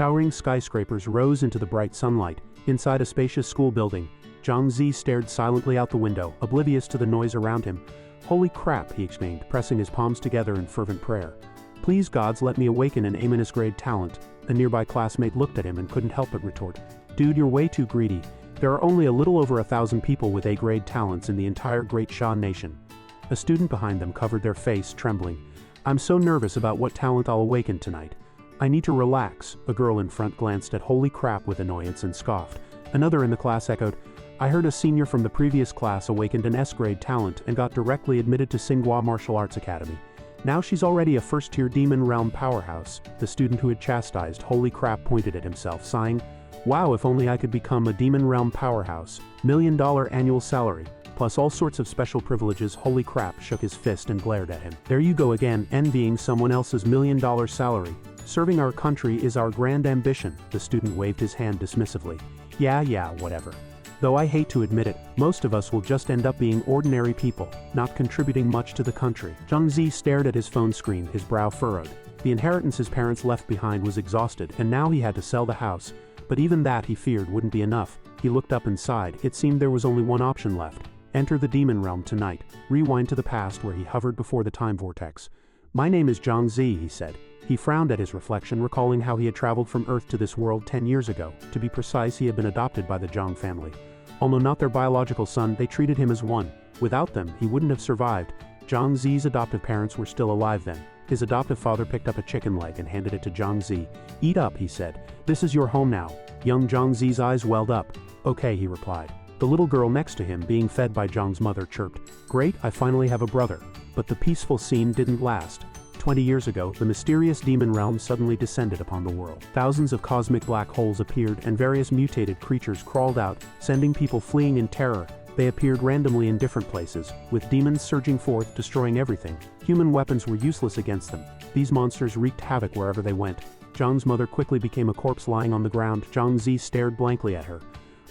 Towering skyscrapers rose into the bright sunlight. Inside a spacious school building, Zhang Zi stared silently out the window, oblivious to the noise around him. "Holy crap," he exclaimed, pressing his palms together in fervent prayer. "Please gods, let me awaken an A- grade talent." A nearby classmate looked at him and couldn't help but retort, "Dude, you're way too greedy. There are only a little over 1,000 people with A-grade talents in the entire Great Shan nation." A student behind them covered their face, trembling. "I'm so nervous about what talent I'll awaken tonight. I need to relax." A girl in front glanced at "Holy crap" with annoyance and scoffed. Another in the class echoed, "I heard a senior from the previous class awakened an S-grade talent and got directly admitted to Tsinghua Martial Arts Academy. Now she's already a first-tier demon realm powerhouse." The student who had chastised "Holy crap" pointed at himself, sighing, "Wow, if only I could become a demon realm powerhouse. $1 million annual salary, plus all sorts of special privileges." Holy crap shook his fist and glared at him. "There you go again, envying someone else's $1 million salary. Serving our country is our grand ambition." The student waved his hand dismissively. Yeah, whatever. Though I hate to admit it, most of us will just end up being ordinary people, not contributing much to the country." Zhang Zi stared at his phone screen, his brow furrowed. The inheritance his parents left behind was exhausted, and now he had to sell the house. But even that, he feared, wouldn't be enough. He looked up and sighed. It seemed there was only one option left. Enter the demon realm tonight. Rewind to the past where he hovered before the time vortex. "My name is Zhang Zi," he said. He frowned at his reflection, recalling how he had traveled from Earth to this world 10 years ago. To be precise, he had been adopted by the Zhang family. Although not their biological son, they treated him as one. Without them, he wouldn't have survived. Zhang Zi's adoptive parents were still alive then. His adoptive father picked up a chicken leg and handed it to Zhang Zi. "Eat up," he said. "This is your home now." Young Zhang Zi's eyes welled up. "Okay," he replied. The little girl next to him, being fed by Zhang's mother, chirped, "Great, I finally have a brother." But the peaceful scene didn't last. 20 years ago, the mysterious demon realm suddenly descended upon the world. Thousands of cosmic black holes appeared and various mutated creatures crawled out, sending people fleeing in terror. They appeared randomly in different places, with demons surging forth, destroying everything. Human weapons were useless against them. These monsters wreaked havoc wherever they went. Zhang's mother quickly became a corpse lying on the ground. Zhang Zi stared blankly at her.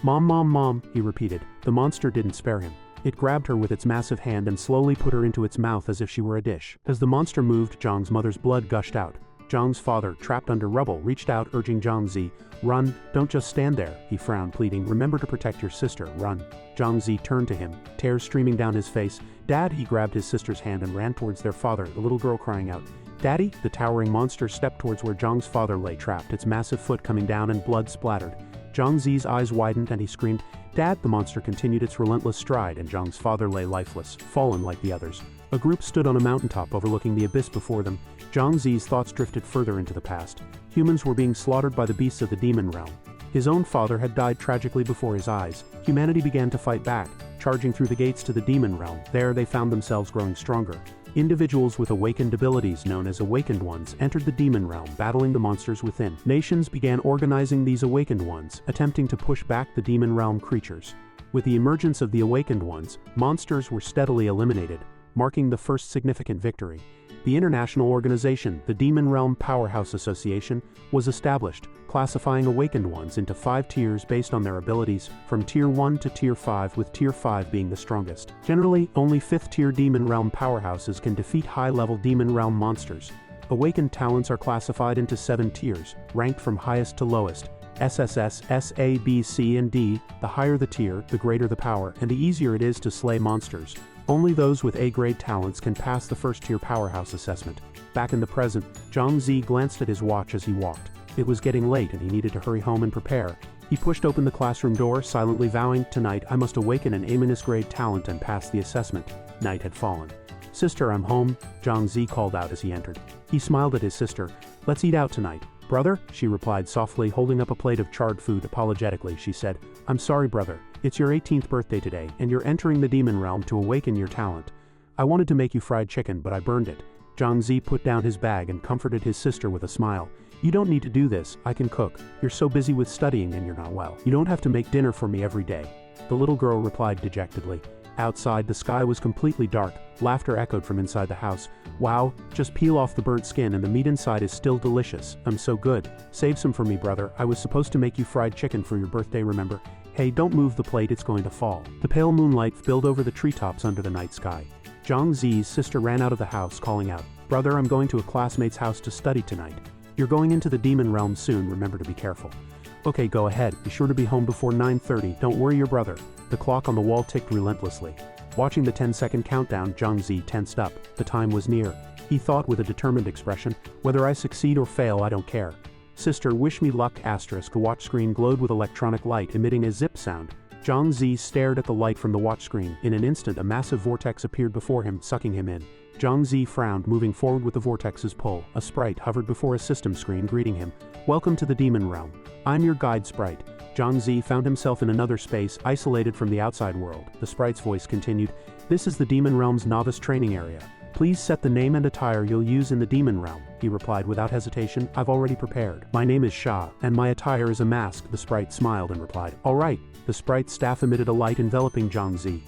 Mom, he repeated. The monster didn't spare him. It grabbed her with its massive hand and slowly put her into its mouth as if she were a dish. As the monster moved, Zhang's mother's blood gushed out. Zhang's father, trapped under rubble, reached out, urging Zhang Zi, "Run, don't just stand there," he frowned, pleading, "Remember to protect your sister, run." Zhang Zi turned to him, tears streaming down his face. "Dad," he grabbed his sister's hand and ran towards their father, the little girl crying out, "Daddy!" The towering monster stepped towards where Zhang's father lay trapped, its massive foot coming down and blood splattered. Zhang Zi's eyes widened and he screamed, "Dad!" The monster continued its relentless stride and Zhang's father lay lifeless, fallen like the others. A group stood on a mountaintop overlooking the abyss before them. Zhang Zi's thoughts drifted further into the past. Humans were being slaughtered by the beasts of the demon realm. His own father had died tragically before his eyes. Humanity began to fight back, charging through the gates to the demon realm. There they found themselves growing stronger. Individuals with awakened abilities known as Awakened Ones entered the demon realm, battling the monsters within. Nations began organizing these Awakened Ones, attempting to push back the demon realm creatures. With the emergence of the Awakened Ones, monsters were steadily eliminated, marking the first significant victory. The international organization, the Demon Realm Powerhouse Association, was established, classifying Awakened Ones into 5 tiers based on their abilities, from Tier 1 to Tier 5, with Tier 5 being the strongest. Generally, only 5th-tier Demon Realm powerhouses can defeat high-level Demon Realm monsters. Awakened talents are classified into 7 tiers, ranked from highest to lowest. SSS, SA, B, C, and D. The higher the tier, the greater the power, and the easier it is to slay monsters. Only those with A-grade talents can pass the first-tier powerhouse assessment. Back in the present, Zhang Zi glanced at his watch as he walked. It was getting late and he needed to hurry home and prepare. He pushed open the classroom door, silently vowing, "Tonight I must awaken an A-grade talent and pass the assessment." Night had fallen. "Sister, I'm home," Zhang Zi called out as he entered. He smiled at his sister. "Let's eat out tonight." "Brother?" she replied softly, holding up a plate of charred food. Apologetically, she said, "I'm sorry, brother. It's your 18th birthday today, and you're entering the demon realm to awaken your talent. I wanted to make you fried chicken, but I burned it." Zhang Zi put down his bag and comforted his sister with a smile. "You don't need to do this, I can cook. You're so busy with studying and you're not well. You don't have to make dinner for me every day." The little girl replied dejectedly. Outside, the sky was completely dark. Laughter echoed from inside the house. "Wow, just peel off the burnt skin and the meat inside is still delicious. I'm so good. Save some for me, brother. I was supposed to make you fried chicken for your birthday, remember? Hey, don't move the plate, it's going to fall." The pale moonlight spilled over the treetops under the night sky. Zhang Zi's sister ran out of the house, calling out, "Brother, I'm going to a classmate's house to study tonight." You're going into the demon realm soon, remember to be careful. Okay, go ahead, be sure to be home before 9:30, don't worry your brother. The clock on the wall ticked relentlessly. Watching the 10-second countdown, Zhang Zi tensed up. The time was near. He thought with a determined expression, whether I succeed or fail, I don't care. Sister, wish me luck, asterisk. The watch screen glowed with electronic light, emitting a zip sound. Zhang Zi stared at the light from the watch screen. In an instant, a massive vortex appeared before him, sucking him in. Zhang Zi frowned, moving forward with the vortex's pull. A sprite hovered before a system screen, greeting him. Welcome to the demon realm. I'm your guide sprite. Zhang Zi found himself in another space, isolated from the outside world. The sprite's voice continued. This is the demon realm's novice training area. Please set the name and attire you'll use in the demon realm, he replied without hesitation. I've already prepared. My name is Sha, and my attire is a mask. The sprite smiled and replied. All right. The sprite's staff emitted a light enveloping Zhang Zi.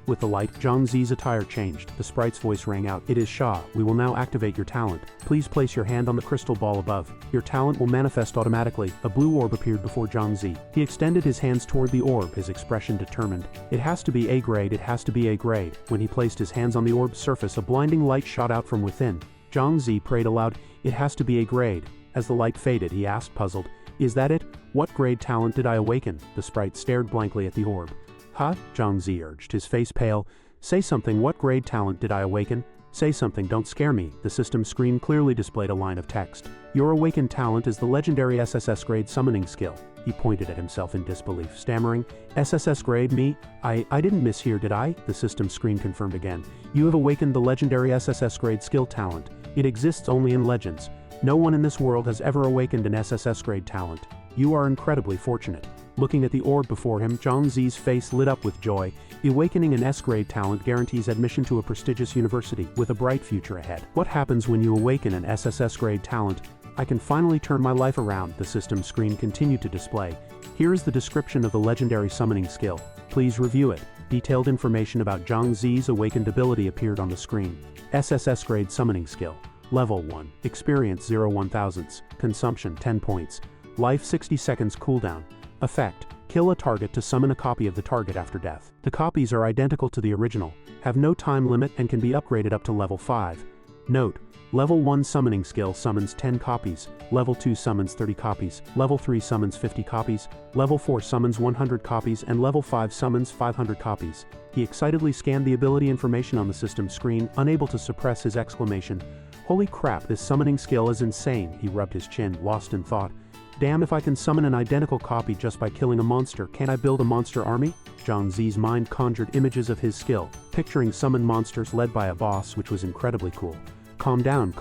With the light, Zhang Zi's attire changed. The sprite's voice rang out. It is Sha. We will now activate your talent. Please place your hand on the crystal ball above. Your talent will manifest automatically. A blue orb appeared before Zhang Zi. He extended his hands toward the orb, his expression determined. It has to be A grade, it has to be A grade. When he placed his hands on the orb's surface, a blinding light shot out from within. Zhang Zi prayed aloud, it has to be A grade. As the light faded, he asked, puzzled, is that it? What grade talent did I awaken? The sprite stared blankly at the orb. Huh? Zhang Zi urged, his face pale. Say something, what grade talent did I awaken? Say something, don't scare me. The system screen clearly displayed a line of text. Your awakened talent is the legendary SSS grade summoning skill. He pointed at himself in disbelief, stammering, SSS grade, me? I didn't mishear, did I? The system screen confirmed again. You have awakened the legendary SSS grade skill talent. It exists only in legends. No one in this world has ever awakened an SSS grade talent. You are incredibly fortunate. Looking at the orb before him, Zhang Zi's face lit up with joy. Awakening an S-grade talent guarantees admission to a prestigious university with a bright future ahead. What happens when you awaken an SSS grade talent? I can finally turn my life around, the system screen continued to display. Here is the description of the legendary summoning skill. Please review it. Detailed information about Zhang Zi's awakened ability appeared on the screen. SSS grade summoning skill. Level 1. Experience 0.001. Consumption 10 points. Life 60 seconds cooldown. Effect. Kill a target to summon a copy of the target after death. The copies are identical to the original, have no time limit and can be upgraded up to level 5. Note. Level 1 summoning skill summons 10 copies, Level 2 summons 30 copies, Level 3 summons 50 copies, Level 4 summons 100 copies and Level 5 summons 500 copies. He excitedly scanned the ability information on the system screen, unable to suppress his exclamation. Holy crap, this summoning skill is insane. He rubbed his chin, lost in thought. Damn, if I can summon an identical copy just by killing a monster, can't I build a monster army? Zhang Zi's mind conjured images of his skill, picturing summoned monsters led by a boss, which was incredibly cool. Calm down,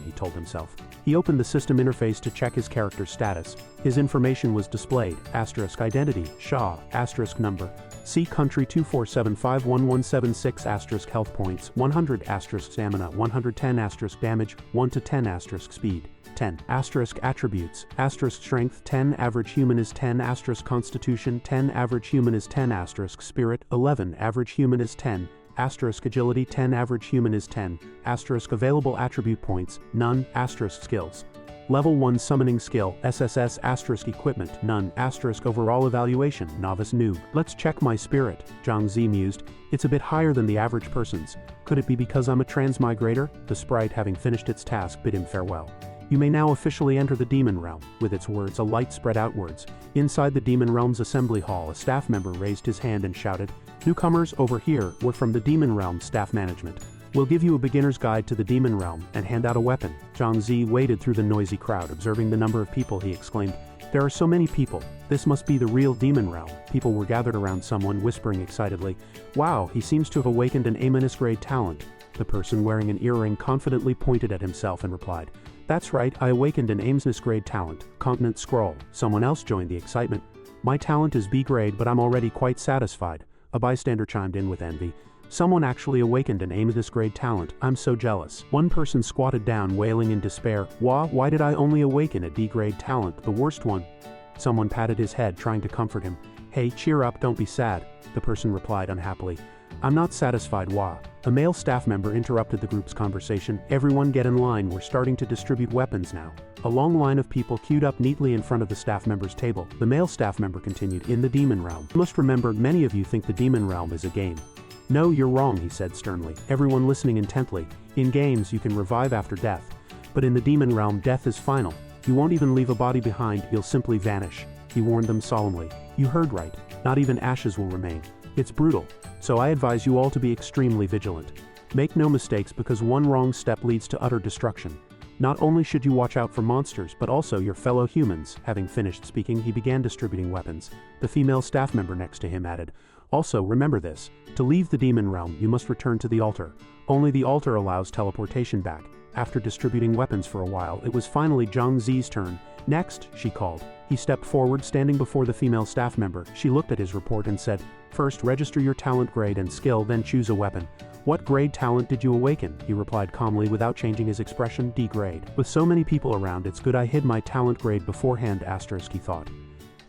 he told himself. He opened the system interface to check his character's status. His information was displayed. Asterisk identity, Sha, asterisk number. See country 247511176 asterisk health points, 100 asterisk stamina, 110 asterisk damage, 1 to 10 asterisk speed. 10 asterisk attributes, asterisk strength 10, average human is 10, asterisk constitution 10, average human is 10, asterisk spirit 11, average human is 10, asterisk agility 10, average human is 10, asterisk available attribute points, none, asterisk skills. Level 1 summoning skill, SSS asterisk equipment, none, asterisk overall evaluation, novice noob. Let's check my spirit, Zhang Zi mused. It's a bit higher than the average person's. Could it be because I'm a transmigrator? The sprite, having finished its task, bid him farewell. You may now officially enter the demon realm. With its words, a light spread outwards. Inside the demon realm's assembly hall, a staff member raised his hand and shouted, Newcomers, over here, we're from the demon realm staff management. We'll give you a beginner's guide to the demon realm and hand out a weapon. Zhang Zi waded through the noisy crowd, observing the number of people. He exclaimed, There are so many people. This must be the real demon realm. People were gathered around someone, whispering excitedly, Wow, he seems to have awakened an A- grade talent. The person wearing an earring confidently pointed at himself and replied, That's right, I awakened an A- grade talent. Continent scroll. Someone else joined the excitement. My talent is B grade, but I'm already quite satisfied. A bystander chimed in with envy. Someone actually awakened an A- grade talent. I'm so jealous. One person squatted down, wailing in despair. Why did I only awaken a D grade talent, the worst one? Someone patted his head, trying to comfort him. Hey, cheer up, don't be sad. The person replied unhappily. I'm not satisfied, Wah. A male staff member interrupted the group's conversation. Everyone get in line, we're starting to distribute weapons now. A long line of people queued up neatly in front of the staff member's table. The male staff member continued, In the demon realm. You must remember, many of you think the demon realm is a game. No, you're wrong, he said sternly. Everyone listening intently. In games, you can revive after death. But in the demon realm, death is final. You won't even leave a body behind, you'll simply vanish. He warned them solemnly. You heard right. Not even ashes will remain. It's brutal. So I advise you all to be extremely vigilant. Make no mistakes, because one wrong step leads to utter destruction. Not only should you watch out for monsters, but also your fellow humans. Having finished speaking, he began distributing weapons. The female staff member next to him added, also remember this, to leave the demon realm you must return to the altar. Only the altar allows teleportation back. After distributing weapons for a while, it was finally Zhang Zi's turn. Next, she called. He stepped forward, standing before the female staff member. She looked at his report and said, first register your talent grade and skill, then choose a weapon. What grade talent did you awaken? He replied calmly without changing his expression. D grade. With so many people around, it's good I hid my talent grade beforehand, he thought.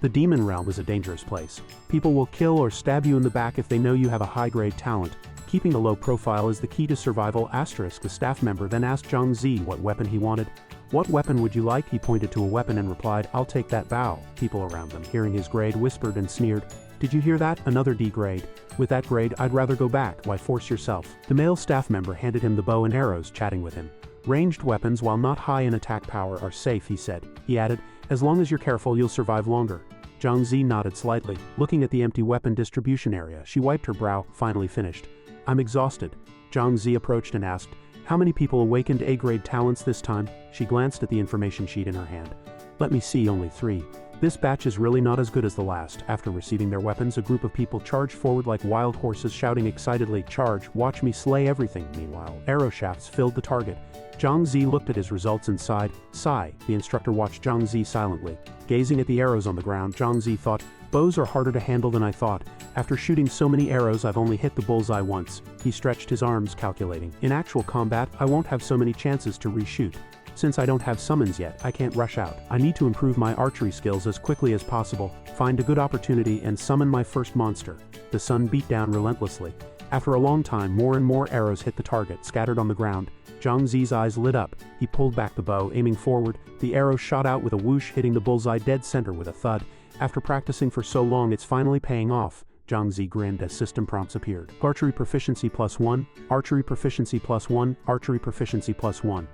The demon realm is a dangerous place. People will kill or stab you in the back if they know you have a high grade talent. Keeping a low profile is the key to survival. The staff member then asked Zhang Zi what weapon he wanted. What weapon would you like? He pointed to a weapon and replied, I'll take that bow. People around them, hearing his grade, whispered and sneered. Did you hear that? Another D grade. With that grade, I'd rather go back. Why force yourself? The male staff member handed him the bow and arrows, chatting with him. Ranged weapons, while not high in attack power, are safe, he said. He added, as long as you're careful, you'll survive longer. Zhang Zi nodded slightly. Looking at the empty weapon distribution area, she wiped her brow. Finally finished. I'm exhausted. Zhang Zi approached and asked, how many people awakened A-grade talents this time? She glanced at the information sheet in her hand. Let me see, only 3. This batch is really not as good as the last. After receiving their weapons, a group of people charged forward like wild horses, shouting excitedly, charge, watch me slay everything. Meanwhile, arrow shafts filled the target. Zhang Zi looked at his results and sighed. Sigh. The instructor watched Zhang Zi silently. Gazing at the arrows on the ground, Zhang Zi thought, bows are harder to handle than I thought. After shooting so many arrows, I've only hit the bullseye once. He stretched his arms, calculating. In actual combat, I won't have so many chances to reshoot. Since I don't have summons yet, I can't rush out. I need to improve my archery skills as quickly as possible, find a good opportunity, and summon my first monster. The sun beat down relentlessly. After a long time, more and more arrows hit the target, scattered on the ground. Zhang Zi's eyes lit up. He pulled back the bow, aiming forward. The arrow shot out with a whoosh, hitting the bullseye dead center with a thud. After practicing for so long, it's finally paying off. Zhang Zi grinned as system prompts appeared. Archery proficiency +1, archery proficiency +1, archery proficiency +1.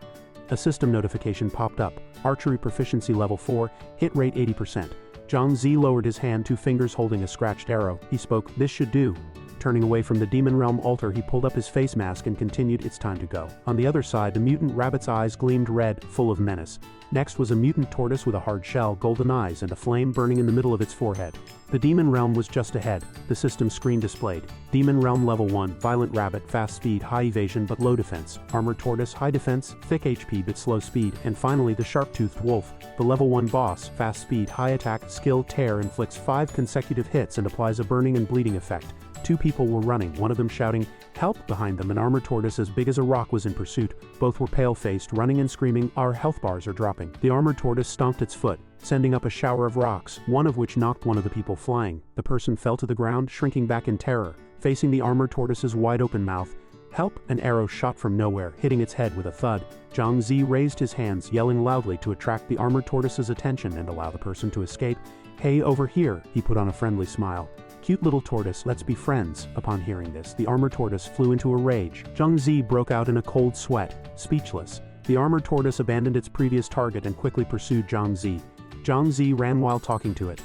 A system notification popped up. Archery proficiency level 4, hit rate 80%. Zhang Zi lowered his hand, 2 fingers holding a scratched arrow. He spoke, this should do. Turning away from the demon realm altar, he pulled up his face mask and continued, it's time to go. On the other side, the mutant rabbit's eyes gleamed red, full of menace. Next was a mutant tortoise with a hard shell, golden eyes, and a flame burning in the middle of its forehead. The demon realm was just ahead. The system screen displayed. Demon realm level 1, violent rabbit, fast speed, high evasion but low defense. Armored tortoise, high defense, thick HP but slow speed. And finally the sharp-toothed wolf, the level 1 boss, fast speed, high attack, skill, tear, inflicts 5 consecutive hits and applies a burning and bleeding effect. 2 people were running, one of them shouting, help! Behind them, an armored tortoise as big as a rock was in pursuit. Both were pale-faced, running and screaming, our health bars are dropping. The armored tortoise stomped its foot, sending up a shower of rocks, one of which knocked one of the people flying. The person fell to the ground, shrinking back in terror. Facing the armored tortoise's wide-open mouth, help! An arrow shot from nowhere, hitting its head with a thud. Zhang Zi raised his hands, yelling loudly to attract the armored tortoise's attention and allow the person to escape. Hey, over here! He put on a friendly smile. Cute little tortoise, let's be friends. Upon hearing this, the armored tortoise flew into a rage. Zhang Zi broke out in a cold sweat, speechless. The armored tortoise abandoned its previous target and quickly pursued Zhang Zi. Zhang Zi ran while talking to it.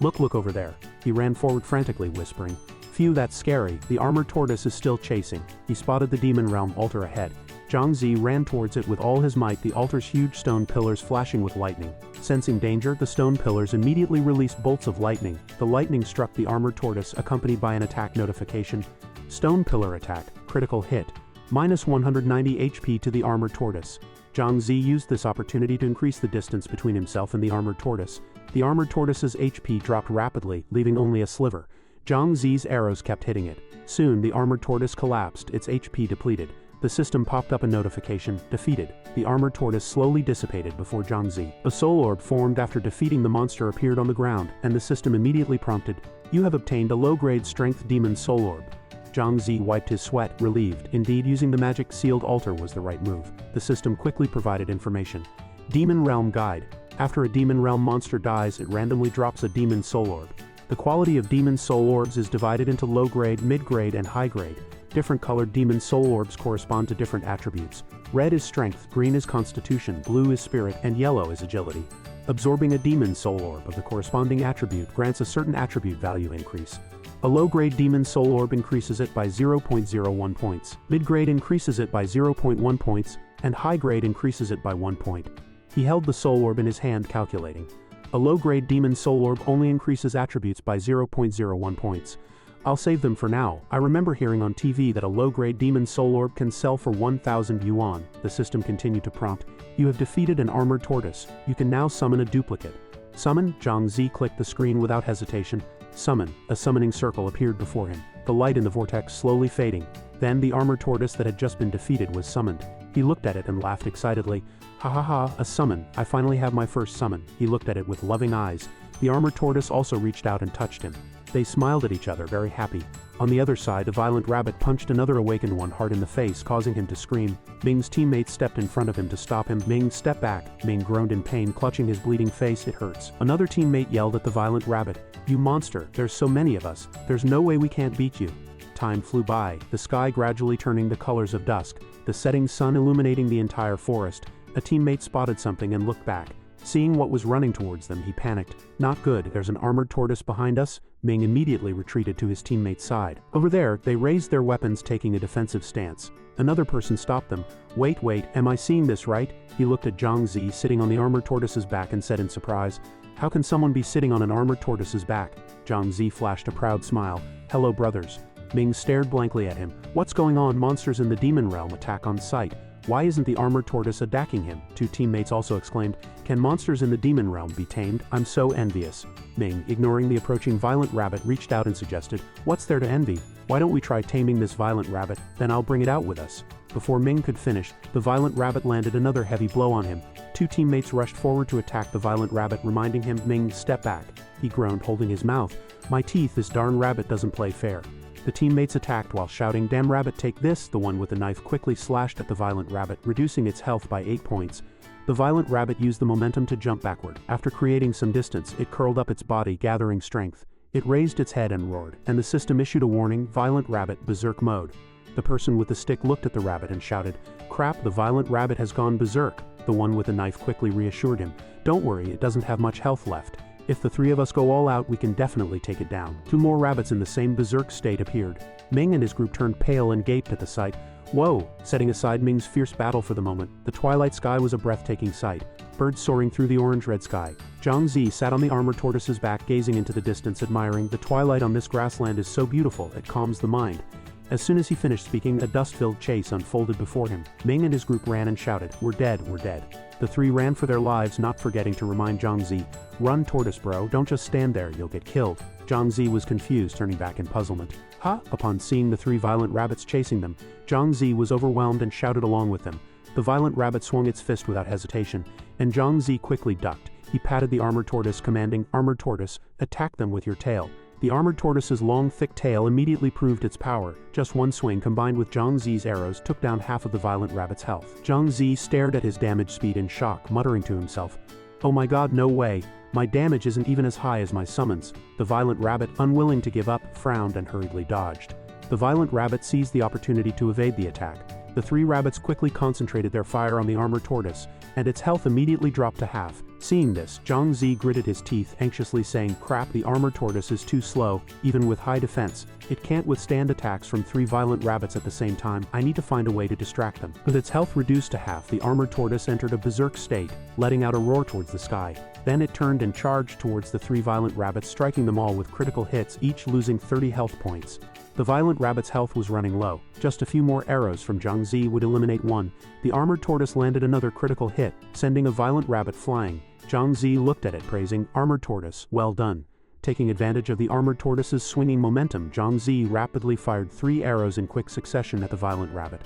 Look over there. He ran forward frantically, whispering. Phew, that's scary. The armored tortoise is still chasing. He spotted the demon realm altar ahead. Zhang Zi ran towards it with all his might, the altar's huge stone pillars flashing with lightning. Sensing danger, the stone pillars immediately released bolts of lightning. The lightning struck the armored tortoise, accompanied by an attack notification. Stone pillar attack, critical hit. Minus 190 HP to the armored tortoise. Zhang Zi used this opportunity to increase the distance between himself and the armored tortoise. The armored tortoise's HP dropped rapidly, leaving only a sliver. Zhang Zi's arrows kept hitting it. Soon, the armored tortoise collapsed, its HP depleted. The system popped up a notification, defeated. The armored tortoise slowly dissipated before Zhang Zi. A soul orb formed after defeating the monster appeared on the ground, and the system immediately prompted, you have obtained a low-grade strength demon soul orb. Zhang Zi wiped his sweat, relieved. Indeed, using the magic sealed altar was the right move. The system quickly provided information. Demon Realm Guide. After a demon realm monster dies, it randomly drops a demon soul orb. The quality of demon soul orbs is divided into low-grade, mid-grade, and high-grade. Different colored demon soul orbs correspond to different attributes. Red is strength, green is constitution, blue is spirit, and yellow is agility. Absorbing a demon soul orb of the corresponding attribute grants a certain attribute value increase. A low-grade demon soul orb increases it by 0.01 points. Mid-grade increases it by 0.1 points, and high-grade increases it by 1 point. He held the soul orb in his hand, calculating. A low-grade demon soul orb only increases attributes by 0.01 points. I'll save them for now. I remember hearing on TV that a low-grade demon soul orb can sell for 1,000 yuan. The system continued to prompt. You have defeated an armored tortoise. You can now summon a duplicate. Summon? Zhang Zi clicked the screen without hesitation. Summon. A summoning circle appeared before him, the light in the vortex slowly fading. Then the armored tortoise that had just been defeated was summoned. He looked at it and laughed excitedly. Ha ha ha, a summon. I finally have my first summon. He looked at it with loving eyes. The armored tortoise also reached out and touched him. They smiled at each other, very happy. On the other side, a violent rabbit punched another awakened one hard in the face, causing him to scream. Ming's teammates stepped in front of him to stop him. Ming, step back. Ming groaned in pain, clutching his bleeding face. It hurts. Another teammate yelled at the violent rabbit. You monster, there's so many of us. There's no way we can't beat you. Time flew by, the sky gradually turning the colors of dusk, the setting sun illuminating the entire forest. A teammate spotted something and looked back. Seeing what was running towards them, he panicked. Not good, there's an armored tortoise behind us. Ming immediately retreated to his teammate's side. Over there, they raised their weapons, taking a defensive stance. Another person stopped them. Wait, am I seeing this right? He looked at Zhang Zi sitting on the armored tortoise's back and said in surprise, how can someone be sitting on an armored tortoise's back? Zhang Zi flashed a proud smile. Hello, brothers. Ming stared blankly at him. What's going on? Monsters in the demon realm attack on sight. Why isn't the armored tortoise attacking him? Two teammates also exclaimed, can monsters in the demon realm be tamed? I'm so envious. Ming, ignoring the approaching violent rabbit, reached out and suggested, what's there to envy? Why don't we try taming this violent rabbit, then I'll bring it out with us. Before Ming could finish, the violent rabbit landed another heavy blow on him. Two teammates rushed forward to attack the violent rabbit, reminding him, Ming, step back. He groaned, holding his mouth. My teeth, this darn rabbit doesn't play fair. The teammates attacked while shouting, damn rabbit, take this. The one with the knife quickly slashed at the violent rabbit, reducing its health by 8 points. The violent rabbit used the momentum to jump backward. After creating some distance, it curled up its body, gathering strength. It raised its head and roared, and the system issued a warning, violent rabbit, berserk mode. The person with the stick looked at the rabbit and shouted, crap, the violent rabbit has gone berserk. The one with the knife quickly reassured him, don't worry, it doesn't have much health left. If the three of us go all out, we can definitely take it down. Two more rabbits in the same berserk state appeared. Ming and his group turned pale and gaped at the sight. Whoa! Setting aside Ming's fierce battle for the moment, the twilight sky was a breathtaking sight. Birds soaring through the orange-red sky. Zhang Zi sat on the armored tortoise's back, gazing into the distance, admiring, the twilight on this grassland is so beautiful, it calms the mind. As soon as he finished speaking, a dust-filled chase unfolded before him. Ming and his group ran and shouted, we're dead, we're dead. The three ran for their lives, not forgetting to remind Zhang Zi, run, tortoise bro, don't just stand there, you'll get killed. Zhang Zi was confused, turning back in puzzlement. Ha! Upon seeing the three violent rabbits chasing them, Zhang Zi was overwhelmed and shouted along with them. The violent rabbit swung its fist without hesitation, and Zhang Zi quickly ducked. He patted the armored tortoise, commanding, armored tortoise, attack them with your tail. The armored tortoise's long, thick tail immediately proved its power. Just one swing combined with Zhang Zi's arrows took down half of the violent rabbit's health. Zhang Zi stared at his damage speed in shock, muttering to himself, oh my god, no way. My damage isn't even as high as my summons. The violent rabbit, unwilling to give up, frowned and hurriedly dodged. The violent rabbit seized the opportunity to evade the attack. The three rabbits quickly concentrated their fire on the armored tortoise, and its health immediately dropped to half. Seeing this, Zhang Zi gritted his teeth, anxiously saying, crap, the armored tortoise is too slow, even with high defense. It can't withstand attacks from three violent rabbits at the same time. I need to find a way to distract them. With its health reduced to half, the armored tortoise entered a berserk state, letting out a roar towards the sky. Then it turned and charged towards the three violent rabbits, striking them all with critical hits, each losing 30 health points. The violent rabbit's health was running low. Just a few more arrows from Zhang Zi would eliminate one. The armored tortoise landed another critical hit, sending a violent rabbit flying. Zhang Zi looked at it, praising, armored tortoise, well done. Taking advantage of the armored tortoise's swinging momentum, Zhang Zi rapidly fired 3 arrows in quick succession at the violent rabbit.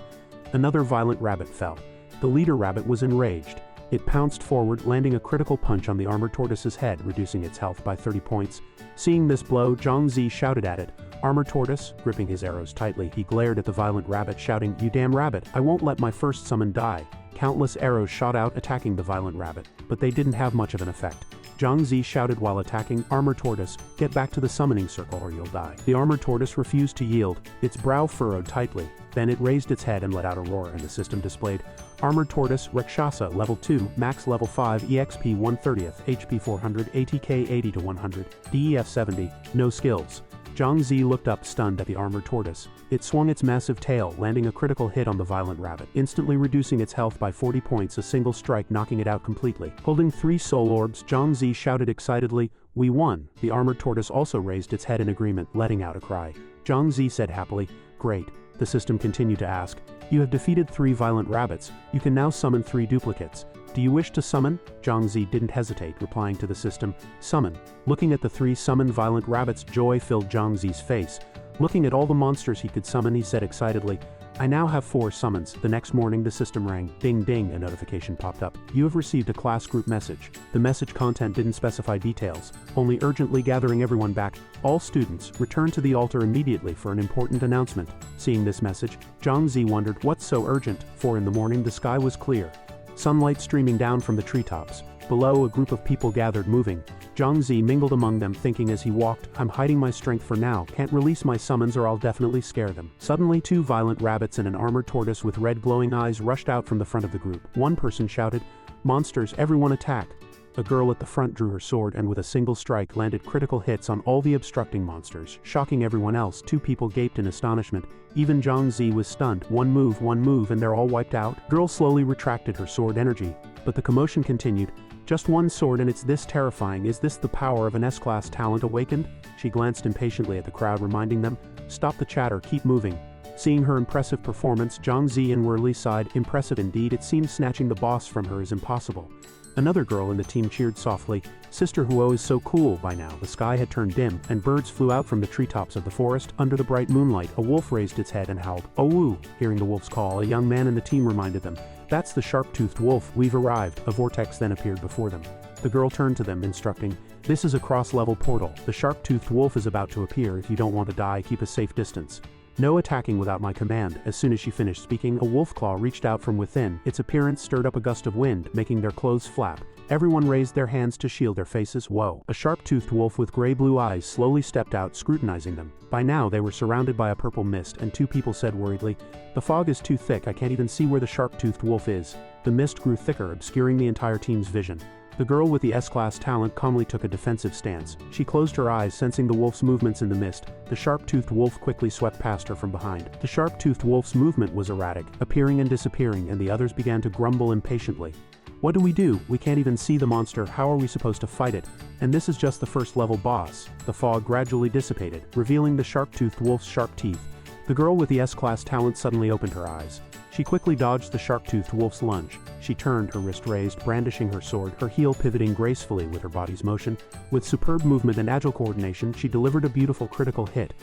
Another violent rabbit fell. The leader rabbit was enraged. It pounced forward, landing a critical punch on the armored tortoise's head, reducing its health by 30 points. Seeing this blow, Zhang Zi shouted at it, armored tortoise, gripping his arrows tightly, he glared at the violent rabbit, shouting, you damn rabbit, I won't let my first summon die. Countless arrows shot out, attacking the violent rabbit, but they didn't have much of an effect. Zhang Zi shouted while attacking. Armored Tortoise, get back to the summoning circle or you'll die. The Armored Tortoise refused to yield, its brow furrowed tightly. Then it raised its head and let out a roar, and the system displayed Armored Tortoise, Rakshasa, Level 2, Max Level 5, EXP 130th, HP 400, ATK 80 to 100, DEF 70, no skills. Zhang Zi looked up stunned at the Armored Tortoise. It swung its massive tail, landing a critical hit on the violent rabbit, instantly reducing its health by 40 points, a single strike knocking it out completely. Holding 3 soul orbs, Zhang Zi shouted excitedly, "We won!" The Armored Tortoise also raised its head in agreement, letting out a cry. Zhang Zi said happily, "Great." The system continued to ask, "You have defeated 3 violent rabbits. You can now summon 3 duplicates. Do you wish to summon?" Zhang Zi didn't hesitate, replying to the system, "Summon." Looking at the 3 summoned violent rabbits, joy filled Zhang Zi's face. Looking at all the monsters he could summon, he said excitedly, "I now have 4 summons." The next morning the system rang. Ding ding, a notification popped up. "You have received a class group message." The message content didn't specify details, only urgently gathering everyone back. All students, return to the altar immediately for an important announcement. Seeing this message, Zhang Zi wondered, what's so urgent? 4 in the morning, the sky was clear. Sunlight streaming down from the treetops. Below, a group of people gathered, moving. Zhang Zi mingled among them, thinking as he walked, "I'm hiding my strength for now, can't release my summons or I'll definitely scare them." Suddenly 2 violent rabbits and an armored tortoise with red glowing eyes rushed out from the front of the group. One person shouted, "Monsters, everyone attack!" A girl at the front drew her sword and with a single strike landed critical hits on all the obstructing monsters, shocking everyone else. 2 people gaped in astonishment. Even Zhang Zi was stunned. One move, and they're all wiped out. Girl slowly retracted her sword energy, but the commotion continued. "Just one sword and it's this terrifying. Is this the power of an S-class talent awakened?" She glanced impatiently at the crowd, reminding them, "Stop the chatter, keep moving." Seeing her impressive performance, Zhang Zi inwardly sighed. Impressive indeed, it seems snatching the boss from her is impossible. Another girl in the team cheered softly, "Sister Huo is so cool." By now, the sky had turned dim, and birds flew out from the treetops of the forest. Under the bright moonlight, a wolf raised its head and howled, "Oh woo!" Hearing the wolf's call, a young man in the team reminded them, "That's the sharp-toothed wolf, we've arrived." A vortex then appeared before them. The girl turned to them, instructing, "This is a cross-level portal. The sharp-toothed wolf is about to appear. If you don't want to die, keep a safe distance. No attacking without my command." As soon as she finished speaking, a wolf claw reached out from within. Its appearance stirred up a gust of wind, making their clothes flap. Everyone raised their hands to shield their faces. Whoa! A sharp-toothed wolf with gray-blue eyes slowly stepped out, scrutinizing them. By now, they were surrounded by a purple mist, and 2 people said worriedly, "The fog is too thick, I can't even see where the sharp-toothed wolf is." The mist grew thicker, obscuring the entire team's vision. The girl with the S-class talent calmly took a defensive stance. She closed her eyes, sensing the wolf's movements in the mist. The sharp-toothed wolf quickly swept past her from behind. The sharp-toothed wolf's movement was erratic, appearing and disappearing, and the others began to grumble impatiently. "What do? We can't even see the monster, how are we supposed to fight it? And this is just the first-level boss." The fog gradually dissipated, revealing the sharp-toothed wolf's sharp teeth. The girl with the S-class talent suddenly opened her eyes. She quickly dodged the sharp-toothed wolf's lunge. She turned, her wrist raised, brandishing her sword, her heel pivoting gracefully with her body's motion. With superb movement and agile coordination, she delivered a beautiful critical hit.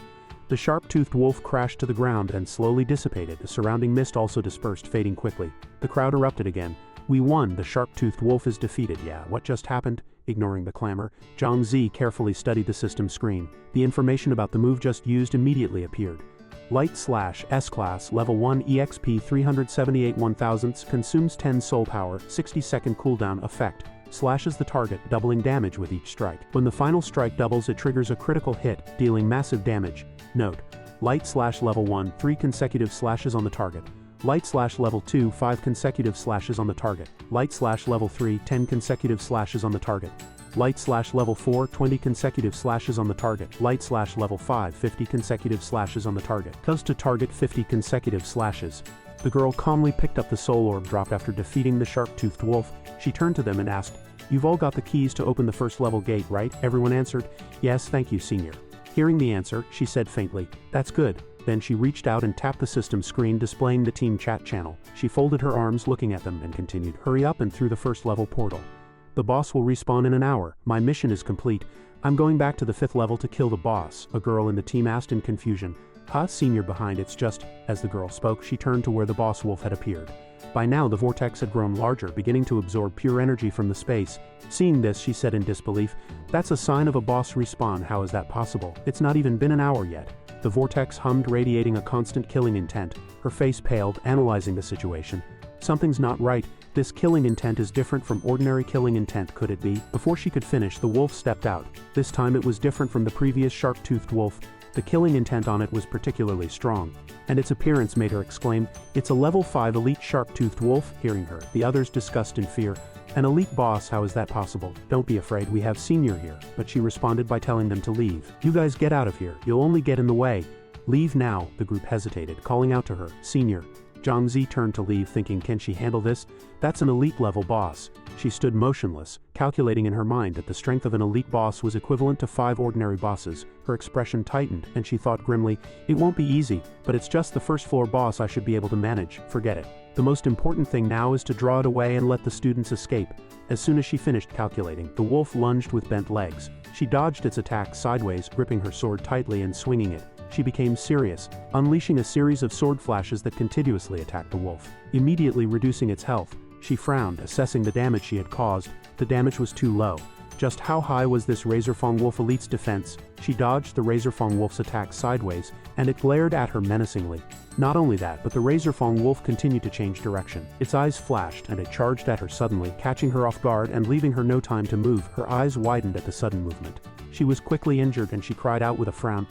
The sharp-toothed wolf crashed to the ground and slowly dissipated. The surrounding mist also dispersed, fading quickly. The crowd erupted again. "We won, the sharp-toothed wolf is defeated." "Yeah, what just happened?" Ignoring the clamor, Zhang Zi carefully studied the system screen. The information about the move just used immediately appeared. Light Slash, S-Class, Level 1, EXP 378 1000, consumes 10 soul power, 60-second cooldown effect. Slashes the target, doubling damage with each strike. When the final strike doubles, it triggers a critical hit, dealing massive damage. Note: Light Slash Level 1, 3 consecutive slashes on the target. Light Slash Level 2, 5 consecutive slashes on the target. Light Slash Level 3, 10 consecutive slashes on the target. Light Slash Level 4, 20 consecutive slashes on the target. Light Slash Level 5, 50 consecutive slashes on the target. Does to target 50 consecutive slashes. The girl calmly picked up the soul orb dropped after defeating the sharp-toothed wolf. She turned to them and asked, "You've all got the keys to open the first-level gate, right?" Everyone answered, "Yes, thank you, Senior." Hearing the answer, she said faintly, "That's good." Then she reached out and tapped the system screen displaying the team chat channel. She folded her arms looking at them and continued, "Hurry up and through the first-level portal. The boss will respawn in an hour. My mission is complete. I'm going back to the 5th level to kill the boss," a girl in the team asked in confusion. "Huh, Senior behind it's just..." As the girl spoke, she turned to where the boss wolf had appeared. By now, the vortex had grown larger, beginning to absorb pure energy from the space. Seeing this, she said in disbelief, "That's a sign of a boss respawn. How is that possible? It's not even been an hour yet." The vortex hummed, radiating a constant killing intent. Her face paled, analyzing the situation. "Something's not right. This killing intent is different from ordinary killing intent, could it be? Before she could finish, the wolf stepped out. This time it was different from the previous sharp-toothed wolf. The killing intent on it was particularly strong, and its appearance made her exclaim, "It's a level 5 elite sharp-toothed wolf." Hearing her, the others discussed in fear. "An elite boss, how is that possible? Don't be afraid, we have Senior here." But she responded by telling them to leave. "You guys get out of here, you'll only get in the way." "Leave now," the group hesitated, calling out to her, "Senior." Zhang Zi turned to leave, thinking, can she handle this? That's an elite level boss. She stood motionless, calculating in her mind that the strength of an elite boss was equivalent to 5 ordinary bosses. Her expression tightened, and she thought grimly, it won't be easy, but it's just the first floor boss I should be able to manage, forget it. The most important thing now is to draw it away and let the students escape. As soon as she finished calculating, the wolf lunged with bent legs. She dodged its attack sideways, gripping her sword tightly and swinging it. She became serious, unleashing a series of sword flashes that continuously attacked the wolf, immediately reducing its health. She frowned, assessing the damage she had caused. The damage was too low. Just how high was this Razorfang Wolf Elite's defense? She dodged the Razorfang Wolf's attack sideways, and it glared at her menacingly. Not only that, but the Razorfang Wolf continued to change direction. Its eyes flashed, and it charged at her suddenly, catching her off guard and leaving her no time to move. Her eyes widened at the sudden movement. She was quickly injured, and she cried out with a frown.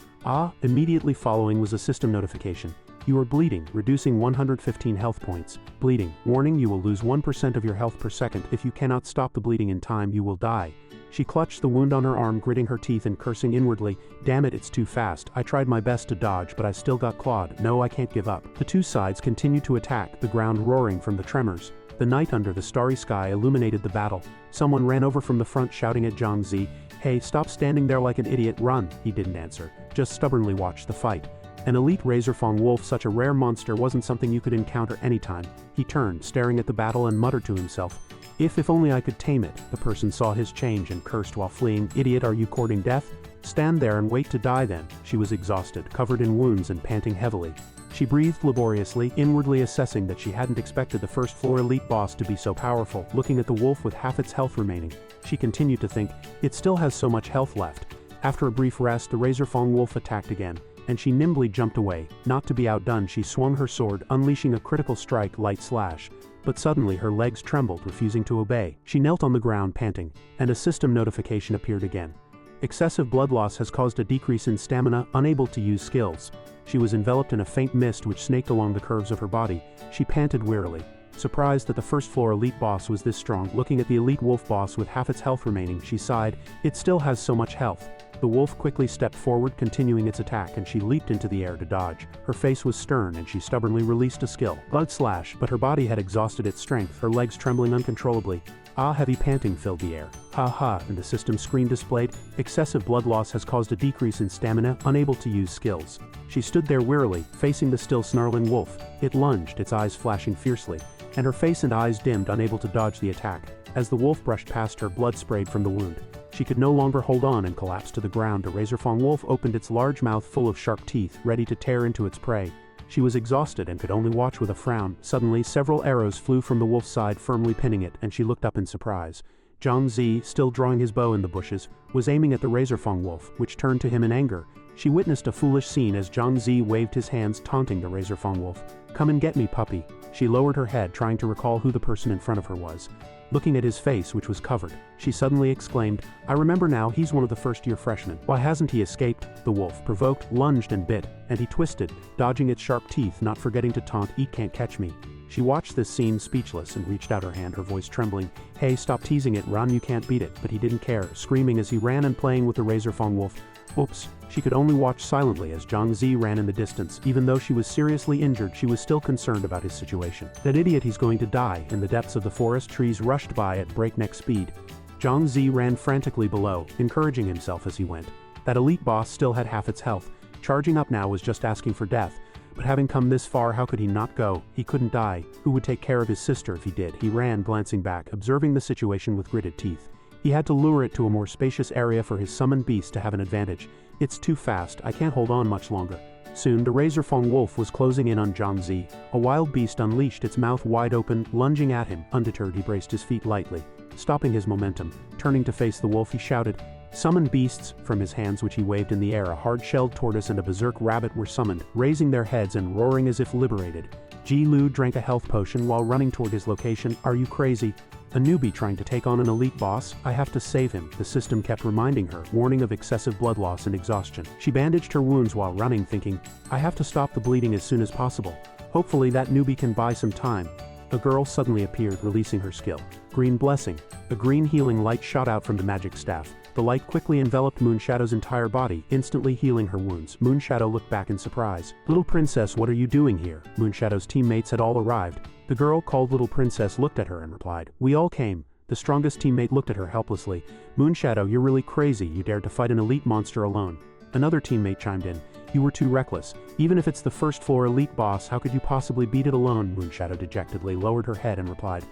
Immediately following was a system notification. You are bleeding, reducing 115 health points. Bleeding. Warning, you will lose 1% of your health per second. If you cannot stop the bleeding in time, you will die. She clutched the wound on her arm, gritting her teeth and cursing inwardly. Damn it, it's too fast. I tried my best to dodge, but I still got clawed. No, I can't give up. The two sides continued to attack, the ground roaring from the tremors. The night under the starry sky illuminated the battle. Someone ran over from the front shouting at Zhang Zi, "Hey, stop standing there like an idiot, run." He didn't answer, just stubbornly watched the fight. An elite Razorfang wolf, such a rare monster, wasn't something you could encounter anytime. He turned, staring at the battle, and muttered to himself, If only I could tame it." The person saw his change and cursed while fleeing, "Idiot, are you courting death? Stand there and wait to die then." She was exhausted, covered in wounds and panting heavily. She breathed laboriously, inwardly assessing that she hadn't expected the first floor elite boss to be so powerful. Looking at the wolf with half its health remaining, she continued to think, it still has so much health left. After a brief rest, the Razorfang wolf attacked again, and she nimbly jumped away. Not to be outdone, she swung her sword, unleashing a critical strike, light slash. But suddenly her legs trembled, refusing to obey. She knelt on the ground, panting, and a system notification appeared again. Excessive blood loss has caused a decrease in stamina, unable to use skills. She was enveloped in a faint mist which snaked along the curves of her body. She panted wearily, surprised that the first floor elite boss was this strong. Looking at the elite wolf boss with half its health remaining, she sighed, it still has so much health. The wolf quickly stepped forward, continuing its attack, and she leaped into the air to dodge. Her face was stern, and she stubbornly released a skill, blood slash, but her body had exhausted its strength, her legs trembling uncontrollably. Heavy panting filled the air. And the system screen displayed, excessive blood loss has caused a decrease in stamina, unable to use skills. She stood there wearily, facing the still snarling wolf. It lunged, its eyes flashing fiercely, and her face and eyes dimmed, unable to dodge the attack. As the wolf brushed past her, blood sprayed from the wound. She could no longer hold on and collapsed to the ground. The Razorfang wolf opened its large mouth full of sharp teeth, ready to tear into its prey. She was exhausted and could only watch with a frown. Suddenly, several arrows flew from the wolf's side, firmly pinning it, and she looked up in surprise. Zhang Zi, still drawing his bow in the bushes, was aiming at the Razorfang wolf, which turned to him in anger. She witnessed a foolish scene as Zhang Zi waved his hands, taunting the Razorfang wolf. "Come and get me, puppy." She lowered her head, trying to recall who the person in front of her was. Looking at his face, which was covered, she suddenly exclaimed, "I remember now, he's one of the first-year freshmen. Why hasn't he escaped?" The wolf, provoked, lunged and bit, and he twisted, dodging its sharp teeth, not forgetting to taunt, "Eat, can't catch me." She watched this scene speechless and reached out her hand, her voice trembling. "Hey, stop teasing it, run, you can't beat it." But he didn't care, screaming as he ran and playing with the Razorfang wolf. Oops. She could only watch silently as Zhang Zi ran in the distance. Even though she was seriously injured, she was still concerned about his situation. That idiot, he's going to die. In the depths of the forest, trees rushed by at breakneck speed. Zhang Zi ran frantically below, encouraging himself as he went. That elite boss still had half its health. Charging up now was just asking for death. But having come this far, how could he not go? He couldn't die. Who would take care of his sister if he did? He ran, glancing back, observing the situation with gritted teeth. He had to lure it to a more spacious area for his summoned beast to have an advantage. "It's too fast, I can't hold on much longer." Soon, the Razorfang wolf was closing in on Zhang Zi. A wild beast unleashed, its mouth wide open, lunging at him. Undeterred, he braced his feet lightly, stopping his momentum. Turning to face the wolf, he shouted, "Summon beasts!" From his hands, which he waved in the air, a hard-shelled tortoise and a berserk rabbit were summoned, raising their heads and roaring as if liberated. Ji Lu drank a health potion while running toward his location. Are you crazy? A newbie trying to take on an elite boss? I have to save him, the system kept reminding her, warning of excessive blood loss and exhaustion. She bandaged her wounds while running, thinking, I have to stop the bleeding as soon as possible. Hopefully that newbie can buy some time. A girl suddenly appeared, releasing her skill. Green Blessing. A green healing light shot out from the magic staff. The light quickly enveloped Moonshadow's entire body, instantly healing her wounds. Moonshadow looked back in surprise. Little Princess, what are you doing here? Moonshadow's teammates had all arrived. The girl called Little Princess looked at her and replied, We all came. The strongest teammate looked at her helplessly. Moonshadow, you're really crazy. You dared to fight an elite monster alone. Another teammate chimed in. You were too reckless. Even if it's the first floor elite boss, how could you possibly beat it alone? Moonshadow dejectedly lowered her head and replied,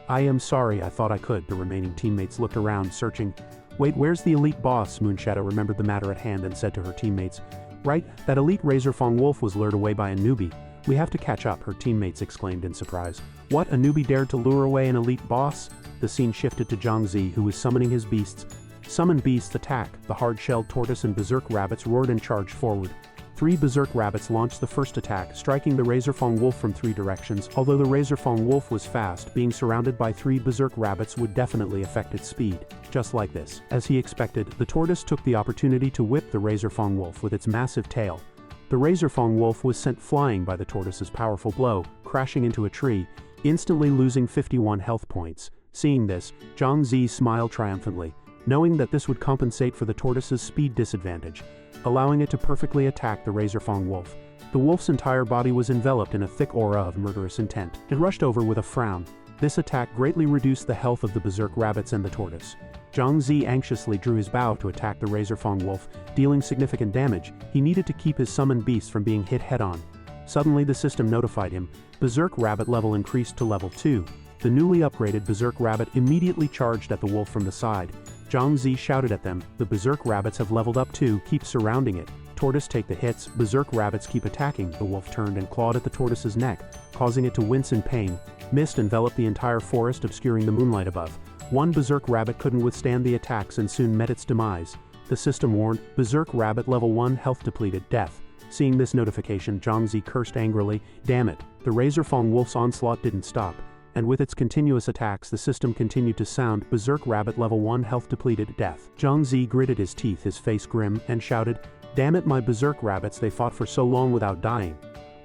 I am sorry, I thought I could. The remaining teammates looked around, searching. Wait, where's the elite boss? Moonshadow remembered the matter at hand and said to her teammates. Right, that elite Razorfang wolf was lured away by a newbie. We have to catch up, her teammates exclaimed in surprise. What, a newbie dared to lure away an elite boss? The scene shifted to Zhang Zi, who was summoning his beasts. Summon beasts, attack. The hard-shelled tortoise and berserk rabbits roared and charged forward. 3 berserk rabbits launched the first attack, striking the Razorfang wolf from 3 directions. Although the Razorfang wolf was fast, being surrounded by 3 berserk rabbits would definitely affect its speed. Just like this. As he expected, the tortoise took the opportunity to whip the Razorfang wolf with its massive tail. The Razorfang wolf was sent flying by the tortoise's powerful blow, crashing into a tree, instantly losing 51 health points. Seeing this, Zhang Zi smiled triumphantly, knowing that this would compensate for the tortoise's speed disadvantage, allowing it to perfectly attack the Razorfang wolf. The wolf's entire body was enveloped in a thick aura of murderous intent. It rushed over with a frown. This attack greatly reduced the health of the berserk rabbits and the tortoise. Zhang Zi anxiously drew his bow to attack the Razorfang wolf, dealing significant damage. He needed to keep his summoned beasts from being hit head-on. Suddenly the system notified him. Berserk rabbit level increased to level 2. The newly upgraded berserk rabbit immediately charged at the wolf from the side. Zhang Zi shouted at them, the berserk rabbits have leveled up too, keep surrounding it. Tortoise take the hits, berserk rabbits keep attacking. The wolf turned and clawed at the tortoise's neck, causing it to wince in pain. Mist enveloped the entire forest, obscuring the moonlight above. One berserk rabbit couldn't withstand the attacks and soon met its demise. The system warned, berserk rabbit level 1 health depleted, death. Seeing this notification, Zhang Zi cursed angrily, damn it, the Razorfang wolf's onslaught didn't stop. And with its continuous attacks the system continued to sound, berserk rabbit level 1 health depleted, death. Zhang Zi gritted his teeth, his face grim, and shouted, damn it, my berserk rabbits, they fought for so long without dying.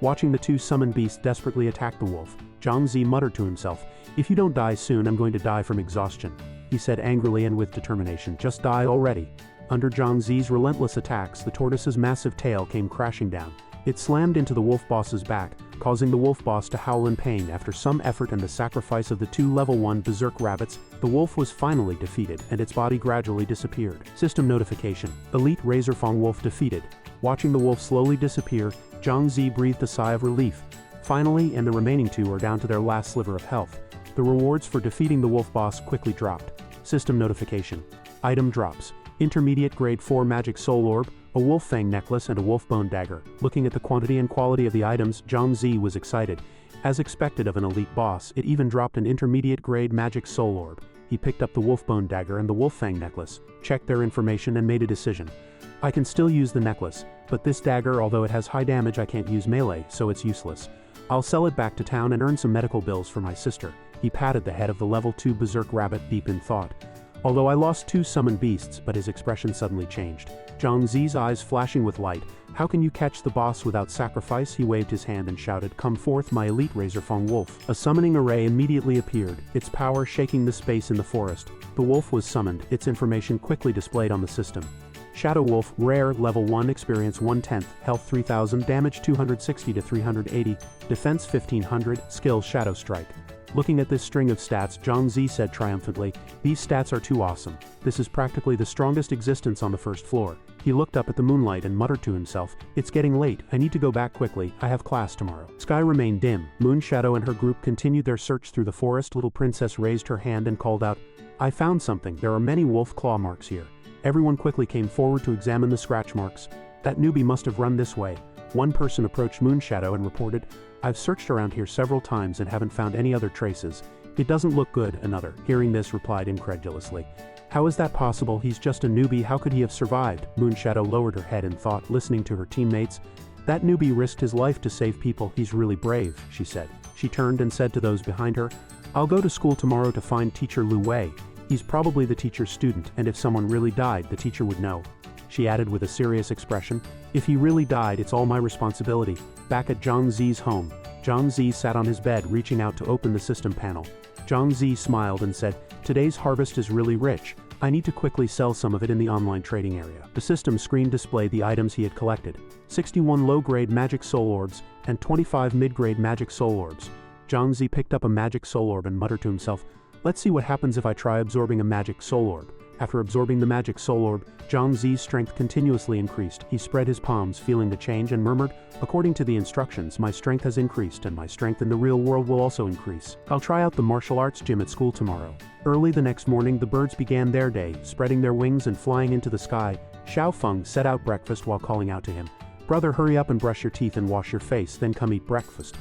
Watching the 2 summoned beasts desperately attack the wolf, Zhang Zi muttered to himself, if you don't die soon, I'm going to die from exhaustion. He said angrily and with determination, just die already. Under Zhang Zi's relentless attacks, the tortoise's massive tail came crashing down. It slammed into the wolf boss's back, causing the wolf boss to howl in pain. After some effort and the sacrifice of the 2 level 1 berserk rabbits, the wolf was finally defeated, and its body gradually disappeared. System notification. Elite Razorfang wolf defeated. Watching the wolf slowly disappear, Zhang Zi breathed a sigh of relief. Finally, and the remaining 2 are down to their last sliver of health. The rewards for defeating the wolf boss quickly dropped. System notification. Item drops. Intermediate grade 4 magic soul orb, a wolf fang necklace and a wolf bone dagger. Looking at the quantity and quality of the items, Zhang Zi was excited. As expected of an elite boss, it even dropped an intermediate grade magic soul orb. He picked up the wolf bone dagger and the wolf fang necklace, checked their information and made a decision. I can still use the necklace, but this dagger, although it has high damage, I can't use melee, so it's useless. I'll sell it back to town and earn some medical bills for my sister. He patted the head of the level 2 berserk rabbit, deep in thought. Although I lost 2 summoned beasts, but his expression suddenly changed. Zhang Zi's eyes flashing with light. How can you catch the boss without sacrifice? He waved his hand and shouted, come forth, my elite Razorfang wolf. A summoning array immediately appeared, its power shaking the space in the forest. The wolf was summoned, its information quickly displayed on the system. Shadow Wolf, rare, level 1, experience 1/10, health 3000, damage 260 to 380, defense 1500, skill Shadow Strike. Looking at this string of stats, Zhang Zi said triumphantly, these stats are too awesome. This is practically the strongest existence on the first floor. He looked up at the moonlight and muttered to himself, it's getting late, I need to go back quickly, I have class tomorrow. Sky remained dim. Moonshadow and her group continued their search through the forest. Little Princess raised her hand and called out, I found something, there are many wolf claw marks here. Everyone quickly came forward to examine the scratch marks. That newbie must have run this way. One person approached Moonshadow and reported, I've searched around here several times and haven't found any other traces. It doesn't look good, another, hearing this, replied incredulously. How is that possible? He's just a newbie, how could he have survived? Moonshadow lowered her head in thought, listening to her teammates. That newbie risked his life to save people. He's really brave, she said. She turned and said to those behind her, I'll go to school tomorrow to find teacher Lu Wei. He's probably the teacher's student, and if someone really died, the teacher would know. She added with a serious expression, if he really died, it's all my responsibility. Back at Zhang Zi's home, Zhang Zi sat on his bed reaching out to open the system panel. Zhang Zi smiled and said, today's harvest is really rich. I need to quickly sell some of it in the online trading area. The system screen displayed the items he had collected. 61 low-grade magic soul orbs and 25 mid-grade magic soul orbs. Zhang Zi picked up a magic soul orb and muttered to himself, let's see what happens if I try absorbing a magic soul orb. After absorbing the magic soul orb, Zhang Zi's strength continuously increased. He spread his palms, feeling the change, and murmured, according to the instructions, my strength has increased and my strength in the real world will also increase. I'll try out the martial arts gym at school tomorrow. Early the next morning, the birds began their day, spreading their wings and flying into the sky. Xiao Feng set out breakfast while calling out to him, brother, hurry up and brush your teeth and wash your face, then come eat breakfast.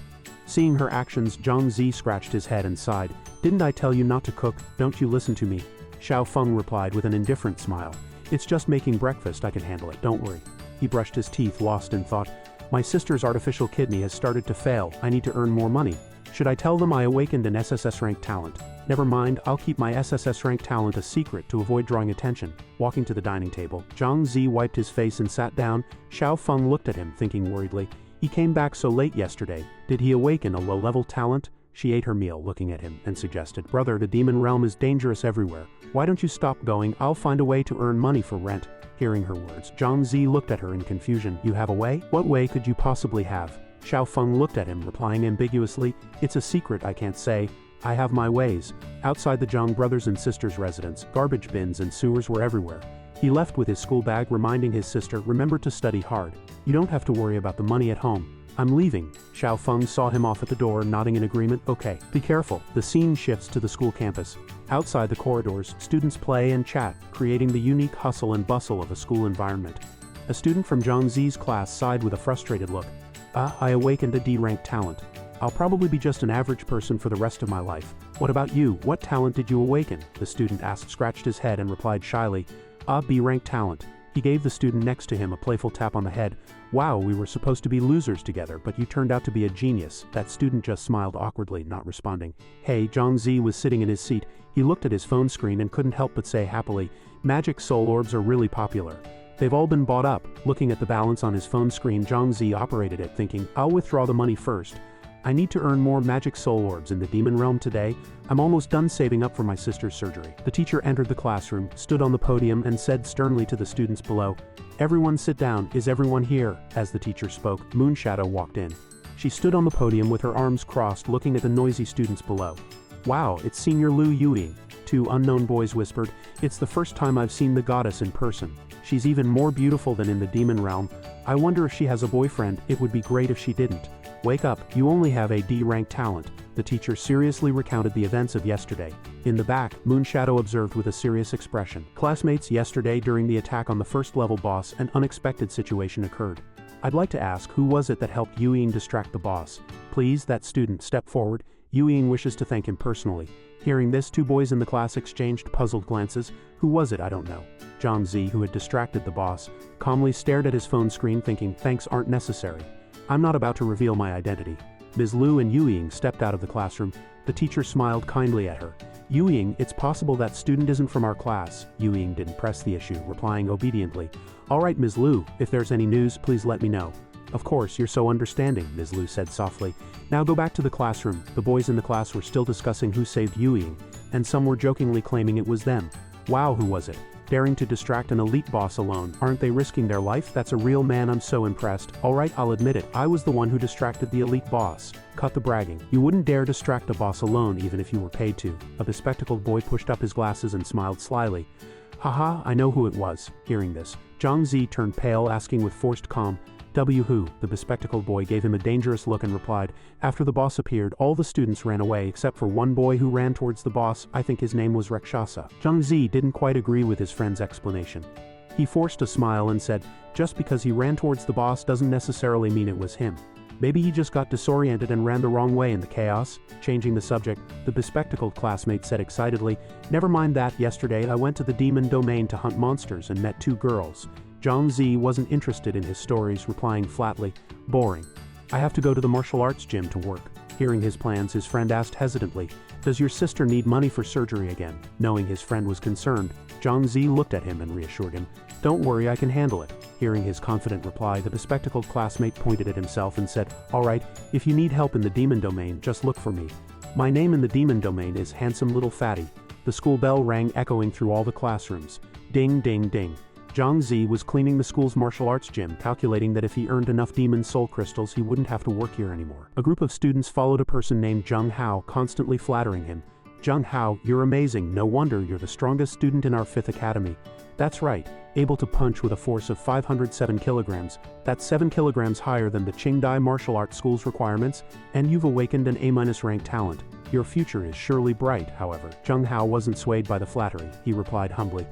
Seeing her actions, Zhang Zi scratched his head and sighed. Didn't I tell you not to cook? Don't you listen to me? Xiao Feng replied with an indifferent smile. It's just making breakfast, I can handle it, don't worry. He brushed his teeth, lost in thought. My sister's artificial kidney has started to fail, I need to earn more money. Should I tell them I awakened an SSS rank talent? Never mind, I'll keep my SSS rank talent a secret to avoid drawing attention. Walking to the dining table, Zhang Zi wiped his face and sat down. Xiao Feng looked at him, thinking worriedly. He came back so late yesterday. Did he awaken a low-level talent? She ate her meal, looking at him, and suggested, brother, the demon realm is dangerous everywhere. Why don't you stop going? I'll find a way to earn money for rent. Hearing her words, Zhang Zi looked at her in confusion. You have a way? What way could you possibly have? Xiao Feng looked at him, replying ambiguously, it's a secret I can't say. I have my ways. Outside the Zhang brothers and sisters' residence, garbage bins and sewers were everywhere. He left with his school bag, reminding his sister, remember to study hard. You don't have to worry about the money at home. I'm leaving. Xiao Feng saw him off at the door, nodding in agreement. Okay, be careful. The scene shifts to the school campus. Outside the corridors, students play and chat, creating the unique hustle and bustle of a school environment. A student from Zhang Zi's class sighed with a frustrated look. I awakened a D-rank talent. I'll probably be just an average person for the rest of my life. What about you? What talent did you awaken? The student asked, scratched his head and replied shyly, B-rank talent. He gave the student next to him a playful tap on the head. Wow, we were supposed to be losers together, but you turned out to be a genius. That student just smiled awkwardly, not responding. Hey, Zhang Zi was sitting in his seat. He looked at his phone screen and couldn't help but say happily, magic soul orbs are really popular. They've all been bought up. Looking at the balance on his phone screen, Zhang Zi operated it, thinking, I'll withdraw the money first. I need to earn more magic soul orbs in the demon realm today. I'm almost done saving up for my sister's surgery. The teacher entered the classroom, stood on the podium, and said sternly to the students below, everyone sit down. Is everyone here? As the teacher spoke, Moonshadow walked in. She stood on the podium with her arms crossed, looking at the noisy students below. Wow, it's Senior Lu Yuying. Two unknown boys whispered, it's the first time I've seen the goddess in person. She's even more beautiful than in the demon realm. I wonder if she has a boyfriend. It would be great if she didn't. Wake up, you only have a D-rank talent. The teacher seriously recounted the events of yesterday. In the back, Moonshadow observed with a serious expression. Classmates, yesterday during the attack on the first level boss, an unexpected situation occurred. I'd like to ask, who was it that helped Yuying distract the boss? Please, that student, step forward. Yuying wishes to thank him personally. Hearing this, two boys in the class exchanged puzzled glances. Who was it? I don't know. Zhang Zi, who had distracted the boss, calmly stared at his phone screen, thinking, thanks aren't necessary. I'm not about to reveal my identity. Ms. Lu and Yuying stepped out of the classroom. The teacher smiled kindly at her. Yuying, it's possible that student isn't from our class. Yuying didn't press the issue, replying obediently. All right, Ms. Lu, if there's any news, please let me know. Of course, you're so understanding, Ms. Lu said softly. Now go back to the classroom. The boys in the class were still discussing who saved Yuying, and some were jokingly claiming it was them. Wow, who was it? Daring to distract an elite boss alone. Aren't they risking their life? That's a real man, I'm so impressed. Alright, I'll admit it, I was the one who distracted the elite boss. Cut the bragging. You wouldn't dare distract a boss alone even if you were paid to. A bespectacled boy pushed up his glasses and smiled slyly. Haha, I know who it was. Hearing this, Zhang Zi turned pale, asking with forced calm, who? The bespectacled boy gave him a dangerous look and replied, after the boss appeared, all the students ran away except for one boy who ran towards the boss. I think his name was Rakshasa. Zhang Zi didn't quite agree with his friend's explanation. He forced a smile and said, just because he ran towards the boss doesn't necessarily mean it was him. Maybe he just got disoriented and ran the wrong way in the chaos. Changing the subject, the bespectacled classmate said excitedly, never mind that, yesterday I went to the demon domain to hunt monsters and met two girls. Zhang Zi wasn't interested in his stories, replying flatly, "Boring. I have to go to the martial arts gym to work." Hearing his plans, his friend asked hesitantly, "Does your sister need money for surgery again?" Knowing his friend was concerned, Zhang Zi looked at him and reassured him, "Don't worry, I can handle it." Hearing his confident reply, the bespectacled classmate pointed at himself and said, "All right, if you need help in the demon domain, just look for me. My name in the demon domain is Handsome Little Fatty." The school bell rang, echoing through all the classrooms. Ding, ding, ding. Zhang Zi was cleaning the school's martial arts gym, calculating that if he earned enough demon soul crystals, he wouldn't have to work here anymore. A group of students followed a person named Zheng Hao, constantly flattering him. "Zheng Hao, you're amazing. No wonder you're the strongest student in our 5th academy." "That's right, able to punch with a force of 507 kilograms. That's 7 kilograms higher than the Qingdai Martial Arts School's requirements, and you've awakened an A- rank talent. Your future is surely bright." However, Zheng Hao wasn't swayed by the flattery. He replied humbly,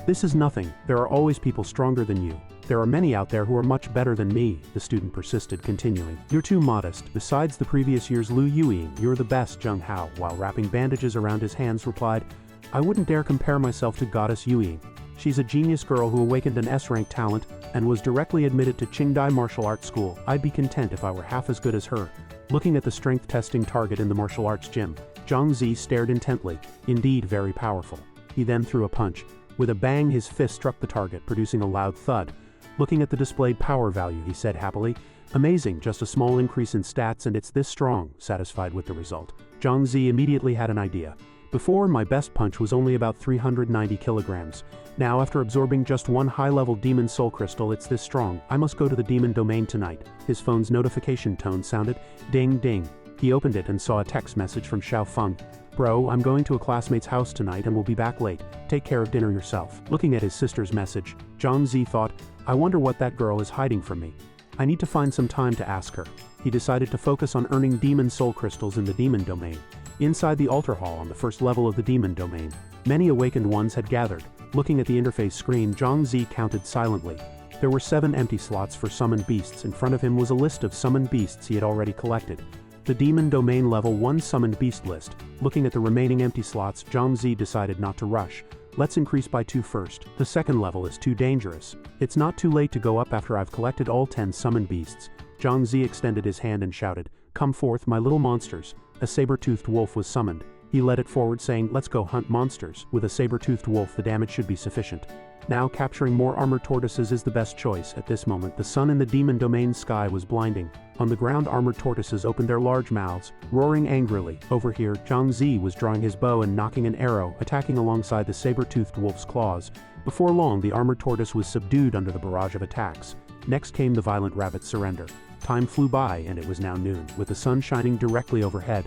"This is nothing. There are always people stronger than you. There are many out there who are much better than me." The student persisted, continuing, "You're too modest. Besides the previous year's Lu Yuying, you're the best." Zheng Hao, while wrapping bandages around his hands, replied, "I wouldn't dare compare myself to Goddess Yuying. She's a genius girl who awakened an S-rank talent and was directly admitted to Qingdai Martial Arts School. I'd be content if I were half as good as her." Looking at the strength testing target in the martial arts gym, Zhang Zi stared intently. Indeed, very powerful. He then threw a punch. With a bang, his fist struck the target, producing a loud thud. Looking at the displayed power value, he said happily, "Amazing, just a small increase in stats and it's this strong." Satisfied with the result, Zhang Zi immediately had an idea. "Before, my best punch was only about 390 kilograms. Now, after absorbing just one high-level demon soul crystal, it's this strong. I must go to the demon domain tonight." His phone's notification tone sounded. Ding, ding. He opened it and saw a text message from Xiao Feng. "Bro, I'm going to a classmate's house tonight and will be back late. Take care of dinner yourself." Looking at his sister's message, Zhang Zi thought, "I wonder what that girl is hiding from me. I need to find some time to ask her." He decided to focus on earning demon soul crystals in the demon domain. Inside the altar hall on the first level of the demon domain, many awakened ones had gathered. Looking at the interface screen, Zhang Zi counted silently. There were 7 empty slots for summoned beasts. In front of him was a list of summoned beasts he had already collected. The Demon Domain Level 1 Summoned Beast list. Looking at the remaining empty slots, Zhang Zi decided not to rush. "Let's increase by 2 first. The second level is too dangerous. It's not too late to go up after I've collected all 10 summoned beasts." Zhang Zi extended his hand and shouted, "Come forth, my little monsters." A saber-toothed wolf was summoned. He led it forward, saying, "Let's go hunt monsters." With a saber-toothed wolf, the damage should be sufficient. Now, capturing more armored tortoises is the best choice. At this moment, the sun in the demon domain sky was blinding. On the ground, armored tortoises opened their large mouths, roaring angrily. Over here, Zhang Zi was drawing his bow and knocking an arrow, attacking alongside the saber-toothed wolf's claws. Before long, the armored tortoise was subdued under the barrage of attacks. Next came the violent rabbit's surrender. Time flew by, and it was now noon, with the sun shining directly overhead.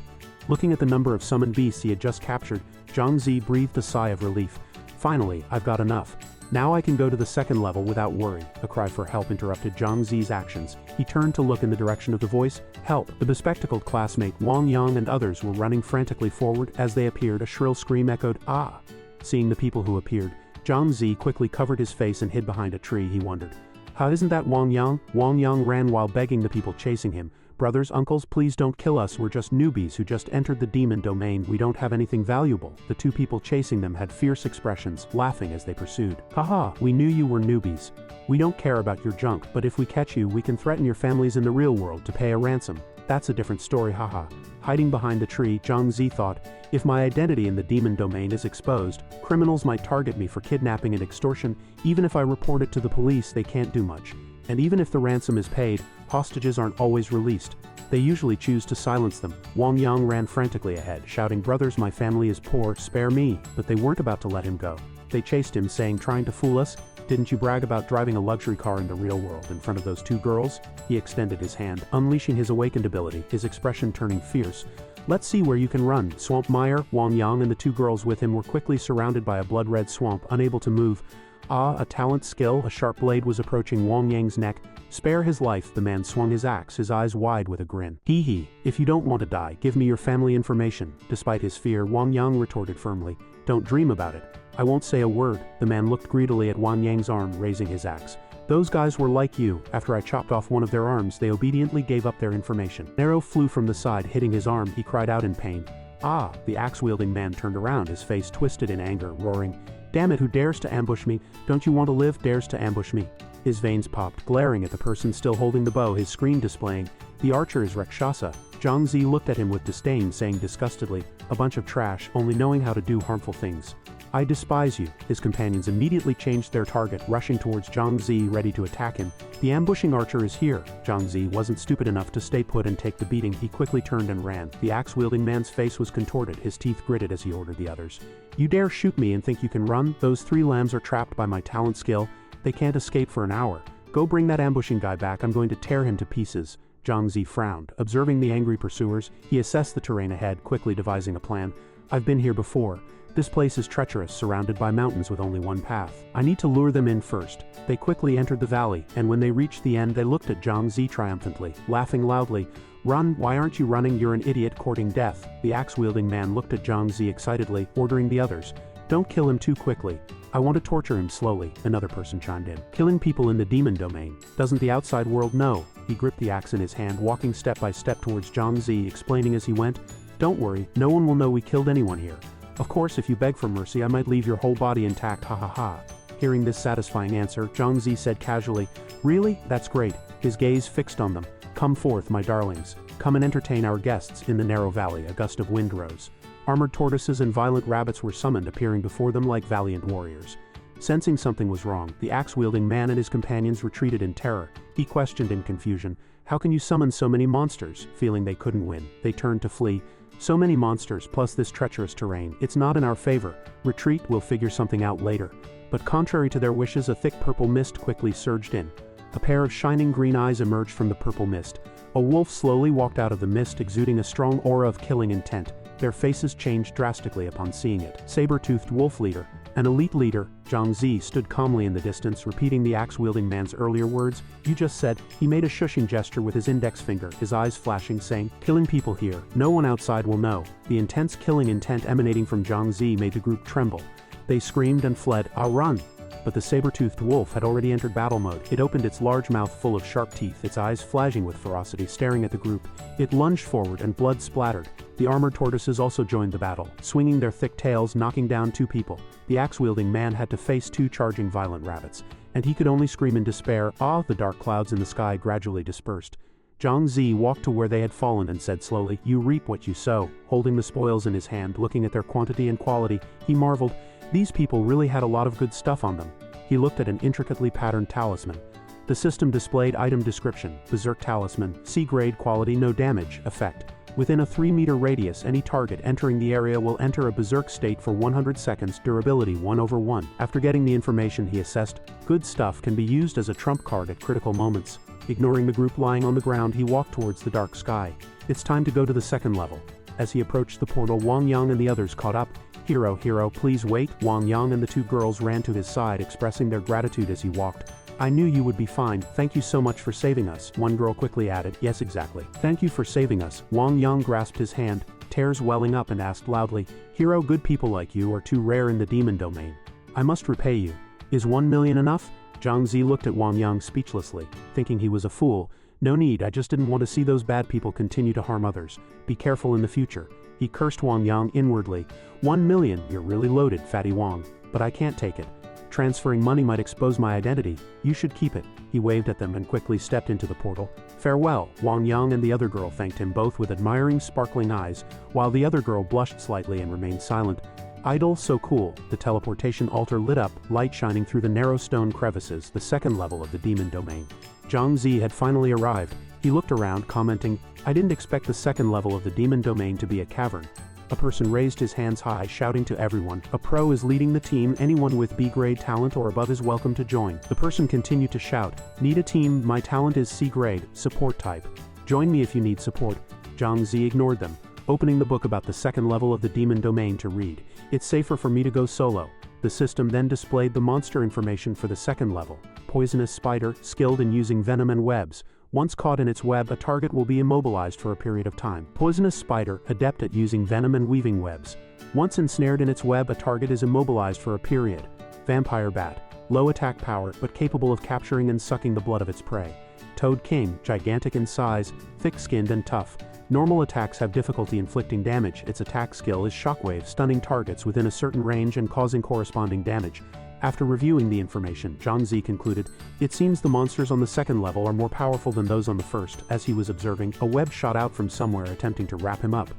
Looking at the number of summoned beasts he had just captured, Zhang Zi breathed a sigh of relief. "Finally, I've got enough. Now I can go to the second level without worry." A cry for help interrupted Zhang Zi's actions. He turned to look in the direction of the voice. "Help!" The bespectacled classmate Wang Yang and others were running frantically forward. As they appeared, a shrill scream echoed, "Ah!" Seeing the people who appeared, Zhang Zi quickly covered his face and hid behind a tree. He wondered, "How isn't that Wang Yang?" Wang Yang ran while begging the people chasing him. "Brothers, uncles, please don't kill us. We're just newbies who just entered the demon domain. We don't have anything valuable." The 2 people chasing them had fierce expressions, laughing as they pursued. "Haha, we knew you were newbies. We don't care about your junk, but if we catch you, we can threaten your families in the real world to pay a ransom. That's a different story, haha." Hiding behind the tree, Zhang Zi thought, "If my identity in the demon domain is exposed, criminals might target me for kidnapping and extortion. Even if I report it to the police, they can't do much. And even if the ransom is paid, hostages aren't always released. They usually choose to silence them." Wang Yang ran frantically ahead, shouting, "Brothers, my family is poor, spare me." But they weren't about to let him go. They chased him, saying, "Trying to fool us? Didn't you brag about driving a luxury car in the real world in front of those 2 girls?" He extended his hand, unleashing his awakened ability, his expression turning fierce. "Let's see where you can run, Swamp Meyer." Wang Yang and the 2 girls with him were quickly surrounded by a blood-red swamp, unable to move. Ah, a talent skill. A sharp blade was approaching Wang Yang's neck. "Spare his life." The man swung his axe, his eyes wide with a grin. "Hee hee, if you don't want to die, give me your family information." Despite his fear, Wang Yang retorted firmly, "Don't dream about it. I won't say a word." The man looked greedily at Wang Yang's arm, raising his axe. "Those guys were like you. After I chopped off one of their arms, they obediently gave up their information." An arrow flew from the side, hitting his arm. He cried out in pain. "Ah!" The axe-wielding man turned around, his face twisted in anger, roaring, "Damn it, who dares to ambush me? Don't you want to live? Dares to ambush me?" His veins popped, glaring at the person still holding the bow, his screen displaying, "The archer is Rakshasa." Zhang Zi looked at him with disdain, saying disgustedly, "A bunch of trash, only knowing how to do harmful things. I despise you." His companions immediately changed their target, rushing towards Zhang Zi, ready to attack him. "The ambushing archer is here." Zhang Zi wasn't stupid enough to stay put and take the beating. He quickly turned and ran. The axe-wielding man's face was contorted, his teeth gritted as he ordered the others. "You dare shoot me and think you can run? Those 3 lambs are trapped by my talent skill. They can't escape for an hour. Go bring that ambushing guy back, I'm going to tear him to pieces." Zhang Zi frowned. Observing the angry pursuers, he assessed the terrain ahead, quickly devising a plan. "I've been here before. This place is treacherous, surrounded by mountains with only one path. I need to lure them in first." They quickly entered the valley, and when they reached the end they looked at Zhang Zi triumphantly, laughing loudly. "Run, why aren't you running? You're an idiot courting death." The axe-wielding man looked at Zhang Zi excitedly, ordering the others, "Don't kill him too quickly. I want to torture him slowly." Another person chimed in. "Killing people in the demon domain. Doesn't the outside world know?" He gripped the axe in his hand, walking step by step towards Zhang Zi, explaining as he went, "Don't worry, no one will know we killed anyone here. Of course, if you beg for mercy, I might leave your whole body intact, ha ha ha." Hearing this satisfying answer, Zhang Zi said casually, "Really? That's great." His gaze fixed on them. "Come forth, my darlings. Come and entertain our guests." In the narrow valley, a gust of wind rose. Armored tortoises and violent rabbits were summoned, appearing before them like valiant warriors. Sensing something was wrong, the axe-wielding man and his companions retreated in terror. He questioned in confusion, "How can you summon so many monsters?" Feeling they couldn't win, they turned to flee. "So many monsters, plus this treacherous terrain. It's not in our favor. Retreat, we'll figure something out later." But contrary to their wishes, a thick purple mist quickly surged in. A pair of shining green eyes emerged from the purple mist. A wolf slowly walked out of the mist, exuding a strong aura of killing intent. Their faces changed drastically upon seeing it. Saber-toothed wolf leader, an elite leader, Zhang Zi stood calmly in the distance, repeating the axe-wielding man's earlier words. "You just said." He made a shushing gesture with his index finger, his eyes flashing, saying, "Killing people here. No one outside will know." The intense killing intent emanating from Zhang Zi made the group tremble. They screamed and fled. "I'll run!" But the saber-toothed wolf had already entered battle mode. It opened its large mouth full of sharp teeth, its eyes flashing with ferocity, staring at the group. It lunged forward and blood splattered. The armored tortoises also joined the battle, swinging their thick tails, knocking down 2 people. The axe-wielding man had to face 2 charging violent rabbits, and he could only scream in despair. The dark clouds in the sky gradually dispersed. Zhang Zi walked to where they had fallen and said slowly, "You reap what you sow." Holding the spoils in his hand, looking at their quantity and quality, he marveled. These people really had a lot of good stuff on them. He looked at an intricately patterned talisman. The system displayed item description: Berserk Talisman, C-grade, quality, no damage, effect. Within a 3-meter radius, any target entering the area will enter a berserk state for 100 seconds, durability 1/1. After getting the information, he assessed, good stuff can be used as a trump card at critical moments. Ignoring the group lying on the ground, he walked towards the dark sky. It's time to go to the 2nd level. As he approached the portal, Wang Yang and the others caught up. Hero, please wait." Wang Yang and the 2 girls ran to his side, expressing their gratitude as he walked. "I knew you would be fine. Thank you so much for saving us." One girl quickly added, "Yes, exactly. Thank you for saving us." Wang Yang grasped his hand, tears welling up, and asked loudly, "Hero, good people like you are too rare in the demon domain. I must repay you. Is 1 million enough?" Zhang Zi looked at Wang Yang speechlessly, thinking he was a fool. "No need, I just didn't want to see those bad people continue to harm others. Be careful in the future." He cursed Wang Yang inwardly. 1 million, you're really loaded, Fatty Wang. But I can't take it. Transferring money might expose my identity. You should keep it. He waved at them and quickly stepped into the portal. Farewell. Wang Yang and the other girl thanked him both with admiring, sparkling eyes, while the other girl blushed slightly and remained silent. Idle, so cool. The teleportation altar lit up, light shining through the narrow stone crevices, the 2nd level of the demon domain. Zhang Zi had finally arrived. He looked around, commenting, "I didn't expect the 2nd level of the demon domain to be a cavern." A person raised his hands high, shouting to everyone, "A pro is leading the team. Anyone with B-grade talent or above is welcome to join." The person continued to shout, "Need a team. My talent is C-grade, support type. Join me if you need support." Zhang Zi ignored them, opening the book about the 2nd level of the demon domain to read. "It's safer for me to go solo." The system then displayed the monster information for the 2nd level. Poisonous spider, skilled in using venom and webs. Once caught in its web, a target will be immobilized for a period of time. Poisonous spider, adept at using venom and weaving webs. Once ensnared in its web, a target is immobilized for a period. Vampire bat, low attack power, but capable of capturing and sucking the blood of its prey. Toad king, gigantic in size, thick-skinned and tough. Normal attacks have difficulty inflicting damage. Its attack skill is shockwave, stunning targets within a certain range and causing corresponding damage. After reviewing the information, Zhang Zi concluded, "It seems the monsters on the second level are more powerful than those on the first." As he was observing, a web shot out from somewhere attempting to wrap him up.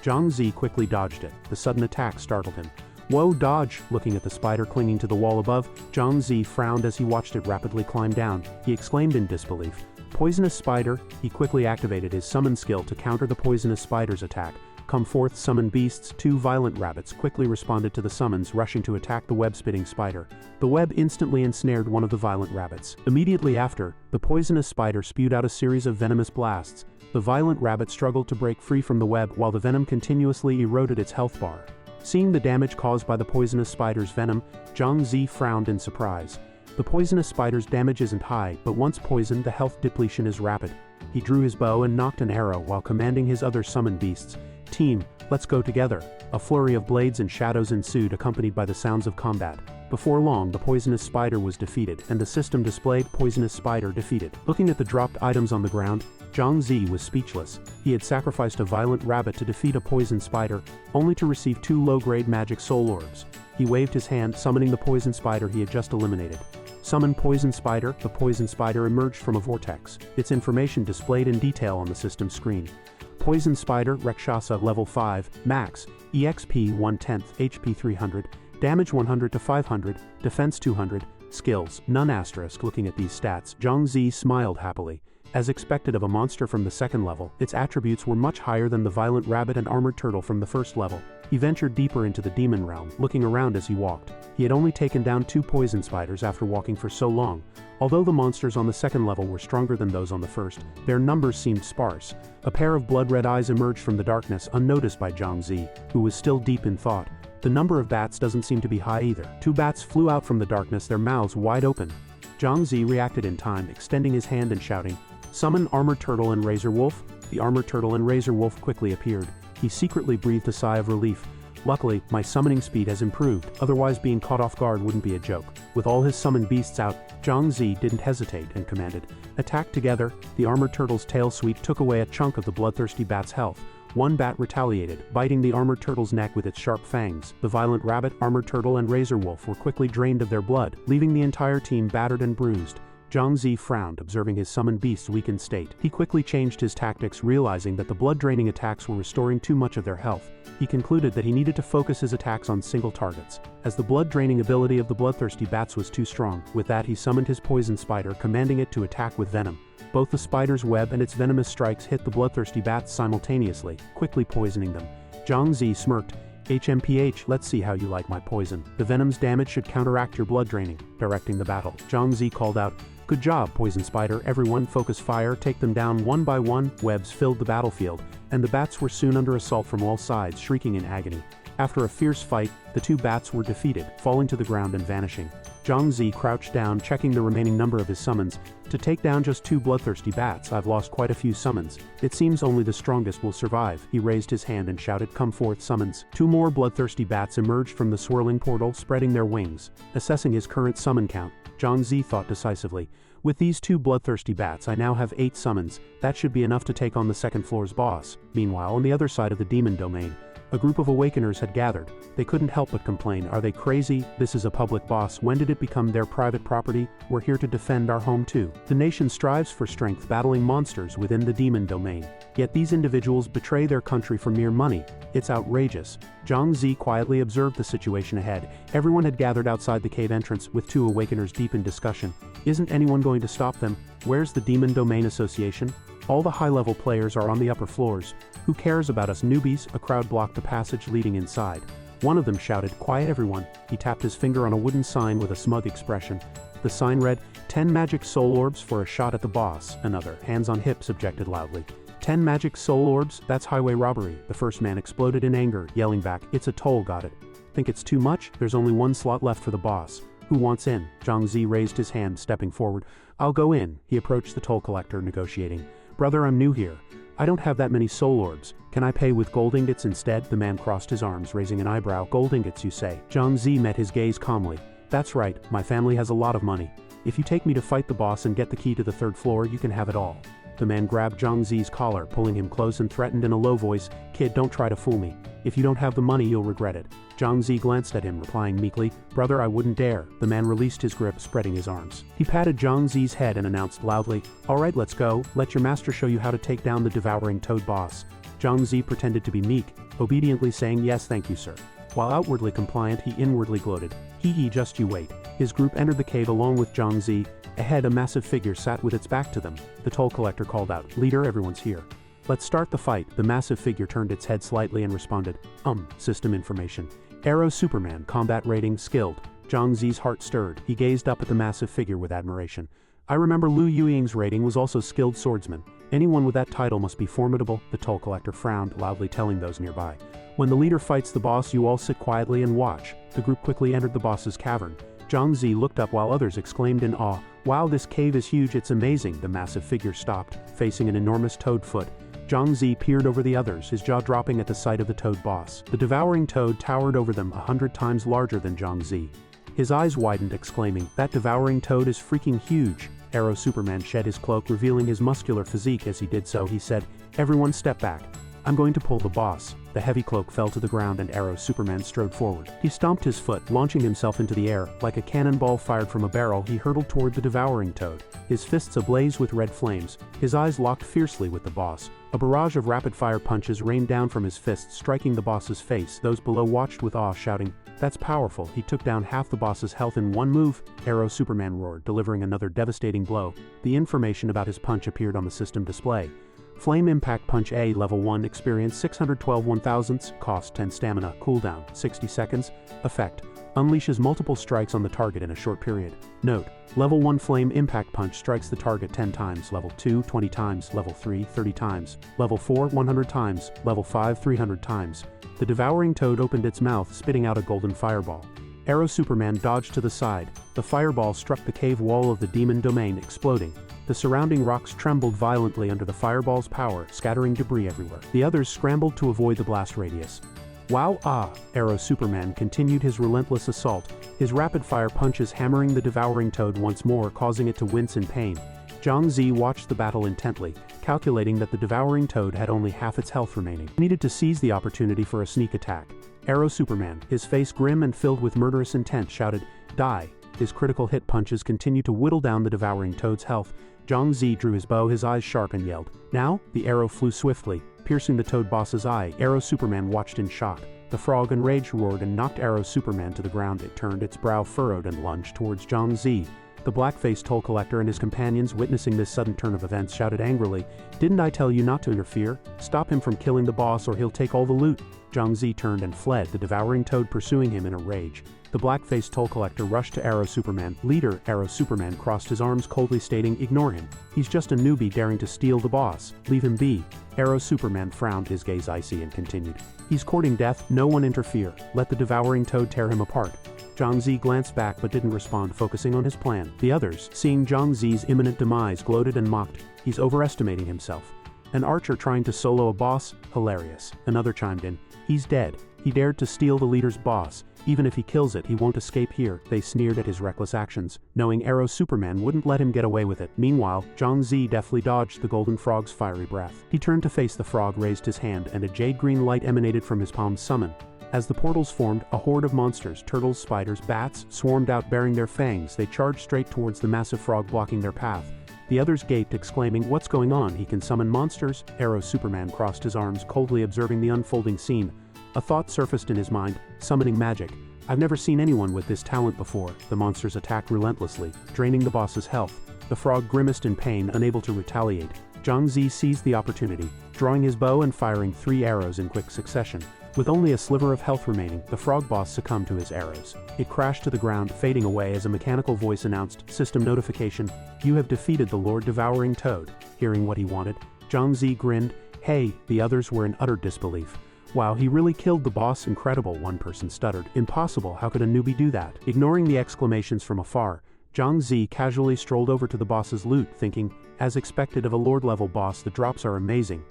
Zhang Zi quickly dodged it. The sudden attack startled him. "Whoa, dodge!" Looking at the spider clinging to the wall above, Zhang Zi frowned as he watched it rapidly climb down. He exclaimed in disbelief, "Poisonous spider!" He quickly activated his summon skill to counter the poisonous spider's attack. "Come forth, summon beasts." Two violent rabbits quickly responded to the summons, rushing to attack the web-spitting spider. The web instantly ensnared one of the violent rabbits. Immediately after, the poisonous spider spewed out a series of venomous blasts. The violent rabbit struggled to break free from the web while the venom continuously eroded its health bar. Seeing the damage caused by the poisonous spider's venom, Zhang Zi frowned in surprise. The poisonous spider's damage isn't high, but once poisoned, the health depletion is rapid. He drew his bow and nocked an arrow while commanding his other summon beasts. "Team, let's go together." A flurry of blades and shadows ensued, accompanied by the sounds of combat. Before long, the poisonous spider was defeated, and the system displayed "Poisonous Spider defeated." Looking at the dropped items on the ground, Zhang Zi was speechless. He had sacrificed a violent rabbit to defeat a poison spider, only to receive 2 low-grade magic soul orbs. He waved his hand, summoning the poison spider he had just eliminated. "Summon Poison Spider." The poison spider emerged from a vortex, its information displayed in detail on the system screen. Poison Spider, Rakshasa, level 5, max, EXP 1/10, HP 300, damage 100 to 500, defense 200, skills, none asterisk. Looking at these stats, Zhang Zi smiled happily. As expected of a monster from the second level, its attributes were much higher than the violent rabbit and armored turtle from the first level. He ventured deeper into the demon realm, looking around as he walked. He had only taken down 2 poison spiders after walking for so long. Although the monsters on the second level were stronger than those on the first, their numbers seemed sparse. A pair of blood-red eyes emerged from the darkness, unnoticed by Zhang Zi, who was still deep in thought. The number of bats doesn't seem to be high either. 2 bats flew out from the darkness, their mouths wide open. Zhang Zi reacted in time, extending his hand and shouting, "Summon Armored Turtle and Razor Wolf." The Armored Turtle and Razor Wolf quickly appeared. He secretly breathed a sigh of relief. "Luckily, my summoning speed has improved, otherwise being caught off guard wouldn't be a joke." With all his summoned beasts out, Zhang Zi didn't hesitate and commanded, "Attack together." The Armored Turtle's tail sweep took away a chunk of the bloodthirsty bat's health. One bat retaliated, biting the Armored Turtle's neck with its sharp fangs. The violent rabbit, Armored Turtle, and Razor Wolf were quickly drained of their blood, leaving the entire team battered and bruised. Zhang Zi frowned, observing his summoned beast's weakened state. He quickly changed his tactics, realizing that the blood-draining attacks were restoring too much of their health. He concluded that he needed to focus his attacks on single targets, as the blood-draining ability of the bloodthirsty bats was too strong. With that, he summoned his poison spider, commanding it to attack with venom. Both the spider's web and its venomous strikes hit the bloodthirsty bats simultaneously, quickly poisoning them. Zhang Zi smirked. "HMPH, let's see how you like my poison. The venom's damage should counteract your blood draining." Directing the battle, Zhang Zi called out, "Good job, Poison Spider. Everyone focus fire, take them down one by one." Webs filled the battlefield, and the bats were soon under assault from all sides, shrieking in agony. After a fierce fight, the 2 bats were defeated, falling to the ground and vanishing. Zhang Zi crouched down, checking the remaining number of his summons. "To take down just 2 bloodthirsty bats, I've lost quite a few summons. It seems only the strongest will survive." He raised his hand and shouted, "Come forth, summons." 2 more bloodthirsty bats emerged from the swirling portal, spreading their wings. Assessing his current summon count, Zhang Zi thought decisively, "With these 2 bloodthirsty bats, I now have 8 summons. That should be enough to take on the second floor's boss." Meanwhile, on the other side of the demon domain, a group of awakeners had gathered. They couldn't help but complain, "Are they crazy? This is a public boss. When did it become their private property? We're here to defend our home too." The nation strives for strength, battling monsters within the demon domain. Yet these individuals betray their country for mere money. It's outrageous. Zhang Zi quietly observed the situation ahead. Everyone had gathered outside the cave entrance, with 2 awakeners deep in discussion. Isn't anyone going to stop them? Where's the Demon Domain Association? All the high-level players are on the upper floors. Who cares about us newbies? A crowd blocked the passage leading inside. One of them shouted, "Quiet everyone." He tapped his finger on a wooden sign with a smug expression. The sign read, 10 magic soul orbs for a shot at the boss. Another, hands on hips, objected loudly. 10 magic soul orbs? That's highway robbery. The first man exploded in anger, yelling back, "It's a toll, got it. Think it's too much? There's only 1 slot left for the boss. Who wants in?" Zhang Zi raised his hand, stepping forward. "I'll go in." He approached the toll collector, negotiating. "Brother, I'm new here. I don't have that many soul orbs. Can I pay with gold ingots instead?" The man crossed his arms, raising an eyebrow. "Gold ingots, you say?" Zhang Zi met his gaze calmly. "That's right. My family has a lot of money. If you take me to fight the boss and get the key to the 3rd floor, you can have it all." The man grabbed Zhang Zi's collar, pulling him close and threatened in a low voice, "Kid, don't try to fool me. If you don't have the money, you'll regret it." Zhang Zi glanced at him, replying meekly, "Brother, I wouldn't dare." The man released his grip, spreading his arms. He patted Zhang Zi's head and announced loudly, "All right, let's go. Let your master show you how to take down the devouring toad boss." Zhang Zi pretended to be meek, obediently saying, "Yes, thank you, sir." While outwardly compliant, he inwardly gloated. Hee, just you wait. His group entered the cave along with Zhang Zi. Ahead, a massive figure sat with its back to them. The toll collector called out, "Leader, everyone's here. Let's start the fight." The massive figure turned its head slightly and responded, System information. Arrow Superman, combat rating, skilled." Zhang Zi's heart stirred. He gazed up at the massive figure with admiration. "I remember Lu Yueying's rating was also skilled swordsman. Anyone with that title must be formidable." The toll collector frowned, loudly telling those nearby, "When the leader fights the boss, you all sit quietly and watch." The group quickly entered the boss's cavern. Zhang Zi looked up while others exclaimed in awe, "Wow, this cave is huge, it's amazing." The massive figure stopped, facing an enormous toad foot. Zhang Zi peered over the others, his jaw dropping at the sight of the toad boss. The devouring toad towered over them 100 times larger than Zhang Zi. His eyes widened, exclaiming, "That devouring toad is freaking huge." Arrow Superman shed his cloak, revealing his muscular physique. As he did so, he said, "Everyone step back. I'm going to pull the boss." The heavy cloak fell to the ground and Arrow Superman strode forward. He stomped his foot, launching himself into the air. Like a cannonball fired from a barrel, he hurtled toward the devouring toad, his fists ablaze with red flames, his eyes locked fiercely with the boss. A barrage of rapid-fire punches rained down from his fists, striking the boss's face. Those below watched with awe, shouting, "That's powerful." He took down half the boss's health in one move. Arrow Superman roared, delivering another devastating blow. The information about his punch appeared on the system display. Flame Impact Punch A, Level 1, Experience 612 1,000ths, Cost 10 Stamina, Cooldown 60 seconds, Effect: Unleashes multiple strikes on the target in a short period. Note: Level 1 Flame Impact Punch strikes the target 10 times, Level 2 20 times, Level 3 30 times, Level 4 100 times, Level 5 300 times. The devouring toad opened its mouth, spitting out a golden fireball. Arrow Superman dodged to the side. The fireball struck the cave wall of the demon domain, exploding. The surrounding rocks trembled violently under the fireball's power, scattering debris everywhere. The others scrambled to avoid the blast radius. "Wow, Arrow Superman continued his relentless assault, his rapid-fire punches hammering the devouring toad once more, causing it to wince in pain. Zhang Zi watched the battle intently, calculating that the devouring toad had only half its health remaining. He needed to seize the opportunity for a sneak attack. Arrow Superman, his face grim and filled with murderous intent, shouted, "Die!" His critical hit punches continued to whittle down the devouring toad's health. Zhang Zi drew his bow, his eyes sharp, and yelled. "Now?" The arrow flew swiftly, piercing the toad boss's eye. Arrow Superman watched in shock. The frog enraged roared and knocked Arrow Superman to the ground. It turned, its brow furrowed, and lunged towards Zhang Zi. The black-faced toll collector and his companions, witnessing this sudden turn of events, shouted angrily, "Didn't I tell you not to interfere? Stop him from killing the boss or he'll take all the loot." Zhang Zi turned and fled, the devouring toad pursuing him in a rage. The black-faced toll collector rushed to Arrow Superman. "Leader," Arrow Superman crossed his arms coldly, stating, "Ignore him. He's just a newbie daring to steal the boss. Leave him be." Arrow Superman frowned, his gaze icy, and continued, "He's courting death. No one interfere. Let the devouring toad tear him apart." Zhang Zi glanced back but didn't respond, focusing on his plan. The others, seeing Zhang Zi's imminent demise, gloated and mocked. "He's overestimating himself. An archer trying to solo a boss? Hilarious." Another chimed in, "He's dead. He dared to steal the leader's boss. Even if he kills it, he won't escape here." They sneered at his reckless actions, knowing Arrow Superman wouldn't let him get away with it. Meanwhile, Zhang Zi deftly dodged the golden frog's fiery breath. He turned to face the frog, raised his hand, and a jade-green light emanated from his palm. Summon. As the portals formed, a horde of monsters, turtles, spiders, bats, swarmed out bearing their fangs. They charged straight towards the massive frog, blocking their path. The others gaped, exclaiming, "What's going on? He can summon monsters?" Arrow Superman crossed his arms, coldly observing the unfolding scene. A thought surfaced in his mind: summoning magic. "I've never seen anyone with this talent before." The monsters attacked relentlessly, draining the boss's health. The frog grimaced in pain, unable to retaliate. Zhang Zi seized the opportunity, drawing his bow and firing 3 arrows in quick succession. With only a sliver of health remaining, the frog boss succumbed to his arrows. It crashed to the ground, fading away as a mechanical voice announced, "System notification, you have defeated the Lord Devouring Toad." Hearing what he wanted, Zhang Zi grinned. "Hey," the others were in utter disbelief. "Wow, he really killed the boss? Incredible," one person stuttered. "Impossible, how could a newbie do that?" Ignoring the exclamations from afar, Zhang Zi casually strolled over to the boss's loot, thinking, as expected of a Lord-level boss, the drops are amazing.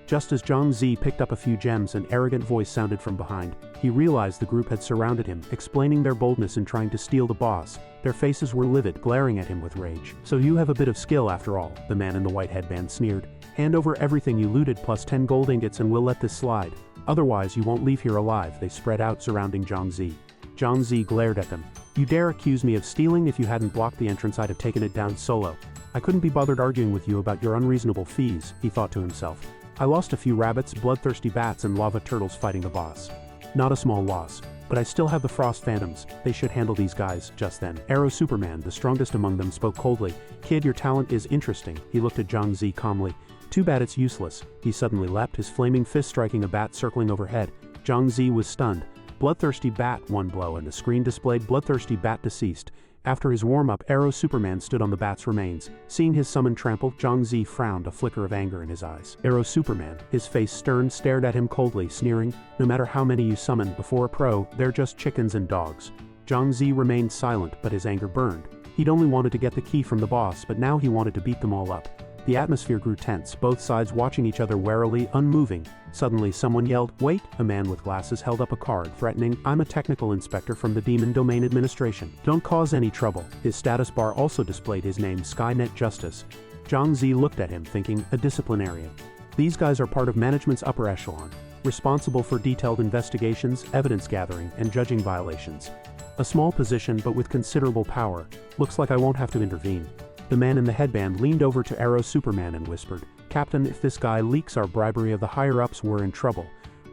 Just as Zhang Zi picked up a few gems, an arrogant voice sounded from behind. He realized the group had surrounded him, explaining their boldness in trying to steal the boss. Their faces were livid, glaring at him with rage. "So you have a bit of skill after all," the man in the white headband sneered. "Hand over everything you looted plus 10 gold ingots and we'll let this slide. Otherwise you won't leave here alive." They spread out surrounding Zhang Zi. Zhang Zi glared at them. "You dare accuse me of stealing? If you hadn't blocked the entrance I'd have taken it down solo. I couldn't be bothered arguing with you about your unreasonable fees," he thought to himself. "I lost a few rabbits, bloodthirsty bats and lava turtles fighting the boss. Not a small loss. But I still have the Frost Phantoms. They should handle these guys." Just then, Arrow Superman, the strongest among them, spoke coldly. "Kid, your talent is interesting." He looked at Zhang Zi calmly. "Too bad it's useless." He suddenly leapt, his flaming fist striking a bat circling overhead. Zhang Zi was stunned. Bloodthirsty bat, one blow, and the screen displayed Bloodthirsty bat deceased. After his warm-up, Arrow Superman stood on the bat's remains. Seeing his summon trampled, Zhang Zi frowned, a flicker of anger in his eyes. Arrow Superman, his face stern, stared at him coldly, sneering, "No matter how many you summon before a pro, they're just chickens and dogs." Zhang Zi remained silent, but his anger burned. He'd only wanted to get the key from the boss, but now he wanted to beat them all up. The atmosphere grew tense, both sides watching each other warily, unmoving. Suddenly someone yelled, "Wait!" A man with glasses held up a card, threatening, "I'm a technical inspector from the Demon Domain Administration. Don't cause any trouble." His status bar also displayed his name, Skynet Justice. Zhang Zi looked at him, thinking, a disciplinarian. These guys are part of management's upper echelon, responsible for detailed investigations, evidence gathering, and judging violations. A small position, but with considerable power. Looks like I won't have to intervene. The man in the headband leaned over to Arrow Superman and whispered, "Captain, if this guy leaks our bribery of the higher-ups, we're in trouble.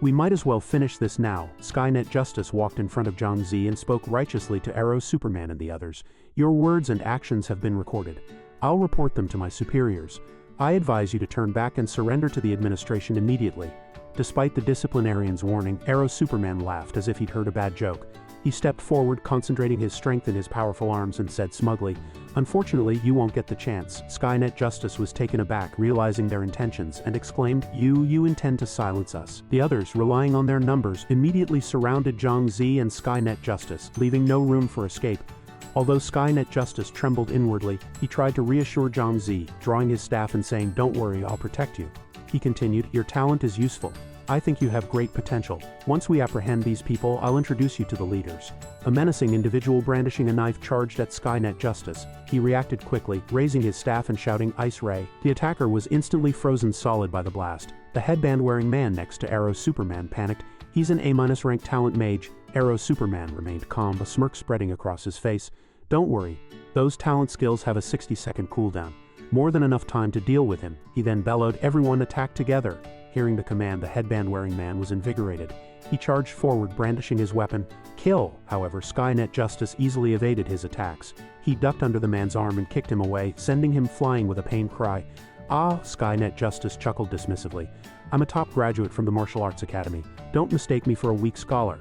We might as well finish this now." Skynet Justice walked in front of Zhang Zi and spoke righteously to Arrow Superman and the others. "Your words and actions have been recorded. I'll report them to my superiors. I advise you to turn back and surrender to the administration immediately." Despite the disciplinarian's warning, Arrow Superman laughed as if he'd heard a bad joke. He stepped forward, concentrating his strength in his powerful arms, and said smugly, "Unfortunately, you won't get the chance." Skynet Justice was taken aback, realizing their intentions, and exclaimed, You intend to silence us." The others, relying on their numbers, immediately surrounded Zhang Zi and Skynet Justice, leaving no room for escape. Although Skynet Justice trembled inwardly, he tried to reassure Zhang Zi, drawing his staff and saying, "Don't worry, I'll protect you." He continued, "Your talent is useful. I think you have great potential. Once we apprehend these people, I'll introduce you to the leaders." A menacing individual brandishing a knife charged at Skynet Justice. He reacted quickly, raising his staff and shouting, "Ice Ray." The attacker was instantly frozen solid by the blast. The headband-wearing man next to Arrow Superman panicked. "He's an A- ranked talent mage." Arrow Superman remained calm, a smirk spreading across his face. "Don't worry. Those talent skills have a 60-second cooldown. More than enough time to deal with him." He then bellowed, "Everyone attack together." Hearing the command, the headband-wearing man was invigorated. He charged forward, brandishing his weapon. "Kill!" However, Skynet Justice easily evaded his attacks. He ducked under the man's arm and kicked him away, sending him flying with a pained cry. "Ah," Skynet Justice chuckled dismissively. "I'm a top graduate from the Martial Arts Academy. Don't mistake me for a weak scholar."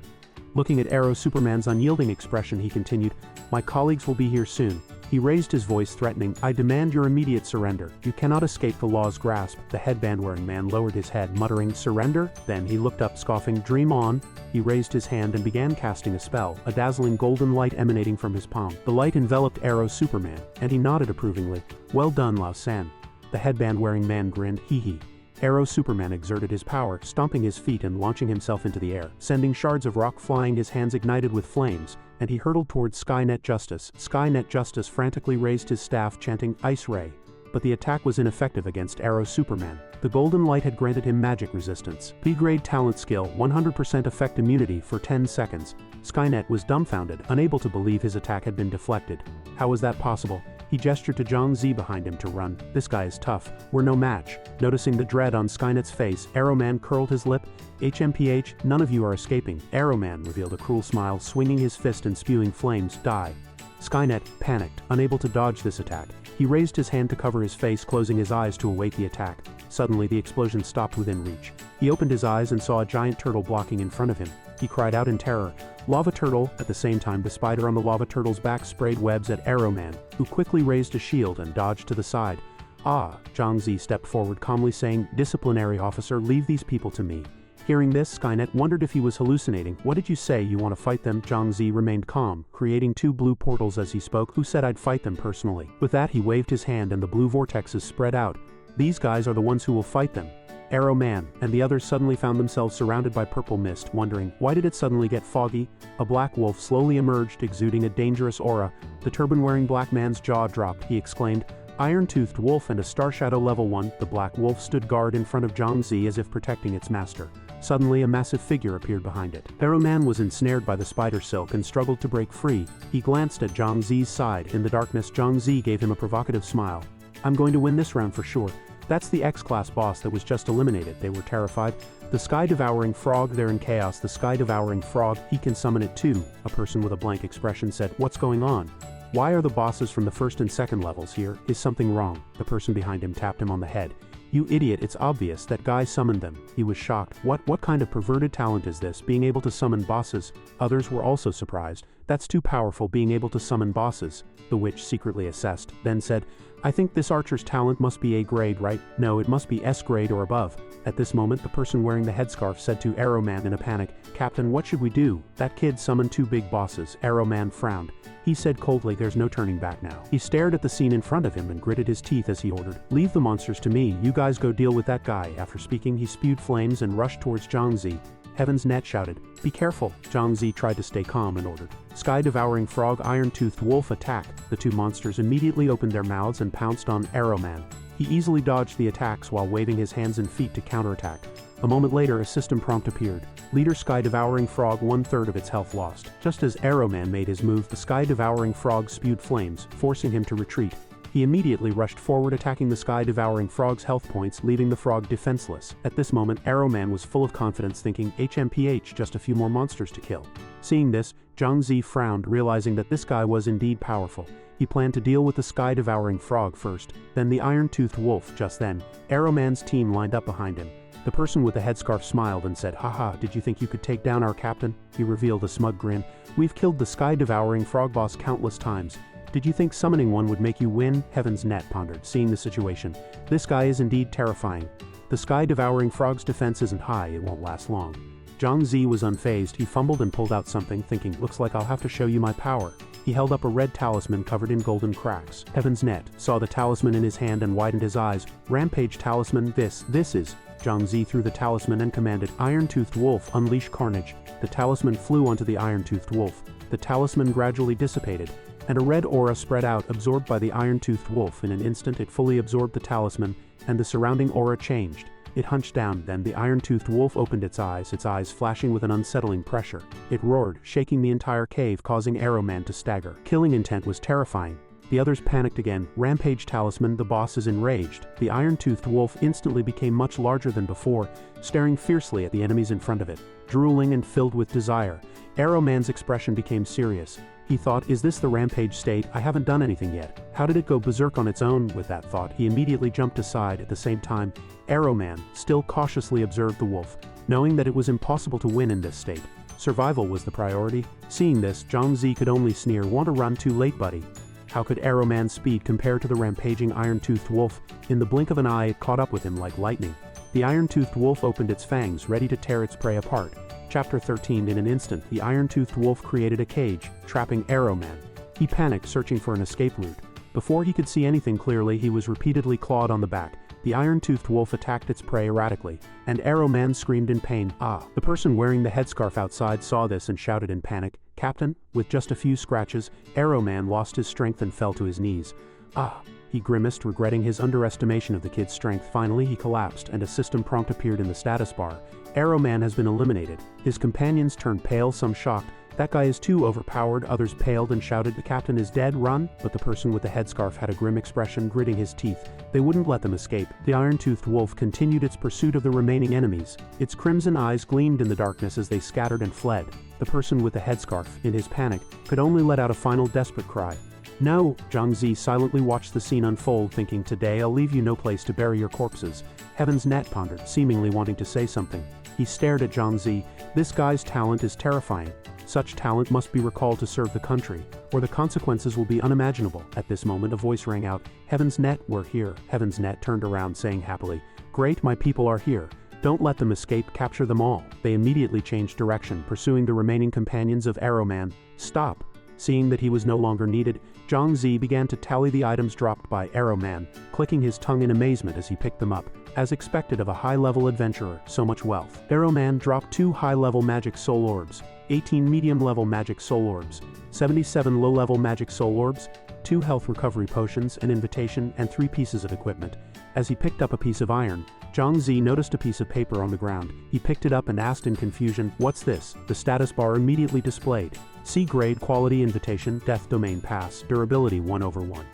Looking at Arrow Superman's unyielding expression, he continued, "My colleagues will be here soon." He raised his voice, threatening, "I demand your immediate surrender. You cannot escape the law's grasp." The headband-wearing man lowered his head, muttering, "Surrender?" Then he looked up, scoffing, "Dream on." He raised his hand and began casting a spell, a dazzling golden light emanating from his palm. The light enveloped Arrow Superman, and he nodded approvingly. "Well done, Lao San." The headband-wearing man grinned, "Hee." Arrow Superman exerted his power, stomping his feet and launching himself into the air, sending shards of rock flying, his hands ignited with flames, and he hurtled towards Skynet Justice. Skynet Justice frantically raised his staff, chanting, "Ice Ray." But the attack was ineffective against Arrow Superman. The golden light had granted him magic resistance. B-grade talent skill, 100% effect immunity for 10 seconds. Skynet was dumbfounded, unable to believe his attack had been deflected. How was that possible? He gestured to Zhang Zi behind him to run. "This guy is tough. We're no match." Noticing the dread on Skynet's face, Arrowman curled his lip. "HMPH, none of you are escaping." Arrowman revealed a cruel smile, swinging his fist and spewing flames. "Die." Skynet panicked, unable to dodge this attack. He raised his hand to cover his face, closing his eyes to await the attack. Suddenly, the explosion stopped within reach. He opened his eyes and saw a giant turtle blocking in front of him. He cried out in terror, "Lava Turtle!" At the same time, the spider on the lava turtle's back sprayed webs at Arrowman, who quickly raised a shield and dodged to the side. "Ah!" Zhang Zi stepped forward, calmly saying, "Disciplinary officer, leave these people to me." Hearing this, Skynet wondered if he was hallucinating. "What did you say? You want to fight them?" Zhang Zi remained calm, creating 2 blue portals as he spoke. "Who said I'd fight them personally?" With that, he waved his hand and the blue vortexes spread out. "These guys are the ones who will fight them." Arrow Man, and the others suddenly found themselves surrounded by purple mist, wondering, why did it suddenly get foggy? A black wolf slowly emerged, exuding a dangerous aura. The turban-wearing black man's jaw dropped. He exclaimed, "Iron-toothed wolf and a Star Shadow level 1, the black wolf stood guard in front of Zhang Zi as if protecting its master. Suddenly a massive figure appeared behind it. Arrow Man was ensnared by the spider silk and struggled to break free. He glanced at Zhang Zi's side. In the darkness, Zhang Zi gave him a provocative smile. "I'm going to win this round for sure. That's the X-class boss that was just eliminated." They were terrified. "The sky-devouring frog, they're in chaos. The sky-devouring frog, he can summon it too." A person with a blank expression said, "What's going on? Why are the bosses from the first and second levels here? Is something wrong?" The person behind him tapped him on the head. "You idiot, it's obvious, that guy summoned them." He was shocked. What kind of perverted talent is this, being able to summon bosses? Others were also surprised. "That's too powerful, being able to summon bosses." The witch secretly assessed, then said, "I think this archer's talent must be A grade, right? No, it must be S grade or above." At this moment, the person wearing the headscarf said to Arrow Man in a panic, "Captain, what should we do? That kid summoned 2 big bosses." Arrow Man frowned. He said coldly, "There's no turning back now." He stared at the scene in front of him and gritted his teeth as he ordered, "Leave the monsters to me, you guys go deal with that guy." After speaking, he spewed flames and rushed towards Zhang Zi. Heaven's Net shouted, "Be careful." Zhang Zi tried to stay calm and ordered, "Sky-devouring frog, iron-toothed wolf, attack." The 2 monsters immediately opened their mouths and pounced on Arrow Man. He easily dodged the attacks while waving his hands and feet to counterattack. A moment later, a system prompt appeared. Leader Sky-devouring frog, 1/3 of its health lost. Just as Arrow Man made his move, the Sky-devouring frog spewed flames, forcing him to retreat. He immediately rushed forward, attacking the Sky-devouring frog's health points, leaving the frog defenseless. At this moment, Arrow Man was full of confidence, thinking, HMPH, just a few more monsters to kill. Seeing this, Zhang Zi frowned, realizing that this guy was indeed powerful. He planned to deal with the Sky-devouring frog first, then the iron-toothed wolf. Just then, Arrow Man's team lined up behind him. The person with the headscarf smiled and said, "Haha, did you think you could take down our captain?" He revealed a smug grin. "We've killed the Sky-devouring frog boss countless times. Did you think summoning one would make you win?" Heaven's Net pondered, seeing the situation. "This guy is indeed terrifying. The Sky-devouring frog's defense isn't high, it won't last long." Zhang Zi was unfazed. He fumbled and pulled out something, thinking, "Looks like I'll have to show you my power." He held up a red talisman covered in golden cracks. Heaven's Net saw the talisman in his hand and widened his eyes. "Rampage talisman, this is..." Zhang Zi threw the talisman and commanded, "Iron-toothed wolf, unleash carnage." The talisman flew onto the iron-toothed wolf. The talisman gradually dissipated, and a red aura spread out, absorbed by the iron-toothed wolf. In an instant, it fully absorbed the talisman, and the surrounding aura changed. It hunched down, then the iron-toothed wolf opened its eyes flashing with an unsettling pressure. It roared, shaking the entire cave, causing Arrow Man to stagger. Killing intent was terrifying. The others panicked again. Rampage talisman, the boss is enraged. The iron-toothed wolf instantly became much larger than before, staring fiercely at the enemies in front of it. Drooling and filled with desire, Arrow Man's expression became serious. He thought, "Is this the rampage state? I haven't done anything yet. How did it go berserk on its own?" With that thought, he immediately jumped aside. At the same time, Arrow Man still cautiously observed the wolf, knowing that it was impossible to win in this state. Survival was the priority. Seeing this, Zhang Zi could only sneer, "Want to run too late, buddy." How could Arrow Man's speed compare to the rampaging iron-toothed wolf? In the blink of an eye, it caught up with him like lightning. The iron-toothed wolf opened its fangs, ready to tear its prey apart. Chapter 13. In an instant, the iron-toothed wolf created a cage, trapping Arrow Man. He panicked, searching for an escape route. Before he could see anything clearly, he was repeatedly clawed on the back. The iron-toothed wolf attacked its prey erratically, and Arrow Man screamed in pain, "Ah!" The person wearing the headscarf outside saw this and shouted in panic, "Captain?" With just a few scratches, Arrow Man lost his strength and fell to his knees. "Ah!" He grimaced, regretting his underestimation of the kid's strength. Finally, he collapsed, and a system prompt appeared in the status bar. Arrow Man has been eliminated. His companions turned pale, some shocked. "That guy is too overpowered." Others paled and shouted, "The captain is dead, run!" But the person with the headscarf had a grim expression, gritting his teeth. They wouldn't let them escape. The iron-toothed wolf continued its pursuit of the remaining enemies. Its crimson eyes gleamed in the darkness as they scattered and fled. The person with the headscarf, in his panic, could only let out a final desperate cry. "No!" Zhang Zi silently watched the scene unfold, thinking, "Today I'll leave you no place to bury your corpses." Heaven's Net pondered, seemingly wanting to say something. He stared at Zhang Zi. This guy's talent is terrifying. Such talent must be recalled to serve the country, or the consequences will be unimaginable. At this moment, a voice rang out, "Heaven's Net, we're here." Heaven's Net turned around, saying happily, "Great, my people are here. Don't let them escape, capture them all." They immediately changed direction, pursuing the remaining companions of Arrow Man. "Stop!" Seeing that he was no longer needed, Zhang Zi began to tally the items dropped by Arrow Man, clicking his tongue in amazement as he picked them up. as expected of a high-level adventurer, so much wealth. Arrow Man dropped 2 high-level magic soul orbs, 18 medium-level magic soul orbs, 77 low-level magic soul orbs, 2 health recovery potions, an invitation, and 3 pieces of equipment. As he picked up a piece of iron, Zhang Zi noticed a piece of paper on the ground. He picked it up and asked in confusion, "What's this?" The status bar immediately displayed. C-grade quality invitation, Death Domain Pass, durability 1/1.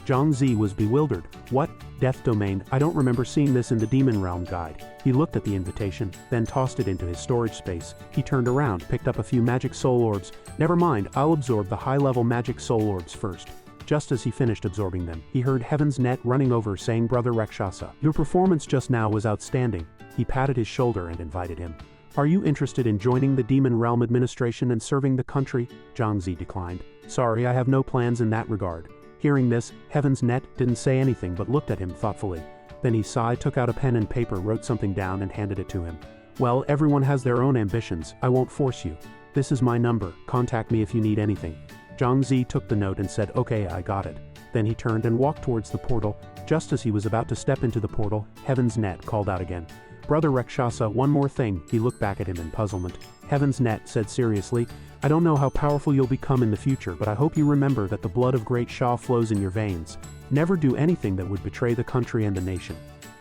Zhang Zi was bewildered. What? Death Domain? I don't remember seeing this in the Demon Realm guide. He looked at the invitation, then tossed it into his storage space. He turned around, picked up a few magic soul orbs. Never mind, I'll absorb the high-level magic soul orbs first. Just as he finished absorbing them, he heard Heaven's Net running over saying, "Brother Rakshasa, your performance just now was outstanding." He patted his shoulder and invited him. "Are you interested in joining the Demon Realm administration and serving the country?" Zhang Zi declined. "Sorry, I have no plans in that regard." Hearing this, Heaven's Net didn't say anything but looked at him thoughtfully. Then he sighed, took out a pen and paper, wrote something down and handed it to him. "Well, everyone has their own ambitions. I won't force you. This is my number. Contact me if you need anything." Zhang Zi took the note and said, "Okay, I got it." Then he turned and walked towards the portal. Just as he was about to step into the portal, Heaven's Net called out again. "Brother Rakshasa, one more thing." He looked back at him in puzzlement. Heaven's Net said seriously, "I don't know how powerful you'll become in the future, but I hope you remember that the blood of Great Shah flows in your veins. Never do anything that would betray the country and the nation."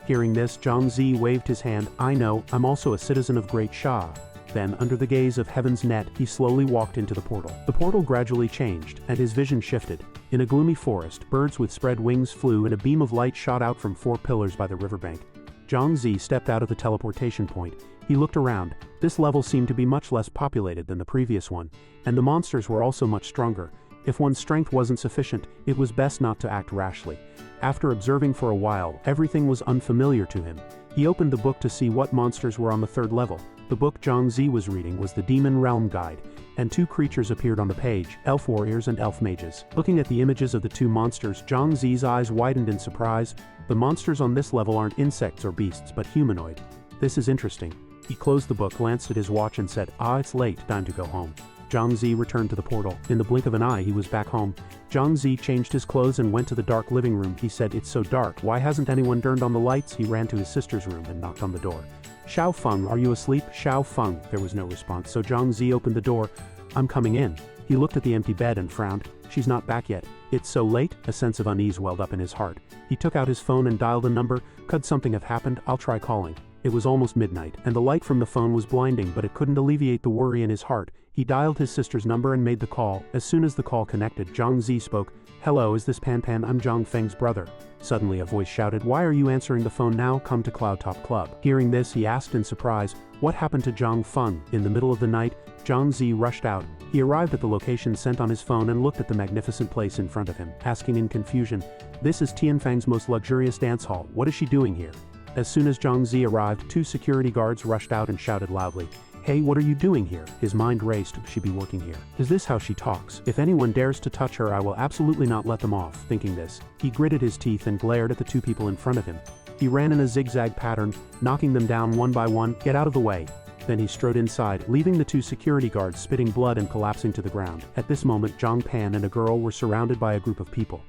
Hearing this, Zhang Zi waved his hand. "I know, I'm also a citizen of Great Shah." Then, under the gaze of Heaven's Net, he slowly walked into the portal. The portal gradually changed, and his vision shifted. In a gloomy forest, birds with spread wings flew, and a beam of light shot out from 4 pillars by the riverbank. Zhang Zi stepped out of the teleportation point. He looked around. This level seemed to be much less populated than the previous one, and the monsters were also much stronger. If one's strength wasn't sufficient, it was best not to act rashly. After observing for a while, everything was unfamiliar to him. He opened the book to see what monsters were on the 3rd level. The book Zhang Zi was reading was the Demon Realm Guide, and 2 creatures appeared on the page, elf warriors and elf mages. Looking at the images of the 2 monsters, Zhang Zi's eyes widened in surprise. The monsters on this level aren't insects or beasts, but humanoid. This is interesting. He closed the book, glanced at his watch and said, "It's late, time to go home." Zhang Zi returned to the portal. In the blink of an eye, he was back home. Zhang Zi changed his clothes and went to the dark living room. He said, "It's so dark, why hasn't anyone turned on the lights?" He ran to his sister's room and knocked on the door. "Xiao Feng, are you asleep?" "Xiao Feng." There was no response, so Zhang Zi opened the door. "I'm coming in." He looked at the empty bed and frowned. "She's not back yet." "It's so late?" A sense of unease welled up in his heart. He took out his phone and dialed a number. "Could something have happened? I'll try calling." It was almost midnight, and the light from the phone was blinding, but it couldn't alleviate the worry in his heart. He dialed his sister's number and made the call. As soon as the call connected, Zhang Zi spoke. "Hello, is this Pan Pan? I'm Zhang Feng's brother." Suddenly a voice shouted, "Why are you answering the phone now? Come to Cloudtop Club." Hearing this, he asked in surprise, "What happened to Zhang Feng?" In the middle of the night, Zhang Zi rushed out. He arrived at the location sent on his phone and looked at the magnificent place in front of him, asking in confusion, "This is Tianfang's most luxurious dance hall. What is she doing here?" As soon as Zhang Zi arrived, 2 security guards rushed out and shouted loudly, "Hey, what are you doing here?" His mind raced. She be working here. Is this how she talks? If anyone dares to touch her, I will absolutely not let them off. Thinking this, he gritted his teeth and glared at the 2 people in front of him. He ran in a zigzag pattern, knocking them down one by one. "Get out of the way." Then he strode inside, leaving the 2 security guards spitting blood and collapsing to the ground. At this moment, Zhang Pan and a girl were surrounded by a group of people.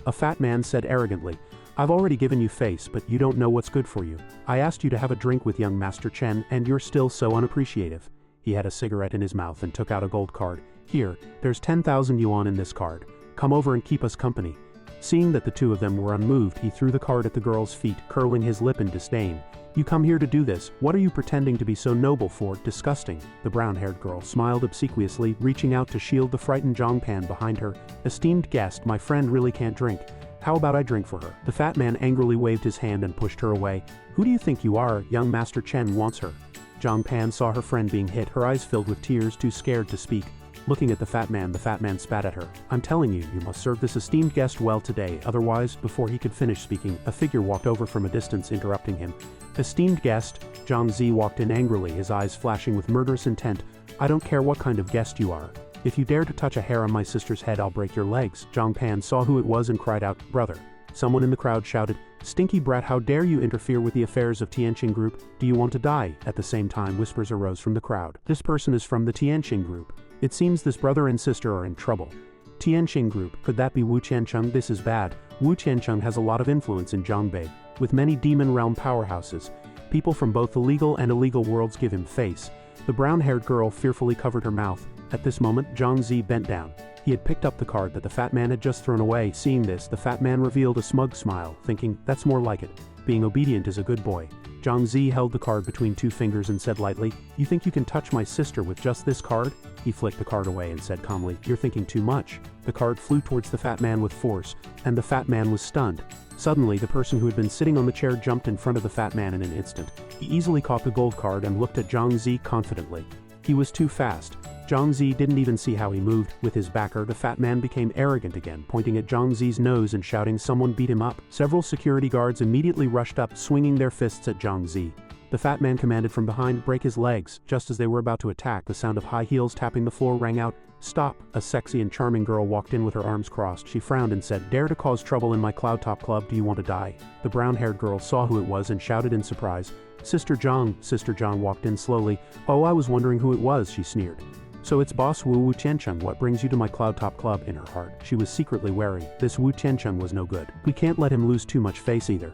A fat man said arrogantly, "I've already given you face, but you don't know what's good for you. I asked you to have a drink with young Master Chen, and you're still so unappreciative." He had a cigarette in his mouth and took out a gold card. "Here, there's 10,000 yuan in this card. Come over and keep us company." Seeing that the 2 of them were unmoved, he threw the card at the girl's feet, curling his lip in disdain. "You come here to do this. What are you pretending to be so noble for? Disgusting." The brown-haired girl smiled obsequiously, reaching out to shield the frightened Zhang Pan behind her. "Esteemed guest, my friend really can't drink. How about I drink for her?" The fat man angrily waved his hand and pushed her away. "Who do you think you are? Young Master Chen wants her." Zhang Pan saw her friend being hit, her eyes filled with tears, too scared to speak. Looking at the fat man spat at her. "I'm telling you, you must serve this esteemed guest well today, otherwise," before he could finish speaking, a figure walked over from a distance, interrupting him. "Esteemed guest," Zhang Zi walked in angrily, his eyes flashing with murderous intent. "I don't care what kind of guest you are. If you dare to touch a hair on my sister's head, I'll break your legs." Zhang Pan saw who it was and cried out, "Brother." Someone in the crowd shouted, "Stinky brat, how dare you interfere with the affairs of Tianqing Group? Do you want to die?" At the same time, whispers arose from the crowd. "This person is from the Tianqing Group. It seems this brother and sister are in trouble." Tianxing Group, could that be Wu Qiancheng? This is bad. Wu Qiancheng has a lot of influence in Zhangbei, with many demon realm powerhouses. People from both the legal and illegal worlds give him face. The brown-haired girl fearfully covered her mouth. At this moment, Zhang Zi bent down. He had picked up the card that the fat man had just thrown away. Seeing this, the fat man revealed a smug smile, thinking, that's more like it. Being obedient is a good boy. Zhang Zi held the card between two fingers and said lightly, you think you can touch my sister with just this card? He flicked the card away and said calmly, you're thinking too much. The card flew towards the fat man with force, and the fat man was stunned. Suddenly, the person who had been sitting on the chair jumped in front of the fat man in an instant. He easily caught the gold card and looked at Zhang Zi confidently. He was too fast. Zhang Zi didn't even see how he moved. With his backer, the fat man became arrogant again, pointing at Zhang Zi's nose and shouting, someone beat him up. Several security guards immediately rushed up, swinging their fists at Zhang Zi. The fat man commanded from behind, break his legs. Just as they were about to attack, the sound of high heels tapping the floor rang out. Stop! A sexy and charming girl walked in with her arms crossed. She frowned and said, dare to cause trouble in my Cloud Top Club, do you want to die? The brown-haired girl saw who it was and shouted in surprise, Sister Zhang. Sister Zhang walked in slowly. Oh, I was wondering who it was, she sneered. So it's boss Wu Qiancheng, what brings you to my Cloud Top Club? In her heart, she was secretly wary. This Wu Qiancheng was no good. We can't let him lose too much face either.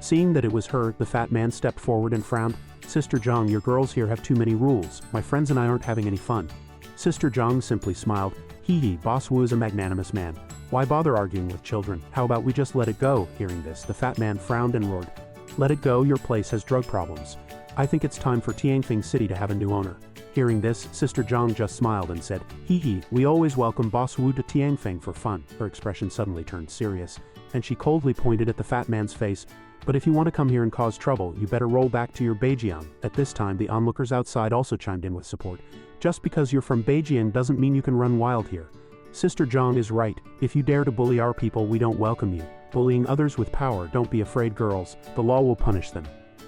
Seeing that it was her, the fat man stepped forward and frowned. Sister Zhang, your girls here have too many rules. My friends and I aren't having any fun. Sister Zhang simply smiled. Hee hee, boss Wu is a magnanimous man. Why bother arguing with children? How about we just let it go? Hearing this, the fat man frowned and roared. Let it go, your place has drug problems. I think it's time for Tianfeng City to have a new owner. Hearing this, Sister Zhang just smiled and said, hee hee, we always welcome boss Wu to Tianfeng for fun. Her expression suddenly turned serious, and she coldly pointed at the fat man's face. But if you want to come here and cause trouble, you better roll back to your Beijiang. At this time, the onlookers outside also chimed in with support. Just because you're from Beijiang doesn't mean you can run wild here. Sister Zhang is right. If you dare to bully our people, we don't welcome you. Bullying others with power, don't be afraid, girls. The law will punish them.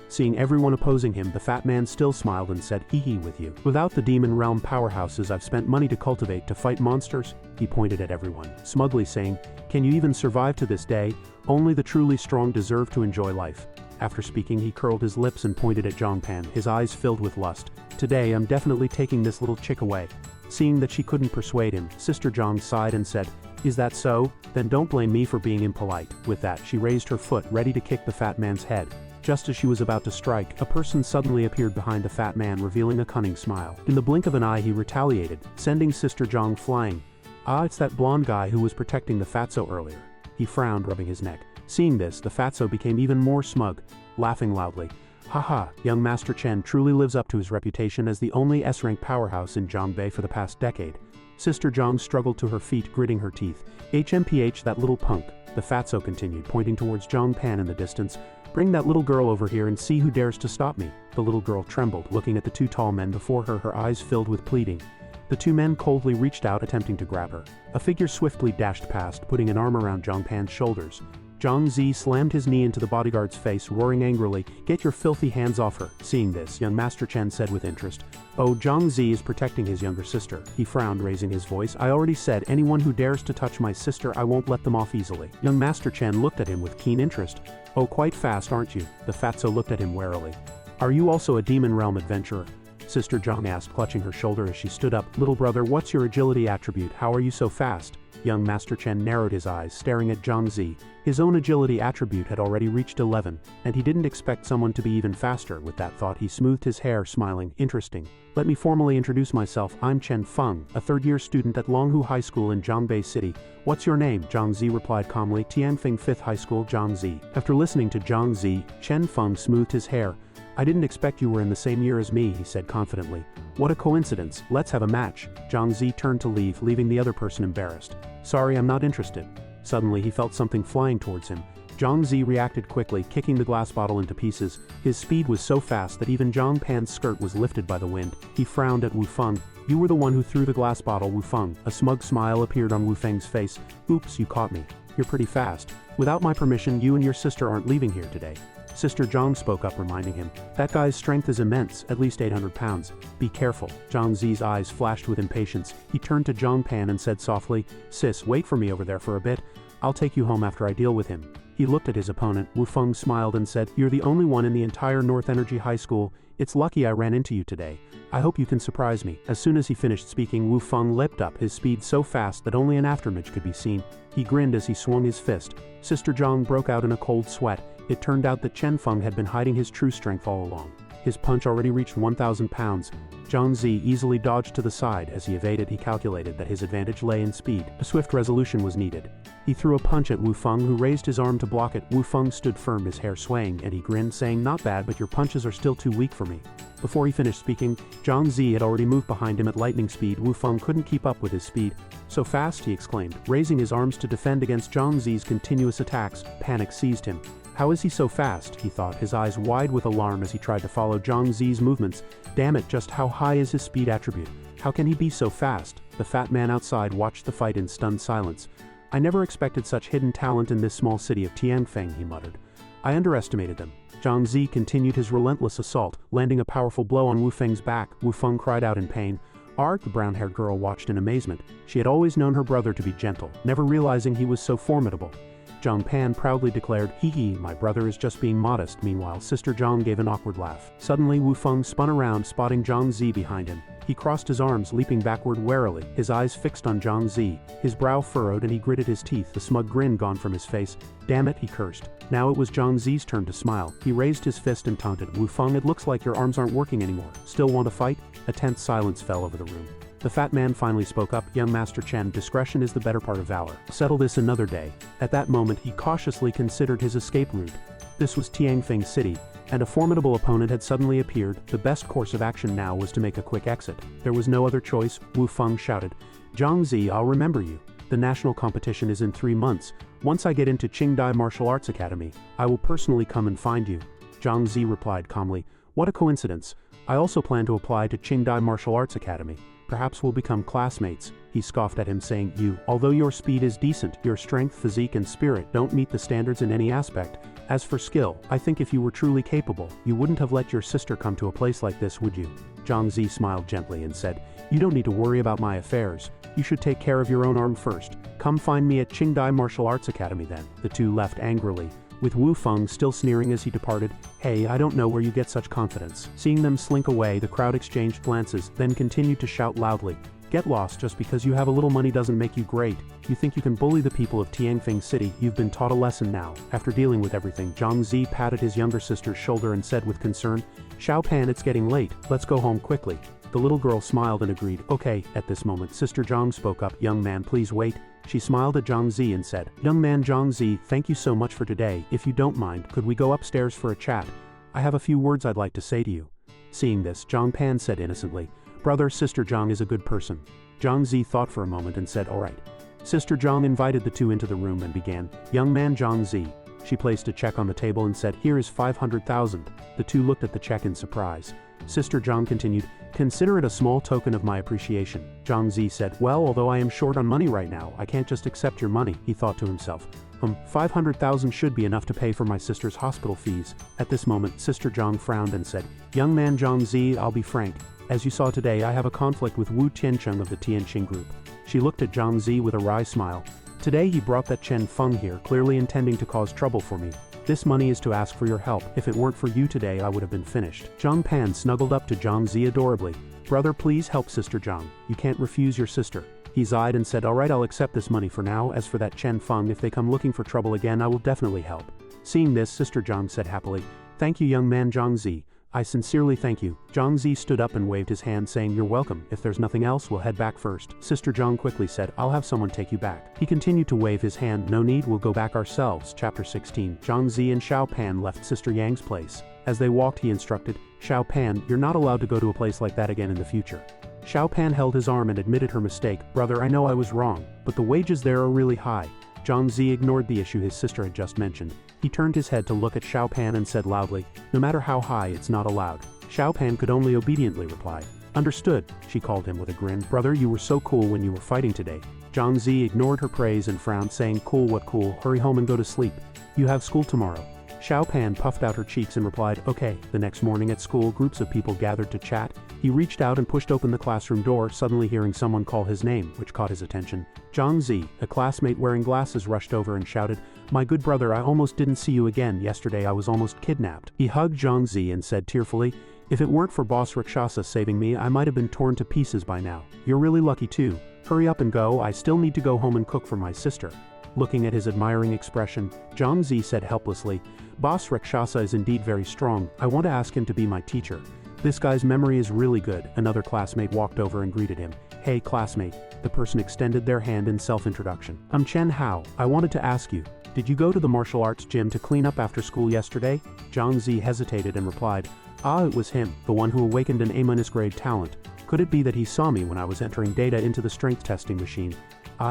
Seeing everyone opposing him, the fat man still smiled and said, hee hee with you. Without the demon realm powerhouses I've spent money to cultivate to fight monsters, he pointed at everyone, smugly saying, can you even survive to this day? Only the truly strong deserve to enjoy life. After speaking, he curled his lips and pointed at Zhang Pan, his eyes filled with lust. Today, I'm definitely taking this little chick away. Seeing that she couldn't persuade him, Sister Zhang sighed and said, is that so? Then don't blame me for being impolite. With that, she raised her foot, ready to kick the fat man's head. Just as she was about to strike, a person suddenly appeared behind the fat man, revealing a cunning smile. In the blink of an eye, he retaliated, sending Sister Zhang flying. Ah, it's that blonde guy who was protecting the fatso earlier. He frowned, rubbing his neck. Seeing this, the fatso became even more smug, laughing loudly. Haha, young Master Chen truly lives up to his reputation as the only S-rank powerhouse in Zhangbei for the past decade. Sister Zhang struggled to her feet, gritting her teeth. HMPH, that little punk, the fatso continued, pointing towards Zhang Pan in the distance. Bring that little girl over here and see who dares to stop me. The little girl trembled, looking at the two tall men before her, her eyes filled with pleading. The two men coldly reached out, attempting to grab her. A figure swiftly dashed past, putting an arm around Zhang Pan's shoulders. Zhang Zi slammed his knee into the bodyguard's face, roaring angrily, get your filthy hands off her. Seeing this, young Master Chen said with interest, oh, Zhang Zi is protecting his younger sister. He frowned, raising his voice. I already said, anyone who dares to touch my sister, I won't let them off easily. Young Master Chen looked at him with keen interest. Oh, quite fast, aren't you? The fatso looked at him warily. Are you also a demon realm adventurer? Sister Zhang asked, clutching her shoulder as she stood up. Little brother, what's your agility attribute? How are you so fast? Young Master Chen narrowed his eyes, staring at Zhang Zi. His own agility attribute had already reached 11, and he didn't expect someone to be even faster. With that thought, he smoothed his hair, smiling. Interesting. Let me formally introduce myself. I'm Chen Feng, a third-year student at Longhu High School in Zhangbei City. What's your name? Zhang Zi replied calmly. Tianfeng 5th High School, Zhang Zi. After listening to Zhang Zi, Chen Feng smoothed his hair. I didn't expect you were in the same year as me, he said confidently. What a coincidence. Let's have a match. Zhang Zi turned to leave, leaving the other person embarrassed. Sorry, I'm not interested. Suddenly, he felt something flying towards him. Zhang Zi reacted quickly, kicking the glass bottle into pieces. His speed was so fast that even Zhang Pan's skirt was lifted by the wind. He frowned at Wu Feng. You were the one who threw the glass bottle, Wu Feng. A smug smile appeared on Wu Feng's face. Oops, you caught me. You're pretty fast. Without my permission, you and your sister aren't leaving here today. Sister Zhang spoke up, reminding him. That guy's strength is immense, at least 800 pounds. Be careful. Zhang Zi's eyes flashed with impatience. He turned to Zhang Pan and said softly, Sis, wait for me over there for a bit. I'll take you home after I deal with him. He looked at his opponent. Wu Feng smiled and said, "You're the only one in the entire North Energy High School. It's lucky I ran into you today. I hope you can surprise me." As soon as he finished speaking, Wu Feng leapt up, his speed so fast that only an afterimage could be seen. He grinned as he swung his fist. Sister Zhang broke out in a cold sweat. It turned out that Chen Feng had been hiding his true strength all along. His punch already reached 1,000 pounds. Zhang Zi easily dodged to the side. As he evaded, he calculated that his advantage lay in speed. A swift resolution was needed. He threw a punch at Wu Feng, who raised his arm to block it. Wu Feng stood firm, his hair swaying, and he grinned, saying, "Not bad, but your punches are still too weak for me." Before he finished speaking, Zhang Zi had already moved behind him at lightning speed. Wu Feng couldn't keep up with his speed. "So fast," he exclaimed, raising his arms to defend against Zhang Zi's continuous attacks. Panic seized him. How is he so fast, he thought, his eyes wide with alarm as he tried to follow Zhang Zi's movements. Damn it, just how high is his speed attribute? How can he be so fast? The fat man outside watched the fight in stunned silence. "I never expected such hidden talent in this small city of Tianfeng," he muttered. "I underestimated them." Zhang Zi continued his relentless assault, landing a powerful blow on Wu Feng's back. Wu Feng cried out in pain. Art, the brown-haired girl, watched in amazement. She had always known her brother to be gentle, never realizing he was so formidable. Zhang Pan proudly declared, "Hee hee, my brother is just being modest." Meanwhile, Sister Zhang gave an awkward laugh. Suddenly, Wu Feng spun around, spotting Zhang Zi behind him. He crossed his arms, leaping backward warily, his eyes fixed on Zhang Zi. His brow furrowed and he gritted his teeth, the smug grin gone from his face. "Damn it," he cursed. Now it was Zhang Zi's turn to smile. He raised his fist and taunted, "Wu Feng, it looks like your arms aren't working anymore. Still want to fight?" A tense silence fell over the room. The fat man finally spoke up. "Young Master Chen, discretion is the better part of valor. Settle this another day." At that moment, he cautiously considered his escape route. This was Tianfeng City, and a formidable opponent had suddenly appeared. The best course of action now was to make a quick exit. There was no other choice. Wu Feng shouted, "Zhang Zi, I'll remember you. The national competition is in 3 months. Once I get into Qingdai Martial Arts Academy, I will personally come and find you." Zhang Zi replied calmly, "What a coincidence. I also plan to apply to Qingdai Martial Arts Academy. Perhaps we'll become classmates." He scoffed at him, saying, Although your speed is decent, your strength, physique, and spirit don't meet the standards in any aspect. As for skill, I think if you were truly capable, you wouldn't have let your sister come to a place like this, would you?" Zhang Zi smiled gently and said, "You don't need to worry about my affairs. You should take care of your own arm first. Come find me at Qingdai Martial Arts Academy then." The two left angrily, with Wu Feng still sneering as he departed. "Hey, I don't know where you get such confidence." Seeing them slink away, the crowd exchanged glances, then continued to shout loudly, "Get lost, just because you have a little money doesn't make you great. You think you can bully the people of Tianfeng City? You've been taught a lesson now." After dealing with everything, Zhang Zi patted his younger sister's shoulder and said with concern, "Xiao Pan, it's getting late. Let's go home quickly." The little girl smiled and agreed. "Okay." At this moment, Sister Zhang spoke up, "Young man, please wait." She smiled at Zhang Zi and said, "Young man Zhang Zi, thank you so much for today. If you don't mind, could we go upstairs for a chat? I have a few words I'd like to say to you." Seeing this, Zhang Pan said innocently, "Brother, Sister Zhang is a good person." Zhang Zi thought for a moment and said, "All right." Sister Zhang invited the two into the room and began, "Young man Zhang Zi." She placed a check on the table and said, "Here is 500,000. The two looked at the check in surprise. Sister Zhang continued, "Consider it a small token of my appreciation." Zhang Zi said, "Well, although I am short on money right now, I can't just accept your money." He thought to himself, 500,000 should be enough to pay for my sister's hospital fees." At this moment, Sister Zhang frowned and said, "Young man Zhang Zi, I'll be frank. As you saw today, I have a conflict with Wu Tiancheng of the Tianqing group." She looked at Zhang Zi with a wry smile. "Today he brought that Chen Feng here, clearly intending to cause trouble for me. This money is to ask for your help. If it weren't for you today, I would have been finished." Zhang Pan snuggled up to Zhang Zi adorably. "Brother, please help Sister Zhang. You can't refuse your sister." He sighed and said, "All right, I'll accept this money for now. As for that Chen Feng, if they come looking for trouble again, I will definitely help." Seeing this, Sister Zhang said happily, "Thank you, young man Zhang Zi. I sincerely thank you." Zhang Zi stood up and waved his hand, saying, "You're welcome. If there's nothing else, we'll head back first." Sister Zhang quickly said, "I'll have someone take you back." He continued to wave his hand. "No need, we'll go back ourselves." Chapter 16. Zhang Zi and Xiao Pan left Sister Yang's place. As they walked, he instructed, "Xiao Pan, you're not allowed to go to a place like that again in the future." Xiao Pan held his arm and admitted her mistake. "Brother, I know I was wrong, but the wages there are really high." Zhang Zi ignored the issue his sister had just mentioned. He turned his head to look at Xiao Pan and said loudly, "No matter how high, it's not allowed." Xiao Pan could only obediently reply. "Understood," she called him with a grin. "Brother, you were so cool when you were fighting today." Zhang Zi ignored her praise and frowned, saying, "Cool, what cool? Hurry home and go to sleep. You have school tomorrow." Xiao Pan puffed out her cheeks and replied, okay. The next morning at school, groups of people gathered to chat. He reached out and pushed open the classroom door, suddenly hearing someone call his name, which caught his attention. Zhang Zi, a classmate wearing glasses, rushed over and shouted, my good brother, I almost didn't see you again. Yesterday I was almost kidnapped. He hugged Zhang Zi and said tearfully, if it weren't for Boss Rakshasa saving me, I might have been torn to pieces by now. You're really lucky too. Hurry up and go, I still need to go home and cook for my sister. Looking at his admiring expression, Zhang Zi said helplessly, Boss Rakshasa is indeed very strong. I want to ask him to be my teacher. This guy's memory is really good. Another classmate walked over and greeted him. Hey classmate. The person extended their hand in self-introduction. I'm Chen Hao. I wanted to ask you, did you go to the martial arts gym to clean up after school yesterday? Zhang Zi hesitated and replied, it was him, the one who awakened an A-grade talent. Could it be that he saw me when I was entering data into the strength testing machine?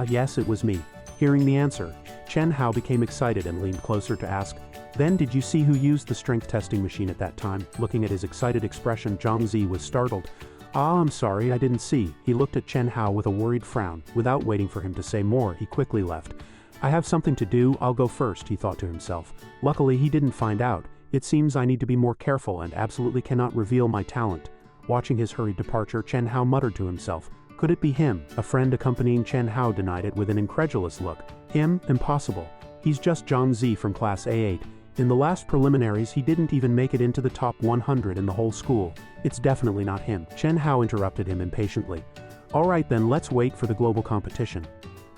Yes, it was me. Hearing the answer, Chen Hao became excited and leaned closer to ask, then did you see who used the strength testing machine at that time? Looking at his excited expression, Zhang Zi was startled. I'm sorry, I didn't see. He looked at Chen Hao with a worried frown. Without waiting for him to say more, he quickly left. I have something to do, I'll go first, he thought to himself. Luckily, he didn't find out. It seems I need to be more careful and absolutely cannot reveal my talent. Watching his hurried departure, Chen Hao muttered to himself, could it be him? A friend accompanying Chen Hao denied it with an incredulous look. Him? Impossible. He's just Zhang Zi from class A8. In the last preliminaries, he didn't even make it into the top 100 in the whole school. It's definitely not him. Chen Hao interrupted him impatiently. Alright then, let's wait for the global competition.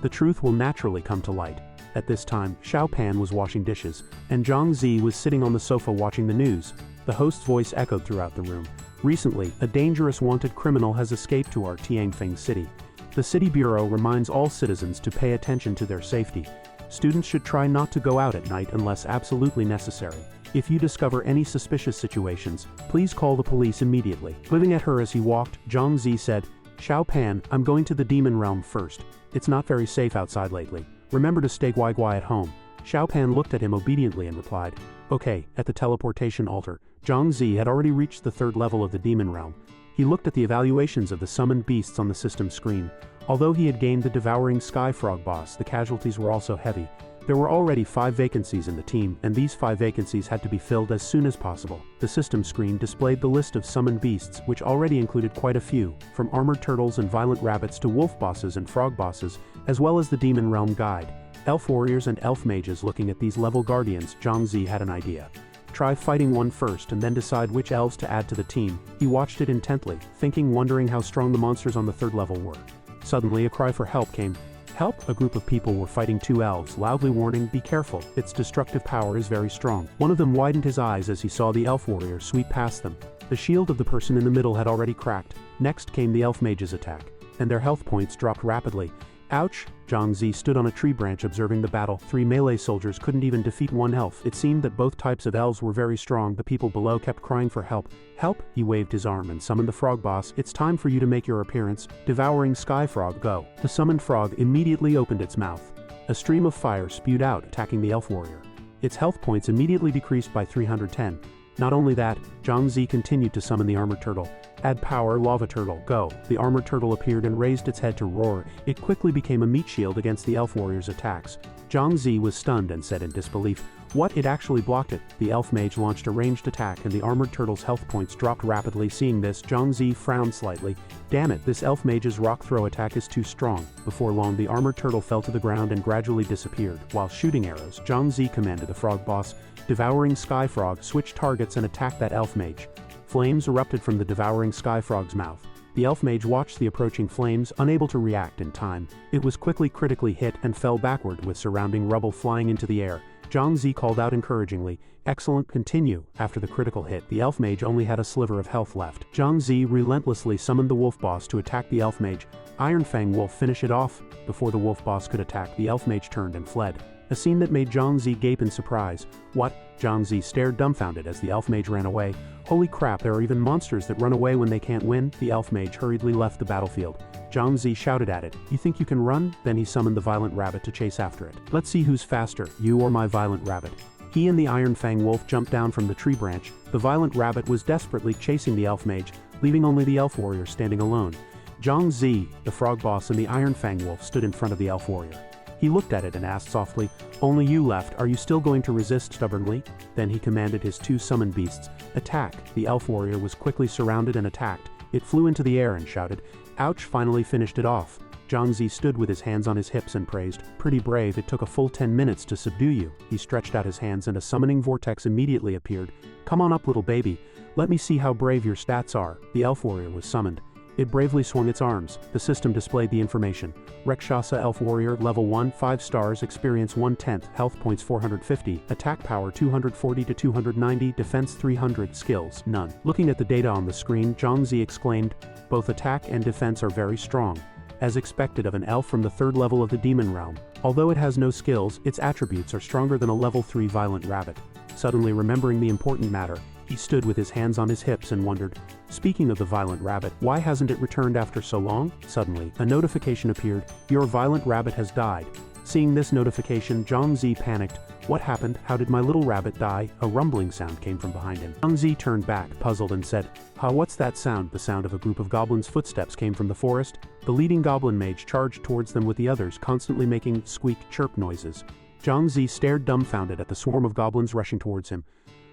The truth will naturally come to light. At this time, Xiao Pan was washing dishes, and Zhang Zi was sitting on the sofa watching the news. The host's voice echoed throughout the room. Recently, a dangerous wanted criminal has escaped to our Tianfeng city. The city bureau reminds all citizens to pay attention to their safety. Students should try not to go out at night unless absolutely necessary. If you discover any suspicious situations, please call the police immediately. Looking at her as he walked, Zhang Zi said, Xiao Pan, I'm going to the demon realm first. It's not very safe outside lately. Remember to stay guai at home. Xiao Pan looked at him obediently and replied, okay. At the teleportation altar, Zhang Zi had already reached the 3rd level of the demon realm. He looked at the evaluations of the summoned beasts on the system screen. Although he had gained the devouring sky frog boss, the casualties were also heavy. There were already 5 vacancies in the team, and these 5 vacancies had to be filled as soon as possible. The system screen displayed the list of summoned beasts, which already included quite a few, from armored turtles and violent rabbits to wolf bosses and frog bosses, as well as the demon realm guide. Elf warriors and elf mages. Looking at these level guardians, Zhang Zi had an idea. Try fighting one first and then decide which elves to add to the team. He watched it intently, wondering how strong the monsters on the 3rd level were. Suddenly, a cry for help came. Help! A group of people were fighting 2 elves, loudly warning, be careful, its destructive power is very strong. One of them widened his eyes as he saw the elf warrior sweep past them. The shield of the person in the middle had already cracked. Next came the elf mage's attack, and their health points dropped rapidly. Ouch! Zhang Zi stood on a tree branch observing the battle. 3 melee soldiers couldn't even defeat 1 elf. It seemed that both types of elves were very strong. The people below kept crying for help. Help! He waved his arm and summoned the frog boss. It's time for you to make your appearance. Devouring sky frog, go. The summoned frog immediately opened its mouth. A stream of fire spewed out, attacking the elf warrior. Its health points immediately decreased by 310. Not only that, Zhang Zi continued to summon the armored turtle. Add power, lava turtle, go. The armored turtle appeared and raised its head to roar. It quickly became a meat shield against the elf warrior's attacks. Zhang Zi was stunned and said in disbelief, what? It actually blocked it. The elf mage launched a ranged attack and the armored turtle's health points dropped rapidly. Seeing this, Zhang Zi frowned slightly. Damn it, this elf mage's rock throw attack is too strong. Before long, the armored turtle fell to the ground and gradually disappeared. While shooting arrows, Zhang Zi commanded the frog boss, Devouring Sky Frog, switch targets and attack that elf mage. Flames erupted from the devouring sky frog's mouth. The elf mage watched the approaching flames, unable to react in time. It was quickly critically hit and fell backward with surrounding rubble flying into the air. Zhang Zi called out encouragingly, excellent, continue. After the critical hit, the elf mage only had a sliver of health left. Zhang Zi relentlessly summoned the wolf boss to attack the elf mage. Iron Fang Wolf, finish it off. Before the wolf boss could attack, the elf mage turned and fled. A scene that made Zhang Zi gape in surprise. What? Zhang Zi stared dumbfounded as the elf mage ran away. Holy crap, there are even monsters that run away when they can't win. The elf mage hurriedly left the battlefield. Zhang Zi shouted at it, you think you can run? Then he summoned the violent rabbit to chase after it. Let's see who's faster, you or my violent rabbit. He and the Iron Fang Wolf jumped down from the tree branch. The violent rabbit was desperately chasing the elf mage, leaving only the elf warrior standing alone. Zhang Zi, the frog boss, and the Iron Fang Wolf stood in front of the elf warrior. He looked at it and asked softly, "Only you left, are you still going to resist stubbornly?" Then he commanded his 2 summoned beasts, "Attack!" The elf warrior was quickly surrounded and attacked. It flew into the air and shouted, "Ouch!" Finally finished it off. Zhang Zi stood with his hands on his hips and praised, "Pretty brave, it took a full 10 minutes to subdue you." He stretched out his hands and a summoning vortex immediately appeared. "Come on up, little baby. Let me see how brave your stats are." The elf warrior was summoned. It bravely swung its arms. The system displayed the information. Rakshasa Elf Warrior, Level 1, 5 stars, Experience 1/10, Health Points 450, Attack Power 240 to 290, Defense 300, Skills, none. Looking at the data on the screen, Zhang Zi exclaimed, "Both attack and defense are very strong. As expected of an elf from the 3rd level of the demon realm. Although it has no skills, its attributes are stronger than a level 3 violent rabbit." Suddenly remembering the important matter, he stood with his hands on his hips and wondered, "Speaking of the violent rabbit, why hasn't it returned after so long?" Suddenly, a notification appeared, "Your violent rabbit has died." Seeing this notification, Zhang Zi panicked. "What happened? How did my little rabbit die?" A rumbling sound came from behind him. Zhang Zi turned back, puzzled, and said, "Ha, what's that sound?" The sound of a group of goblins' footsteps came from the forest. The leading goblin mage charged towards them with the others, constantly making squeak chirp noises. Zhang Zi stared dumbfounded at the swarm of goblins rushing towards him.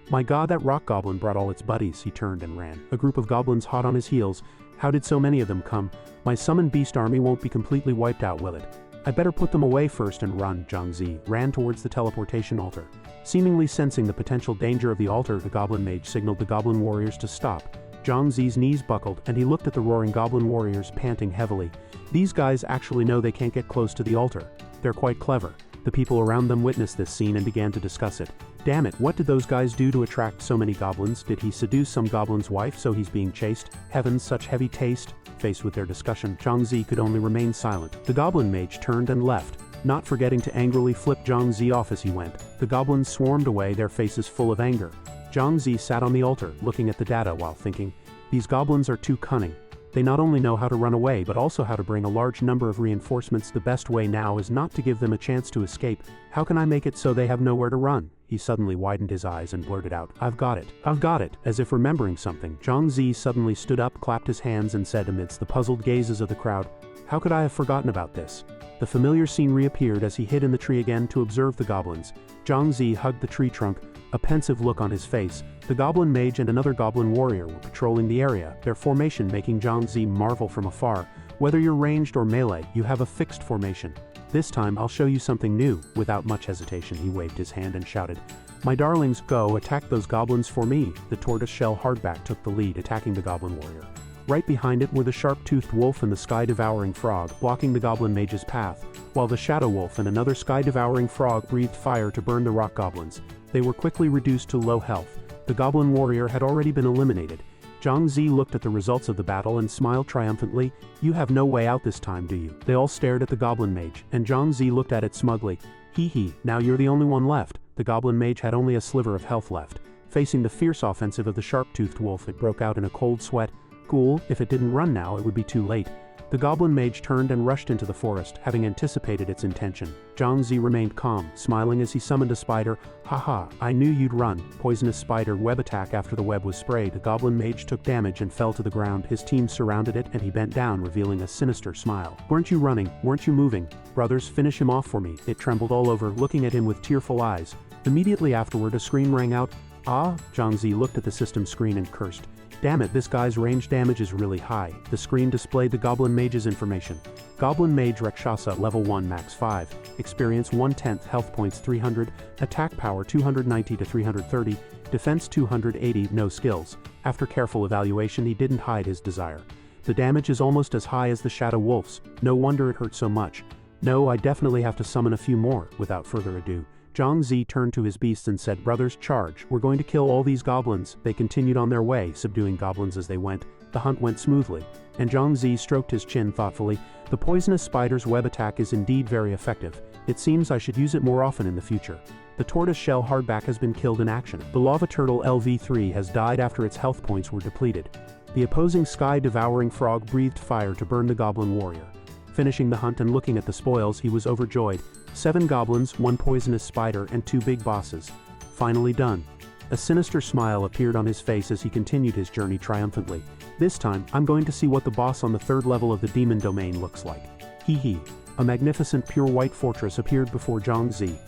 "My god, that rock goblin brought all its buddies." He turned and ran. A group of goblins hot on his heels. "How did so many of them come? My summoned beast army won't be completely wiped out, will it? I better put them away first and run." Zhang Zi ran towards the teleportation altar. Seemingly sensing the potential danger of the altar, the goblin mage signaled the goblin warriors to stop. Zhang Zi's knees buckled, and he looked at the roaring goblin warriors, panting heavily. These guys actually know they can't get close to the altar. They're quite clever. The people around them witnessed this scene and began to discuss it. Damn it, what did those guys do to attract so many goblins? Did he seduce some goblin's wife so he's being chased? Heavens, such heavy taste. Faced with their discussion, Zhang Zi could only remain silent. The goblin mage turned and left, not forgetting to angrily flip Zhang Zi off as he went. The goblins swarmed away, their faces full of anger. Zhang Zi sat on the altar, looking at the data while thinking, "These goblins are too cunning. They not only know how to run away but also how to bring a large number of reinforcements. The best way now is not to give them a chance to escape. How can I make it so they have nowhere to run?" He suddenly widened his eyes and blurted out, "I've got it. I've got it." As if remembering something, Zhang Zi suddenly stood up, clapped his hands and said amidst the puzzled gazes of the crowd, "How could I have forgotten about this?" The familiar scene reappeared as he hid in the tree again to observe the goblins. Zhang Zi hugged the tree trunk, a pensive look on his face. The goblin mage and another goblin warrior were patrolling the area, their formation making Zhang Zi marvel from afar. "Whether you're ranged or melee, you have a fixed formation. This time I'll show you something new." Without much hesitation, he waved his hand and shouted, "My darlings, go attack those goblins for me." The tortoise-shell hardback took the lead, attacking the goblin warrior. Right behind it were the sharp-toothed wolf and the sky-devouring frog, blocking the goblin mage's path, while the shadow wolf and another sky-devouring frog breathed fire to burn the rock goblins. They were quickly reduced to low health. The goblin warrior had already been eliminated. Zhang Zi looked at the results of the battle and smiled triumphantly. "You have no way out this time, do you?" They all stared at the goblin mage, and Zhang Zi looked at it smugly. "Hee, now you're the only one left." The goblin mage had only a sliver of health left. Facing the fierce offensive of the sharp-toothed wolf, it broke out in a cold sweat. Cool, if it didn't run now, it would be too late. The goblin mage turned and rushed into the forest, having anticipated its intention. Zhang Zi remained calm, smiling as he summoned a spider. "Haha, I knew you'd run." Poisonous spider web attack. After the web was sprayed, the goblin mage took damage and fell to the ground. His team surrounded it and he bent down, revealing a sinister smile. "Weren't you running? Weren't you moving? Brothers, finish him off for me." It trembled all over, looking at him with tearful eyes. Immediately afterward, a scream rang out. "Ah!" Zhang Zi looked at the system screen and cursed. "Damn it, this guy's range damage is really high." The screen displayed the goblin mage's information. Goblin mage Rakshasa, level 1, max 5, experience 1/10, health points 300, attack power 290 to 330, defense 280, no skills. After careful evaluation, he didn't hide his desire. The damage is almost as high as the shadow wolf's. No wonder it hurt so much. No, I definitely have to summon a few more. Without further ado, Zhang Zi turned to his beasts and said, "Brothers, charge. We're going to kill all these goblins." They continued on their way, subduing goblins as they went. The hunt went smoothly, and Zhang Zi stroked his chin thoughtfully. "The poisonous spider's web attack is indeed very effective. It seems I should use it more often in the future." The tortoise-shell hardback has been killed in action. The lava turtle LV3 has died after its health points were depleted. The opposing sky-devouring frog breathed fire to burn the goblin warrior. Finishing the hunt and looking at the spoils, he was overjoyed. 7 goblins, 1 poisonous spider, and 2 big bosses. Finally done. A sinister smile appeared on his face as he continued his journey triumphantly. "This time, I'm going to see what the boss on the 3rd level of the demon domain looks like. Hee. A magnificent pure white fortress appeared before Zhang Zi.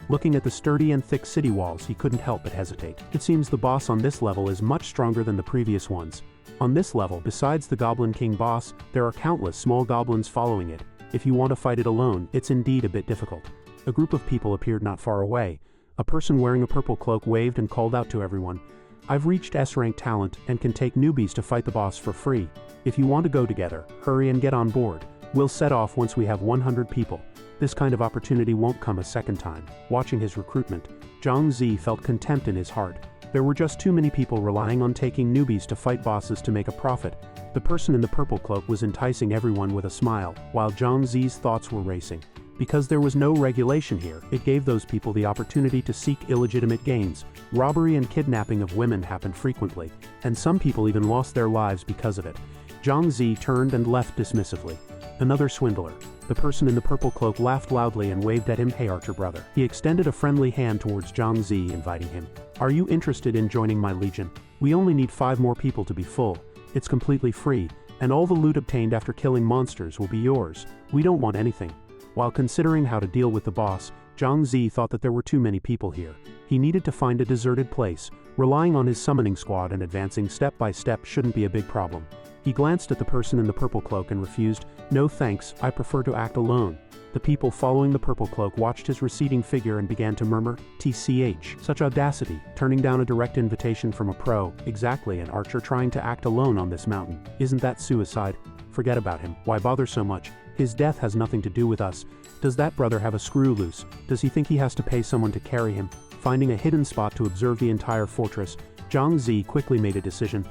Looking at the sturdy and thick city walls, he couldn't help but hesitate. It seems the boss on this level is much stronger than the previous ones. On this level, besides the Goblin King boss, there are countless small goblins following it. If you want to fight it alone, it's indeed a bit difficult. A group of people appeared not far away. A person wearing a purple cloak waved and called out to everyone. I've reached S-rank talent and can take newbies to fight the boss for free. If you want to go together, hurry and get on board. We'll set off once we have 100 people. This kind of opportunity won't come a second time. Watching his recruitment, Zhang Zi felt contempt in his heart. There were just too many people relying on taking newbies to fight bosses to make a profit. The person in the purple cloak was enticing everyone with a smile, while Zhang Zi's thoughts were racing. Because there was no regulation here, it gave those people the opportunity to seek illegitimate gains. Robbery and kidnapping of women happened frequently, and some people even lost their lives because of it. Zhang Zi turned and left dismissively. Another swindler. The person in the purple cloak laughed loudly and waved at him. Hey archer brother. He extended a friendly hand towards Zhang Zi, inviting him. Are you interested in joining my legion? We only need 5 more people to be full. It's completely free, and all the loot obtained after killing monsters will be yours. We don't want anything. While considering how to deal with the boss, Zhang Zi thought that there were too many people here. He needed to find a deserted place. Relying on his summoning squad and advancing step by step shouldn't be a big problem. He glanced at the person in the purple cloak and refused. No thanks, I prefer to act alone. The people following the purple cloak watched his receding figure and began to murmur, TCH. Such audacity, turning down a direct invitation from a pro. Exactly, an archer trying to act alone on this mountain. Isn't that suicide? Forget about him. Why bother so much? His death has nothing to do with us. Does that brother have a screw loose? Does he think he has to pay someone to carry him? Finding a hidden spot to observe the entire fortress, Zhang Zi quickly made a decision.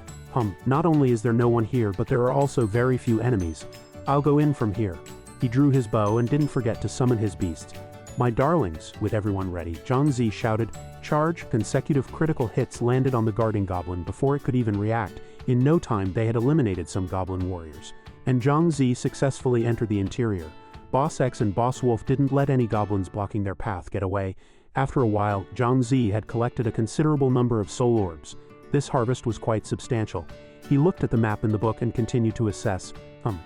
Not only is there no one here, but there are also very few enemies. I'll go in from here. He drew his bow and didn't forget to summon his beasts. My darlings, with everyone ready, Zhang Zi shouted. Charge! Consecutive critical hits landed on the guarding goblin before it could even react. In no time they had eliminated some goblin warriors. And Zhang Zi successfully entered the interior. Boss X and Boss Wolf didn't let any goblins blocking their path get away. After a while, Zhang Zi had collected a considerable number of soul orbs. This harvest was quite substantial. He looked at the map in the book and continued to assess.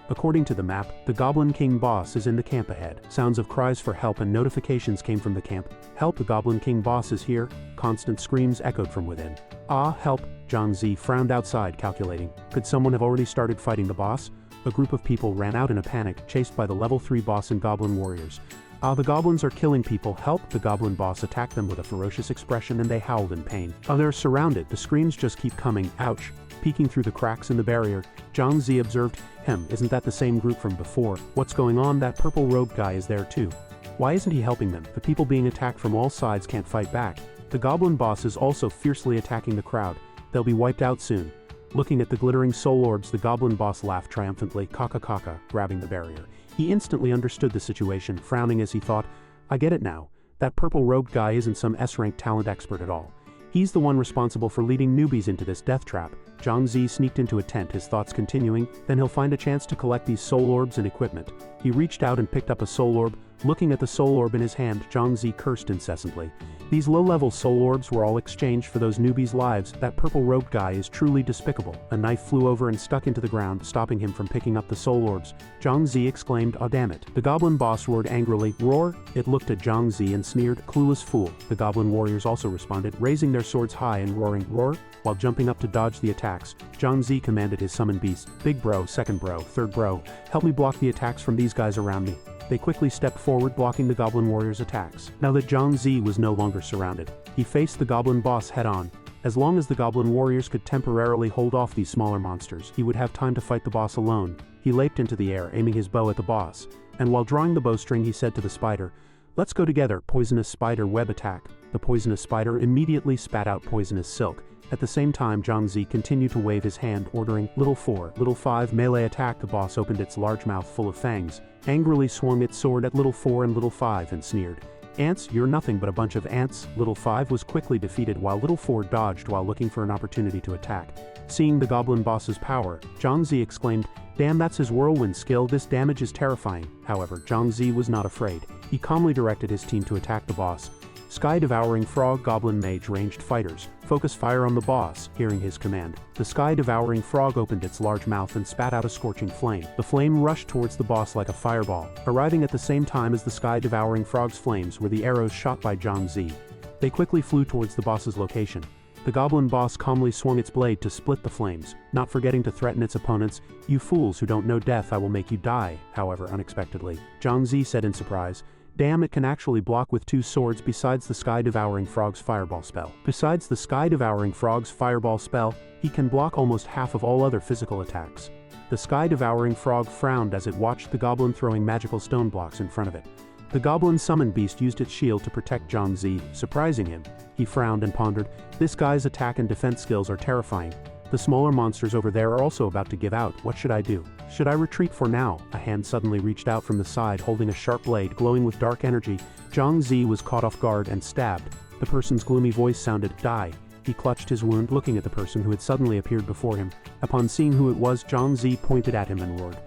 According to the map, the Goblin King boss is in the camp ahead. Sounds of cries for help and notifications came from the camp. Help, the Goblin King boss is here. Constant screams echoed from within. Ah, help! Zhang Zi frowned outside, calculating. Could someone have already started fighting the boss? A group of people ran out in a panic, chased by the level 3 boss and goblin warriors. Ah, the goblins are killing people. Help! The goblin boss attacked them with a ferocious expression and they howled in pain. Ah, they're surrounded. The screams just keep coming. Ouch! Peeking through the cracks in the barrier, Zhang Zi observed, isn't that the same group from before? What's going on? That purple-robed guy is there too. Why isn't he helping them? The people being attacked from all sides can't fight back. The goblin boss is also fiercely attacking the crowd. They'll be wiped out soon. Looking at the glittering soul orbs, the goblin boss laughed triumphantly, kaka, grabbing the barrier. He instantly understood the situation, frowning as he thought, I get it now. That purple-robed guy isn't some S-rank talent expert at all. He's the one responsible for leading newbies into this death trap. Zhang Zi sneaked into a tent, his thoughts continuing, then he'll find a chance to collect these soul orbs and equipment. He reached out and picked up a soul orb. Looking at the soul orb in his hand, Zhang Zi cursed incessantly. These low-level soul orbs were all exchanged for those newbies' lives. That purple-robed guy is truly despicable. A knife flew over and stuck into the ground, stopping him from picking up the soul orbs. Zhang Zi exclaimed, "Oh damn it." The goblin boss roared angrily, "Roar!" It looked at Zhang Zi and sneered, "Clueless fool." The goblin warriors also responded, raising their swords high and roaring, "Roar!" While jumping up to dodge the attacks, Zhang Zi commanded his summoned beast, "Big bro, second bro, third bro, help me block the attacks from these guys around me." They quickly stepped forward, blocking the goblin warriors' attacks. Now that Zhang Zi was no longer surrounded, he faced the goblin boss head-on. As long as the goblin warriors could temporarily hold off these smaller monsters, he would have time to fight the boss alone. He leaped into the air, aiming his bow at the boss, and while drawing the bowstring he said to the spider, "Let's go together." Poisonous spider web attack. The poisonous spider immediately spat out poisonous silk. At the same time, Zhang Zi continued to wave his hand, ordering, "Little 4, Little 5, melee attack." The boss opened its large mouth full of fangs, angrily swung its sword at Little 4 and Little 5 and sneered, "Ants, you're nothing but a bunch of ants." Little 5 was quickly defeated while Little 4 dodged while looking for an opportunity to attack. Seeing the goblin boss's power, Zhang Zi exclaimed, "Damn, that's his whirlwind skill. This damage is terrifying." However, Zhang Zi was not afraid. He calmly directed his team to attack the boss. Sky-devouring frog goblin mage ranged fighters. Focus fire on the boss. Hearing his command, the sky-devouring frog opened its large mouth and spat out a scorching flame. The flame rushed towards the boss like a fireball. Arriving at the same time as the sky-devouring frog's flames were the arrows shot by Zhang Zi. They quickly flew towards the boss's location. The goblin boss calmly swung its blade to split the flames, not forgetting to threaten its opponents. "You fools who don't know death, I will make you die." However, unexpectedly, Zhang Zi said in surprise, "Damn, it can actually block with 2 swords besides the sky-devouring frog's fireball spell." Besides the sky-devouring frog's fireball spell, he can block almost half of all other physical attacks. The sky-devouring frog frowned as it watched the goblin throwing magical stone blocks in front of it. The goblin summoned beast used its shield to protect Zhang Zi, surprising him. He frowned and pondered, "This guy's attack and defense skills are terrifying. The smaller monsters over there are also about to give out. What should I do? Should I retreat for now?" A hand suddenly reached out from the side holding a sharp blade glowing with dark energy. Zhang Zi was caught off guard and stabbed. The person's gloomy voice sounded, "Die." He clutched his wound, looking at the person who had suddenly appeared before him. Upon seeing who it was, Zhang Zi pointed at him and roared,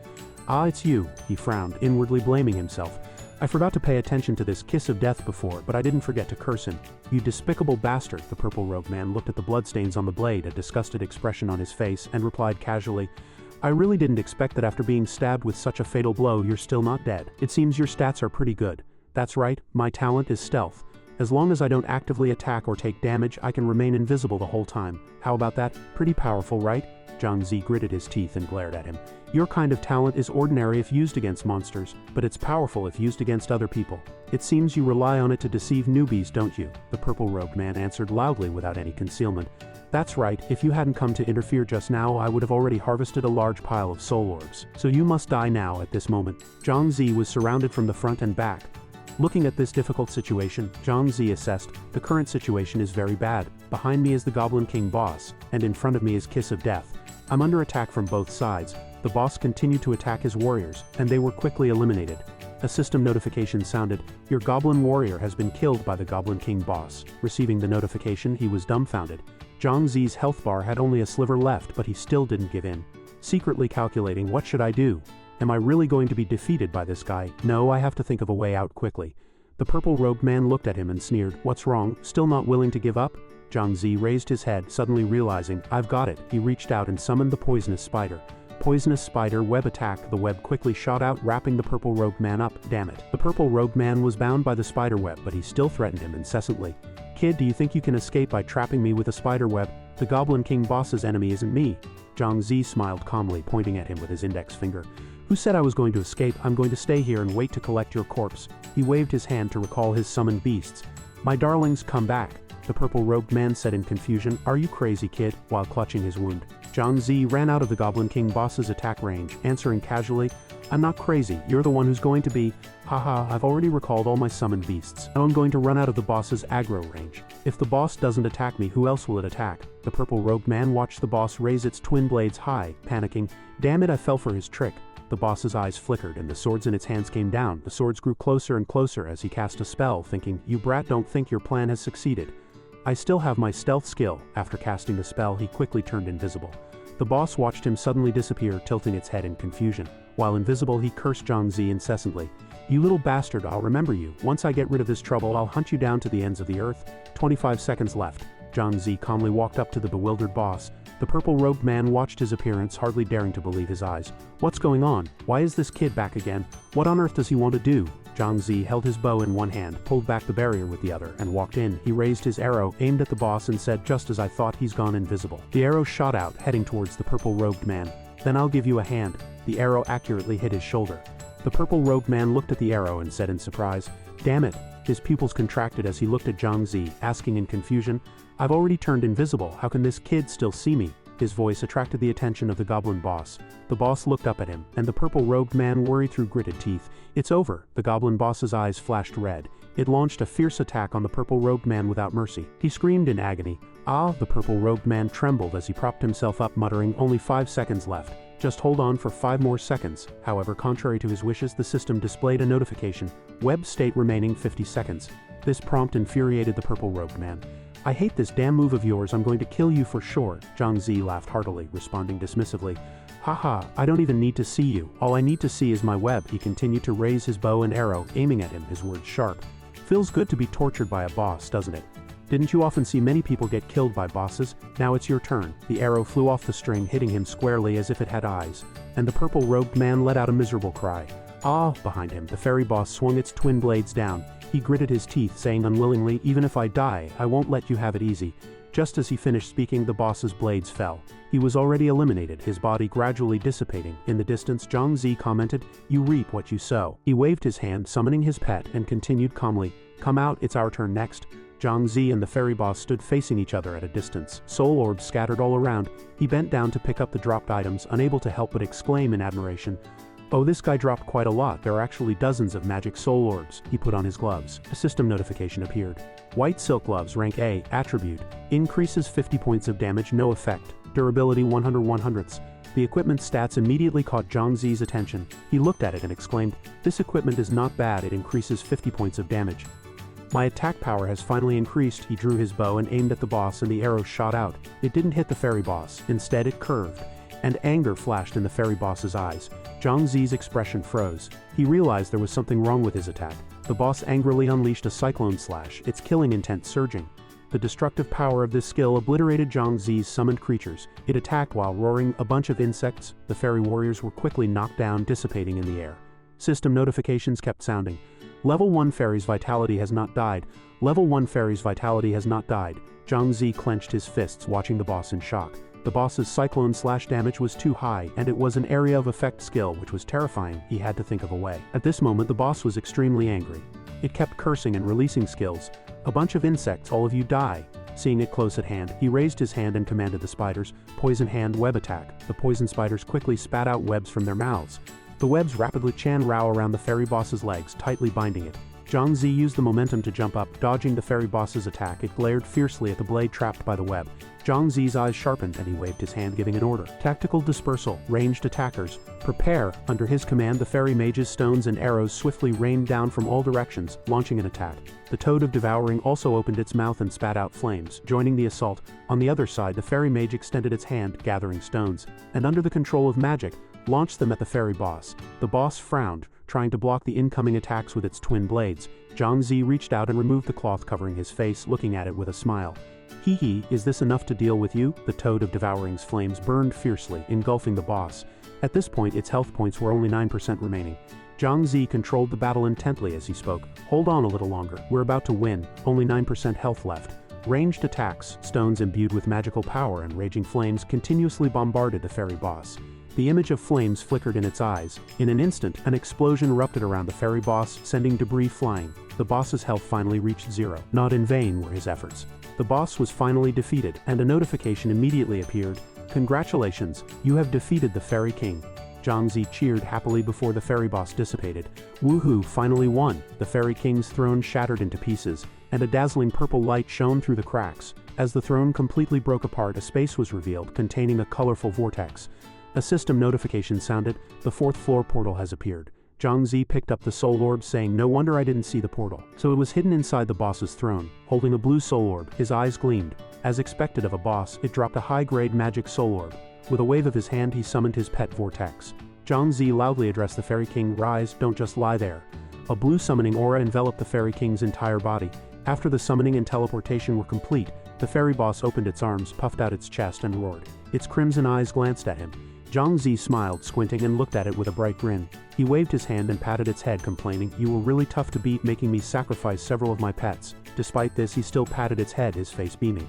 "Ah, it's you." He frowned, inwardly blaming himself. "I forgot to pay attention to this kiss of death before, but I didn't forget to curse him. You despicable bastard." The purple-robed man looked at the bloodstains on the blade, a disgusted expression on his face, and replied casually, "I really didn't expect that after being stabbed with such a fatal blow you're still not dead. It seems your stats are pretty good." "That's right, my talent is stealth. As long as I don't actively attack or take damage, I can remain invisible the whole time. How about that? Pretty powerful, right?" Zhang Zi gritted his teeth and glared at him. "Your kind of talent is ordinary if used against monsters, but it's powerful if used against other people. It seems you rely on it to deceive newbies, don't you?" The purple-robed man answered loudly without any concealment. "That's right, if you hadn't come to interfere just now I would have already harvested a large pile of soul orbs. So you must die now at this moment." Zhang Zi was surrounded from the front and back. Looking at this difficult situation, Zhang Zi assessed, "The current situation is very bad. Behind me is the Goblin King boss, and in front of me is Kiss of Death. I'm under attack from both sides." The boss continued to attack his warriors, and they were quickly eliminated. A system notification sounded, "Your goblin warrior has been killed by the Goblin King boss." Receiving the notification, he was dumbfounded. Zhang Zi's health bar had only a sliver left, but he still didn't give in. Secretly calculating, "What should I do? Am I really going to be defeated by this guy? No, I have to think of a way out quickly." The purple-robed man looked at him and sneered, "What's wrong? Still not willing to give up?" Zhang Zi raised his head, suddenly realizing, "I've got it." He reached out and summoned the poisonous spider. Poisonous spider web attack. The web quickly shot out, wrapping the purple-robed man up. Damn it. The purple-robed man was bound by the spider web, but he still threatened him incessantly. "Kid, do you think you can escape by trapping me with a spider web? The Goblin King boss's enemy isn't me." Zhang Zi smiled calmly, pointing at him with his index finger. "Who said I was going to escape? I'm going to stay here and wait to collect your corpse." He waved his hand to recall his summoned beasts. "My darlings, come back." The purple-robed man said in confusion, "Are you crazy, kid?" while clutching his wound. Zhang Zi ran out of the Goblin King boss's attack range, answering casually, "I'm not crazy, you're the one who's going to be. Haha, I've already recalled all my summoned beasts. Now I'm going to run out of the boss's aggro range. If the boss doesn't attack me, who else will it attack?" The purple-robed man watched the boss raise its twin blades high, panicking, "Damn it, I fell for his trick." The boss's eyes flickered and the swords in its hands came down. The swords grew closer and closer as he cast a spell, thinking, "You brat, don't think your plan has succeeded. I still have my stealth skill." After casting the spell, he quickly turned invisible. The boss watched him suddenly disappear, tilting its head in confusion. While invisible, he cursed Zhang Zi incessantly. "You little bastard, I'll remember you. Once I get rid of this trouble, I'll hunt you down to the ends of the earth." 25 seconds left. Zhang Zi calmly walked up to the bewildered boss. The purple-robed man watched his appearance, hardly daring to believe his eyes. "What's going on? Why is this kid back again? What on earth does he want to do?" Zhang Zi held his bow in one hand, pulled back the barrier with the other, and walked in. He raised his arrow, aimed at the boss, and said, "Just as I thought, he's gone invisible." The arrow shot out, heading towards the purple-robed man. "Then I'll give you a hand." The arrow accurately hit his shoulder. The purple-robed man looked at the arrow and said in surprise, "Damn it." His pupils contracted as he looked at Zhang Zi, asking in confusion, "I've already turned invisible. How can this kid still see me?" His voice attracted the attention of the goblin boss. The boss looked up at him, and the purple-robed man worried through gritted teeth. "It's over." The goblin boss's eyes flashed red. It launched a fierce attack on the purple-robed man without mercy. He screamed in agony. "Ah!" The purple-robed man trembled as he propped himself up, muttering, "Only 5 seconds left. Just hold on for 5 more seconds." However, contrary to his wishes, the system displayed a notification. Web state remaining 50 seconds. This prompt infuriated the purple-robed man. "I hate this damn move of yours. I'm going to kill you for sure." Zhang Zi laughed heartily, responding dismissively, "Haha, I don't even need to see you. All I need to see is my web." He continued to raise his bow and arrow, aiming at him, his words sharp. Feels good to be tortured by a boss, doesn't it? Didn't you often see many people get killed by bosses? Now it's your turn. The arrow flew off the string, hitting him squarely as if it had eyes, and the purple-robed man let out a miserable cry. Ah! Behind him, the fairy boss swung its twin blades down. He gritted his teeth, saying unwillingly, "Even if I die, I won't let you have it easy." Just as he finished speaking, the boss's blades fell. He was already eliminated, his body gradually dissipating. In the distance, Zhang Zi commented, "You reap what you sow." He waved his hand, summoning his pet, and continued calmly, "Come out, it's our turn next." Zhang Zi and the fairy boss stood facing each other at a distance, soul orbs scattered all around. He bent down to pick up the dropped items, unable to help but exclaim in admiration, "Oh, this guy dropped quite a lot. There are actually dozens of magic soul orbs." He put on his gloves. A system notification appeared. White silk gloves, rank A, attribute, increases 50 points of damage, no effect, durability 100/100ths. The equipment stats immediately caught Zhang Zi's attention. He looked at it and exclaimed, "This equipment is not bad, it increases 50 points of damage." "My attack power has finally increased." He drew his bow and aimed at the boss, and the arrow shot out. It didn't hit the fairy boss, instead it curved, and anger flashed in the fairy boss's eyes. Zhang Zi's expression froze. He realized there was something wrong with his attack. The boss angrily unleashed a cyclone slash, its killing intent surging. The destructive power of this skill obliterated Zhang Zi's summoned creatures. It attacked while roaring, a bunch of insects. The fairy warriors were quickly knocked down, dissipating in the air. System notifications kept sounding. Level 1 fairy's vitality has not died. Level 1 fairy's vitality has not died. Zhang Zi clenched his fists, watching the boss in shock. The boss's cyclone slash damage was too high, and it was an area of effect skill which was terrifying. He had to think of a way. At this moment, the boss was extremely angry. It kept cursing and releasing skills. "A bunch of insects, all of you die." Seeing it close at hand, he raised his hand and commanded the spiders, "Poison hand web attack." The poison spiders quickly spat out webs from their mouths. The webs rapidly chan-rao around the fairy boss's legs, tightly binding it. Zhang Zi used the momentum to jump up, dodging the fairy boss's attack. It glared fiercely at the blade trapped by the web. Zhang Zi's eyes sharpened and he waved his hand, giving an order. Tactical dispersal, ranged attackers, prepare. Under his command, the fairy mage's stones and arrows swiftly rained down from all directions, launching an attack. The toad of devouring also opened its mouth and spat out flames, joining the assault. On the other side, the fairy mage extended its hand, gathering stones, and under the control of magic, launched them at the fairy boss. The boss frowned, trying to block the incoming attacks with its twin blades. Zhang Zi reached out and removed the cloth covering his face, looking at it with a smile. "Hee hee, is this enough to deal with you?" The toad of devouring's flames burned fiercely, engulfing the boss. At this point, its health points were only 9% remaining. Zhang Zi controlled the battle intently as he spoke. "Hold on a little longer, we're about to win, only 9% health left." Ranged attacks, stones imbued with magical power and raging flames continuously bombarded the fairy boss. The image of flames flickered in its eyes. In an instant, an explosion erupted around the fairy boss, sending debris flying. The boss's health finally reached 0. Not in vain were his efforts. The boss was finally defeated, and a notification immediately appeared. "Congratulations, you have defeated the Fairy King." Zhang Zi cheered happily before the fairy boss dissipated. "Woohoo, finally won!" The Fairy King's throne shattered into pieces, and a dazzling purple light shone through the cracks. As the throne completely broke apart, a space was revealed containing a colorful vortex. A system notification sounded. "The 4th floor portal has appeared." Zhang Zi picked up the soul orb, saying, "No wonder I didn't see the portal." So it was hidden inside the boss's throne. Holding a blue soul orb, his eyes gleamed. As expected of a boss, it dropped a high-grade magic soul orb. With a wave of his hand, he summoned his pet vortex. Zhang Zi loudly addressed the Fairy King, "Rise, don't just lie there." A blue summoning aura enveloped the Fairy King's entire body. After the summoning and teleportation were complete, the fairy boss opened its arms, puffed out its chest, and roared. Its crimson eyes glanced at him. Zhang Zi smiled, squinting, and looked at it with a bright grin. He waved his hand and patted its head, complaining, "You were really tough to beat, making me sacrifice several of my pets." Despite this, he still patted its head, his face beaming.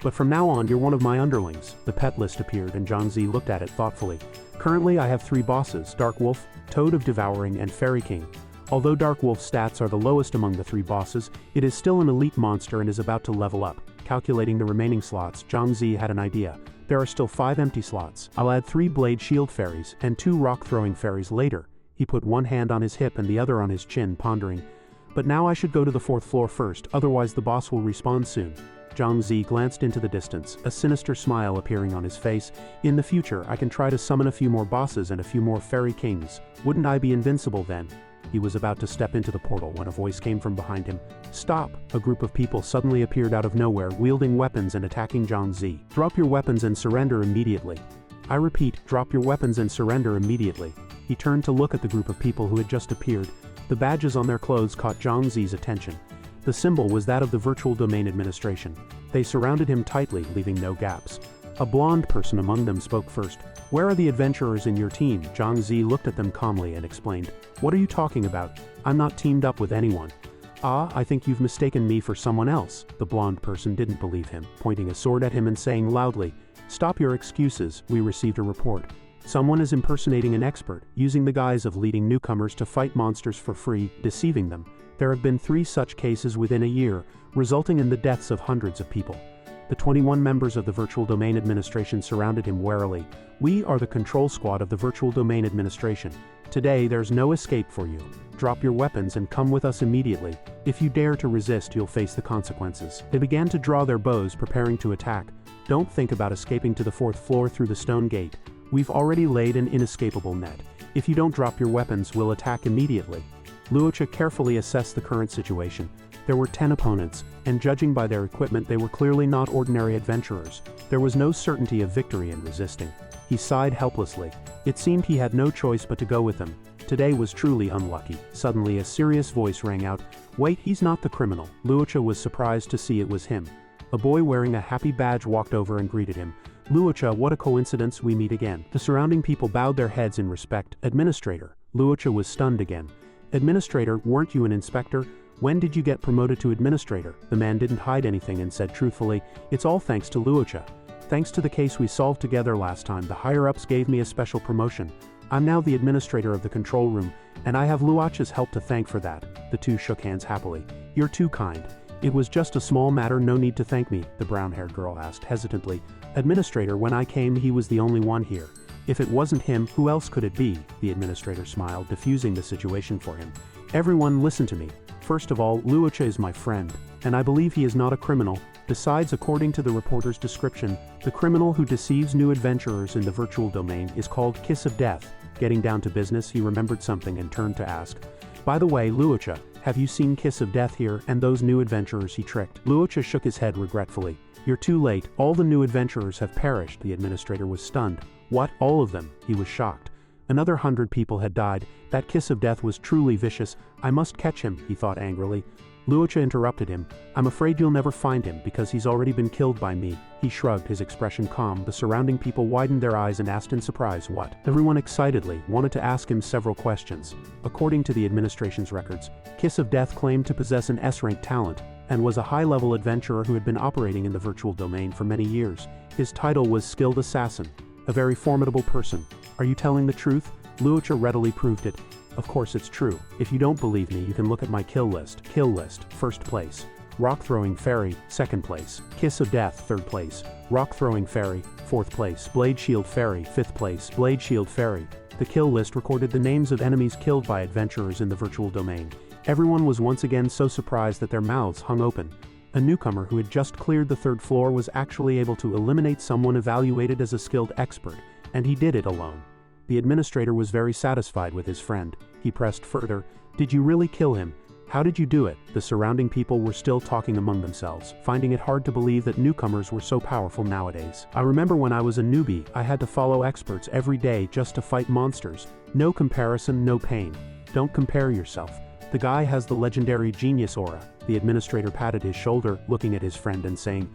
"But from now on, you're one of my underlings." The pet list appeared, and Zhang Zi looked at it thoughtfully. "Currently, I have 3 bosses, Dark Wolf, Toad of Devouring, and Fairy King. Although Dark Wolf's stats are the lowest among the 3 bosses, it is still an elite monster and is about to level up." Calculating the remaining slots, Zhang Zi had an idea. "There are still 5 empty slots. I'll add 3 blade shield fairies and 2 rock-throwing fairies later." He put one hand on his hip and the other on his chin, pondering. "But now I should go to the 4th floor first, otherwise the boss will respawn soon." Zhang Zi glanced into the distance, a sinister smile appearing on his face. "In the future, I can try to summon a few more bosses and a few more fairy kings. Wouldn't I be invincible then?" He was about to step into the portal when a voice came from behind him. "Stop!" A group of people suddenly appeared out of nowhere, wielding weapons and attacking Zhang Zi. "Drop your weapons and surrender immediately." "I repeat, drop your weapons and surrender immediately." He turned to look at the group of people who had just appeared. The badges on their clothes caught Zhang Zi's attention. The symbol was that of the Virtual Domain Administration. They surrounded him tightly, leaving no gaps. A blonde person among them spoke first. "Where are the adventurers in your team?" Zhang Zi looked at them calmly and explained. "What are you talking about? I'm not teamed up with anyone." "Ah, I think you've mistaken me for someone else." The blonde person didn't believe him, pointing a sword at him and saying loudly, "Stop your excuses, we received a report. Someone is impersonating an expert, using the guise of leading newcomers to fight monsters for free, deceiving them. There have been 3 such cases within a year, resulting in the deaths of hundreds of people." The 21 members of the Virtual Domain Administration surrounded him warily. "We are the control squad of the Virtual Domain Administration. Today there's no escape for you. Drop your weapons and come with us immediately. If you dare to resist, you'll face the consequences." They began to draw their bows, preparing to attack. "Don't think about escaping to the 4th floor through the stone gate. We've already laid an inescapable net. If you don't drop your weapons, we'll attack immediately." Luocha carefully assessed the current situation. There were 10 opponents, and judging by their equipment, they were clearly not ordinary adventurers. There was no certainty of victory in resisting. He sighed helplessly. It seemed he had no choice but to go with them. Today was truly unlucky. Suddenly a serious voice rang out. "Wait, he's not the criminal." Luocha was surprised to see it was him. A boy wearing a happy badge walked over and greeted him. "Luocha, what a coincidence, we meet again." The surrounding people bowed their heads in respect. "Administrator." Luocha was stunned again. "Administrator, weren't you an inspector? When did you get promoted to administrator?" The man didn't hide anything and said truthfully, "It's all thanks to Luocha. Thanks to the case we solved together last time, the higher-ups gave me a special promotion. I'm now the administrator of the control room, and I have Luocha's help to thank for that." The two shook hands happily. "You're too kind. It was just a small matter, no need to thank me," the brown-haired girl asked hesitantly. "Administrator, when I came, he was the only one here. If it wasn't him, who else could it be?" The administrator smiled, diffusing the situation for him. "Everyone, listen to me. First of all, Luocha is my friend, and I believe he is not a criminal. Besides, according to the reporter's description, the criminal who deceives new adventurers in the virtual domain is called Kiss of Death." Getting down to business, he remembered something and turned to ask, "By the way, Luocha, have you seen Kiss of Death here and those new adventurers he tricked?" Luocha shook his head regretfully. "You're too late. All the new adventurers have perished." The administrator was stunned. "What, all of them?" He was shocked. Another 100 people had died. That Kiss of Death was truly vicious. "I must catch him," he thought angrily. Luocha interrupted him. "I'm afraid you'll never find him, because he's already been killed by me." He shrugged, his expression calm. The surrounding people widened their eyes and asked in surprise, "What?" Everyone excitedly wanted to ask him several questions. According to the administration's records, Kiss of Death claimed to possess an S-rank talent, and was a high-level adventurer who had been operating in the virtual domain for many years. His title was Skilled Assassin, a very formidable person. "Are you telling the truth?" Luocha readily proved it. "Of course it's true. If you don't believe me, you can look at my kill list." Kill list: 1st place. Rock Throwing Fairy, 2nd place. Kiss of Death, 3rd place. Rock Throwing Fairy, 4th place. Blade Shield Fairy, 5th place. Blade Shield Fairy. The kill list recorded the names of enemies killed by adventurers in the virtual domain. Everyone was once again so surprised that their mouths hung open. A newcomer who had just cleared the 3rd floor was actually able to eliminate someone evaluated as a skilled expert, and he did it alone. The administrator was very satisfied with his friend. He pressed further, "Did you really kill him? How did you do it?" The surrounding people were still talking among themselves, finding it hard to believe that newcomers were so powerful nowadays. "I remember when I was a newbie, I had to follow experts every day just to fight monsters. No comparison, no pain. Don't compare yourself. The guy has the legendary genius aura." The administrator patted his shoulder, looking at his friend and saying,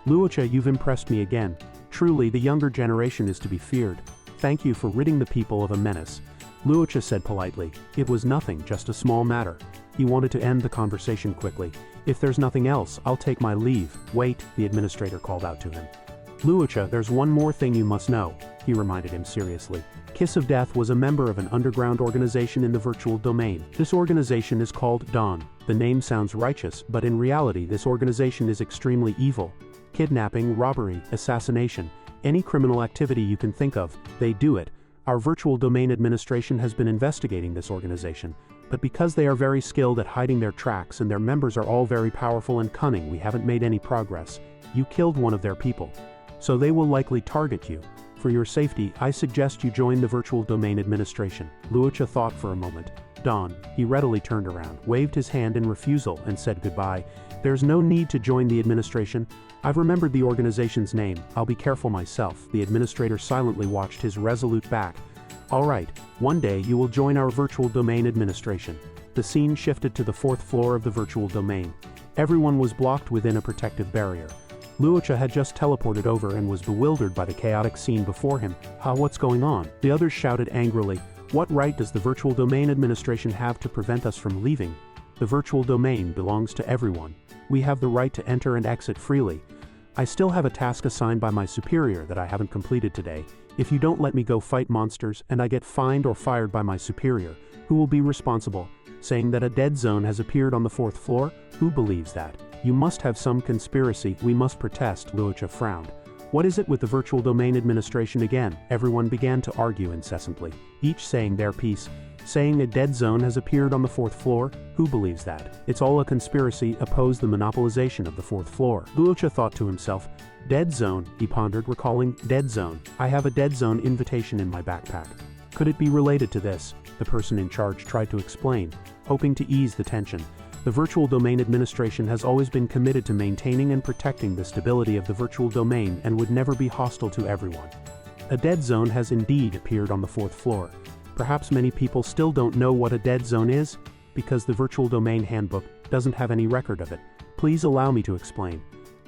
"Luocha, you've impressed me again. Truly, the younger generation is to be feared. Thank you for ridding the people of a menace." Luocha said politely, "It was nothing, just a small matter." He wanted to end the conversation quickly. "If there's nothing else, I'll take my leave." "Wait," the administrator called out to him. "Luocha, there's one more thing you must know," he reminded him seriously. Kiss of Death was a member of an underground organization in the virtual domain. This organization is called Dawn. The name sounds righteous, but in reality this organization is extremely evil. Kidnapping, robbery, assassination, any criminal activity you can think of, they do it. Our virtual domain administration has been investigating this organization, but because they are very skilled at hiding their tracks and their members are all very powerful and cunning, we haven't made any progress. You killed one of their people, so they will likely target you. For your safety, I suggest you join the virtual domain administration." Luocha thought for a moment. "Dawn." He readily turned around, waved his hand in refusal, and said goodbye. "There's no need to join the administration. I've remembered the organization's name. I'll be careful myself." The administrator silently watched his resolute back. "All right, one day you will join our virtual domain administration. the scene shifted to the 4th floor of the virtual domain. Everyone was blocked within a protective barrier. Luocha had just teleported over and was bewildered by the chaotic scene before him. What's going on? The others shouted angrily. What right does the virtual domain administration have to prevent us from leaving? The virtual domain belongs to everyone. We have the right to enter and exit freely. I still have a task assigned by my superior that I haven't completed today. If you don't let me go fight monsters and I get fined or fired by my superior, who will be responsible? Saying that a dead zone has appeared on the 4th floor? Who believes that? You must have some conspiracy. We must protest, Luocha frowned. What is it with the virtual domain administration again? Everyone began to argue incessantly, each saying their piece. Saying a dead zone has appeared on the 4th floor? Who believes that? It's all a conspiracy. Oppose the monopolization of the 4th floor. Luocha thought to himself. Dead zone, he pondered, recalling, dead zone. I have a dead zone invitation in my backpack. Could it be related to this? The person in charge tried to explain, hoping to ease the tension. The Virtual Domain Administration has always been committed to maintaining and protecting the stability of the virtual domain and would never be hostile to everyone. A dead zone has indeed appeared on the 4th floor. Perhaps many people still don't know what a dead zone is, because the Virtual Domain Handbook doesn't have any record of it. Please allow me to explain.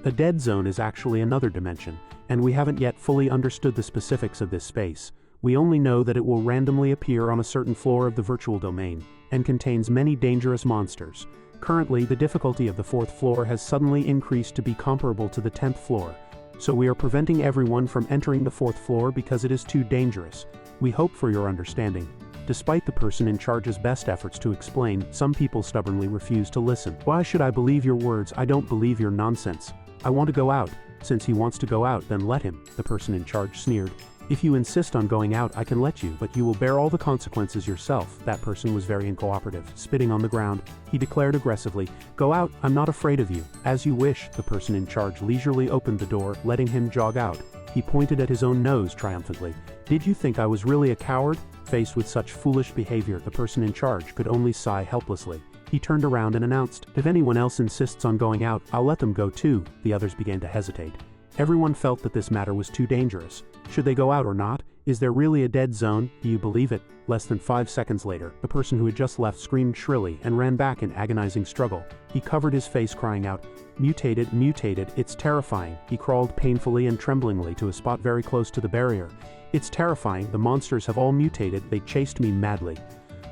A dead zone is actually another dimension, and we haven't yet fully understood the specifics of this space. We only know that it will randomly appear on a certain floor of the virtual domain, and contains many dangerous monsters. Currently, the difficulty of the 4th floor has suddenly increased to be comparable to the 10th floor, so we are preventing everyone from entering the 4th floor because it is too dangerous. We hope for your understanding. Despite the person in charge's best efforts to explain, some people stubbornly refuse to listen. Why should I believe your words? I don't believe your nonsense. I want to go out. Since he wants to go out, then let him, the person in charge sneered. If you insist on going out, I can let you, but you will bear all the consequences yourself. That person was very uncooperative, spitting on the ground. He declared aggressively, Go out, I'm not afraid of you. As you wish, the person in charge leisurely opened the door, letting him jog out. He pointed at his own nose triumphantly. Did you think I was really a coward? Faced with such foolish behavior, the person in charge could only sigh helplessly. He turned around and announced, If anyone else insists on going out, I'll let them go too. The others began to hesitate. Everyone felt that this matter was too dangerous. Should they go out or not? Is there really a dead zone? Do you believe it? Less than 5 seconds later, the person who had just left screamed shrilly and ran back in agonizing struggle. He covered his face, crying out, Mutated, mutated, it's terrifying. He crawled painfully and tremblingly to a spot very close to the barrier. It's terrifying, the monsters have all mutated, they chased me madly.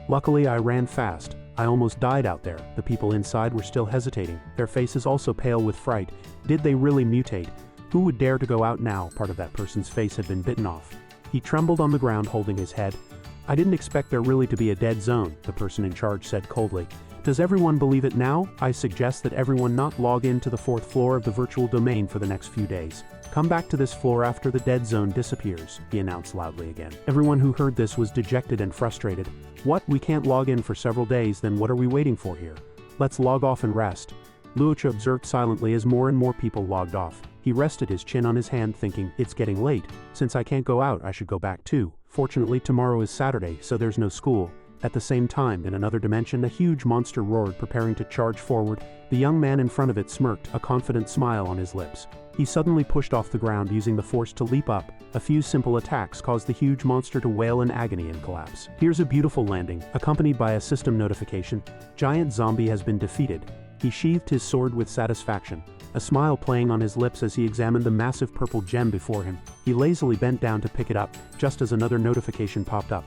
Luckily I ran fast. I almost died out there. The people inside were still hesitating, their faces also pale with fright. Did they really mutate? Who would dare to go out now? Part of that person's face had been bitten off. He trembled on the ground, holding his head. I didn't expect there really to be a dead zone, the person in charge said coldly. Does everyone believe it now? I suggest that everyone not log into the 4th floor of the virtual domain for the next few days. Come back to this floor after the dead zone disappears, he announced loudly again. Everyone who heard this was dejected and frustrated. What? We can't log in for several days, then what are we waiting for here? Let's log off and rest. Luocha observed silently as more and more people logged off. He rested his chin on his hand, thinking, It's getting late. Since I can't go out, I should go back too. Fortunately, tomorrow is Saturday, so there's no school. At the same time, in another dimension, a huge monster roared, preparing to charge forward. The young man in front of it smirked, a confident smile on his lips. He suddenly pushed off the ground, using the force to leap up. A few simple attacks caused the huge monster to wail in agony and collapse. Here's a beautiful landing, accompanied by a system notification. Giant zombie has been defeated. He sheathed his sword with satisfaction, a smile playing on his lips as he examined the massive purple gem before him. He lazily bent down to pick it up, just as another notification popped up.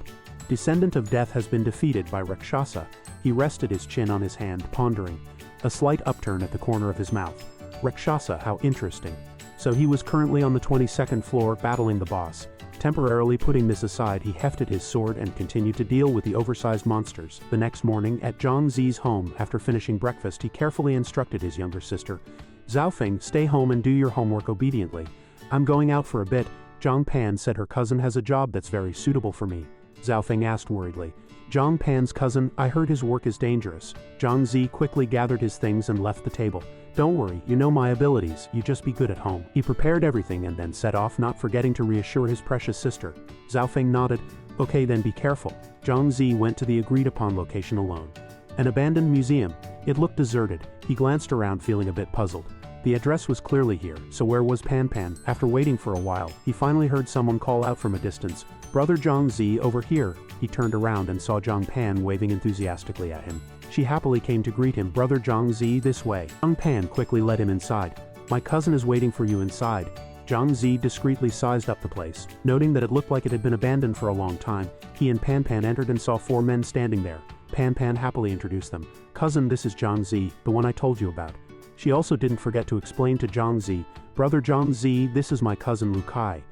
Descendant of Death has been defeated by Rakshasa. He rested his chin on his hand, pondering. A slight upturn at the corner of his mouth. Rakshasa, how interesting. So he was currently on the 22nd floor battling the boss. Temporarily putting this aside, he hefted his sword and continued to deal with the oversized monsters. The next morning, at Zhang Zi's home, after finishing breakfast, he carefully instructed his younger sister. Zhaofeng, stay home and do your homework obediently. I'm going out for a bit. Zhang Pan said her cousin has a job that's very suitable for me. Zhaofeng asked worriedly. Zhang Pan's cousin, I heard his work is dangerous. Zhang Zi quickly gathered his things and left the table. Don't worry, you know my abilities, you just be good at home. He prepared everything and then set off, not forgetting to reassure his precious sister. Zhaofeng nodded. Okay, then be careful. Zhang Zi went to the agreed-upon location alone. An abandoned museum. It looked deserted. He glanced around, feeling a bit puzzled. The address was clearly here, so where was Pan Pan? After waiting for a while, he finally heard someone call out from a distance, "Brother Zhang Zi, over here." He turned around and saw Zhang Pan waving enthusiastically at him. She happily came to greet him. "Brother Zhang Zi, this way." Zhang Pan quickly led him inside. "My cousin is waiting for you inside." Zhang Zi discreetly sized up the place. Noting that it looked like it had been abandoned for a long time, he and Pan Pan entered and saw 4 men standing there. Pan Pan happily introduced them. "Cousin, this is Zhang Zi, the one I told you about." She also didn't forget to explain to Zhang Zi, "Brother Zhang Zi, this is my cousin Lu Kai."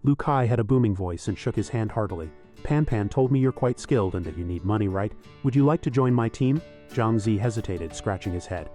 Lu Kai had a booming voice and shook his hand heartily. "Pan Pan told me you're quite skilled and that you need money, right? Would you like to join my team?" Zhang Zi hesitated, scratching his head.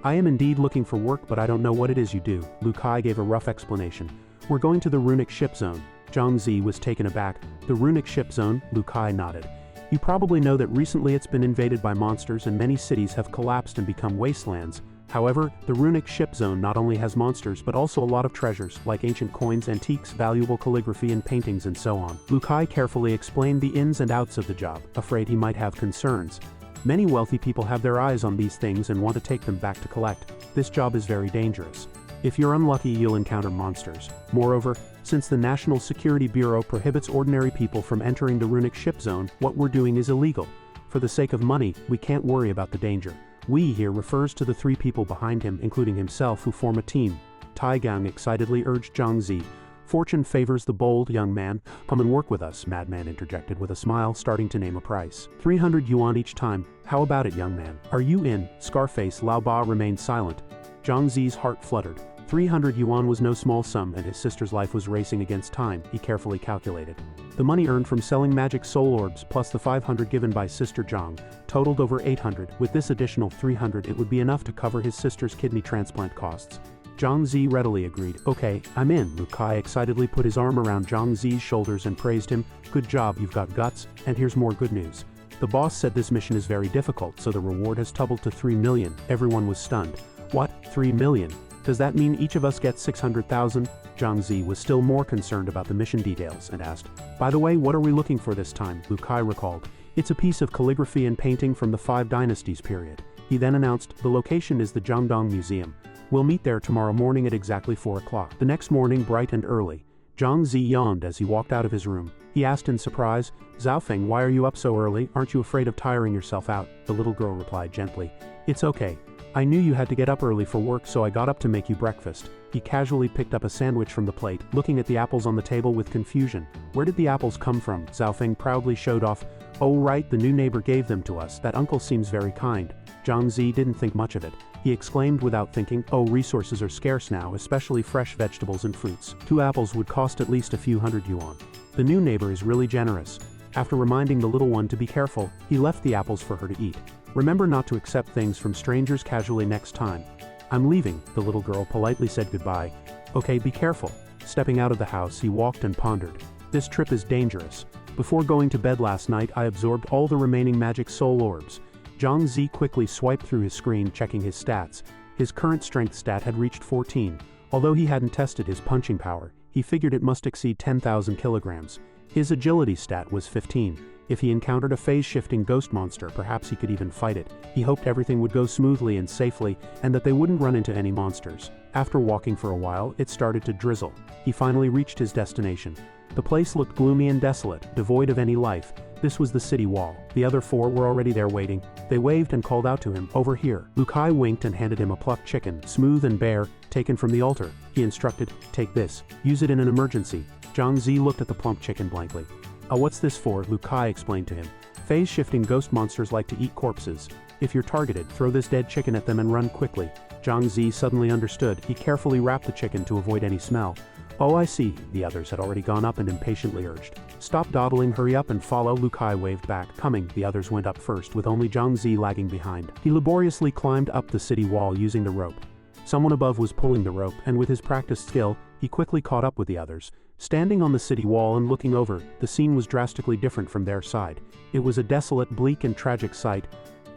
"I am indeed looking for work, but I don't know what it is you do." Lu Kai gave a rough explanation. "We're going to the runic ship zone." Zhang Zi was taken aback. "The runic ship zone?" Lu Kai nodded. "You probably know that recently it's been invaded by monsters and many cities have collapsed and become wastelands. However, the runic ship zone not only has monsters but also a lot of treasures, like ancient coins, antiques, valuable calligraphy and paintings and so on." Lu Kai carefully explained the ins and outs of the job, afraid he might have concerns. "Many wealthy people have their eyes on these things and want to take them back to collect. This job is very dangerous. If you're unlucky, you'll encounter monsters. Moreover, since the National Security Bureau prohibits ordinary people from entering the runic ship zone, what we're doing is illegal. For the sake of money, we can't worry about the danger." "We" here refers to the 3 people behind him, including himself, who form a team. Tai Gang excitedly urged Zhang Zi. "Fortune favors the bold, young man. Come and work with us," Madman interjected with a smile, starting to name a price. 300 yuan each time. "How about it, young man? Are you in?" Scarface Lao Ba remained silent. Zhang Zi's heart fluttered. 300 yuan was no small sum, and his sister's life was racing against time, he carefully calculated. The money earned from selling magic soul orbs plus the 500 given by Sister Zhang totaled over 800. With this additional 300, it would be enough to cover his sister's kidney transplant costs. Zhang Zi readily agreed. "Okay, I'm in." Lu Kai excitedly put his arm around Zhang Zi's shoulders and praised him. "Good job, you've got guts, and here's more good news. The boss said this mission is very difficult, so the reward has doubled to 3 million. Everyone was stunned. "What? 3 million? Does that mean each of us gets 600,000? Zhang Zi was still more concerned about the mission details and asked, "By the way, what are we looking for this time?" Lu Kai recalled. "It's a piece of calligraphy and painting from the 5 Dynasties period." He then announced, "The location is the Jiangdong Museum. We'll meet there tomorrow morning at exactly 4 o'clock. The next morning, bright and early. Zhang Zi yawned as he walked out of his room. He asked in surprise, "Zhaofeng, why are you up so early? Aren't you afraid of tiring yourself out?" The little girl replied gently, "It's okay. I knew you had to get up early for work, so I got up to make you breakfast." He casually picked up a sandwich from the plate, looking at the apples on the table with confusion. "Where did the apples come from?" Zhaofeng proudly showed off. "Oh right, the new neighbor gave them to us. That uncle seems very kind." Zhang Zi didn't think much of it. He exclaimed without thinking, "Oh, resources are scarce now, especially fresh vegetables and fruits. 2 apples would cost at least a few hundred yuan. The new neighbor is really generous." After reminding the little one to be careful, he left the apples for her to eat. "Remember not to accept things from strangers casually next time." "I'm leaving," the little girl politely said goodbye. "Okay, be careful." Stepping out of the house, he walked and pondered. "This trip is dangerous. Before going to bed last night, I absorbed all the remaining magic soul orbs." Zhang Zi quickly swiped through his screen, checking his stats. His current strength stat had reached 14. Although he hadn't tested his punching power, he figured it must exceed 10,000 kilograms. His agility stat was 15. If he encountered a phase-shifting ghost monster, perhaps he could even fight it. He hoped everything would go smoothly and safely, and that they wouldn't run into any monsters. After walking for a while, it started to drizzle. He finally reached his destination. The place looked gloomy and desolate, devoid of any life. This was the city wall. The other 4 were already there waiting. They waved and called out to him, "Over here." Lu Kai winked and handed him a plucked chicken, smooth and bare, taken from the altar. He instructed, "Take this. Use it in an emergency." Zhang Zi looked at the plump chicken blankly. What's this for?" Lu Kai explained to him. "Phase-shifting ghost monsters like to eat corpses. If you're targeted, throw this dead chicken at them and run quickly." Zhang Zi suddenly understood. He carefully wrapped the chicken to avoid any smell. "Oh, I see," the others had already gone up and impatiently urged. "Stop dawdling, hurry up and follow." Lu Kai waved back. Coming, the others went up first, with only Zhang Zi lagging behind. He laboriously climbed up the city wall using the rope. Someone above was pulling the rope, and with his practiced skill, he quickly caught up with the others. Standing on the city wall and looking over, the scene was drastically different from their side. It was a desolate, bleak and tragic sight.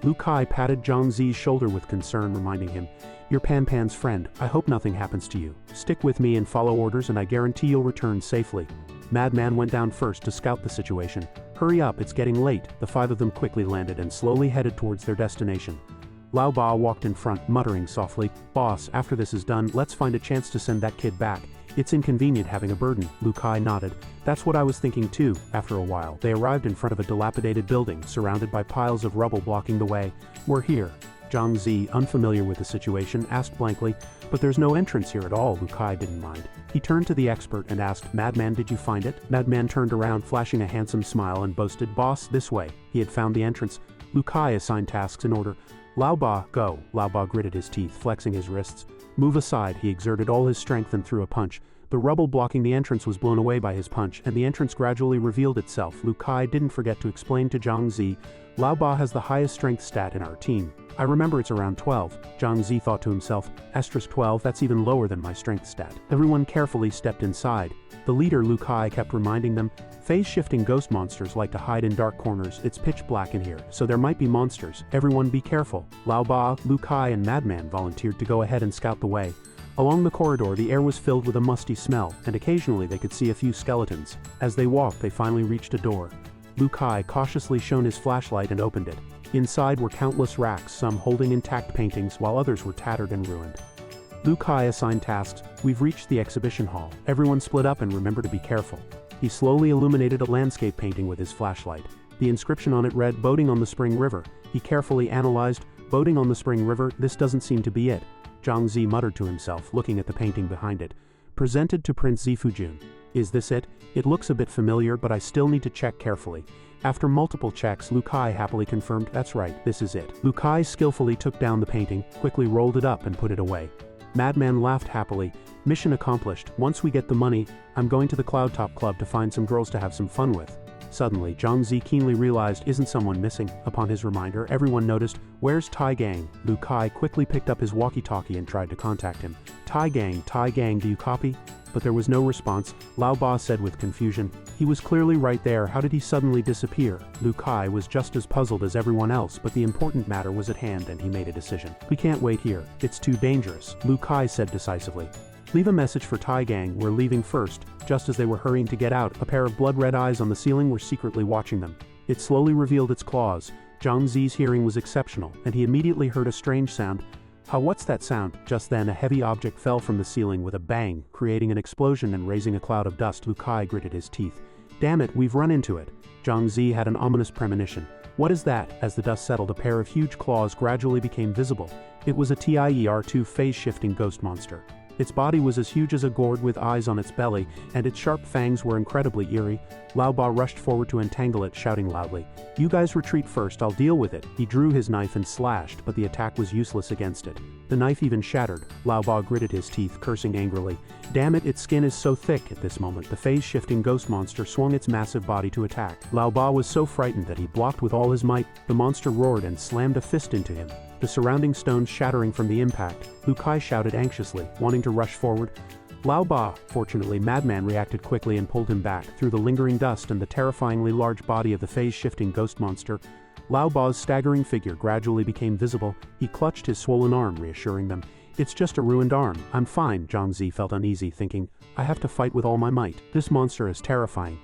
Lu Kai patted Zhang Zi's shoulder with concern, reminding him, "You're Pan Pan's friend. I hope nothing happens to you. Stick with me and follow orders and I guarantee you'll return safely." Madman went down first to scout the situation. "Hurry up, it's getting late." The 5 of them quickly landed and slowly headed towards their destination. Lao Ba walked in front, muttering softly, "Boss, after this is done, let's find a chance to send that kid back. It's inconvenient having a burden." Lu Kai nodded. "That's what I was thinking too." After a while, they arrived in front of a dilapidated building, surrounded by piles of rubble blocking the way. "We're here." Zhang Zi, unfamiliar with the situation, asked blankly, "But there's no entrance here at all." Lu Kai didn't mind. He turned to the expert and asked, "Madman, did you find it?" Madman turned around, flashing a handsome smile, and boasted, "Boss, this way." He had found the entrance. Lu Kai assigned tasks in order. "Lao Ba, go." Lao Ba gritted his teeth, flexing his wrists. "Move aside." He exerted all his strength and threw a punch. The rubble blocking the entrance was blown away by his punch, and the entrance gradually revealed itself. Lu Kai didn't forget to explain to Zhang Zi, "Lao Ba has the highest strength stat in our team. I remember it's around 12. Zhang Zi thought to himself, *12, that's even lower than my strength stat. Everyone carefully stepped inside. The leader, Lu Kai, kept reminding them, "Phase-shifting ghost monsters like to hide in dark corners. It's pitch black in here, so there might be monsters. Everyone be careful." Lao Ba, Lu Kai, and Madman volunteered to go ahead and scout the way. Along the corridor, the air was filled with a musty smell, and occasionally they could see a few skeletons. As they walked, they finally reached a door. Lu Kai cautiously shone his flashlight and opened it. Inside were countless racks, some holding intact paintings, while others were tattered and ruined. Lu Kai assigned tasks. "We've reached the exhibition hall. Everyone split up and remember to be careful." He slowly illuminated a landscape painting with his flashlight. The inscription on it read, "Boating on the Spring River." He carefully analyzed, "Boating on the Spring River, this doesn't seem to be it." Zhang Zi muttered to himself, looking at the painting behind it. "Presented to Prince Zifujun. Is this it? It looks a bit familiar, but I still need to check carefully." After multiple checks, Lu Kai happily confirmed, "That's right, this is it." Lu Kai skillfully took down the painting, quickly rolled it up and put it away. Madman laughed happily. "Mission accomplished. Once we get the money, I'm going to the Cloudtop Club to find some girls to have some fun with." Suddenly, Zhang Zi keenly realized, isn't someone missing? Upon his reminder, everyone noticed, "Where's Tai Gang?" Lu Kai quickly picked up his walkie-talkie and tried to contact him. Tai Gang, do you copy?" But there was no response. Lao Ba said with confusion, "He was clearly right there. How did he suddenly disappear?" Lu Kai was just as puzzled as everyone else, but the important matter was at hand and he made a decision. "We can't wait here. It's too dangerous," Lu Kai said decisively. "Leave a message for Tai Gang. We're leaving first." Just as they were hurrying to get out, a pair of blood-red eyes on the ceiling were secretly watching them. It slowly revealed its claws. Zhang Zi's hearing was exceptional, and he immediately heard a strange sound. What's that sound?" Just then, a heavy object fell from the ceiling with a bang, creating an explosion and raising a cloud of dust. Lu Kai gritted his teeth. "Damn it, we've run into it." Zhang Zi had an ominous premonition. "What is that?" As the dust settled, a pair of huge claws gradually became visible. It was a TIER2 phase-shifting ghost monster. Its body was as huge as a gourd with eyes on its belly, and its sharp fangs were incredibly eerie. Lao Ba rushed forward to entangle it, shouting loudly, "You guys retreat first, I'll deal with it." He drew his knife and slashed, but the attack was useless against it. The knife even shattered. Lao Ba gritted his teeth, cursing angrily. "Damn it, its skin is so thick." At this moment, the phase-shifting ghost monster swung its massive body to attack. Lao Ba was so frightened that he blocked with all his might. The monster roared and slammed a fist into him, the surrounding stones shattering from the impact. Lu Kai shouted anxiously, wanting to rush forward. Lao Ba. Fortunately, Madman reacted quickly and pulled him back. Through the lingering dust and the terrifyingly large body of the phase-shifting ghost monster, Lao Ba's staggering figure gradually became visible. He clutched his swollen arm, reassuring them. "It's just a ruined arm. I'm fine." Zhang Zi felt uneasy, thinking, "I have to fight with all my might. This monster is terrifying."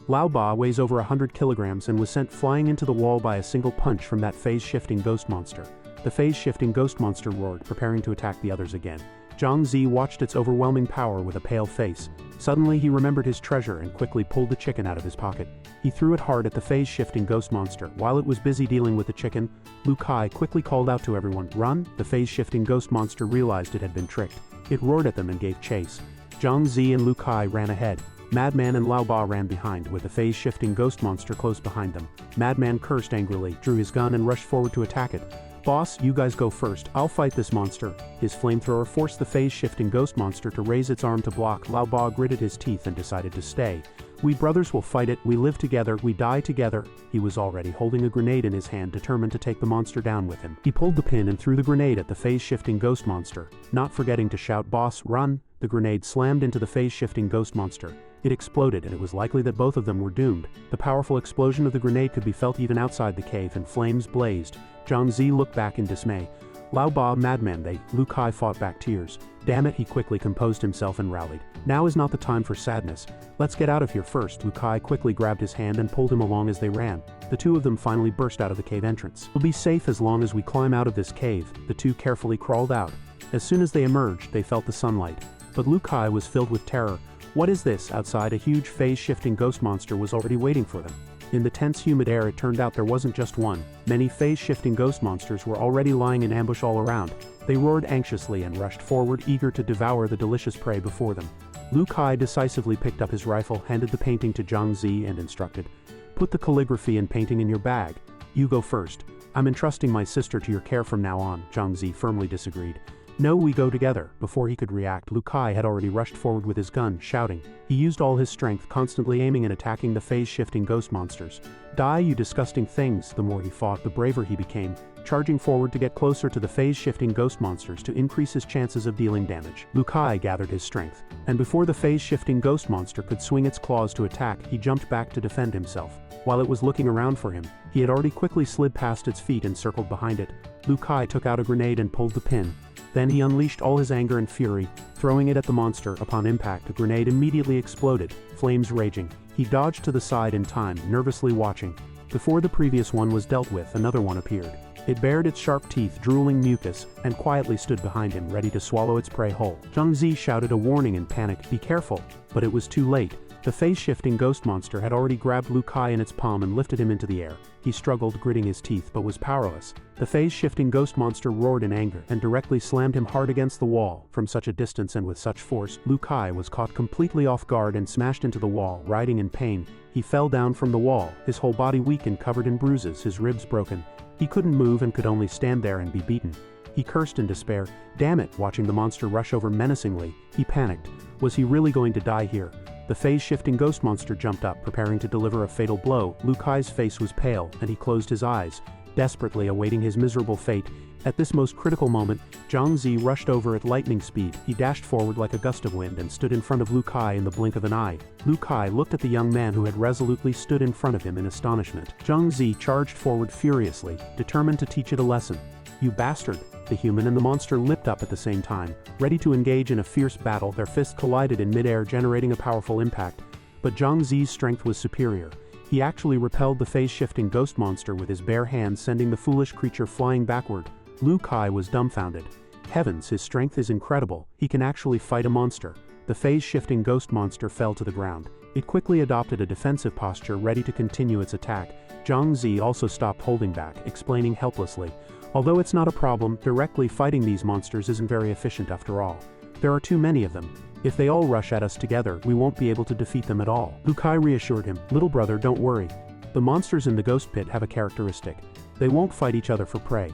Lao Ba weighs over 100 kilograms and was sent flying into the wall by a single punch from that phase-shifting ghost monster. The phase-shifting ghost monster roared, preparing to attack the others again. Zhang Zi watched its overwhelming power with a pale face. Suddenly he remembered his treasure and quickly pulled the chicken out of his pocket. He threw it hard at the phase-shifting ghost monster. While it was busy dealing with the chicken, Lu Kai quickly called out to everyone, "Run!" The phase-shifting ghost monster realized it had been tricked. It roared at them and gave chase. Zhang Zi and Lu Kai ran ahead. Madman and Lao Ba ran behind, with the phase-shifting ghost monster close behind them. Madman cursed angrily, drew his gun and rushed forward to attack it. "Boss, you guys go first. I'll fight this monster." His flamethrower forced the phase-shifting ghost monster to raise its arm to block. Lao Ba gritted his teeth and decided to stay. "We brothers will fight it. We live together. We die together." He was already holding a grenade in his hand, determined to take the monster down with him. He pulled the pin and threw the grenade at the phase-shifting ghost monster, not forgetting to shout, "Boss, run!" The grenade slammed into the phase-shifting ghost monster. It exploded, and it was likely that both of them were doomed. The powerful explosion of the grenade could be felt even outside the cave, and flames blazed. Zhang Zi looked back in dismay. Lao Ba madman they, Lu Kai fought back tears. Damn it, he quickly composed himself and rallied. Now is not the time for sadness. Let's get out of here first. Lu Kai quickly grabbed his hand and pulled him along as they ran. The two of them finally burst out of the cave entrance. We'll be safe as long as we climb out of this cave. The two carefully crawled out. As soon as they emerged, they felt the sunlight. But Lu Kai was filled with terror. What is this? Outside, a huge phase-shifting ghost monster was already waiting for them. In the tense, humid air, it turned out there wasn't just one. Many phase-shifting ghost monsters were already lying in ambush all around. They roared anxiously and rushed forward, eager to devour the delicious prey before them. Lu Kai decisively picked up his rifle, handed the painting to Zhang Zi and instructed, "Put the calligraphy and painting in your bag. You go first. I'm entrusting my sister to your care from now on." Zhang Zi firmly disagreed. "No, we go together." Before he could react, Lu Kai had already rushed forward with his gun, shouting. He used all his strength, constantly aiming and attacking the phase-shifting ghost monsters. "Die, you disgusting things!" The more he fought, the braver he became, charging forward to get closer to the phase-shifting ghost monsters to increase his chances of dealing damage. Lu Kai gathered his strength, and before the phase-shifting ghost monster could swing its claws to attack, he jumped back to defend himself. While it was looking around for him, he had already quickly slid past its feet and circled behind it. Lu Kai took out a grenade and pulled the pin. Then he unleashed all his anger and fury, throwing it at the monster. Upon impact, the grenade immediately exploded, flames raging. He dodged to the side in time, nervously watching. Before the previous one was dealt with, another one appeared. It bared its sharp teeth, drooling mucus, and quietly stood behind him, ready to swallow its prey whole. Zhang Zi shouted a warning in panic, "Be careful!" But it was too late. The phase-shifting ghost monster had already grabbed Lu Kai in its palm and lifted him into the air. He struggled, gritting his teeth, but was powerless. The phase-shifting ghost monster roared in anger and directly slammed him hard against the wall. From such a distance and with such force, Lu Kai was caught completely off guard and smashed into the wall, writhing in pain. He fell down from the wall, his whole body weak and covered in bruises, his ribs broken. He couldn't move and could only stand there and be beaten. He cursed in despair. Damn it! Watching the monster rush over menacingly, he panicked. Was he really going to die here? The phase-shifting ghost monster jumped up, preparing to deliver a fatal blow. Lu Kai's face was pale, and he closed his eyes, desperately awaiting his miserable fate. At this most critical moment, Zhang Zi rushed over at lightning speed. He dashed forward like a gust of wind and stood in front of Lu Kai in the blink of an eye. Lu Kai looked at the young man who had resolutely stood in front of him in astonishment. Zhang Zi charged forward furiously, determined to teach it a lesson. "You bastard!" The human and the monster leapt up at the same time, ready to engage in a fierce battle. Their fists collided in midair, generating a powerful impact. But Zhang Zi's strength was superior. He actually repelled the phase-shifting ghost monster with his bare hands, sending the foolish creature flying backward. Lu Kai was dumbfounded. Heavens, his strength is incredible. He can actually fight a monster. The phase-shifting ghost monster fell to the ground. It quickly adopted a defensive posture, ready to continue its attack. Zhang Zi also stopped holding back, explaining helplessly. "Although it's not a problem, directly fighting these monsters isn't very efficient after all. There are too many of them. If they all rush at us together, we won't be able to defeat them at all." Lu Kai reassured him. "Little brother, don't worry. The monsters in the ghost pit have a characteristic. They won't fight each other for prey.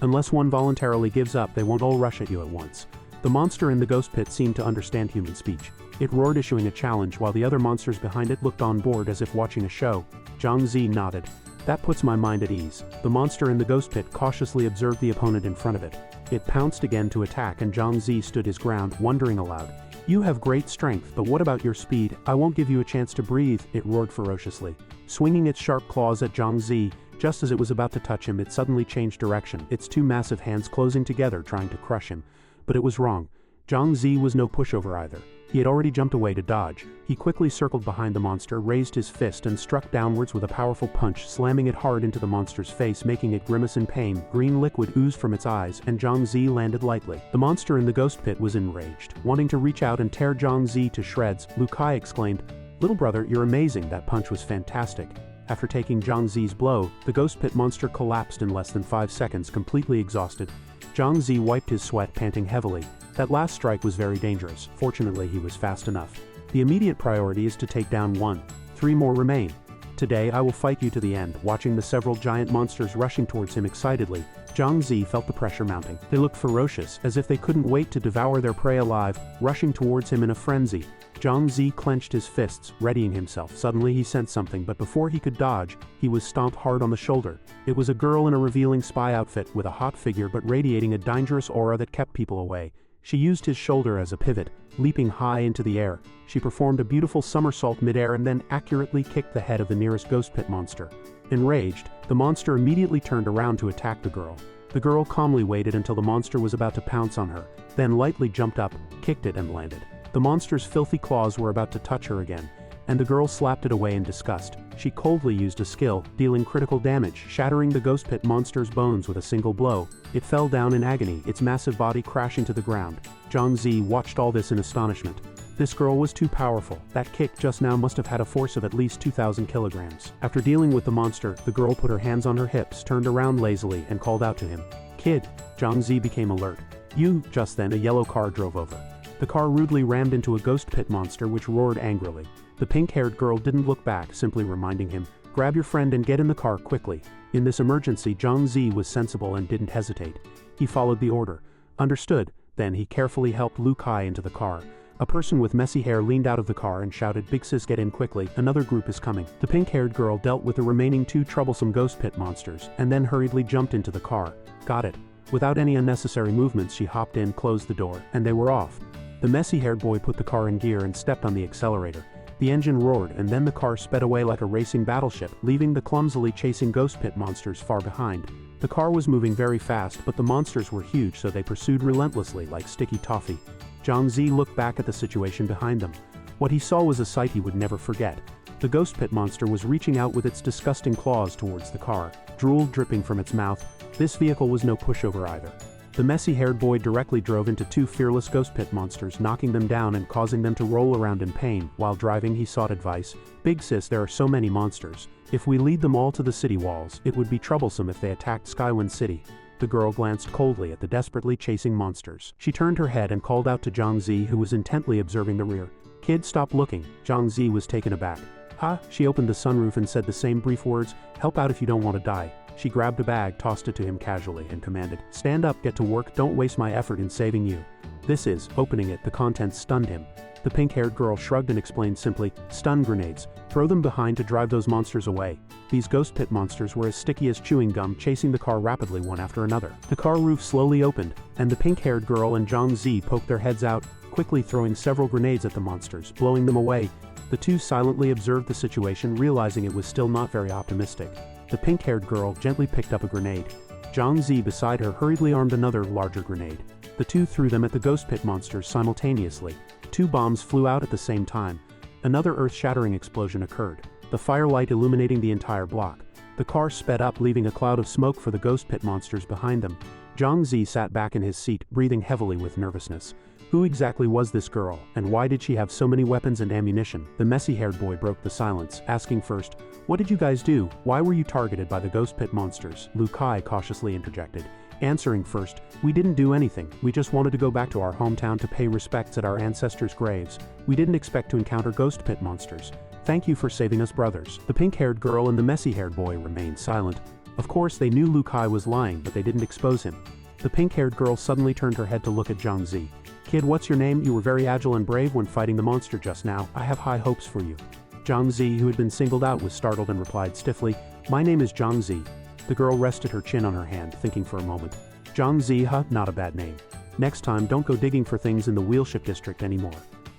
Unless one voluntarily gives up, they won't all rush at you at once." The monster in the ghost pit seemed to understand human speech. It roared, issuing a challenge, while the other monsters behind it looked on board as if watching a show. Zhang Zi nodded. "That puts my mind at ease." The monster in the ghost pit cautiously observed the opponent in front of it. It pounced again to attack, and Zhang Zi stood his ground, wondering aloud. "You have great strength, but what about your speed? I won't give you a chance to breathe," it roared ferociously. Swinging its sharp claws at Zhang Zi, just as it was about to touch him, it suddenly changed direction, its two massive hands closing together, trying to crush him. But it was wrong. Zhang Zi was no pushover either. He had already jumped away to dodge. He quickly circled behind the monster, raised his fist, and struck downwards with a powerful punch, slamming it hard into the monster's face, making it grimace in pain. Green liquid oozed from its eyes, and Zhang Zi landed lightly. The monster in the ghost pit was enraged, wanting to reach out and tear Zhang Zi to shreds. Lu Kai exclaimed, "Little brother, you're amazing. That punch was fantastic." After taking Zhang Zi's blow, the ghost pit monster collapsed in less than 5 seconds, completely exhausted. Zhang Zi wiped his sweat, panting heavily. That last strike was very dangerous. Fortunately, he was fast enough. The immediate priority is to take down one. 3 more remain. Today, I will fight you to the end. Watching the several giant monsters rushing towards him excitedly, Zhang Zi felt the pressure mounting. They looked ferocious, as if they couldn't wait to devour their prey alive, rushing towards him in a frenzy. Zhang Zi clenched his fists, readying himself. Suddenly he sensed something, but before he could dodge, he was stomped hard on the shoulder. It was a girl in a revealing spy outfit, with a hot figure but radiating a dangerous aura that kept people away. She used his shoulder as a pivot, leaping high into the air. She performed a beautiful somersault midair and then accurately kicked the head of the nearest ghost pit monster. Enraged, the monster immediately turned around to attack the girl. The girl calmly waited until the monster was about to pounce on her, then lightly jumped up, kicked it and landed. The monster's filthy claws were about to touch her again, and the girl slapped it away in disgust. She coldly used a skill, dealing critical damage, shattering the ghost pit monster's bones with a single blow. It fell down in agony, its massive body crashing to the ground. Zhang Zi watched all this in astonishment. This girl was too powerful. That kick just now must have had a force of at least 2,000 kilograms. After dealing with the monster, the girl put her hands on her hips, turned around lazily, and called out to him. "Kid!" Zhang Zi became alert. "You!" Just then, a yellow car drove over. The car rudely rammed into a ghost pit monster which roared angrily. The pink-haired girl didn't look back, simply reminding him, "Grab your friend and get in the car quickly." In this emergency, Zhang Zi was sensible and didn't hesitate. He followed the order. Understood. Then he carefully helped Lu Kai into the car. A person with messy hair leaned out of the car and shouted, "Big sis, get in quickly, another group is coming." The pink-haired girl dealt with the remaining 2 troublesome ghost pit monsters, and then hurriedly jumped into the car. Got it. Without any unnecessary movements, she hopped in, closed the door, and they were off. The messy-haired boy put the car in gear and stepped on the accelerator. The engine roared, and then the car sped away like a racing battleship, leaving the clumsily chasing ghost pit monsters far behind. The car was moving very fast, but the monsters were huge, so they pursued relentlessly like sticky toffee. Zhang Zi looked back at the situation behind them. What he saw was a sight he would never forget. The ghost pit monster was reaching out with its disgusting claws towards the car, drool dripping from its mouth. This vehicle was no pushover either. The messy-haired boy directly drove into 2 fearless ghost pit monsters, knocking them down and causing them to roll around in pain. While driving, he sought advice. "Big sis, there are so many monsters. If we lead them all to the city walls, it would be troublesome if they attacked Skywind City." The girl glanced coldly at the desperately chasing monsters. She turned her head and called out to Zhang Zi, who was intently observing the rear. "Kid, stop looking." Zhang Zi was taken aback. "Ha!" She opened the sunroof and said the same brief words, "Help out if you don't want to die." She grabbed a bag, tossed it to him casually, and commanded, "Stand up, get to work, don't waste my effort in saving you." This is, opening it, the contents stunned him. The pink-haired girl shrugged and explained simply, "Stun grenades. Throw them behind to drive those monsters away." These ghost pit monsters were as sticky as chewing gum, chasing the car rapidly one after another. The car roof slowly opened, and the pink-haired girl and Zhang Zi poked their heads out, quickly throwing several grenades at the monsters, blowing them away. The two silently observed the situation, realizing it was still not very optimistic. The pink-haired girl gently picked up a grenade. Zhang Zi beside her hurriedly armed another larger grenade. The two threw them at the ghost pit monsters simultaneously. 2 bombs flew out at the same time. Another earth-shattering explosion occurred, the firelight illuminating the entire block. The car sped up, leaving a cloud of smoke for the ghost pit monsters behind them. Zhang Zi sat back in his seat, breathing heavily with nervousness. Who exactly was this girl, and why did she have so many weapons and ammunition? The messy-haired boy broke the silence, asking first, "What did you guys do? Why were you targeted by the ghost pit monsters?" Lu Kai cautiously interjected, answering first, "We didn't do anything. We just wanted to go back to our hometown to pay respects at our ancestors' graves. We didn't expect to encounter ghost pit monsters. Thank you for saving us, brothers." The pink-haired girl and the messy-haired boy remained silent. Of course, they knew Lu Kai was lying, but they didn't expose him. The pink-haired girl suddenly turned her head to look at Zhang Zi. "Kid, what's your name? You were very agile and brave when fighting the monster just now. I have high hopes for you." Zhang Zi, who had been singled out, was startled and replied stiffly, "My name is Zhang Zi." The girl rested her chin on her hand, thinking for a moment. "Zhang Zi, huh? Not a bad name. Next time, don't go digging for things in the Wheelship District anymore.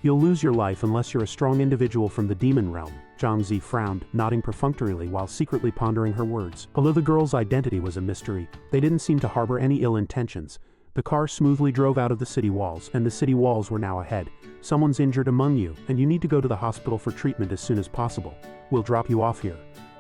You'll lose your life unless you're a strong individual from the demon realm." Zhang Zi frowned, nodding perfunctorily while secretly pondering her words. Although the girl's identity was a mystery, they didn't seem to harbor any ill intentions. The car smoothly drove out of the city walls, and the city walls were now ahead. "Someone's injured among you, and you need to go to the hospital for treatment as soon as possible. We'll drop you off here."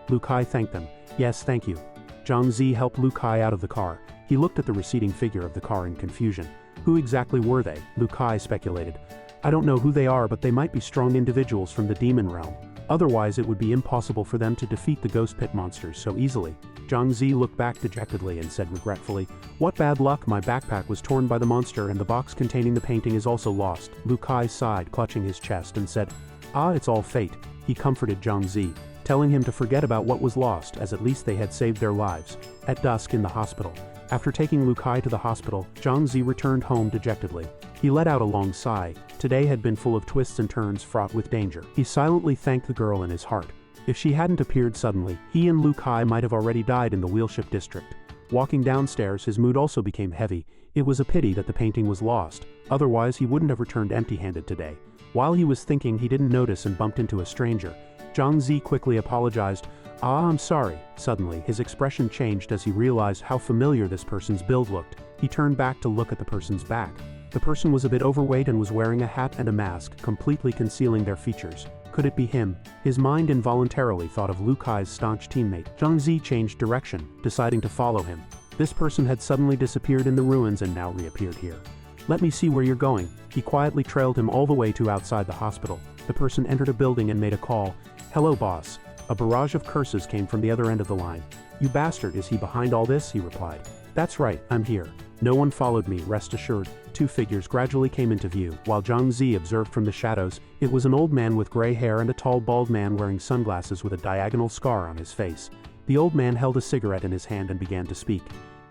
Lu Kai thanked them. "Yes, thank you." Zhang Zi helped Lu Kai out of the car. He looked at the receding figure of the car in confusion. Who exactly were they? Lu Kai speculated. "I don't know who they are, but they might be strong individuals from the demon realm. Otherwise, it would be impossible for them to defeat the ghost pit monsters so easily." Zhang Zi looked back dejectedly and said regretfully, "What bad luck, my backpack was torn by the monster and the box containing the painting is also lost." Lu Kai sighed, clutching his chest, and said, "Ah, it's all fate." He comforted Zhang Zi, telling him to forget about what was lost, as at least they had saved their lives. At dusk in the hospital. After taking Lu Kai to the hospital, Zhang Zi returned home dejectedly. He let out a long sigh. Today had been full of twists and turns fraught with danger. He silently thanked the girl in his heart. If she hadn't appeared suddenly, he and Lu Kai might have already died in the Wheelship District. Walking downstairs, his mood also became heavy. It was a pity that the painting was lost. Otherwise, he wouldn't have returned empty-handed today. While he was thinking, he didn't notice and bumped into a stranger. Zhang Zi quickly apologized. Ah, I'm sorry. Suddenly, his expression changed as he realized how familiar this person's build looked. He turned back to look at the person's back. The person was a bit overweight and was wearing a hat and a mask, completely concealing their features. Could it be him? His mind involuntarily thought of Lu Kai's staunch teammate. Zhang Zi changed direction, deciding to follow him. This person had suddenly disappeared in the ruins and now reappeared here. Let me see where you're going. He quietly trailed him all the way to outside the hospital. The person entered a building and made a call. Hello, boss. A barrage of curses came from the other end of the line. You bastard, is he behind all this? He replied. That's right, I'm here. No one followed me, rest assured. Two figures gradually came into view, while Zhang Zi observed from the shadows. It was an old man with gray hair and a tall bald man wearing sunglasses with a diagonal scar on his face. The old man held a cigarette in his hand and began to speak.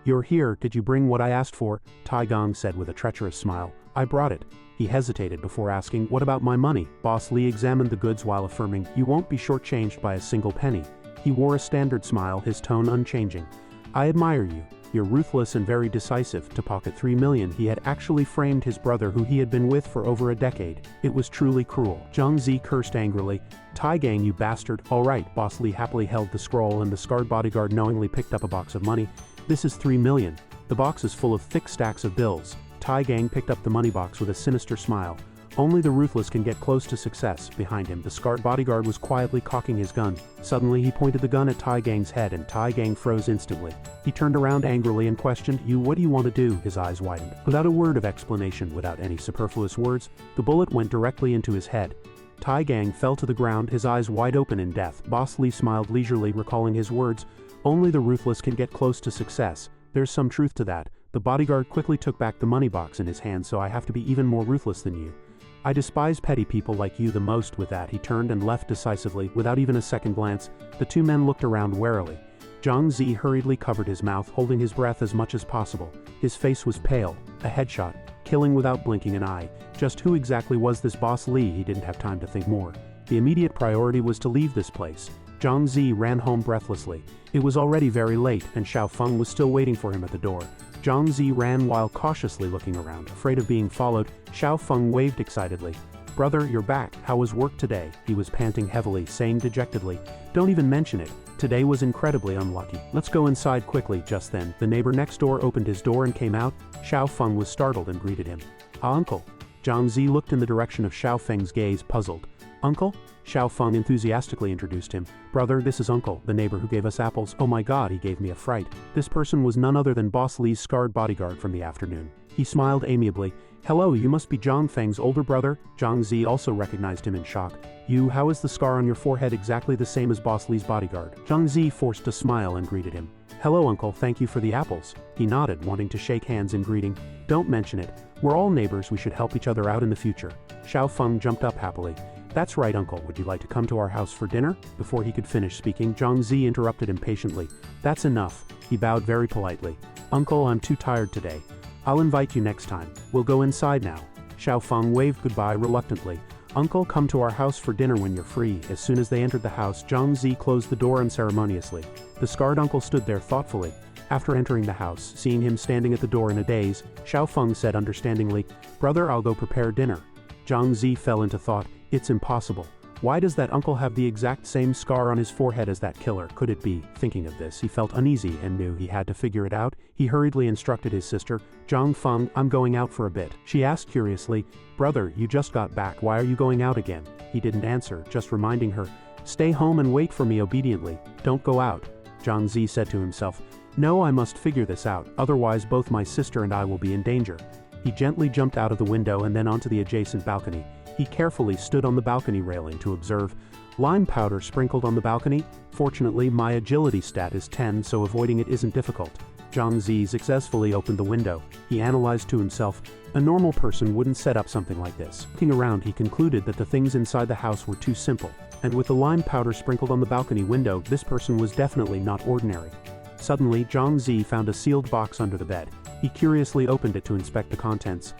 You're here, did you bring what I asked for? Tai Gong said with a treacherous smile. I brought it. He hesitated before asking, what about my money? Boss Li examined the goods while affirming, you won't be shortchanged by a single penny. He wore a standard smile, his tone unchanging. I admire you. You're ruthless and very decisive. To pocket 3 million, he had actually framed his brother who he had been with for over a decade. It was truly cruel. Zhang Zi cursed angrily. Tai Gang, you bastard. All right, Boss Li happily held the scroll and the scarred bodyguard knowingly picked up a box of money. This is 3 million. The box is full of thick stacks of bills. Tai Gang picked up the money box with a sinister smile. Only the ruthless can get close to success. Behind him, the scarred bodyguard was quietly cocking his gun. Suddenly, he pointed the gun at Tai Gang's head and Tai Gang froze instantly. He turned around angrily and questioned, what do you want to do? His eyes widened. Without a word of explanation, without any superfluous words, the bullet went directly into his head. Tai Gang fell to the ground, his eyes wide open in death. Boss Li smiled leisurely, recalling his words, only the ruthless can get close to success. There's some truth to that. The bodyguard quickly took back the money box in his hand, so I have to be even more ruthless than you. I despise petty people like you the most. With that, he turned and left decisively, without even a second glance. The two men looked around warily. Zhang Zi hurriedly covered his mouth, holding his breath as much as possible. His face was pale, a headshot, killing without blinking an eye. Just who exactly was this Boss Li? He didn't have time to think more. The immediate priority was to leave this place. Zhang Zi ran home breathlessly. It was already very late, and Xiao Feng was still waiting for him at the door. Zhang Zi ran while cautiously looking around, afraid of being followed. Xiao Feng waved excitedly. Brother, you're back. How was work today? He was panting heavily, saying dejectedly. Don't even mention it. Today was incredibly unlucky. Let's go inside quickly. Just then, the neighbor next door opened his door and came out. Xiao Feng was startled and greeted him. Ah, uncle. Zhang Zi looked in the direction of Xiao Feng's gaze, puzzled. Uncle? Xiao Feng enthusiastically introduced him. Brother, this is Uncle, the neighbor who gave us apples. Oh my god, he gave me a fright. This person was none other than Boss Li's scarred bodyguard from the afternoon. He smiled amiably. Hello, you must be Zhang Feng's older brother? Zhang Zi also recognized him in shock. How is the scar on your forehead exactly the same as Boss Li's bodyguard? Zhang Zi forced a smile and greeted him. Hello, Uncle, thank you for the apples. He nodded, wanting to shake hands in greeting. Don't mention it. We're all neighbors, we should help each other out in the future. Xiao Feng jumped up happily. That's right, Uncle, would you like to come to our house for dinner? Before he could finish speaking, Zhang Zi interrupted impatiently. That's enough. He bowed very politely. Uncle, I'm too tired today. I'll invite you next time. We'll go inside now. Xiao Feng waved goodbye reluctantly. Uncle, come to our house for dinner when you're free. As soon as they entered the house, Zhang Zi closed the door unceremoniously. The scarred uncle stood there thoughtfully. After entering the house, seeing him standing at the door in a daze, Xiao Feng said understandingly, Brother, I'll go prepare dinner. Zhang Zi fell into thought. It's impossible. Why does that uncle have the exact same scar on his forehead as that killer? Could it be? Thinking of this, he felt uneasy and knew he had to figure it out. He hurriedly instructed his sister, Zhang Feng, I'm going out for a bit. She asked curiously, Brother, you just got back. Why are you going out again? He didn't answer, just reminding her, Stay home and wait for me obediently. Don't go out. Zhang Zi said to himself, No, I must figure this out, otherwise both my sister and I will be in danger. He gently jumped out of the window and then onto the adjacent balcony. He carefully stood on the balcony railing to observe. Lime powder sprinkled on the balcony? Fortunately, my agility stat is 10, so avoiding it isn't difficult. Zhang Zi successfully opened the window. He analyzed to himself, a normal person wouldn't set up something like this. Looking around, he concluded that the things inside the house were too simple, and with the lime powder sprinkled on the balcony window, this person was definitely not ordinary. Suddenly, Zhang Zi found a sealed box under the bed. He curiously opened it to inspect the contents.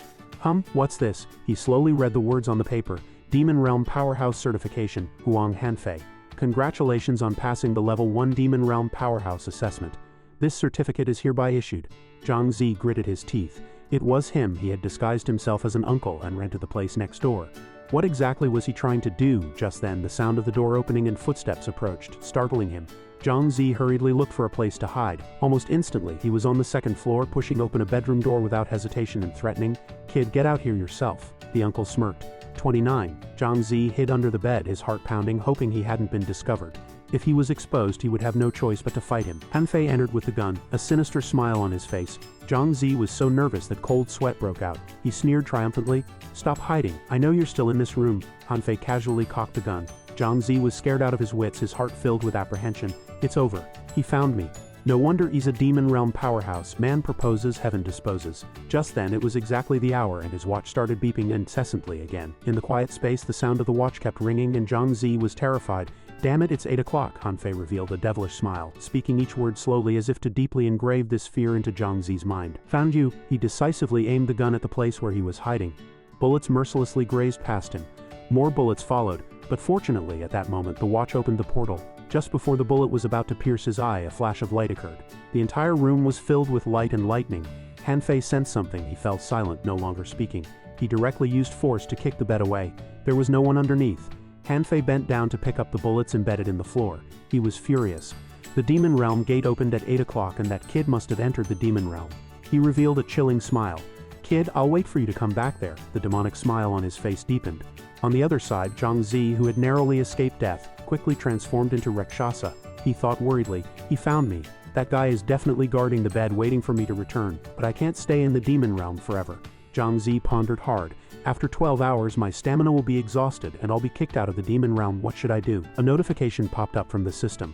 What's this? He slowly read the words on the paper. Demon Realm Powerhouse Certification, Huang Hanfei. Congratulations on passing the Level 1 Demon Realm Powerhouse Assessment. This certificate is hereby issued. Zhang Zi gritted his teeth. It was him. He had disguised himself as an uncle and rented the place next door. What exactly was he trying to do? Just then, the sound of the door opening and footsteps approached, startling him. Zhang Zi hurriedly looked for a place to hide. Almost instantly, he was on the second floor, pushing open a bedroom door without hesitation and threatening, "Kid, get out here yourself." The uncle smirked. 29. Zhang Zi hid under the bed, his heart pounding, hoping he hadn't been discovered. If he was exposed, he would have no choice but to fight him. Han Fei entered with the gun, a sinister smile on his face. Zhang Zi was so nervous that cold sweat broke out. He sneered triumphantly, "Stop hiding, I know you're still in this room." Han Fei casually cocked the gun. Zhang Zi was scared out of his wits, his heart filled with apprehension. "It's over. He found me. No wonder he's a demon realm powerhouse. Man proposes, heaven disposes." Just then it was exactly the hour and his watch started beeping incessantly again. In the quiet space, the sound of the watch kept ringing and Zhang Zi was terrified. "Damn it, it's 8 o'clock, Han Fei revealed, a devilish smile, speaking each word slowly as if to deeply engrave this fear into Zhang Zi's mind. "Found you." He decisively aimed the gun at the place where he was hiding. Bullets mercilessly grazed past him. More bullets followed, but fortunately at that moment the watch opened the portal. Just before the bullet was about to pierce his eye, a flash of light occurred. The entire room was filled with light and lightning. Han Fei sensed something. He fell silent, no longer speaking. He directly used force to kick the bed away. There was no one underneath. Han Fei bent down to pick up the bullets embedded in the floor. He was furious. The demon realm gate opened at 8 o'clock and that kid must have entered the demon realm. He revealed a chilling smile. "Kid, I'll wait for you to come back there." The demonic smile on his face deepened. On the other side, Zhang Zi, who had narrowly escaped death, quickly transformed into Rakshasa. He thought worriedly, "He found me. That guy is definitely guarding the bed waiting for me to return, but I can't stay in the demon realm forever." Zhang Zi pondered hard. "After 12 hours, my stamina will be exhausted and I'll be kicked out of the demon realm. What should I do?" A notification popped up from the system.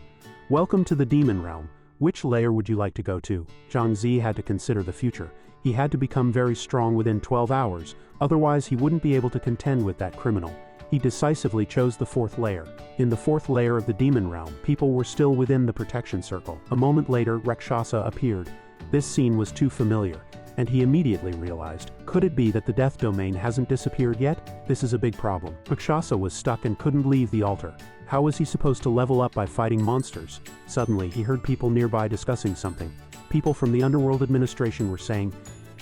"Welcome to the demon realm. Which layer would you like to go to?" Zhang Zi had to consider the future. He had to become very strong within 12 hours, otherwise he wouldn't be able to contend with that criminal. He decisively chose the 4th layer. In the 4th layer of the demon realm, people were still within the protection circle. A moment later, Rakshasa appeared. This scene was too familiar, and he immediately realized, could it be that the death domain hasn't disappeared yet? This is a big problem. Rakshasa was stuck and couldn't leave the altar. How was he supposed to level up by fighting monsters? Suddenly, he heard people nearby discussing something. People from the Underworld administration were saying,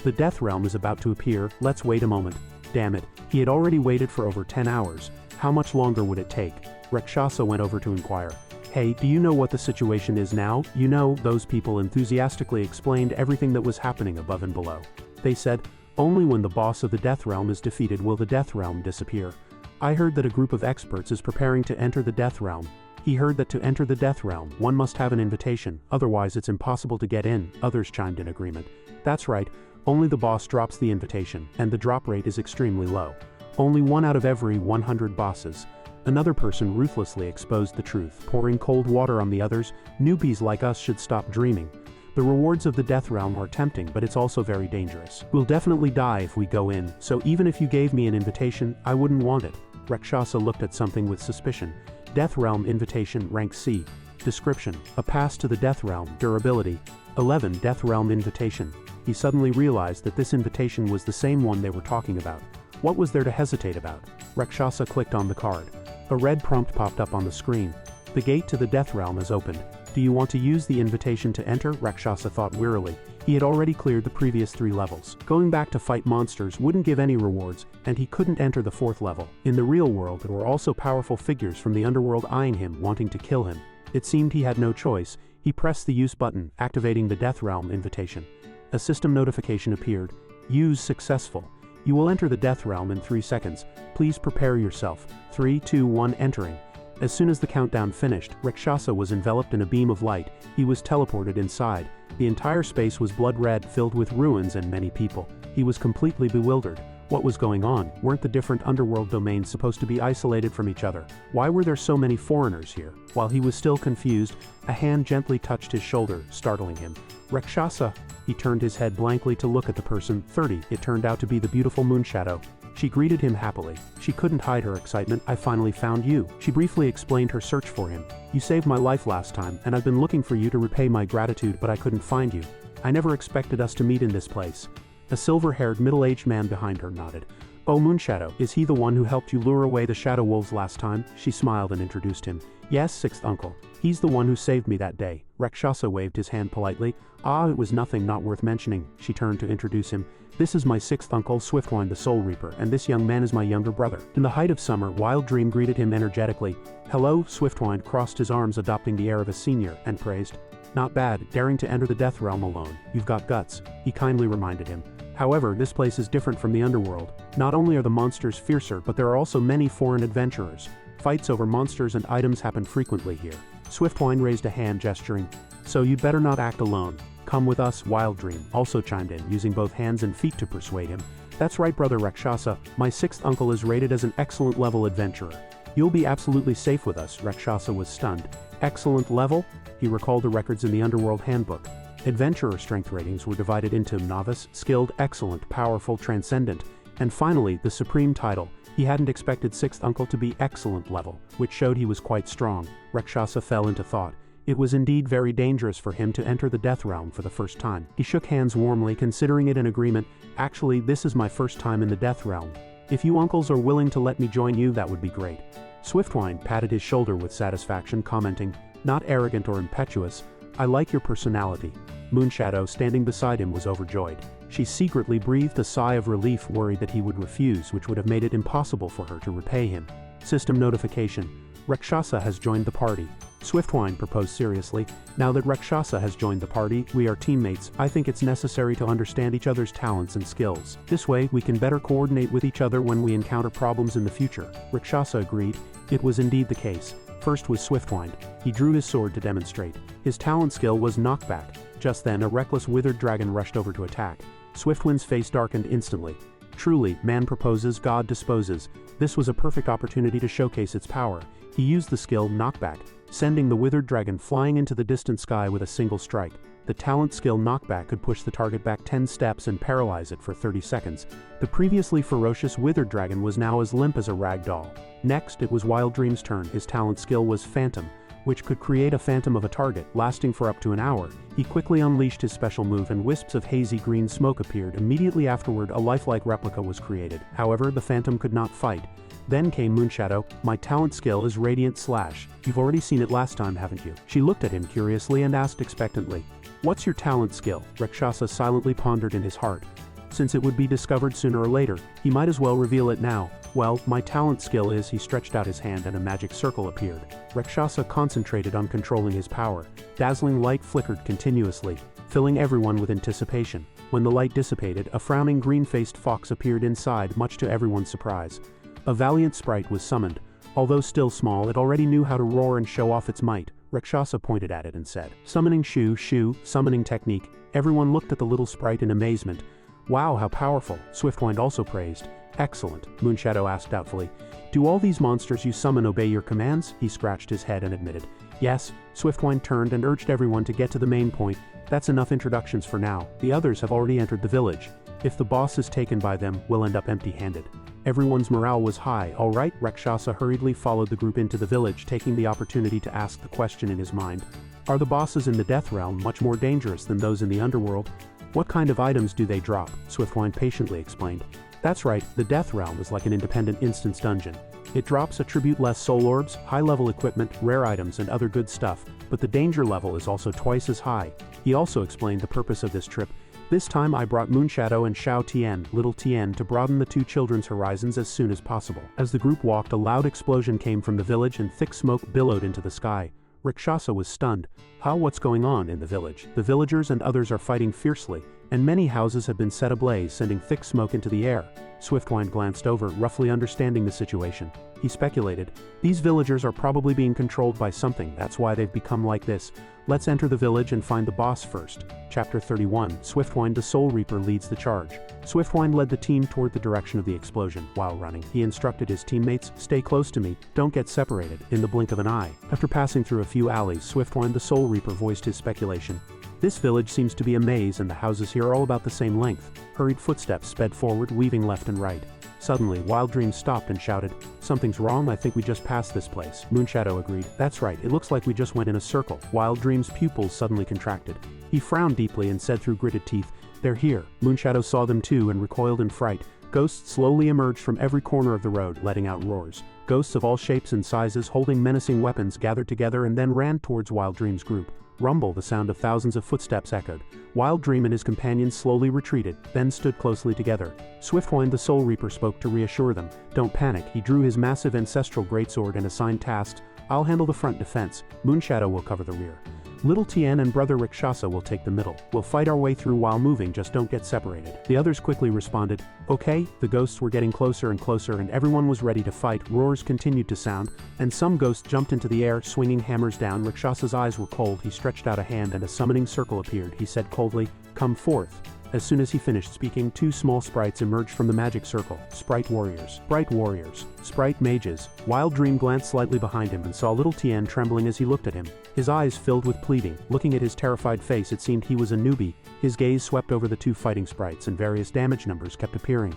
"The death realm is about to appear, let's wait a moment." Damn it, he had already waited for over 10 hours. How much longer would it take? Rakshasa went over to inquire. "Hey, do you know what the situation is now?" "You know," those people enthusiastically explained everything that was happening above and below. They said, "Only when the boss of the death realm is defeated will the death realm disappear. I heard that a group of experts is preparing to enter the death realm." He heard that to enter the death realm, one must have an invitation, otherwise it's impossible to get in. Others chimed in agreement. "That's right. Only the boss drops the invitation, and the drop rate is extremely low. Only 1 out of every 100 bosses." Another person ruthlessly exposed the truth, pouring cold water on the others. "Newbies like us should stop dreaming. The rewards of the death realm are tempting, but it's also very dangerous. We'll definitely die if we go in, so even if you gave me an invitation, I wouldn't want it." Rakshasa looked at something with suspicion. Death realm invitation, rank C. Description: a pass to the death realm. Durability: 11. Death realm invitation. He suddenly realized that this invitation was the same one they were talking about. What was there to hesitate about? Rakshasa clicked on the card. A red prompt popped up on the screen. "The gate to the death realm is opened. Do you want to use the invitation to enter?" Rakshasa thought wearily. He had already cleared the previous 3 levels. Going back to fight monsters wouldn't give any rewards, and he couldn't enter the 4th level. In the real world, there were also powerful figures from the underworld eyeing him, wanting to kill him. It seemed he had no choice. He pressed the use button, activating the death realm invitation. A system notification appeared. "Use successful. You will enter the death realm in 3 seconds. Please prepare yourself." 3, 2, 1, entering. As soon as the countdown finished, Rakshasa was enveloped in a beam of light. He was teleported inside. The entire space was blood red, filled with ruins and many people. He was completely bewildered. What was going on? Weren't the different underworld domains supposed to be isolated from each other? Why were there so many foreigners here? While he was still confused, a hand gently touched his shoulder, startling him. "Rakshasa!" He turned his head blankly to look at the person. 30. It turned out to be the beautiful Moonshadow. She greeted him happily. She couldn't hide her excitement. "I finally found you." She briefly explained her search for him. "You saved my life last time, and I've been looking for you to repay my gratitude, but I couldn't find you. I never expected us to meet in this place." A silver-haired, middle-aged man behind her nodded. "Oh, Moonshadow, is he the one who helped you lure away the shadow wolves last time?" She smiled and introduced him. "Yes, sixth uncle. He's the one who saved me that day." Rakshasa waved his hand politely. "Ah, it was nothing not worth mentioning." She turned to introduce him. "This is my sixth uncle, Swiftwind the Soul Reaper, and this young man is my younger brother." In the height of summer, Wild Dream greeted him energetically. "Hello," Swiftwind crossed his arms, adopting the air of a senior, and praised. "Not bad, daring to enter the Death Realm alone. You've got guts," he kindly reminded him. "However, this place is different from the underworld. Not only are the monsters fiercer, but there are also many foreign adventurers. Fights over monsters and items happen frequently here." Swiftwind raised a hand, gesturing. "So you'd better not act alone. Come with us," Wild Dream also chimed in, using both hands and feet to persuade him. "That's right, brother Rakshasa. My sixth uncle is rated as an excellent level adventurer. You'll be absolutely safe with us." Rakshasa was stunned. Excellent level? He recalled the records in the Underworld Handbook. Adventurer strength ratings were divided into novice, skilled, excellent, powerful, transcendent, and finally, the supreme title. He hadn't expected sixth uncle to be excellent level, which showed he was quite strong. Rakshasa fell into thought. It was indeed very dangerous for him to enter the Death Realm for the first time. He shook hands warmly, considering it an agreement. "Actually, this is my first time in the Death Realm. If you uncles are willing to let me join you, that would be great." Swiftwind patted his shoulder with satisfaction, commenting, "Not arrogant or impetuous. I like your personality." Moonshadow, standing beside him, was overjoyed. She secretly breathed a sigh of relief, worried that he would refuse, which would have made it impossible for her to repay him. System notification. Rakshasa has joined the party. Swiftwind proposed seriously. "Now that Rakshasa has joined the party, we are teammates. I think it's necessary to understand each other's talents and skills. This way, we can better coordinate with each other when we encounter problems in the future." Rakshasa agreed. It was indeed the case. First was Swiftwind. He drew his sword to demonstrate. His talent skill was knockback. Just then, a reckless withered dragon rushed over to attack. Swiftwind's face darkened instantly. Truly, man proposes, God disposes. This was a perfect opportunity to showcase its power. He used the skill Knockback, sending the withered dragon flying into the distant sky with a single strike. The talent skill Knockback could push the target back 10 steps and paralyze it for 30 seconds. The previously ferocious withered dragon was now as limp as a rag doll. Next, it was Wild Dream's turn. His talent skill was Phantom, which could create a phantom of a target, lasting for up to an hour. He quickly unleashed his special move and wisps of hazy green smoke appeared. Immediately afterward, a lifelike replica was created. However, the phantom could not fight. Then came Moonshadow. "My talent skill is Radiant Slash. You've already seen it last time, haven't you?" She looked at him curiously and asked expectantly. "What's your talent skill?" Rakshasa silently pondered in his heart. Since it would be discovered sooner or later, he might as well reveal it now. "Well, my talent skill is..." He stretched out his hand and a magic circle appeared. Rakshasa concentrated on controlling his power. Dazzling light flickered continuously, filling everyone with anticipation. When the light dissipated, a frowning green-faced fox appeared inside, much to everyone's surprise. A valiant sprite was summoned. Although still small, it already knew how to roar and show off its might. Rakshasa pointed at it and said, "Summoning Shu, summoning technique." Everyone looked at the little sprite in amazement. "Wow, how powerful." Swiftwind also praised. "Excellent," Moonshadow asked doubtfully. "Do all these monsters you summon obey your commands?" He scratched his head and admitted. "Yes." Swiftwind turned and urged everyone to get to the main point. "That's enough introductions for now. The others have already entered the village. If the boss is taken by them, we'll end up empty-handed." Everyone's morale was high. "All right." Rakshasa hurriedly followed the group into the village, taking the opportunity to ask the question in his mind. "Are the bosses in the Death Realm much more dangerous than those in the underworld? What kind of items do they drop?" Swiftwind patiently explained. "That's right, the Death Realm is like an independent instance dungeon. It drops attribute-less soul orbs, high-level equipment, rare items, and other good stuff, but the danger level is also twice as high." He also explained the purpose of this trip. "This time I brought Moonshadow and Xiao Tian, Little Tian, to broaden the two children's horizons as soon as possible." As the group walked, a loud explosion came from the village and thick smoke billowed into the sky. Rakshasa was stunned. "How? What's going on in the village?" "The villagers and others are fighting fiercely, and many houses have been set ablaze, sending thick smoke into the air." Swiftwind glanced over, roughly understanding the situation. He speculated, "These villagers are probably being controlled by something, that's why they've become like this. Let's enter the village and find the boss first." Chapter 31. Swiftwind the Soul Reaper leads the charge. Swiftwind led the team toward the direction of the explosion. While running, he instructed his teammates, "Stay close to me, don't get separated." In the blink of an eye, after passing through a few alleys, Swiftwind the Soul Reaper voiced his speculation. "This village seems to be a maze and the houses here are all about the same length." Hurried footsteps sped forward, weaving left and right. Suddenly, Wild Dream stopped and shouted, "Something's wrong, I think we just passed this place." Moonshadow agreed. "That's right, it looks like we just went in a circle." Wild Dream's pupils suddenly contracted. He frowned deeply and said through gritted teeth, "They're here." Moonshadow saw them too and recoiled in fright. Ghosts slowly emerged from every corner of the road, letting out roars. Ghosts of all shapes and sizes holding menacing weapons gathered together and then ran towards Wild Dream's group. Rumble, the sound of thousands of footsteps echoed. Wild Dream and his companions slowly retreated, then stood closely together. Swiftwind the Soul Reaper spoke to reassure them. Don't panic. He drew his massive ancestral greatsword and assigned tasks. I'll handle the front defense. Moonshadow will cover the rear. Little Tien and Brother Rakshasa will take the middle. We'll fight our way through while moving, just don't get separated. The others quickly responded, okay. The ghosts were getting closer and closer and everyone was ready to fight. Roars continued to sound, and some ghosts jumped into the air, swinging hammers down. Rakshasa's eyes were cold. He stretched out a hand and a summoning circle appeared. He said coldly, come forth. As soon as he finished speaking, two small sprites emerged from the magic circle. Sprite warriors. Sprite warriors. Sprite mages. Wild Dream glanced slightly behind him and saw little Tien trembling as he looked at him. His eyes filled with pleading. Looking at his terrified face, it seemed he was a newbie. His gaze swept over the two fighting sprites and various damage numbers kept appearing.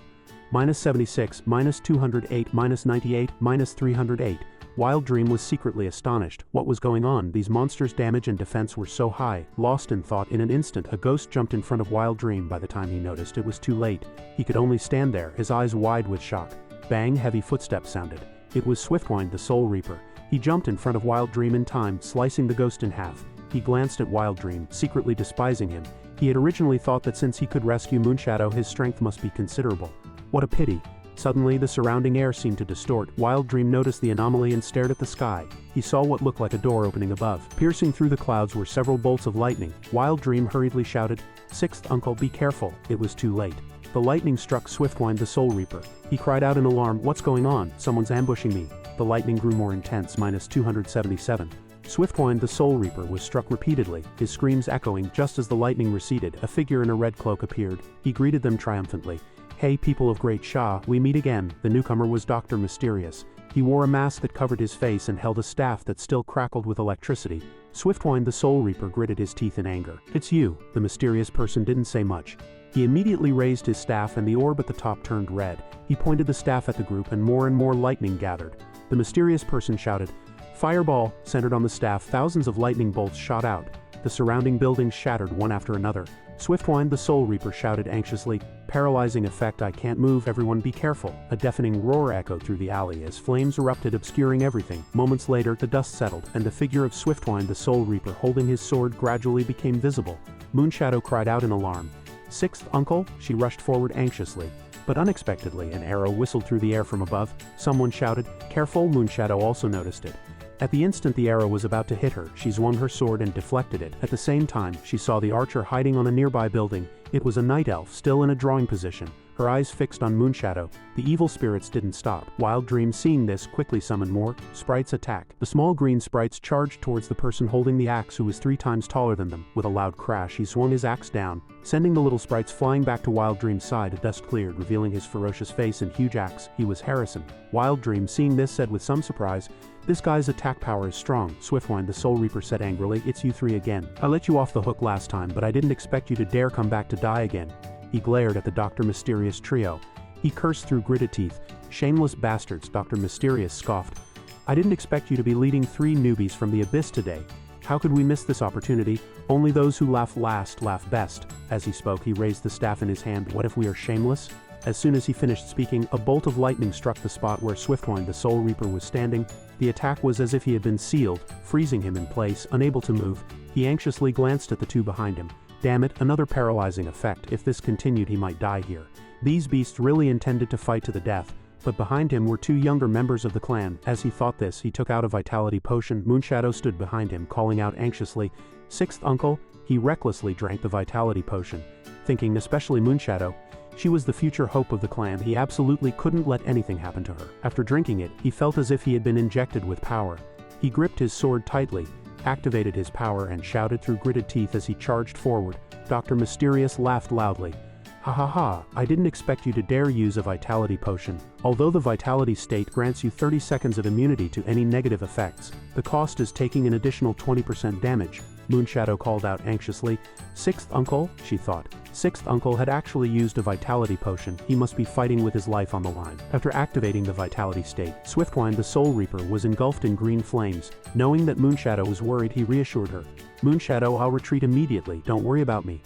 -76, -208, -98, -308. Wild Dream was secretly astonished. What was going on? These monsters' damage and defense were so high. Lost in thought, in an instant, a ghost jumped in front of Wild Dream. By the time he noticed, it was too late. He could only stand there, his eyes wide with shock. Bang, heavy footsteps sounded. It was Swiftwind the Soul Reaper. He jumped in front of Wild Dream in time, slicing the ghost in half. He glanced at Wild Dream, secretly despising him. He had originally thought that since he could rescue Moonshadow, his strength must be considerable. What a pity. Suddenly, the surrounding air seemed to distort. Wild Dream noticed the anomaly and stared at the sky. He saw what looked like a door opening above. Piercing through the clouds were several bolts of lightning. Wild Dream hurriedly shouted, "Sixth Uncle, be careful." It was too late. The lightning struck Swiftwind the Soul Reaper. He cried out in alarm, "What's going on? Someone's ambushing me." The lightning grew more intense, -277. Swiftwind the Soul Reaper was struck repeatedly, his screams echoing. Just as the lightning receded, a figure in a red cloak appeared. He greeted them triumphantly. "Hey people of Great Sha, we meet again." The newcomer was Dr. Mysterious. He wore a mask that covered his face and held a staff that still crackled with electricity. Swiftwind the Soul Reaper gritted his teeth in anger. "It's you." The mysterious person didn't say much. He immediately raised his staff and the orb at the top turned red. He pointed the staff at the group and more lightning gathered. The mysterious person shouted, "Fireball!" Centered on the staff, thousands of lightning bolts shot out. The surrounding buildings shattered one after another. Swiftwind the Soul Reaper shouted anxiously, "Paralyzing effect, I can't move, everyone be careful." A deafening roar echoed through the alley as flames erupted, obscuring everything. Moments later, the dust settled, and the figure of Swiftwind the Soul Reaper holding his sword gradually became visible. Moonshadow cried out in alarm. "Sixth Uncle?" She rushed forward anxiously. But unexpectedly, an arrow whistled through the air from above. Someone shouted, "Careful!" Moonshadow also noticed it. At the instant the arrow was about to hit her, she swung her sword and deflected it. At the same time, she saw the archer hiding on a nearby building. It was a night elf, still in a drawing position, her eyes fixed on Moonshadow. The evil spirits didn't stop. Wild Dream, seeing this, quickly summoned more. Sprites attack. The small green sprites charged towards the person holding the axe, who was 3 times taller than them. With a loud crash, he swung his axe down, sending the little sprites flying back to Wild Dream's side. Dust cleared, revealing his ferocious face and huge axe. He was Harrison. Wild Dream, seeing this, said with some surprise, "This guy's attack power is strong." Swiftwind the Soul Reaper said angrily, "It's you three again. I let you off the hook last time, but I didn't expect you to dare come back to die again." He glared at the Dr. Mysterious trio. He cursed through gritted teeth. "Shameless bastards," Dr. Mysterious scoffed. "I didn't expect you to be leading 3 newbies from the abyss today. How could we miss this opportunity? Only those who laugh last laugh best." As he spoke, he raised the staff in his hand. "What if we are shameless?" As soon as he finished speaking, a bolt of lightning struck the spot where Swiftwind the Soul Reaper was standing. The attack was as if he had been sealed, freezing him in place, unable to move. He anxiously glanced at the two behind him. Damn it, another paralyzing effect. If this continued, he might die here. These beasts really intended to fight to the death, but behind him were 2 younger members of the clan. As he thought this, he took out a vitality potion. Moonshadow stood behind him, calling out anxiously, "Sixth Uncle?" He recklessly drank the vitality potion, thinking especially Moonshadow. She was the future hope of the clan. He absolutely couldn't let anything happen to her. After drinking it, he felt as if he had been injected with power. He gripped his sword tightly, activated his power, and shouted through gritted teeth as he charged forward. Dr. Mysterious laughed loudly. "Ha ha ha, I didn't expect you to dare use a vitality potion. Although the vitality state grants you 30 seconds of immunity to any negative effects, the cost is taking an additional 20% damage." Moonshadow called out anxiously. "Sixth Uncle?" she thought. Sixth Uncle had actually used a vitality potion. He must be fighting with his life on the line. After activating the vitality state, Swiftwind the Soul Reaper was engulfed in green flames. Knowing that Moonshadow was worried, he reassured her. "Moonshadow, I'll retreat immediately. Don't worry about me."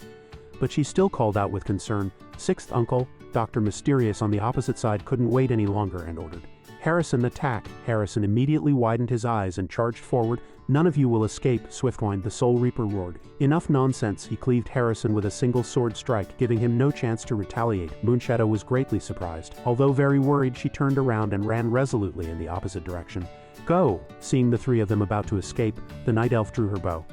But she still called out with concern, "Sixth Uncle, Dr. Mysterious on the opposite side couldn't wait any longer and ordered, "Harrison, attack!" Harrison immediately widened his eyes and charged forward. "None of you will escape," Swiftwind the Soul Reaper roared. "Enough nonsense," he cleaved Harrison with a single sword strike, giving him no chance to retaliate. Moonshadow was greatly surprised. Although very worried, she turned around and ran resolutely in the opposite direction. "Go!" Seeing the three of them about to escape, the Night Elf drew her bow.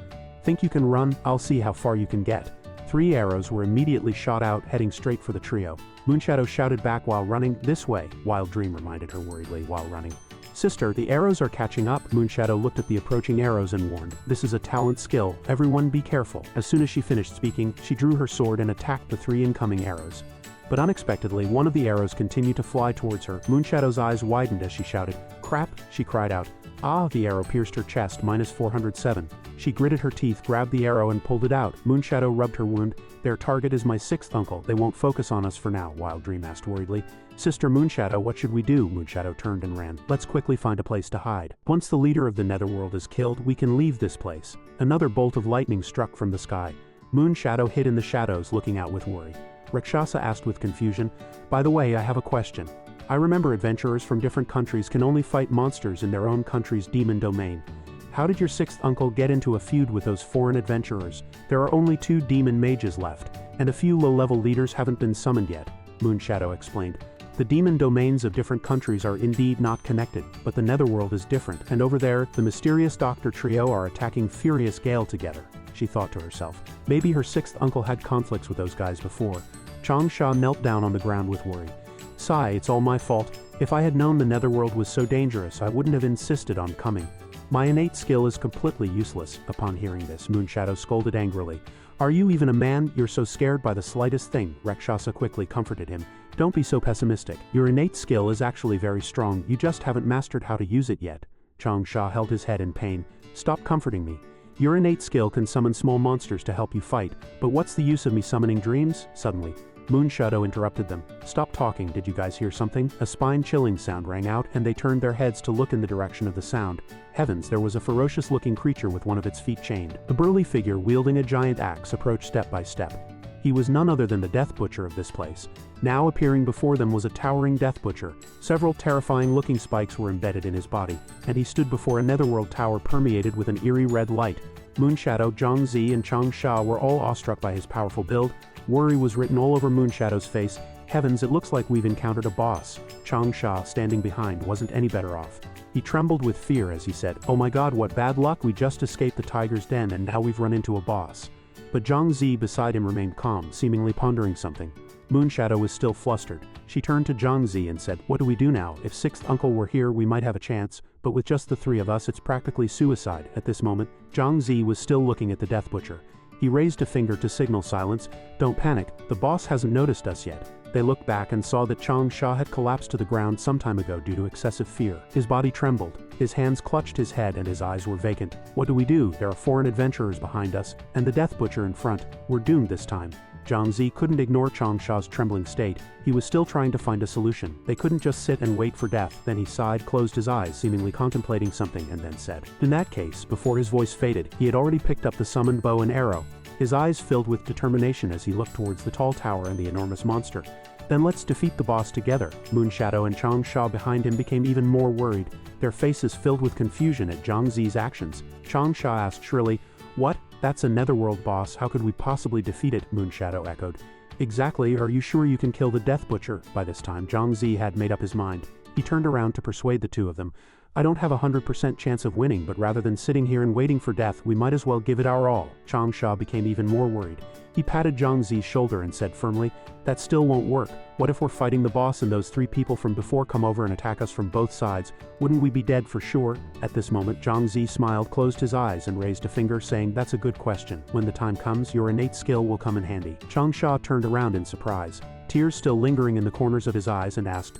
"Think you can run? I'll see how far you can get." 3 arrows were immediately shot out, heading straight for the trio. Moonshadow shouted back while running, "This way," Wild Dream reminded her worriedly while running. "Sister, the arrows are catching up." Moonshadow looked at the approaching arrows and warned, "This is a talent skill. Everyone be careful." As soon as she finished speaking, she drew her sword and attacked the 3 incoming arrows. But unexpectedly, one of the arrows continued to fly towards her. Moonshadow's eyes widened as she shouted, "Crap!" she cried out. Ah! The arrow pierced her chest, -407. She gritted her teeth, grabbed the arrow and pulled it out. Moonshadow rubbed her wound. "Their target is my 6th uncle. They won't focus on us for now," Wild Dream asked worriedly. "Sister Moonshadow, what should we do?" Moonshadow turned and ran. "Let's quickly find a place to hide. Once the leader of the Netherworld is killed, we can leave this place." Another bolt of lightning struck from the sky. Moonshadow hid in the shadows, looking out with worry. Rakshasa asked with confusion, "By the way, I have a question. I remember adventurers from different countries can only fight monsters in their own country's demon domain. How did your 6th uncle get into a feud with those foreign adventurers? There are only 2 demon mages left, and a few low-level leaders haven't been summoned yet," Moonshadow explained. "The demon domains of different countries are indeed not connected, but the Netherworld is different, and over there, the mysterious Doctor trio are attacking Furious Gale together," she thought to herself. Maybe her 6th uncle had conflicts with those guys before. Changsha knelt down on the ground with worry. "Sigh, it's all my fault. If I had known the Netherworld was so dangerous, I wouldn't have insisted on coming. My innate skill is completely useless." Upon hearing this, Moonshadow scolded angrily. "Are you even a man? You're so scared by the slightest thing." Rakshasa quickly comforted him. "Don't be so pessimistic. Your innate skill is actually very strong, you just haven't mastered how to use it yet." Changsha held his head in pain. "Stop comforting me. Your innate skill can summon small monsters to help you fight, but what's the use of me summoning dreams?" Suddenly, Moonshadow interrupted them. "Stop talking, did you guys hear something?" A spine-chilling sound rang out, and they turned their heads to look in the direction of the sound. Heavens, there was a ferocious-looking creature with one of its feet chained. A burly figure wielding a giant axe approached step by step. He was none other than the Death Butcher of this place. Now appearing before them was a towering Death Butcher. Several terrifying-looking spikes were embedded in his body, and he stood before a Netherworld tower permeated with an eerie red light. Moonshadow, Zhongzi, and Changsha were all awestruck by his powerful build. Worry was written all over Moonshadow's face. Heavens, it looks like we've encountered a boss. Changsha, standing behind, wasn't any better off. He trembled with fear as he said, "Oh my god, what bad luck, we just escaped the tiger's den and now we've run into a boss." But Zhongzi beside him remained calm, seemingly pondering something. Moonshadow was still flustered. She turned to Zhongzi and said, "What do we do now? If 6th uncle were here, we might have a chance, but with just the 3 of us, it's practically suicide." At this moment, Zhongzi was still looking at the Death Butcher. He raised a finger to signal silence. "Don't panic, the boss hasn't noticed us yet." They looked back and saw that Changsha had collapsed to the ground some time ago due to excessive fear. His body trembled, his hands clutched his head and his eyes were vacant. "What do we do? There are foreign adventurers behind us, and the Death Butcher in front. We're doomed this time." Zhongzi couldn't ignore Changsha's trembling state. He was still trying to find a solution. They couldn't just sit and wait for death. Then he sighed, closed his eyes, seemingly contemplating something, and then said, "In that case," before his voice faded, he had already picked up the summoned bow and arrow. His eyes filled with determination as he looked towards the tall tower and the enormous monster. "Then let's defeat the boss together." Moonshadow and Changsha behind him became even more worried, their faces filled with confusion at Zhongzi's actions. Changsha asked shrilly, "What? That's a Netherworld boss, how could we possibly defeat it?" Moonshadow echoed. "Exactly, are you sure you can kill the Death Butcher?" By this time, Zhongzi had made up his mind. He turned around to persuade the 2 of them. "I don't have a 100% chance of winning, but rather than sitting here and waiting for death, we might as well give it our all." Changsha became even more worried. He patted Zhongzi's shoulder and said firmly, "That still won't work. What if we're fighting the boss and those 3 people from before come over and attack us from both sides? Wouldn't we be dead for sure?" At this moment, Zhongzi smiled, closed his eyes, and raised a finger, saying, "That's a good question. When the time comes, your innate skill will come in handy." Changsha turned around in surprise, tears still lingering in the corners of his eyes, and asked,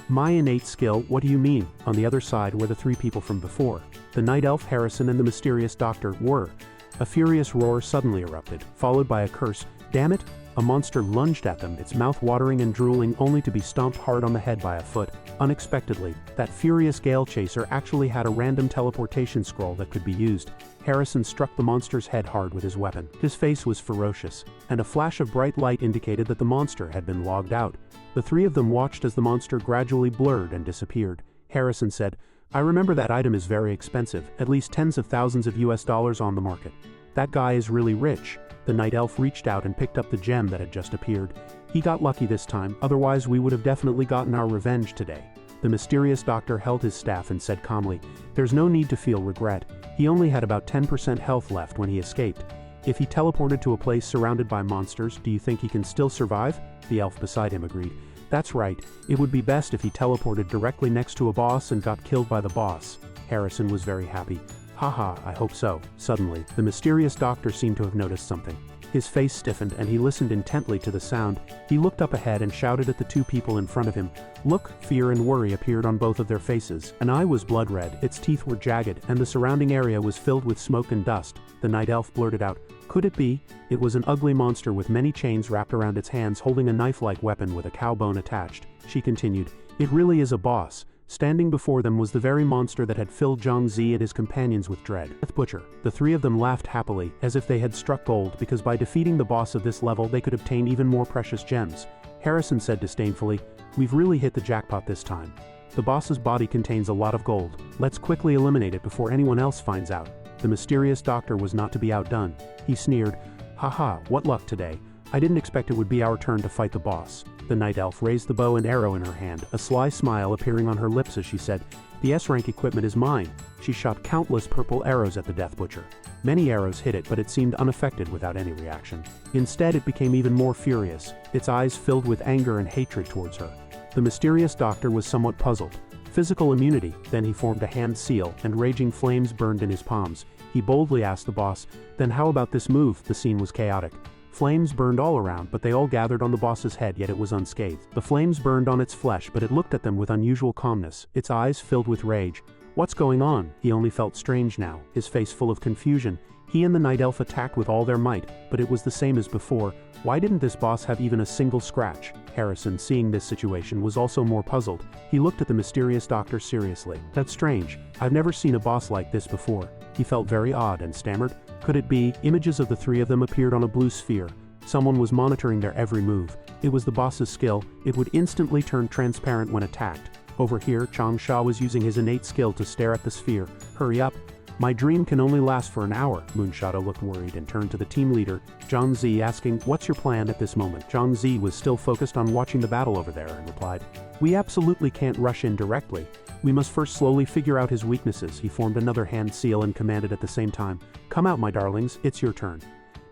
My innate skill? What do you mean?" On the other side were the 3 people from before. The Night Elf, Harrison, and the mysterious Doctor were. A furious roar suddenly erupted, followed by a curse. "Damn it! A monster lunged at them, its mouth watering and drooling, only to be stomped hard on the head by a foot. Unexpectedly, that furious gale chaser actually had a random teleportation scroll that could be used. Harrison struck the monster's head hard with his weapon. His face was ferocious, and a flash of bright light indicated that the monster had been logged out. The three of them watched as the monster gradually blurred and disappeared. Harrison said, "I remember that item is very expensive, at least tens of thousands of US dollars on the market. That guy is really rich." The night elf reached out and picked up the gem that had just appeared. "He got lucky this time, otherwise we would have definitely gotten our revenge today." The mysterious doctor held his staff and said calmly, "There's no need to feel regret. He only had about 10% health left when he escaped. If he teleported to a place surrounded by monsters, do you think he can still survive?" The elf beside him agreed. "That's right, it would be best if he teleported directly next to a boss and got killed by the boss." Harrison was very happy. "Haha, I hope so." Suddenly, the mysterious doctor seemed to have noticed something. His face stiffened and he listened intently to the sound. He looked up ahead and shouted at the two people in front of him. Look, fear and worry appeared on both of their faces. An eye was blood red, its teeth were jagged, and the surrounding area was filled with smoke and dust. The night elf blurted out, "Could it be?" It was an ugly monster with many chains wrapped around its hands, holding a knife-like weapon with a cow bone attached. She continued, "It really is a boss." Standing before them was the very monster that had filled Zhang Zi and his companions with dread. Death Butcher. The three of them laughed happily, as if they had struck gold, because by defeating the boss of this level they could obtain even more precious gems. Harrison said disdainfully, "We've really hit the jackpot this time. The boss's body contains a lot of gold. Let's quickly eliminate it before anyone else finds out." The mysterious doctor was not to be outdone. He sneered, "Haha, what luck today. I didn't expect it would be our turn to fight the boss." The night elf raised the bow and arrow in her hand, a sly smile appearing on her lips as she said, "The S-rank equipment is mine." She shot countless purple arrows at the Death Butcher. Many arrows hit it, but it seemed unaffected without any reaction. Instead, it became even more furious, its eyes filled with anger and hatred towards her. The mysterious doctor was somewhat puzzled. Physical immunity, then he formed a hand seal, and raging flames burned in his palms. He boldly asked the boss, "Then how about this move?" The scene was chaotic. Flames burned all around, but they all gathered on the boss's head, yet it was unscathed. The flames burned on its flesh, but it looked at them with unusual calmness, its eyes filled with rage. What's going on? He only felt strange now, his face full of confusion. He and the night elf attacked with all their might, but it was the same as before. Why didn't this boss have even a single scratch? Harrison, seeing this situation, was also more puzzled. He looked at the mysterious doctor seriously. "That's strange. I've never seen a boss like this before." He felt very odd and stammered, "Could it be?" Images of the three of them appeared on a blue sphere. Someone was monitoring their every move. It was the boss's skill. It would instantly turn transparent when attacked. Over here, Changsha was using his innate skill to stare at the sphere. "Hurry up. My dream can only last for an hour." Moonshadow looked worried and turned to the team leader, Zhang Zi, asking, "What's your plan at this moment?" Zhang Zi was still focused on watching the battle over there and replied, "We absolutely can't rush in directly. We must first slowly figure out his weaknesses." He formed another hand seal and commanded at the same time, "Come out, my darlings, it's your turn."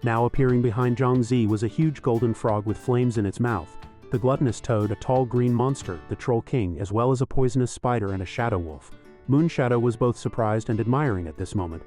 Now appearing behind Zhang Zi was a huge golden frog with flames in its mouth, the gluttonous toad, a tall green monster, the troll king, as well as a poisonous spider and a shadow wolf. Moonshadow was both surprised and admiring at this moment.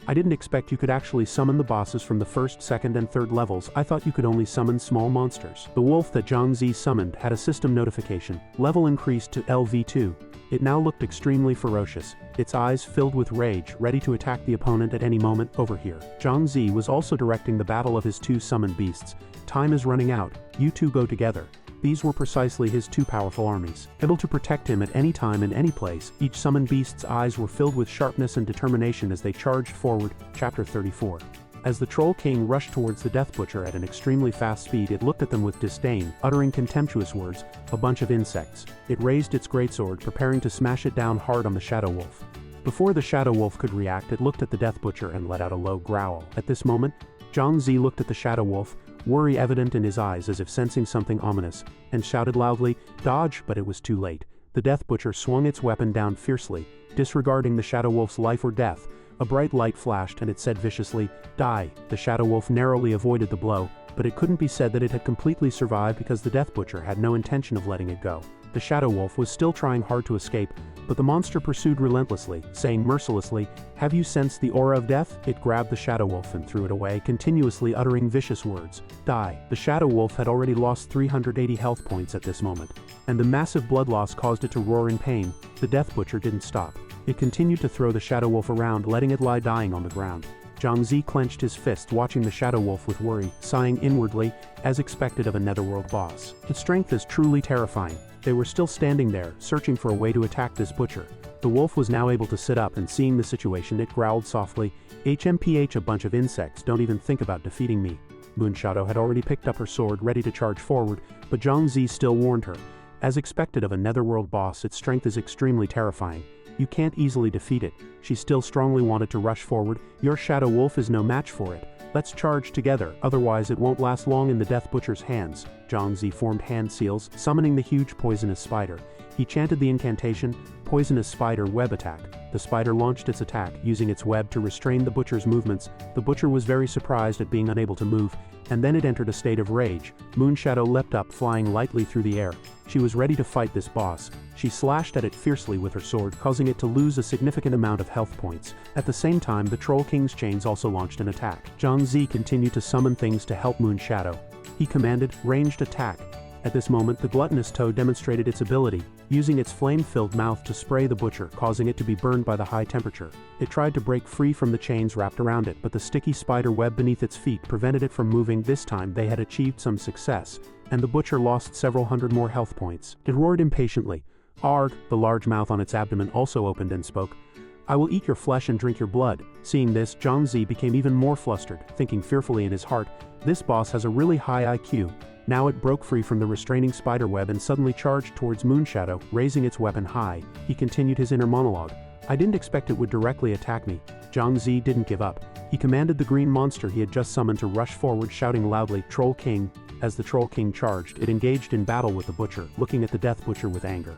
"I didn't expect you could actually summon the bosses from the first, second, and third levels. I thought you could only summon small monsters." The wolf that Zhang Zi summoned had a system notification. Level increased to LV2. It now looked extremely ferocious, its eyes filled with rage, ready to attack the opponent at any moment. Over here, Zhang Zi was also directing the battle of his two summoned beasts. "Time is running out. You two go together." These were precisely his two powerful armies, able to protect him at any time and any place. Each summoned beast's eyes were filled with sharpness and determination as they charged forward. Chapter 34. As the Troll King rushed towards the Death Butcher at an extremely fast speed, it looked at them with disdain, uttering contemptuous words, "A bunch of insects." It raised its greatsword, preparing to smash it down hard on the Shadow Wolf. Before the Shadow Wolf could react, it looked at the Death Butcher and let out a low growl. At this moment, Zhang Zi looked at the Shadow Wolf, worry evident in his eyes as if sensing something ominous, and shouted loudly, "Dodge!" But it was too late. The Death Butcher swung its weapon down fiercely, disregarding the Shadow Wolf's life or death. A bright light flashed and it said viciously, "Die!" The Shadow Wolf narrowly avoided the blow, but it couldn't be said that it had completely survived because the Death Butcher had no intention of letting it go. The Shadow Wolf was still trying hard to escape, but the monster pursued relentlessly, saying mercilessly, "Have you sensed the aura of death?" It grabbed the Shadow Wolf and threw it away, continuously uttering vicious words. "Die!" The Shadow Wolf had already lost 380 health points at this moment, and the massive blood loss caused it to roar in pain. The Death Butcher didn't stop. It continued to throw the Shadow Wolf around, letting it lie dying on the ground. Zhang Zi clenched his fists, watching the Shadow Wolf with worry, sighing inwardly, as expected of a netherworld boss. Its strength is truly terrifying. They were still standing there, searching for a way to attack this butcher. The wolf was now able to sit up, and seeing the situation, it growled softly, "HMPH, a bunch of insects, don't even think about defeating me." Moonshadow had already picked up her sword, ready to charge forward, but Zhang Zi still warned her. As expected of a netherworld boss, its strength is extremely terrifying. You can't easily defeat it. She still strongly wanted to rush forward. "Your Shadow Wolf is no match for it. Let's charge together, otherwise it won't last long in the Death Butcher's hands." Zhang Zi formed hand seals, summoning the huge poisonous spider. He chanted the incantation, "Poisonous Spider Web Attack." The spider launched its attack, using its web to restrain the butcher's movements. The butcher was very surprised at being unable to move, and then it entered a state of rage. Moonshadow leapt up, flying lightly through the air. She was ready to fight this boss. She slashed at it fiercely with her sword, causing it to lose a significant amount of health points. At the same time, the Troll King's chains also launched an attack. Zhang Zi continued to summon things to help Moonshadow. He commanded, "Ranged attack." At this moment, the gluttonous toad demonstrated its ability, using its flame-filled mouth to spray the butcher, causing it to be burned by the high temperature. It tried to break free from the chains wrapped around it, but the sticky spider web beneath its feet prevented it from moving. This time they had achieved some success, and the butcher lost several hundred more health points. It roared impatiently. "Arg!" The large mouth on its abdomen also opened and spoke. "I will eat your flesh and drink your blood." Seeing this, Zhang Zi became even more flustered, thinking fearfully in his heart, "This boss has a really high IQ." Now it broke free from the restraining spider web and suddenly charged towards Moonshadow, raising its weapon high. He continued his inner monologue. "I didn't expect it would directly attack me." Zhang Zi didn't give up. He commanded the green monster he had just summoned to rush forward, shouting loudly, "Troll King." As the Troll King charged, it engaged in battle with the butcher, looking at the Death Butcher with anger.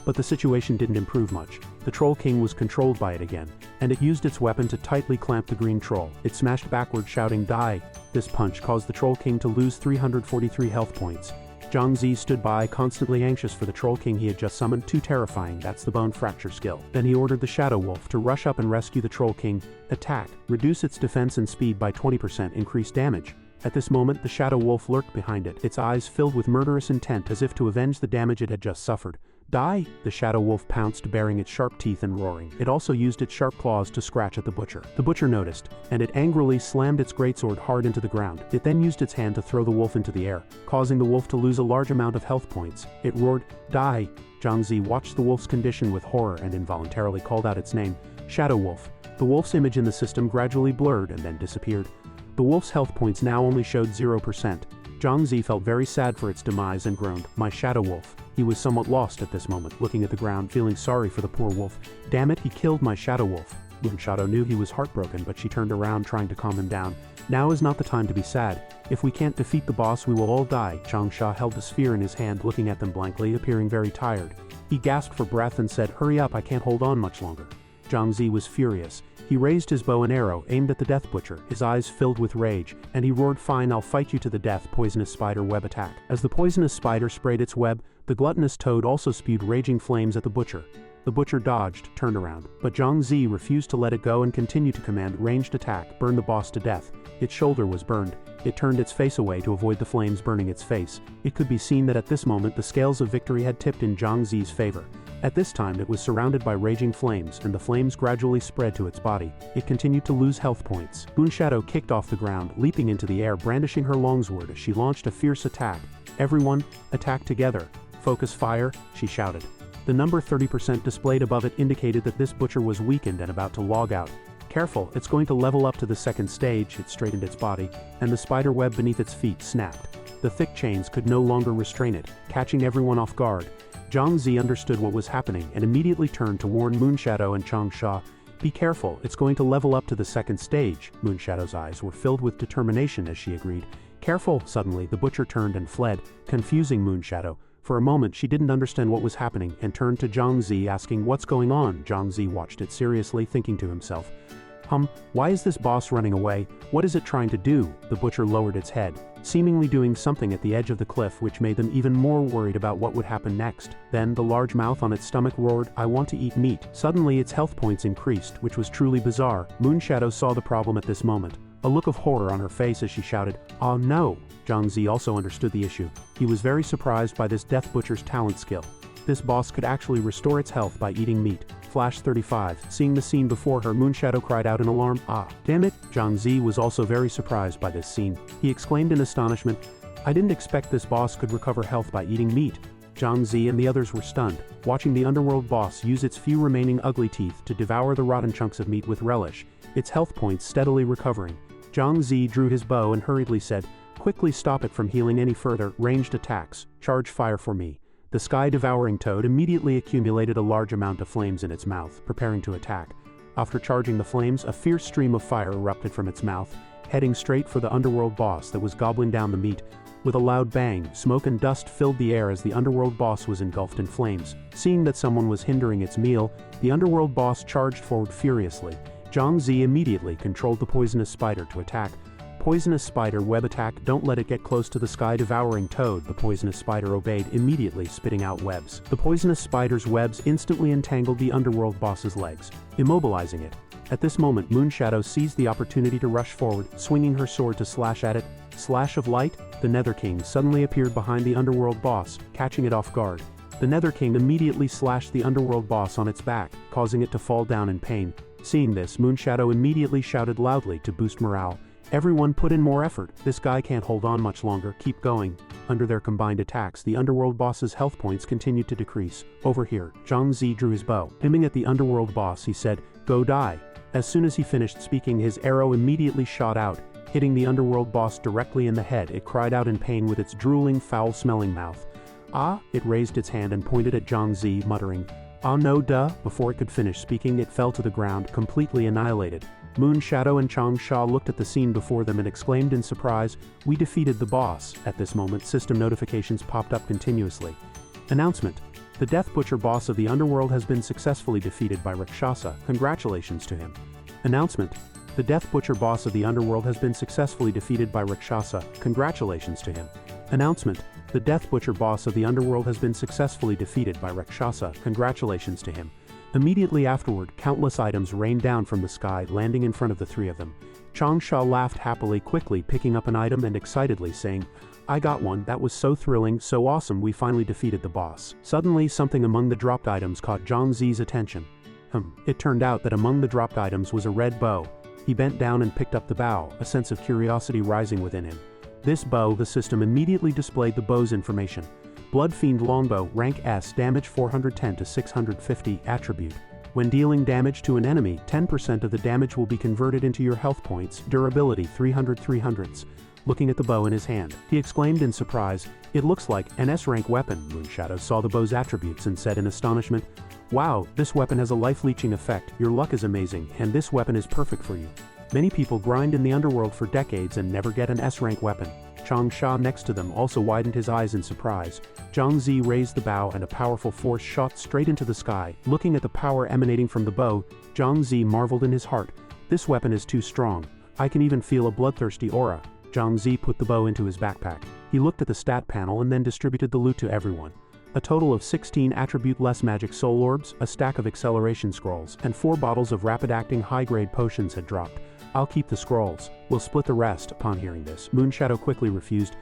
But the situation didn't improve much. The Troll King was controlled by it again, and it used its weapon to tightly clamp the green troll. It smashed backward, shouting, "Die!" This punch caused the Troll King to lose 343 health points. Zhang Zi stood by, constantly anxious for the Troll King he had just summoned. Too terrifying, that's the bone fracture skill. Then he ordered the Shadow Wolf to rush up and rescue the Troll King. Attack. Reduce its defense and speed by 20%, increase damage. At this moment, the Shadow Wolf lurked behind it, its eyes filled with murderous intent as if to avenge the damage it had just suffered. "Die!" The Shadow Wolf pounced, baring its sharp teeth and roaring. It also used its sharp claws to scratch at the butcher. The butcher noticed, and it angrily slammed its greatsword hard into the ground. It then used its hand to throw the wolf into the air, causing the wolf to lose a large amount of health points. It roared, "Die!" Zhang Zi watched the wolf's condition with horror and involuntarily called out its name, "Shadow Wolf." The wolf's image in the system gradually blurred and then disappeared. The wolf's health points now only showed 0%. Zhang Zi felt very sad for its demise and groaned, "My Shadow Wolf." He was somewhat lost at this moment, looking at the ground, feeling sorry for the poor wolf. "Damn it, he killed my Shadow Wolf." Moonshadow knew he was heartbroken, but she turned around, trying to calm him down. "Now is not the time to be sad. If we can't defeat the boss, we will all die." Changsha held the sphere in his hand, looking at them blankly, appearing very tired. He gasped for breath and said, "Hurry up, I can't hold on much longer." Zhang Zi was furious. He raised his bow and arrow, aimed at the Death Butcher, his eyes filled with rage, and he roared, "Fine, I'll fight you to the death." Poisonous Spider Web Attack. As the poisonous spider sprayed its web, the gluttonous toad also spewed raging flames at the butcher. The butcher dodged, turned around, but Zhang Zi refused to let it go and continued to command, "Ranged attack, burn the boss to death." Its shoulder was burned. It turned its face away to avoid the flames burning its face. It could be seen that at this moment the scales of victory had tipped in Zhang Zi's favor. At this time it was surrounded by raging flames, and the flames gradually spread to its body. It continued to lose health points. Moonshadow kicked off the ground, leaping into the air, brandishing her longsword as she launched a fierce attack. "Everyone, attack together. Focus fire," she shouted. The number 30% displayed above it indicated that this butcher was weakened and about to log out. "Careful, it's going to level up to the second stage." It straightened its body, and the spider web beneath its feet snapped. The thick chains could no longer restrain it, catching everyone off guard. Zhang Zi understood what was happening and immediately turned to warn Moonshadow and Changsha. "Be careful, it's going to level up to the second stage." Moonshadow's eyes were filled with determination as she agreed. "Careful!" Suddenly, the butcher turned and fled, confusing Moonshadow. For a moment, she didn't understand what was happening and turned to Zhang Zi, asking, "What's going on?" Zhang Zi watched it seriously, thinking to himself, Why is this boss running away? What is it trying to do?" The butcher lowered its head, seemingly doing something at the edge of the cliff, which made them even more worried about what would happen next. Then the large mouth on its stomach roared, "I want to eat meat." Suddenly its health points increased, which was truly bizarre. Moonshadow saw the problem at this moment, a look of horror on her face as she shouted, "Oh no!" Zhang Zi also understood the issue. He was very surprised by this Death Butcher's talent skill. this boss could actually restore its health by eating meat. Flash 35. Seeing the scene before her, Moonshadow cried out in alarm, "Ah, damn it!" Zhang Zi was also very surprised by this scene. He exclaimed in astonishment, "I didn't expect this boss could recover health by eating meat." Zhang Zi and the others were stunned, watching the underworld boss use its few remaining ugly teeth to devour the rotten chunks of meat with relish, its health points steadily recovering. Zhang Zi drew his bow and hurriedly said, "Quickly stop it from healing any further. Ranged attacks. Charge fire for me." The sky-devouring toad immediately accumulated a large amount of flames in its mouth, preparing to attack. After charging the flames, a fierce stream of fire erupted from its mouth, heading straight for the underworld boss that was gobbling down the meat. With a loud bang, smoke and dust filled the air as the underworld boss was engulfed in flames. Seeing that someone was hindering its meal, the underworld boss charged forward furiously. Zhang Zi immediately controlled the poisonous spider to attack. Poisonous spider web attack, don't let it get close to the sky-devouring toad. The poisonous spider obeyed, immediately spitting out webs. The poisonous spider's webs instantly entangled the underworld boss's legs, immobilizing it. At this moment, Moonshadow seized the opportunity to rush forward, swinging her sword to slash at it. Slash of light, the Nether King suddenly appeared behind the underworld boss, catching it off guard. The Nether King immediately slashed the underworld boss on its back, causing it to fall down in pain. Seeing this, Moonshadow immediately shouted loudly to boost morale. "Everyone put in more effort. This guy can't hold on much longer. Keep going." Under their combined attacks, the underworld boss's health points continued to decrease. Over here, Zhang Zi drew his bow. Aiming at the underworld boss, he said, "Go die." As soon as he finished speaking, his arrow immediately shot out, hitting the underworld boss directly in the head. It cried out in pain with its drooling, foul-smelling mouth. "Ah!" It raised its hand and pointed at Zhang Zi, muttering, "Ah no duh." Before it could finish speaking, it fell to the ground, completely annihilated. Moonshadow and Changsha looked at the scene before them and exclaimed in surprise, "We defeated the boss." At this moment, system notifications popped up continuously. Announcement: the Death Butcher boss of the underworld has been successfully defeated by Rakshasa. Congratulations to him. Announcement: the Death Butcher boss of the underworld has been successfully defeated by Rakshasa. Congratulations to him. Announcement: the Death Butcher boss of the underworld has been successfully defeated by Rakshasa. Congratulations to him. Immediately afterward, countless items rained down from the sky, landing in front of the three of them. Changsha laughed happily, quickly picking up an item and excitedly saying, "I got one. That was so thrilling, so awesome. We finally defeated the boss." Suddenly, something among the dropped items caught Zhang Zi's attention. It turned out that among the dropped items was a red bow. He bent down and picked up the bow, a sense of curiosity rising within him. This bow, the system immediately displayed the bow's information. Bloodfiend Longbow, rank S, damage 410 to 650, attribute. When dealing damage to an enemy, 10% of the damage will be converted into your health points, durability 300/300s. Looking at the bow in his hand, he exclaimed in surprise, "It looks like an S-rank weapon." Moonshadow saw the bow's attributes and said in astonishment, "Wow, this weapon has a life-leeching effect. Your luck is amazing, and this weapon is perfect for you. Many people grind in the underworld for decades and never get an S-rank weapon." Changsha next to them also widened his eyes in surprise. Zhang Zi raised the bow and a powerful force shot straight into the sky. Looking at the power emanating from the bow, Zhang Zi marveled in his heart. "This weapon is too strong. I can even feel a bloodthirsty aura." Zhang Zi put the bow into his backpack. He looked at the stat panel and then distributed the loot to everyone. A total of 16 attribute-less magic soul orbs, a stack of acceleration scrolls, and 4 bottles of rapid-acting high-grade potions had dropped. "I'll keep the scrolls. We'll split the rest." Upon hearing this, Moonshadow quickly refused.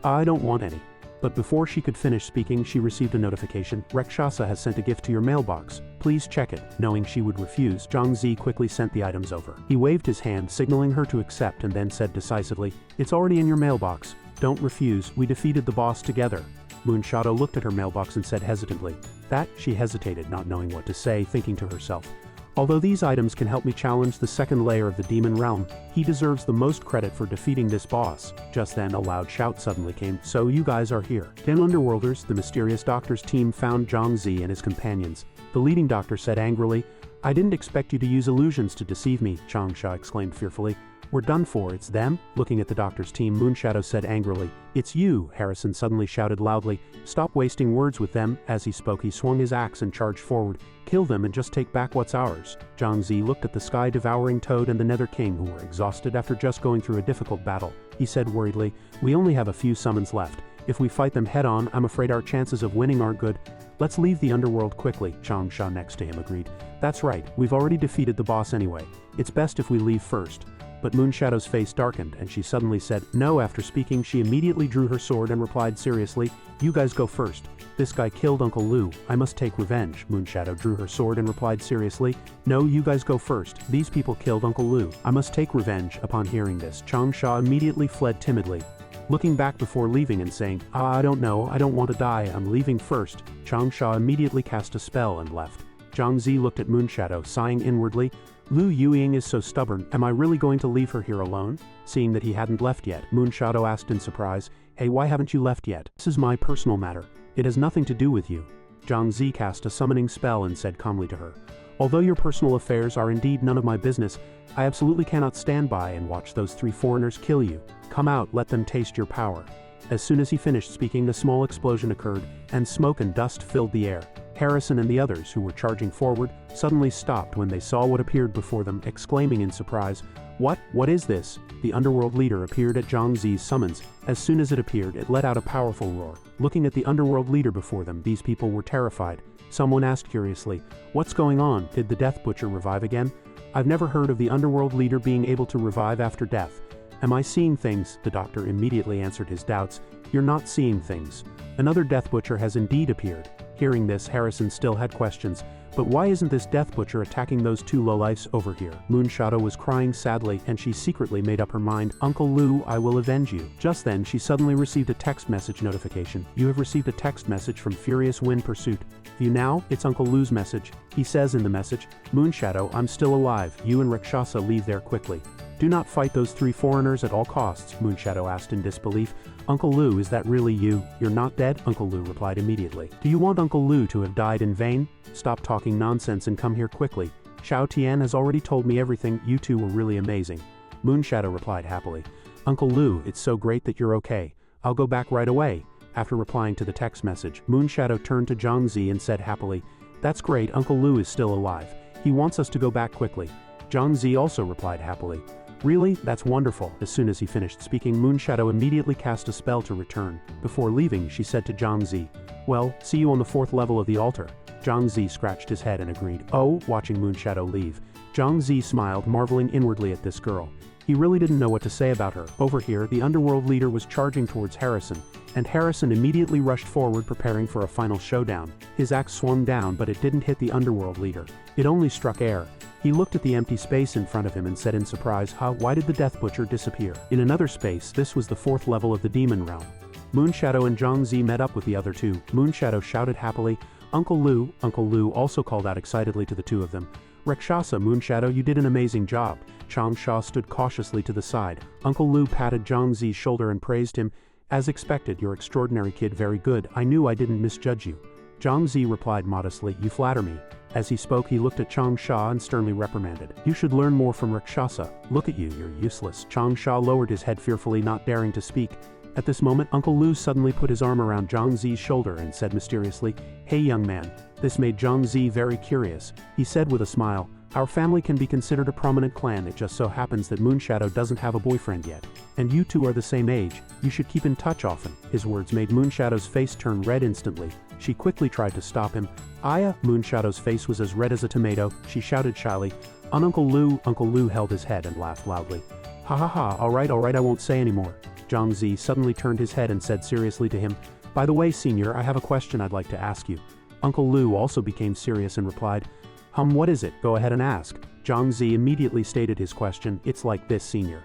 "I don't want any." But before she could finish speaking, she received a notification. "Rakshasa has sent a gift to your mailbox. Please check it." Knowing she would refuse, Zhang Zi quickly sent the items over. He waved his hand, signaling her to accept, and then said decisively, "It's already in your mailbox. Don't refuse. We defeated the boss together." Moonshadow looked at her mailbox and said hesitantly, "That?" She hesitated, not knowing what to say, thinking to herself, "Although these items can help me challenge the second layer of the demon realm, he deserves the most credit for defeating this boss." Just then, a loud shout suddenly came, "So you guys are here." 10 Underworlders, the mysterious doctor's team, found Zhang Zi and his companions. The leading doctor said angrily, "I didn't expect you to use illusions to deceive me," Changsha exclaimed fearfully. "We're done for. It's them?" Looking at the doctor's team, Moonshadow said angrily, "It's you," Harrison suddenly shouted loudly. "Stop wasting words with them." As he spoke, he swung his axe and charged forward. "Kill them and just take back what's ours." Zhang Zi looked at the sky-devouring toad and the Nether King, who were exhausted after just going through a difficult battle. He said worriedly, "We only have a few summons left. If we fight them head-on, I'm afraid our chances of winning aren't good. Let's leave the underworld quickly." Changsha next to him agreed. "That's right, we've already defeated the boss anyway. It's best if we leave first." but Moonshadow's face darkened and she suddenly said, "No." After speaking, she immediately drew her sword and replied seriously, "You guys go first. This guy killed Uncle Lu. I must take revenge." Moonshadow drew her sword and replied seriously, "No, you guys go first. These people killed Uncle Lu. I must take revenge." Upon hearing this, Changsha immediately fled timidly, looking back before leaving and saying, I don't know, I don't want to die, I'm leaving first." Changsha immediately cast a spell and left. Zhang Zi looked at Moonshadow, sighing inwardly, "Lu Yueying is so stubborn, am I really going to leave her here alone?" Seeing that he hadn't left yet, Moonshadow asked in surprise, "Hey, why haven't you left yet? This is my personal matter. It has nothing to do with you." Zhang Zi cast a summoning spell and said calmly to her, "Although your personal affairs are indeed none of my business, I absolutely cannot stand by and watch those 3 foreigners kill you. Come out, let them taste your power." As soon as he finished speaking, a small explosion occurred, and smoke and dust filled the air. Harrison and the others, who were charging forward, suddenly stopped when they saw what appeared before them, exclaiming in surprise, What is this?" The underworld leader appeared at Zhang Zi's summons. As soon as it appeared, it let out a powerful roar. Looking at the underworld leader before them, these people were terrified. Someone asked curiously, "What's going on? Did the Death Butcher revive again? I've never heard of the underworld leader being able to revive after death. Am I seeing things?" The doctor immediately answered his doubts. "You're not seeing things. Another Death Butcher has indeed appeared." Hearing this, Harrison still had questions. "But why isn't this Death Butcher attacking those 2 lowlifes over here?" Moonshadow was crying sadly, and she secretly made up her mind, "Uncle Lu, I will avenge you." Just then, she suddenly received a text message notification. "You have received a text message from Furious Wind Pursuit. View now." It's Uncle Lu's message. He says in the message, "Moonshadow, I'm still alive. You and Rakshasa leave there quickly. Do not fight those 3 foreigners at all costs." Moonshadow asked in disbelief, "Uncle Lu, is that really you? You're not dead?" Uncle Lu replied immediately. "Do you want Uncle Lu to have died in vain? Stop talking nonsense and come here quickly. Xiao Tian has already told me everything. You 2 were really amazing." Moonshadow replied happily, "Uncle Lu, it's so great that you're okay. I'll go back right away." After replying to the text message, Moonshadow turned to Zhang Zi and said happily, "That's great, Uncle Lu is still alive. He wants us to go back quickly." Zhang Zi also replied happily, "Really? That's wonderful." As soon as he finished speaking, Moonshadow immediately cast a spell to return. Before leaving, she said to Zhang Zi, "Well, see you on the 4th level of the altar." Zhang Zi scratched his head and agreed. "Oh," watching Moonshadow leave. Zhang Zi smiled, marveling inwardly at this girl. He really didn't know what to say about her. Over here, the underworld leader was charging towards Harrison, and Harrison immediately rushed forward, preparing for a final showdown. His axe swung down, but it didn't hit the underworld leader. It only struck air. He looked at the empty space in front of him and said in surprise, Why did the Death Butcher disappear?" In another space, this was the 4th level of the Demon Realm. Moonshadow and Zhang Zi met up with the other 2. Moonshadow shouted happily, "Uncle Lu!" Uncle Lu also called out excitedly to the 2 of them, "Rakshasa, Moonshadow, you did an amazing job." Changsha stood cautiously to the side. Uncle Lu patted Zhang Zi's shoulder and praised him. "As expected, you're extraordinary kid, very good. I knew I didn't misjudge you." Zhang Zi replied modestly, "You flatter me." As he spoke, he looked at Changsha and sternly reprimanded, "You should learn more from Rakshasa. Look at you, you're useless." Changsha lowered his head fearfully, not daring to speak. At this moment, Uncle Lu suddenly put his arm around Zhang Zi's shoulder and said mysteriously, "Hey young man." This made Zhang Zi very curious. He said with a smile, "Our family can be considered a prominent clan. It just so happens that Moonshadow doesn't have a boyfriend yet. And you 2 are the same age. You should keep in touch often." His words made Moonshadow's face turn red instantly. She quickly tried to stop him. "Aya!" Moonshadow's face was as red as a tomato. She shouted shyly, "On Uncle Lu!" Uncle Lu held his head and laughed loudly. "Ha ha ha, all right, I won't say anymore." Zhang Zi suddenly turned his head and said seriously to him, "By the way, Senior, I have a question I'd like to ask you." Uncle Lu also became serious and replied, What is it? Go ahead and ask." Zhang Zi immediately stated his question. "It's like this, Senior.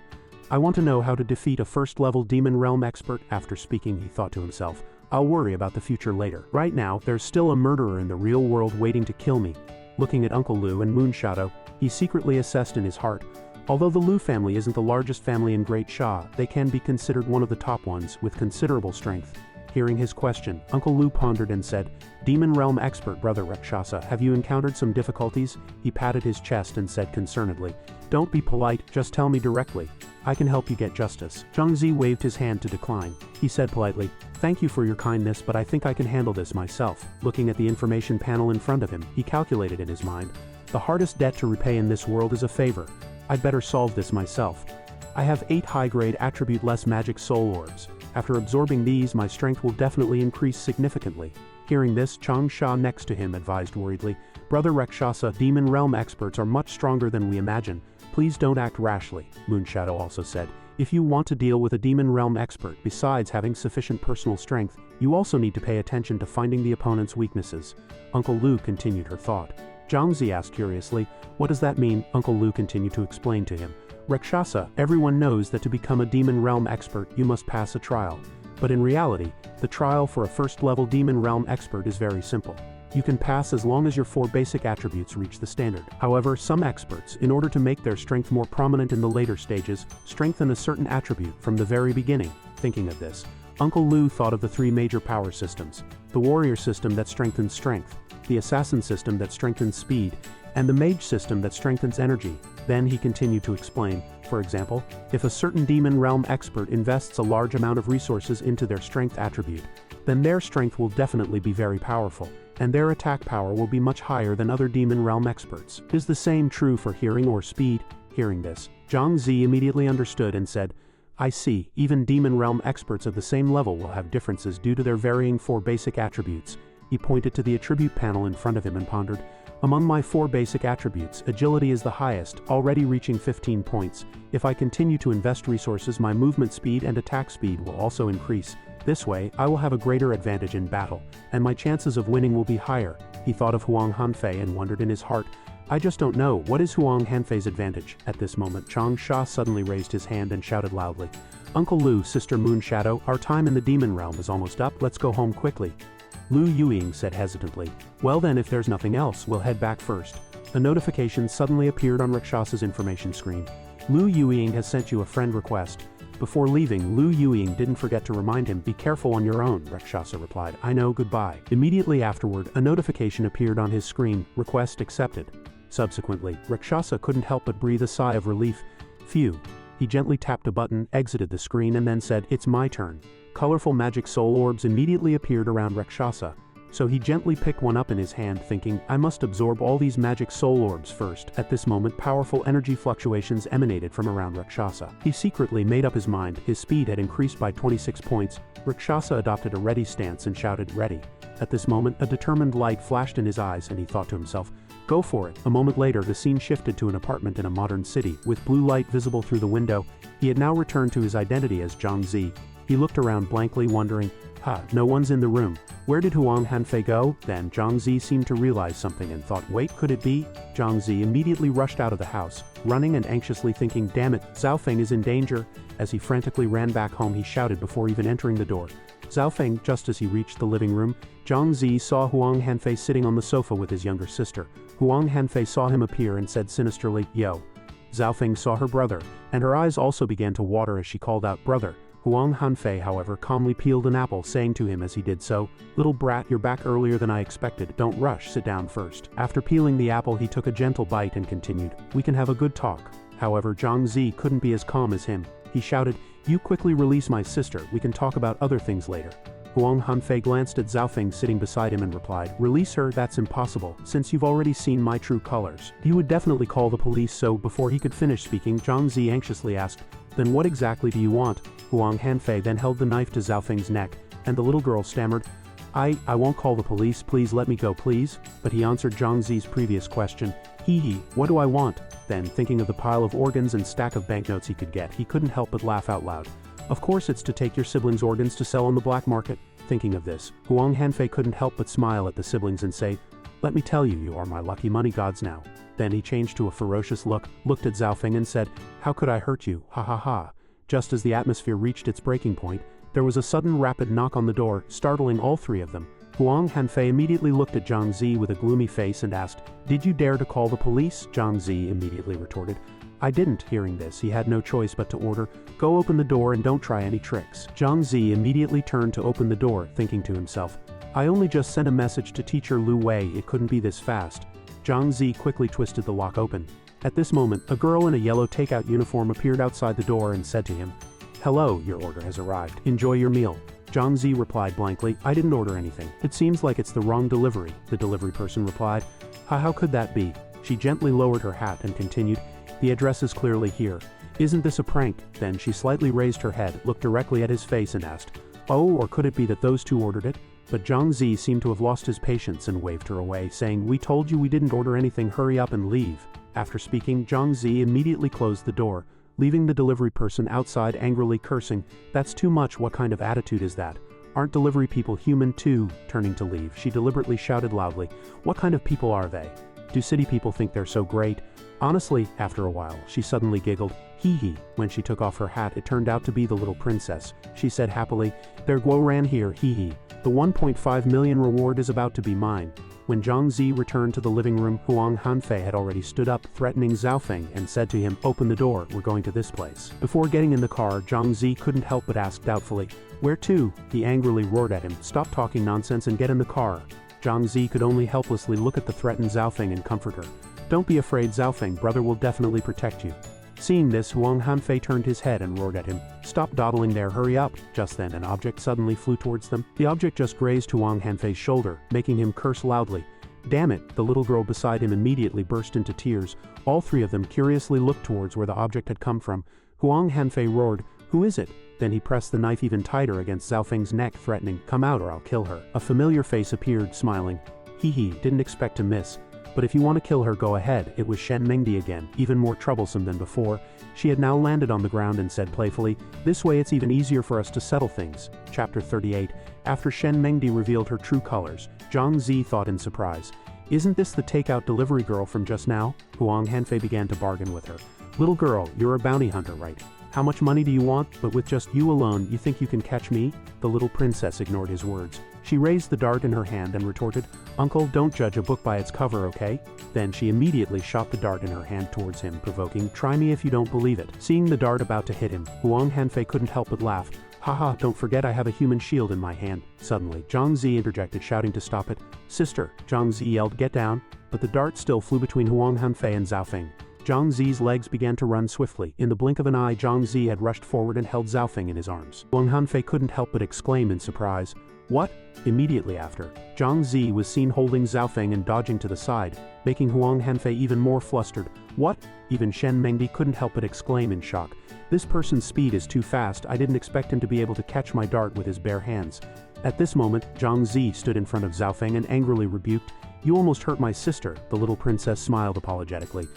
I want to know how to defeat a 1st-level Demon Realm expert." After speaking, he thought to himself, "I'll worry about the future later. Right now, there's still a murderer in the real world waiting to kill me." Looking at Uncle Lu and Moonshadow, he secretly assessed in his heart, although the Lu family isn't the largest family in Great Sha, they can be considered one of the top ones, with considerable strength. Hearing his question, Uncle Lu pondered and said, "Demon Realm expert, Brother Rakshasa, have you encountered some difficulties?" He patted his chest and said concernedly, "Don't be polite, just tell me directly. I can help you get justice." Zhang Zi waved his hand to decline. He said politely, "Thank you for your kindness, but I think I can handle this myself." Looking at the information panel in front of him, he calculated in his mind, "The hardest debt to repay in this world is a favor. I'd better solve this myself. I have 8 high-grade attribute-less magic soul orbs. After absorbing these, my strength will definitely increase significantly." Hearing this, Changsha next to him advised worriedly, "Brother Rakshasa, Demon Realm experts are much stronger than we imagine. Please don't act rashly, Moonshadow also said. If you want to deal with a demon realm expert, besides having sufficient personal strength, you also need to pay attention to finding the opponent's weaknesses. Uncle Lu continued her thought. Zhang Zi asked curiously, what does that mean? Uncle Lu continued to explain to him. Rakshasa, everyone knows that to become a demon realm expert you must pass a trial. But in reality, the trial for a first-level demon realm expert is very simple. You can pass as long as your 4 basic attributes reach the standard. However, some experts, in order to make their strength more prominent in the later stages, strengthen a certain attribute from the very beginning. Thinking of this, Uncle Lu thought of the 3 major power systems: the warrior system that strengthens strength, the assassin system that strengthens speed, and the mage system that strengthens energy. Then he continued to explain, for example, if a certain demon realm expert invests a large amount of resources into their strength attribute, then their strength will definitely be very powerful, and their attack power will be much higher than other demon realm experts. Is the same true for hearing or speed? Hearing this, Zhang Zi immediately understood and said, I see, even demon realm experts of the same level will have differences due to their varying 4 basic attributes. He pointed to the attribute panel in front of him and pondered, among my 4 basic attributes, agility is the highest, already reaching 15 points. If I continue to invest resources, my movement speed and attack speed will also increase. This way, I will have a greater advantage in battle, and my chances of winning will be higher. He thought of Huang Hanfei and wondered in his heart, I just don't know, what is Huang Hanfei's advantage? At this moment, Chang Sha suddenly raised his hand and shouted loudly, Uncle Lu, Sister Moonshadow, our time in the demon realm is almost up, let's go home quickly. Lu Yueying said hesitantly, well then if there's nothing else, we'll head back first. A notification suddenly appeared on Rakshasa's information screen. Lu Yueying has sent you a friend request. Before leaving, Lu Yueying didn't forget to remind him, be careful on your own, Rakshasa replied, I know, goodbye. Immediately afterward, a notification appeared on his screen, request accepted. Subsequently, Rakshasa couldn't help but breathe a sigh of relief. Phew. He gently tapped a button, exited the screen and then said, it's my turn. Colorful magic soul orbs immediately appeared around Rakshasa, so he gently picked one up in his hand thinking, I must absorb all these magic soul orbs first. At this moment, powerful energy fluctuations emanated from around Rakshasa. He secretly made up his mind, his speed had increased by 26 points. Rakshasa adopted a ready stance and shouted, ready. At this moment, a determined light flashed in his eyes and he thought to himself, go for it. A moment later, the scene shifted to an apartment in a modern city, with blue light visible through the window. He had now returned to his identity as Zhang Zi. He looked around blankly, wondering, no one's in the room. Where did Huang Hanfei go? Then Zhang Zi seemed to realize something and thought, wait, could it be? Zhang Zi immediately rushed out of the house, running and anxiously thinking, damn it, Zhao Feng is in danger. As he frantically ran back home, he shouted before even entering the door. Zhao Feng, just as he reached the living room, Zhang Zi saw Huang Hanfei sitting on the sofa with his younger sister. Huang Hanfei saw him appear and said sinisterly, yo. Zhao Feng saw her brother, and her eyes also began to water as she called out, brother. Huang Hanfei, however, calmly peeled an apple, saying to him as he did so, little brat, you're back earlier than I expected, don't rush, sit down first. After peeling the apple, he took a gentle bite and continued, we can have a good talk. However, Zhang Zi couldn't be as calm as him. He shouted, you quickly release my sister, we can talk about other things later. Huang Hanfei glanced at Zhao Feng sitting beside him and replied, release her, that's impossible, since you've already seen my true colors. You would definitely call the police. So before he could finish speaking, Zhang Zi anxiously asked, then what exactly do you want? Huang Hanfei then held the knife to Zhao Feng's neck, and the little girl stammered, I won't call the police, please let me go, please. But he answered Zhang Zi's previous question, what do I want? Then, thinking of the pile of organs and stack of banknotes he could get, he couldn't help but laugh out loud. Of course it's to take your siblings' organs to sell on the black market. Thinking of this, Huang Hanfei couldn't help but smile at the siblings and say, let me tell you, you are my lucky money gods now. Then he changed to a ferocious look, looked at Zhao Feng and said, how could I hurt you, ha ha ha. Just as the atmosphere reached its breaking point, there was a sudden rapid knock on the door, startling all 3 of them. Huang Hanfei immediately looked at Zhang Zi with a gloomy face and asked, did you dare to call the police? Zhang Zi immediately retorted, I didn't. Hearing this, he had no choice but to order, go open the door and don't try any tricks. Zhang Zi immediately turned to open the door, thinking to himself, I only just sent a message to teacher Lu Wei, it couldn't be this fast. Zhang Zi quickly twisted the lock open. At this moment, a girl in a yellow takeout uniform appeared outside the door and said to him, hello, your order has arrived. Enjoy your meal. Zhang Zi replied blankly, I didn't order anything. It seems like it's the wrong delivery. The delivery person replied, how could that be? She gently lowered her hat and continued, the address is clearly here. Isn't this a prank? Then she slightly raised her head, looked directly at his face and asked, oh, or could it be that those 2 ordered it? But Zhang Zi seemed to have lost his patience and waved her away, saying, we told you we didn't order anything, hurry up and leave. After speaking, Zhang Zi immediately closed the door, leaving the delivery person outside angrily cursing. That's too much, what kind of attitude is that? Aren't delivery people human too? Turning to leave, she deliberately shouted loudly, what kind of people are they? Do city people think they're so great? Honestly, after a while, she suddenly giggled, hee hee. When she took off her hat, it turned out to be the little princess. She said happily, there Guo ran here, hee hee. The 1.5 million reward is about to be mine. When Zhang Zi returned to the living room, Huang Hanfei had already stood up, threatening Zhao Feng, and said to him, open the door, we're going to this place. Before getting in the car, Zhang Zi couldn't help but ask doubtfully, where to? He angrily roared at him, stop talking nonsense and get in the car. Zhang Zi could only helplessly look at the threatened Zhao Feng and comfort her. Don't be afraid, Zhao Feng, brother will definitely protect you. Seeing this, Huang Hanfei turned his head and roared at him, stop dawdling there, hurry up. Just then an object suddenly flew towards them. The object just grazed Huang Hanfei's shoulder, making him curse loudly. Damn it, the little girl beside him immediately burst into tears. All three of them curiously looked towards where the object had come from. Huang Hanfei roared, who is it? Then he pressed the knife even tighter against Zhao Feng's neck, threatening, come out or I'll kill her. A familiar face appeared, smiling. Hee hee, didn't expect to miss. But if you want to kill her, go ahead. It was Shen Mengdi again, even more troublesome than before. She had now landed on the ground and said playfully, this way it's even easier for us to settle things. Chapter 38. After Shen Mengdi revealed her true colors, Zhang Zi thought in surprise. Isn't this the takeout delivery girl from just now? Huang Hanfei began to bargain with her. Little girl, you're a bounty hunter, right? How much money do you want? But with just you alone, you think you can catch me? The little princess ignored his words. She raised the dart in her hand and retorted, Uncle, don't judge a book by its cover, okay? Then she immediately shot the dart in her hand towards him, provoking, try me if you don't believe it. Seeing the dart about to hit him, Huang Hanfei couldn't help but laugh. Haha, don't forget I have a human shield in my hand. Suddenly, Zhang Zi interjected, shouting to stop it. Sister, Zhang Zi yelled, get down. But the dart still flew between Huang Hanfei and Zhao Feng. Zhang Zi's legs began to run swiftly. In the blink of an eye, Zhang Zi had rushed forward and held Zhao Feng in his arms. Huang Hanfei couldn't help but exclaim in surprise. What? Immediately after, Zhang Zi was seen holding Zhao Feng and dodging to the side, making Huang Hanfei even more flustered. What? Even Shen Mengdi couldn't help but exclaim in shock. This person's speed is too fast, I didn't expect him to be able to catch my dart with his bare hands. At this moment, Zhang Zi stood in front of Zhao Feng and angrily rebuked, you almost hurt my sister. The little princess smiled apologetically.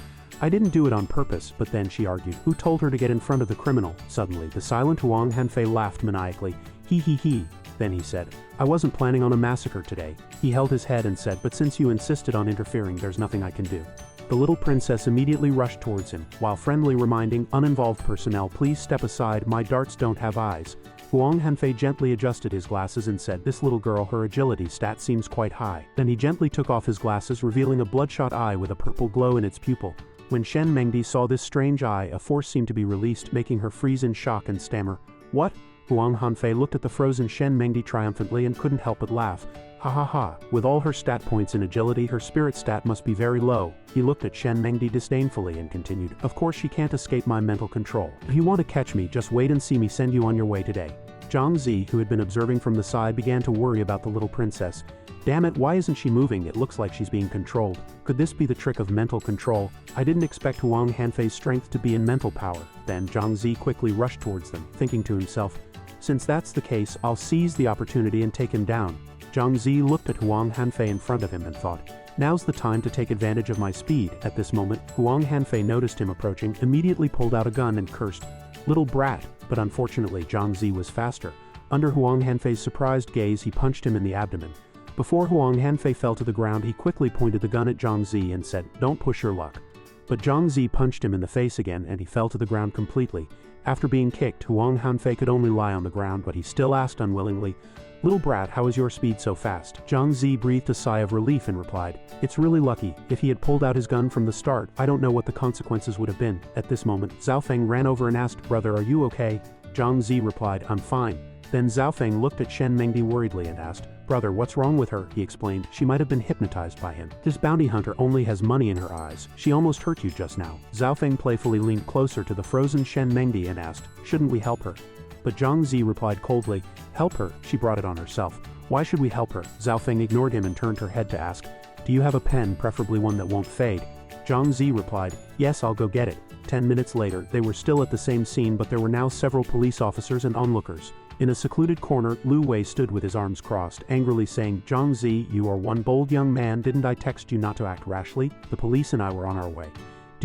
I didn't do it on purpose, but then she argued, who told her to get in front of the criminal? Suddenly, the silent Huang Hanfei laughed maniacally. Hee hee hee. Then he said, I wasn't planning on a massacre today. He held his head and said, but since you insisted on interfering, there's nothing I can do. The little princess immediately rushed towards him, while friendly reminding uninvolved personnel, please step aside, my darts don't have eyes. Huang Hanfei gently adjusted his glasses and said, this little girl, her agility stat seems quite high. Then he gently took off his glasses, revealing a bloodshot eye with a purple glow in its pupil. When Shen Mengdi saw this strange eye, a force seemed to be released, making her freeze in shock and stammer, what? Huang Hanfei looked at the frozen Shen Mengdi triumphantly and couldn't help but laugh. Ha ha ha, with all her stat points in agility, her spirit stat must be very low. He looked at Shen Mengdi disdainfully and continued, of course she can't escape my mental control. If you want to catch me, just wait and see me send you on your way today. Zhang Zi, who had been observing from the side, began to worry about the little princess. Damn it, why isn't she moving? It looks like she's being controlled. Could this be the trick of mental control? I didn't expect Huang Hanfei's strength to be in mental power. Then Zhang Zi quickly rushed towards them, thinking to himself, since that's the case, I'll seize the opportunity and take him down. Zhang Zi looked at Huang Hanfei in front of him and thought, now's the time to take advantage of my speed. At this moment, Huang Hanfei noticed him approaching, immediately pulled out a gun and cursed, little brat, but unfortunately Zhang Zi was faster. Under Huang Hanfei's surprised gaze, he punched him in the abdomen. Before Huang Hanfei fell to the ground, he quickly pointed the gun at Zhang Zi and said, don't push your luck. But Zhang Zi punched him in the face again and he fell to the ground completely. After being kicked, Huang Hanfei could only lie on the ground, but he still asked unwillingly, little brat, how is your speed so fast? Zhang Zi breathed a sigh of relief and replied, it's really lucky. If he had pulled out his gun from the start, I don't know what the consequences would have been. At this moment, Zhao Feng ran over and asked, brother, are you okay? Zhang Zi replied, I'm fine. Then Zhao Feng looked at Shen Mengdi worriedly and asked, brother, what's wrong with her? He explained, she might have been hypnotized by him. This bounty hunter only has money in her eyes. She almost hurt you just now. Zhao Feng playfully leaned closer to the frozen Shen Mengdi and asked, shouldn't we help her? But Zhang Zi replied coldly, help her, she brought it on herself. Why should we help her? Zhao Feng ignored him and turned her head to ask, do you have a pen, preferably one that won't fade? Zhang Zi replied, yes, I'll go get it. 10 minutes later, they were still at the same scene, but there were now several police officers and onlookers. In a secluded corner, Lu Wei stood with his arms crossed, angrily saying, Zhang Zi, you are one bold young man, didn't I text you not to act rashly? The police and I were on our way.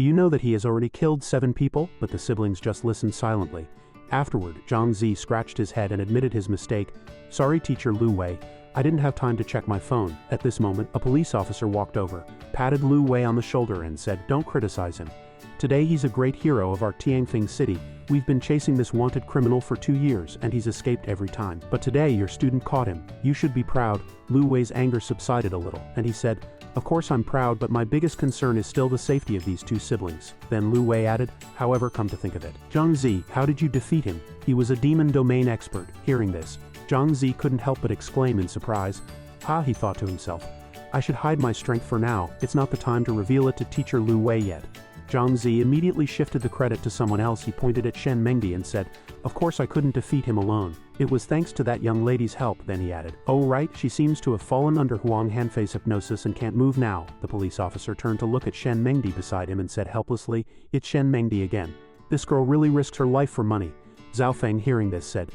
Do you know that he has already killed 7 people? But the siblings just listened silently. Afterward, Zhang Zi scratched his head and admitted his mistake. Sorry, teacher Lu Wei. I didn't have time to check my phone. At this moment, a police officer walked over, patted Lu Wei on the shoulder and said, don't criticize him. Today he's a great hero of our Tianfeng city. We've been chasing this wanted criminal for 2 years and he's escaped every time. But today your student caught him. You should be proud. Lu Wei's anger subsided a little, and he said, of course I'm proud, but my biggest concern is still the safety of these 2 siblings. Then Lu Wei added, however, come to think of it. Zhang Zi, how did you defeat him? He was a demon domain expert. Hearing this, Zhang Zi couldn't help but exclaim in surprise. Ha, he thought to himself. I should hide my strength for now. It's not the time to reveal it to teacher Lu Wei yet. Zhang Zi immediately shifted the credit to someone else. He pointed at Shen Mengdi and said, of course I couldn't defeat him alone. It was thanks to that young lady's help. Then he added, oh right, she seems to have fallen under Huang Hanfei's hypnosis and can't move now. The police officer turned to look at Shen Mengdi beside him and said helplessly, it's Shen Mengdi again. This girl really risks her life for money. Zhao Feng, hearing this, said,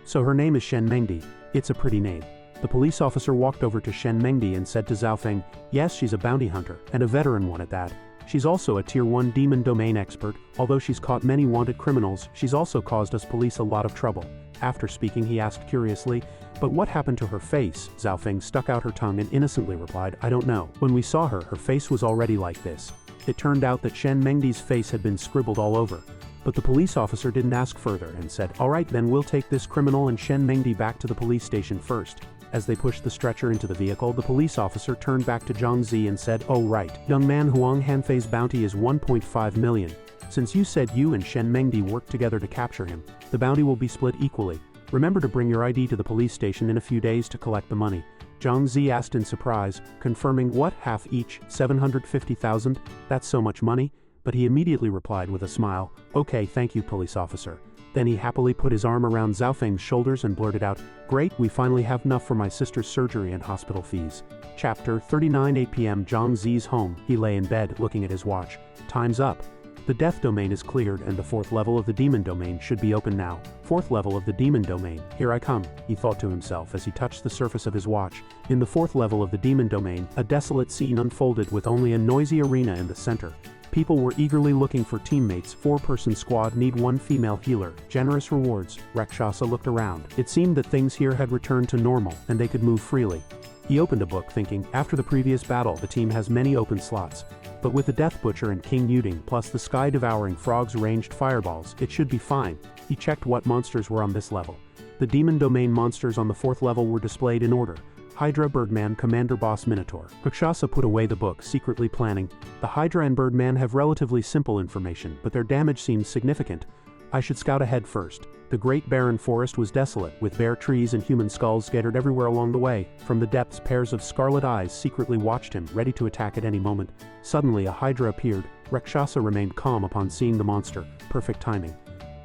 so her name is Shen Mengdi. It's a pretty name. The police officer walked over to Shen Mengdi and said to Zhao Feng, yes, she's a bounty hunter, and a veteran one at that. She's also a Tier 1 demon domain expert. Although she's caught many wanted criminals, she's also caused us police a lot of trouble. After speaking, he asked curiously, but what happened to her face? Zhao Feng stuck out her tongue and innocently replied, I don't know. When we saw her, her face was already like this. It turned out that Shen Mengdi's face had been scribbled all over. But the police officer didn't ask further and said, all right, then we'll take this criminal and Shen Mengdi back to the police station first. As they pushed the stretcher into the vehicle, the police officer turned back to Zhang Zi and said, oh right, young man, Huang Hanfei's bounty is 1.5 million. Since you said you and Shen Mengdi worked together to capture him, the bounty will be split equally. Remember to bring your ID to the police station in a few days to collect the money. Zhang Zi asked in surprise, confirming what, half each, 750,000? That's so much money? But he immediately replied with a smile, okay, thank you, police officer. Then he happily put his arm around Zhao Feng's shoulders and blurted out, great, we finally have enough for my sister's surgery and hospital fees. Chapter 39. 8 p.m. Zhang Zi's home. He lay in bed, looking at his watch. Time's up. The death domain is cleared and the 4th level of the demon domain should be open now. 4th level of the demon domain. Here I come, he thought to himself as he touched the surface of his watch. In the 4th level of the demon domain, a desolate scene unfolded with only a noisy arena in the center. People were eagerly looking for teammates. 4-person squad need 1 female healer. Generous rewards. Rakshasa looked around. It seemed that things here had returned to normal, and they could move freely. He opened a book thinking, after the previous battle the team has many open slots. But with the Death Butcher and King Yuding plus the sky-devouring frogs ranged fireballs, it should be fine. He checked what monsters were on this level. The demon domain monsters on the 4th level were displayed in order. Hydra, Birdman, Commander Boss, Minotaur. Rakshasa put away the book, secretly planning. The Hydra and Birdman have relatively simple information, but their damage seems significant. I should scout ahead first. The great barren forest was desolate, with bare trees and human skulls scattered everywhere along the way. From the depths, pairs of scarlet eyes secretly watched him, ready to attack at any moment. Suddenly, a Hydra appeared. Rakshasa remained calm upon seeing the monster. Perfect timing.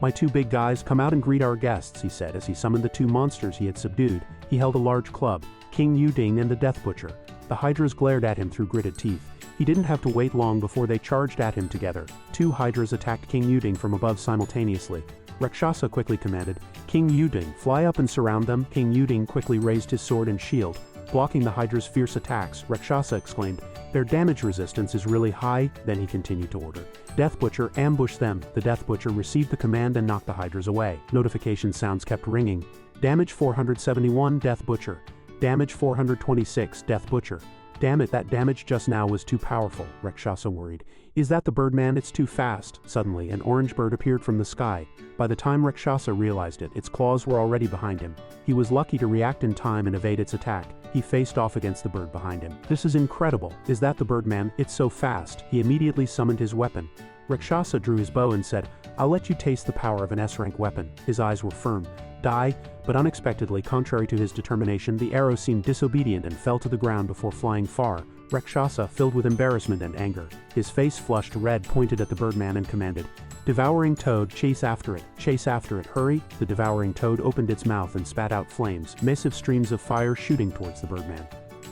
My 2 big guys, come out and greet our guests, he said as he summoned the 2 monsters he had subdued. He held a large club. King Yuding and the Death Butcher. The Hydras glared at him through gritted teeth. He didn't have to wait long before they charged at him together. 2 Hydras attacked King Yuding from above simultaneously. Rakshasa quickly commanded, King Yuding, fly up and surround them. King Yuding quickly raised his sword and shield. Blocking the Hydra's fierce attacks, Rakshasa exclaimed, their damage resistance is really high. Then he continued to order, Death Butcher, ambush them. The Death Butcher received the command and knocked the Hydras away. Notification sounds kept ringing. Damage 471, Death Butcher. Damage 426, Death Butcher. Damn it, that damage just now was too powerful, Rakshasa worried. Is that the Birdman? It's too fast. Suddenly, an orange bird appeared from the sky. By the time Rakshasa realized it, its claws were already behind him. He was lucky to react in time and evade its attack. He faced off against the bird behind him. This is incredible. Is that the Birdman? It's so fast. He immediately summoned his weapon. Rakshasa drew his bow and said, I'll let you taste the power of an S-rank weapon. His eyes were firm. Die, but unexpectedly, contrary to his determination, the arrow seemed disobedient and fell to the ground before flying far. Rakshasa, filled with embarrassment and anger, his face flushed red, pointed at the Birdman and commanded, Devouring Toad, chase after it, hurry! The Devouring Toad opened its mouth and spat out flames, massive streams of fire shooting towards the Birdman.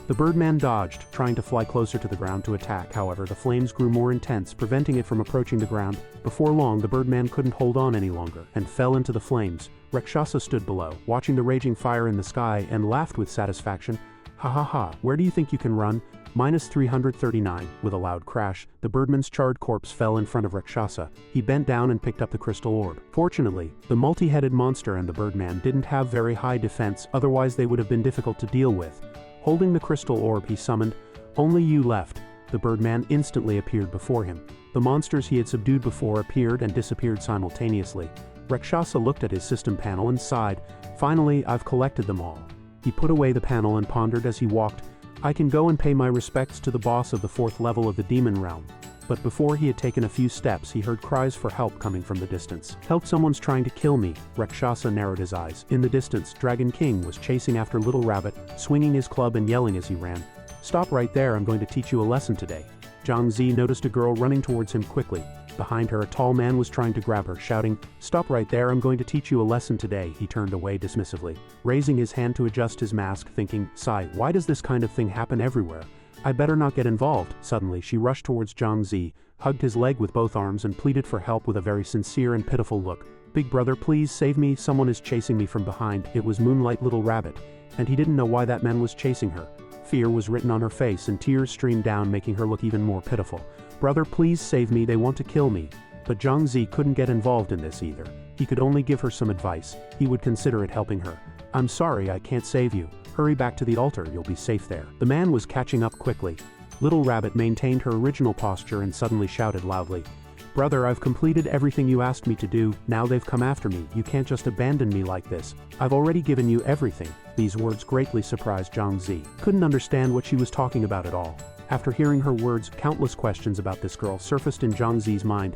The Birdman dodged, trying to fly closer to the ground to attack. However, the flames grew more intense, preventing it from approaching the ground. Before long, the Birdman couldn't hold on any longer, and fell into the flames. Rakshasa stood below, watching the raging fire in the sky, and laughed with satisfaction. Ha ha ha, where do you think you can run? -339. With a loud crash, the birdman's charred corpse fell in front of Rakshasa. He bent down and picked up the crystal orb. Fortunately, the multi-headed monster and the birdman didn't have very high defense, otherwise they would have been difficult to deal with. Holding the crystal orb, he summoned, "Only you left." The birdman instantly appeared before him. The monsters he had subdued before appeared and disappeared simultaneously. Rakshasa looked at his system panel and sighed. "Finally, I've collected them all." He put away the panel and pondered as he walked, "I can go and pay my respects to the boss of the 4th level of the demon realm." But before he had taken a few steps, he heard cries for help coming from the distance. "Help, someone's trying to kill me." Rakshasa narrowed his eyes. In the distance, Dragon King was chasing after Little Rabbit, swinging his club and yelling as he ran. "Stop right there, I'm going to teach you a lesson today." Zhang Zi noticed a girl running towards him quickly. Behind her, a tall man was trying to grab her, shouting, "Stop right there, I'm going to teach you a lesson today." He turned away dismissively, raising his hand to adjust his mask, thinking, "Sigh, why does this kind of thing happen everywhere? I better not get involved." Suddenly, she rushed towards Zhang Zi, hugged his leg with both arms and pleaded for help with a very sincere and pitiful look. "Big brother, please save me, someone is chasing me from behind." It was Moonlight Little Rabbit, and he didn't know why that man was chasing her. Fear was written on her face and tears streamed down, making her look even more pitiful. "Brother, please save me, they want to kill me." But Zhang Zi couldn't get involved in this either. He could only give her some advice. He would consider it helping her. "I'm sorry, I can't save you. Hurry back to the altar, you'll be safe there." The man was catching up quickly. Little Rabbit maintained her original posture and suddenly shouted loudly, "Brother, I've completed everything you asked me to do, now they've come after me, you can't just abandon me like this. I've already given you everything." These words greatly surprised Zhang Zi. Couldn't understand what she was talking about at all. After hearing her words, countless questions about this girl surfaced in Zhang Zi's mind.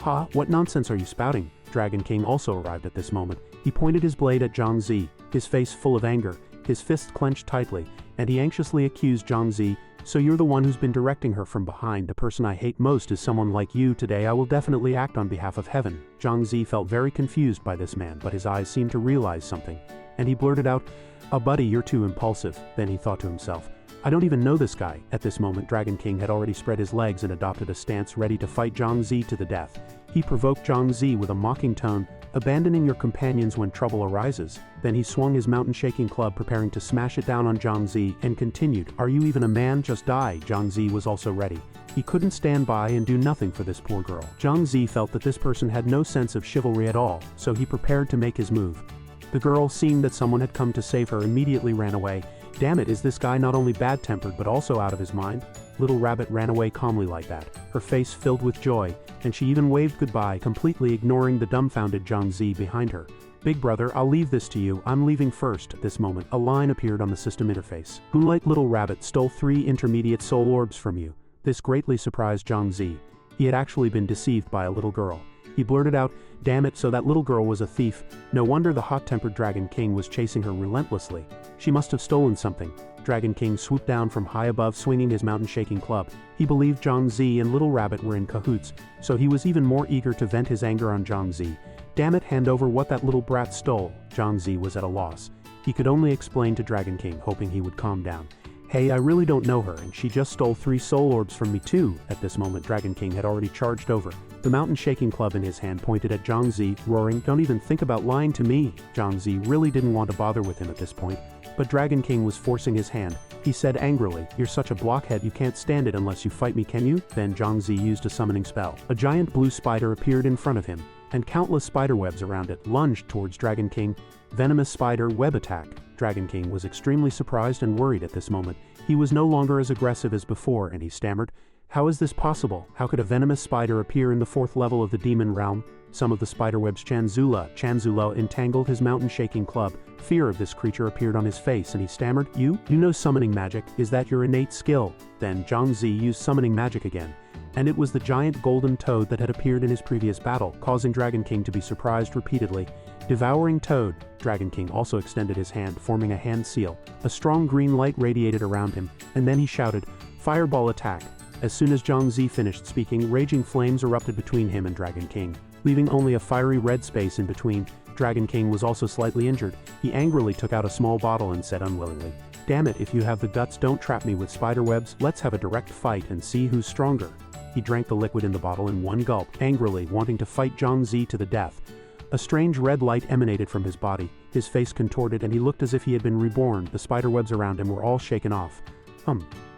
"Ha, what nonsense are you spouting?" Dragon King also arrived at this moment. He pointed his blade at Zhang Zi, his face full of anger, his fists clenched tightly, and he anxiously accused Zhang Zi, "So you're the one who's been directing her from behind. The person I hate most is someone like you. Today I will definitely act on behalf of heaven." Zhang Zi felt very confused by this man, but his eyes seemed to realize something, and he blurted out, "Oh buddy, you're too impulsive." Then he thought to himself, "I don't even know this guy." At this moment, Dragon King had already spread his legs and adopted a stance ready to fight Zhang Zi to the death. He provoked Zhang Zi with a mocking tone, "Abandoning your companions when trouble arises." Then he swung his mountain-shaking club, preparing to smash it down on Zhang Zi, and continued, "Are you even a man? Just die." Zhang Zi was also ready. He couldn't stand by and do nothing for this poor girl. Zhang Zi felt that this person had no sense of chivalry at all, so he prepared to make his move. The girl, seeing that someone had come to save her, immediately ran away. "Damn it, is this guy not only bad-tempered but also out of his mind?" Little Rabbit ran away calmly like that, her face filled with joy, and she even waved goodbye, completely ignoring the dumbfounded Zhang Zi behind her. "Big brother, I'll leave this to you, I'm leaving first." At this moment, a line appeared on the system interface. "Moonlight Little Rabbit stole 3 intermediate soul orbs from you." This greatly surprised Zhang Zi. He had actually been deceived by a little girl. He blurted out, "Damn it, so that little girl was a thief. No wonder the hot-tempered Dragon King was chasing her relentlessly. She must have stolen something." Dragon King swooped down from high above, swinging his mountain-shaking club. He believed Zhang Zi and Little Rabbit were in cahoots, so he was even more eager to vent his anger on Zhang Zi. "Damn it, hand over what that little brat stole." Zhang Zi was at a loss. He could only explain to Dragon King, hoping he would calm down. "Hey, I really don't know her, and she just stole 3 soul orbs from me too." At this moment, Dragon King had already charged over. The mountain-shaking club in his hand pointed at Zhang Zi, roaring, "Don't even think about lying to me." Zhang Zi really didn't want to bother with him at this point, but Dragon King was forcing his hand. He said angrily, "You're such a blockhead, you can't stand it unless you fight me, can you?" Then Zhang Zi used a summoning spell. A giant blue spider appeared in front of him, and countless spiderwebs around it lunged towards Dragon King. Venomous spider web attack. Dragon King was extremely surprised and worried at this moment. He was no longer as aggressive as before, and he stammered, "How is this possible? How could a venomous spider appear in the 4th level of the demon realm?" Some of the spiderwebs Chanzula entangled his mountain-shaking club. Fear of this creature appeared on his face, and he stammered, You know summoning magic, is that your innate skill?" Then Zhang Zi used summoning magic again, and it was the giant golden toad that had appeared in his previous battle, causing Dragon King to be surprised repeatedly. Devouring toad. Dragon King also extended his hand, forming a hand seal. A strong green light radiated around him, and then he shouted, "Fireball attack!" As soon as Zhang Zi finished speaking, raging flames erupted between him and Dragon King, leaving only a fiery red space in between. Dragon King was also slightly injured. He angrily took out a small bottle and said unwillingly, "Damn it, if you have the guts, don't trap me with spiderwebs. Let's have a direct fight and see who's stronger." He drank the liquid in the bottle in one gulp, angrily wanting to fight Zhang Zi to the death. A strange red light emanated from his body. His face contorted and he looked as if he had been reborn. The spiderwebs around him were all shaken off.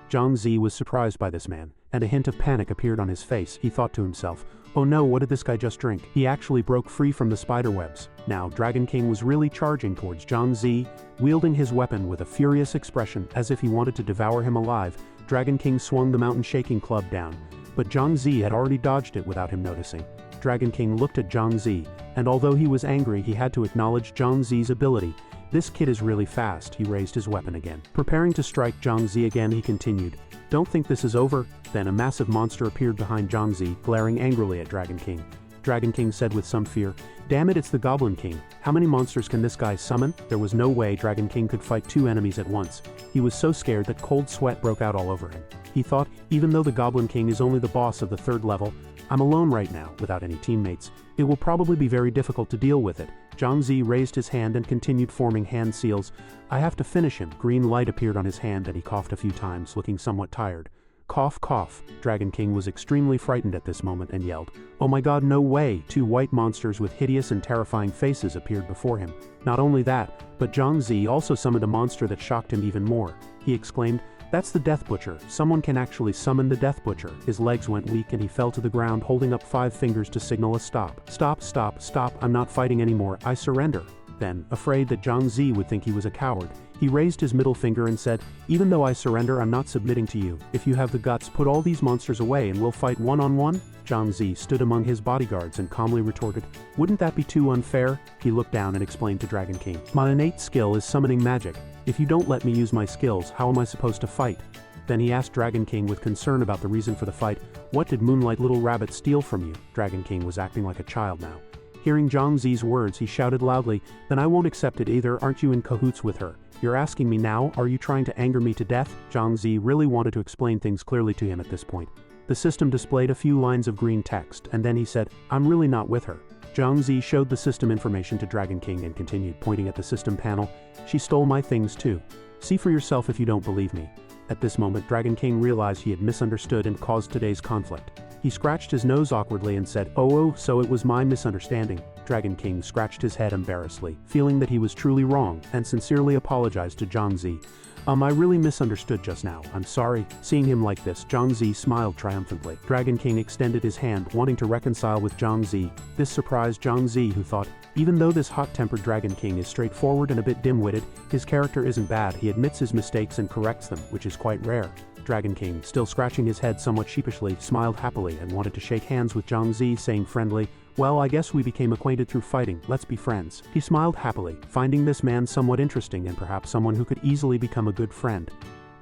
Zhang Zi was surprised by this man, and a hint of panic appeared on his face. He thought to himself, "Oh no, what did this guy just drink?" He actually broke free from the spiderwebs. Now, Dragon King was really charging towards Zhang Zi, wielding his weapon with a furious expression as if he wanted to devour him alive. Dragon King swung the mountain-shaking club down, but Zhang Zi had already dodged it without him noticing. Dragon King looked at Zhang Zi, and although he was angry, he had to acknowledge Zhang Zi's ability. "This kid is really fast." He raised his weapon again. Preparing to strike Zhang Zi again, he continued, "Don't think this is over." Then a massive monster appeared behind Zhang Zi, glaring angrily at Dragon King. Dragon King said with some fear, "Damn it, it's the Goblin King. How many monsters can this guy summon?" There was no way Dragon King could fight two enemies at once. He was so scared that cold sweat broke out all over him. He thought, even though the Goblin King is only the boss of the 3rd level, I'm alone right now, without any teammates. It will probably be very difficult to deal with it. Zhang Zi raised his hand and continued forming hand seals. "I have to finish him." Green light appeared on his hand and he coughed a few times, looking somewhat tired. Cough, cough. Dragon King was extremely frightened at this moment and yelled, "Oh my god, no way!" Two white monsters with hideous and terrifying faces appeared before him. Not only that, but Zhang Zi also summoned a monster that shocked him even more. He exclaimed, "That's the Death Butcher. Someone can actually summon the Death Butcher." His legs went weak and he fell to the ground, holding up 5 fingers to signal a stop. "Stop, stop, stop, I'm not fighting anymore, I surrender." Then, afraid that Zhang Zi would think he was a coward, he raised his middle finger and said, "Even though I surrender, I'm not submitting to you. If you have the guts, put all these monsters away and we'll fight one-on-one?" Zhang Zi stood among his bodyguards and calmly retorted, "Wouldn't that be too unfair?" He looked down and explained to Dragon King, "My innate skill is summoning magic. If you don't let me use my skills, how am I supposed to fight?" Then he asked Dragon King with concern about the reason for the fight, "What did Moonlight Little Rabbit steal from you?" Dragon King was acting like a child now. Hearing Zhang Zi's words, he shouted loudly, "Then I won't accept it either. Aren't you in cahoots with her? You're asking me now? Are you trying to anger me to death?" Zhang Zi really wanted to explain things clearly to him at this point. The system displayed a few lines of green text, and then he said, "I'm really not with her." Zhang Zi showed the system information to Dragon King and continued, pointing at the system panel, "She stole my things too. See for yourself if you don't believe me." At this moment, Dragon King realized he had misunderstood and caused today's conflict. He scratched his nose awkwardly and said, Oh, so it was my misunderstanding." Dragon King scratched his head embarrassedly, feeling that he was truly wrong, and sincerely apologized to Zhang Zi. I really misunderstood just now. I'm sorry." Seeing him like this, Zhang Zi smiled triumphantly. Dragon King extended his hand, wanting to reconcile with Zhang Zi. This surprised Zhang Zi, who thought, even though this hot-tempered Dragon King is straightforward and a bit dim-witted, his character isn't bad. He admits his mistakes and corrects them, which is quite rare. Dragon King, still scratching his head somewhat sheepishly, smiled happily and wanted to shake hands with Zhang Zi, saying friendly, "Well, I guess we became acquainted through fighting. Let's be friends." He smiled happily, finding this man somewhat interesting and perhaps someone who could easily become a good friend.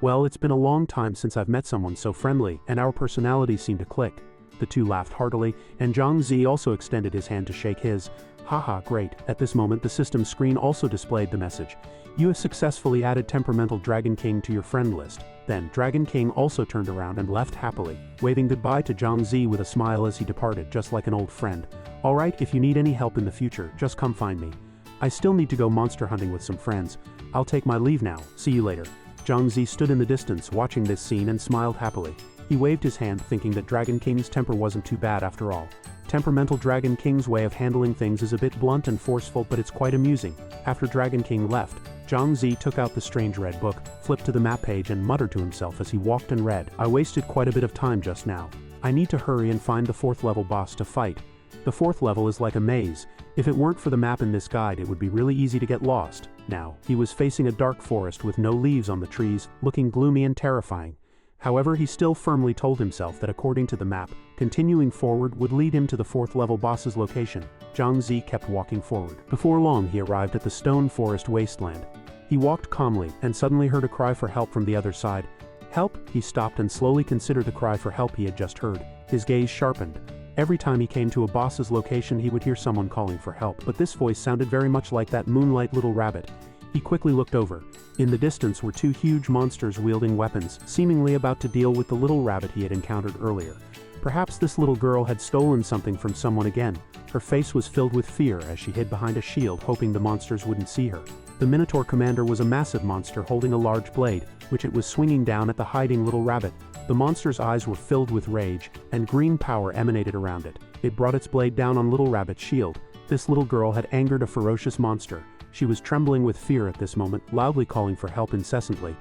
"Well, it's been a long time since I've met someone so friendly, and our personalities seem to click." The two laughed heartily, and Zhang Zi also extended his hand to shake his. "Haha, great." At this moment, the system screen also displayed the message, "You have successfully added Temperamental Dragon King to your friend list." Then, Dragon King also turned around and left happily, waving goodbye to Zhang Zi with a smile as he departed, just like an old friend. "Alright, if you need any help in the future, just come find me. I still need to go monster hunting with some friends. I'll take my leave now. See you later." Zhang Zi stood in the distance, watching this scene, and smiled happily. He waved his hand, thinking that Dragon King's temper wasn't too bad after all. Temperamental Dragon King's way of handling things is a bit blunt and forceful, but it's quite amusing. After Dragon King left, Zhang Zi took out the strange red book, flipped to the map page and muttered to himself as he walked and read, "I wasted quite a bit of time just now. I need to hurry and find the 4th level boss to fight. The 4th level is like a maze. If it weren't for the map in this guide, it would be really easy to get lost." Now, he was facing a dark forest with no leaves on the trees, looking gloomy and terrifying. However, he still firmly told himself that according to the map, continuing forward would lead him to the 4th level boss's location. Zhang Zi kept walking forward. Before long, he arrived at the stone forest wasteland. He walked calmly, and suddenly heard a cry for help from the other side. "Help!" He stopped and slowly considered the cry for help he had just heard. His gaze sharpened. Every time he came to a boss's location, he would hear someone calling for help, but this voice sounded very much like that Moonlight Little Rabbit. He quickly looked over. In the distance were 2 huge monsters wielding weapons, seemingly about to deal with the little rabbit he had encountered earlier. Perhaps this little girl had stolen something from someone again. Her face was filled with fear as she hid behind a shield, hoping the monsters wouldn't see her. The Minotaur commander was a massive monster holding a large blade, which it was swinging down at the hiding little rabbit. The monster's eyes were filled with rage, and green power emanated around it. It brought its blade down on little rabbit's shield. This little girl had angered a ferocious monster. She was trembling with fear at this moment, loudly calling for help incessantly.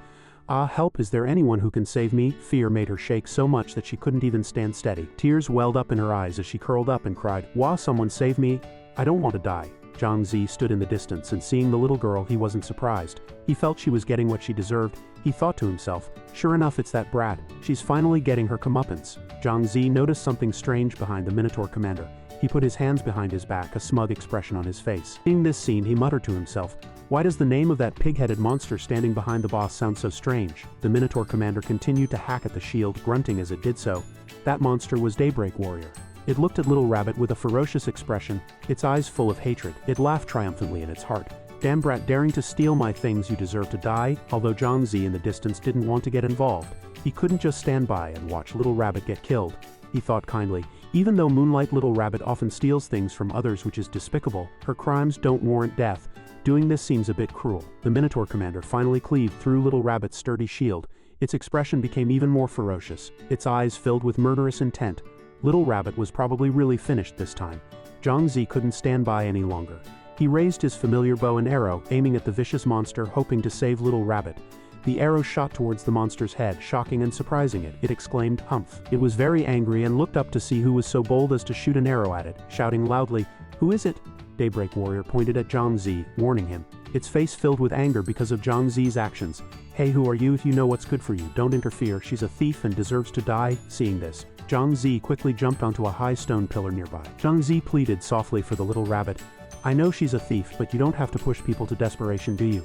"Ah, help, is there anyone who can save me?" Fear made her shake so much that she couldn't even stand steady. Tears welled up in her eyes as she curled up and cried, "Wah, someone save me! I don't want to die." Zhang Zi stood in the distance, and seeing the little girl, he wasn't surprised. He felt she was getting what she deserved. He thought to himself, "Sure enough, it's that brat. She's finally getting her comeuppance." Zhang Zi noticed something strange behind the Minotaur commander. He put his hands behind his back, a smug expression on his face. Seeing this scene, he muttered to himself, "Why does the name of that pig-headed monster standing behind the boss sound so strange?" The Minotaur commander continued to hack at the shield, grunting as it did so. That monster was Daybreak Warrior. It looked at Little Rabbit with a ferocious expression, its eyes full of hatred. It laughed triumphantly in its heart. "Damn brat, daring to steal my things, you deserve to die." Although Zhang Zi in the distance didn't want to get involved, he couldn't just stand by and watch Little Rabbit get killed. He thought kindly, even though Moonlight Little Rabbit often steals things from others, which is despicable, her crimes don't warrant death. Doing this seems a bit cruel. The Minotaur commander finally cleaved through Little Rabbit's sturdy shield. Its expression became even more ferocious, its eyes filled with murderous intent. Little Rabbit was probably really finished this time. Zhang Zi couldn't stand by any longer. He raised his familiar bow and arrow, aiming at the vicious monster, hoping to save Little Rabbit. The arrow shot towards the monster's head, shocking and surprising it. It exclaimed, "Humph." It was very angry and looked up to see who was so bold as to shoot an arrow at it, shouting loudly, "Who is it?" Daybreak Warrior pointed at Zhang Zi, warning him. Its face filled with anger because of Zhang Zi's actions. "Hey, who are you? If you know what's good for you, don't interfere. She's a thief and deserves to die." Seeing this, Zhang Zi quickly jumped onto a high stone pillar nearby. Zhang Zi pleaded softly for the little rabbit. "I know she's a thief, but you don't have to push people to desperation, do you?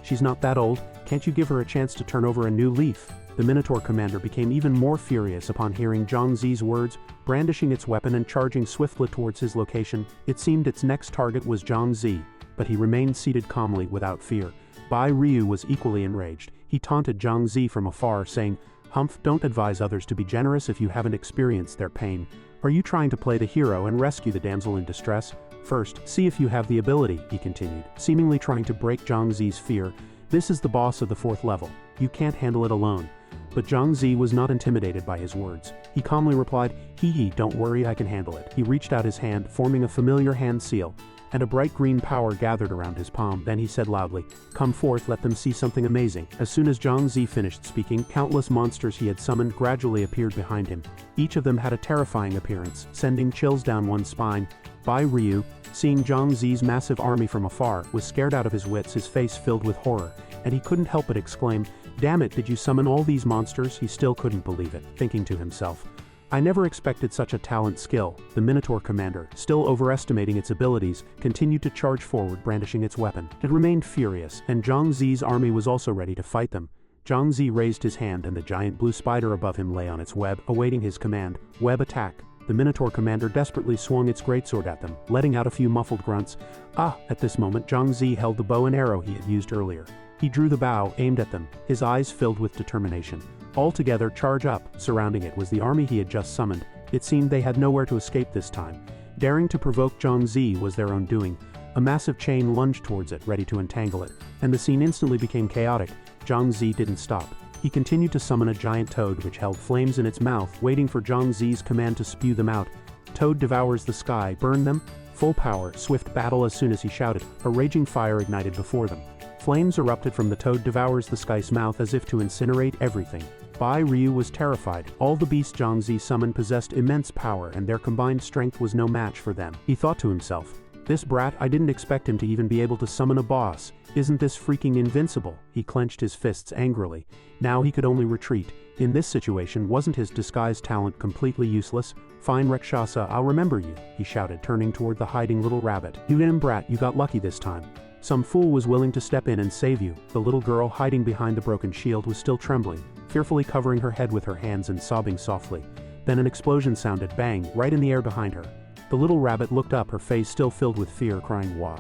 She's not that old. Can't you give her a chance to turn over a new leaf?" The Minotaur commander became even more furious upon hearing Zhang Zi's words. Brandishing its weapon and charging swiftly towards his location, it seemed its next target was Zhang Zi, but he remained seated calmly without fear. Bai Ryu was equally enraged. He taunted Zhang Zi from afar, saying, "Humph, don't advise others to be generous if you haven't experienced their pain. Are you trying to play the hero and rescue the damsel in distress? First, see if you have the ability," he continued, seemingly trying to break Zhang Zi's fear. "This is the boss of the 4th level. You can't handle it alone." But Zhang Zi was not intimidated by his words. He calmly replied, "Hee, don't worry, I can handle it." He reached out his hand, forming a familiar hand seal, and a bright green power gathered around his palm. Then he said loudly, "Come forth, let them see something amazing." As soon as Zhang Zi finished speaking, countless monsters he had summoned gradually appeared behind him. Each of them had a terrifying appearance, sending chills down one's spine. Bai Ryu, seeing Zhang Zi's massive army from afar, was scared out of his wits, his face filled with horror, and he couldn't help but exclaim, "Damn it, did you summon all these monsters?" He still couldn't believe it, thinking to himself, "I never expected such a talent skill." The Minotaur commander, still overestimating its abilities, continued to charge forward, brandishing its weapon. It remained furious, and Zhang Zi's army was also ready to fight them. Zhang Zi raised his hand, and the giant blue spider above him lay on its web, awaiting his command. Web attack. The Minotaur commander desperately swung its greatsword at them, letting out a few muffled grunts. "Ah!" At this moment, Zhang Zi held the bow and arrow he had used earlier. He drew the bow, aimed at them, his eyes filled with determination. All together, charge up. Surrounding it was the army he had just summoned. It seemed they had nowhere to escape this time. Daring to provoke Zhang Zi was their own doing. A massive chain lunged towards it, ready to entangle it, and the scene instantly became chaotic. Zhang Zi didn't stop. He continued to summon a giant toad which held flames in its mouth, waiting for Zhang Zi's command to spew them out. Toad devours the sky, burn them. Full power, swift battle. As soon as he shouted, a raging fire ignited before them. Flames erupted from the toad devours the sky's mouth as if to incinerate everything. Bai Ryu was terrified. All the beasts Zhang Zi summoned possessed immense power, and their combined strength was no match for them. He thought to himself, "This brat, I didn't expect him to even be able to summon a boss. Isn't this freaking invincible?" He clenched his fists angrily. Now he could only retreat. In this situation, wasn't his disguise talent completely useless? "Fine, Rakshasa, I'll remember you," he shouted, turning toward the hiding little rabbit. "You damn brat, you got lucky this time. Some fool was willing to step in and save you." The little girl hiding behind the broken shield was still trembling, fearfully covering her head with her hands and sobbing softly. Then an explosion sounded, bang, right in the air behind her. The little rabbit looked up, her face still filled with fear, crying "Wah."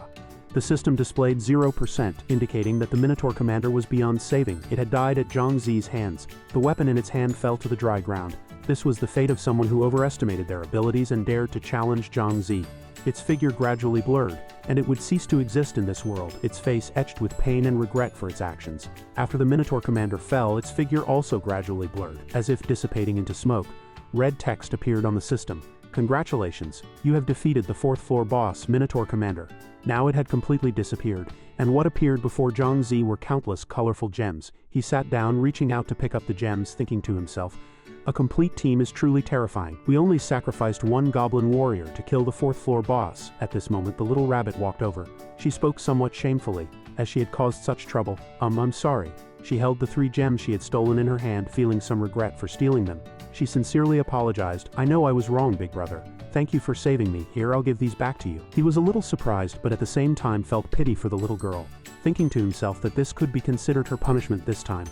The system displayed 0%, indicating that the Minotaur commander was beyond saving. It had died at Zhang Zi's hands. The weapon in its hand fell to the dry ground. This was the fate of someone who overestimated their abilities and dared to challenge Zhang Zi. Its figure gradually blurred, and it would cease to exist in this world, its face etched with pain and regret for its actions. After the Minotaur commander fell, its figure also gradually blurred, as if dissipating into smoke. Red text appeared on the system. Congratulations, you have defeated the 4th floor boss, Minotaur Commander. Now it had completely disappeared, and what appeared before Zhang Zi were countless colorful gems. He sat down, reaching out to pick up the gems, thinking to himself, a complete team is truly terrifying. We only sacrificed one goblin warrior to kill the 4th floor boss. At this moment the little rabbit walked over. She spoke somewhat shamefully, as she had caused such trouble. I'm sorry. She held the 3 gems she had stolen in her hand, feeling some regret for stealing them. She sincerely apologized. I know I was wrong, big brother. Thank you for saving me. Here, I'll give these back to you. He was a little surprised, but at the same time felt pity for the little girl, thinking to himself that this could be considered her punishment this time.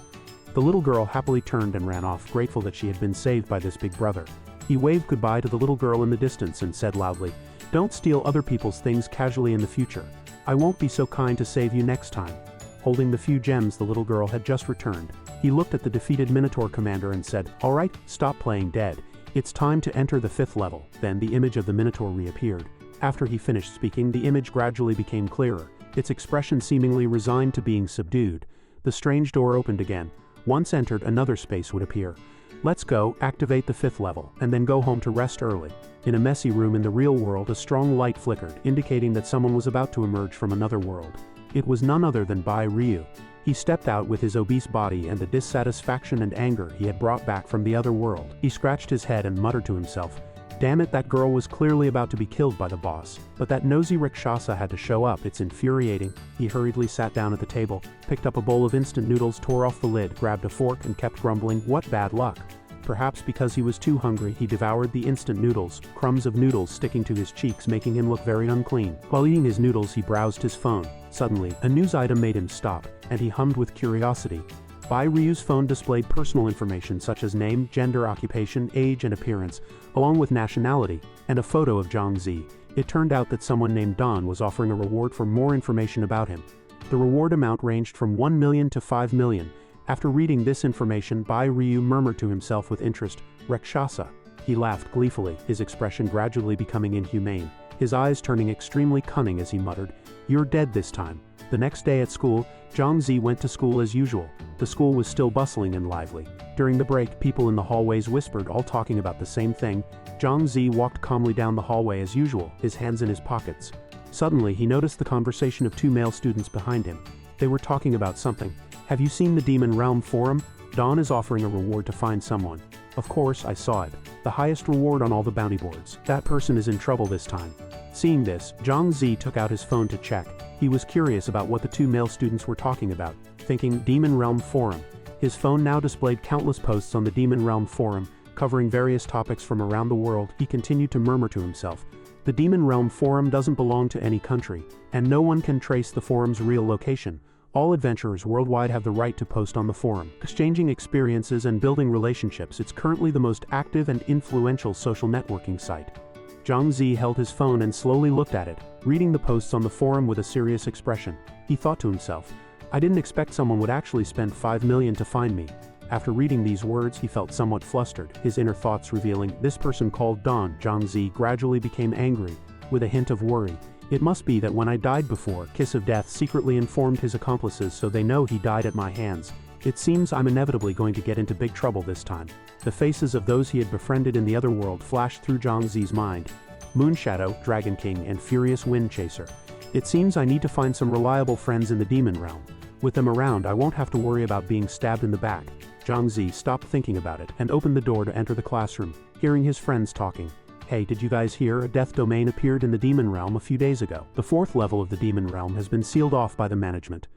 The little girl happily turned and ran off, grateful that she had been saved by this big brother. He waved goodbye to the little girl in the distance and said loudly, "Don't steal other people's things casually in the future. I won't be so kind to save you next time." Holding the few gems the little girl had just returned, he looked at the defeated Minotaur Commander and said, "All right, stop playing dead. It's time to enter the 5th level." Then the image of the Minotaur reappeared. After he finished speaking, the image gradually became clearer, its expression seemingly resigned to being subdued. The strange door opened again. Once entered, another space would appear. Let's go, activate the 5th level, and then go home to rest early. In a messy room in the real world, a strong light flickered, indicating that someone was about to emerge from another world. It was none other than Bai Ryu. He stepped out with his obese body and the dissatisfaction and anger he had brought back from the other world. He scratched his head and muttered to himself, "Damn it, that girl was clearly about to be killed by the boss. But that nosy Rakshasa had to show up, it's infuriating." He hurriedly sat down at the table, picked up a bowl of instant noodles, tore off the lid, grabbed a fork and kept grumbling, "What bad luck." Perhaps because he was too hungry, he devoured the instant noodles, crumbs of noodles sticking to his cheeks, making him look very unclean. While eating his noodles, he browsed his phone. Suddenly, a news item made him stop, and he hummed with curiosity. Bai Ryu's phone displayed personal information such as name, gender, occupation, age, and appearance, along with nationality, and a photo of Zhang Zi. It turned out that someone named Don was offering a reward for more information about him. The reward amount ranged from 1 million to 5 million. After reading this information, Bai Ryu murmured to himself with interest, "Rakshasa." He laughed gleefully, his expression gradually becoming inhumane, his eyes turning extremely cunning as he muttered, "You're dead this time." The next day at school, Zhang Zi went to school as usual. The school was still bustling and lively. During the break, people in the hallways whispered, all talking about the same thing. Zhang Zi walked calmly down the hallway as usual, his hands in his pockets. Suddenly, he noticed the conversation of 2 male students behind him. They were talking about something. "Have you seen the Demon Realm forum? Dawn is offering a reward to find someone." "Of course, I saw it. The highest reward on all the bounty boards. That person is in trouble this time." Seeing this, Zhang Zi took out his phone to check. He was curious about what the 2 male students were talking about, thinking, Demon Realm forum. His phone now displayed countless posts on the Demon Realm forum, covering various topics from around the world. He continued to murmur to himself, "The Demon Realm forum doesn't belong to any country, and no one can trace the forum's real location. All adventurers worldwide have the right to post on the forum, exchanging experiences and building relationships. It's currently the most active and influential social networking site." Zhang Zi held his phone and slowly looked at it, reading the posts on the forum with a serious expression. He thought to himself, "I didn't expect someone would actually spend 5 million to find me." After reading these words, he felt somewhat flustered, his inner thoughts revealing, "This person called Don." Zhang Zi gradually became angry, with a hint of worry. "It must be that when I died before, Kiss of Death secretly informed his accomplices so they know he died at my hands. It seems I'm inevitably going to get into big trouble this time." The faces of those he had befriended in the other world flashed through Zhang Zi's mind. Moonshadow, Dragon King, and Furious Wind Chaser. "It seems I need to find some reliable friends in the Demon Realm. With them around, I won't have to worry about being stabbed in the back." Zhang Zi stopped thinking about it and opened the door to enter the classroom, hearing his friends talking. "Hey, did you guys hear? A death domain appeared in the Demon Realm a few days ago. The 4th level of the Demon Realm has been sealed off by the management.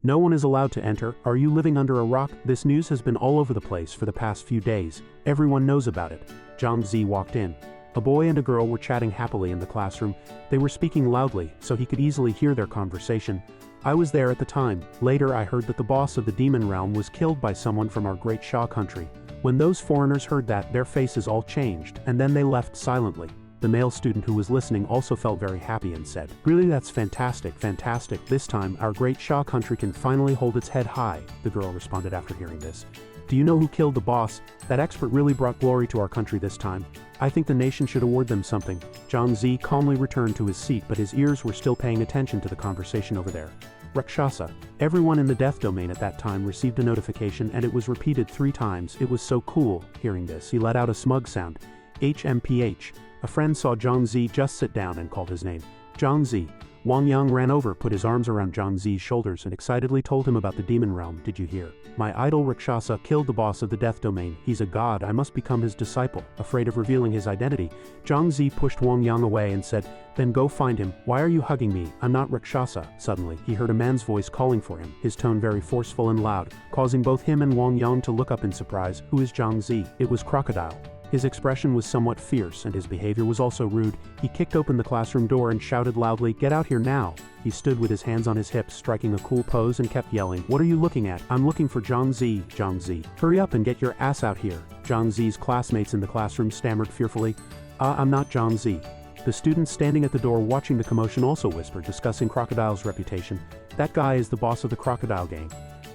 No one is allowed to enter. Are you living under a rock? This news has been all over the place for the past few days. Everyone knows about it." Zhang Zi walked in. A boy and a girl were chatting happily in the classroom. They were speaking loudly, so he could easily hear their conversation. "I was there at the time. Later I heard that the boss of the Demon Realm was killed by someone from our great Shah country." When those foreigners heard that, their faces all changed, and then they left silently. The male student who was listening also felt very happy and said, "Really, that's fantastic, fantastic. This time, our great Shah country can finally hold its head high." The girl responded after hearing this. "Do you know who killed the boss? That expert really brought glory to our country this time. I think the nation should award them something." Zhang Zi calmly returned to his seat, but his ears were still paying attention to the conversation over there. Rakshasa. Everyone in the death domain at that time received a notification, and it was repeated 3 times. It was so cool. Hearing this, he let out a smug sound. HMPH. A friend saw Zhang Zi just sit down and called his name. Zhang Zi. Wang Yang ran over, put his arms around Zhang Zi's shoulders and excitedly told him about the demon realm. Did you hear? My idol Rakshasa killed the boss of the death domain. He's a god, I must become his disciple. Afraid of revealing his identity, Zhang Zi pushed Wang Yang away and said, then go find him. Why are you hugging me? I'm not Rakshasa. Suddenly, he heard a man's voice calling for him, his tone very forceful and loud, causing both him and Wang Yang to look up in surprise. Who is Zhang Zi? It was Crocodile. His expression was somewhat fierce, and his behavior was also rude. He kicked open the classroom door and shouted loudly, get out here now! He stood with his hands on his hips, striking a cool pose, and kept yelling, what are you looking at? I'm looking for Zhang Zi. Zhang Zi. Hurry up and get your ass out here. Zhang Zi's classmates in the classroom stammered fearfully, I'm not Zhang Zi. The students standing at the door watching the commotion also whispered, discussing Crocodile's reputation. That guy is the boss of the Crocodile gang.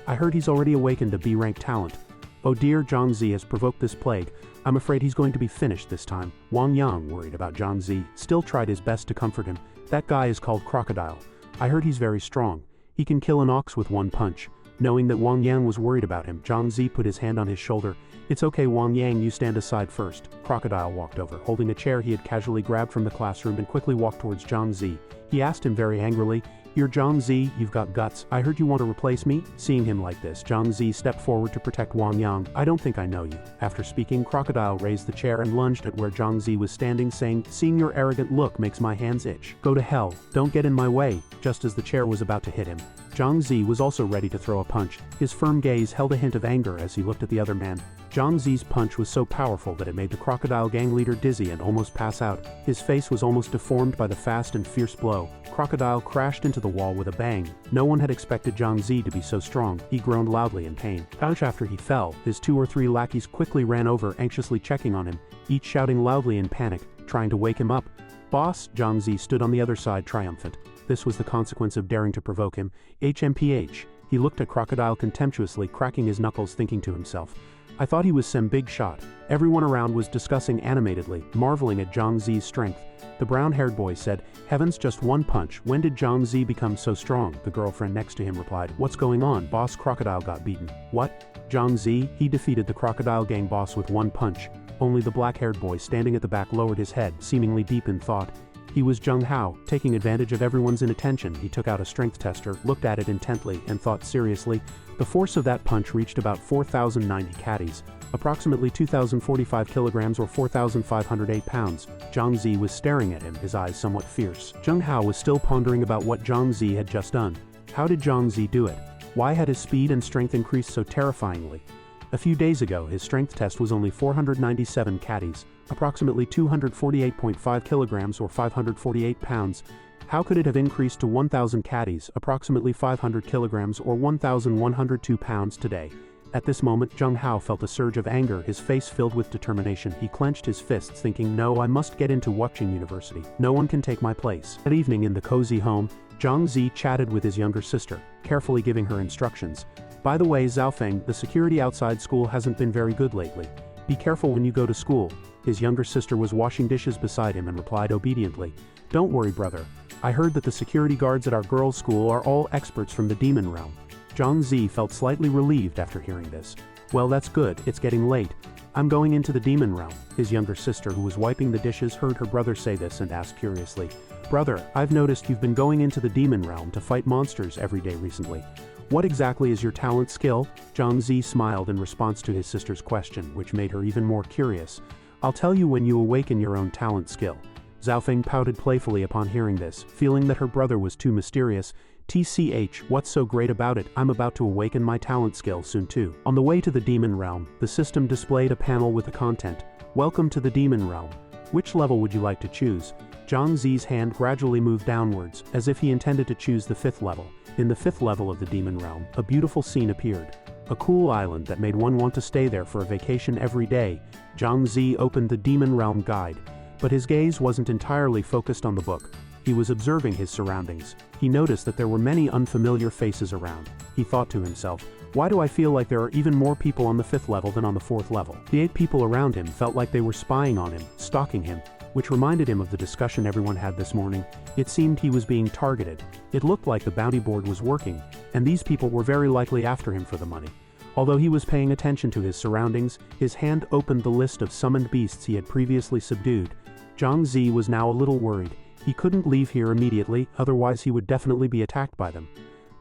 I heard he's already awakened a B-rank talent. Oh dear, Zhang Zi has provoked this plague. I'm afraid he's going to be finished this time. Wang Yang, worried about Zhang Zi, still tried his best to comfort him. That guy is called Crocodile. I heard he's very strong. He can kill an ox with one punch. Knowing that Wang Yang was worried about him, Zhang Zi put his hand on his shoulder. It's okay, Wang Yang, you stand aside first. Crocodile walked over, holding a chair he had casually grabbed from the classroom, and quickly walked towards Zhang Zi. He asked him very angrily, you're Zhang Zi, you've got guts. I heard you want to replace me? Seeing him like this, Zhang Zi stepped forward to protect Wang Yang. I don't think I know you. After speaking, Crocodile raised the chair and lunged at where Zhang Zi was standing, saying, seeing your arrogant look makes my hands itch. Go to hell. Don't get in my way. Just as the chair was about to hit him, Zhang Zi was also ready to throw a punch. His firm gaze held a hint of anger as he looked at the other man. Zhang Zi's punch was so powerful that it made the Crocodile gang leader dizzy and almost pass out. His face was almost deformed by the fast and fierce blow. Crocodile crashed into the wall with a bang. No one had expected Zhang Zi to be so strong. He groaned loudly in pain. Ouch! After he fell, his 2 or 3 lackeys quickly ran over, anxiously checking on him, each shouting loudly in panic, trying to wake him up. Boss, Zhang Zi stood on the other side triumphant. This was the consequence of daring to provoke him. HMPH. He looked at Crocodile contemptuously, cracking his knuckles, thinking to himself, I thought he was some big shot. Everyone around was discussing animatedly, marveling at Zhang Zi's strength. The brown-haired boy said, heavens, just one punch. When did Zhang Zi become so strong? The girlfriend next to him replied, what's going on? Boss, Crocodile got beaten. What? Zhang Zi? He defeated the Crocodile gang boss with one punch. Only the black-haired boy standing at the back lowered his head, seemingly deep in thought. He was Zheng Hao. Taking advantage of everyone's inattention, he took out a strength tester, looked at it intently, and thought seriously. The force of that punch reached about 4,090 catties, approximately 2,045 kilograms or 4,508 pounds. Zhang Zi was staring at him, his eyes somewhat fierce. Zheng Hao was still pondering about what Zhang Zi had just done. How did Zhang Zi do it? Why had his speed and strength increased so terrifyingly? A few days ago, his strength test was only 497 catties, approximately 248.5 kilograms or 548 pounds. How could it have increased to 1,000 catties, approximately 500 kilograms or 1,102 pounds today? At this moment, Zheng Hao felt a surge of anger, his face filled with determination. He clenched his fists, thinking, no, I must get into Wuxing University. No one can take my place. That evening in the cozy home, Zhang Zi chatted with his younger sister, carefully giving her instructions. By the way, Zhaofeng, the security outside school hasn't been very good lately. Be careful when you go to school. His younger sister was washing dishes beside him and replied obediently, don't worry, brother. I heard that the security guards at our girls' school are all experts from the demon realm. Zhang Zi felt slightly relieved after hearing this. Well, that's good, it's getting late. I'm going into the demon realm. His younger sister, who was wiping the dishes, heard her brother say this and asked curiously, brother, I've noticed you've been going into the demon realm to fight monsters every day recently. What exactly is your talent skill? Zhang Zi smiled in response to his sister's question, which made her even more curious. I'll tell you when you awaken your own talent skill. Zhaofeng pouted playfully upon hearing this, feeling that her brother was too mysterious. TCH, what's so great about it? I'm about to awaken my talent skill soon too. On the way to the demon realm, the system displayed a panel with the content. Welcome to the demon realm. Which level would you like to choose? Zhang Zi's hand gradually moved downwards, as if he intended to choose the 5th level. In the 5th level of the demon realm, a beautiful scene appeared. A cool island that made one want to stay there for a vacation every day. Zhang Zi opened the demon realm guide, but his gaze wasn't entirely focused on the book. He was observing his surroundings. He noticed that there were many unfamiliar faces around. He thought to himself, why do I feel like there are even more people on the 5th level than on the 4th level? The 8 people around him felt like they were spying on him, stalking him, which reminded him of the discussion everyone had this morning. It seemed he was being targeted. It looked like the bounty board was working, and these people were very likely after him for the money. Although he was paying attention to his surroundings, his hand opened the list of summoned beasts he had previously subdued. Zhang Zi was now a little worried. He couldn't leave here immediately, otherwise he would definitely be attacked by them.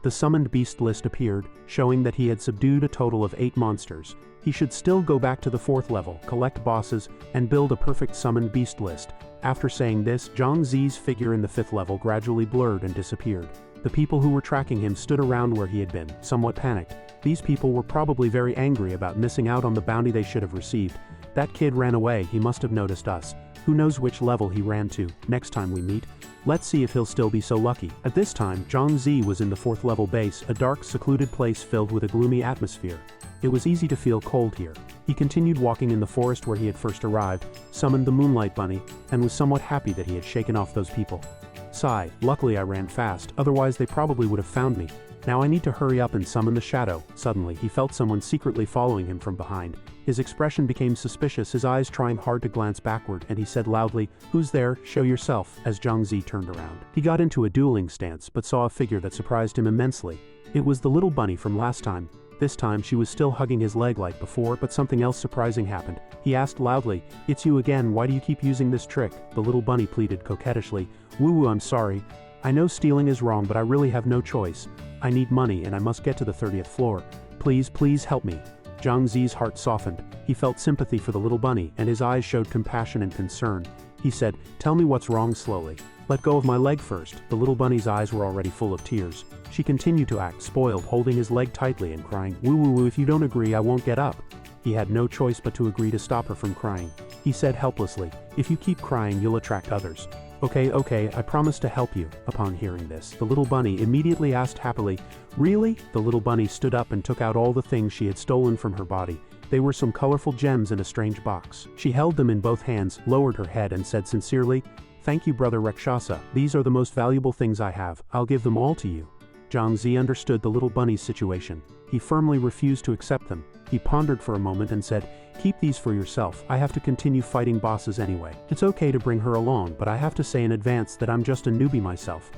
The summoned beast list appeared, showing that he had subdued a total of 8 monsters. He should still go back to the 4th level, collect bosses, and build a perfect summoned beast list. After saying this, Zhang Zi's figure in the 5th level gradually blurred and disappeared. The people who were tracking him stood around where he had been, somewhat panicked. These people were probably very angry about missing out on the bounty they should have received. That kid ran away, he must have noticed us. Who knows which level he ran to. Next time we meet, let's see if he'll still be so lucky. At this time, Zhang Zi was in the 4th level base, a dark, secluded place filled with a gloomy atmosphere. It was easy to feel cold here. He continued walking in the forest where he had first arrived, summoned the Moonlight Bunny, and was somewhat happy that he had shaken off those people. Sigh, luckily I ran fast, otherwise they probably would have found me. Now I need to hurry up and summon the shadow. Suddenly, he felt someone secretly following him from behind. His expression became suspicious, his eyes trying hard to glance backward, and he said loudly, "Who's there? Show yourself," as Zhang Zi turned around. He got into a dueling stance, but saw a figure that surprised him immensely. It was the little bunny from last time. This time she was still hugging his leg like before, but something else surprising happened. He asked loudly, "It's you again, why do you keep using this trick?" The little bunny pleaded coquettishly, "Woo-woo, I'm sorry. I know stealing is wrong, but I really have no choice. I need money and I must get to the 30th floor. Please help me." Zhang Zi's heart softened. He felt sympathy for the little bunny, and his eyes showed compassion and concern. He said, "Tell me what's wrong slowly. Let go of my leg first." The little bunny's eyes were already full of tears. She continued to act spoiled, holding his leg tightly and crying, "Woo-woo-woo, if you don't agree, I won't get up." He had no choice but to agree to stop her from crying. He said helplessly, "If you keep crying, you'll attract others." Okay, I promise to help you." Upon hearing this, the little bunny immediately asked happily, "Really?" The little bunny stood up and took out all the things she had stolen from her body. They were some colorful gems in a strange box. She held them in both hands, lowered her head and said sincerely, "Thank you, Brother Rakshasa. These are the most valuable things I have. I'll give them all to you." Zhang Zi understood the little bunny's situation. He firmly refused to accept them. He pondered for a moment and said, "Keep these for yourself. I have to continue fighting bosses anyway. It's okay to bring her along, but I have to say in advance that I'm just a newbie myself.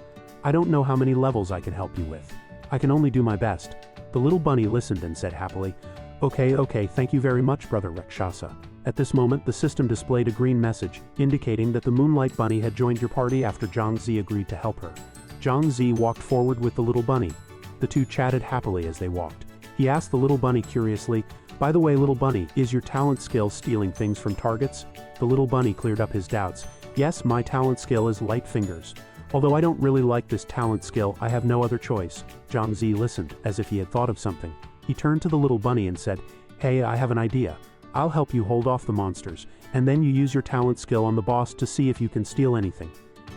I don't know how many levels I can help you with. I can only do my best." The little bunny listened and said happily, Okay, thank you very much, Brother Rakshasa." At this moment, the system displayed a green message, indicating that the Moonlight Bunny had joined your party after Zhang Zi agreed to help her. Zhang Zi walked forward with the little bunny. The two chatted happily as they walked. He asked the little bunny curiously, "By the way, little bunny, is your talent skill stealing things from targets?" The little bunny cleared up his doubts. "Yes, my talent skill is light fingers. Although I don't really like this talent skill, I have no other choice." Zhang Zi listened, as if he had thought of something. He turned to the little bunny and said, "Hey, I have an idea. I'll help you hold off the monsters, and then you use your talent skill on the boss to see if you can steal anything."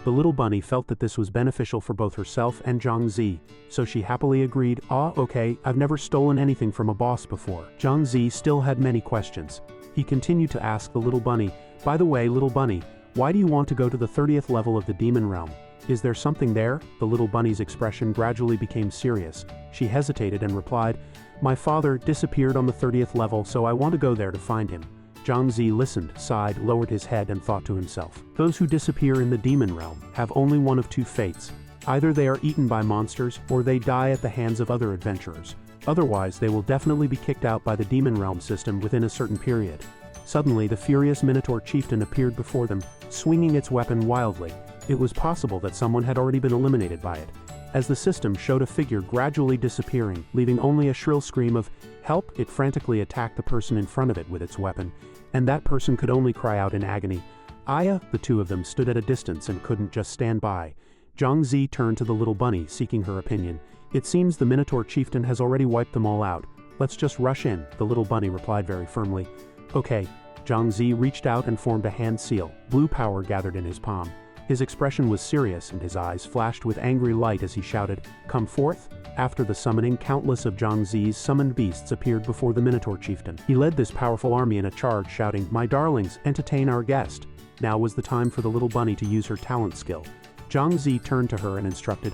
The little bunny felt that this was beneficial for both herself and Zhang Zi, so she happily agreed, Okay, I've never stolen anything from a boss before." Zhang Zi still had many questions. He continued to ask the little bunny, "By the way, little bunny, why do you want to go to the 30th level of the demon realm? Is there something there?" The little bunny's expression gradually became serious. She hesitated and replied, "My father disappeared on the 30th level, so I want to go there to find him." Zhang Zi listened, sighed, lowered his head and thought to himself, "Those who disappear in the demon realm have only one of two fates. Either they are eaten by monsters, or they die at the hands of other adventurers. Otherwise, they will definitely be kicked out by the demon realm system within a certain period." Suddenly, the furious Minotaur chieftain appeared before them, swinging its weapon wildly. It was possible that someone had already been eliminated by it, as the system showed a figure gradually disappearing, leaving only a shrill scream of "Help!" It frantically attacked the person in front of it with its weapon, and that person could only cry out in agony. "Aya!" The two of them stood at a distance and couldn't just stand by. Zhang Zi turned to the little bunny, seeking her opinion. "It seems the Minotaur chieftain has already wiped them all out. Let's just rush in," the little bunny replied very firmly. "Okay." Zhang Zi reached out and formed a hand seal. Blue power gathered in his palm. His expression was serious and his eyes flashed with angry light as he shouted, "Come forth!" After the summoning, countless of Zhang Zi's summoned beasts appeared before the Minotaur chieftain. He led this powerful army in a charge, shouting, "My darlings, entertain our guest." Now was the time for the little bunny to use her talent skill. Zhang Zi turned to her and instructed,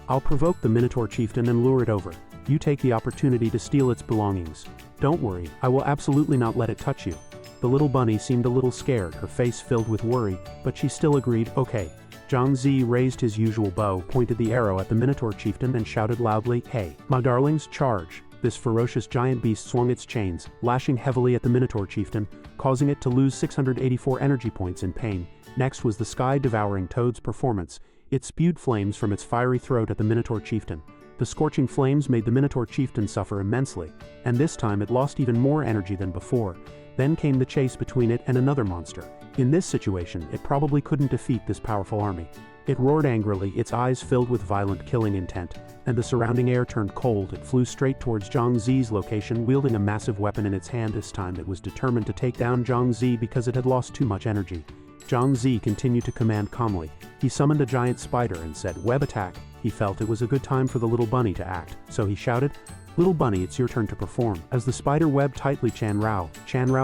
"I'll provoke the Minotaur chieftain and lure it over. You take the opportunity to steal its belongings. Don't worry, I will absolutely not let it touch you." The little bunny seemed a little scared, her face filled with worry, but she still agreed, "Okay." Zhang Zi raised his usual bow, pointed the arrow at the Minotaur chieftain and shouted loudly, "Hey, my darlings, charge!" This ferocious giant beast swung its chains, lashing heavily at the Minotaur chieftain, causing it to lose 684 energy points in pain. Next was the sky-devouring toad's performance. It spewed flames from its fiery throat at the Minotaur chieftain. The scorching flames made the Minotaur chieftain suffer immensely, and this time it lost even more energy than before. Then came the chase between it and another monster. In this situation, it probably couldn't defeat this powerful army. It roared angrily, its eyes filled with violent killing intent, and the surrounding air turned cold. It flew straight towards Zhang Zi's location, wielding a massive weapon in its hand. This time it was determined to take down Zhang Zi because it had lost too much energy. Zhang Zi continued to command calmly. He summoned a giant spider and said, "Web attack." He felt it was a good time for the little bunny to act, so he shouted, "Little bunny, it's your turn to perform." As the spider webbed tightly Chan Rao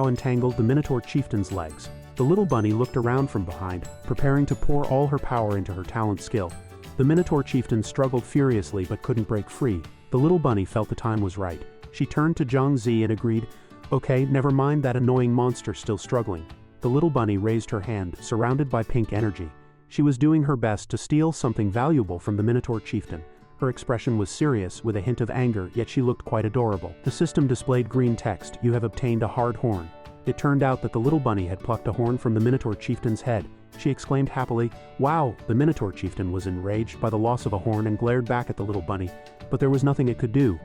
entangled the Minotaur chieftain's legs. The little bunny looked around from behind, preparing to pour all her power into her talent skill. The Minotaur chieftain struggled furiously but couldn't break free. The little bunny felt the time was right. She turned to Zhang Zi and agreed, "Okay, never mind that annoying monster still struggling." The little bunny raised her hand, surrounded by pink energy. She was doing her best to steal something valuable from the Minotaur chieftain. Her expression was serious, with a hint of anger, yet she looked quite adorable. The system displayed green text, "You have obtained a hard horn." It turned out that the little bunny had plucked a horn from the Minotaur chieftain's head. She exclaimed happily, "Wow!" The Minotaur chieftain was enraged by the loss of a horn and glared back at the little bunny, but there was nothing it could do.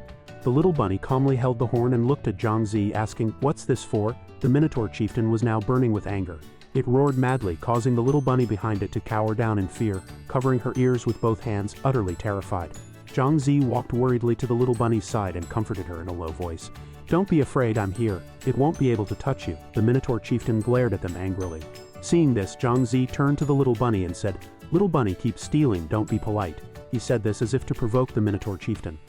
The little bunny calmly held the horn and looked at Zhang Zi, asking, "What's this for?" The Minotaur chieftain was now burning with anger. It roared madly, causing the little bunny behind it to cower down in fear, covering her ears with both hands, utterly terrified. Zhang Zi walked worriedly to the little bunny's side and comforted her in a low voice. "Don't be afraid, I'm here. It won't be able to touch you." The Minotaur chieftain glared at them angrily. Seeing this, Zhang Zi turned to the little bunny and said, "Little bunny, keep stealing, don't be polite." He said this as if to provoke the Minotaur chieftain.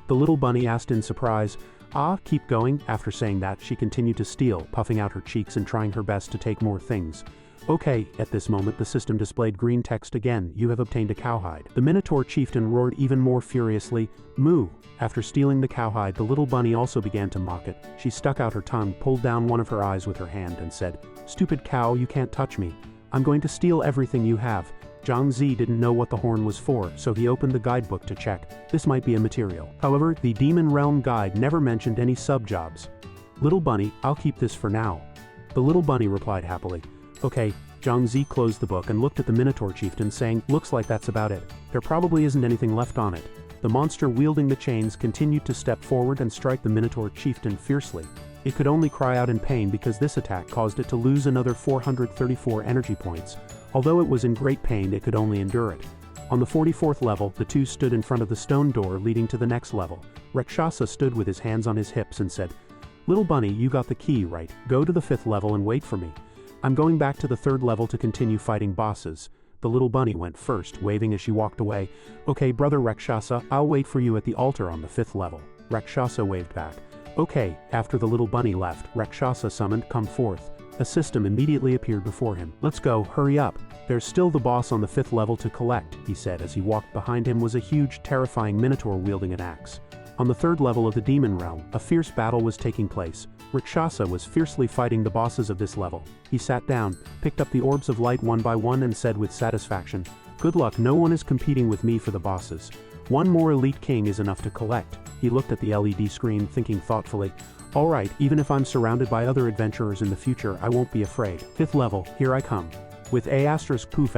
The little bunny asked in surprise, "Ah, keep going." After saying that, she continued to steal, puffing out her cheeks and trying her best to take more things. "Okay." At this moment, the system displayed green text again, "You have obtained a cowhide." The Minotaur chieftain roared even more furiously, "Moo." After stealing the cowhide, the little bunny also began to mock it. She stuck out her tongue, pulled down one of her eyes with her hand, and said, "Stupid cow, you can't touch me. I'm going to steal everything you have." Zhang Zi didn't know what the horn was for, so he opened the guidebook to check. This might be a material. However, the Demon Realm guide never mentioned any sub-jobs. "Little bunny, I'll keep this for now." The little bunny replied happily. "Okay." Zhang Zi closed the book and looked at the Minotaur chieftain, saying, "Looks like that's about it. There probably isn't anything left on it." The monster wielding the chains continued to step forward and strike the Minotaur chieftain fiercely. It could only cry out in pain because this attack caused it to lose another 434 energy points. Although it was in great pain, it could only endure it. On the 44th level, the two stood in front of the stone door leading to the next level. Rakshasa stood with his hands on his hips and said, "Little bunny, you got the key, right? Go to the 5th level and wait for me. I'm going back to the 3rd level to continue fighting bosses." The little bunny went first, waving as she walked away. "Okay, brother Rakshasa, I'll wait for you at the altar on the 5th level." Rakshasa waved back. "Okay." After the little bunny left, Rakshasa summoned, "Come forth." A system immediately appeared before him. "Let's go, hurry up. There's still the boss on the 5th level to collect," he said as he walked. Behind him was a huge, terrifying minotaur wielding an axe. On the 3rd level of the Demon Realm, a fierce battle was taking place. Rakshasa was fiercely fighting the bosses of this level. He sat down, picked up the orbs of light one by one and said with satisfaction, "Good luck, no one is competing with me for the bosses. One more elite king is enough to collect." He looked at the LED screen, thinking thoughtfully, "Alright, even if I'm surrounded by other adventurers in the future, I won't be afraid. 5th level, here I come." With A**poof**,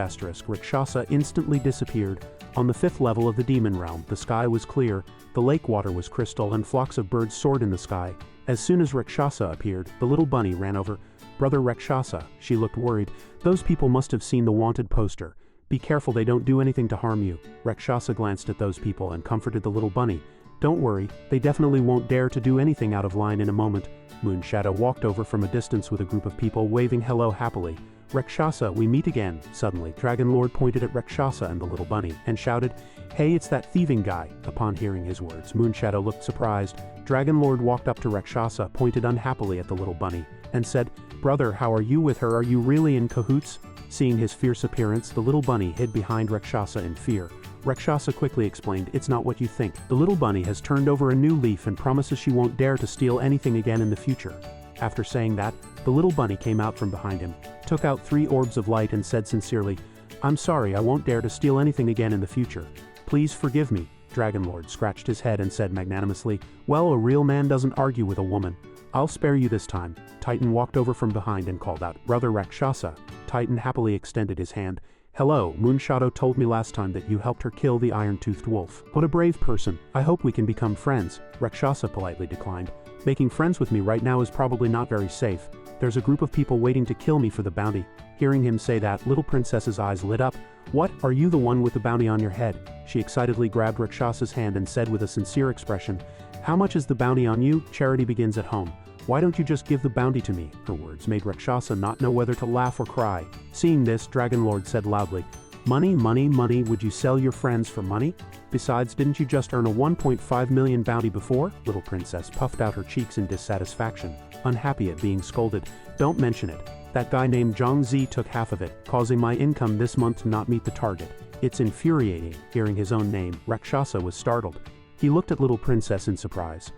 Rakshasa instantly disappeared. On the 5th level of the Demon Realm, the sky was clear, the lake water was crystal, and flocks of birds soared in the sky. As soon as Rakshasa appeared, the little bunny ran over. "Brother Rakshasa," she looked worried. "Those people must have seen the wanted poster. Be careful they don't do anything to harm you." Rakshasa glanced at those people and comforted the little bunny. "Don't worry, they definitely won't dare to do anything out of line in a moment." Moonshadow walked over from a distance with a group of people waving hello happily. "Rakshasa, we meet again." Suddenly, Dragon Lord pointed at Rakshasa and the little bunny, and shouted, "Hey, it's that thieving guy." Upon hearing his words, Moonshadow looked surprised. Dragon Lord walked up to Rakshasa, pointed unhappily at the little bunny, and said, "Brother, how are you with her? Are you really in cahoots?" Seeing his fierce appearance, the little bunny hid behind Rakshasa in fear. Rakshasa quickly explained, "It's not what you think. The little bunny has turned over a new leaf and promises she won't dare to steal anything again in the future." After saying that, the little bunny came out from behind him, took out 3 orbs of light and said sincerely, "I'm sorry, I won't dare to steal anything again in the future. Please forgive me." Dragon Lord scratched his head and said magnanimously, "Well, a real man doesn't argue with a woman. I'll spare you this time." Titan walked over from behind and called out, "Brother Rakshasa." Titan happily extended his hand. Hello, Moonshadow told me last time that you helped her kill the iron-toothed wolf. What a brave person. I hope we can become friends. Rakshasa politely declined. Making friends with me right now is probably not very safe. There's a group of people waiting to kill me for the bounty. Hearing him say that, little princess's eyes lit up. What, are you the one with the bounty on your head? She excitedly grabbed Rakshasa's hand and said with a sincere expression, how much is the bounty on you? Charity begins at home. Why don't you just give the bounty to me? Her words made Rakshasa not know whether to laugh or cry. Seeing this, Dragon Lord said loudly, money, money, money, would you sell your friends for money? Besides, didn't you just earn a 1.5 million bounty before? Little princess puffed out her cheeks in dissatisfaction, unhappy at being scolded. Don't mention it. That guy named Zhang Zi took half of it, causing my income this month to not meet the target. It's infuriating. Hearing his own name, Rakshasa was startled. He looked at little princess in surprise.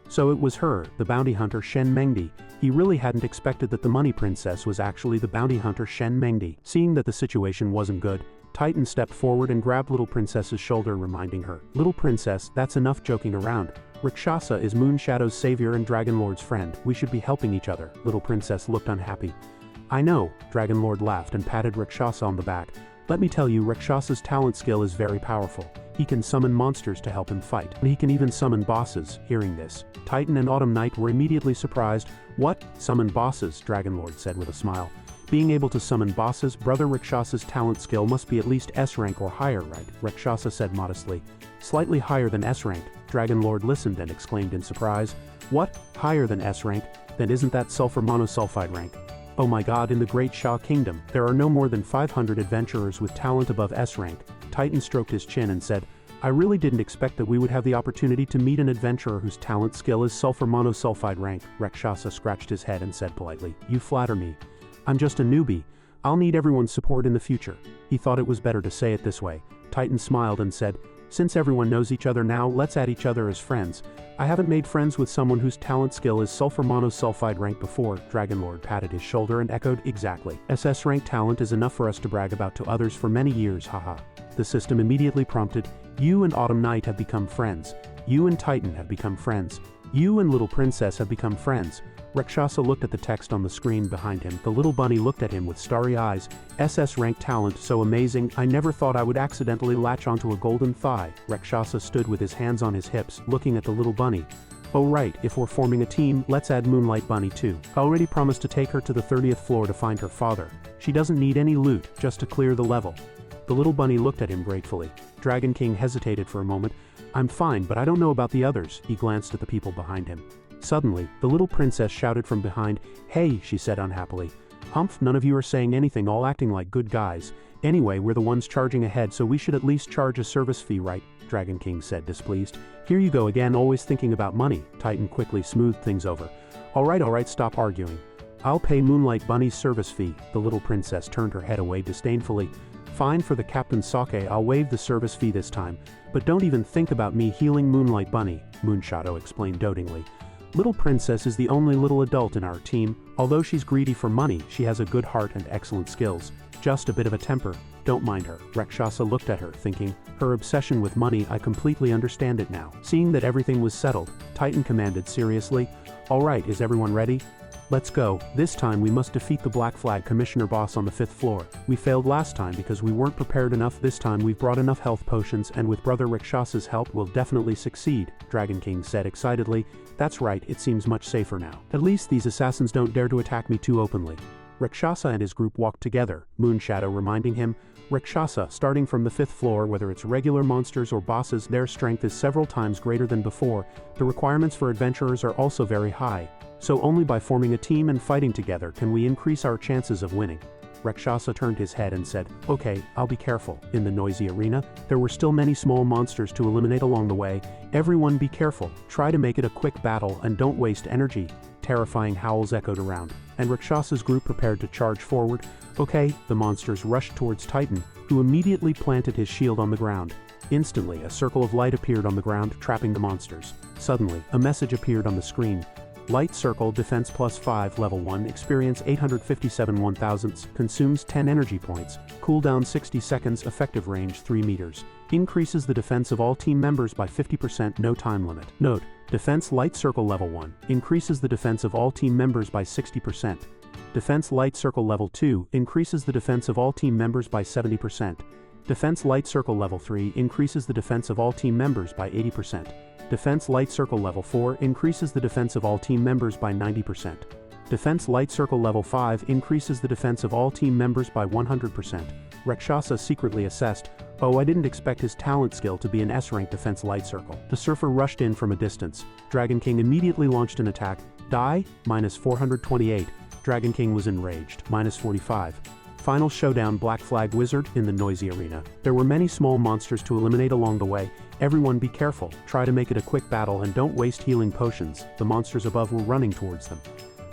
So it was her, the bounty hunter Shen Mengdi. He really hadn't expected that the money princess was actually the bounty hunter Shen Mengdi. Seeing that the situation wasn't good, Titan stepped forward and grabbed little princess's shoulder, reminding her, little princess, that's enough joking around. Rakshasa is Moonshadow's savior and Dragon Lord's friend. We should be helping each other. Little princess looked unhappy. I know, Dragon Lord laughed and patted Rakshasa on the back. Let me tell you, Rakshasa's talent skill is very powerful. He can summon monsters to help him fight. He can even summon bosses. Hearing this, Titan and Autumn Knight were immediately surprised. What? Summon bosses? Dragon Lord said with a smile. Being able to summon bosses, Brother Rakshasa's talent skill must be at least S rank or higher, right? Rakshasa said modestly. Slightly higher than S rank. Dragon Lord listened and exclaimed in surprise. What? Higher than S rank? Then isn't that sulfur monosulfide rank? Oh my god, in the Great Sha Kingdom, there are no more than 500 adventurers with talent above S rank. Titan stroked his chin and said, I really didn't expect that we would have the opportunity to meet an adventurer whose talent skill is sulfur monosulfide rank. Rakshasa scratched his head and said politely, you flatter me. I'm just a newbie. I'll need everyone's support in the future. He thought it was better to say it this way. Titan smiled and said, since everyone knows each other now, let's add each other as friends. I haven't made friends with someone whose talent skill is sulfur monosulfide rank before. Dragon Lord patted his shoulder and echoed, exactly. SS rank talent is enough for us to brag about to others for many years, haha. The system immediately prompted, you and Autumn Knight have become friends. You and Titan have become friends. You and Little Princess have become friends. Rakshasa looked at the text on the screen behind him. The little bunny looked at him with starry eyes. SS rank talent so amazing, I never thought I would accidentally latch onto a golden thigh. Rakshasa stood with his hands on his hips, looking at the little bunny. Oh right, if we're forming a team, let's add Moonlight Bunny too. I already promised to take her to the 30th floor to find her father. She doesn't need any loot, just to clear the level. The little bunny looked at him gratefully. Dragon King hesitated for a moment. I'm fine, but I don't know about the others. He glanced at the people behind him. Suddenly, the little princess shouted from behind. Hey, she said unhappily. Humph, none of you are saying anything, all acting like good guys. Anyway, we're the ones charging ahead, so we should at least charge a service fee, right? Dragon King said, displeased. Here you go again, always thinking about money. Titan quickly smoothed things over. Alright, stop arguing. I'll pay Moonlight Bunny's service fee. The little princess turned her head away disdainfully. Fine, for the Captain's sake, I'll waive the service fee this time. But don't even think about me healing Moonlight Bunny, Moonshadow explained dotingly. Little Princess is the only little adult in our team. Although she's greedy for money, she has a good heart and excellent skills. Just a bit of a temper. Don't mind her. Rakshasa looked at her, thinking, her obsession with money, I completely understand it now. Seeing that everything was settled, Titan commanded seriously, alright, is everyone ready? Let's go. This time we must defeat the Black Flag Commissioner boss on the 5th floor. We failed last time because we weren't prepared enough. This time we've brought enough health potions, and with Brother Rakshasa's help we'll definitely succeed, Dragon King said excitedly. That's right, it seems much safer now. At least these assassins don't dare to attack me too openly. Rakshasa and his group walked together, Moonshadow reminding him, Rakshasa, starting from the 5th floor, whether it's regular monsters or bosses, their strength is several times greater than before. The requirements for adventurers are also very high. So only by forming a team and fighting together can we increase our chances of winning. Rakshasa turned his head and said, okay, I'll be careful. In the noisy arena, there were still many small monsters to eliminate along the way. Everyone be careful. Try to make it a quick battle and don't waste energy. Terrifying howls echoed around, and Rakshasa's group prepared to charge forward. Okay, the monsters rushed towards Titan, who immediately planted his shield on the ground. Instantly, a circle of light appeared on the ground, trapping the monsters. Suddenly, a message appeared on the screen. Light Circle, Defense +5, Level 1, Experience 857 1,000ths, consumes 10 energy points, cooldown 60 seconds, effective range 3 meters. Increases the defense of all team members by 50%, no time limit. Note, Defense Light Circle Level 1, increases the defense of all team members by 60%. Defense Light Circle Level 2 increases the defense of all team members by 70%. Defense Light Circle Level 3 increases the defense of all team members by 80%. Defense Light Circle Level 4 increases the defense of all team members by 90%. Defense Light Circle Level 5 increases the defense of all team members by 100%. Rakshasa secretly assessed, "Oh, I didn't expect his talent skill to be an S-rank Defense Light Circle." The surfer rushed in from a distance. Dragon King immediately launched an attack. Die, -428. Dragon King was enraged, -45. Final showdown Black Flag Wizard in the noisy arena. There were many small monsters to eliminate along the way. Everyone be careful, try to make it a quick battle and don't waste healing potions. The monsters above were running towards them.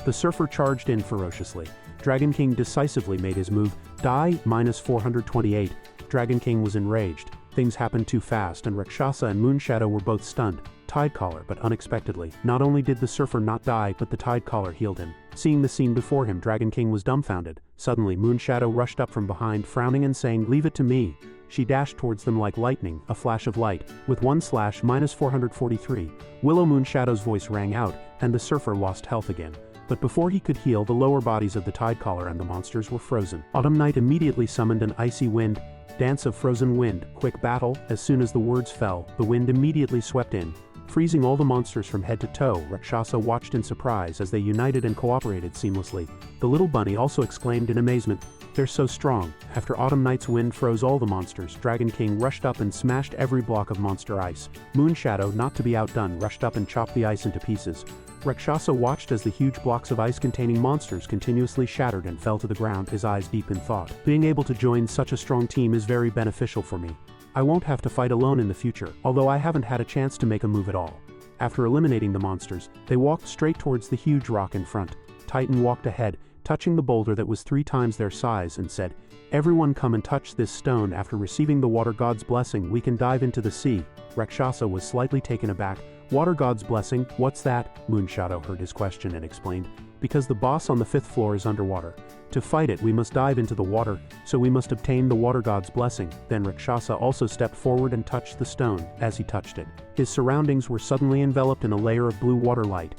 The surfer charged in ferociously. Dragon King decisively made his move. Die, -428. Dragon King was enraged. Things happened too fast and Rakshasa and Moonshadow were both stunned. Tide Collar, but unexpectedly. Not only did the surfer not die, but the Tide Collar healed him. Seeing the scene before him, Dragon King was dumbfounded. Suddenly, Moonshadow rushed up from behind, frowning and saying, "Leave it to me." She dashed towards them like lightning, a flash of light. With one slash, -443. Willow Moonshadow's voice rang out, and the surfer lost health again. But before he could heal, the lower bodies of the Tide Collar and the monsters were frozen. Autumn Night immediately summoned an icy wind. Dance of Frozen Wind, quick battle. As soon as the words fell, the wind immediately swept in, freezing all the monsters from head to toe. Rakshasa watched in surprise as they united and cooperated seamlessly. The little bunny also exclaimed in amazement, "They're so strong." After Autumn Night's wind froze all the monsters, Dragon King rushed up and smashed every block of monster ice. Moonshadow, not to be outdone, rushed up and chopped the ice into pieces. Rakshasa watched as the huge blocks of ice containing monsters continuously shattered and fell to the ground, his eyes deep in thought. Being able to join such a strong team is very beneficial for me. I won't have to fight alone in the future, although I haven't had a chance to make a move at all. After eliminating the monsters, they walked straight towards the huge rock in front. Titan walked ahead, touching the boulder that was 3 times their size, and said, "Everyone come and touch this stone. After receiving the water god's blessing, we can dive into the sea." Rakshasa was slightly taken aback. "Water god's blessing? What's that?" Moonshadow heard his question and explained, "Because the boss on the 5th floor is underwater. To fight it, we must dive into the water, so we must obtain the water god's blessing." Then Rakshasa also stepped forward and touched the stone. As he touched it, his surroundings were suddenly enveloped in a layer of blue water light,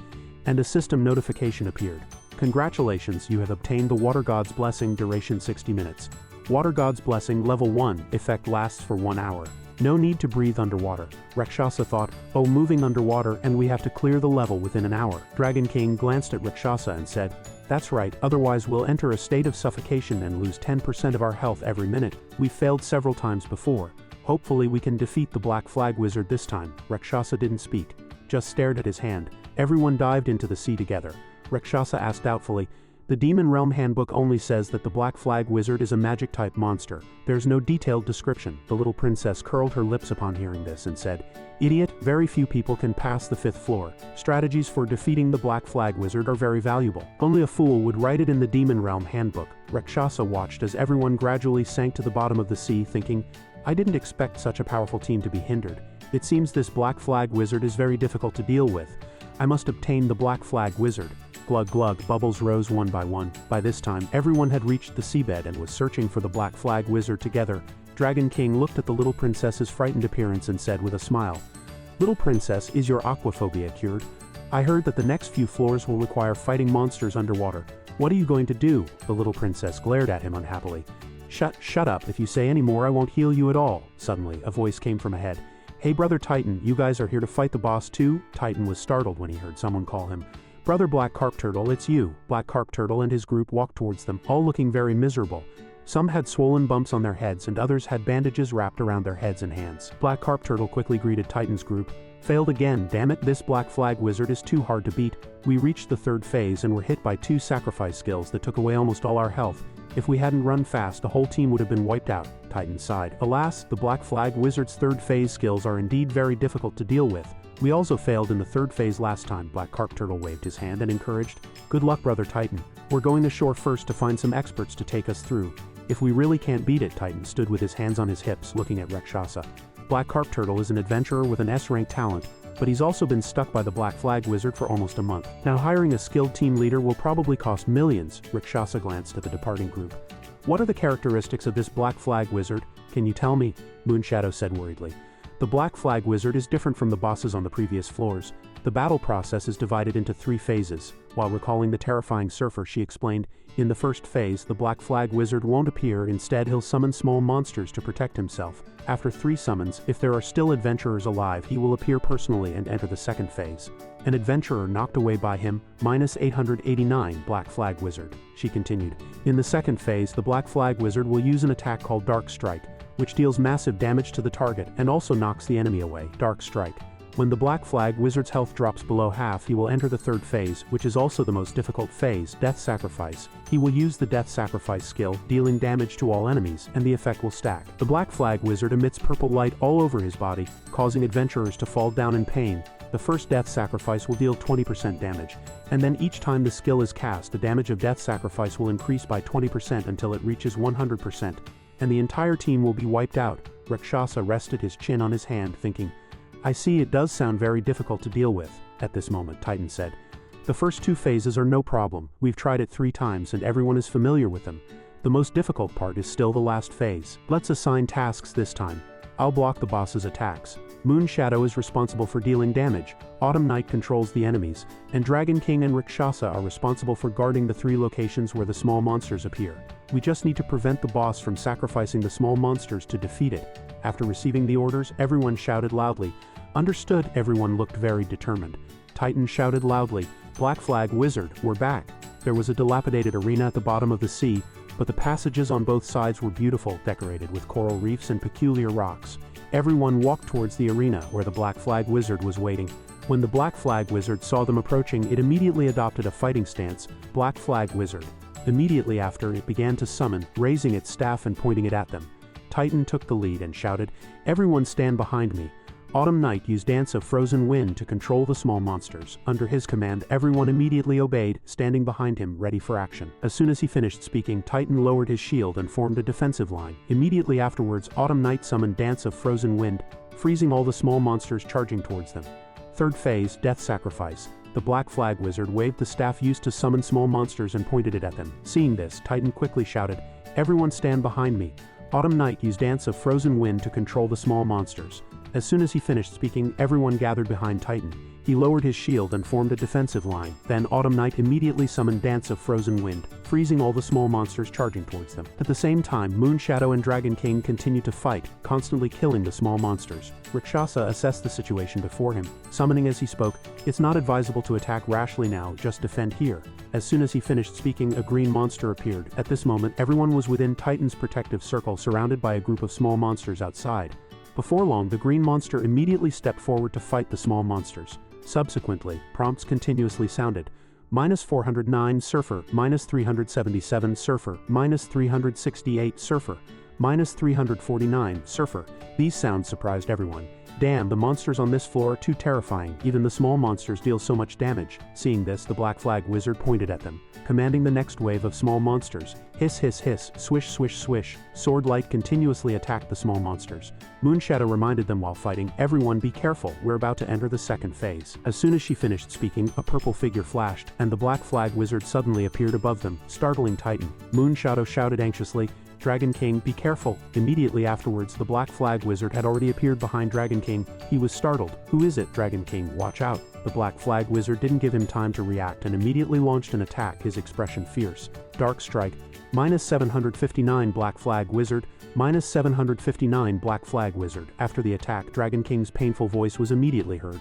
and a system notification appeared. "Congratulations, you have obtained the water god's blessing. Duration 60 minutes. Water god's blessing level 1, effect lasts for 1 hour. No need to breathe underwater." Rakshasa thought, "Oh, moving underwater and we have to clear the level within an hour." Dragon King glanced at Rakshasa and said, "That's right, otherwise we'll enter a state of suffocation and lose 10% of our health every minute. We've failed several times before. Hopefully we can defeat the Black Flag Wizard this time." Rakshasa didn't speak, just stared at his hand. Everyone dived into the sea together. Rakshasa asked doubtfully, "The Demon Realm Handbook only says that the Black Flag Wizard is a magic-type monster. There's no detailed description." The little princess curled her lips upon hearing this and said, "Idiot, very few people can pass the 5th floor. Strategies for defeating the Black Flag Wizard are very valuable. Only a fool would write it in the Demon Realm Handbook." Rakshasa watched as everyone gradually sank to the bottom of the sea, thinking, "I didn't expect such a powerful team to be hindered. It seems this Black Flag Wizard is very difficult to deal with. I must obtain the Black Flag Wizard." Glug glug, bubbles rose one by one. By this time, everyone had reached the seabed and was searching for the Black Flag Wizard together. Dragon King looked at the little princess's frightened appearance and said with a smile, "Little princess, is your aquaphobia cured? I heard that the next few floors will require fighting monsters underwater. What are you going to do?" The little princess glared at him unhappily. Shut up. If you say any more, I won't heal you at all." Suddenly, a voice came from ahead. "Hey brother Titan, you guys are here to fight the boss too?" Titan was startled when he heard someone call him. "Brother Black Carp Turtle, it's you." Black Carp Turtle and his group walked towards them, all looking very miserable. Some had swollen bumps on their heads and others had bandages wrapped around their heads and hands. Black Carp Turtle quickly greeted Titan's group. "Failed again, damn it, this Black Flag Wizard is too hard to beat. We reached the 3rd phase and were hit by 2 sacrifice skills that took away almost all our health. If we hadn't run fast, the whole team would have been wiped out." Titan sighed. "Alas, the Black Flag Wizard's 3rd phase skills are indeed very difficult to deal with. We also failed in the 3rd phase last time." Black Carp Turtle waved his hand and encouraged, "Good luck, brother Titan. We're going ashore first to find some experts to take us through. If we really can't beat it." Titan stood with his hands on his hips, looking at Rakshasa. Black Carp Turtle is an adventurer with an S-rank talent, but he's also been stuck by the Black Flag Wizard for almost a month. Now hiring a skilled team leader will probably cost millions. Rakshasa glanced at the departing group. "What are the characteristics of this Black Flag Wizard? Can you tell me?" Moonshadow said worriedly. "The Black Flag Wizard is different from the bosses on the previous floors. The battle process is divided into 3 phases. While recalling the terrifying surfer, she explained, in the first phase, the Black Flag Wizard won't appear, instead he'll summon small monsters to protect himself. After 3 summons, if there are still adventurers alive, he will appear personally and enter the second phase. An adventurer knocked away by him, -889 Black Flag Wizard. She continued, in the second phase, the Black Flag Wizard will use an attack called Dark Strike, which deals massive damage to the target and also knocks the enemy away. Dark Strike. When the Black Flag Wizard's health drops below half, he will enter the third phase, which is also the most difficult phase, Death Sacrifice. He will use the Death Sacrifice skill, dealing damage to all enemies, and the effect will stack. The Black Flag Wizard emits purple light all over his body, causing adventurers to fall down in pain. The first Death Sacrifice will deal 20% damage, and then each time the skill is cast, the damage of Death Sacrifice will increase by 20% until it reaches 100%, and the entire team will be wiped out. Rakshasa rested his chin on his hand, thinking, I see, it does sound very difficult to deal with. At this moment, Titan said, the first 2 phases are no problem. We've tried it 3 times and everyone is familiar with them. The most difficult part is still the last phase. Let's assign tasks this time. I'll block the boss's attacks. Moon Shadow is responsible for dealing damage, Autumn Night controls the enemies, and Dragon King and Rakshasa are responsible for guarding the 3 locations where the small monsters appear. We just need to prevent the boss from sacrificing the small monsters to defeat it. After receiving the orders, everyone shouted loudly, Understood. Everyone looked very determined. Titan shouted loudly, Black Flag Wizard, we're back. There was a dilapidated arena at the bottom of the sea, but the passages on both sides were beautiful, decorated with coral reefs and peculiar rocks. Everyone walked towards the arena where the Black Flag Wizard was waiting. When the Black Flag Wizard saw them approaching, it immediately adopted a fighting stance, Black Flag Wizard. Immediately after, it began to summon, raising its staff and pointing it at them. Titan took the lead and shouted, Everyone stand behind me. Autumn Night used Dance of Frozen Wind to control the small monsters. Under his command, everyone immediately obeyed, standing behind him, ready for action. As soon as he finished speaking, Titan lowered his shield and formed a defensive line. Immediately afterwards, Autumn Night summoned Dance of Frozen Wind, freezing all the small monsters charging towards them. Third phase, Death Sacrifice. The Black Flag Wizard waved the staff used to summon small monsters and pointed it at them. Seeing this, Titan quickly shouted, Everyone stand behind me. Autumn Night used Dance of Frozen Wind to control the small monsters. As soon as he finished speaking, everyone gathered behind Titan. He lowered his shield and formed a defensive line. Then Autumn Night immediately summoned Dance of Frozen Wind, freezing all the small monsters charging towards them. At the same time, Moon Shadow and Dragon King continued to fight, constantly killing the small monsters. Rakshasa assessed the situation before him, summoning as he spoke, It's not advisable to attack rashly now, just defend here. As soon as he finished speaking, a green monster appeared. At this moment, everyone was within Titan's protective circle, surrounded by a group of small monsters outside. Before long, the green monster immediately stepped forward to fight the small monsters. Subsequently, prompts continuously sounded, -409 Surfer, -377 Surfer, -368 Surfer, -349 Surfer. These sounds surprised everyone. Damn, the monsters on this floor are too terrifying. Even the small monsters deal so much damage. Seeing this, the Black Flag Wizard pointed at them, commanding the next wave of small monsters. Hiss, hiss, hiss, swish, swish, swish. Sword light continuously attacked the small monsters. Moon Shadow reminded them while fighting, Everyone be careful, we're about to enter the second phase. As soon as she finished speaking, a purple figure flashed, and the Black Flag Wizard suddenly appeared above them, startling Titan. Moon Shadow shouted anxiously, Dragon King, be careful. Immediately afterwards, the Black Flag Wizard had already appeared behind Dragon King. He was startled. Who is it, Dragon King? Watch out. The Black Flag Wizard didn't give him time to react and immediately launched an attack, his expression fierce. Dark Strike, -759 Black Flag Wizard, -759 Black Flag Wizard. After the attack, Dragon King's painful voice was immediately heard.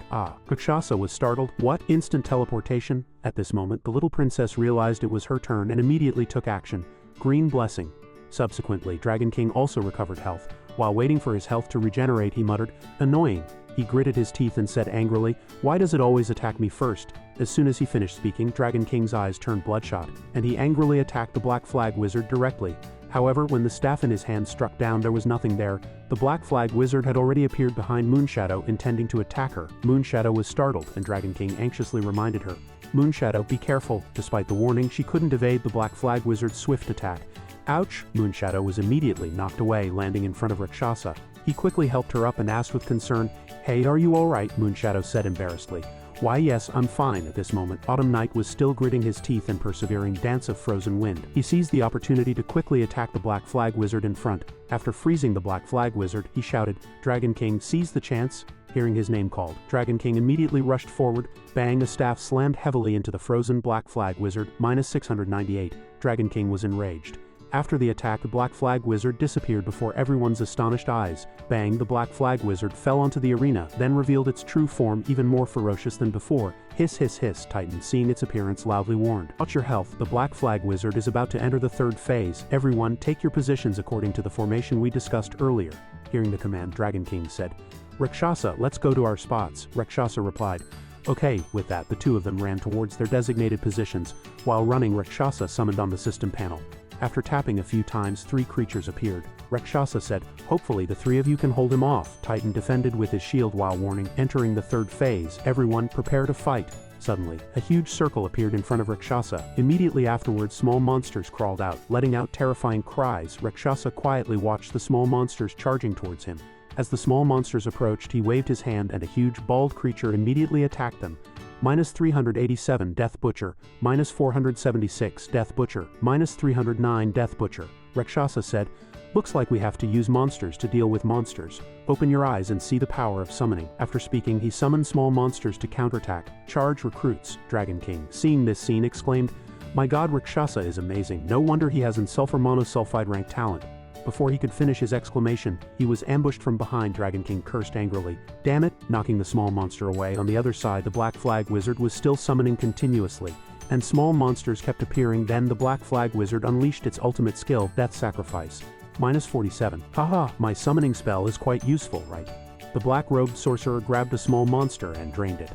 Rakshasa was startled. What? Instant teleportation? At this moment, the little princess realized it was her turn and immediately took action. Green Blessing. Subsequently, Dragon King also recovered health. While waiting for his health to regenerate, he muttered, Annoying. He gritted his teeth and said angrily, Why does it always attack me first? As soon as he finished speaking, Dragon King's eyes turned bloodshot, and he angrily attacked the Black Flag Wizard directly. However, when the staff in his hand struck down, there was nothing there. The Black Flag Wizard had already appeared behind Moonshadow, intending to attack her. Moonshadow was startled, and Dragon King anxiously reminded her, Moonshadow, be careful. Despite the warning, she couldn't evade the Black Flag Wizard's swift attack. Ouch! Moonshadow was immediately knocked away, landing in front of Rakshasa. He quickly helped her up and asked with concern, Hey, are you alright? Moonshadow said embarrassedly. Why yes, I'm fine. At this moment, Autumn Night was still gritting his teeth and persevering Dance of Frozen Wind. He seized the opportunity to quickly attack the Black Flag Wizard in front. After freezing the Black Flag Wizard, he shouted, Dragon King, seize the chance. Hearing his name called, Dragon King immediately rushed forward. Bang, a staff slammed heavily into the frozen Black Flag Wizard, -698. Dragon King was enraged. After the attack, the Black Flag Wizard disappeared before everyone's astonished eyes. Bang, the Black Flag Wizard fell onto the arena, then revealed its true form, even more ferocious than before. Hiss hiss hiss, Titan, seeing its appearance, loudly warned. Watch your health, the Black Flag Wizard is about to enter the third phase. Everyone, take your positions according to the formation we discussed earlier. Hearing the command, Dragon King said, Rakshasa, let's go to our spots. Rakshasa replied, Okay. With that, the two of them ran towards their designated positions. While running, Rakshasa summoned on the system panel. After tapping a few times, 3 creatures appeared. Rakshasa said, Hopefully the 3 of you can hold him off. Titan defended with his shield while warning, entering the third phase. Everyone, prepare to fight. Suddenly, a huge circle appeared in front of Rakshasa. Immediately afterwards, small monsters crawled out, letting out terrifying cries. Rakshasa quietly watched the small monsters charging towards him. As the small monsters approached, he waved his hand and a huge bald creature immediately attacked them. -387 Death Butcher, -476 Death Butcher, -309 Death Butcher. Rakshasa said, Looks like we have to use monsters to deal with monsters. Open your eyes and see the power of summoning. After speaking, he summoned small monsters to counterattack. Charge recruits. Dragon King, seeing this scene, exclaimed, My god, Rakshasa is amazing. No wonder he has sulfur monosulfide rank talent. Before he could finish his exclamation, he was ambushed from behind. Dragon King cursed angrily. Damn it, knocking the small monster away. On the other side, the Black Flag Wizard was still summoning continuously, and small monsters kept appearing. Then the Black Flag Wizard unleashed its ultimate skill, Death Sacrifice. -47. Haha, my summoning spell is quite useful, right? The black-robed sorcerer grabbed a small monster and drained it.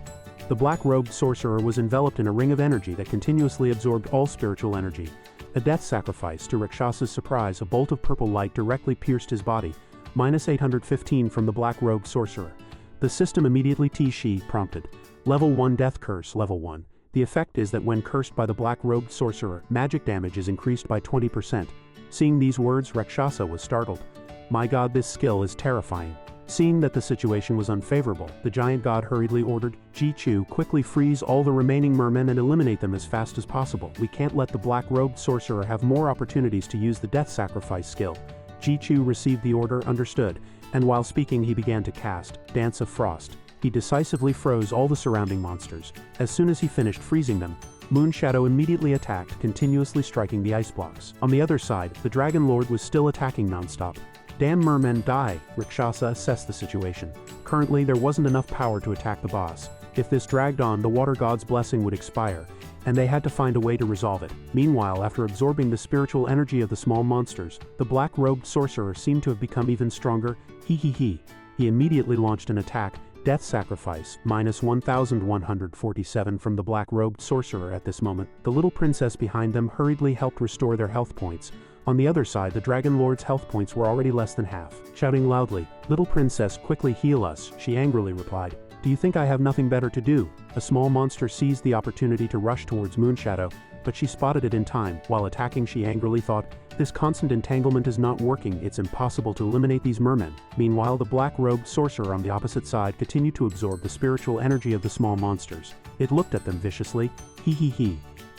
The black-robed sorcerer was enveloped in a ring of energy that continuously absorbed all spiritual energy. A death sacrifice. To Rakshasa's surprise, a bolt of purple light directly pierced his body. -815 from the black-robed sorcerer. The system immediately T-She prompted. Level 1 Death Curse. Level 1. The effect is that when cursed by the black-robed sorcerer, magic damage is increased by 20%. Seeing these words, Rakshasa was startled. My god, this skill is terrifying. Seeing that the situation was unfavorable, the giant god hurriedly ordered, Ji-Chu, quickly freeze all the remaining mermen and eliminate them as fast as possible. We can't let the black-robed sorcerer have more opportunities to use the death sacrifice skill. Ji-Chu received the order, understood, and while speaking he began to cast Dance of Frost. He decisively froze all the surrounding monsters. As soon as he finished freezing them, Moon Shadow immediately attacked, continuously striking the ice blocks. On the other side, the Dragon Lord was still attacking non-stop. Damn mermen, die! Rakshasa assessed the situation. Currently, there wasn't enough power to attack the boss. If this dragged on, the water god's blessing would expire, and they had to find a way to resolve it. Meanwhile, after absorbing the spiritual energy of the small monsters, the black-robed sorcerer seemed to have become even stronger. He immediately launched an attack, Death Sacrifice, -1147 from the black-robed sorcerer. At this moment, the little princess behind them hurriedly helped restore their health points. On the other side, the Dragon Lord's health points were already less than half. Shouting loudly, Little princess, quickly heal us, she angrily replied. Do you think I have nothing better to do? A small monster seized the opportunity to rush towards Moonshadow, but she spotted it in time. While attacking, she angrily thought, this constant entanglement is not working, it's impossible to eliminate these mermen. Meanwhile, the black-robed sorcerer on the opposite side continued to absorb the spiritual energy of the small monsters. It looked at them viciously.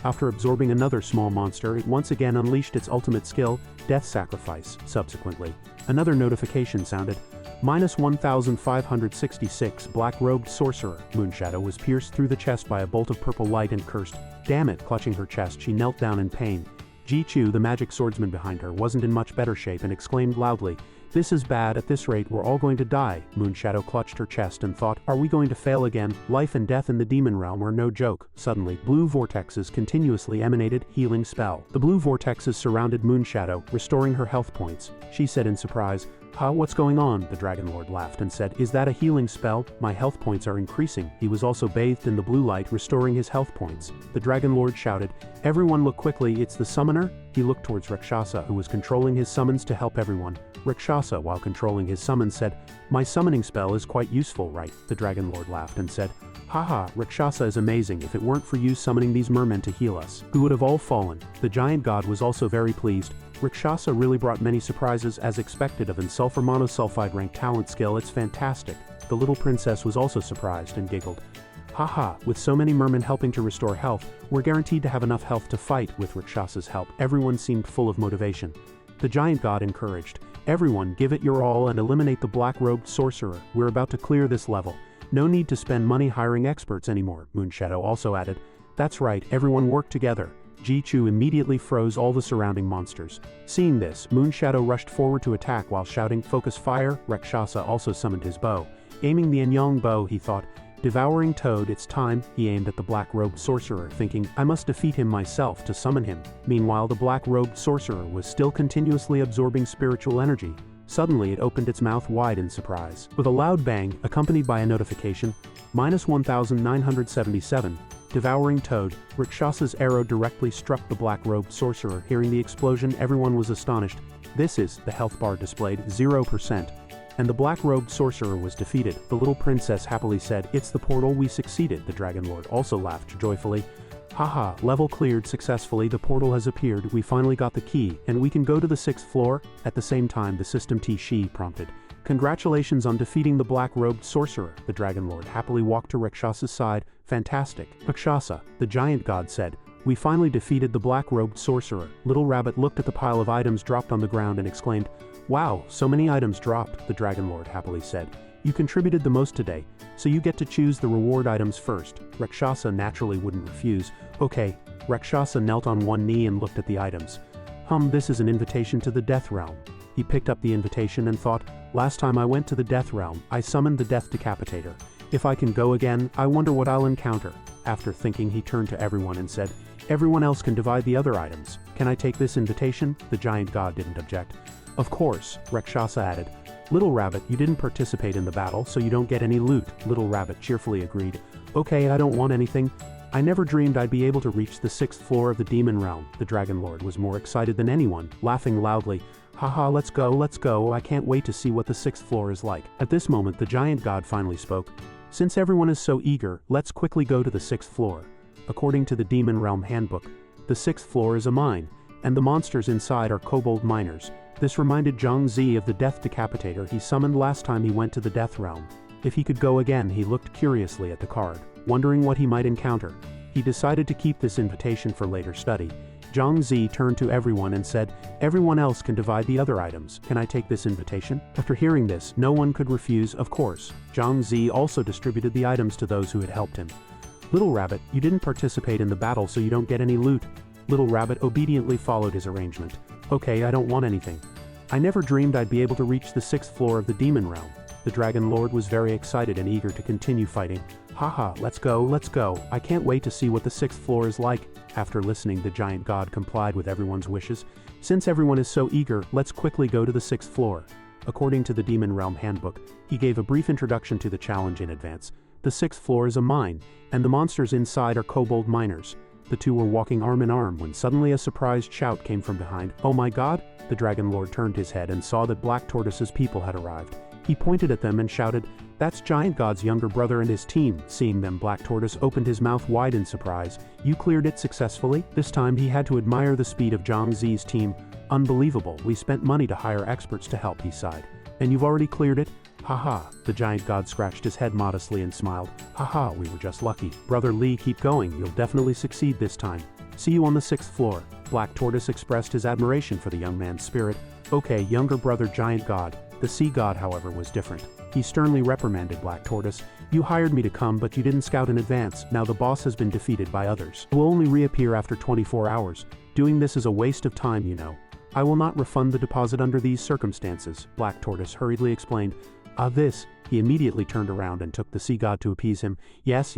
After absorbing another small monster, it once again unleashed its ultimate skill, Death Sacrifice. Subsequently, another notification sounded. -1566 Black-robed sorcerer. Moonshadow was pierced through the chest by a bolt of purple light and cursed. Damn it! Clutching her chest, she knelt down in pain. Ji-Chu, the magic swordsman behind her, wasn't in much better shape and exclaimed loudly, This is bad, at this rate we're all going to die. Moonshadow clutched her chest and thought, are we going to fail again? Life and death in the demon realm are no joke. Suddenly, blue vortexes continuously emanated, healing spell. The blue vortexes surrounded Moonshadow, restoring her health points. She said in surprise, what's going on? The Dragon Lord laughed and said, Is that a healing spell? My health points are increasing. He was also bathed in the blue light, restoring his health points. The Dragon Lord shouted, Everyone look quickly, it's the summoner? He looked towards Rakshasa, who was controlling his summons to help everyone. Rakshasa, while controlling his summons, said, My summoning spell is quite useful, right? The Dragon Lord laughed and said, Rakshasa is amazing. If it weren't for you summoning these mermen to heal us, we would have all fallen. The giant god was also very pleased. Rakshasa really brought many surprises as expected of an sulfur monosulfide rank talent skill. It's fantastic. The little princess was also surprised and giggled. With so many mermen helping to restore health, we're guaranteed to have enough health to fight. With Rakshasa's help, everyone seemed full of motivation. The giant god encouraged, Everyone, give it your all and eliminate the black-robed sorcerer. We're about to clear this level. No need to spend money hiring experts anymore, Moonshadow also added. That's right, everyone work together. Ji-Chu immediately froze all the surrounding monsters. Seeing this, Moonshadow rushed forward to attack while shouting, "Focus fire!" Rakshasa also summoned his bow. Aiming the Anyong bow, he thought, "Devouring Toad, it's time." He aimed at the black-robed sorcerer, thinking, "I must defeat him myself to summon him." Meanwhile, the black-robed sorcerer was still continuously absorbing spiritual energy. Suddenly, it opened its mouth wide in surprise. With a loud bang, accompanied by a notification, -1977, Devouring Toad, Rakshasa's arrow directly struck the black-robed sorcerer. Hearing the explosion, everyone was astonished. This is, the health bar displayed, 0%. And the black-robed sorcerer was defeated. The little princess happily said, "It's the portal, we succeeded." The Dragon Lord also laughed joyfully. "Haha, level cleared successfully, the portal has appeared, we finally got the key, and we can go to the 6th floor?" At the same time, the System T-Shi prompted. "Congratulations on defeating the black-robed sorcerer." The Dragon Lord happily walked to Rakshasa's side. "Fantastic." "Rakshasa," the giant god said, "we finally defeated the black-robed sorcerer." Little Rabbit looked at the pile of items dropped on the ground and exclaimed, "Wow, so many items dropped," the Dragon Lord happily said. "You contributed the most today, so you get to choose the reward items first." Rakshasa naturally wouldn't refuse. "Okay." Rakshasa knelt on one knee and looked at the items. This is an invitation to the Death Realm." He picked up the invitation and thought, "Last time I went to the Death Realm, I summoned the Death Decapitator. If I can go again, I wonder what I'll encounter." After thinking, he turned to everyone and said, "Everyone else can divide the other items. Can I take this invitation?" The giant god didn't object. "Of course," Rakshasa added. "Little Rabbit, you didn't participate in the battle, so you don't get any loot." Little Rabbit cheerfully agreed. "Okay, I don't want anything. I never dreamed I'd be able to reach the 6th floor of the Demon Realm." The Dragon Lord was more excited than anyone, laughing loudly. "Haha, let's go, I can't wait to see what the 6th floor is like." At this moment, the giant god finally spoke. "Since everyone is so eager, let's quickly go to the 6th floor. According to the Demon Realm Handbook, the 6th floor is a mine, and the monsters inside are kobold miners." This reminded Zhang Zi of the Death Decapitator he summoned last time he went to the Death Realm. If he could go again, he looked curiously at the card, wondering what he might encounter. He decided to keep this invitation for later study. Zhang Zi turned to everyone and said, "Everyone else can divide the other items. Can I take this invitation?" After hearing this, no one could refuse, of course. Zhang Zi also distributed the items to those who had helped him. "Little Rabbit, you didn't participate in the battle, so you don't get any loot." Little Rabbit obediently followed his arrangement. "Okay, I don't want anything. I never dreamed I'd be able to reach the 6th floor of the Demon Realm." The Dragon Lord was very excited and eager to continue fighting. "Haha, let's go, I can't wait to see what the 6th floor is like." After listening, the giant god complied with everyone's wishes. "Since everyone is so eager, let's quickly go to the 6th floor." According to the Demon Realm Handbook, he gave a brief introduction to the challenge in advance. The 6th floor is a mine, and the monsters inside are kobold miners. The two were walking arm in arm when suddenly a surprised shout came from behind. "Oh my god!" The Dragon Lord turned his head and saw that Black Tortoise's people had arrived. He pointed at them and shouted, "That's Giant God's younger brother and his team." Seeing them, Black Tortoise opened his mouth wide in surprise. "You cleared it successfully?" This time he had to admire the speed of Zhang Zi's team. "Unbelievable, we spent money to hire experts to help," he sighed. "And you've already cleared it?" "Haha," the giant god scratched his head modestly and smiled. "Haha, we were just lucky. Brother Lee, keep going, you'll definitely succeed this time. See you on the 6th floor." Black Tortoise expressed his admiration for the young man's spirit. "Okay, younger brother giant god." The sea god, however, was different. He sternly reprimanded Black Tortoise. "You hired me to come, but you didn't scout in advance. Now the boss has been defeated by others. He will only reappear after 24 hours. Doing this is a waste of time, you know. I will not refund the deposit under these circumstances," Black Tortoise hurriedly explained. This." He immediately turned around and took the sea god to appease him. Yes,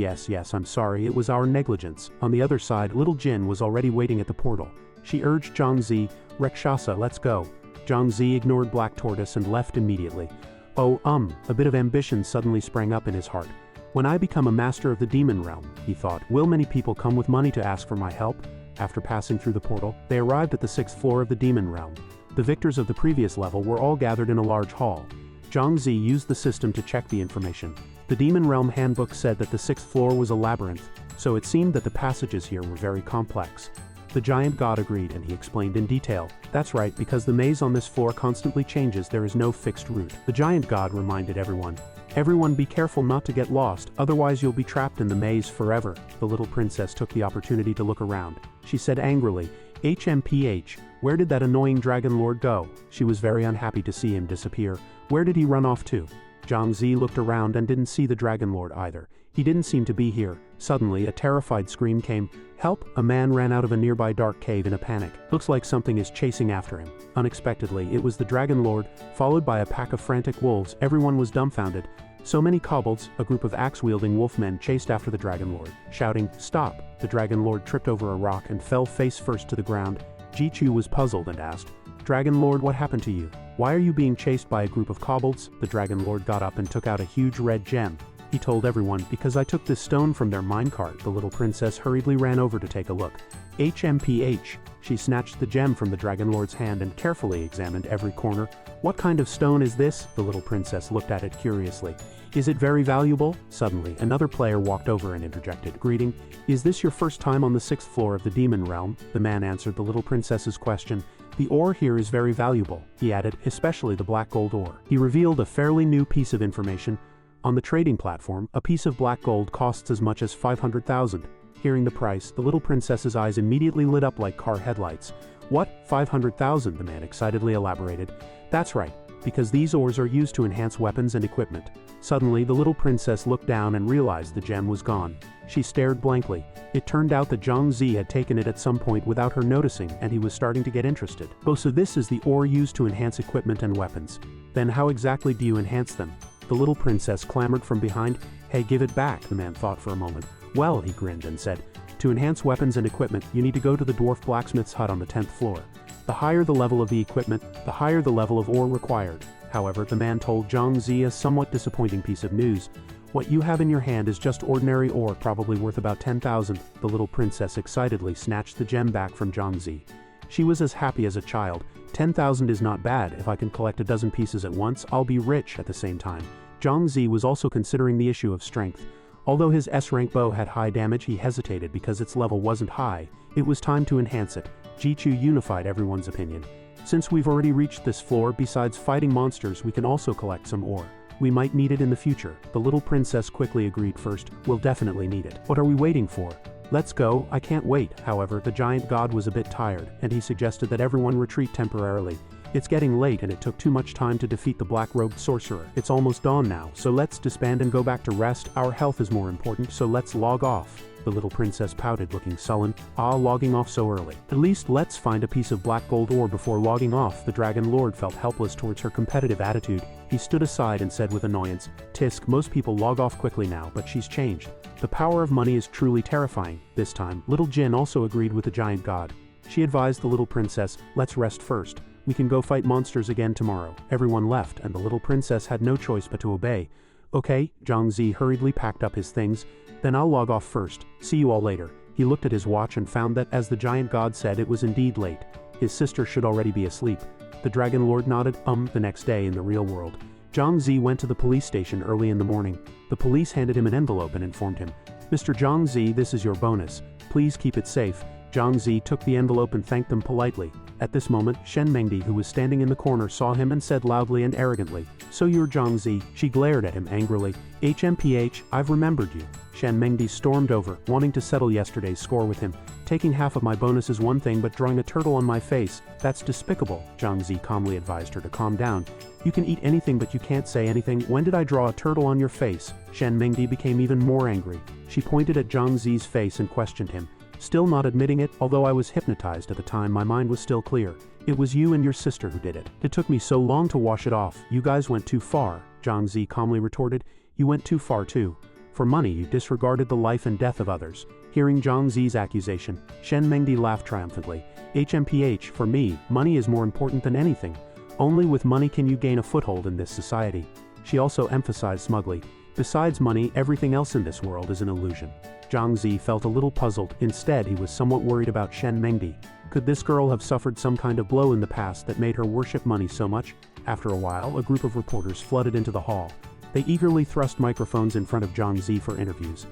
I'm sorry, it was our negligence." On the other side, Little Jin was already waiting at the portal. She urged Zhang Zi, "Rakshasa, let's go." Zhang Zi ignored Black Tortoise and left immediately. A bit of ambition suddenly sprang up in his heart. "When I become a master of the Demon Realm," he thought, "will many people come with money to ask for my help?" After passing through the portal, they arrived at the 6th floor of the Demon Realm. The victors of the previous level were all gathered in a large hall. Zhang Zi used the system to check the information. The Demon Realm Handbook said that the 6th floor was a labyrinth, so it seemed that the passages here were very complex. The giant god agreed, and he explained in detail. "That's right, because the maze on this floor constantly changes, there is no fixed route." The giant god reminded everyone, "Everyone be careful not to get lost, otherwise you'll be trapped in the maze forever." The little princess took the opportunity to look around. She said angrily, HMPH, where did that annoying Dragon Lord go? She was very unhappy to see him disappear. Where did he run off to? Zhang Zi looked around and didn't see the Dragon Lord either. He didn't seem to be here. Suddenly, a terrified scream came. Help! A man ran out of a nearby dark cave in a panic. Looks like something is chasing after him. Unexpectedly, it was the Dragon Lord, followed by a pack of frantic wolves. Everyone was dumbfounded. So many kobolds, a group of axe-wielding wolfmen chased after the Dragon Lord, shouting, "Stop!" The Dragon Lord tripped over a rock and fell face first to the ground. Jichu was puzzled and asked, "Dragon Lord, what happened to you? Why are you being chased by a group of kobolds?" The Dragon Lord got up and took out a huge red gem. He told everyone, "Because I took this stone from their minecart." The little princess hurriedly ran over to take a look. HMPH. She snatched the gem from the Dragon Lord's hand and carefully examined every corner. "What kind of stone is this?" The little princess looked at it curiously. "Is it very valuable?" Suddenly, another player walked over and interjected, greeting, "Is this your first time on the 6th floor of the Demon Realm?" The man answered the little princess's question. "The ore here is very valuable," he added, "especially the black gold ore." He revealed a fairly new piece of information. On the trading platform, a piece of black gold costs as much as 500,000. Hearing the price, the little princess's eyes immediately lit up like car headlights. "What? 500,000? The man excitedly elaborated. "That's right, because these ores are used to enhance weapons and equipment." Suddenly, the little princess looked down and realized the gem was gone. She stared blankly. It turned out that Zhang Zi had taken it at some point without her noticing, and he was starting to get interested. "Oh, so this is the ore used to enhance equipment and weapons. Then how exactly do you enhance them?" The little princess clamored from behind. "Hey, give it back," the man thought for a moment. "Well," he grinned and said, "to enhance weapons and equipment, you need to go to the dwarf blacksmith's hut on the 10th floor. The higher the level of the equipment, the higher the level of ore required." However, the man told Zhang Zi a somewhat disappointing piece of news. "What you have in your hand is just ordinary ore, probably worth about 10,000. The little princess excitedly snatched the gem back from Zhang Zi. She was as happy as a child. 10,000 is not bad. If I can collect a dozen pieces at once, I'll be rich at the same time." Zhang Zi was also considering the issue of strength. Although his S-rank bow had high damage, he hesitated because its level wasn't high. It was time to enhance it. Jichu unified everyone's opinion. "Since we've already reached this floor, besides fighting monsters, we can also collect some ore. We might need it in the future." The little princess quickly agreed. "First, we'll definitely need it. What are we waiting for? Let's go." "I can't wait." However, the giant god was a bit tired, and he suggested that everyone retreat temporarily. "It's getting late and it took too much time to defeat the black-robed sorcerer. It's almost dawn now, so let's disband and go back to rest. Our health is more important, so let's log off." The little princess pouted, looking sullen. "Ah, logging off so early. At least let's find a piece of black gold ore before logging off." The Dragon Lord felt helpless towards her competitive attitude. He stood aside and said with annoyance, "Tisk, most people log off quickly now, but she's changed. The power of money is truly terrifying." This time, Little Jin also agreed with the giant god. She advised the little princess, "Let's rest first. We can go fight monsters again tomorrow." Everyone left, and the little princess had no choice but to obey. "Okay," Zhang Zi hurriedly packed up his things. "Then I'll log off first. See you all later." He looked at his watch and found that, as the giant god said, it was indeed late. His sister should already be asleep. The Dragon Lord nodded. The next day in the real world, Zhang Zi went to the police station early in the morning. The police handed him an envelope and informed him, "Mr. Zhang Zi, this is your bonus. Please keep it safe." Zhang Zi took the envelope and thanked them politely. At this moment, Shen Mengdi, who was standing in the corner, saw him and said loudly and arrogantly, "So you're Zhang Zi?" She glared at him angrily. "HMPH, I've remembered you." Shen Mengdi stormed over, wanting to settle yesterday's score with him. "Taking half of my bonus is one thing, but drawing a turtle on my face, that's despicable." Zhang Zi calmly advised her to calm down. "You can eat anything, but you can't say anything. When did I draw a turtle on your face?" Shen Mengdi became even more angry. She pointed at Zhang Zi's face and questioned him. Still not admitting it, although I was hypnotized at the time, my mind was still clear. "It was you and your sister who did it. It took me so long to wash it off. You guys went too far." Zhang Zi calmly retorted, "You went too far too. For money, you disregarded the life and death of others." Hearing Zhang Zi's accusation, Shen Mengdi laughed triumphantly. "HMPH, for me, money is more important than anything. Only with money can you gain a foothold in this society." She also emphasized smugly, "Besides money, everything else in this world is an illusion." Zhang Zi felt a little puzzled. Instead, he was somewhat worried about Shen Mengdi. Could this girl have suffered some kind of blow in the past that made her worship money so much? After a while, a group of reporters flooded into the hall. They eagerly thrust microphones in front of Zhang Zi for interviews.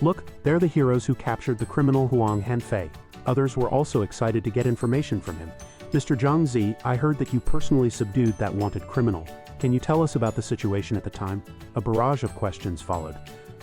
"Look, they're the heroes who captured the criminal Huang Hanfei." Others were also excited to get information from him. "Mr. Zhang Zi, I heard that you personally subdued that wanted criminal. Can you tell us about the situation at the time?" A barrage of questions followed.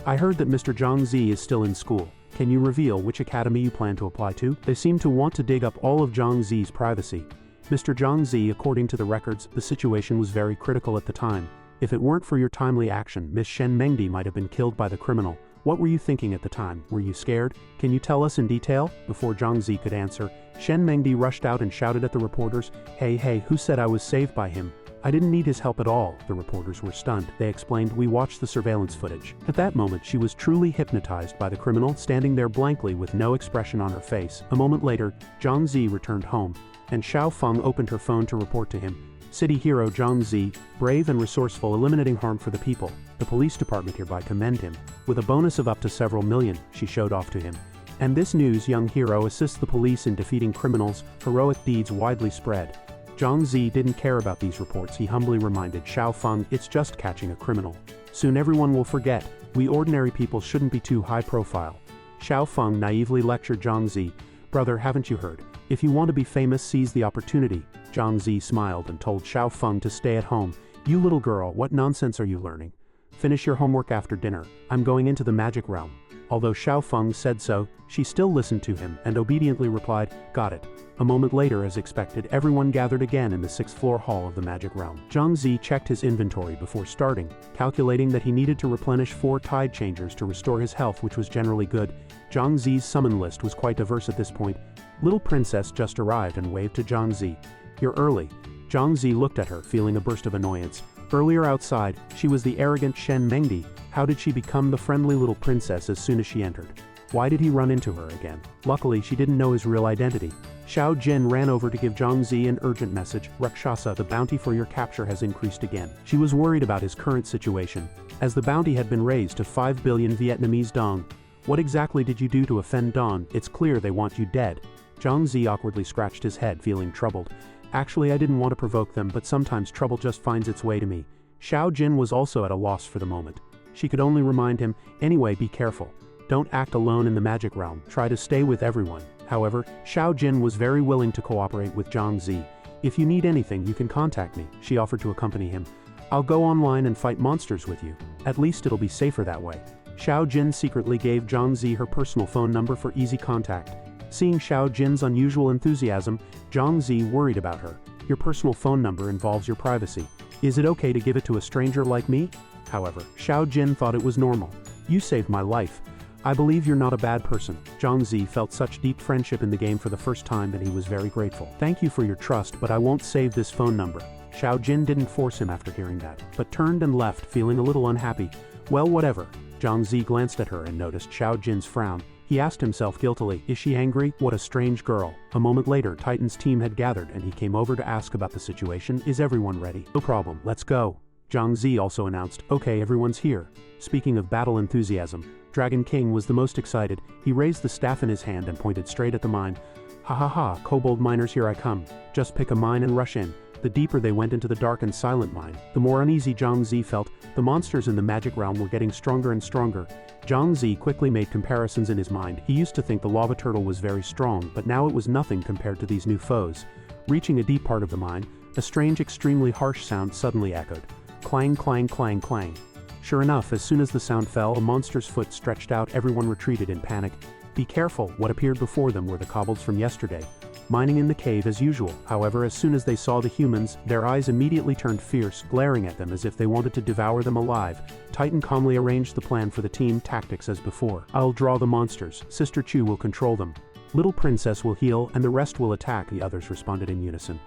"I heard that Mr. Zhang Zi is still in school. Can you reveal which academy you plan to apply to? They seem to want to dig up all of Zhang Zi's privacy. Mr. Zhang Zi, according to the records, the situation was very critical at the time. If it weren't for your timely action, Miss Shen Mengdi might have been killed by the criminal. What were you thinking at the time? Were you scared? Can you tell us in detail? Before Zhang Zi could answer, Shen Mengdi rushed out and shouted at the reporters, Hey, who said I was saved by him? I didn't need his help at all. The reporters were stunned. They explained, we watched the surveillance footage. At that moment, she was truly hypnotized by the criminal, standing there blankly with no expression on her face. A moment later, Zhang Zi returned home, and Xiao Feng opened her phone to report to him. City hero Zhang Zi, brave and resourceful, eliminating harm for the people. The police department hereby commend him. With a bonus of up to several million, she showed off to him. And this news, young hero assists the police in defeating criminals, heroic deeds widely spread. Zhang Zi didn't care about these reports. He humbly reminded Xiao Feng, it's just catching a criminal. Soon everyone will forget. We ordinary people shouldn't be too high profile. Xiao Feng naively lectured Zhang Zi, brother, haven't you heard? If you want to be famous, seize the opportunity. Zhang Zi smiled and told Xiao Feng to stay at home. You little girl, what nonsense are you learning? Finish your homework after dinner. I'm going into the magic realm. Although Xiao Feng said so, she still listened to him and obediently replied, got it. A moment later, as expected, everyone gathered again in the 6th floor hall of the magic realm. Zhang Zi checked his inventory before starting, calculating that he needed to replenish 4 tide changers to restore his health, which was generally good. Zhang Zi's summon list was quite diverse at this point. Little Princess just arrived and waved to Zhang Zi. You're early. Zhang Zi looked at her, feeling a burst of annoyance. Earlier outside, she was the arrogant Shen Mengdi. How did she become the friendly little princess as soon as she entered? Why did he run into her again? Luckily, she didn't know his real identity. Xiao Jin ran over to give Zhang Zi an urgent message. Rakshasa, the bounty for your capture has increased again. She was worried about his current situation, as the bounty had been raised to 5 billion Vietnamese dong. What exactly did you do to offend Don? It's clear they want you dead. Zhang Zi awkwardly scratched his head, feeling troubled. Actually, I didn't want to provoke them, but sometimes trouble just finds its way to me. Xiao Jin was also at a loss for the moment. She could only remind him, anyway, be careful. Don't act alone in the magic realm. Try to stay with everyone. However, Xiao Jin was very willing to cooperate with Zhang Zi. If you need anything, you can contact me. She offered to accompany him. I'll go online and fight monsters with you. At least it'll be safer that way. Xiao Jin secretly gave Zhang Zi her personal phone number for easy contact. Seeing Xiao Jin's unusual enthusiasm, Zhang Zi worried about her. Your personal phone number involves your privacy. Is it okay to give it to a stranger like me? However, Xiao Jin thought it was normal. You saved my life. I believe you're not a bad person. Zhang Zi felt such deep friendship in the game for the first time, and he was very grateful. Thank you for your trust, but I won't save this phone number. Xiao Jin didn't force him after hearing that, but turned and left, feeling a little unhappy. Well, whatever. Zhang Zi glanced at her and noticed Xiao Jin's frown. He asked himself guiltily, is she angry? What a strange girl. A moment later, Titan's team had gathered and he came over to ask about the situation. Is everyone ready? No problem, let's go. Zhang Zi also announced, okay, everyone's here. Speaking of battle enthusiasm, Dragon King was the most excited. He raised the staff in his hand and pointed straight at the mine. Ha ha ha, kobold miners, here I come. Just pick a mine and rush in. The deeper they went into the dark and silent mine, the more uneasy Zhang Zi felt. The monsters in the magic realm were getting stronger and stronger. Zhang Zi quickly made comparisons in his mind. He used to think the lava turtle was very strong, but now it was nothing compared to these new foes. Reaching a deep part of the mine, a strange, extremely harsh sound suddenly echoed. Clang, clang, clang, clang. Sure enough, as soon as the sound fell, a monster's foot stretched out. Everyone retreated in panic. Be careful, what appeared before them were the kobolds from yesterday, mining in the cave as usual. However, as soon as they saw the humans, their eyes immediately turned fierce, glaring at them as if they wanted to devour them alive. Titan calmly arranged the plan for the team tactics as before. I'll draw the monsters. Sister Chu will control them. Little Princess will heal, and the rest will attack, the others responded in unison.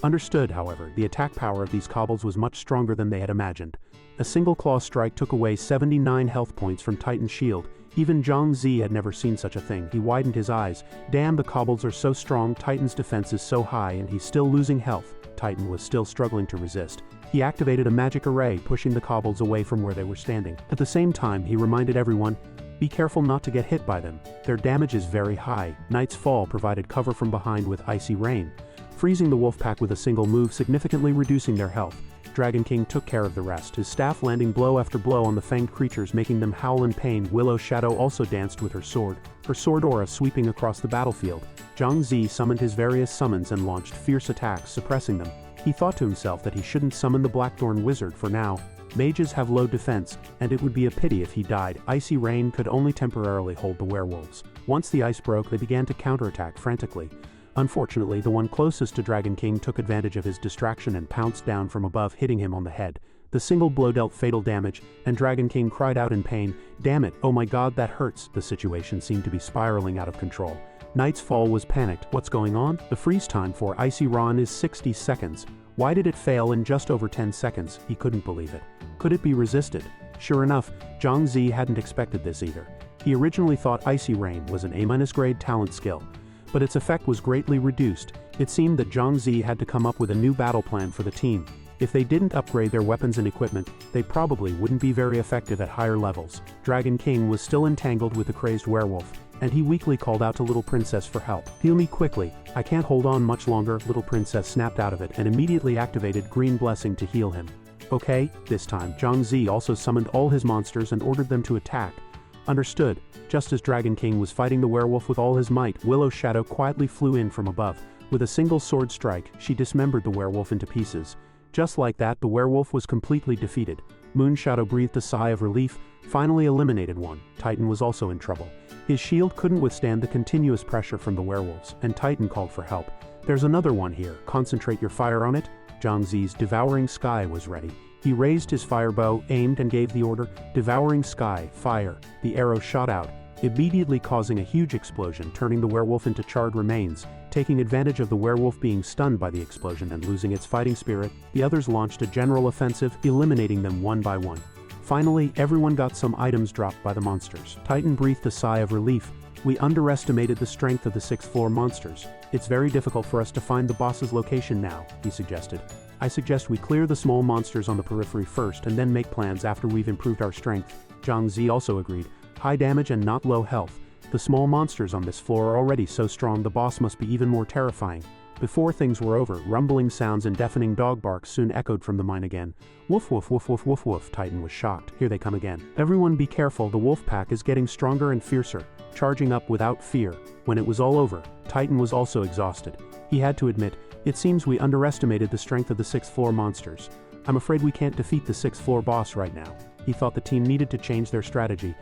Understood, however, the attack power of these kobolds was much stronger than they had imagined. A single claw strike took away 79 health points from Titan's shield. Even Zhang Zi had never seen such a thing. He widened his eyes. Damn, the kobolds are so strong, Titan's defense is so high, and he's still losing health. Titan was still struggling to resist. He activated a magic array, pushing the kobolds away from where they were standing. At the same time, he reminded everyone, be careful not to get hit by them. Their damage is very high. Night's Fall provided cover from behind with icy rain, freezing the wolf pack with a single move, significantly reducing their health. Dragon King took care of the rest, his staff landing blow after blow on the fanged creatures, making them howl in pain. Willow Shadow also danced with her sword aura sweeping across the battlefield. Zhang Zi summoned his various summons and launched fierce attacks, suppressing them. He thought to himself that he shouldn't summon the Blackthorn Wizard for now. Mages have low defense, and it would be a pity if he died. Icy rain could only temporarily hold the werewolves. Once the ice broke, they began to counterattack frantically. Unfortunately, the one closest to Dragon King took advantage of his distraction and pounced down from above, hitting him on the head. The single blow dealt fatal damage, and Dragon King cried out in pain, "Damn it, oh my god, that hurts." The situation seemed to be spiraling out of control. Knight's Fall was panicked. What's going on? The freeze time for Icy Ron is 60 seconds. Why did it fail in just over 10 seconds? He couldn't believe it. Could it be resisted? Sure enough, Zhang Zi hadn't expected this either. He originally thought Icy Rain was an A- grade talent skill, but its effect was greatly reduced. It seemed that Zhang Zi had to come up with a new battle plan for the team. If they didn't upgrade their weapons and equipment, they probably wouldn't be very effective at higher levels. Dragon King was still entangled with the crazed werewolf, and he weakly called out to Little Princess for help. "Heal me quickly, I can't hold on much longer." Little Princess snapped out of it and immediately activated Green Blessing to heal him. Okay, this time Zhang Zi also summoned all his monsters and ordered them to attack. Understood. Just as Dragon King was fighting the werewolf with all his might, Willow Shadow quietly flew in from above. With a single sword strike, she dismembered the werewolf into pieces. Just like that, the werewolf was completely defeated. Moon Shadow breathed a sigh of relief, finally eliminated one. Titan was also in trouble. His shield couldn't withstand the continuous pressure from the werewolves, and Titan called for help. "There's another one here, concentrate your fire on it." Zhang Zi's Devouring Sky was ready. He raised his fire bow, aimed and gave the order, "Devouring Sky, fire." The arrow shot out, immediately causing a huge explosion, turning the werewolf into charred remains. Taking advantage of the werewolf being stunned by the explosion and losing its fighting spirit, the others launched a general offensive, eliminating them one by one. Finally, everyone got some items dropped by the monsters. Titan breathed a sigh of relief. "We underestimated the strength of the 6th floor monsters. It's very difficult for us to find the boss's location now," he suggested. "I suggest we clear the small monsters on the periphery first and then make plans after we've improved our strength." Zhang Zi also agreed. "High damage and not low health. The small monsters on this floor are already so strong, the boss must be even more terrifying." Before things were over, rumbling sounds and deafening dog barks soon echoed from the mine again. "Woof woof woof woof woof woof." Titan was shocked. "Here they come again. Everyone be careful, the wolf pack is getting stronger and fiercer, charging up without fear." When it was all over, Titan was also exhausted. He had to admit, "It seems we underestimated the strength of the 6th floor monsters. I'm afraid we can't defeat the 6th floor boss right now." He thought the team needed to change their strategy.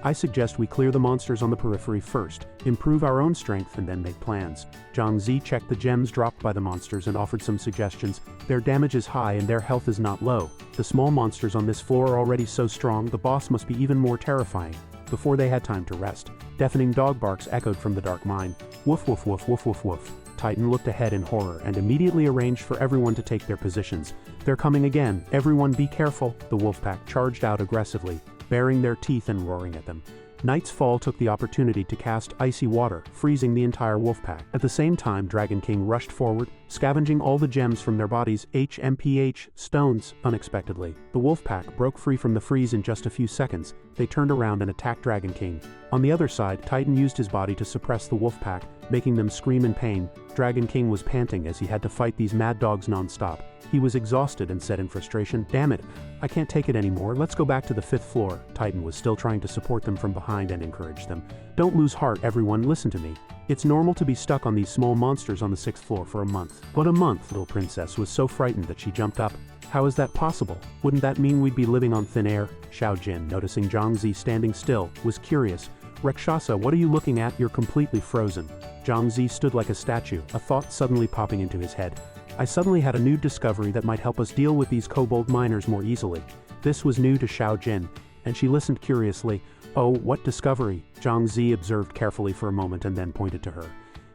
"I suggest we clear the monsters on the periphery first, improve our own strength, and then make plans." Zhang Zi checked the gems dropped by the monsters and offered some suggestions. "Their damage is high and their health is not low. The small monsters on this floor are already so strong, the boss must be even more terrifying." Before they had time to rest, deafening dog barks echoed from the dark mine. "Woof woof woof woof woof woof." Titan looked ahead in horror and immediately arranged for everyone to take their positions. "They're coming again. Everyone be careful." The wolf pack charged out aggressively, baring their teeth and roaring at them. Knight's Fall took the opportunity to cast Icy Water, freezing the entire wolf pack. At the same time, Dragon King rushed forward, scavenging all the gems from their bodies, HMPH, stones, unexpectedly. The wolf pack broke free from the freeze in just a few seconds. They turned around and attacked Dragon King. On the other side, Titan used his body to suppress the wolf pack, making them scream in pain. Dragon King was panting as he had to fight these mad dogs non-stop. He was exhausted and said in frustration, "Damn it, I can't take it anymore, let's go back to the 5th floor." Titan was still trying to support them from behind and encourage them. "Don't lose heart, everyone, listen to me. It's normal to be stuck on these small monsters on the 6th floor for a month." "But a month?" Little Princess was so frightened that she jumped up. "How is that possible? Wouldn't that mean we'd be living on thin air?" Xiao Jin, noticing Zhang Zi standing still, was curious. "Rakshasa, what are you looking at? You're completely frozen." Zhang Zi stood like a statue, a thought suddenly popping into his head. "I suddenly had a new discovery that might help us deal with these kobold miners more easily." This was new to Xiao Jin, and she listened curiously. "Oh, what discovery?" Zhang Zi observed carefully for a moment and then pointed to her.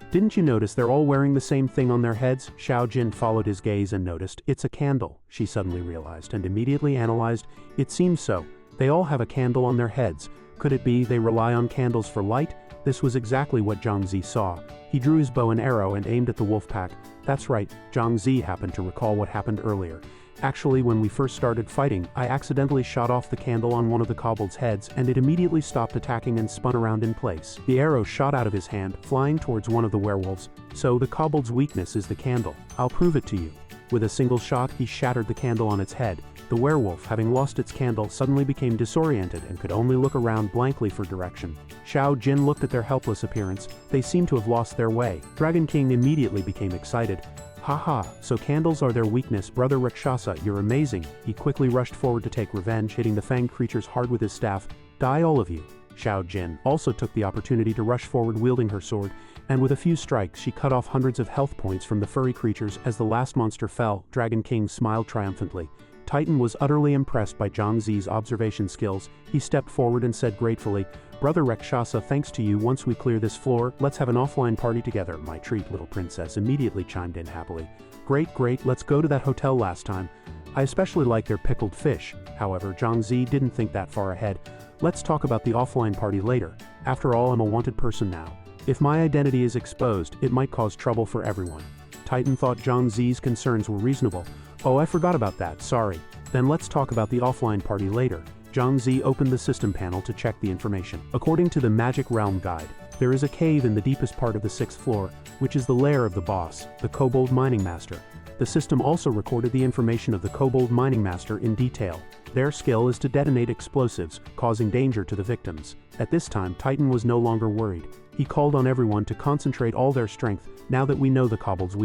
"Didn't you notice they're all wearing the same thing on their heads?" Xiao Jin followed his gaze and noticed. "It's a candle," she suddenly realized, and immediately analyzed. "It seems so. They all have a candle on their heads. Could it be they rely on candles for light?" This was exactly what Zhang Zi saw. He drew his bow and arrow and aimed at the wolf pack. That's right, Zhang Zi happened to recall what happened earlier. "Actually, when we first started fighting, I accidentally shot off the candle on one of the kobolds' heads, and it immediately stopped attacking and spun around in place." The arrow shot out of his hand, flying towards one of the werewolves. "So the kobold's weakness is the candle. I'll prove it to you." With a single shot, he shattered the candle on its head. The werewolf, having lost its candle, suddenly became disoriented and could only look around blankly for direction. Xiao Jin looked at their helpless appearance. They seemed to have lost their way. Dragon King immediately became excited. Haha, so candles are their weakness, brother Rakshasa, you're amazing. He quickly rushed forward to take revenge, hitting the fanged creatures hard with his staff. Die all of you. Xiao Jin also took the opportunity to rush forward wielding her sword, and with a few strikes she cut off hundreds of health points from the furry creatures. As the last monster fell, Dragon King smiled triumphantly. Titan was utterly impressed by Zhang Zi's observation skills. He stepped forward and said gratefully, Brother Rakshasa, thanks to you, once we clear this floor, let's have an offline party together. My treat, little princess immediately chimed in happily. Great, let's go to that hotel last time. I especially like their pickled fish. However, Zhang Zi didn't think that far ahead. Let's talk about the offline party later. After all, I'm a wanted person now. If my identity is exposed, it might cause trouble for everyone. Titan thought Zhang Zi's concerns were reasonable. Oh, I forgot about that, sorry. Then let's talk about the offline party later. Zhang Zi opened the system panel to check the information. According to the Magic Realm Guide, there is a cave in the deepest part of the 6th floor, which is the lair of the boss, the Kobold Mining Master. The system also recorded the information of the Kobold Mining Master in detail. Their skill is to detonate explosives, causing danger to the victims. At this time, Titan was no longer worried. He called on everyone to concentrate all their strength. Now that we know the Kobold's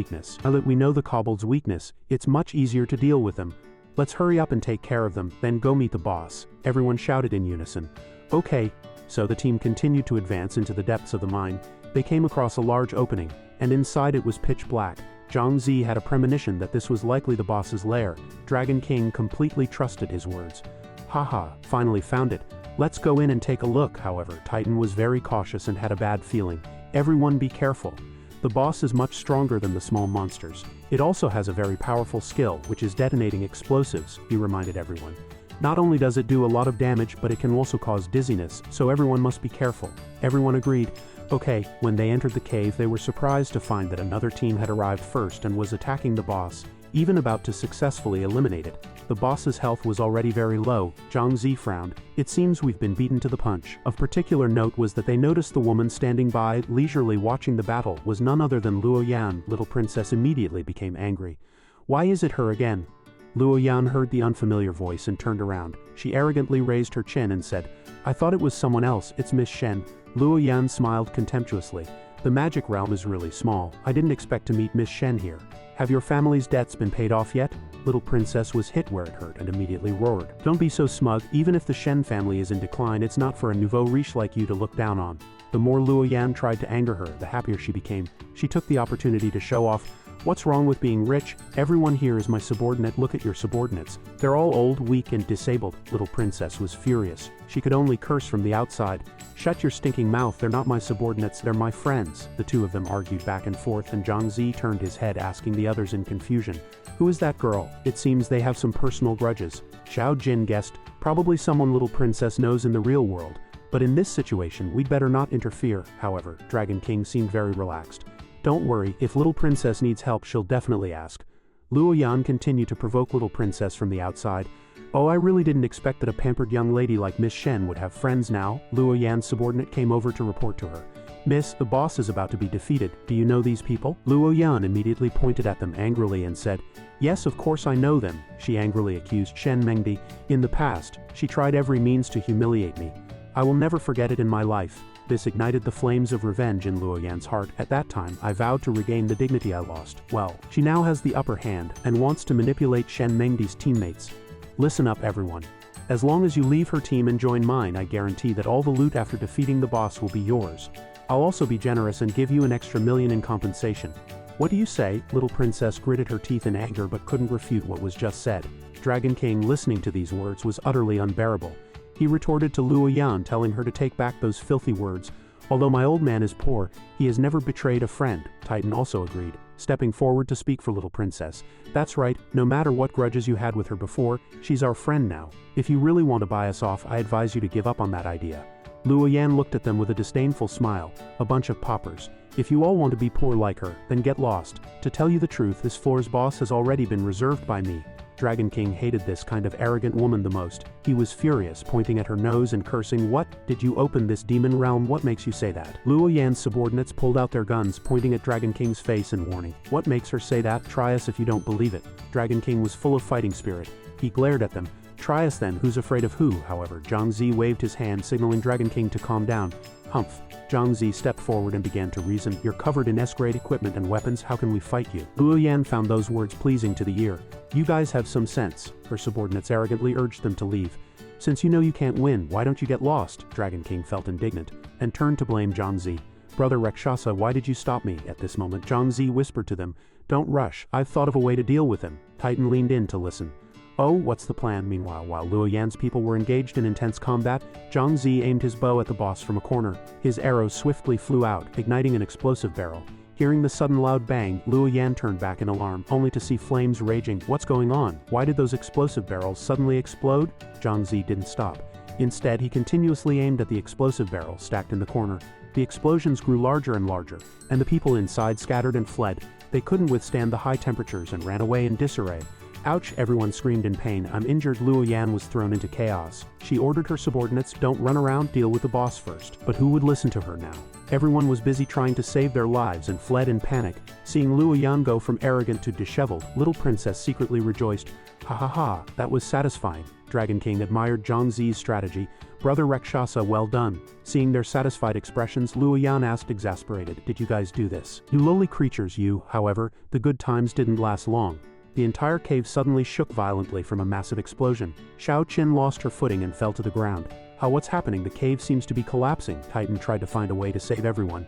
weakness, it's much easier to deal with them. Let's hurry up and take care of them, then go meet the boss. Everyone shouted in unison. Okay. So the team continued to advance into the depths of the mine. They came across a large opening, and inside it was pitch black. Zhang Zi had a premonition that this was likely the boss's lair. Dragon King completely trusted his words. Haha, finally found it. Let's go in and take a look. However, Titan was very cautious and had a bad feeling. Everyone be careful. The boss is much stronger than the small monsters. It also has a very powerful skill, which is detonating explosives, he reminded everyone. Not only does it do a lot of damage, but it can also cause dizziness, so everyone must be careful. Everyone agreed. Okay, when they entered the cave, they were surprised to find that another team had arrived first and was attacking the boss, even about to successfully eliminate it. The boss's health was already very low. Zhang Zi frowned. It seems we've been beaten to the punch. Of particular note was that they noticed the woman standing by, leisurely watching the battle, was none other than Luo Yan. Little princess immediately became angry. Why is it her again? Luo Yan heard the unfamiliar voice and turned around. She arrogantly raised her chin and said, I thought it was someone else, it's Miss Shen. Luo Yan smiled contemptuously. The magic realm is really small. I didn't expect to meet Miss Shen here. Have your family's debts been paid off yet? Little princess was hit where it hurt and immediately roared. Don't be so smug. Even if the Shen family is in decline, it's not for a nouveau riche like you to look down on. The more Luo Yan tried to anger her, the happier she became. She took the opportunity to show off. What's wrong with being rich? Everyone here is my subordinate. Look at your subordinates. They're all old, weak, and disabled. Little princess was furious. She could only curse from the outside. Shut your stinking mouth. They're not my subordinates. They're my friends. The two of them argued back and forth, and Zhang Zi turned his head, asking the others in confusion. Who is that girl? It seems they have some personal grudges. Xiao Jin guessed. Probably someone little princess knows in the real world. But in this situation, we'd better not interfere. However, Dragon King seemed very relaxed. Don't worry, if little princess needs help, she'll definitely ask. Luo Yan continued to provoke little princess from the outside. Oh, I really didn't expect that a pampered young lady like Miss Shen would have friends now. Luo Yan's subordinate came over to report to her. Miss, the boss is about to be defeated. Do you know these people? Luo Yan immediately pointed at them angrily and said, Yes, of course I know them. She angrily accused Shen Mengdi. In the past, she tried every means to humiliate me. I will never forget it in my life. This ignited the flames of revenge in Luo Yan's heart. At that time, I vowed to regain the dignity I lost. Well, she now has the upper hand and wants to manipulate Shen Mengdi's teammates. Listen up, everyone. As long as you leave her team and join mine, I guarantee that all the loot after defeating the boss will be yours. I'll also be generous and give you an extra $1 million in compensation. What do you say? Little princess gritted her teeth in anger but couldn't refute what was just said. Dragon King, listening to these words, was utterly unbearable. He retorted to Luo Yan, telling her to take back those filthy words. Although my old man is poor, he has never betrayed a friend. Titan also agreed, stepping forward to speak for little princess. That's right, no matter what grudges you had with her before, she's our friend now. If you really want to buy us off, I advise you to give up on that idea. Luo Yan looked at them with a disdainful smile. A bunch of paupers. If you all want to be poor like her, then get lost. To tell you the truth, this floor's boss has already been reserved by me. Dragon King hated this kind of arrogant woman the most. He was furious, pointing at her nose and cursing. What? Did you open this demon realm? What makes you say that? Luo Yan's subordinates pulled out their guns, pointing at Dragon King's face and warning. What makes her say that? Try us if you don't believe it. Dragon King was full of fighting spirit. He glared at them. Try us then, who's afraid of who? However, Zhang Zi waved his hand, signaling Dragon King to calm down. Humph. Zhang Zi stepped forward and began to reason. You're covered in S-grade equipment and weapons, how can we fight you? Luo Yan found those words pleasing to the ear. You guys have some sense. Her subordinates arrogantly urged them to leave. Since you know you can't win, why don't you get lost? Dragon King felt indignant, and turned to blame Zhang Zi. Brother Rakshasa, why did you stop me? At this moment, Zhang Zi whispered to them. Don't rush, I've thought of a way to deal with him. Titan leaned in to listen. Oh, what's the plan? Meanwhile, while Luo Yan's people were engaged in intense combat, Zhang Zi aimed his bow at the boss from a corner. His arrow swiftly flew out, igniting an explosive barrel. Hearing the sudden loud bang, Luo Yan turned back in alarm, only to see flames raging. What's going on? Why did those explosive barrels suddenly explode? Zhang Zi didn't stop. Instead, he continuously aimed at the explosive barrel stacked in the corner. The explosions grew larger and larger, and the people inside scattered and fled. They couldn't withstand the high temperatures and ran away in disarray. Ouch, everyone screamed in pain. I'm injured. Luo Yan was thrown into chaos. She ordered her subordinates, don't run around, deal with the boss first. But who would listen to her now? Everyone was busy trying to save their lives and fled in panic. Seeing Luo Yan go from arrogant to disheveled, little princess secretly rejoiced. Ha ha ha, that was satisfying. Dragon King admired Zhang Zi's strategy. Brother Rakshasa, well done. Seeing their satisfied expressions, Luo Yan asked exasperated, did you guys do this? You lowly creatures, you. However, the good times didn't last long. The entire cave suddenly shook violently from a massive explosion. Xiao Qin lost her footing and fell to the ground. What's happening? The cave seems to be collapsing. Titan tried to find a way to save everyone.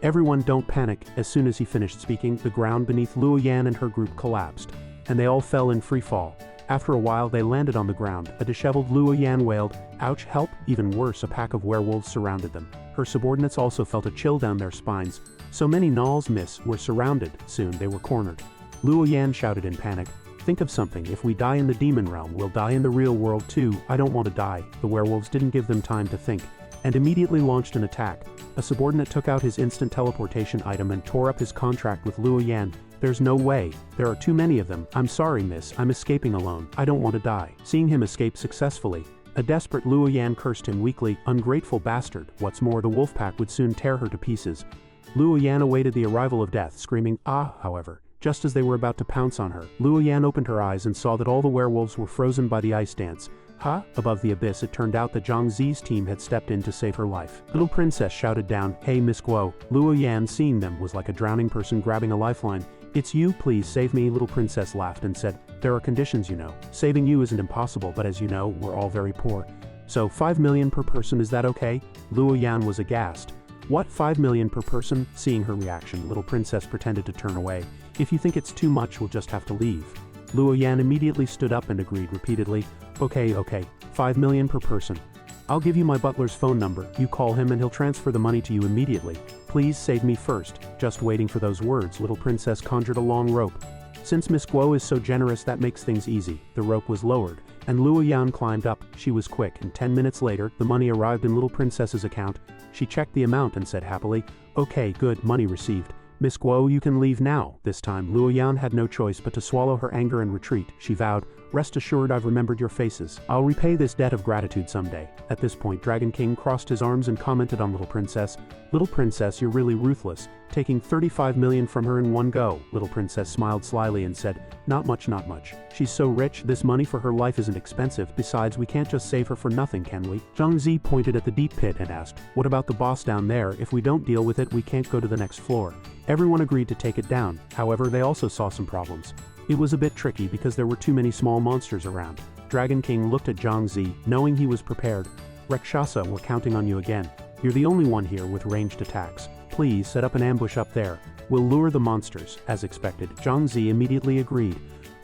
Everyone, don't panic. As soon as he finished speaking, the ground beneath Luo Yan and her group collapsed, and they all fell in free fall. After a while, they landed on the ground. A disheveled Luo Yan wailed, ouch, help! Even worse, a pack of werewolves surrounded them. Her subordinates also felt a chill down their spines. So many gnolls, miss, were surrounded. Soon they were cornered. Luo Yan shouted in panic, think of something, if we die in the demon realm, we'll die in the real world too. I don't want to die. The werewolves didn't give them time to think, and immediately launched an attack. A subordinate took out his instant teleportation item and tore up his contract with Luo Yan. There's no way. There are too many of them. I'm sorry, miss, I'm escaping alone. I don't want to die. Seeing him escape successfully, a desperate Luo Yan cursed him weakly, ungrateful bastard. What's more, the wolf pack would soon tear her to pieces. Luo Yan awaited the arrival of death, screaming, ah, however. Just as they were about to pounce on her, Luo Yan opened her eyes and saw that all the werewolves were frozen by the ice dance. Ha! Above the abyss, it turned out that Zhang Zi's team had stepped in to save her life. Little princess shouted down, hey Miss Guo. Luo Yan, seeing them, was like a drowning person grabbing a lifeline. It's you, please save me. Little princess laughed and said, there are conditions, you know. Saving you isn't impossible, but as you know, we're all very poor. So 5 million per person, is that okay? Luo Yan was aghast. What, 5 million per person? Seeing her reaction, little princess pretended to turn away. If you think it's too much, we'll just have to leave. Luo Yan immediately stood up and agreed repeatedly. Okay, 5 million per person. I'll give you my butler's phone number. You call him and he'll transfer the money to you immediately. Please save me first. Just waiting for those words, little princess conjured a long rope. Since Miss Guo is so generous, that makes things easy. The rope was lowered, and Luo Yan climbed up. She was quick, and 10 minutes later, the money arrived in little princess's account. She checked the amount and said happily, okay, good, money received. Miss Guo, you can leave now. This time, Luo Yan had no choice but to swallow her anger and retreat. She vowed, rest assured I've remembered your faces. I'll repay this debt of gratitude someday. At this point, Dragon King crossed his arms and commented on Little Princess. Little Princess, you're really ruthless, taking 35 million from her in one go. Little Princess smiled slyly and said, not much, not much. She's so rich, this money for her life isn't expensive. Besides, we can't just save her for nothing, can we? Zhang Zi pointed at the deep pit and asked, what about the boss down there? If we don't deal with it, we can't go to the next floor. Everyone agreed to take it down. However, they also saw some problems. It was a bit tricky because there were too many small monsters around. Dragon King looked at Zhang Zi, knowing he was prepared. Rakshasa, we're counting on you again. You're the only one here with ranged attacks. Please set up an ambush up there. We'll lure the monsters. As expected, Zhang Zi immediately agreed.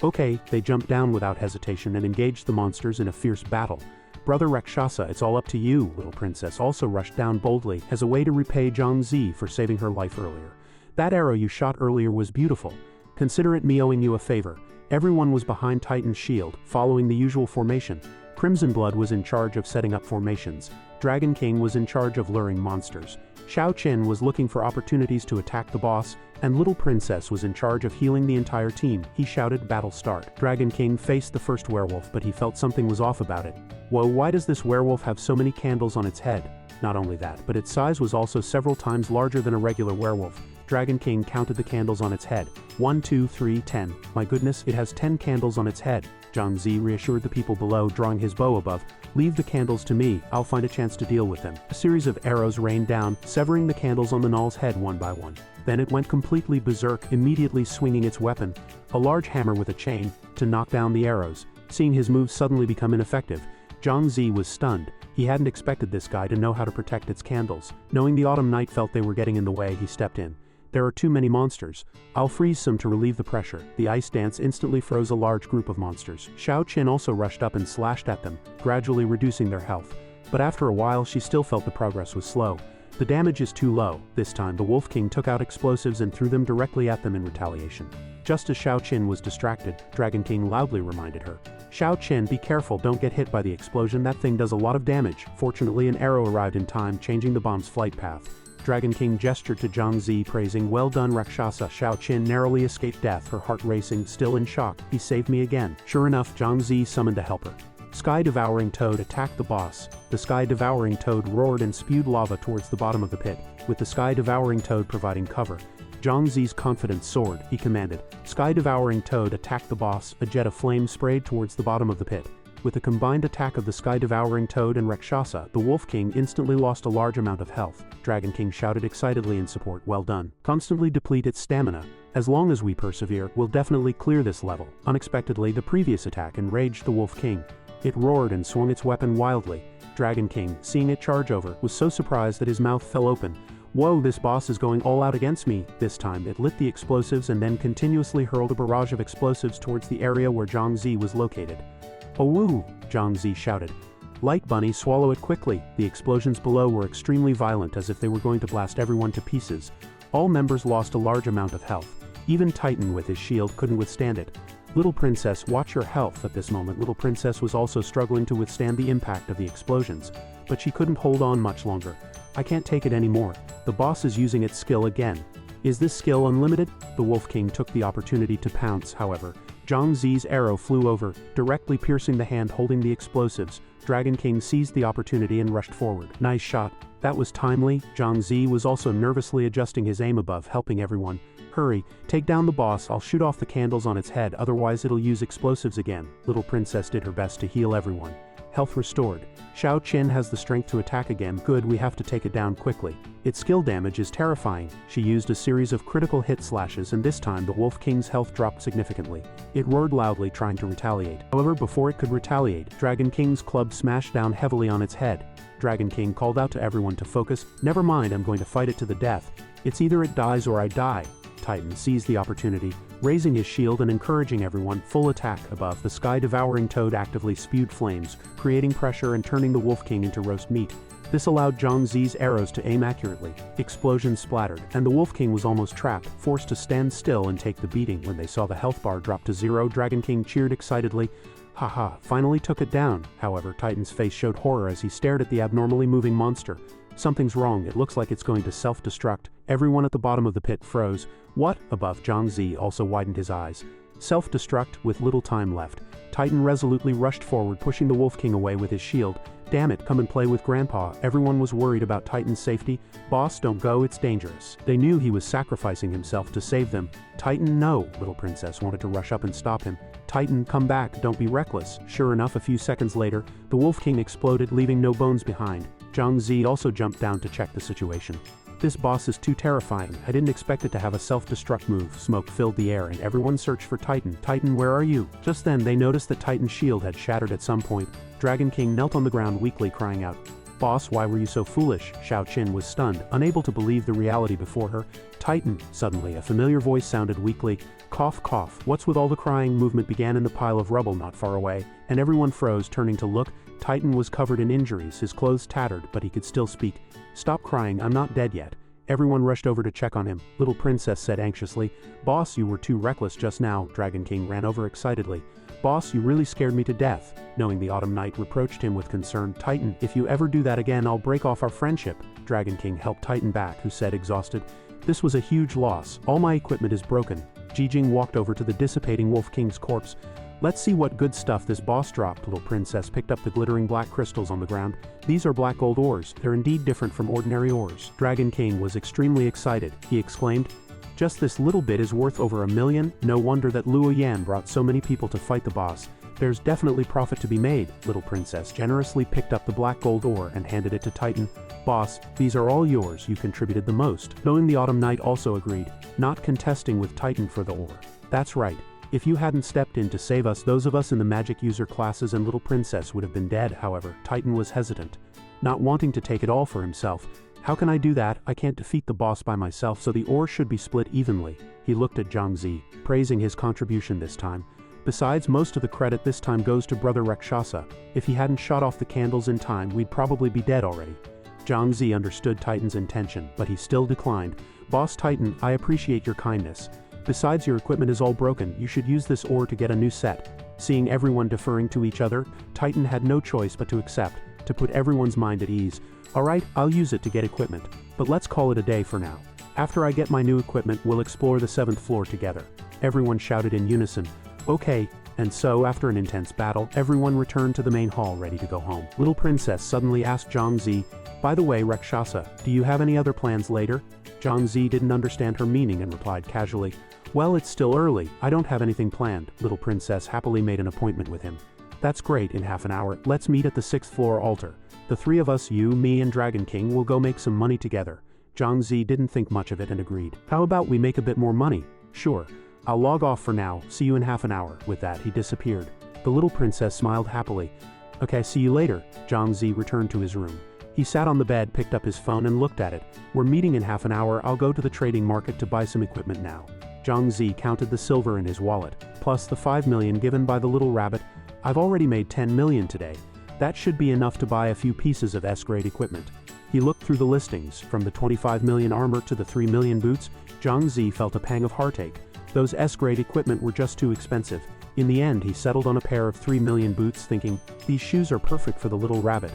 Okay, they jumped down without hesitation and engaged the monsters in a fierce battle. Brother Rakshasa, it's all up to you. Little Princess also rushed down boldly as a way to repay Zhang Zi for saving her life earlier. That arrow you shot earlier was beautiful. Consider it me owing you a favor. Everyone was behind Titan's shield, following the usual formation. Crimson Blood was in charge of setting up formations. Dragon King was in charge of luring monsters. Xiao Qin was looking for opportunities to attack the boss, and Little Princess was in charge of healing the entire team. He shouted, battle start. Dragon King faced the first werewolf, but he felt something was off about it. Whoa, why does this werewolf have so many candles on its head? Not only that, but its size was also several times larger than a regular werewolf. Dragon King counted the candles on its head. 1, 2, 3, 10. My goodness, it has 10 candles on its head. Zhang Zi reassured the people below, drawing his bow above. "Leave the candles to me, I'll find a chance to deal with them." A series of arrows rained down, severing the candles on the Null's head one by one. Then it went completely berserk, immediately swinging its weapon, a large hammer with a chain, to knock down the arrows. Seeing his moves suddenly become ineffective, Zhang Zi was stunned. He hadn't expected this guy to know how to protect its candles. Knowing the Autumn Knight felt they were getting in the way, he stepped in. "There are too many monsters. I'll freeze some to relieve the pressure." The ice dance instantly froze a large group of monsters. Xiao Qin also rushed up and slashed at them, gradually reducing their health. But after a while she still felt the progress was slow. The damage is too low. This time the Wolf King took out explosives and threw them directly at them in retaliation. Just as Xiao Qin was distracted, Dragon King loudly reminded her. "Xiao Qin, be careful, don't get hit by the explosion, that thing does a lot of damage." Fortunately an arrow arrived in time, changing the bomb's flight path. Dragon King gestured to Zhang Zi, praising, "Well done, Rakshasa." Xiao Qin narrowly escaped death, her heart racing, still in shock. "He saved me again." Sure enough, Zhang Zi summoned a helper. Sky Devouring Toad attacked the boss. The Sky Devouring Toad roared and spewed lava towards the bottom of the pit, with the Sky Devouring Toad providing cover. Zhang Zi's confidence soared. He commanded, "Sky Devouring Toad attacked the boss." A jet of flame sprayed towards the bottom of the pit. With the combined attack of the Sky Devouring Toad and Rakshasa, the Wolf King instantly lost a large amount of health. Dragon King shouted excitedly in support, "Well done. Constantly deplete its stamina. As long as we persevere, we'll definitely clear this level." Unexpectedly, the previous attack enraged the Wolf King. It roared and swung its weapon wildly. Dragon King, seeing it charge over, was so surprised that his mouth fell open. "Whoa, this boss is going all out against me." This time, it lit the explosives and then continuously hurled a barrage of explosives towards the area where Zhang Zi was located. "Oh woo!" Zhang Zi shouted. "Light Bunny, swallow it quickly." The explosions below were extremely violent, as if they were going to blast everyone to pieces. All members lost a large amount of health. Even Titan with his shield couldn't withstand it. "Little Princess, watch your health." At this moment, Little Princess was also struggling to withstand the impact of the explosions, but she couldn't hold on much longer. "I can't take it anymore. The boss is using its skill again." "Is this skill unlimited?" The Wolf King took the opportunity to pounce, however. Zhang Zi's arrow flew over, directly piercing the hand holding the explosives. Dragon King seized the opportunity and rushed forward. "Nice shot." That was timely. Zhang Zi was also nervously adjusting his aim above, helping everyone. "Hurry, take down the boss. I'll shoot off the candles on its head, otherwise it'll use explosives again." Little Princess did her best to heal everyone. Health restored. Xiao Qin has the strength to attack again. "Good, we have to take it down quickly. Its skill damage is terrifying." She used a series of critical hit slashes, and this time the Wolf King's health dropped significantly. It roared loudly, trying to retaliate. However, before it could retaliate, Dragon King's club smashed down heavily on its head. Dragon King called out to everyone to focus. "Never mind, I'm going to fight it to the death. It's either it dies or I die." Titan seized the opportunity, raising his shield and encouraging everyone. Full attack. Above, the Sky Devouring Toad actively spewed flames, creating pressure and turning the Wolf King into roast meat. This allowed Zhang Zi's arrows to aim accurately. Explosions splattered, and the Wolf King was almost trapped, forced to stand still and take the beating. When they saw the health bar drop to 0, Dragon King cheered excitedly. "Haha, finally took it down." However, Titan's face showed horror as he stared at the abnormally moving monster. "Something's wrong, it looks like it's going to self-destruct." Everyone at the bottom of the pit froze. "What?" Above, Zhang Zi also widened his eyes. Self-destruct. With little time left, Titan resolutely rushed forward, pushing the Wolf King away with his shield. "Damn it, come and play with Grandpa." Everyone was worried about Titan's safety. "Boss, don't go, it's dangerous." They knew he was sacrificing himself to save them. "Titan, no." Little Princess wanted to rush up and stop him. "Titan, come back, don't be reckless." Sure enough, a few seconds later, the Wolf King exploded, leaving no bones behind. Zhang Zi also jumped down to check the situation. "This boss is too terrifying. I didn't expect it to have a self-destruct move." Smoke filled the air and everyone searched for Titan. "Titan, where are you?" Just then they noticed that Titan's shield had shattered at some point. Dragon King knelt on the ground weakly, crying out, "Boss, why were you so foolish?" Xiao Qin was stunned, unable to believe the reality before her. "Titan." Suddenly a familiar voice sounded weakly. "Cough, cough." What's with all the crying? Movement began in the pile of rubble not far away, and everyone froze, turning to look. Titan was covered in injuries, his clothes tattered, but he could still speak. "Stop crying, I'm not dead yet." Everyone rushed over to check on him. Little Princess said anxiously, "Boss, you were too reckless just now." Dragon King ran over excitedly. "Boss, you really scared me to death." Knowing the Autumn Knight reproached him with concern. "Titan, if you ever do that again, I'll break off our friendship." Dragon King helped Titan back, who said exhausted, "This was a huge loss. All my equipment is broken." Jijing walked over to the dissipating Wolf King's corpse. "Let's see what good stuff this boss dropped." Little Princess picked up the glittering black crystals on the ground. "These are black gold ores. They're indeed different from ordinary ores." Dragon King was extremely excited. He exclaimed, "Just this little bit is worth over 1 million. No wonder that Luo Yan brought so many people to fight the boss. There's definitely profit to be made. Little princess generously picked up the black gold ore and handed it to Titan. Boss, these are all yours, you contributed the most. Knowing the Autumn Knight also agreed, not contesting with Titan for the ore. That's right. If you hadn't stepped in to save us, those of us in the magic user classes and Little Princess would have been dead. However, Titan was hesitant, not wanting to take it all for himself. How can I do that? I can't defeat the boss by myself, so the ore should be split evenly. He looked at Zhang Zi, praising his contribution this time. Besides, most of the credit this time goes to Brother Rakshasa. If he hadn't shot off the candles in time, we'd probably be dead already. Zhang Zi understood Titan's intention, but he still declined. Boss Titan, I appreciate your kindness. Besides, your equipment is all broken, you should use this ore to get a new set. Seeing everyone deferring to each other, Titan had no choice but to accept, to put everyone's mind at ease. Alright, I'll use it to get equipment, but let's call it a day for now. After I get my new equipment, we'll explore the 7th floor together. Everyone shouted in unison. Okay, and so after an intense battle, everyone returned to the main hall ready to go home. Little Princess suddenly asked Zhang Zi, by the way, Rakshasa, do you have any other plans later? Zhang Zi didn't understand her meaning and replied casually, well, it's still early, I don't have anything planned. Little Princess happily made an appointment with him. That's great, in half an hour, let's meet at the 6th floor altar. The three of us, you, me and Dragon King, will go make some money together. Zhang Zi didn't think much of it and agreed. How about we make a bit more money? Sure. I'll log off for now, see you in half an hour. With that, he disappeared. The little princess smiled happily. Okay, see you later. Zhang Zi returned to his room. He sat on the bed, picked up his phone and looked at it. We're meeting in half an hour, I'll go to the trading market to buy some equipment now. Zhang Zi counted the silver in his wallet, plus the 5 million given by the little rabbit. I've already made 10 million today. That should be enough to buy a few pieces of S-grade equipment. He looked through the listings, from the 25 million armor to the 3 million boots. Zhang Zi felt a pang of heartache. Those S-grade equipment were just too expensive. In the end, he settled on a pair of 3 million boots, thinking, these shoes are perfect for the little rabbit.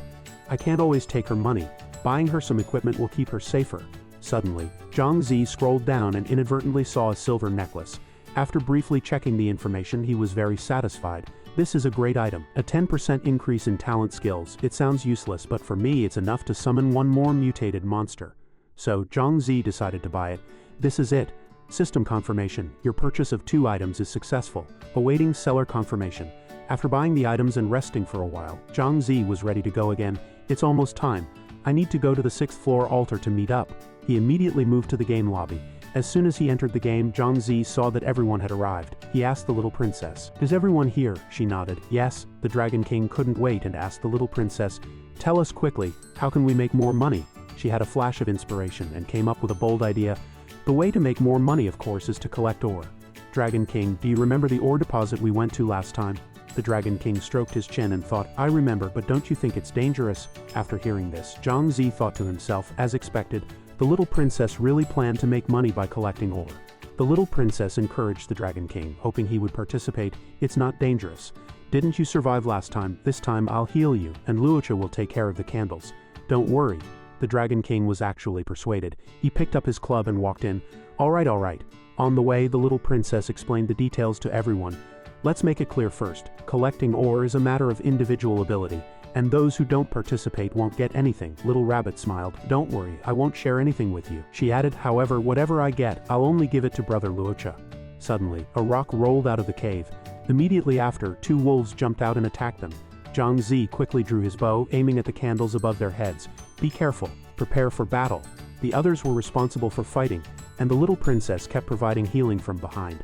I can't always take her money. Buying her some equipment will keep her safer. Suddenly, Zhang Zi scrolled down and inadvertently saw a silver necklace. After briefly checking the information, he was very satisfied. This is a great item. A 10% increase in talent skills. It sounds useless, but for me it's enough to summon one more mutated monster. So, Zhang Zi decided to buy it. This is it. System confirmation. Your purchase of 2 items is successful. Awaiting seller confirmation. After buying the items and resting for a while, Zhang Zi was ready to go again. It's almost time. I need to go to the 6th floor altar to meet up. He immediately moved to the game lobby. As soon as he entered the game, Zhang Zi saw that everyone had arrived. He asked the little princess, is everyone here? She nodded. Yes. The Dragon King couldn't wait and asked the little princess, tell us quickly, how can we make more money? She had a flash of inspiration and came up with a bold idea. The way to make more money, of course, is to collect ore. Dragon King, do you remember the ore deposit we went to last time? The Dragon King stroked his chin and thought, I remember, but don't you think it's dangerous? After hearing this, Zhang Zi thought to himself, as expected, the little princess really planned to make money by collecting ore. The little princess encouraged the Dragon King, hoping he would participate. It's not dangerous. Didn't you survive last time? This time I'll heal you, and Luocha will take care of the candles. Don't worry. The Dragon King was actually persuaded. He picked up his club and walked in. All right. On the way, the little princess explained the details to everyone. Let's make it clear first. Collecting ore is a matter of individual ability, and those who don't participate won't get anything. Little Rabbit smiled. Don't worry, I won't share anything with you. She added, however, whatever I get, I'll only give it to Brother Luocha. Suddenly, a rock rolled out of the cave. Immediately after, 2 wolves jumped out and attacked them. Zhang Zi quickly drew his bow, aiming at the candles above their heads. Be careful. Prepare for battle. The others were responsible for fighting, and the little princess kept providing healing from behind.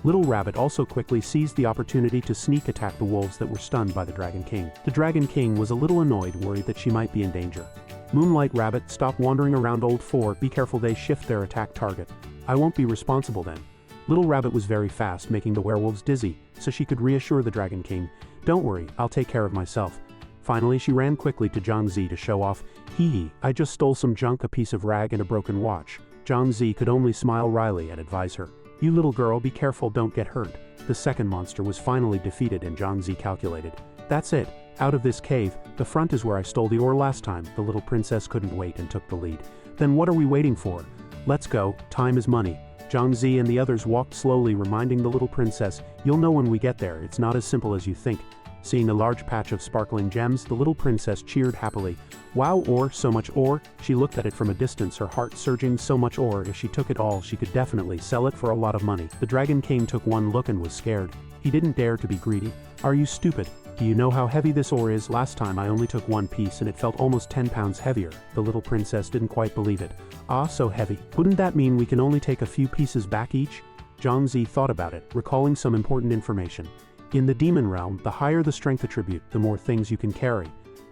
Little Rabbit also quickly seized the opportunity to sneak attack the wolves that were stunned by the Dragon King. The Dragon King was a little annoyed, worried that she might be in danger. Moonlight Rabbit, stop wandering around Old 4, be careful they shift their attack target. I won't be responsible then. Little Rabbit was very fast, making the werewolves dizzy, so she could reassure the Dragon King. Don't worry, I'll take care of myself. Finally, she ran quickly to Zhang Zi to show off. Hee, I just stole some junk, a piece of rag and a broken watch. Zhang Zi could only smile wryly and advise her. You little girl, be careful, don't get hurt. The second monster was finally defeated and Zhang Zi calculated. That's it. Out of this cave, the front is where I stole the ore last time. The little princess couldn't wait and took the lead. Then what are we waiting for? Let's go, time is money. Zhang Zi and the others walked slowly, reminding the little princess, you'll know when we get there, it's not as simple as you think. Seeing a large patch of sparkling gems, the little princess cheered happily. Wow, ore, so much ore. She looked at it from a distance, her heart surging. So much ore, if she took it all, she could definitely sell it for a lot of money. The Dragon King took one look and was scared. He didn't dare to be greedy. Are you stupid? Do you know how heavy this ore is? Last time I only took one piece and it felt almost 10 pounds heavier. The little princess didn't quite believe it. Ah, so heavy. Wouldn't that mean we can only take a few pieces back each? Zhang Zi thought about it, recalling some important information. In the demon realm, the higher the strength attribute, the more things you can carry.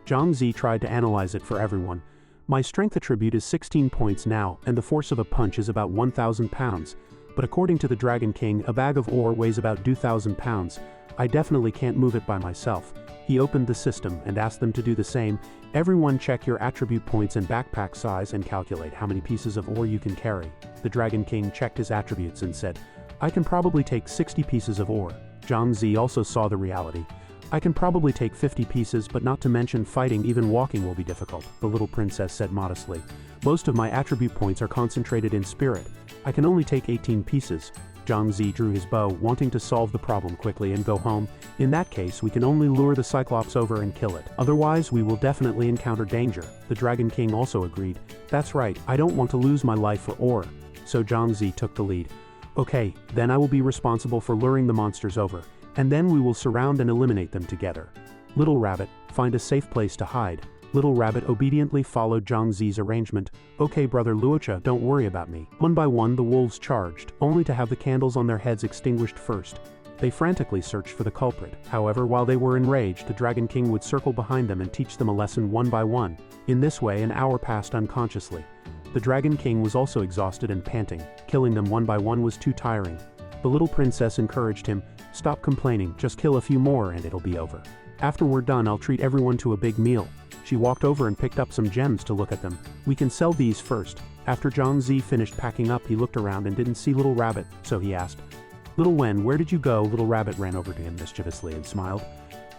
Zhang Zi tried to analyze it for everyone. My strength attribute is 16 points now, and the force of a punch is about 1,000 pounds. But according to the Dragon King, a bag of ore weighs about 2,000 pounds. I definitely can't move it by myself. He opened the system and asked them to do the same. Everyone check your attribute points and backpack size and calculate how many pieces of ore you can carry. The Dragon King checked his attributes and said, I can probably take 60 pieces of ore. Zhang Zi also saw the reality. I can probably take 50 pieces, but not to mention fighting, even walking will be difficult, the little princess said modestly. Most of my attribute points are concentrated in spirit. I can only take 18 pieces. Zhang Zi drew his bow, wanting to solve the problem quickly and go home. In that case, we can only lure the Cyclops over and kill it. Otherwise, we will definitely encounter danger. The Dragon King also agreed. That's right, I don't want to lose my life for ore. So Zhang Zi took the lead. Okay, then I will be responsible for luring the monsters over, and then we will surround and eliminate them together. Little Rabbit, find a safe place to hide. Little Rabbit obediently followed Zhang Zi's arrangement. Okay, Brother Luocha, don't worry about me. One by one the wolves charged, only to have the candles on their heads extinguished first. They frantically searched for the culprit. However, while they were enraged, the Dragon King would circle behind them and teach them a lesson one by one. In this way, an hour passed unconsciously. The Dragon King was also exhausted and panting. Killing them one by one was too tiring. The little princess encouraged him, stop complaining, just kill a few more and it'll be over. After we're done, I'll treat everyone to a big meal. She walked over and picked up some gems to look at them. We can sell these first. After Zhang Zi finished packing up, he looked around and didn't see Little Rabbit, so he asked, Little Wen, where did you go? Little Rabbit ran over to him mischievously and smiled.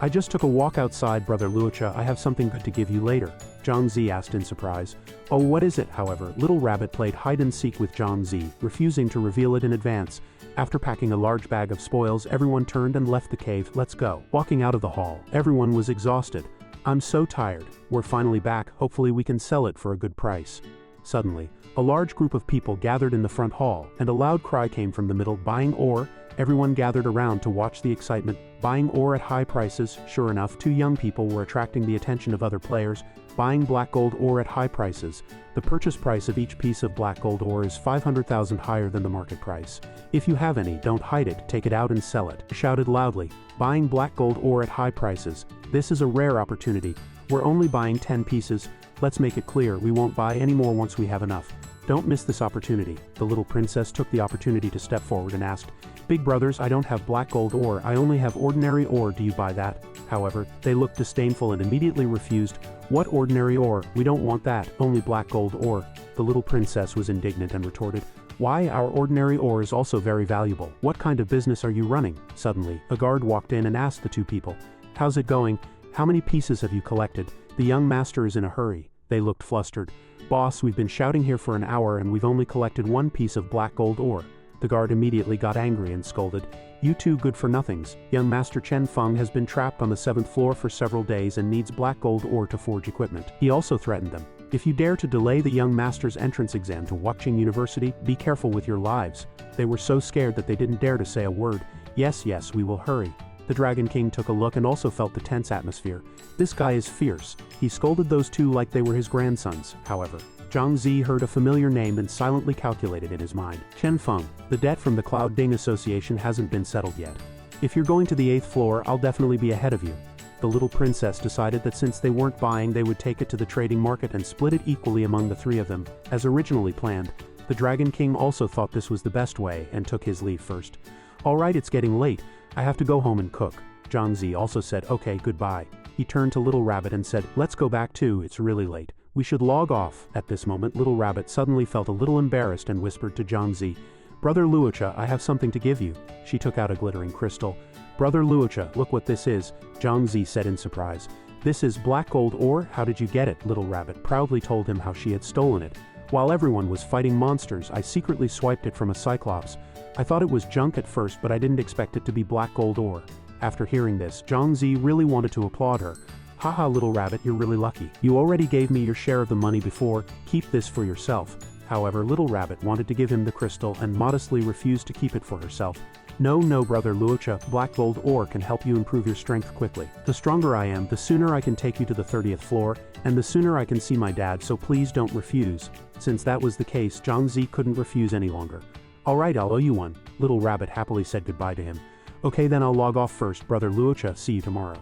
I just took a walk outside, Brother Luocha. I have something good to give you later. Zhang Zi asked in surprise. Oh, what is it? However, Little Rabbit played hide-and-seek with Zhang Zi, refusing to reveal it in advance. After packing a large bag of spoils, everyone turned and left the cave. Let's go. Walking out of the hall, everyone was exhausted. I'm so tired. We're finally back. Hopefully we can sell it for a good price. Suddenly, a large group of people gathered in the front hall, and a loud cry came from the middle. Buying ore? Everyone gathered around to watch the excitement. Buying ore at high prices. Sure enough, two young people were attracting the attention of other players. Buying black gold ore at high prices. The purchase price of each piece of black gold ore is 500,000 higher than the market price. If you have any, don't hide it, take it out and sell it. Shouted loudly. Buying black gold ore at high prices. This is a rare opportunity. We're only buying 10 pieces. Let's make it clear, we won't buy any more once we have enough. Don't miss this opportunity. The little princess took the opportunity to step forward and asked, Big brothers, I don't have black gold ore, I only have ordinary ore, do you buy that? However, they looked disdainful and immediately refused. What ordinary ore? We don't want that, only black gold ore. The little princess was indignant and retorted, Why, our ordinary ore is also very valuable. What kind of business are you running? Suddenly, a guard walked in and asked the two people, How's it going? How many pieces have you collected? The young master is in a hurry. They looked flustered. Boss, we've been shouting here for an hour and we've only collected one piece of black gold ore. The guard immediately got angry and scolded, You two good-for-nothings. Young Master Chen Feng has been trapped on the 7th floor for several days and needs black gold ore to forge equipment. He also threatened them. If you dare to delay the young master's entrance exam to Wuqing University, be careful with your lives. They were so scared that they didn't dare to say a word. Yes, we will hurry. The Dragon King took a look and also felt the tense atmosphere. This guy is fierce. He scolded those two like they were his grandsons. However, Zhang Zi heard a familiar name and silently calculated in his mind. Chen Feng, the debt from the Cloud Ding Association hasn't been settled yet. If you're going to the 8th floor, I'll definitely be ahead of you. The little princess decided that since they weren't buying, they would take it to the trading market and split it equally among the three of them, as originally planned. The Dragon King also thought this was the best way and took his leave first. Alright, it's getting late. I have to go home and cook. Zhang Zi also said, Okay, goodbye. He turned to Little Rabbit and said, Let's go back too, it's really late. We should log off. At this moment, Little Rabbit suddenly felt a little embarrassed and whispered to Zhang Zi, Brother Luocha, I have something to give you. She took out a glittering crystal. Brother Luocha, look what this is, Zhang Zi said in surprise. This is black gold ore? How did you get it? Little Rabbit proudly told him how she had stolen it. While everyone was fighting monsters, I secretly swiped it from a Cyclops. I thought it was junk at first, but I didn't expect it to be black gold ore. After hearing this, Zhang Zi really wanted to applaud her. Haha, Little Rabbit, you're really lucky. You already gave me your share of the money before, keep this for yourself. However, Little Rabbit wanted to give him the crystal and modestly refused to keep it for herself. No, brother Luocha, black gold ore can help you improve your strength quickly. The stronger I am, the sooner I can take you to the 30th floor, and the sooner I can see my dad, so please don't refuse. Since that was the case, Zhang Zi couldn't refuse any longer. Alright, I'll owe you one. Little Rabbit happily said goodbye to him. Okay, then I'll log off first, brother Luocha, see you tomorrow.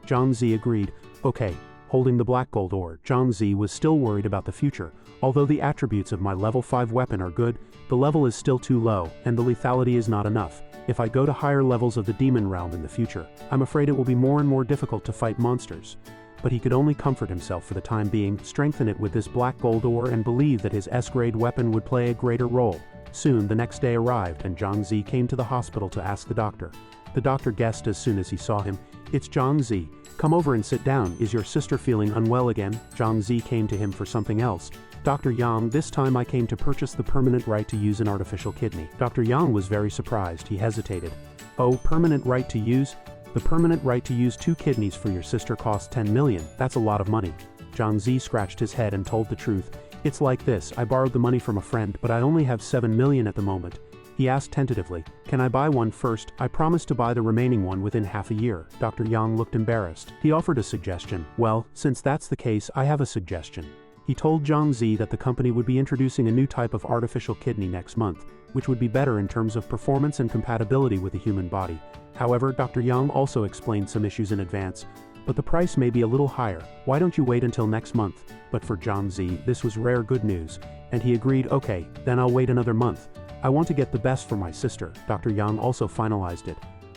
Zhang Zi agreed. Okay. Holding the black gold ore, Zhang Zi was still worried about the future. Although the attributes of my level 5 weapon are good, the level is still too low, and the lethality is not enough. If I go to higher levels of the demon realm in the future, I'm afraid it will be more and more difficult to fight monsters. But he could only comfort himself for the time being, strengthen it with this black gold ore, and believe that his S-grade weapon would play a greater role. Soon, the next day arrived, and Zhang Zi came to the hospital to ask the doctor. The doctor guessed as soon as he saw him. It's Zhang Zi. Come over and sit down. Is your sister feeling unwell again? Zhang Zi came to him for something else. Dr. Yang, this time I came to purchase the permanent right to use an artificial kidney. Dr. Yang was very surprised. He hesitated. Oh, permanent right to use? The permanent right to use 2 kidneys for your sister costs 10 million. That's a lot of money. Zhang Zi scratched his head and told the truth. It's like this, I borrowed the money from a friend, but I only have 7 million at the moment. He asked tentatively, can I buy one first? I promised to buy the remaining one within half a year. Dr. Yang looked embarrassed. He offered a suggestion. Well, since that's the case, I have a suggestion. He told Zhang Zi that the company would be introducing a new type of artificial kidney next month, which would be better in terms of performance and compatibility with the human body. However, Dr. Yang also explained some issues in advance, but the price may be a little higher. Why don't you wait until next month? But for Zhang Zi, this was rare good news, and he agreed, okay, then I'll wait another month. I want to get the best for my sister. Dr. Yang also finalized it.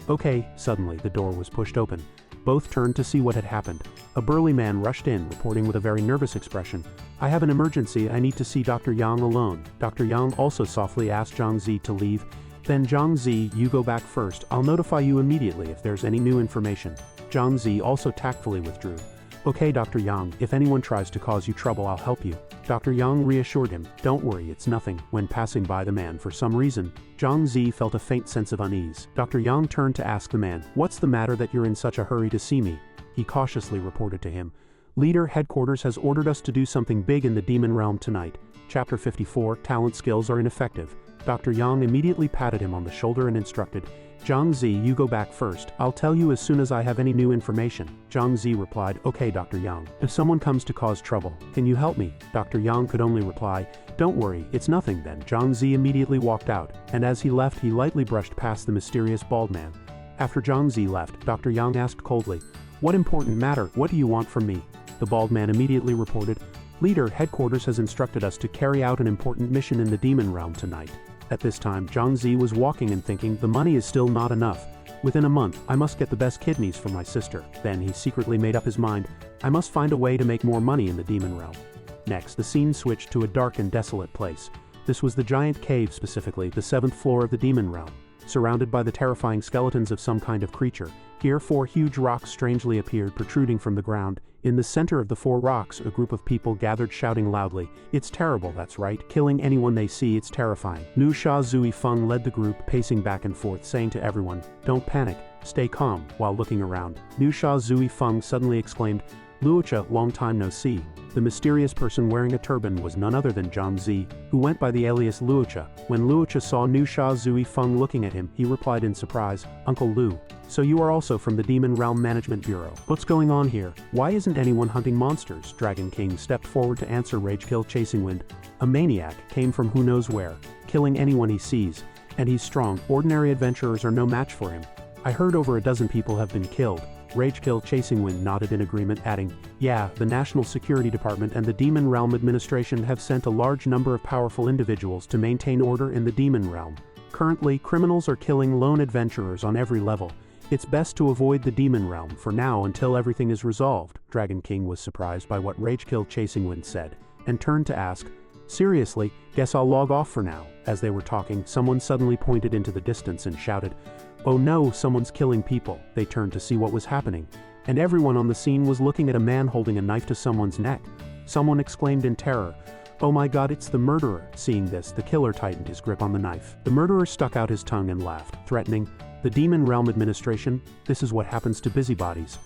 Okay, suddenly the door was pushed open. Both turned to see what had happened. A burly man rushed in, reporting with a very nervous expression. I have an emergency, I need to see Dr. Yang alone. Dr. Yang also softly asked Zhang Zi to leave. Then Zhang Zi, you go back first, I'll notify you immediately if there's any new information. Zhang Zi also tactfully withdrew. Okay, Dr. Yang, if anyone tries to cause you trouble, I'll help you. Dr. Yang reassured him, don't worry, it's nothing. When passing by the man for some reason, Zhang Zi felt a faint sense of unease. Dr. Yang turned to ask the man, what's the matter that you're in such a hurry to see me? He cautiously reported to him. Leader, headquarters has ordered us to do something big in the demon realm tonight. Chapter 54, Talent Skills Are Ineffective. Dr. Yang immediately patted him on the shoulder and instructed, Zhang Zi, you go back first. I'll tell you as soon as I have any new information. Zhang Zi replied, okay, Dr. Yang. If someone comes to cause trouble, can you help me? Dr. Yang could only reply, don't worry, it's nothing then. Zhang Zi immediately walked out, and as he left, he lightly brushed past the mysterious bald man. After Zhang Zi left, Dr. Yang asked coldly, what important matter? What do you want from me? The bald man immediately reported, Leader, headquarters has instructed us to carry out an important mission in the demon realm tonight. At this time, Zhang Zi was walking and thinking, the money is still not enough. Within a month, I must get the best kidneys for my sister. Then he secretly made up his mind, I must find a way to make more money in the demon realm. Next, the scene switched to a dark and desolate place. This was the giant cave, specifically the 7th floor of the demon realm. Surrounded by the terrifying skeletons of some kind of creature, here 4 huge rocks strangely appeared protruding from the ground. In the center of the 4 rocks, a group of people gathered shouting loudly, it's terrible, that's right, killing anyone they see, it's terrifying. Nu Sha Zui Feng led the group, pacing back and forth, saying to everyone, don't panic, stay calm. While looking around, Nu Sha Zui Feng suddenly exclaimed, Luocha, long time no see. The mysterious person wearing a turban was none other than Zhang Zi, who went by the alias Luocha. When Luocha saw Nu Sha Zui Feng looking at him, he replied in surprise, Uncle Lu. So you are also from the Demon Realm Management Bureau. What's going on here? Why isn't anyone hunting monsters? Dragon King stepped forward to answer Ragekill Chasing Wind. A maniac came from who knows where, killing anyone he sees. And he's strong, ordinary adventurers are no match for him. I heard over a dozen people have been killed. Ragekill Chasing Wind nodded in agreement, adding, yeah, the National Security Department and the Demon Realm Administration have sent a large number of powerful individuals to maintain order in the Demon Realm. Currently, criminals are killing lone adventurers on every level. It's best to avoid the Demon Realm for now until everything is resolved. Dragon King was surprised by what Ragekill Chasing Wind said, and turned to ask, seriously, guess I'll log off for now. As they were talking, someone suddenly pointed into the distance and shouted, oh no, someone's killing people. They turned to see what was happening, and everyone on the scene was looking at a man holding a knife to someone's neck. Someone exclaimed in terror, oh my god, it's the murderer. Seeing this, the killer tightened his grip on the knife. The murderer stuck out his tongue and laughed, threatening, the Demon Realm Administration, this is what happens to busybodies.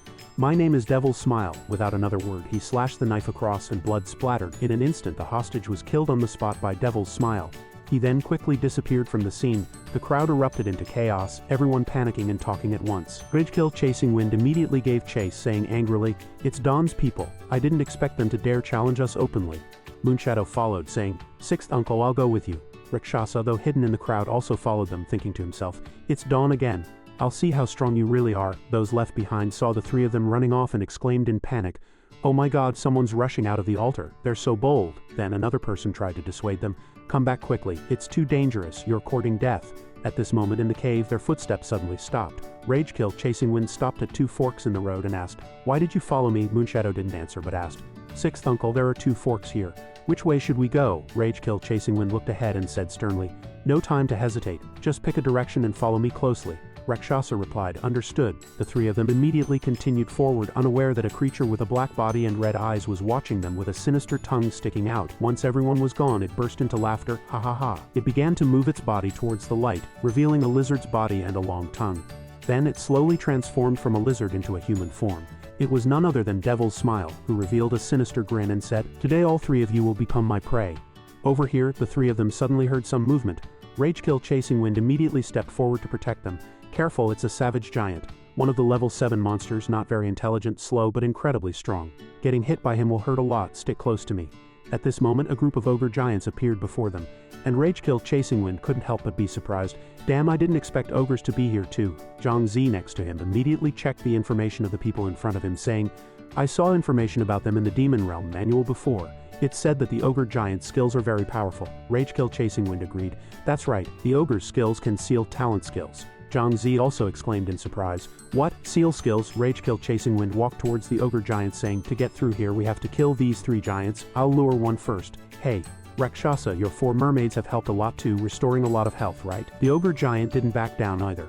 My name is Devil's Smile. Without another word, he slashed the knife across and blood splattered. In an instant, the hostage was killed on the spot by Devil's Smile. He then quickly disappeared from the scene. The crowd erupted into chaos, everyone panicking and talking at once. Ragekill Chasing Wind immediately gave chase, saying angrily, "It's Dawn's people. I didn't expect them to dare challenge us openly." Moonshadow followed, saying, "Sixth uncle, I'll go with you." Rakshasa, though hidden in the crowd, also followed them, thinking to himself, "It's Dawn again. I'll see how strong you really are." Those left behind saw the three of them running off and exclaimed in panic, "Oh my god, someone's rushing out of the altar. They're so bold." Then another person tried to dissuade them. "Come back quickly. It's too dangerous. You're courting death." At this moment in the cave, their footsteps suddenly stopped. Ragekill Chasing Wind stopped at two forks in the road and asked, "Why did you follow me?" Moonshadow didn't answer but asked, "Sixth uncle, there are two forks here. Which way should we go?" Ragekill Chasing Wind looked ahead and said sternly, "No time to hesitate. Just pick a direction and follow me closely." Rakshasa replied, "Understood." The three of them immediately continued forward, unaware that a creature with a black body and red eyes was watching them with a sinister tongue sticking out. Once everyone was gone, it burst into laughter, "Ha ha ha." It began to move its body towards the light, revealing a lizard's body and a long tongue. Then it slowly transformed from a lizard into a human form. It was none other than Devil's Smile, who revealed a sinister grin and said, "Today all three of you will become my prey." Over here, the three of them suddenly heard some movement. Ragekill Chasing Wind immediately stepped forward to protect them. "Careful, it's a savage giant. One of the level 7 monsters, not very intelligent, slow but incredibly strong. Getting hit by him will hurt a lot, stick close to me." At this moment, a group of ogre giants appeared before them, and Ragekill Chasing Wind couldn't help but be surprised. "Damn, I didn't expect ogres to be here too." Zhang Zi next to him immediately checked the information of the people in front of him, saying, "I saw information about them in the Demon Realm manual before. It said that the ogre giant skills are very powerful." Ragekill Chasing Wind agreed. "That's right, the ogre's skills can seal talent skills." Zhang Zi also exclaimed in surprise. "What? Seal skills?" Ragekill Chasing Wind walked towards the ogre giant, saying, "To get through here we have to kill these 3 giants. I'll lure one first." "Hey, Rakshasa, your 4 mermaids have helped a lot too, restoring a lot of health, right?" The ogre giant didn't back down either.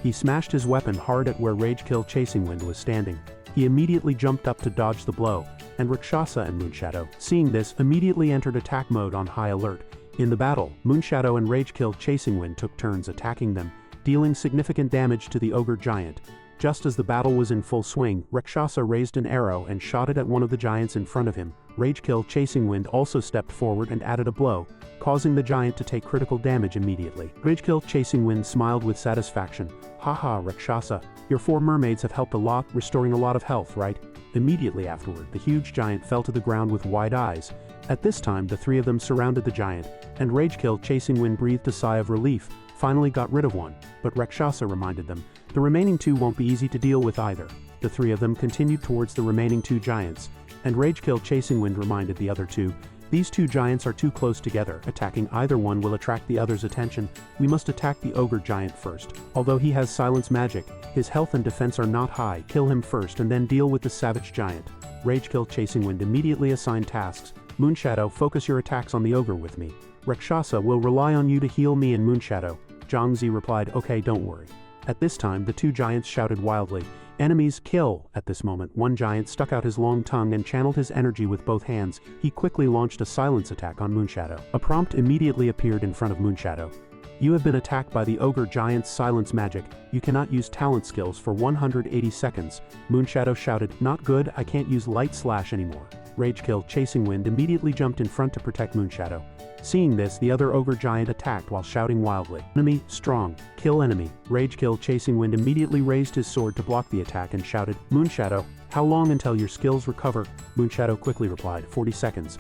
He smashed his weapon hard at where Ragekill Chasing Wind was standing. He immediately jumped up to dodge the blow, and Rakshasa and Moonshadow, seeing this, immediately entered attack mode on high alert. In the battle, Moonshadow and Ragekill Chasing Wind took turns attacking them, dealing significant damage to the ogre giant. Just as the battle was in full swing, Rakshasa raised an arrow and shot it at one of the giants in front of him. Ragekill Chasing Wind also stepped forward and added a blow, causing the giant to take critical damage immediately. Ragekill Chasing Wind smiled with satisfaction. "Haha, Rakshasa, your 4 mermaids have helped a lot, restoring a lot of health, right?" Immediately afterward, the huge giant fell to the ground with wide eyes. At this time, the 3 of them surrounded the giant, and Ragekill Chasing Wind breathed a sigh of relief, finally got rid of one. But Rakshasa reminded them, the remaining 2 won't be easy to deal with either. The 3 of them continued towards the remaining 2 giants, and Ragekill Chasing Wind reminded the other 2, "These 2 giants are too close together. Attacking either one will attract the other's attention. We must attack the ogre giant first. Although he has silence magic, his health and defense are not high. Kill him first and then deal with the savage giant." Ragekill Chasing Wind immediately assigned tasks. "Moonshadow, focus your attacks on the ogre with me. Rakshasa will rely on you to heal me and Moonshadow." Zhang Zi replied, "Okay, don't worry." At this time, the 2 giants shouted wildly, "Enemies, kill!" At this moment, one giant stuck out his long tongue and channeled his energy with both hands. He quickly launched a silence attack on Moonshadow. A prompt immediately appeared in front of Moonshadow. "You have been attacked by the ogre giant's silence magic. You cannot use talent skills for 180 seconds. Moonshadow shouted, "Not good, I can't use Light Slash anymore." Ragekill Chasing Wind immediately jumped in front to protect Moonshadow. Seeing this, the other ogre giant attacked while shouting wildly, "Enemy, strong, kill enemy." Ragekill Chasing Wind immediately raised his sword to block the attack and shouted, "Moonshadow, how long until your skills recover?" Moonshadow quickly replied, 40 seconds.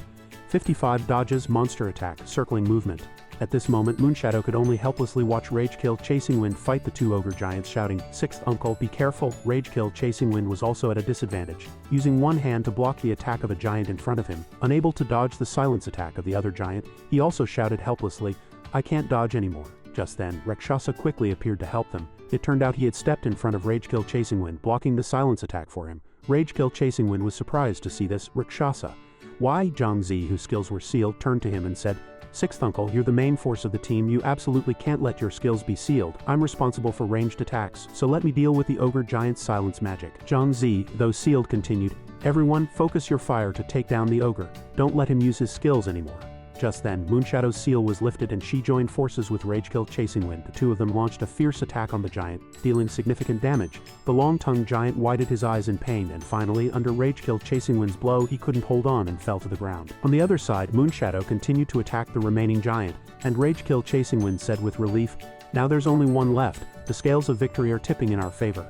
55 dodges, monster attack, circling movement. At this moment, Moonshadow could only helplessly watch Ragekill Chasing Wind fight the 2 ogre giants, shouting, "Sixth uncle, be careful." Ragekill Chasing Wind was also at a disadvantage, using one hand to block the attack of a giant in front of him. Unable to dodge the silence attack of the other giant, he also shouted helplessly, "I can't dodge anymore." Just then, Rakshasa quickly appeared to help them. It turned out he had stepped in front of Ragekill Chasing Wind, blocking the silence attack for him. Ragekill Chasing Wind was surprised to see this. "Rakshasa, why?" Zhang Zi, whose skills were sealed, turned to him and said, "Sixth uncle, you're the main force of the team. You absolutely can't let your skills be sealed. I'm responsible for ranged attacks, so let me deal with the ogre giant's silence magic." Zhang Zi, though sealed, continued, "Everyone, focus your fire to take down the ogre. Don't let him use his skills anymore." Just then, Moonshadow's seal was lifted and she joined forces with Ragekill Chasing Wind. The two of them launched a fierce attack on the giant, dealing significant damage. The long-tongued giant widened his eyes in pain, and finally, under Ragekill Chasing Wind's blow, he couldn't hold on and fell to the ground. On the other side, Moonshadow continued to attack the remaining giant, and Ragekill Chasing Wind said with relief, "Now there's only one left. The scales of victory are tipping in our favor."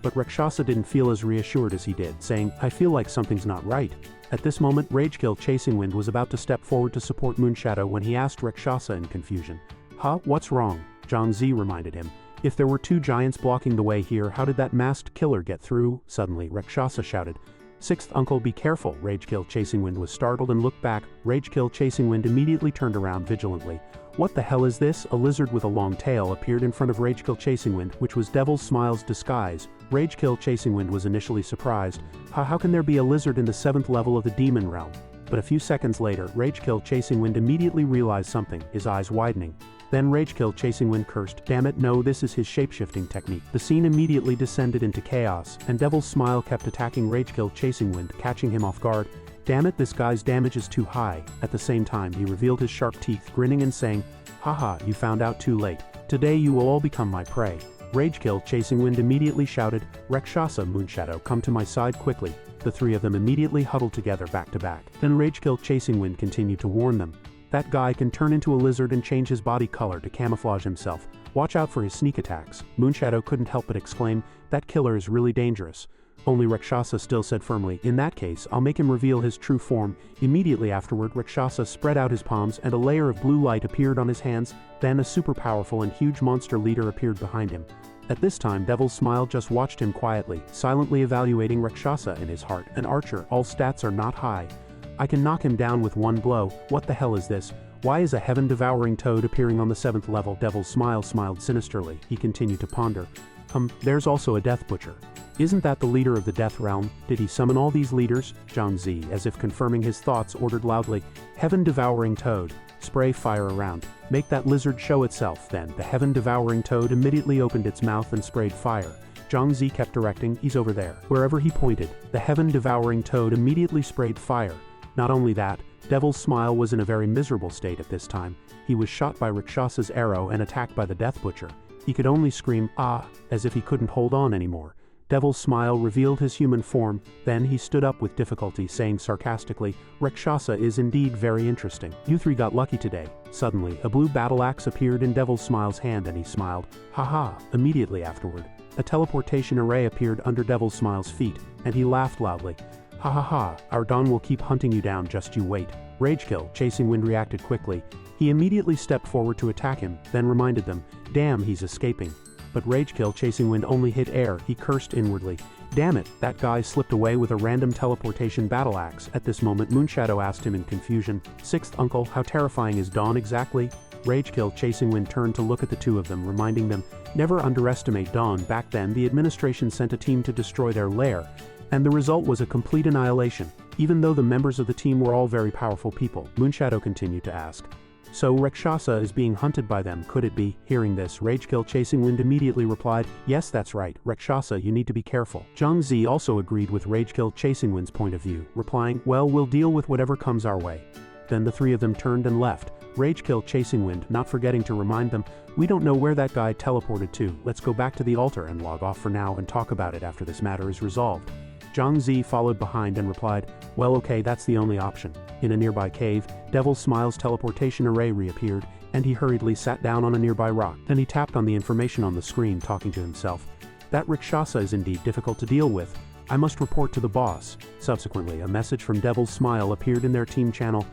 But Rakshasa didn't feel as reassured as he did, saying, "I feel like something's not right." At this moment, Ragekill Chasing Wind was about to step forward to support Moonshadow when he asked Rakshasa in confusion. "Huh? What's wrong?" Zhang Zi reminded him. "If there were two giants blocking the way here, how did that masked killer get through?" Suddenly, Rakshasa shouted. "Sixth uncle, be careful!" Ragekill Chasing Wind was startled and looked back. Ragekill Chasing Wind immediately turned around vigilantly. "What the hell is this?" A lizard with a long tail appeared in front of Ragekill Chasing Wind, which was Devil's Smile's disguise. Ragekill Chasing Wind was initially surprised. How can there be a lizard in the 7th level of the demon realm? But a few seconds later, Ragekill Chasing Wind immediately realized something, his eyes widening. Then Ragekill Chasing Wind cursed, "Damn it, no, this is his shapeshifting technique." The scene immediately descended into chaos, and Devil's Smile kept attacking Ragekill Chasing Wind, catching him off guard. "Damn it, this guy's damage is too high." At the same time, he revealed his sharp teeth, grinning and saying, "Haha, you found out too late. Today you will all become my prey." Ragekill Chasing Wind immediately shouted, "Rakshasa, Moonshadow, come to my side quickly." The three of them immediately huddled together back to back. Then Ragekill Chasing Wind continued to warn them. "That guy can turn into a lizard and change his body color to camouflage himself. Watch out for his sneak attacks." Moonshadow couldn't help but exclaim, "That killer is really dangerous." Only Rakshasa still said firmly, "In that case, I'll make him reveal his true form." Immediately afterward, Rakshasa spread out his palms and a layer of blue light appeared on his hands. Then a super powerful and huge monster leader appeared behind him. At this time, Devil's Smile just watched him quietly, silently evaluating Rakshasa in his heart. "An archer, all stats are not high. I can knock him down with one blow. What the hell is this? Why is a heaven-devouring toad appearing on the 7th level?" Devil's Smile smiled sinisterly. He continued to ponder. There's also a Death Butcher. Isn't that the leader of the Death Realm? Did he summon all these leaders?" Zhang Zi, as if confirming his thoughts, ordered loudly, "Heaven-devouring toad, spray fire around. Make that lizard show itself." Then, the heaven-devouring toad immediately opened its mouth and sprayed fire. Zhang Zi kept directing, "He's over there." Wherever he pointed, the heaven-devouring toad immediately sprayed fire. Not only that, Devil's Smile was in a very miserable state at this time. He was shot by Rakshasa's arrow and attacked by the Death Butcher. He could only scream, "Ah," as if he couldn't hold on anymore. Devil's Smile revealed his human form, then he stood up with difficulty, saying sarcastically, "Rakshasa is indeed very interesting. You three got lucky today." Suddenly, a blue battle axe appeared in Devil's Smile's hand and he smiled. "Ha." Immediately afterward, a teleportation array appeared under Devil's Smile's feet, and he laughed loudly. Ha, our Dawn will keep hunting you down, just you wait." Ragekill Chasing Wind reacted quickly. He immediately stepped forward to attack him, then reminded them, "Damn, he's escaping." But Ragekill Chasing Wind only hit air. He cursed inwardly. "Damn it, that guy slipped away with a random teleportation battle axe." At this moment, Moonshadow asked him in confusion, "Sixth uncle, how terrifying is Dawn exactly?" Ragekill Chasing Wind turned to look at the two of them, reminding them, "Never underestimate Dawn." Back then, the administration sent a team to destroy their lair, and the result was a complete annihilation. Even though the members of the team were all very powerful people, Moonshadow continued to ask, "So Rakshasa is being hunted by them, could it be?" Hearing this, Ragekill Chasing Wind immediately replied, "Yes, that's right. Rakshasa, you need to be careful." Zhang Zi also agreed with Ragekill Chasing Wind's point of view, replying, "Well, we'll deal with whatever comes our way." Then the three of them turned and left. Ragekill Chasing Wind, not forgetting to remind them, "We don't know where that guy teleported to. Let's go back to the altar and log off for now and talk about it after this matter is resolved." Zhang Zi followed behind and replied, "Well, okay, that's the only option." In a nearby cave, Devil's Smile's teleportation array reappeared, and he hurriedly sat down on a nearby rock. Then he tapped on the information on the screen, talking to himself. "That Rakshasa is indeed difficult to deal with. I must report to the boss." Subsequently, a message from Devil's Smile appeared in their team channel.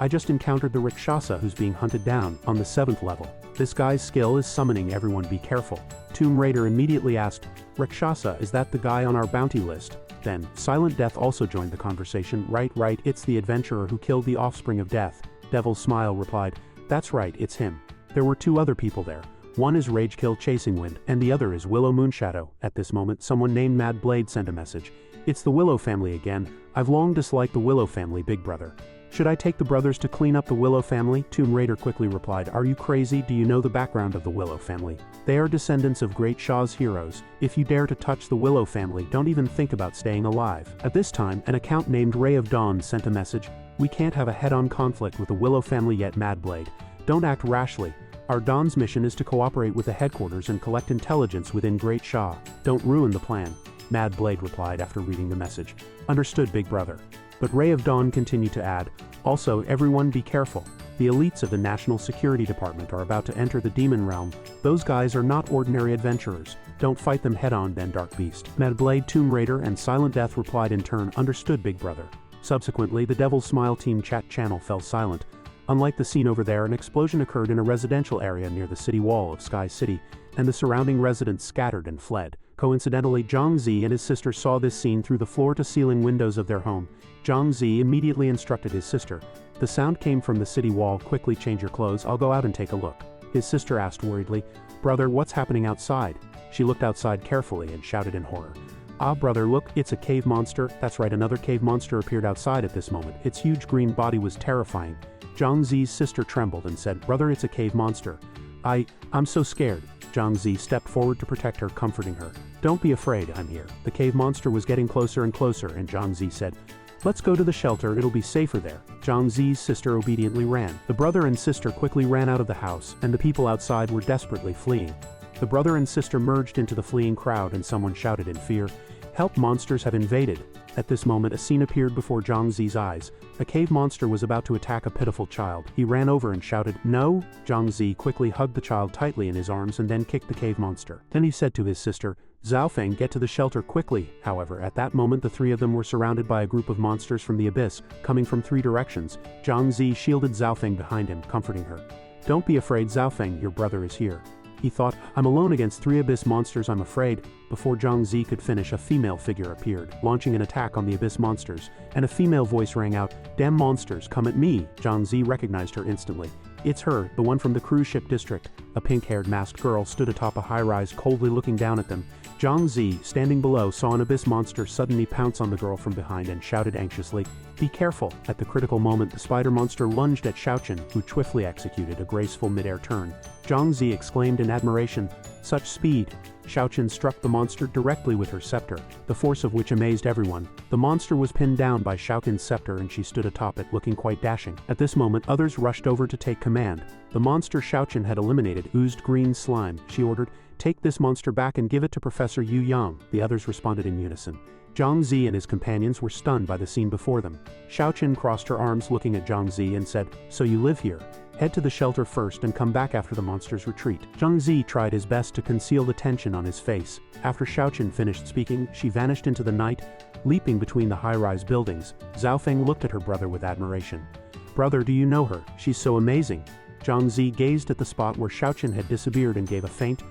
"I just encountered the Rakshasa who's being hunted down, on the 7th level. This guy's skill is summoning everyone, be careful." Tomb Raider immediately asked, "Rakshasa, is that the guy on our bounty list?" Then, Silent Death also joined the conversation. Right, it's the adventurer who killed the offspring of death." Devil's Smile replied, "That's right, it's him. There were two other people there. One is Ragekill Chasing Wind, and the other is Willow Moonshadow." At this moment, someone named Mad Blade sent a message. "It's the Willow family again. I've long disliked the Willow family, big brother. Should I take the brothers to clean up the Willow family?" Tomb Raider quickly replied, "Are you crazy? Do you know the background of the Willow family? They are descendants of Great Shah's heroes. If you dare to touch the Willow family, don't even think about staying alive." At this time, an account named Ray of Dawn sent a message. We can't have a head-on conflict with the Willow family yet, Mad Blade. Don't act rashly. Our Don's mission is to cooperate with the headquarters and collect intelligence within Great Shah. Don't ruin the plan, Mad Blade replied after reading the message. Understood, Big Brother. But Ray of Dawn continued to add, also, everyone be careful. The elites of the National Security Department are about to enter the demon realm. Those guys are not ordinary adventurers. Don't fight them head-on then, Dark Beast. Mad Blade, Tomb Raider, and Silent Death replied in turn, understood, Big Brother. Subsequently, the Devil's Smile team chat channel fell silent. Unlike the scene over there, an explosion occurred in a residential area near the city wall of Sky City, and the surrounding residents scattered and fled. Coincidentally, Zhang Zi and his sister saw this scene through the floor-to-ceiling windows of their home. Zhang Zi immediately instructed his sister. The sound came from the city wall. Quickly change your clothes, I'll go out and take a look. His sister asked worriedly, Brother, what's happening outside? She looked outside carefully and shouted in horror. Ah, brother, look, it's a cave monster. That's right, another cave monster appeared outside at this moment. Its huge green body was terrifying. Zhang Zi's sister trembled and said, Brother, it's a cave monster. I'm so scared. Zhang Zi stepped forward to protect her, comforting her. Don't be afraid, I'm here. The cave monster was getting closer and closer, and Zhang Zi said, Let's go to the shelter, it'll be safer there. Zhang Zi's sister obediently ran. The brother and sister quickly ran out of the house, and the people outside were desperately fleeing. The brother and sister merged into the fleeing crowd, and someone shouted in fear, Help, monsters have invaded. At this moment, a scene appeared before Zhang Zi's eyes. A cave monster was about to attack a pitiful child. He ran over and shouted, No! Zhang Zi quickly hugged the child tightly in his arms and then kicked the cave monster. Then he said to his sister, Zhaofeng, get to the shelter quickly. However, at that moment the three of them were surrounded by a group of monsters from the abyss, coming from three directions. Zhang Zi shielded Zhaofeng behind him, comforting her. Don't be afraid, Zhaofeng, your brother is here. He thought, I'm alone against three abyss monsters, I'm afraid. Before Zhang Zi could finish, a female figure appeared, launching an attack on the abyss monsters, and a female voice rang out, Damn monsters, come at me. Zhang Zi recognized her instantly. It's her, the one from the cruise ship district. A pink-haired masked girl stood atop a high-rise, coldly looking down at them. Zhang Zi, standing below, saw an abyss monster suddenly pounce on the girl from behind and shouted anxiously, Be careful! At the critical moment, the spider monster lunged at Xiaochen, who swiftly executed a graceful mid-air turn. Zhang Zi exclaimed in admiration, Such speed! Xiaochen struck the monster directly with her scepter, the force of which amazed everyone. The monster was pinned down by Xiaochen's scepter and she stood atop it, looking quite dashing. At this moment, others rushed over to take command. The monster Xiaochen had eliminated oozed green slime. She ordered, Take this monster back and give it to Professor Yu Yang. The others responded in unison. Zhang Zi and his companions were stunned by the scene before them. Xiaochen crossed her arms looking at Zhang Zi and said, So you live here. Head to the shelter first and come back after the monster's retreat. Zhang Zi tried his best to conceal the tension on his face. After Xiaochen finished speaking, she vanished into the night, leaping between the high-rise buildings. Zhaofeng looked at her brother with admiration. Brother, do you know her? She's so amazing. Zhang Zi gazed at the spot where Xiaochen had disappeared and gave a faint,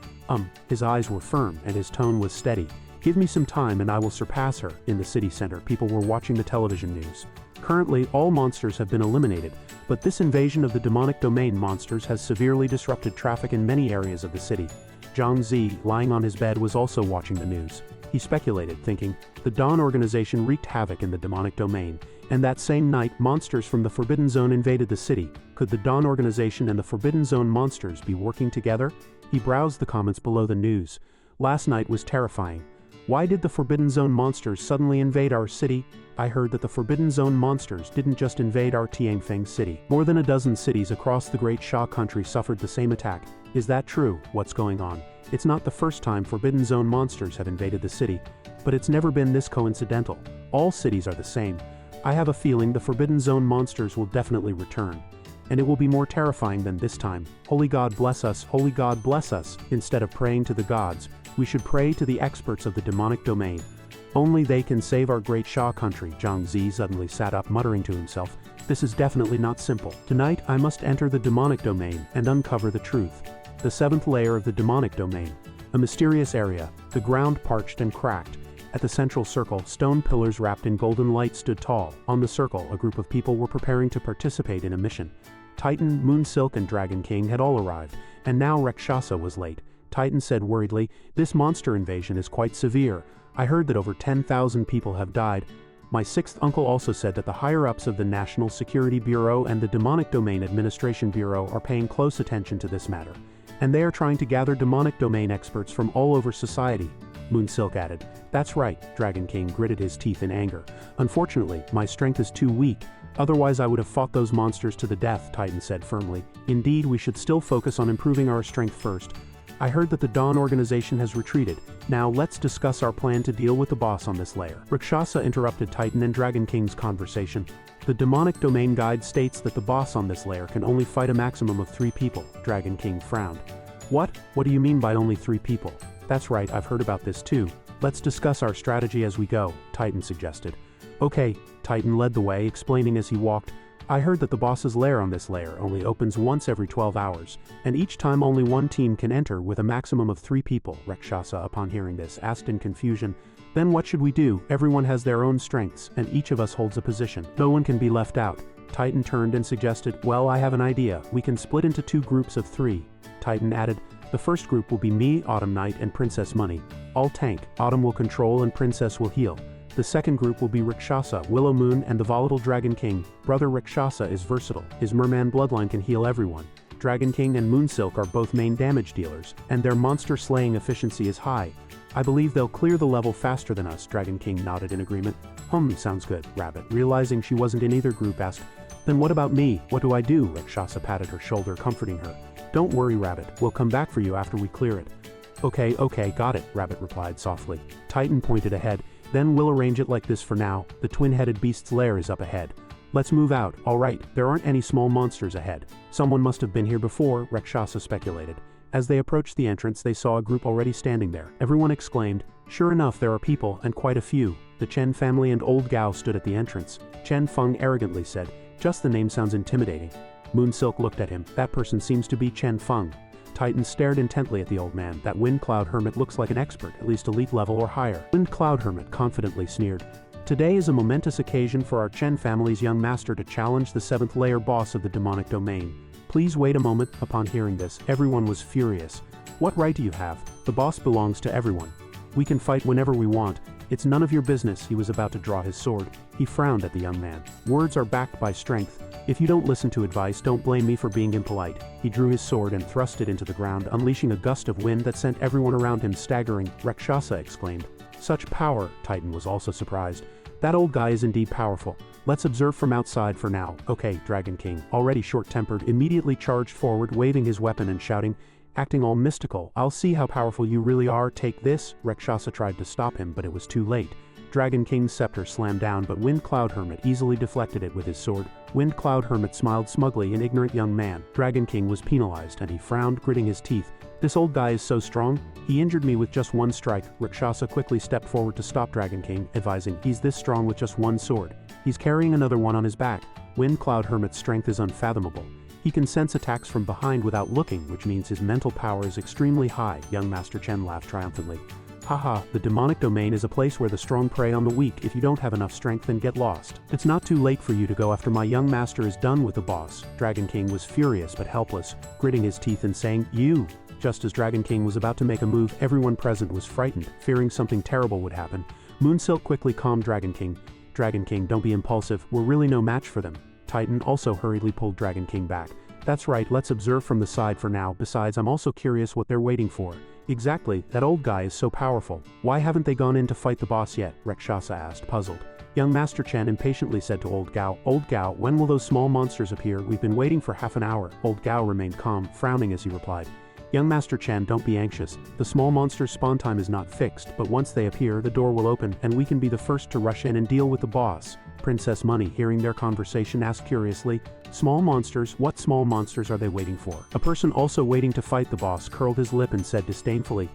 His eyes were firm and his tone was steady. Give me some time and I will surpass her. In the city center, people were watching the television news. Currently, all monsters have been eliminated, but this invasion of the demonic domain monsters has severely disrupted traffic in many areas of the city. Zhang Zi, lying on his bed, was also watching the news. He speculated, thinking, the Dawn organization wreaked havoc in the demonic domain, and that same night, monsters from the Forbidden Zone invaded the city. Could the Dawn organization and the Forbidden Zone monsters be working together? He browsed the comments below the news. Last night was terrifying. Why did the Forbidden Zone monsters suddenly invade our city? I heard that the Forbidden Zone monsters didn't just invade our Tianfeng city. More than a dozen cities across the Great Sha country suffered the same attack. Is that true? What's going on? It's not the first time Forbidden Zone monsters have invaded the city, but it's never been this coincidental. All cities are the same. I have a feeling the Forbidden Zone monsters will definitely return. And it will be more terrifying than this time. Holy God bless us, Holy God bless us. Instead of praying to the gods, we should pray to the experts of the demonic domain. Only they can save our Great Sha country. Zhang Zi suddenly sat up, muttering to himself, This is definitely not simple. Tonight I must enter the demonic domain and uncover the truth. The seventh layer of the demonic domain. A mysterious area, the ground parched and cracked. At the central circle, stone pillars wrapped in golden light stood tall. On the circle, a group of people were preparing to participate in a mission. Titan, Moonsilk, and Dragon King had all arrived, and now Rakshasa was late. Titan said worriedly, This monster invasion is quite severe. I heard that over 10,000 people have died. My sixth uncle also said that the higher-ups of the National Security Bureau and the Demonic Domain Administration Bureau are paying close attention to this matter. And they are trying to gather demonic domain experts from all over society, Moonsilk added. That's right, Dragon King gritted his teeth in anger. Unfortunately, my strength is too weak. Otherwise I would have fought those monsters to the death, Titan said firmly. Indeed, we should still focus on improving our strength first. I heard that the Dawn organization has retreated. Now let's discuss our plan to deal with the boss on this layer. Rakshasa interrupted Titan and Dragon King's conversation. The demonic domain guide states that the boss on this layer can only fight a maximum of 3 people, Dragon King frowned. What? What do you mean by only 3 people? That's right, I've heard about this too. Let's discuss our strategy as we go, Titan suggested. Okay, Titan led the way, explaining as he walked. I heard that the boss's lair on this layer only opens once every 12 hours, and each time only 1 team can enter with a maximum of 3 people. Rakshasa, upon hearing this, asked in confusion, then what should we do? Everyone has their own strengths, and each of us holds a position. No one can be left out. Titan turned and suggested, well, I have an idea. We can split into 2 groups of 3. Titan added, the first group will be me, Autumn Knight, and Princess Money. I'll tank. Autumn will control and Princess will heal. The second group will be Rakshasa, Willow Moon, and the volatile Dragon King. Brother Rakshasa is versatile. His merman bloodline can heal everyone. Dragon King and Moonsilk are both main damage dealers, and their monster slaying efficiency is high. I believe they'll clear the level faster than us, Dragon King nodded in agreement. Sounds good, Rabbit, realizing she wasn't in either group, asked, then what about me? What do I do? Rakshasa patted her shoulder, comforting her. Don't worry, Rabbit, we'll come back for you after we clear it. Okay, got it, Rabbit replied softly. Titan pointed ahead. Then we'll arrange it like this for now. The twin-headed beast's lair is up ahead. Let's move out. All right, there aren't any small monsters ahead. Someone must have been here before, Rakshasa speculated. As they approached the entrance, they saw a group already standing there. Everyone exclaimed, sure enough, there are people, and quite a few. The Chen family and Old Gao stood at the entrance. Chen Feng arrogantly said, just the name sounds intimidating. Moonsilk looked at him. That person seems to be Chen Feng. Titan stared intently at the old man. That Wind Cloud Hermit looks like an expert, at least elite level or higher. Wind Cloud Hermit confidently sneered. Today is a momentous occasion for our Chen family's young master to challenge the 7th layer boss of the demonic domain. Please wait a moment. Upon hearing this, everyone was furious. What right do you have? The boss belongs to everyone. We can fight whenever we want. It's none of your business. He was about to draw his sword. He frowned at the young man. Words are backed by strength. If you don't listen to advice, don't blame me for being impolite. He drew his sword and thrust it into the ground, unleashing a gust of wind that sent everyone around him staggering. Rakshasa exclaimed. Such power! Titan was also surprised. That old guy is indeed powerful. Let's observe from outside for now. Okay, Dragon King, already short-tempered, immediately charged forward, waving his weapon and shouting, acting all mystical. I'll see how powerful you really are. Take this. Rakshasa tried to stop him, but it was too late. Dragon King's scepter slammed down, but Wind Cloud Hermit easily deflected it with his sword. Wind Cloud Hermit smiled smugly, an ignorant young man. Dragon King was penalized, and he frowned, gritting his teeth. This old guy is so strong. He injured me with just 1 strike. Rakshasa quickly stepped forward to stop Dragon King, advising, he's this strong with just 1 sword. He's carrying another one on his back. Wind Cloud Hermit's strength is unfathomable. He can sense attacks from behind without looking, which means his mental power is extremely high. Young Master Chen laughed triumphantly. Haha, the demonic domain is a place where the strong prey on the weak. If you don't have enough strength, then get lost. It's not too late for you to go after my young master is done with the boss. Dragon King was furious but helpless, gritting his teeth and saying, you. Just as Dragon King was about to make a move, everyone present was frightened, fearing something terrible would happen. Moonsilk quickly calmed Dragon King. Dragon King, don't be impulsive. We're really no match for them. Titan also hurriedly pulled Dragon King back. That's right, let's observe from the side for now. Besides, I'm also curious what they're waiting for. Exactly, that old guy is so powerful. Why haven't they gone in to fight the boss yet? Rakshasa asked, puzzled. Young Master Chen impatiently said to Old Gao, Old Gao, when will those small monsters appear? We've been waiting for half an hour. Old Gao remained calm, frowning as he replied. Young Master Chen, don't be anxious. The small monsters' spawn time is not fixed, but once they appear, the door will open, and we can be the first to rush in and deal with the boss. Princess Money, hearing their conversation, asked curiously, Small monsters? What small monsters are they waiting for? A person also waiting to fight the boss curled his lip and said disdainfully,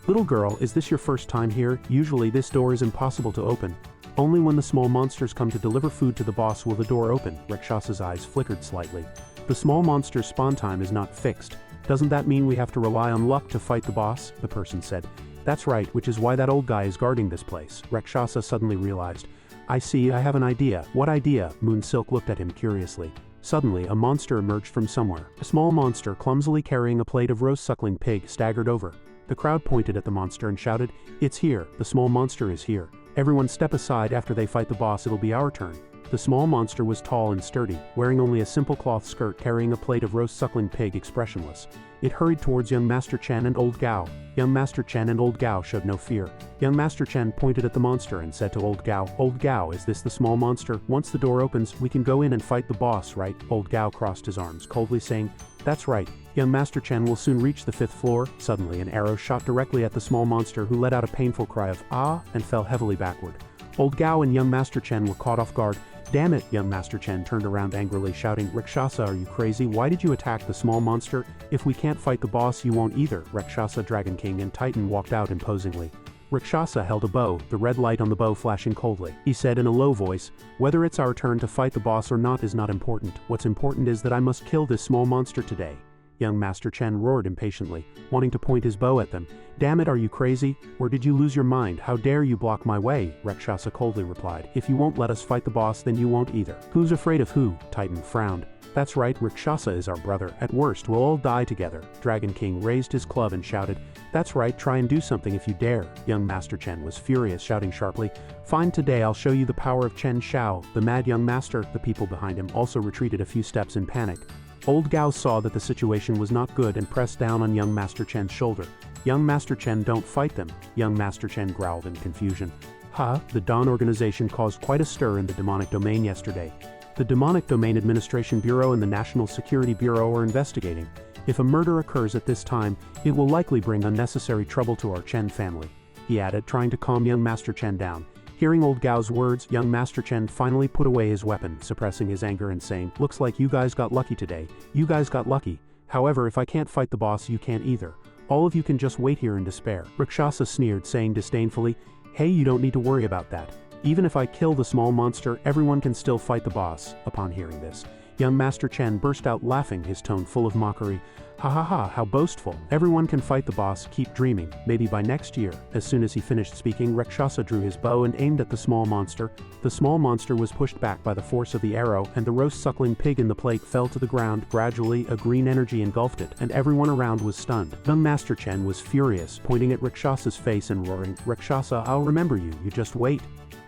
Little girl, is this your first time here? Usually this door is impossible to open. Only when the small monsters come to deliver food to the boss will the door open. Rakshasa's eyes flickered slightly. The small monster's spawn time is not fixed. Doesn't that mean we have to rely on luck to fight the boss? The person said. That's right, which is why that old guy is guarding this place. Rakshasa suddenly realized. I see, I have an idea. What idea? Moonsilk looked at him curiously. Suddenly, a monster emerged from somewhere. A small monster, clumsily carrying a plate of roast-suckling pig, staggered over. The crowd pointed at the monster and shouted, It's here. The small monster is here. Everyone step aside. After they fight the boss, it'll be our turn. The small monster was tall and sturdy, wearing only a simple cloth skirt carrying a plate of roast suckling pig expressionless. It hurried towards young Master Chen and old Gao. Young Master Chen and old Gao showed no fear. Young Master Chen pointed at the monster and said to old Gao, is this the small monster? Once the door opens, we can go in and fight the boss, right? Old Gao crossed his arms, coldly saying, that's right. Young Master Chen will soon reach the 5th floor. Suddenly, an arrow shot directly at the small monster, who let out a painful cry of ah and fell heavily backward. Old Gao and young Master Chen were caught off guard. Damn it, young Master Chen turned around angrily, shouting, Rakshasa, are you crazy? Why did you attack the small monster? If we can't fight the boss, you won't either. Rakshasa, Dragon King, and Titan walked out imposingly. Rakshasa held a bow, the red light on the bow flashing coldly. He said in a low voice, whether it's our turn to fight the boss or not is not important. What's important is that I must kill this small monster today. Young Master Chen roared impatiently, wanting to point his bow at them. Damn it, are you crazy? Or did you lose your mind? How dare you block my way? Rakshasa coldly replied. If you won't let us fight the boss, then you won't either. Who's afraid of who? Titan frowned. That's right, Rakshasa is our brother. At worst, we'll all die together. Dragon King raised his club and shouted, that's right, try and do something if you dare. Young Master Chen was furious, shouting sharply, fine, today I'll show you the power of Chen Shao, the mad young master. The people behind him also retreated a few steps in panic. Old Gao saw that the situation was not good and pressed down on young Master Chen's shoulder. Young Master Chen, don't fight them. Young Master Chen growled in confusion. The Dawn organization caused quite a stir in the demonic domain yesterday. The Demonic Domain Administration Bureau and the National Security Bureau are investigating. If a murder occurs at this time, it will likely bring unnecessary trouble to our Chen family, he added, trying to calm young Master Chen down. Hearing old Gao's words, young Master Chen finally put away his weapon, suppressing his anger and saying, looks like you guys got lucky today. You guys got lucky. However, if I can't fight the boss, you can't either. All of you can just wait here in despair. Rakshasa sneered, saying disdainfully, hey, you don't need to worry about that. Even if I kill the small monster, everyone can still fight the boss. Upon hearing this, young Master Chen burst out laughing, his tone full of mockery. Ha ha ha, how boastful. Everyone can fight the boss, keep dreaming. Maybe by next year. As soon as he finished speaking, Rakshasa drew his bow and aimed at the small monster. The small monster was pushed back by the force of the arrow, and the roast suckling pig in the plate fell to the ground. Gradually, a green energy engulfed it, and everyone around was stunned. Young Master Chen was furious, pointing at Rakshasa's face and roaring, Rakshasa, I'll remember you, you just wait.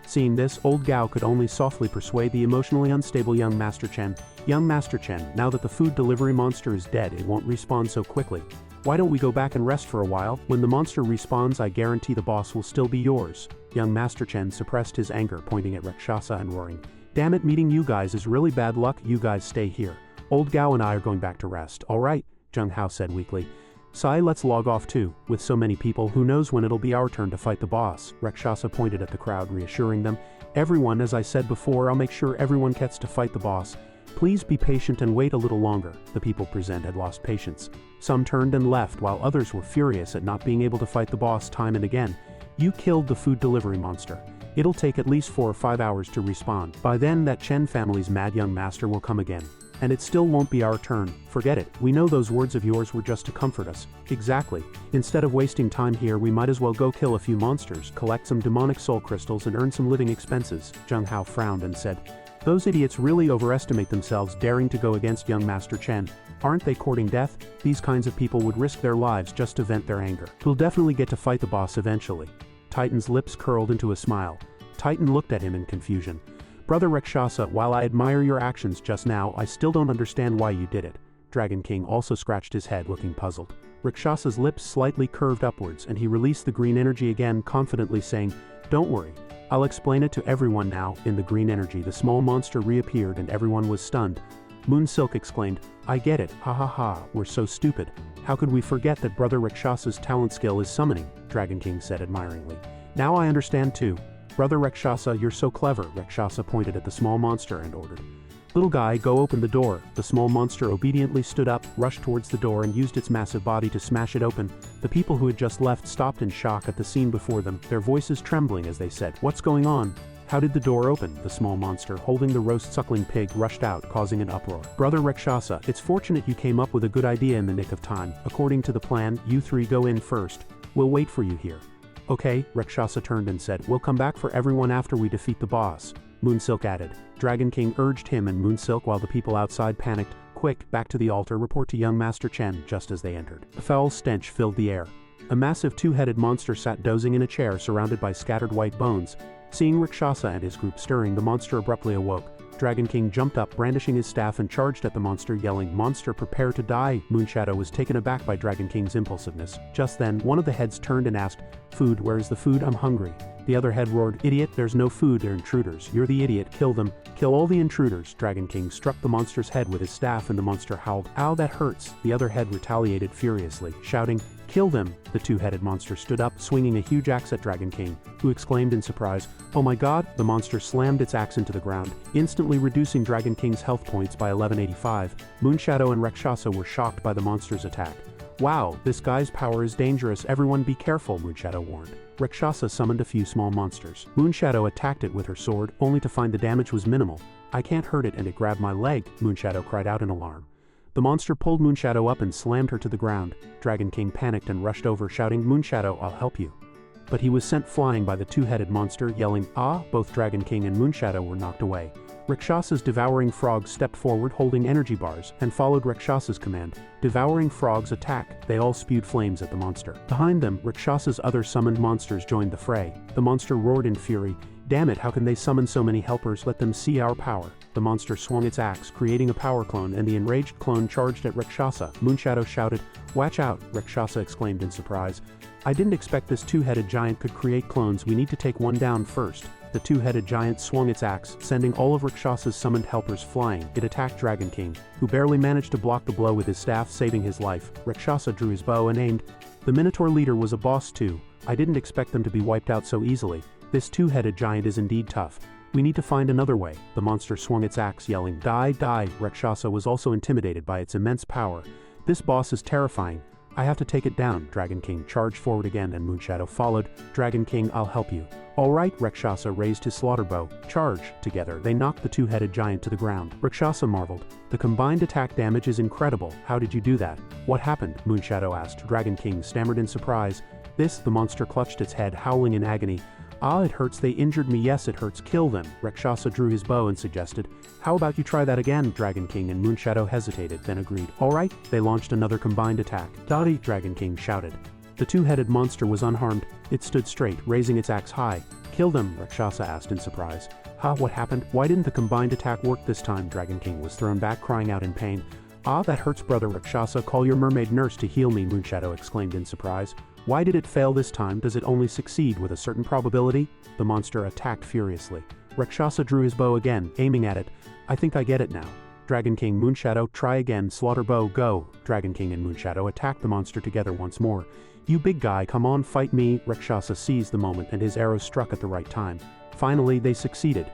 Seeing this, old Gao could only softly persuade the emotionally unstable young Master Chen. Young Master Chen, now that the food delivery monster is dead, it won't respawn so quickly. Why don't we go back and rest for a while? When the monster respawns, I guarantee the boss will still be yours. Young Master Chen suppressed his anger, pointing at Rakshasa and roaring, damn it, meeting you guys is really bad luck. You guys stay here. Old Gao and I are going back to rest. All right, Zheng Hao said weakly. Sai, let's log off too. With so many people, who knows when it'll be our turn to fight the boss. Rakshasa pointed at the crowd, reassuring them. Everyone, as I said before, I'll make sure everyone gets to fight the boss. Please be patient and wait a little longer. The people present had lost patience. Some turned and left, while others were furious at not being able to fight the boss time and again. You killed the food delivery monster. It'll take at least 4 or 5 hours to respawn. By then, that Chen family's mad young master will come again. And it still won't be our turn. Forget it. We know those words of yours were just to comfort us. Exactly. Instead of wasting time here, we might as well go kill a few monsters, collect some demonic soul crystals, and earn some living expenses. Zheng Hao frowned and said, those idiots really overestimate themselves, daring to go against young Master Chen. Aren't they courting death? These kinds of people would risk their lives just to vent their anger. We'll definitely get to fight the boss eventually. Titan's lips curled into a smile. Titan looked at him in confusion. Brother Rakshasa, while I admire your actions just now, I still don't understand why you did it. Dragon King also scratched his head, looking puzzled. Rakshasa's lips slightly curved upwards, and he released the green energy again, confidently saying, don't worry. I'll explain it to everyone now. In the green energy, the small monster reappeared and everyone was stunned. Moonsilk exclaimed, I get it, ha ha ha, we're so stupid. How could we forget that Brother Rakshasa's talent skill is summoning? Dragon King said admiringly. Now I understand too. Brother Rakshasa, you're so clever. Rakshasa pointed at the small monster and ordered, little guy, go open the door. The small monster obediently stood up, rushed towards the door, and used its massive body to smash it open. The people who had just left stopped in shock at the scene before them, their voices trembling as they said, what's going on? How did the door open? The small monster, holding the roast suckling pig, rushed out, causing an uproar. Brother Rakshasa, it's fortunate you came up with a good idea in the nick of time. According to the plan, you three go in first. We'll wait for you here. Okay, Rakshasa turned and said, we'll come back for everyone after we defeat the boss. Moonsilk added. Dragon King urged him and Moonsilk while the people outside panicked. Quick, back to the altar, report to young Master Chen, just as they entered. A foul stench filled the air. A massive two-headed monster sat dozing in a chair surrounded by scattered white bones. Seeing Rakshasa and his group stirring, the monster abruptly awoke. Dragon King jumped up, brandishing his staff, and charged at the monster, yelling, "Monster, prepare to die!" Moonshadow was taken aback by Dragon King's impulsiveness. Just then, one of the heads turned and asked, "Food, where is the food? I'm hungry." The other head roared, "Idiot, there's no food, they're intruders. You're the idiot, kill them. Kill all the intruders." Dragon King struck the monster's head with his staff and the monster howled, "Ow, that hurts." The other head retaliated furiously, shouting, "Kill them!" The two-headed monster stood up, swinging a huge axe at Dragon King, who exclaimed in surprise, "Oh my god!" The monster slammed its axe into the ground, instantly reducing Dragon King's health points by 1185. Moonshadow and Rakshasa were shocked by the monster's attack. "Wow, this guy's power is dangerous, everyone be careful," Moonshadow warned. Rakshasa summoned a few small monsters. Moonshadow attacked it with her sword, only to find the damage was minimal. "I can't hurt it and it grabbed my leg," Moonshadow cried out in alarm. The monster pulled Moonshadow up and slammed her to the ground. Dragon King panicked and rushed over, shouting, "Moonshadow, I'll help you." But he was sent flying by the two-headed monster, yelling, "Ah!" Both Dragon King and Moonshadow were knocked away. Rakshasa's devouring frog stepped forward holding energy bars and followed Rakshasa's command. Devouring frogs attack. They all spewed flames at the monster. Behind them, Rakshasa's other summoned monsters joined the fray. The monster roared in fury, "Damn it, how can they summon so many helpers? Let them see our power." The monster swung its axe, creating a power clone, and the enraged clone charged at Rakshasa. Moonshadow shouted, "Watch out!" Rakshasa exclaimed in surprise. "I didn't expect this two-headed giant could create clones. We need to take one down first." The two-headed giant swung its axe, sending all of Rakshasa's summoned helpers flying. It attacked Dragon King, who barely managed to block the blow with his staff, saving his life. Rakshasa drew his bow and aimed. The Minotaur leader was a boss too. I didn't expect them to be wiped out so easily. This two-headed giant is indeed tough. We need to find another way. The monster swung its axe, yelling, "Die, die!" Rakshasa was also intimidated by its immense power. "This boss is terrifying. I have to take it down." Dragon King charged forward again and Moonshadow followed. "Dragon King, I'll help you." "All right." Rakshasa raised his slaughter bow. "Charge!" Together, they knocked the two-headed giant to the ground. Rakshasa marveled. "The combined attack damage is incredible. How did you do that?" "What happened?" Moonshadow asked. Dragon King stammered in surprise. The monster clutched its head, howling in agony. "Ah, it hurts. They injured me. Yes, it hurts. Kill them." Rakshasa drew his bow and suggested, "How about you try that again?" Dragon King and Moonshadow hesitated, then agreed. "All right." They launched another combined attack. "Daddy!" Dragon King shouted. The two-headed monster was unharmed. It stood straight, raising its axe high. "Kill them?" Rakshasa asked in surprise. "Ha, what happened? Why didn't the combined attack work this time?" Dragon King was thrown back, crying out in pain. "Ah, that hurts, brother." Rakshasa, "Call your mermaid nurse to heal me," Moonshadow exclaimed in surprise. "Why did it fail this time? Does it only succeed with a certain probability?" The monster attacked furiously. Rakshasa drew his bow again, aiming at it. "I think I get it now." Dragon King, Moonshadow, "Try again. Slaughter bow, go." Dragon King and Moonshadow attacked the monster together once more. "You big guy, come on, fight me." Rakshasa seized the moment and his arrow struck at the right time. Finally, they succeeded.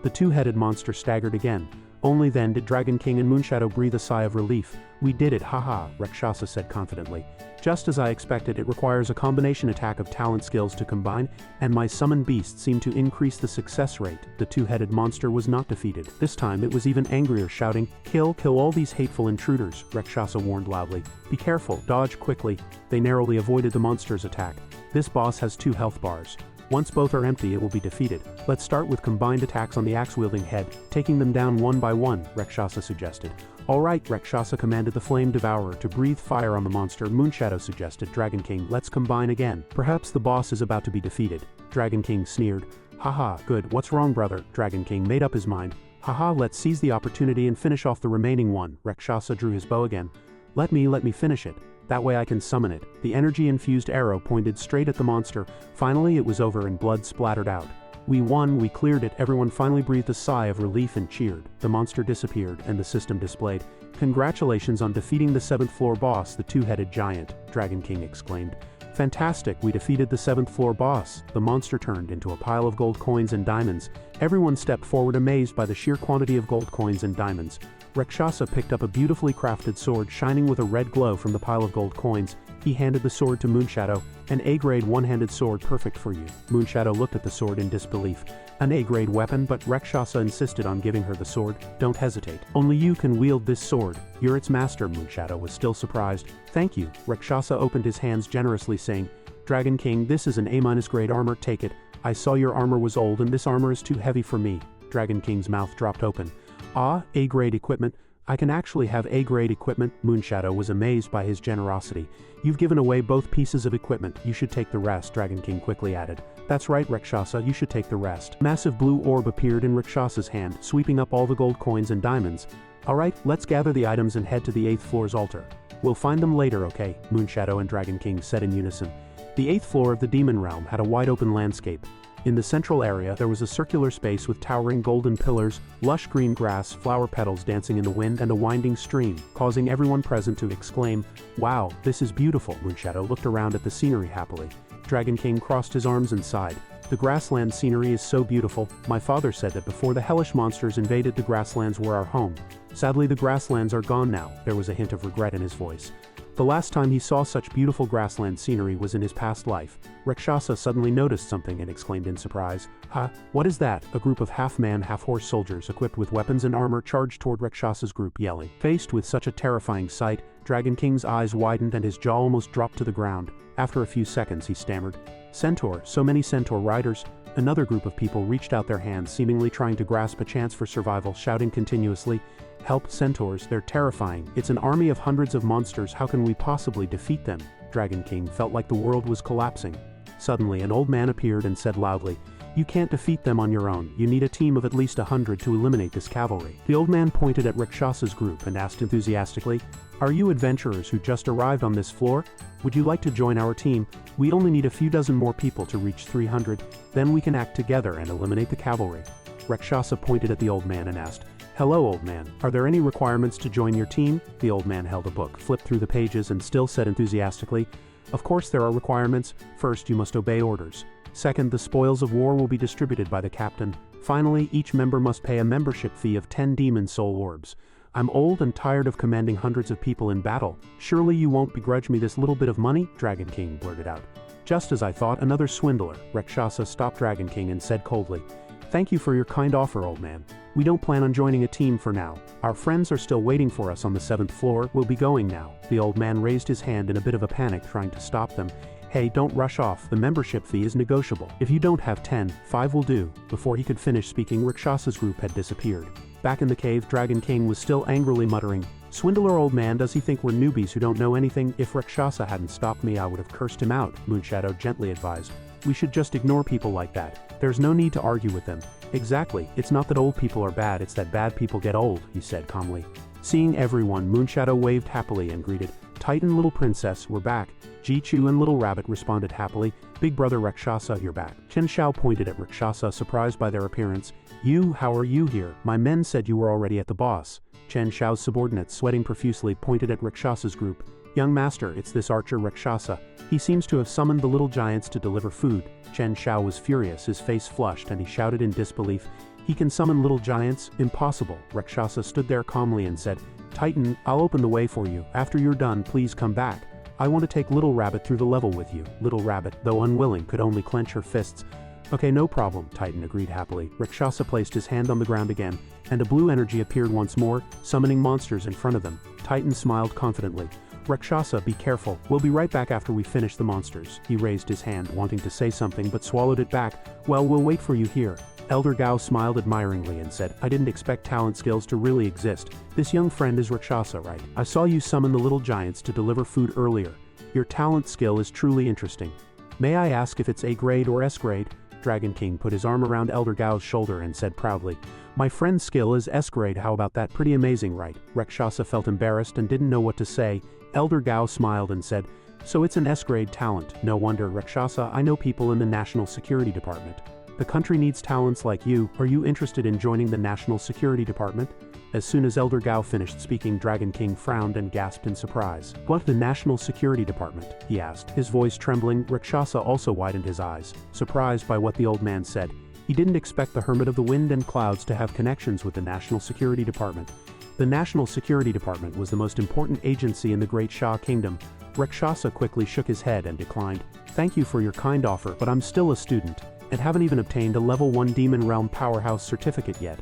The two-headed monster staggered again. Only then did Dragon King and Moonshadow breathe a sigh of relief. "We did it, haha," Rakshasa said confidently. "Just as I expected, it requires a combination attack of talent skills to combine, and my summoned beasts seem to increase the success rate." The two-headed monster was not defeated. This time it was even angrier, shouting, "Kill all these hateful intruders." Rakshasa warned loudly. "Be careful, dodge quickly." They narrowly avoided the monster's attack. This boss has 2 health bars. Once both are empty, it will be defeated. "Let's start with combined attacks on the axe-wielding head, taking them down one by one," Rakshasa suggested. "All right." Rakshasa commanded the Flame Devourer to breathe fire on the monster. Moonshadow suggested. Dragon King, "Let's combine again. Perhaps the boss is about to be defeated." Dragon King sneered. "Haha, good. What's wrong, brother?" Dragon King made up his mind. "Haha, let's seize the opportunity and finish off the remaining one." Rakshasa drew his bow again. Let me finish it. That way I can summon it." The energy-infused arrow pointed straight at the monster. Finally, it was over and blood splattered out. "We won, we cleared it." Everyone finally breathed a sigh of relief and cheered. The monster disappeared, and the system displayed, "Congratulations on defeating the 7th floor boss, the two-headed giant," Dragon King exclaimed. "Fantastic, we defeated the 7th floor boss." The monster turned into a pile of gold coins and diamonds. Everyone stepped forward, amazed by the sheer quantity of gold coins and diamonds. Rakshasa picked up a beautifully crafted sword shining with a red glow from the pile of gold coins. He handed the sword to Moonshadow. "An A-grade one-handed sword, perfect for you." Moonshadow looked at the sword in disbelief. "An A-grade weapon?" But Rakshasa insisted on giving her the sword. "Don't hesitate. Only you can wield this sword. You're its master." Moonshadow was still surprised. "Thank you." Rakshasa opened his hands generously, saying, "Dragon King, this is an A-grade armor. Take it. I saw your armor was old and this armor is too heavy for me." Dragon King's mouth dropped open. "Ah, A-grade equipment. I can actually have A-grade equipment. Moonshadow was amazed by his generosity. You've given away both pieces of equipment, you should take the rest, Dragon King quickly added. That's right, Rakshasa, you should take the rest. Massive blue orb appeared in Rakshasa's hand, sweeping up all the gold coins and diamonds. Alright, let's gather the items and head to the 8th floor's altar. We'll find them later, okay? Moonshadow and Dragon King said in unison. The 8th floor of the Demon Realm had a wide open landscape. In the central area, there was a circular space with towering golden pillars, lush green grass, flower petals dancing in the wind, and a winding stream, causing everyone present to exclaim, "Wow, this is beautiful." Moonshadow looked around at the scenery happily. Dragon King crossed his arms and sighed. The grassland scenery is so beautiful. My father said that before the hellish monsters invaded, the grasslands were our home. Sadly, the grasslands are gone now. There was a hint of regret in his voice. The last time he saw such beautiful grassland scenery was in his past life. Rakshasa suddenly noticed something and exclaimed in surprise, "Huh? What is that?" A group of half-man, half-horse soldiers equipped with weapons and armor charged toward Rakshasa's group, yelling. Faced with such a terrifying sight, Dragon King's eyes widened and his jaw almost dropped to the ground. After a few seconds, he stammered, "Centaur, so many centaur riders." Another group of people reached out their hands, seemingly trying to grasp a chance for survival, shouting continuously, "Help, centaurs, they're terrifying. It's an army of hundreds of monsters, how can we possibly defeat them?" Dragon King felt like the world was collapsing. Suddenly, an old man appeared and said loudly, "You can't defeat them on your own. You need a team of at least 100 to eliminate this cavalry." The old man pointed at Rakshasa's group and asked enthusiastically, "Are you adventurers who just arrived on this floor? Would you like to join our team? We only need a few dozen more people to reach 300, then we can act together and eliminate the cavalry." Rakshasa pointed at the old man and asked, "Hello, old man. Are there any requirements to join your team?" The old man held a book, flipped through the pages, and still said enthusiastically, "Of course there are requirements. First, you must obey orders. Second, the spoils of war will be distributed by the captain. Finally, each member must pay a membership fee of 10 demon soul orbs. I'm old and tired of commanding hundreds of people in battle. Surely you won't begrudge me this little bit of money?" Dragon King blurted out. "Just as I thought, another swindler." Rakshasa stopped Dragon King and said coldly, "Thank you for your kind offer, old man. We don't plan on joining a team for now. Our friends are still waiting for us on the 7th floor. We'll be going now." The old man raised his hand in a bit of a panic, trying to stop them. "Hey, don't rush off. The membership fee is negotiable. If you don't have 10, 5 will do." Before he could finish speaking, Rakshasa's group had disappeared. Back in the cave, Dragon King was still angrily muttering, "Swindler old man, does he think we're newbies who don't know anything? If Rakshasa hadn't stopped me, I would have cursed him out." Moonshadow gently advised, "We should just ignore people like that. There's no need to argue with them." "Exactly. It's not that old people are bad, it's that bad people get old," he said calmly. Seeing everyone, Moonshadow waved happily and greeted, "Titan, little princess, we're back." Jichu and Little Rabbit responded happily, "Big brother Rakshasa, you're back." Chen Shao pointed at Rakshasa, surprised by their appearance. "You, how are you here? My men said you were already at the boss." Chen Shao's subordinates, sweating profusely, pointed at Rakshasa's group. "Young master, it's this archer Rakshasa. He seems to have summoned the little giants to deliver food." Chen Shao was furious, his face flushed, and he shouted in disbelief, "He can summon little giants? Impossible." Rakshasa stood there calmly and said, "Titan, I'll open the way for you. After you're done, please come back. I want to take Little Rabbit through the level with you." Little Rabbit, though unwilling, could only clench her fists. "Okay, no problem," Titan agreed happily. Rakshasa placed his hand on the ground again, and a blue energy appeared once more, summoning monsters in front of them. Titan smiled confidently. "Rakshasa, be careful. We'll be right back after we finish the monsters." He raised his hand, wanting to say something, but swallowed it back. "Well, we'll wait for you here." Elder Gao smiled admiringly and said, "I didn't expect talent skills to really exist. This young friend is Rakshasa, right? I saw you summon the little giants to deliver food earlier. Your talent skill is truly interesting. May I ask if it's A grade or S grade?" Dragon King put his arm around Elder Gao's shoulder and said proudly, "My friend's skill is S grade, how about that? Pretty amazing, right?" Rakshasa felt embarrassed and didn't know what to say. Elder Gao smiled and said, "So it's an S grade talent. No wonder, Rakshasa, I know people in the National Security Department. The country needs talents like you. Are you interested in joining the National Security Department?" As soon as Elder Gao finished speaking, Dragon King frowned and gasped in surprise. "What, the National Security Department?" he asked, his voice trembling. Rakshasa also widened his eyes, surprised by what the old man said. He didn't expect the Hermit of the Wind and Clouds to have connections with the National Security Department. The National Security Department was the most important agency in the Great Sha Kingdom. Rakshasa quickly shook his head and declined. "Thank you for your kind offer, but I'm still a student, and haven't even obtained a level 1 Demon Realm Powerhouse certificate yet.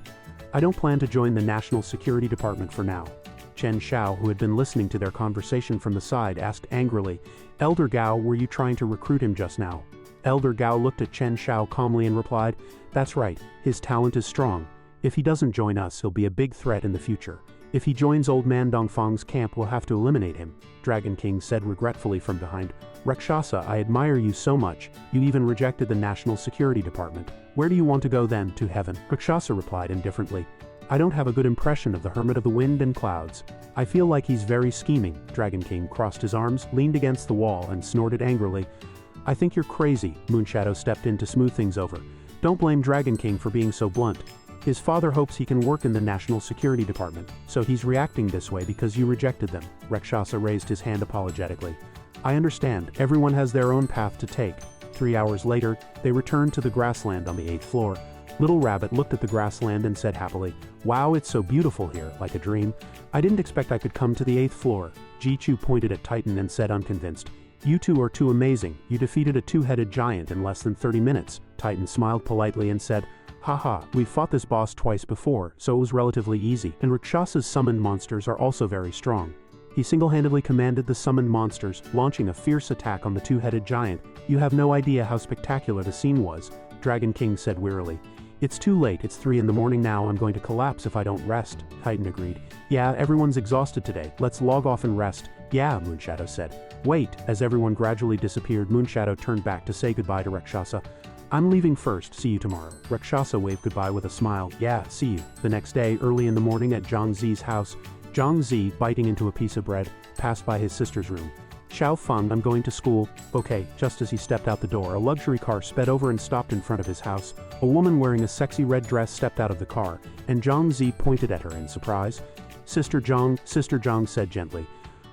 I don't plan to join the National Security Department for now." Chen Shao, who had been listening to their conversation from the side, asked angrily, "Elder Gao, were you trying to recruit him just now?" Elder Gao looked at Chen Shao calmly and replied, "That's right, his talent is strong. If he doesn't join us, he'll be a big threat in the future. If he joins old man Dongfang's camp, we'll have to eliminate him, Dragon King said regretfully from behind. Rakshasa, I admire you so much, you even rejected the National Security Department. Where do you want to go then? To heaven, Rakshasa replied indifferently. I don't have a good impression of the Hermit of the Wind and Clouds. I feel like he's very scheming. Dragon King crossed his arms, leaned against the wall, and snorted angrily. I think you're crazy. Moonshadow stepped in to smooth things over. Don't blame Dragon King for being so blunt. His father hopes he can work in the National Security Department, so he's reacting this way because you rejected them. Rakshasa raised his hand apologetically. I understand, everyone has their own path to take. 3 hours later, they returned to the grassland on the 8th floor. Little Rabbit looked at the grassland and said happily, Wow, it's so beautiful here, like a dream. I didn't expect I could come to the 8th floor. Jichu pointed at Titan and said unconvinced, You two are too amazing, you defeated a two-headed giant in less than 30 minutes. Titan smiled politely and said, Haha, we've fought this boss twice before, so it was relatively easy, and Rakshasa's summoned monsters are also very strong. He single-handedly commanded the summoned monsters, launching a fierce attack on the two-headed giant. You have no idea how spectacular the scene was, Dragon King said wearily. It's too late, it's 3 in the morning now, I'm going to collapse if I don't rest, Titan agreed. Yeah, everyone's exhausted today, let's log off and rest. Yeah, Moonshadow said. Wait, as everyone gradually disappeared, Moonshadow turned back to say goodbye to Rakshasa. I'm leaving first, see you tomorrow. Rakshasa waved goodbye with a smile. Yeah, see you. The next day, early in the morning at Zhang Zi's house, Zhang Zi, biting into a piece of bread, passed by his sister's room. Xiao Feng, I'm going to school. Okay, just as he stepped out the door, a luxury car sped over and stopped in front of his house. A woman wearing a sexy red dress stepped out of the car, and Zhang Zi pointed at her in surprise. Sister Zhang said gently.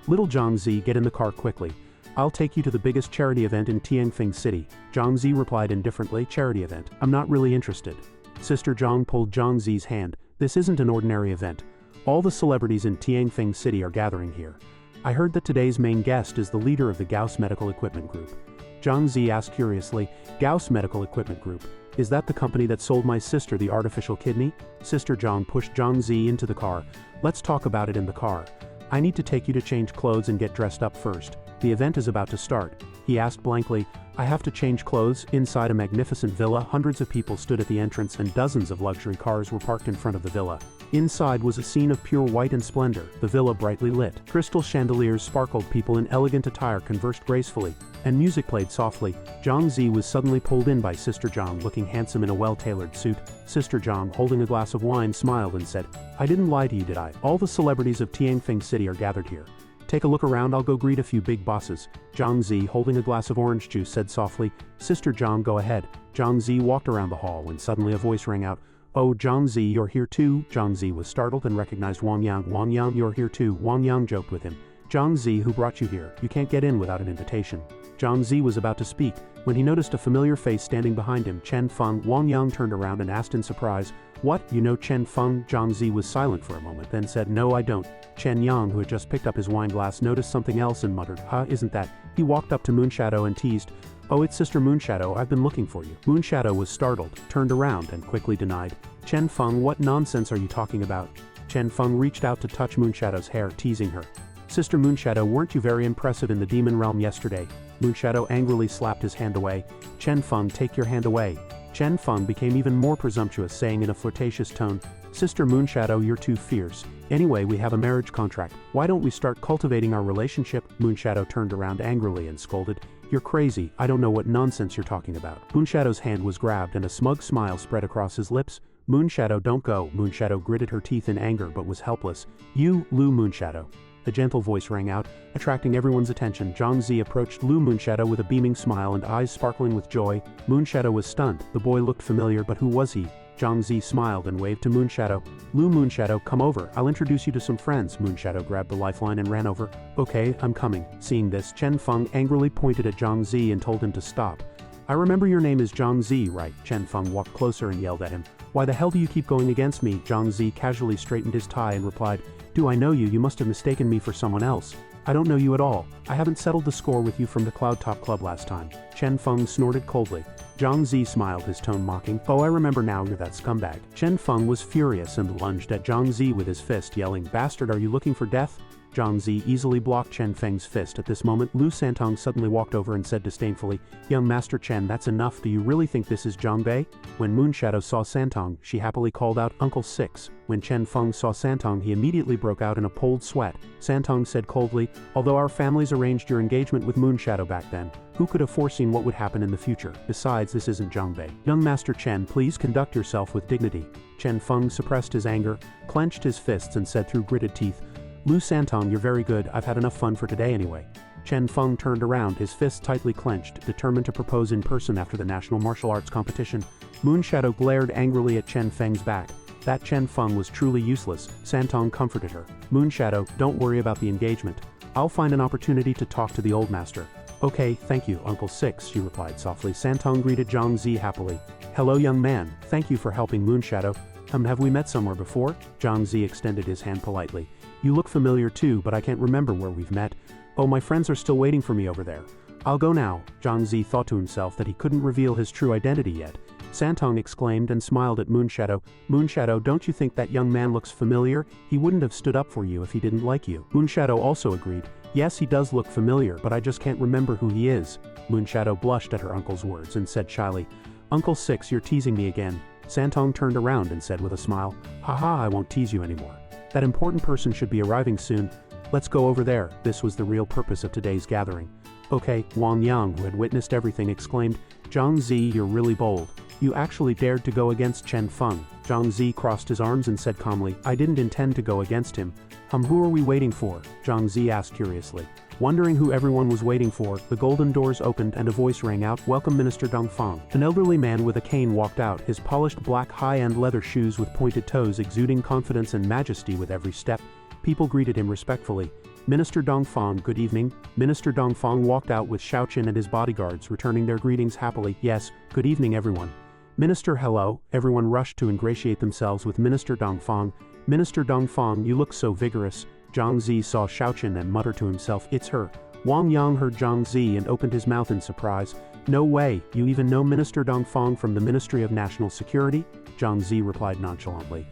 Little Zhang Zi, get in the car quickly. I'll take you to the biggest charity event in Tianfeng City. Zhang Zi replied indifferently, charity event. I'm not really interested. Sister Zhang pulled Zhang Zi's hand. This isn't an ordinary event. All the celebrities in Tianfeng City are gathering here. I heard that today's main guest is the leader of the Gauss Medical Equipment Group. Zhang Zi asked curiously, Gauss Medical Equipment Group, is that the company that sold my sister the artificial kidney? Sister Zhang pushed Zhang Zi into the car. Let's talk about it in the car. I need to take you to change clothes and get dressed up first. The event is about to start. He asked blankly, I have to change clothes? Inside a magnificent villa, hundreds of people stood at the entrance and dozens of luxury cars were parked in front of the villa. Inside was a scene of pure white and splendor, the villa brightly lit. Crystal chandeliers sparkled, people in elegant attire conversed gracefully, and music played softly. Zhang Zi was suddenly pulled in by Sister Zhang, looking handsome in a well-tailored suit. Sister Zhang, holding a glass of wine, smiled and said, I didn't lie to you, did I? All the celebrities of Tianfeng City are gathered here. Take a look around, I'll go greet a few big bosses. Zhang Zi, holding a glass of orange juice, said softly, Sister Zhang, go ahead. Zhang Zi walked around the hall when suddenly a voice rang out, Oh, Zhang Zi, you're here too? Zhang Zi was startled and recognized Wang Yang. Wang Yang, you're here too? Wang Yang joked with him. Zhang Zi, who brought you here? You can't get in without an invitation. Zhang Zi was about to speak when he noticed a familiar face standing behind him, Chen Feng. Wang Yang turned around and asked in surprise, What, you know Chen Feng? Zhang Zi was silent for a moment, then said, No, I don't. Chen Yang, who had just picked up his wine glass, noticed something else and muttered, Huh, isn't that? He walked up to Moonshadow and teased, Oh, it's Sister Moonshadow, I've been looking for you. Moonshadow was startled, turned around, and quickly denied, Chen Feng, what nonsense are you talking about? Chen Feng reached out to touch Moonshadow's hair, teasing her. Sister Moonshadow, weren't you very impressive in the demon realm yesterday? Moonshadow angrily slapped his hand away. Chen Feng, take your hand away. Chen Feng became even more presumptuous, saying in a flirtatious tone, Sister Moonshadow, you're too fierce. Anyway, we have a marriage contract. Why don't we start cultivating our relationship? Moonshadow turned around angrily and scolded, You're crazy, I don't know what nonsense you're talking about. Moonshadow's hand was grabbed and a smug smile spread across his lips. Moonshadow, don't go. Moonshadow gritted her teeth in anger but was helpless. You, Lu Moonshadow. A gentle voice rang out, attracting everyone's attention. Zhang Zi approached Lu Moonshadow with a beaming smile and eyes sparkling with joy. Moonshadow was stunned. The boy looked familiar, but who was he? Zhang Zi smiled and waved to Moonshadow. Lu Moonshadow, come over. I'll introduce you to some friends. Moonshadow grabbed the lifeline and ran over. Okay, I'm coming. Seeing this, Chen Feng angrily pointed at Zhang Zi and told him to stop. I remember your name is Zhang Zi, right? Chen Feng walked closer and yelled at him. Why the hell do you keep going against me? Zhang Zi casually straightened his tie and replied, Do I know you? You must have mistaken me for someone else. I don't know you at all. I haven't settled the score with you from the Cloud Top Club last time. Chen Feng snorted coldly. Zhang Zi smiled, his tone mocking. Oh, I remember now, you're that scumbag. Chen Feng was furious and lunged at Zhang Zi with his fist, yelling, Bastard, are you looking for death? Zhang Zi easily blocked Chen Feng's fist. At this moment, Lu Santong suddenly walked over and said disdainfully, "Young Master Chen, that's enough. Do you really think this is Zhang Bei?" When Moonshadow saw Santong, she happily called out, "Uncle Six." When Chen Feng saw Santong, he immediately broke out in a cold sweat. Santong said coldly, "Although our families arranged your engagement with Moonshadow back then, who could have foreseen what would happen in the future? Besides, this isn't Zhang Bei. Young Master Chen, please conduct yourself with dignity." Chen Feng suppressed his anger, clenched his fists and said through gritted teeth, "Lu Santong, you're very good. I've had enough fun for today anyway." Chen Feng turned around, his fists tightly clenched, determined to propose in person after the national martial arts competition. Moonshadow glared angrily at Chen Feng's back. That Chen Feng was truly useless. Santong comforted her. "Moonshadow, don't worry about the engagement. I'll find an opportunity to talk to the old master." "Okay, thank you, Uncle Six," she replied softly. Santong greeted Zhang Zi happily. "Hello, young man. Thank you for helping Moonshadow. Have we met somewhere before?" Zhang Zi extended his hand politely. "You look familiar too, but I can't remember where we've met. Oh, my friends are still waiting for me over there. I'll go now." Zhang Zi thought to himself that he couldn't reveal his true identity yet. Santong exclaimed and smiled at Moonshadow. "Moonshadow, don't you think that young man looks familiar? He wouldn't have stood up for you if he didn't like you." Moonshadow also agreed. "Yes, he does look familiar, but I just can't remember who he is." Moonshadow blushed at her uncle's words and said shyly, "Uncle Six, you're teasing me again." Santong turned around and said with a smile, "Haha, I won't tease you anymore. That important person should be arriving soon. Let's go over there." This was the real purpose of today's gathering. "Okay," Wang Yang, who had witnessed everything, exclaimed, "Zhang Zi, you're really bold. You actually dared to go against Chen Feng." Zhang Zi crossed his arms and said calmly, "I didn't intend to go against him." Who are we waiting for?" Zhang Zi asked curiously. Wondering who everyone was waiting for, the golden doors opened and a voice rang out, "Welcome, Minister Dongfang." An elderly man with a cane walked out, his polished black high-end leather shoes with pointed toes exuding confidence and majesty with every step. People greeted him respectfully. "Minister Dongfang, good evening." Minister Dongfang walked out with Xiaoqin and his bodyguards, returning their greetings happily. "Yes, good evening everyone." "Minister, hello." Everyone rushed to ingratiate themselves with Minister Dongfang. "Minister Dongfang, you look so vigorous." Zhang Zi saw Xiaoqin and muttered to himself, "It's her." Wang Yang heard Zhang Zi and opened his mouth in surprise. "No way, you even know Minister Dongfang from the Ministry of National Security?" Zhang Zi replied nonchalantly.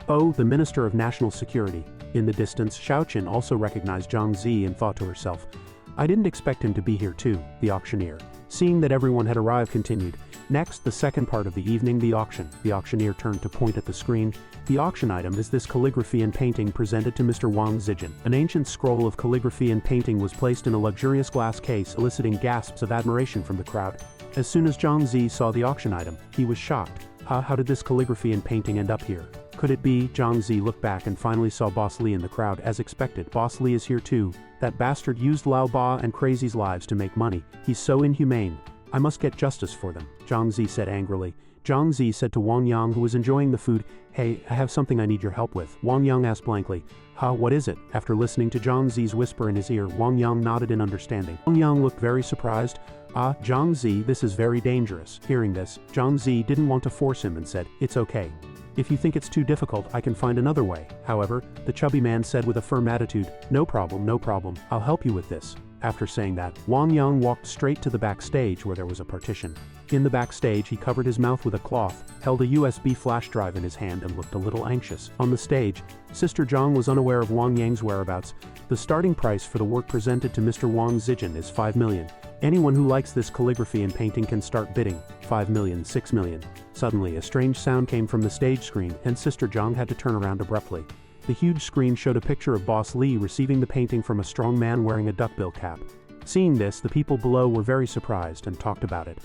"Oh, the Minister of National Security." In the distance, Xiaoqin also recognized Zhang Zi and thought to herself, "I didn't expect him to be here too." The auctioneer, seeing that everyone had arrived, continued. Next, the second part of the evening, the auction. The auctioneer turned to point at the screen. The auction item is this calligraphy and painting presented to Mr. Wang Zijin. An ancient scroll of calligraphy and painting was placed in a luxurious glass case, eliciting gasps of admiration from the crowd. As soon as Zhang Zi saw the auction item, he was shocked. How did this calligraphy and painting end up here? Could it be? Zhang Zi looked back and finally saw Boss Li in the crowd. As expected, Boss Li is here too. That bastard used Lao Ba and Crazy's lives to make money. He's so inhumane. I must get justice for them, Zhang Zi said angrily. Zhang Zi said to Wang Yang, who was enjoying the food, "Hey, I have something I need your help with." Wang Yang asked blankly, what is it?" After listening to Zhang Zi's whisper in his ear, Wang Yang nodded in understanding. Wang Yang looked very surprised. Zhang Zi, this is very dangerous." Hearing this, Zhang Zi didn't want to force him and said, "It's okay. If you think it's too difficult, I can find another way." However, the chubby man said with a firm attitude, no problem, I'll help you with this." After saying that, Wang Yang walked straight to the backstage where there was a partition. In the backstage, he covered his mouth with a cloth, held a USB flash drive in his hand and looked a little anxious. On the stage, Sister Zhang was unaware of Wang Yang's whereabouts. The starting price for the work presented to Mr. Wang Zijin is 5 million. Anyone who likes this calligraphy and painting can start bidding. 5 million, 6 million. Suddenly, a strange sound came from the stage screen, and Sister Zhang had to turn around abruptly. The huge screen showed a picture of Boss Li receiving the painting from a strong man wearing a duckbill cap. Seeing this, the people below were very surprised and talked about it.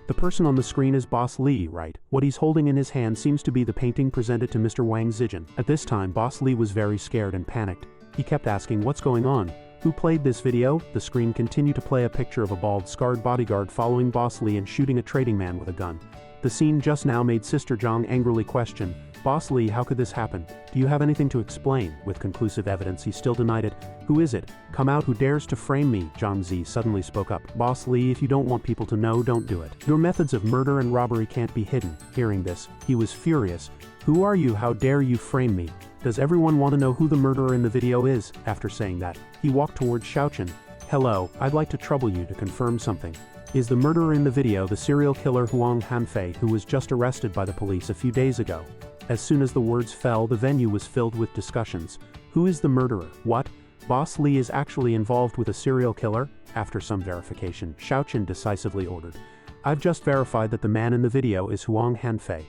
The person on the screen is Boss Li, right? What he's holding in his hand seems to be the painting presented to Mr. Wang Zijin. At this time, Boss Li was very scared and panicked. He kept asking, "What's going on? Who played this video?" The screen continued to play a picture of a bald, scarred bodyguard following Boss Li and shooting a trading man with a gun. The scene just now made Sister Zhang angrily question, "Boss Li, how could this happen? Do you have anything to explain?" With conclusive evidence, he still denied it. "Who is it? Come out, who dares to frame me?" Zhang Zi suddenly spoke up. "Boss Li, if you don't want people to know, don't do it. Your methods of murder and robbery can't be hidden." Hearing this, he was furious. "Who are you? How dare you frame me? Does everyone want to know who the murderer in the video is?" After saying that, he walked towards Xiaoqin. "Hello, I'd like to trouble you to confirm something. Is the murderer in the video the serial killer Huang Hanfei, who was just arrested by the police a few days ago?" As soon as the words fell, the venue was filled with discussions. "Who is the murderer? What? Boss Li is actually involved with a serial killer? After some verification, Xiaoqin decisively ordered. I've just verified that the man in the video is Huang Hanfei.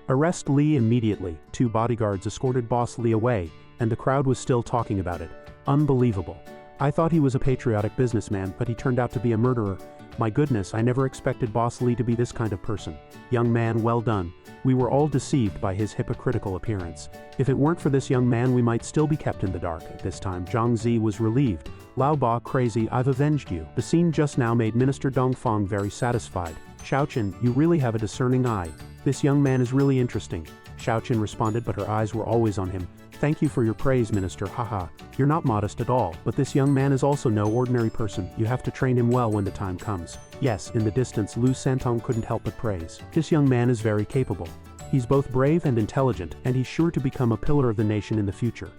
Arrest Li immediately. 2 bodyguards escorted Boss Li away, and the crowd was still talking about it. Unbelievable. I thought he was a patriotic businessman, but he turned out to be a murderer. My goodness, I never expected Boss Li to be this kind of person. Young man, well done. We were all deceived by his hypocritical appearance. If it weren't for this young man, we might still be kept in the dark. At this time, Zhang Zi was relieved. Lao Ba, crazy, I've avenged you. The scene just now made Minister Dongfang very satisfied. Xiaoqin, you really have a discerning eye. This young man is really interesting. Xiaoqin responded, but her eyes were always on him. Thank you for your praise, Minister, haha. You're not modest at all, but this young man is also no ordinary person. You have to train him well when the time comes. Yes, in the distance, Lu Santong couldn't help but praise. This young man is very capable. He's both brave and intelligent, and he's sure to become a pillar of the nation in the future.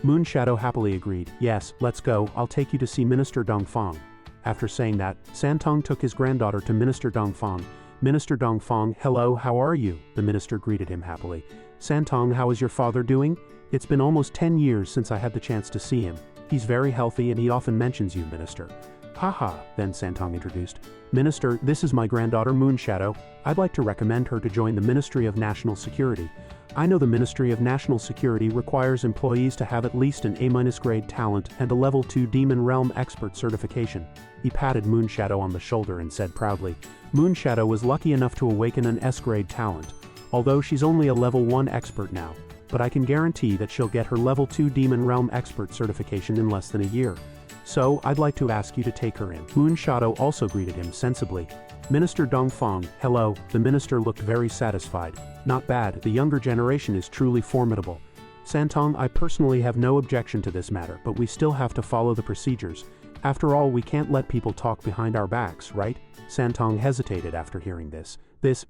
Moon Shadow happily agreed. Yes, let's go, I'll take you to see Minister Dongfang. After saying that, Santong took his granddaughter to Minister Dongfang. Minister Dongfang, hello, how are you? The minister greeted him happily. Santong, how is your father doing? It's been almost 10 years since I had the chance to see him. He's very healthy and he often mentions you, Minister. Haha, then Santong introduced. Minister, this is my granddaughter Moon Shadow. I'd like to recommend her to join the Ministry of National Security. I know the Ministry of National Security requires employees to have at least an A- grade talent and a level 2 Demon Realm expert certification. He patted Moon Shadow on the shoulder and said proudly, Moon Shadow was lucky enough to awaken an S-grade talent, although she's only a level 1 expert now. But I can guarantee that she'll get her level 2 Demon Realm expert certification in less than a year. So, I'd like to ask you to take her in. Moon Shadow also greeted him sensibly. Minister Dongfang, hello. The minister looked very satisfied. Not bad, the younger generation is truly formidable. Santong, I personally have no objection to this matter, but we still have to follow the procedures. After all, we can't let people talk behind our backs, right? Santong hesitated after hearing this.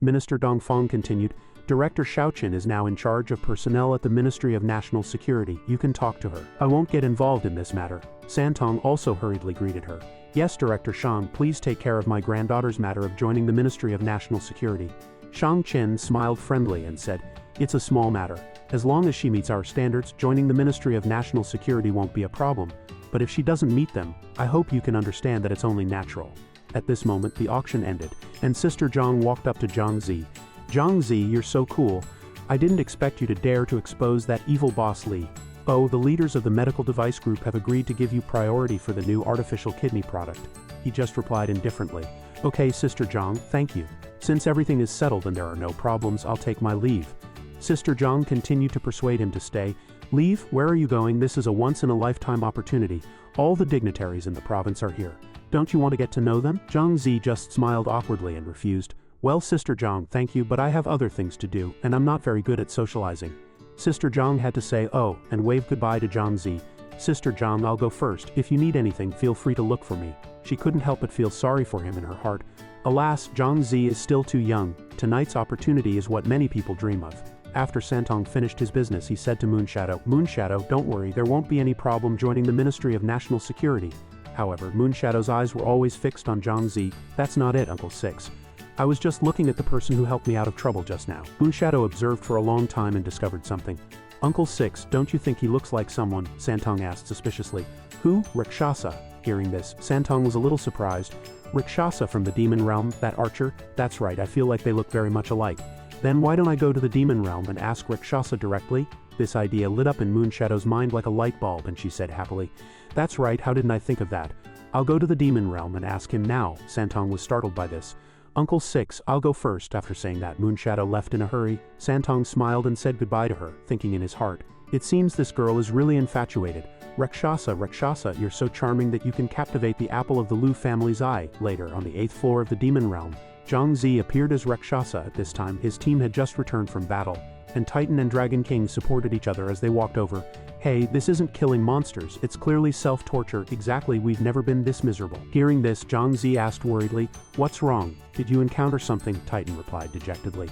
Minister Dongfang continued, Director Xiaoqin is now in charge of personnel at the Ministry of National Security. You can talk to her. I won't get involved in this matter. Santong also hurriedly greeted her. Yes, Director Shang, please take care of my granddaughter's matter of joining the Ministry of National Security. Shang Chen smiled friendly and said, It's a small matter. As long as she meets our standards, joining the Ministry of National Security won't be a problem. But if she doesn't meet them, I hope you can understand that it's only natural. At this moment, the auction ended, and Sister Zhang walked up to Zhang Zi. Zhang Zi, you're so cool. I didn't expect you to dare to expose that evil Boss Li. Oh, the leaders of the medical device group have agreed to give you priority for the new artificial kidney product. He just replied indifferently. Okay, Sister Zhang, thank you. Since everything is settled and there are no problems, I'll take my leave. Sister Zhang continued to persuade him to stay. Leave? Where are you going? This is a once-in-a-lifetime opportunity. All the dignitaries in the province are here. Don't you want to get to know them? Zhang Zi just smiled awkwardly and refused. Well, Sister Zhang, thank you, but I have other things to do, and I'm not very good at socializing. Sister Zhang had to say oh, and wave goodbye to Zhang Zi. Sister Zhang, I'll go first. If you need anything, feel free to look for me. She couldn't help but feel sorry for him in her heart. Alas, Zhang Zi is still too young. Tonight's opportunity is what many people dream of. After Santong finished his business, he said to Moon Shadow, don't worry, there won't be any problem joining the Ministry of National Security. However, Moon Shadow's eyes were always fixed on Zhang Zi. That's not it, Uncle Six. I was just looking at the person who helped me out of trouble just now. Moon Shadow observed for a long time and discovered something. Uncle Six, don't you think he looks like someone? Santong asked suspiciously. Who? Rakshasa. Hearing this, Santong was a little surprised. Rakshasa from the demon realm, that archer? That's right, I feel like they look very much alike. Then why don't I go to the demon realm and ask Rakshasa directly? This idea lit up in Moon Shadow's mind like a light bulb, and she said happily, That's right, how didn't I think of that? I'll go to the demon realm and ask him now. Santong was startled by this. Uncle Six, I'll go first. After saying that, Moon Shadow left in a hurry. Santong smiled and said goodbye to her, thinking in his heart, It seems this girl is really infatuated. Rakshasa, you're so charming that you can captivate the apple of the Lu family's eye. Later, on the 8th floor of the demon realm, Zhang Zi appeared as Rakshasa. At this time, his team had just returned from battle, and Titan and Dragon King supported each other as they walked over. Hey, this isn't killing monsters, it's clearly self-torture. Exactly, we've never been this miserable. Hearing this, Zhang Zi asked worriedly, What's wrong? Did you encounter something? Titan replied dejectedly.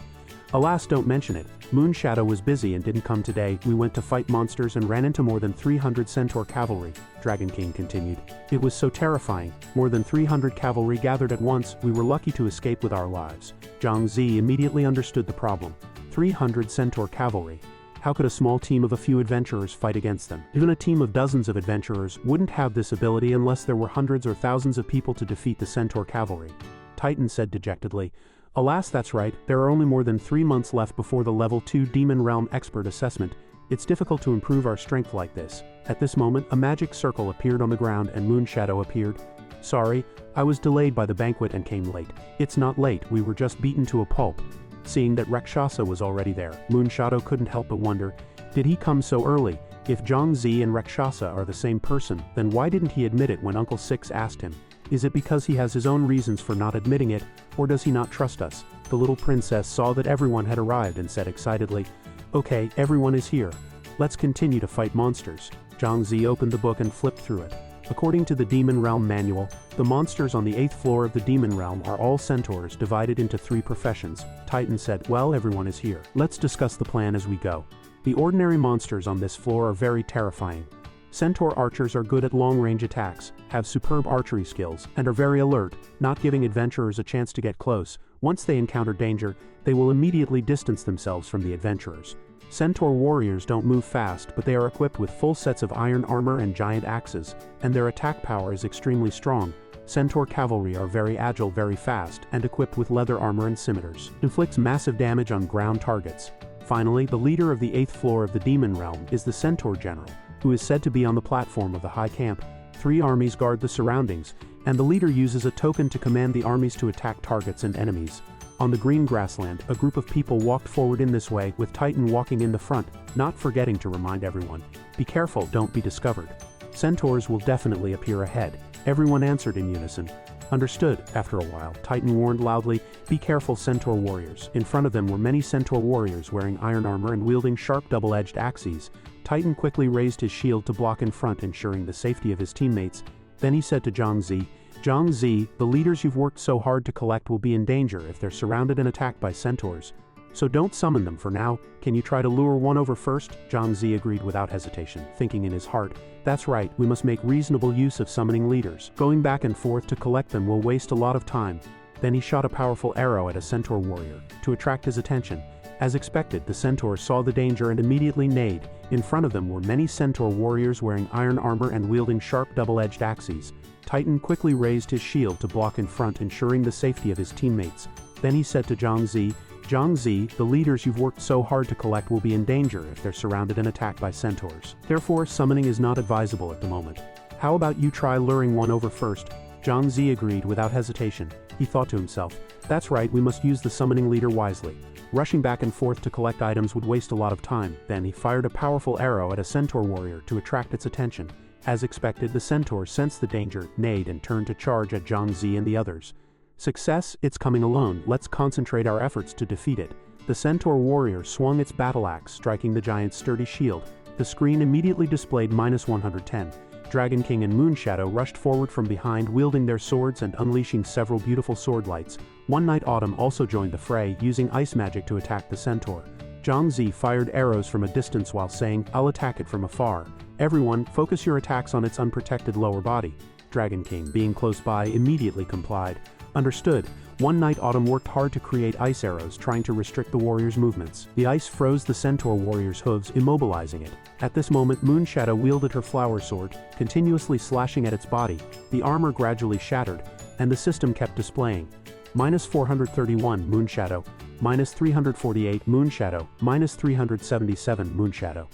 Alas, don't mention it. Moon Shadow was busy and didn't come today. We went to fight monsters and ran into more than 300 centaur cavalry. Dragon King continued. It was so terrifying. More than 300 cavalry gathered at once. We were lucky to escape with our lives. Zhang Zi immediately understood the problem. 300 centaur cavalry. How could a small team of a few adventurers fight against them? Even a team of dozens of adventurers wouldn't have this ability unless there were hundreds or thousands of people to defeat the Centaur cavalry. Titan said dejectedly. Alas, that's right, there are only more than 3 months left before the level 2 Demon Realm expert assessment. It's difficult to improve our strength like this. At this moment, a magic circle appeared on the ground and Moonshadow appeared. Sorry, I was delayed by the banquet and came late. It's not late, we were just beaten to a pulp. Seeing that Rakshasa was already there, Moonshadow couldn't help but wonder, did he come so early? If Zhangzi and Rakshasa are the same person, then why didn't he admit it when Uncle Six asked him? Is it because he has his own reasons for not admitting it, or does he not trust us? The little princess saw that everyone had arrived and said excitedly, Okay, everyone is here. Let's continue to fight monsters. Zhangzi opened the book and flipped through it. According to the Demon Realm manual, the monsters on the 8th floor of the Demon Realm are all centaurs divided into 3 professions. Titan said, well, everyone is here. Let's discuss the plan as we go. The ordinary monsters on this floor are very terrifying. Centaur archers are good at long-range attacks, have superb archery skills, and are very alert, not giving adventurers a chance to get close. Once they encounter danger, they will immediately distance themselves from the adventurers. Centaur warriors don't move fast, but they are equipped with full sets of iron armor and giant axes, and their attack power is extremely strong. Centaur cavalry are very agile, very fast, and equipped with leather armor and scimitars. Inflicts massive damage on ground targets. Finally, the leader of the 8th floor of the Demon Realm is the Centaur General, who is said to be on the platform of the high camp. 3 armies guard the surroundings, and the leader uses a token to command the armies to attack targets and enemies. On the green grassland, a group of people walked forward in this way, with Titan walking in the front, not forgetting to remind everyone, be careful, don't be discovered. Centaurs will definitely appear ahead. Everyone answered in unison. Understood. After a while, Titan warned loudly, be careful, Centaur warriors. In front of them were many Centaur warriors wearing iron armor and wielding sharp double-edged axes. Titan quickly raised his shield to block in front, ensuring the safety of his teammates. Then he said to Zhangzi, Zhangzi, the leaders you've worked so hard to collect will be in danger if they're surrounded and attacked by centaurs. So don't summon them for now. Can you try to lure one over first? Zhangzi agreed without hesitation, thinking in his heart, that's right, we must make reasonable use of summoning leaders. Going back and forth to collect them will waste a lot of time. Then he shot a powerful arrow at a centaur warrior, to attract his attention. As expected, the centaur saw the danger and immediately neighed. In front of them were many centaur warriors wearing iron armor and wielding sharp double-edged axes. Titan quickly raised his shield to block in front, ensuring the safety of his teammates. Then he said to Zhangzi, Zhangzi, the leaders you've worked so hard to collect will be in danger if they're surrounded and attacked by centaurs. Therefore, summoning is not advisable at the moment. How about you try luring one over first? Zhangzi agreed without hesitation. He thought to himself, that's right, we must use the summoning leader wisely. Rushing back and forth to collect items would waste a lot of time. Then he fired a powerful arrow at a centaur warrior to attract its attention. As expected, the centaur sensed the danger, neighed, and turned to charge at Zhangzi and the others. Success, it's coming alone, let's concentrate our efforts to defeat it. The centaur warrior swung its battle axe, striking the giant's sturdy shield. The screen immediately displayed -110. Dragon King and Moonshadow rushed forward from behind, wielding their swords and unleashing several beautiful sword lights. One Night Autumn also joined the fray, using ice magic to attack the centaur. Zhangzi fired arrows from a distance while saying, I'll attack it from afar. Everyone, focus your attacks on its unprotected lower body. Dragon King, being close by, immediately complied. Understood. One Night Autumn worked hard to create ice arrows, trying to restrict the warrior's movements. The ice froze the centaur warrior's hooves, immobilizing it. At this moment, Moonshadow wielded her flower sword, continuously slashing at its body. The armor gradually shattered, and the system kept displaying. -431 Moonshadow, -348 Moonshadow, -377 Moonshadow.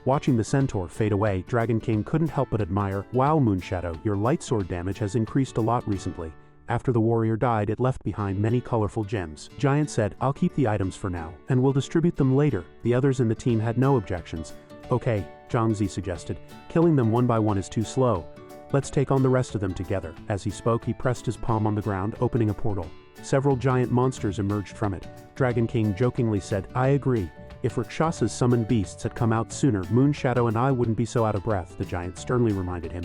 Watching the centaur fade away, Dragon King couldn't help but admire, wow Moonshadow, your light sword damage has increased a lot recently. After the warrior died, it left behind many colorful gems. Giant said, I'll keep the items for now, and we'll distribute them later. The others in the team had no objections. Okay, Zhangzi suggested, killing them one by one is too slow. Let's take on the rest of them together. As he spoke, he pressed his palm on the ground, opening a portal. Several giant monsters emerged from it. Dragon King jokingly said, I agree. If Rakshasa's summoned beasts had come out sooner, Moonshadow and I wouldn't be so out of breath, the giant sternly reminded him.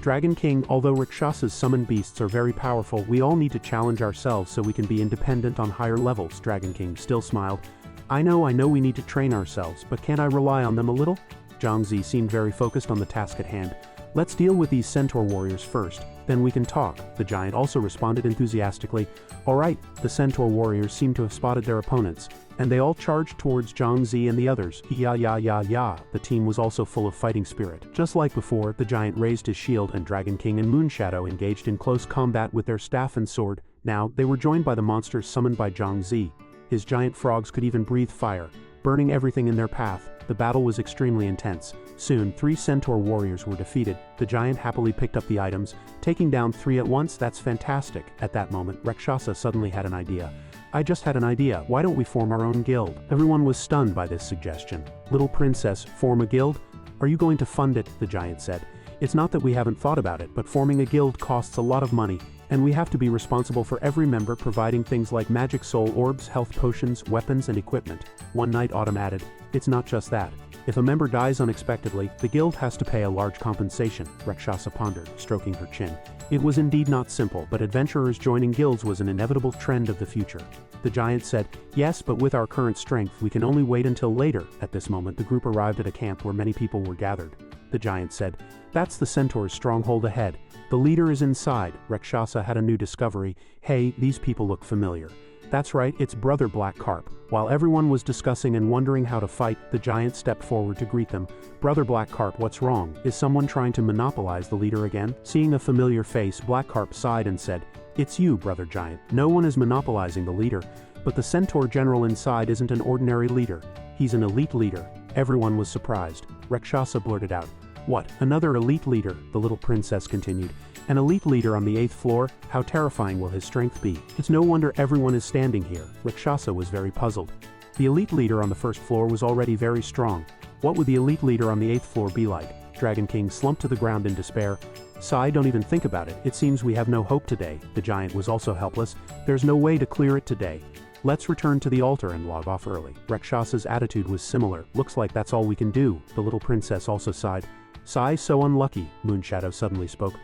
Dragon King, although Rakshasa's summoned beasts are very powerful, we all need to challenge ourselves so we can be independent on higher levels, Dragon King still smiled. I know we need to train ourselves, but can't I rely on them a little? Zhangzi seemed very focused on the task at hand. Let's deal with these centaur warriors first, Then we can talk, the giant also responded enthusiastically. Alright, the centaur warriors seem to have spotted their opponents, and they all charged towards Zhang Zi and the others. Yeah. The team was also full of fighting spirit. Just like before, the giant raised his shield and Dragon King and Moonshadow engaged in close combat with their staff and sword. Now, they were joined by the monsters summoned by Zhang Zi. His giant frogs could even breathe fire, burning everything in their path. The battle was extremely intense. Soon, 3 centaur warriors were defeated. The giant happily picked up the items, taking down 3 at once. That's fantastic. At that moment, Rakshasa suddenly had an idea. I just had an idea. Why don't we form our own guild? Everyone was stunned by this suggestion. Little princess, form a guild? Are you going to fund it? The giant said. It's not that we haven't thought about it, but forming a guild costs a lot of money, and we have to be responsible for every member providing things like magic soul orbs, health potions, weapons, and equipment. One night Autumn added, it's not just that. If a member dies unexpectedly, the guild has to pay a large compensation. Rakshasa pondered, stroking her chin. It was indeed not simple, but adventurers joining guilds was an inevitable trend of the future. The giant said, yes, but with our current strength, we can only wait until later. At this moment, the group arrived at a camp where many people were gathered. The giant said, that's the centaur's stronghold ahead. The leader is inside. Rakshasa had a new discovery. Hey, these people look familiar. That's right, it's Brother Black Carp. While everyone was discussing and wondering how to fight, the giant stepped forward to greet them. Brother Black Carp, what's wrong? Is someone trying to monopolize the leader again? Seeing a familiar face, Black Carp sighed and said, it's you, Brother Giant. No one is monopolizing the leader, but the centaur general inside isn't an ordinary leader. He's an elite leader. Everyone was surprised. Rakshasa blurted out, what, another elite leader? The little princess continued. An elite leader on the 8th floor? How terrifying will his strength be? It's no wonder everyone is standing here. Rakshasa was very puzzled. The elite leader on the 1st floor was already very strong. What would the elite leader on the 8th floor be like? Dragon King slumped to the ground in despair. Sigh, don't even think about it. It seems we have no hope today. The giant was also helpless. There's no way to clear it today. Let's return to the altar and log off early. Rakshasa's attitude was similar. Looks like that's all we can do. The little princess also sighed. Sigh, so unlucky. Moonshadow suddenly spoke.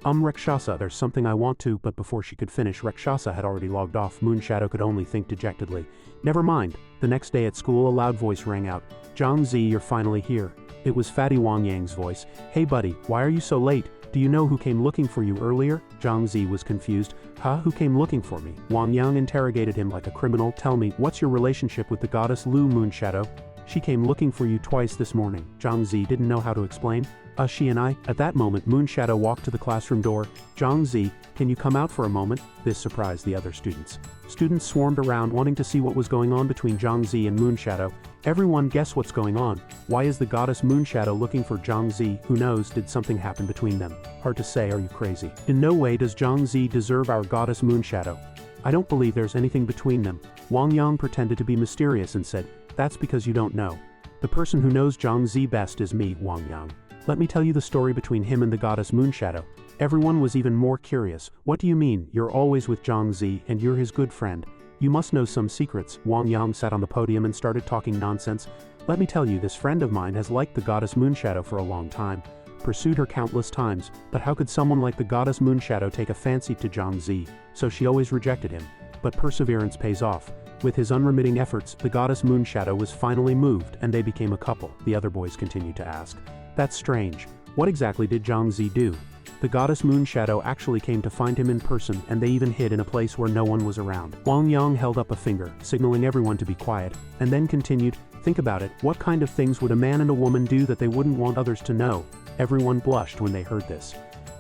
Rakshasa, there's something I want to, but before she could finish, Rakshasa had already logged off. Moonshadow could only think dejectedly. Never mind. The next day at school, a loud voice rang out. Zhang Zi, you're finally here. It was Fatty Wang Yang's voice. Hey buddy, why are you so late? Do you know who came looking for you earlier? Zhang Zi was confused. Huh? Who came looking for me? Wang Yang interrogated him like a criminal. Tell me, what's your relationship with the goddess Lu? Moonshadow? She came looking for you twice this morning. Zhang Zi didn't know how to explain. She and I? At that moment, Moonshadow walked to the classroom door. Zhang Zi, can you come out for a moment? This surprised the other students. Students swarmed around wanting to see what was going on between Zhang Zi and Moonshadow. Everyone guess what's going on. Why is the goddess Moonshadow looking for Zhang Zi? Who knows, did something happen between them? Hard to say, are you crazy? In no way does Zhang Zi deserve our goddess Moonshadow. I don't believe there's anything between them. Wang Yang pretended to be mysterious and said, that's because you don't know. The person who knows Zhang Zi best is me, Wang Yang. Let me tell you the story between him and the goddess Moonshadow. Everyone was even more curious. What do you mean? You're always with Zhang Zi and you're his good friend. You must know some secrets. Wang Yang sat on the podium and started talking nonsense. Let me tell you, this friend of mine has liked the goddess Moonshadow for a long time, pursued her countless times, but how could someone like the goddess Moonshadow take a fancy to Zhang Zi? So she always rejected him. But perseverance pays off. With his unremitting efforts, the goddess Moonshadow was finally moved and they became a couple. The other boys continued to ask. That's strange. What exactly did Zhang Zi do? The goddess Moonshadow actually came to find him in person, and they even hid in a place where no one was around. Wang Yang held up a finger, signaling everyone to be quiet, and then continued, think about it, what kind of things would a man and a woman do that they wouldn't want others to know? Everyone blushed when they heard this.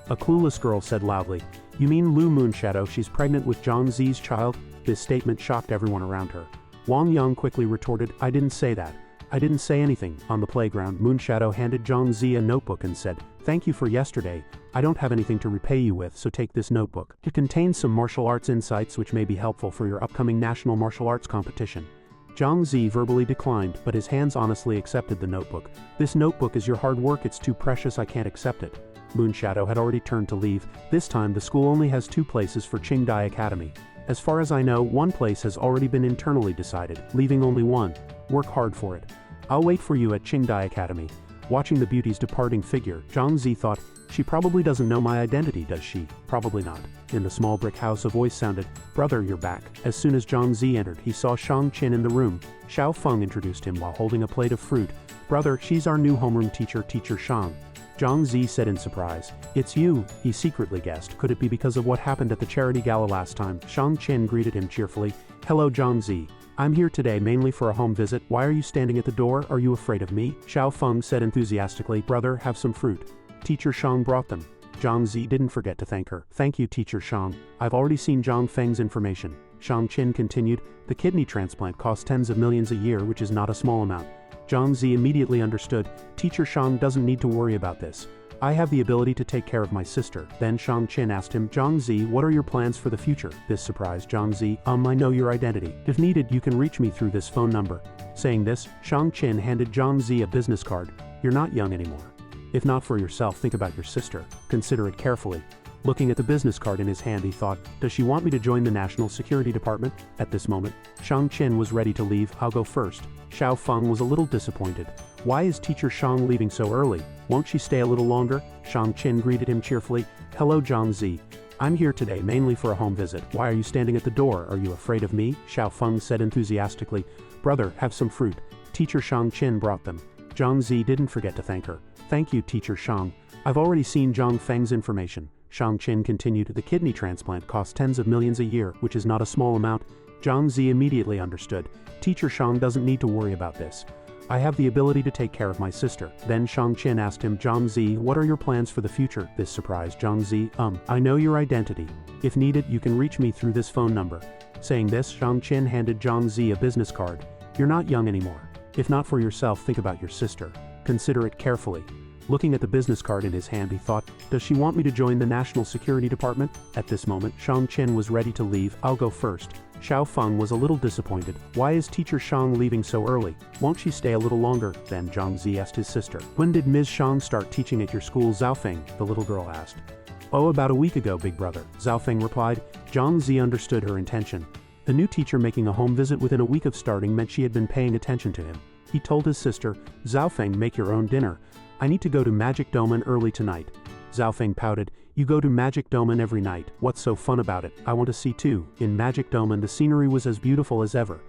A clueless girl said loudly, you mean Lu Moonshadow, she's pregnant with Zhang Zi's child? This statement shocked everyone around her. Wang Yang quickly retorted, I didn't say that. I didn't say anything. On the playground, Moonshadow handed Zhang Zi a notebook and said, thank you for yesterday. I don't have anything to repay you with, so take this notebook. It contains some martial arts insights which may be helpful for your upcoming national martial arts competition. Zhang Zi verbally declined, but his hands honestly accepted the notebook. This notebook is your hard work, it's too precious, I can't accept it. Moonshadow had already turned to leave. This time, the school only has 2 places for Qingdai Academy. As far as I know, 1 place has already been internally decided, leaving only 1. Work hard for it. I'll wait for you at Qingdai Academy. Watching the beauty's departing figure, Zhang Zi thought, she probably doesn't know my identity, does she? Probably not. In the small brick house a voice sounded, brother, you're back. As soon as Zhang Zi entered, he saw Shang Qin in the room. Xiao Feng introduced him while holding a plate of fruit. Brother, she's our new homeroom teacher, Teacher Shang. Zhang Zi said in surprise. It's you, he secretly guessed. Could it be because of what happened at the charity gala last time? Shang Qin greeted him cheerfully. Hello Zhang Zi. I'm here today mainly for a home visit. Why are you standing at the door? Are you afraid of me? Xiao Feng said enthusiastically. Brother, have some fruit. Teacher Shang brought them. Zhang Zi didn't forget to thank her. Thank you, Teacher Shang. I've already seen Zhang Feng's information. Shang Qin continued. The kidney transplant costs tens of millions a year, which is not a small amount. Zhang Zi immediately understood. Teacher Shang doesn't need to worry about this. I have the ability to take care of my sister. Then Shang Qin asked him, Zhang Zi, what are your plans for the future? This surprised Zhang Zi. I know your identity. If needed, you can reach me through this phone number. Saying this, Shang Qin handed Zhang Zi a business card. You're not young anymore. If not for yourself, think about your sister. Consider it carefully. Looking at the business card in his hand, he thought, does she want me to join the National Security Department? At this moment, Shang Qin was ready to leave. I'll go first. Xiao Feng was a little disappointed. Why is Teacher Shang leaving so early? Won't she stay a little longer? Shang Qin greeted him cheerfully. Hello Zhang Zi. I'm here today mainly for a home visit. Why are you standing at the door? Are you afraid of me? Xiao Feng said enthusiastically. Brother, have some fruit. Teacher Shang Qin brought them. Zhang Zi didn't forget to thank her. Thank you, Teacher Shang. I've already seen Zhang Feng's information. Shang Qin continued. The kidney transplant costs tens of millions a year, which is not a small amount. Zhang Zi immediately understood. Teacher Shang doesn't need to worry about this. I have the ability to take care of my sister. Then Shang Qin asked him, Zhang Zi, what are your plans for the future? This surprised Zhang Zi. I know your identity. If needed, you can reach me through this phone number. Saying this, Shang Qin handed Zhang Zi a business card. You're not young anymore. If not for yourself, think about your sister. Consider it carefully. Looking at the business card in his hand, he thought, does she want me to join the National Security Department? At this moment, Shang Qin was ready to leave. I'll go first. Xiao Feng was a little disappointed. Why is Teacher Shang leaving so early? Won't she stay a little longer? Then Zhang Zi asked his sister. When did Ms. Shang start teaching at your school, Zhao Feng? The little girl asked. Oh, about a week ago, big brother, Zhao Feng replied. Zhang Zi understood her intention. The new teacher making a home visit within a week of starting meant she had been paying attention to him. He told his sister, Zhao Feng, make your own dinner. I need to go to Magic Domain early tonight. Zhao Feng pouted. You go to Magic Domain every night. What's so fun about it? I want to see too. In Magic Domain, the scenery was as beautiful as ever.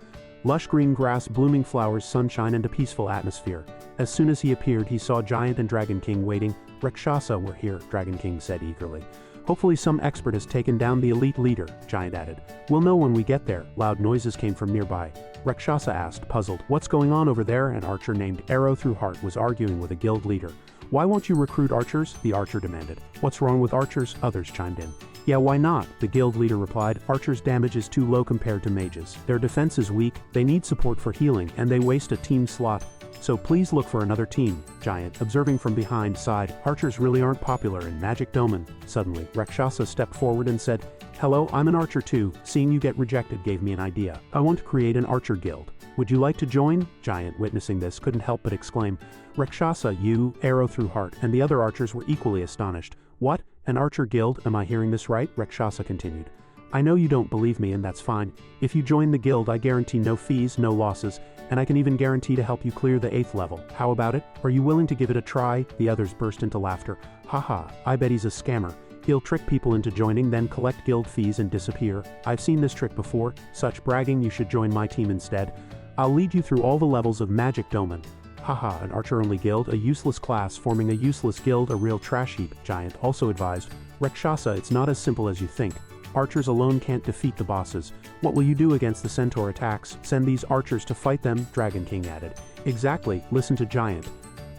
Lush green grass, blooming flowers, sunshine, and a peaceful atmosphere. As soon as he appeared, he saw Giant and Dragon King waiting. Rakshasa were here, Dragon King said eagerly. Hopefully some expert has taken down the elite leader, Giant added. We'll know when we get there. Loud noises came from nearby. Rakshasa asked, puzzled, what's going on over there? An archer named Arrow Through Heart was arguing with a guild leader. Why won't you recruit archers? The archer demanded. What's wrong with archers? Others chimed in. Yeah, why not? The guild leader replied. Archers' damage is too low compared to mages. Their defense is weak, they need support for healing, and they waste a team slot. So please look for another team. Giant, observing from behind, sighed. Archers really aren't popular in Magic Domain. Suddenly, Rakshasa stepped forward and said, Hello, I'm an archer too. Seeing you get rejected gave me an idea. I want to create an archer guild. Would you like to join? Giant, witnessing this, couldn't help but exclaim. Rakshasa, you, Arrow Through Heart, and the other archers were equally astonished. What? An archer guild? Am I hearing this right? Rakshasa continued. I know you don't believe me, and that's fine. If you join the guild, I guarantee no fees, no losses, and I can even guarantee to help you clear the 8th level. How about it? Are you willing to give it a try? The others burst into laughter. Haha, I bet he's a scammer. He'll trick people into joining, then collect guild fees and disappear. I've seen this trick before. Such bragging, you should join my team instead. I'll lead you through all the levels of Magic Domain. Haha, an archer-only guild, a useless class forming a useless guild, a real trash heap, Giant also advised. Rakshasa, it's not as simple as you think. Archers alone can't defeat the bosses. What will you do against the centaur attacks? Send these archers to fight them, Dragon King added. Exactly, listen to Giant.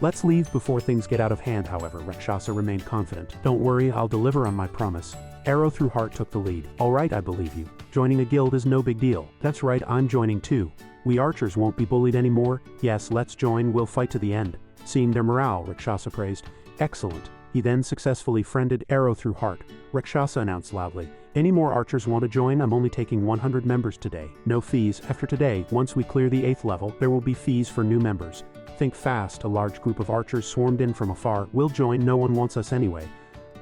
Let's leave before things get out of hand, however, Rakshasa remained confident. Don't worry, I'll deliver on my promise. Arrow Through Heart took the lead. Alright, I believe you. Joining a guild is no big deal. That's right, I'm joining too. We archers won't be bullied anymore. Yes, let's join, we'll fight to the end. Seeing their morale, Rakshasa praised. Excellent. He then successfully friended Arrow Through Heart. Rakshasa announced loudly. Any more archers want to join? I'm only taking 100 members today. No fees. After today, once we clear the 8th level, there will be fees for new members. Think fast. A large group of archers swarmed in from afar. We'll join, no one wants us anyway.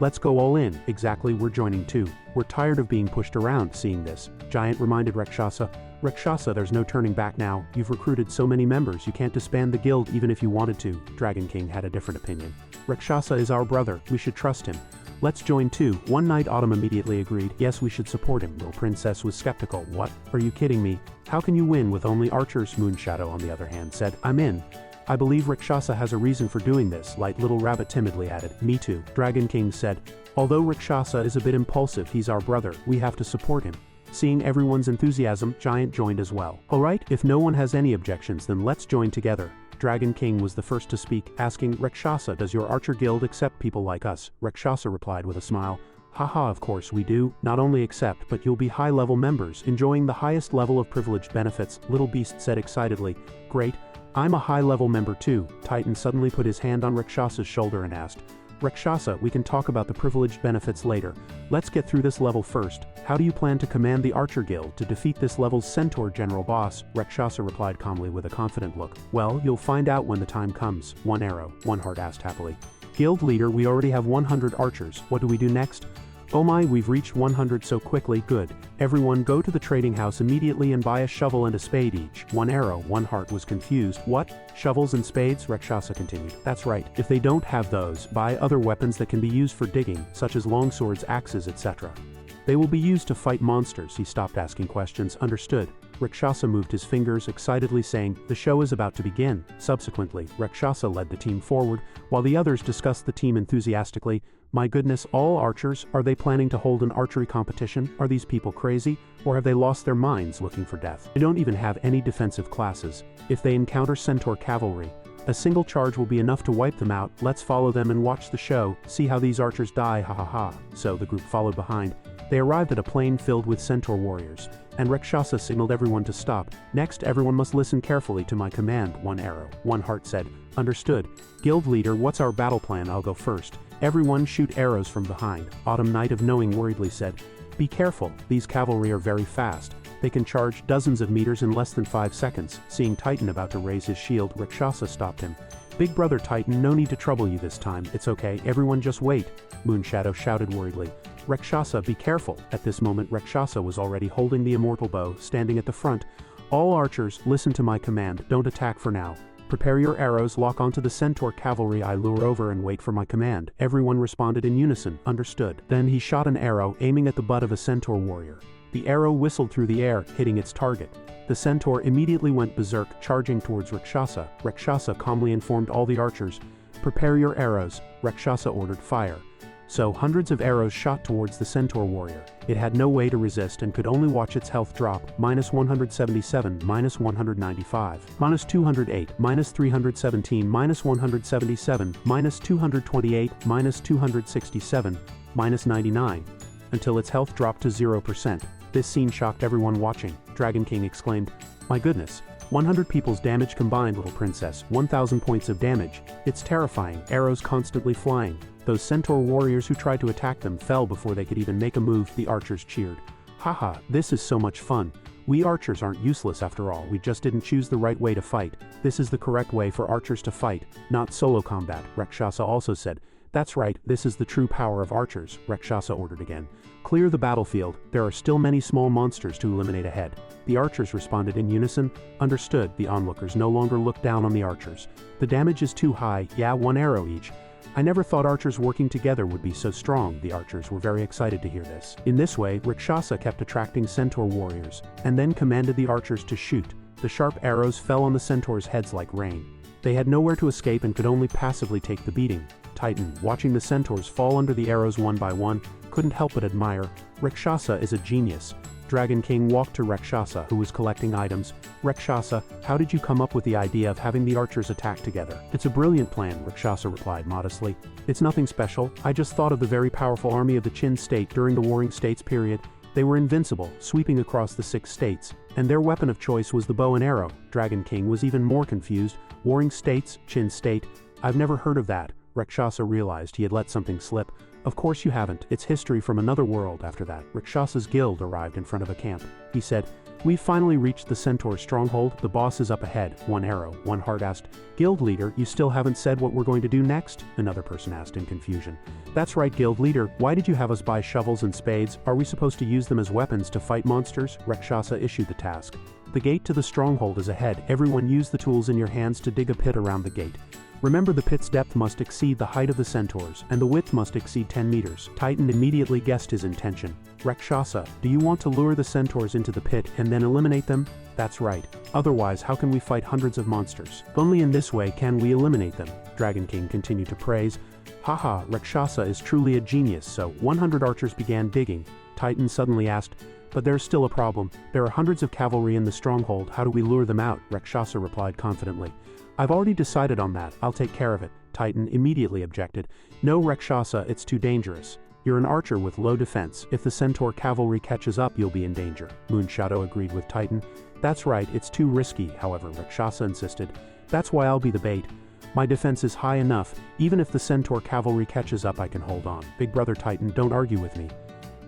Let's go all in. Exactly, we're joining too. We're tired of being pushed around. Seeing this, Giant reminded Rakshasa. Rakshasa, there's no turning back now. You've recruited so many members, you can't disband the guild even if you wanted to. Dragon King had a different opinion. Rakshasa is our brother. We should trust him. Let's join too. One Night Autumn immediately agreed. Yes, we should support him. Little Princess was skeptical. What? Are you kidding me? How can you win with only archers? Moonshadow, on the other hand, said, I'm in. I believe Rakshasa has a reason for doing this, Light Little Rabbit timidly added. Me too, Dragon King said. Although Rakshasa is a bit impulsive, he's our brother, we have to support him. Seeing everyone's enthusiasm, Giant joined as well. Alright, if no one has any objections, then let's join together. Dragon King was the first to speak, asking, Rakshasa, does your archer guild accept people like us? Rakshasa replied with a smile. Haha, of course we do. Not only accept, but you'll be high-level members, enjoying the highest level of privileged benefits, Little Beast said excitedly. Great. I'm a high-level member too. Titan suddenly put his hand on Rakshasa's shoulder and asked, Rakshasa, we can talk about the privileged benefits later. Let's get through this level first. How do you plan to command the Archer Guild to defeat this level's Centaur General Boss? Rakshasa replied calmly with a confident look. Well, you'll find out when the time comes. One arrow, One Heart asked happily. Guild leader, we already have 100 archers. What do we do next? Oh my, we've reached 100 so quickly, good. Everyone go to the trading house immediately and buy a shovel and a spade each. One arrow, One Heart was confused. What? Shovels and spades? Rakshasa continued. That's right. If they don't have those, buy other weapons that can be used for digging, such as longswords, axes, etc. They will be used to fight monsters. He stopped asking questions. Understood. Rakshasa moved his fingers, excitedly saying, the show is about to begin. Subsequently, Rakshasa led the team forward, while the others discussed the team enthusiastically. My goodness, all archers, are they planning to hold an archery competition? Are these people crazy? Or have they lost their minds looking for death? They don't even have any defensive classes. If they encounter Centaur cavalry, a single charge will be enough to wipe them out. Let's follow them and watch the show, see how these archers die, ha ha ha. So the group followed behind. They arrived at a plain filled with Centaur warriors, and Rakshasa signaled everyone to stop. Next, everyone must listen carefully to my command. One arrow, One Heart said. Understood. Guild leader, what's our battle plan? I'll go first. Everyone shoot arrows from behind. Autumn Knight of Knowing worriedly said. Be careful, these cavalry are very fast. They can charge dozens of meters in less than 5 seconds. Seeing Titan about to raise his shield, Rakshasa stopped him. Big brother Titan, no need to trouble you this time. It's okay, everyone just wait. Moonshadow shouted worriedly. Rakshasa, be careful. At this moment, Rakshasa was already holding the immortal bow, standing at the front. All archers, listen to my command. Don't attack for now. Prepare your arrows, lock onto the Centaur cavalry I lure over and wait for my command. Everyone responded in unison. Understood. Then he shot an arrow, aiming at the butt of a Centaur warrior. The arrow whistled through the air, hitting its target. The Centaur immediately went berserk, charging towards Rakshasa. Rakshasa calmly informed all the archers, prepare your arrows. Rakshasa ordered fire. So hundreds of arrows shot towards the Centaur warrior. It had no way to resist and could only watch its health drop, -177, -195, -208, -317, -177, -228, -267, -99, until its health dropped to 0%. This scene shocked everyone watching. Dragon King exclaimed, my goodness, 100 people's damage combined, little princess, 1,000 points of damage. It's terrifying, arrows constantly flying. Those Centaur warriors who tried to attack them fell before they could even make a move. The archers cheered. Haha, this is so much fun. We archers aren't useless after all, we just didn't choose the right way to fight. This is the correct way for archers to fight, not solo combat, Rakshasa also said. That's right, this is the true power of archers, Rakshasa ordered again. Clear the battlefield, there are still many small monsters to eliminate ahead. The archers responded in unison. Understood, the onlookers no longer looked down on the archers. The damage is too high, yeah, 1 arrow each. I never thought archers working together would be so strong. The archers were very excited to hear this. In this way, Rakshasa kept attracting Centaur warriors, and then commanded the archers to shoot. The sharp arrows fell on the Centaurs' heads like rain. They had nowhere to escape and could only passively take the beating. Titan, watching the Centaurs fall under the arrows one by one, couldn't help but admire. Rakshasa is a genius. Dragon King walked to Rakshasa, who was collecting items. Rakshasa, how did you come up with the idea of having the archers attack together? It's a brilliant plan, Rakshasa replied modestly. It's nothing special, I just thought of the very powerful army of the Qin state during the Warring States period. They were invincible, sweeping across the 6 states, and their weapon of choice was the bow and arrow. Dragon King was even more confused. Warring States, Qin state, I've never heard of that. Rakshasa realized he had let something slip. Of course you haven't, it's history from another world. After that, Rakshasa's guild arrived in front of a camp. He said, we've finally reached the Centaur stronghold, the boss is up ahead. 1 arrow, 1 heart asked, Guild leader, you still haven't said what we're going to do next? Another person asked in confusion. That's right, guild leader, why did you have us buy shovels and spades? Are we supposed to use them as weapons to fight monsters? Rakshasa issued the task. The gate to the stronghold is ahead, everyone use the tools in your hands to dig a pit around the gate. Remember, the pit's depth must exceed the height of the centaurs, and the width must exceed 10 meters. Titan immediately guessed his intention. Rakshasa, do you want to lure the centaurs into the pit and then eliminate them? That's right. Otherwise, how can we fight hundreds of monsters? Only in this way can we eliminate them. Dragon King continued to praise. Haha, Rakshasa is truly a genius. So 100 archers began digging. Titan suddenly asked, but there's still a problem. There are hundreds of cavalry in the stronghold. How do we lure them out? Rakshasa replied confidently. I've already decided on that. I'll take care of it. Titan immediately objected. No, Rakshasa, it's too dangerous. You're an archer with low defense. If the centaur cavalry catches up, you'll be in danger. Moonshadow agreed with Titan. That's right, it's too risky, however, Rakshasa insisted. That's why I'll be the bait. My defense is high enough. Even if the centaur cavalry catches up, I can hold on. Big brother Titan, don't argue with me.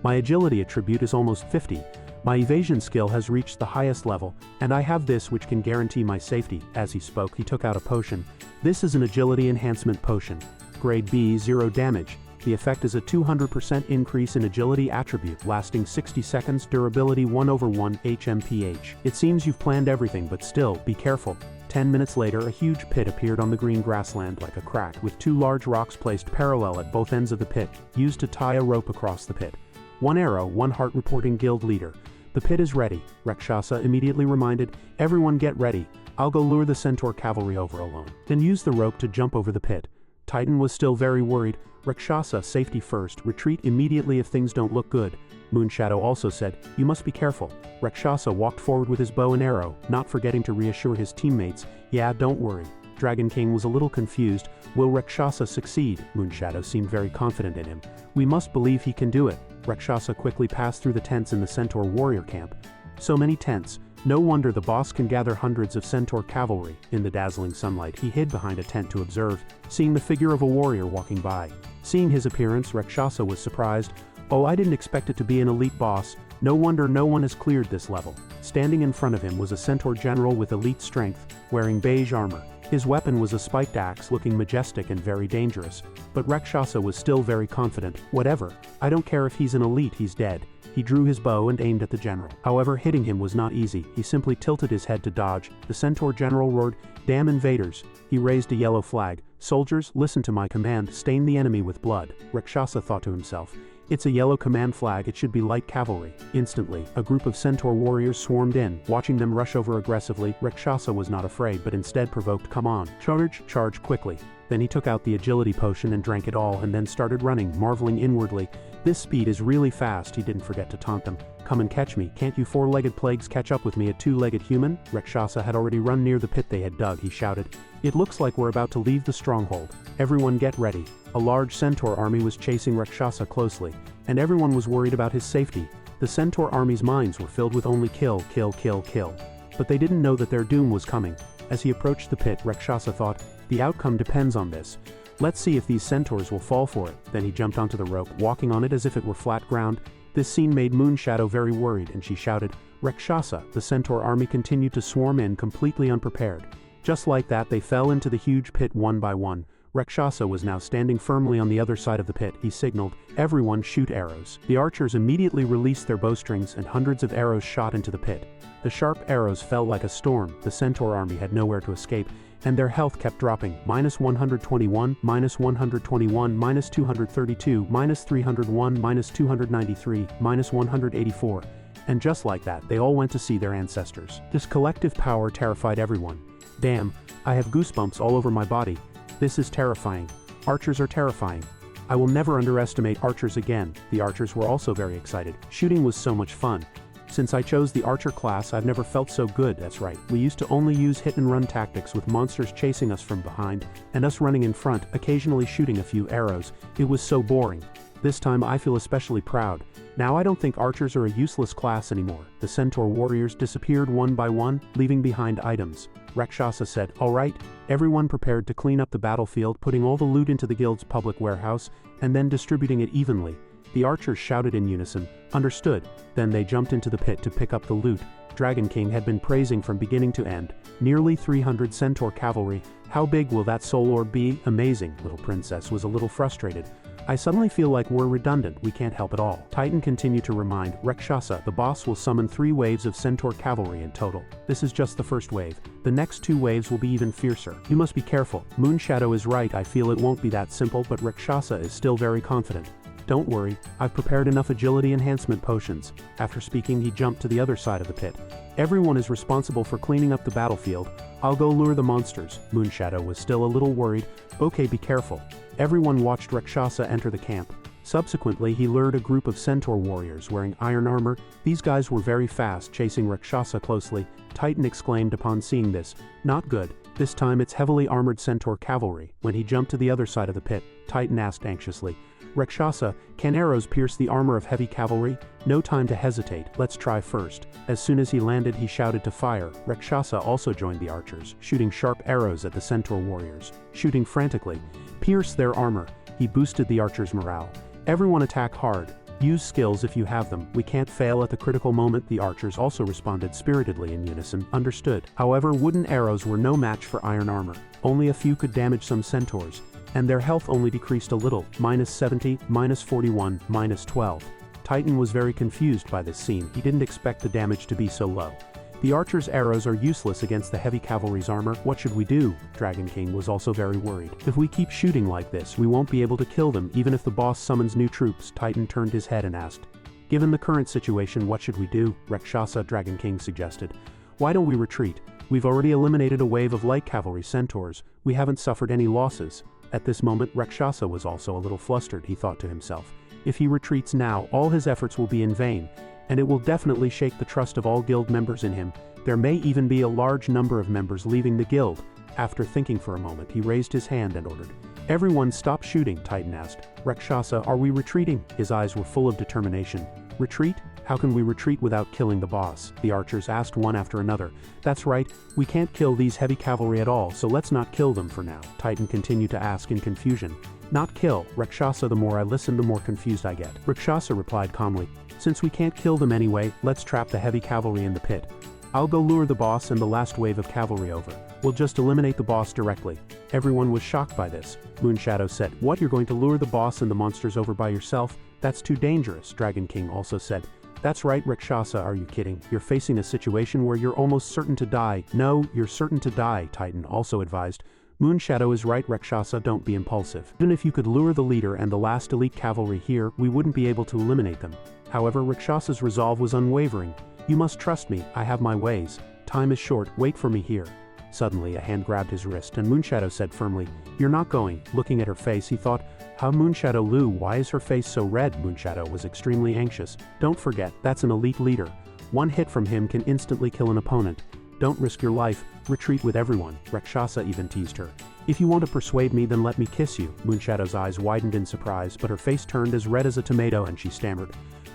My agility attribute is almost 50. My evasion skill has reached the highest level, and I have this which can guarantee my safety. As he spoke, he took out a potion. This is an agility enhancement potion. Grade B, 0 damage. The effect is a 200% increase in agility attribute, lasting 60 seconds, durability 1/1 HMPH. It seems you've planned everything, but still, be careful. 10 minutes later, a huge pit appeared on the green grassland like a crack, with 2 large rocks placed parallel at both ends of the pit, used to tie a rope across the pit. 1 arrow, 1 heart reporting guild leader. The pit is ready, Rakshasa immediately reminded. Everyone get ready. I'll go lure the centaur cavalry over alone. Then use the rope to jump over the pit. Titan was still very worried. Rakshasa, safety first, retreat immediately if things don't look good. Moonshadow also said, you must be careful. Rakshasa walked forward with his bow and arrow, not forgetting to reassure his teammates, yeah, don't worry. Dragon King was a little confused. Will Rakshasa succeed? Moonshadow seemed very confident in him. We must believe he can do it. Rakshasa quickly passed through the tents in the centaur warrior camp. So many tents. No wonder the boss can gather hundreds of centaur cavalry. In the dazzling sunlight, he hid behind a tent to observe, seeing the figure of a warrior walking by. Seeing his appearance, Rakshasa was surprised. Oh, I didn't expect it to be an elite boss. No wonder no one has cleared this level. Standing in front of him was a centaur general with elite strength, wearing beige armor. His weapon was a spiked axe, looking majestic and very dangerous. But Rakshasa was still very confident. Whatever. I don't care if he's an elite, he's dead. He drew his bow and aimed at the general. However, hitting him was not easy. He simply tilted his head to dodge. The centaur general roared, "Damn invaders!" He raised a yellow flag. "Soldiers, listen to my command, stain the enemy with blood." Rakshasa thought to himself, it's a yellow command flag, it should be light cavalry. Instantly, a group of centaur warriors swarmed in. Watching them rush over aggressively, Rakshasa was not afraid but instead provoked, "Come on, charge quickly." Then he took out the agility potion and drank it all and then started running, marveling inwardly. This speed is really fast. He didn't forget to taunt them. "Come and catch me. Can't you 4-legged plagues catch up with me, a 2-legged human?" Rakshasa had already run near the pit they had dug. He shouted, "It looks like we're about to leave the stronghold. Everyone get ready." A large centaur army was chasing Rakshasa closely, and everyone was worried about his safety. The centaur army's minds were filled with only kill, kill, kill, kill. But they didn't know that their doom was coming. As he approached the pit, Rakshasa thought, the outcome depends on this. Let's see if these centaurs will fall for it. Then he jumped onto the rope, walking on it as if it were flat ground. This scene made Moonshadow very worried, and she shouted, "Rakshasa!" The centaur army continued to swarm in, completely unprepared. Just like that, they fell into the huge pit one by one. Rakshasa was now standing firmly on the other side of the pit. He signaled, "Everyone shoot arrows." The archers immediately released their bowstrings and hundreds of arrows shot into the pit. The sharp arrows fell like a storm. The centaur army had nowhere to escape, and their health kept dropping. -121, -121, -232, -301, -293, -184. And just like that, they all went to see their ancestors. This collective power terrified everyone. Damn, I have goosebumps all over my body. This is terrifying. Archers are terrifying. I will never underestimate archers again. The archers were also very excited. Shooting was so much fun. Since I chose the archer class, I've never felt so good. That's right. We used to only use hit-and-run tactics with monsters chasing us from behind, and us running in front, occasionally shooting a few arrows. It was so boring. This time I feel especially proud. Now I don't think archers are a useless class anymore. The centaur warriors disappeared one by one, leaving behind items. Rakshasa said, "All right, everyone prepared to clean up the battlefield, putting all the loot into the guild's public warehouse, and then distributing it evenly." The archers shouted in unison, "Understood." Then they jumped into the pit to pick up the loot. Dragon King had been praising from beginning to end. Nearly 300 centaur cavalry. How big will that soul orb be? Amazing. Little Princess was a little frustrated. I suddenly feel like we're redundant, we can't help it all. Titan continued to remind Rakshasa the boss will summon 3 waves of centaur cavalry in total. This is just the first wave. The next 2 waves will be even fiercer. You must be careful. Moonshadow is right, I feel it won't be that simple, but Rakshasa is still very confident. Don't worry, I've prepared enough agility enhancement potions. After speaking, he jumped to the other side of the pit. Everyone is responsible for cleaning up the battlefield. I'll go lure the monsters. Moonshadow was still a little worried. Okay, be careful. Everyone watched Rakshasa enter the camp. Subsequently, he lured a group of centaur warriors wearing iron armor. These guys were very fast, chasing Rakshasa closely. Titan exclaimed upon seeing this. Not good. This time it's heavily armored centaur cavalry. When he jumped to the other side of the pit, Titan asked anxiously, Rakshasa, can arrows pierce the armor of heavy cavalry? No time to hesitate, let's try first. As soon as he landed, he shouted to fire. Rakshasa also joined the archers, shooting sharp arrows at the centaur warriors. Shooting frantically, pierce their armor. He boosted the archers' morale. Everyone attack hard. Use skills if you have them. We can't fail at the critical moment. The archers also responded spiritedly in unison. Understood. However, wooden arrows were no match for iron armor. Only a few could damage some centaurs, and their health only decreased a little, -70, -41, -12. Titan was very confused by this scene. He didn't expect the damage to be so low. The archer's arrows are useless against the heavy cavalry's armor. What should we do? Dragon King was also very worried. If we keep shooting like this, we won't be able to kill them, even if the boss summons new troops. Titan turned his head and asked, given the current situation, what should we do? Rakshasa, Dragon King suggested. Why don't we retreat? We've already eliminated a wave of light cavalry centaurs. We haven't suffered any losses. At this moment, Rakshasa was also a little flustered, he thought to himself. If he retreats now, all his efforts will be in vain, and it will definitely shake the trust of all guild members in him. There may even be a large number of members leaving the guild. After thinking for a moment, he raised his hand and ordered, everyone stop shooting, Titan asked. Rakshasa, are we retreating? His eyes were full of determination. Retreat? How can we retreat without killing the boss? The archers asked one after another. That's right, we can't kill these heavy cavalry at all, so let's not kill them for now. Titan continued to ask in confusion. Not kill, Rakshasa. The more I listen, the more confused I get. Rakshasa replied calmly. Since we can't kill them anyway, let's trap the heavy cavalry in the pit. I'll go lure the boss and the last wave of cavalry over. We'll just eliminate the boss directly. Everyone was shocked by this. Moonshadow said, what, you're going to lure the boss and the monsters over by yourself? That's too dangerous, Dragon King also said. That's right, Rakshasa, are you kidding? You're facing a situation where you're almost certain to die. No, you're certain to die, Titan also advised. Moonshadow is right, Rakshasa, don't be impulsive. Even if you could lure the leader and the last elite cavalry here, we wouldn't be able to eliminate them. However, Rakshasa's resolve was unwavering. You must trust me, I have my ways. Time is short, wait for me here. Suddenly, a hand grabbed his wrist, and Moonshadow said firmly, you're not going. Looking at her face, he thought, how Moonshadow Lu, why is her face so red? Moonshadow was extremely anxious. Don't forget, that's an elite leader. One hit from him can instantly kill an opponent. Don't risk your life, retreat with everyone. Rakshasa even teased her. If you want to persuade me, then let me kiss you. Moonshadow's eyes widened in surprise, but her face turned as red as a tomato and she stammered.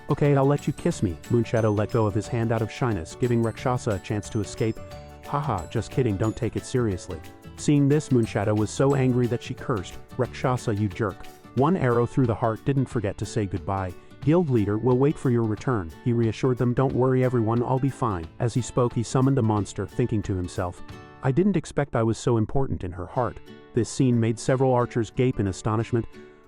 Okay, I'll let you kiss me. Moonshadow let go of his hand out of shyness, giving Rakshasa a chance to escape. Haha, just kidding, don't take it seriously. Seeing this, Moonshadow was so angry that she cursed. Rakshasa, you jerk. One arrow through the heart. Didn't forget to say goodbye. Guild leader will wait for your return. He reassured them, don't worry everyone, I'll be fine. As he spoke, he summoned a monster, thinking to himself, I didn't expect I was so important in her heart. This scene made several archers gape in astonishment.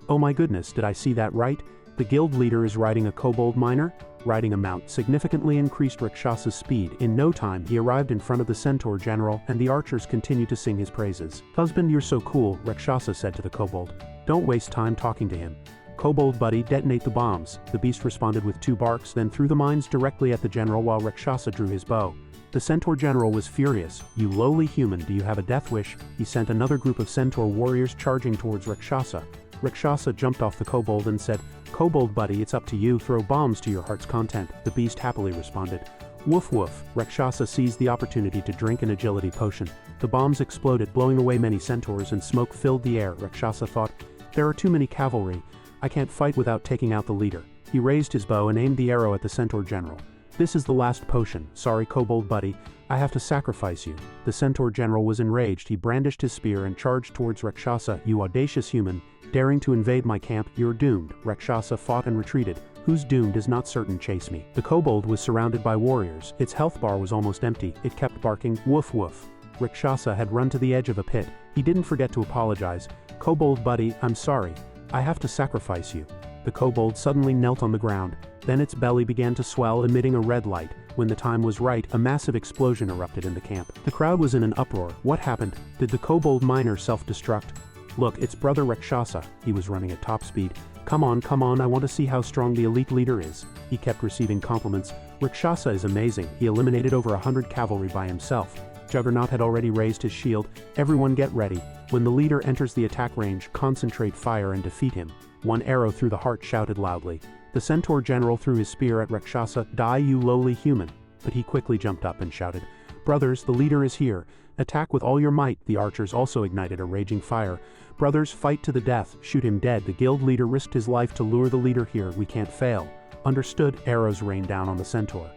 Oh my goodness, did I see that right? The guild leader is riding a kobold miner? Riding a mount significantly increased Rakshasa's speed. In no time, he arrived in front of the centaur general, and the archers continued to sing his praises. Husband, you're so cool, Rakshasa said to the kobold. Don't waste time talking to him. Kobold buddy, detonate the bombs. The beast responded with 2 barks, then threw the mines directly at the general while Rakshasa drew his bow. The centaur general was furious. You lowly human, do you have a death wish? He sent another group of centaur warriors charging towards Rakshasa. Rakshasa jumped off the kobold and said, Kobold buddy, it's up to you, throw bombs to your heart's content. The beast happily responded. Woof woof. Rakshasa seized the opportunity to drink an agility potion. The bombs exploded, blowing away many centaurs, and smoke filled the air. Rakshasa thought, there are too many cavalry. I can't fight without taking out the leader. He raised his bow and aimed the arrow at the centaur general. This is the last potion. Sorry, kobold buddy. I have to sacrifice you. The centaur general was enraged. He brandished his spear and charged towards Rakshasa. You audacious human, daring to invade my camp, you're doomed. Rakshasa fought and retreated. Who's doomed is not certain, chase me. The kobold was surrounded by warriors. Its health bar was almost empty. It kept barking, woof woof. Rakshasa had run to the edge of a pit. He didn't forget to apologize. Kobold buddy, I'm sorry. I have to sacrifice you. The kobold suddenly knelt on the ground, then its belly began to swell, emitting a red light. When the time was right, a massive explosion erupted in the camp. The crowd was in an uproar. What happened? Did the kobold miner self-destruct? Look, it's Brother Rakshasa. He was running at top speed. Come on, I want to see how strong the elite leader is. He kept receiving compliments. Rakshasa is amazing. He eliminated over 100 cavalry by himself. Juggernaut had already raised his shield. Everyone get ready. When the leader enters the attack range, concentrate fire and defeat him. One arrow through the heart shouted loudly. The centaur general threw his spear at Rakshasa. Die, you lowly human. But he quickly jumped up and shouted, Brothers, the leader is here. Attack with all your might. The archers also ignited a raging fire. Brothers, fight to the death. Shoot him dead. The guild leader risked his life to lure the leader here. We can't fail. Understood. Arrows rained down on the centaur.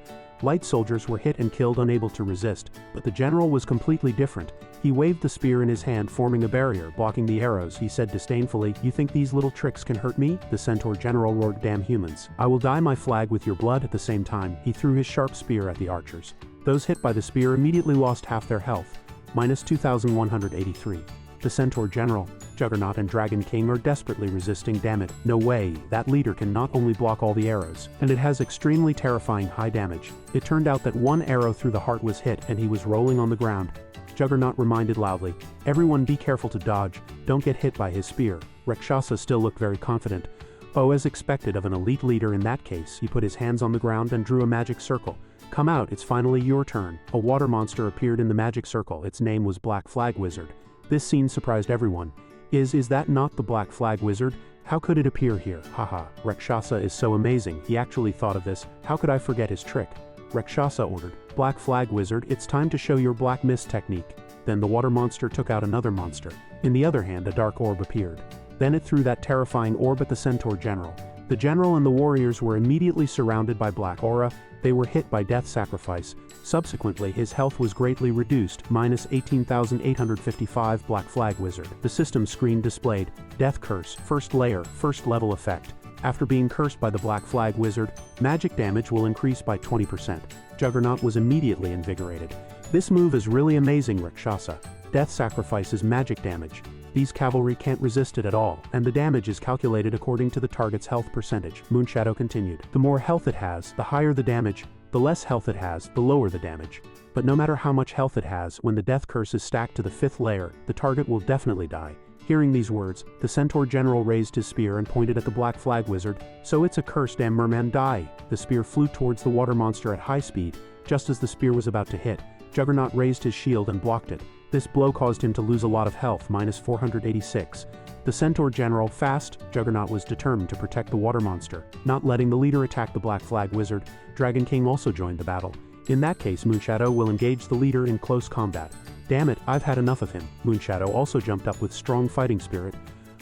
Light soldiers were hit and killed, unable to resist, but the general was completely different. He waved the spear in his hand, forming a barrier, blocking the arrows. He said disdainfully, You think these little tricks can hurt me? The centaur general roared, Damn humans. I will dye my flag with your blood. At the same time, he threw his sharp spear at the archers. Those hit by the spear immediately lost half their health, minus 2,183. The centaur general, Juggernaut and Dragon King are desperately resisting. Damn it, no way, that leader can not only block all the arrows, and it has extremely terrifying high damage. It turned out that one arrow through the heart was hit and he was rolling on the ground. Juggernaut reminded loudly, Everyone be careful to dodge, don't get hit by his spear. Rakshasa still looked very confident. Oh, as expected of an elite leader in that case, he put his hands on the ground and drew a magic circle. Come out, it's finally your turn. A water monster appeared in the magic circle. Its name was Black Flag Wizard. This scene surprised everyone. Is that not the Black Flag Wizard? How could it appear here? Haha, Rakshasa is so amazing. He actually thought of this. How could I forget his trick? Rakshasa ordered, Black Flag Wizard, it's time to show your black mist technique. Then the water monster took out another monster. In the other hand, a dark orb appeared. Then it threw that terrifying orb at the centaur general. The general and the warriors were immediately surrounded by black aura. They were hit by death sacrifice. Subsequently, his health was greatly reduced, minus 18,855. Black Flag Wizard. The system screen displayed, Death Curse, first layer, first level effect. After being cursed by the Black Flag Wizard, magic damage will increase by 20%. Juggernaut was immediately invigorated. This move is really amazing, Rakshasa. Death sacrifice is magic damage. These cavalry can't resist it at all, and the damage is calculated according to the target's health percentage. Moonshadow continued. The more health it has, the higher the damage. The less health it has, the lower the damage. But no matter how much health it has, when the death curse is stacked to the 5th layer, the target will definitely die. Hearing these words, the centaur general raised his spear and pointed at the Black Flag Wizard. So it's a curse, damn merman, die! The spear flew towards the water monster at high speed. Just as the spear was about to hit, Juggernaut raised his shield and blocked it. This blow caused him to lose a lot of health, minus 486. The centaur general, fast, Juggernaut was determined to protect the water monster, not letting the leader attack the Black Flag Wizard. Dragon King also joined the battle. In that case, Moonshadow will engage the leader in close combat. Damn it, I've had enough of him. Moonshadow also jumped up with strong fighting spirit.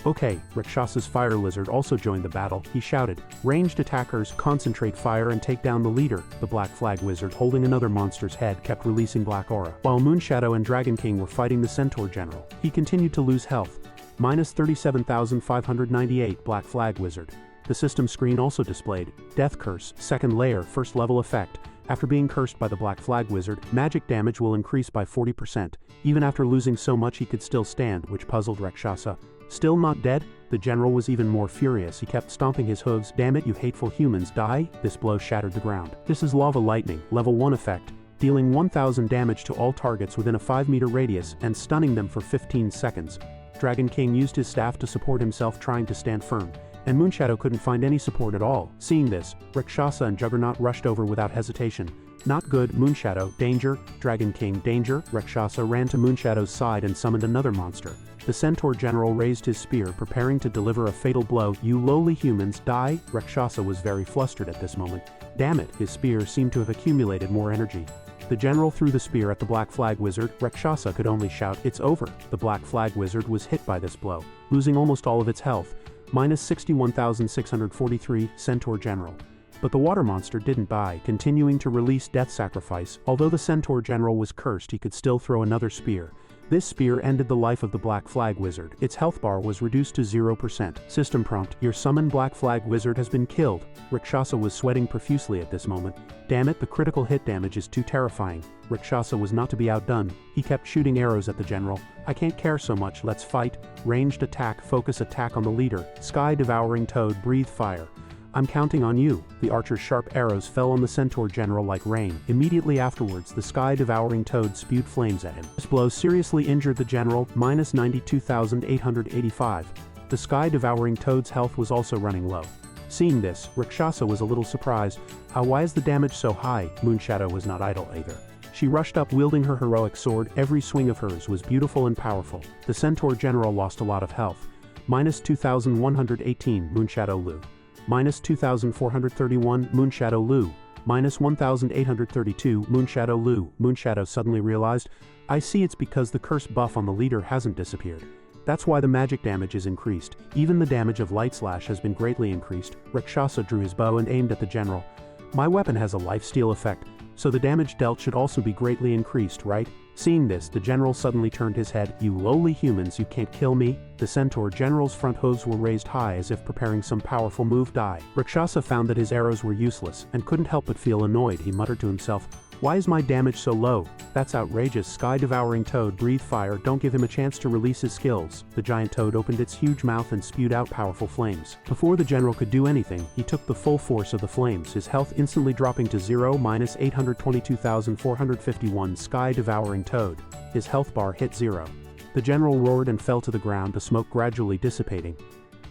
Okay, Rakshasa's fire lizard also joined the battle. He shouted, Ranged attackers, concentrate fire and take down the leader. The Black Flag Wizard, holding another monster's head, kept releasing black aura. While Moonshadow and Dragon King were fighting the Centaur General, he continued to lose health. Minus 37,598. Black Flag Wizard. The system screen also displayed, Death Curse, second layer, first level effect. After being cursed by the Black Flag Wizard, magic damage will increase by 40%. Even after losing so much he could still stand, which puzzled Rakshasa. Still not dead? The general was even more furious. He kept stomping his hooves. Damn it, you hateful humans, die! This blow shattered the ground. This is Lava Lightning, level 1 effect, dealing 1000 damage to all targets within a 5-meter radius and stunning them for 15 seconds. Dragon King used his staff to support himself, trying to stand firm, and Moonshadow couldn't find any support at all. Seeing this, Rakshasa and Juggernaut rushed over without hesitation. Not good, Moonshadow, danger, Dragon King, danger. Rakshasa ran to Moonshadow's side and summoned another monster. The Centaur General raised his spear, preparing to deliver a fatal blow. You lowly humans, die! Rakshasa was very flustered at this moment. Damn it, his spear seemed to have accumulated more energy. The general threw the spear at the Black Flag Wizard. Rakshasa could only shout, It's over! The Black Flag Wizard was hit by this blow, losing almost all of its health. Minus 61,643, Centaur General. But the water monster didn't die, continuing to release death sacrifice. Although the Centaur General was cursed, he could still throw another spear. This spear ended the life of the Black Flag Wizard. Its health bar was reduced to 0%. System prompt: your summoned Black Flag Wizard has been killed. Rakshasa was sweating profusely at this moment. Damn it, the critical hit damage is too terrifying. Rakshasa was not to be outdone. He kept shooting arrows at the general. I can't care so much, let's fight. Ranged attack, focus attack on the leader. Sky devouring toad, breathe fire. I'm counting on you. The archer's sharp arrows fell on the centaur general like rain. Immediately afterwards, the sky-devouring toad spewed flames at him. This blow seriously injured the general, minus 92,885. The sky-devouring toad's health was also running low. Seeing this, Rakshasa was a little surprised. Why is the damage so high? Moonshadow was not idle either. She rushed up wielding her heroic sword. Every swing of hers was beautiful and powerful. The centaur general lost a lot of health. Minus 2,118, Moonshadow Lu. Minus 2,431, Moonshadow Lu. Minus 1,832, Moonshadow Lu. Moonshadow suddenly realized, I see, it's because the curse buff on the leader hasn't disappeared. That's why the magic damage is increased. Even the damage of Light Slash has been greatly increased. Rakshasa drew his bow and aimed at the general. My weapon has a lifesteal effect, so the damage dealt should also be greatly increased, right? Seeing this, the general suddenly turned his head. You lowly humans, you can't kill me? The centaur general's front hooves were raised high as if preparing some powerful move. Rakshasa found that his arrows were useless and couldn't help but feel annoyed. He muttered to himself, why is my damage so low? That's outrageous. Sky-devouring toad, breathe fire. Don't give him a chance to release his skills. The giant toad opened its huge mouth and spewed out powerful flames. Before the general could do anything, he took the full force of the flames, his health instantly dropping to 0, minus 822,451. Sky-devouring toad. His health bar hit 0. The general roared and fell to the ground, the smoke gradually dissipating.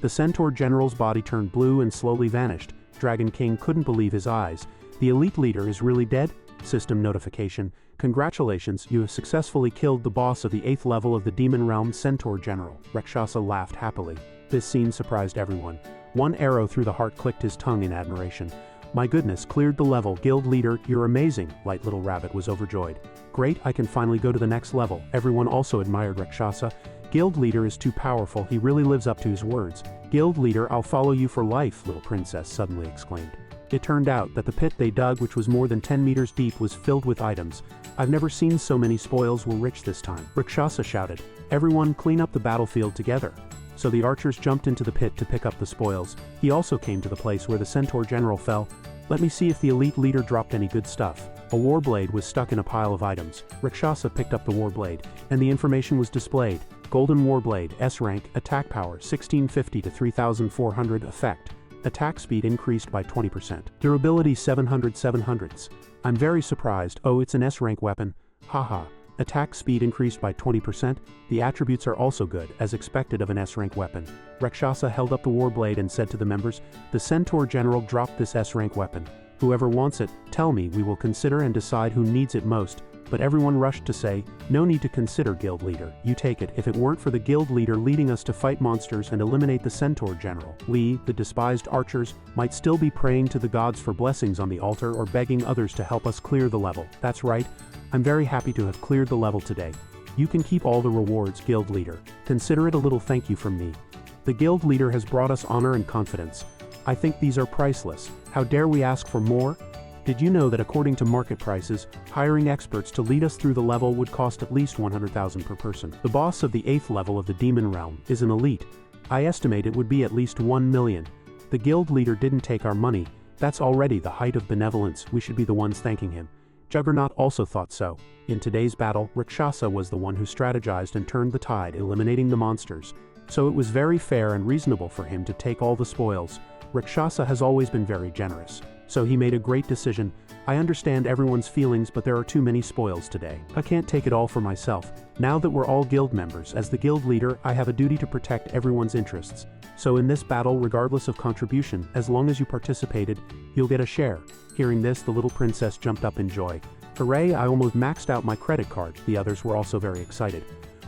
The centaur general's body turned blue and slowly vanished. Dragon King couldn't believe his eyes. The elite leader is really dead? System notification. Congratulations, you have successfully killed the boss of the 8th level of the Demon Realm, Centaur General. Rakshasa laughed happily. This scene surprised everyone. One arrow through the heart clicked his tongue in admiration. My goodness, cleared the level. Guild leader, you're amazing. Light Little Rabbit was overjoyed. Great, I can finally go to the next level. Everyone also admired Rakshasa. Guild leader is too powerful, he really lives up to his words. Guild leader, I'll follow you for life, little princess suddenly exclaimed. It turned out that the pit they dug, which was more than 10 meters deep, was filled with items. I've never seen so many spoils were rich this time. Rakshasa shouted, everyone clean up the battlefield together. So the archers jumped into the pit to pick up the spoils. He also came to the place where the centaur general fell. Let me see if the elite leader dropped any good stuff. A war blade was stuck in a pile of items. Rakshasa picked up the war blade, and the information was displayed. Golden war blade, S rank, attack power 1650 to 3400, effect. Attack speed increased by 20%. Durability 700/700s. I'm very surprised. Oh, it's an S-rank weapon. Haha. Attack speed increased by 20%. The attributes are also good, as expected of an S-rank weapon. Rakshasa held up the warblade and said to the members, the Centaur General dropped this S-rank weapon. Whoever wants it, tell me, we will consider and decide who needs it most. But everyone rushed to say, no need to consider, guild leader. You take it. If it weren't for the guild leader leading us to fight monsters and eliminate the centaur general, we, the despised archers, might still be praying to the gods for blessings on the altar or begging others to help us clear the level. That's right. I'm very happy to have cleared the level today. You can keep all the rewards, guild leader. Consider it a little thank you from me. The guild leader has brought us honor and confidence. I think these are priceless. How dare we ask for more? Did you know that according to market prices, hiring experts to lead us through the level would cost at least 100,000 per person? The boss of the 8th level of the Demon Realm is an elite. I estimate it would be at least 1 million. The guild leader didn't take our money. That's already the height of benevolence. We should be the ones thanking him. Juggernaut also thought so. In today's battle, Rakshasa was the one who strategized and turned the tide, eliminating the monsters. So it was very fair and reasonable for him to take all the spoils. Rakshasa has always been very generous. So he made a great decision. I understand everyone's feelings, but there are too many spoils today. I can't take it all for myself. Now that we're all guild members, as the guild leader, I have a duty to protect everyone's interests. So in this battle, regardless of contribution, as long as you participated, you'll get a share. Hearing this, the little princess jumped up in joy. Hooray, I almost maxed out my credit card. The others were also very excited.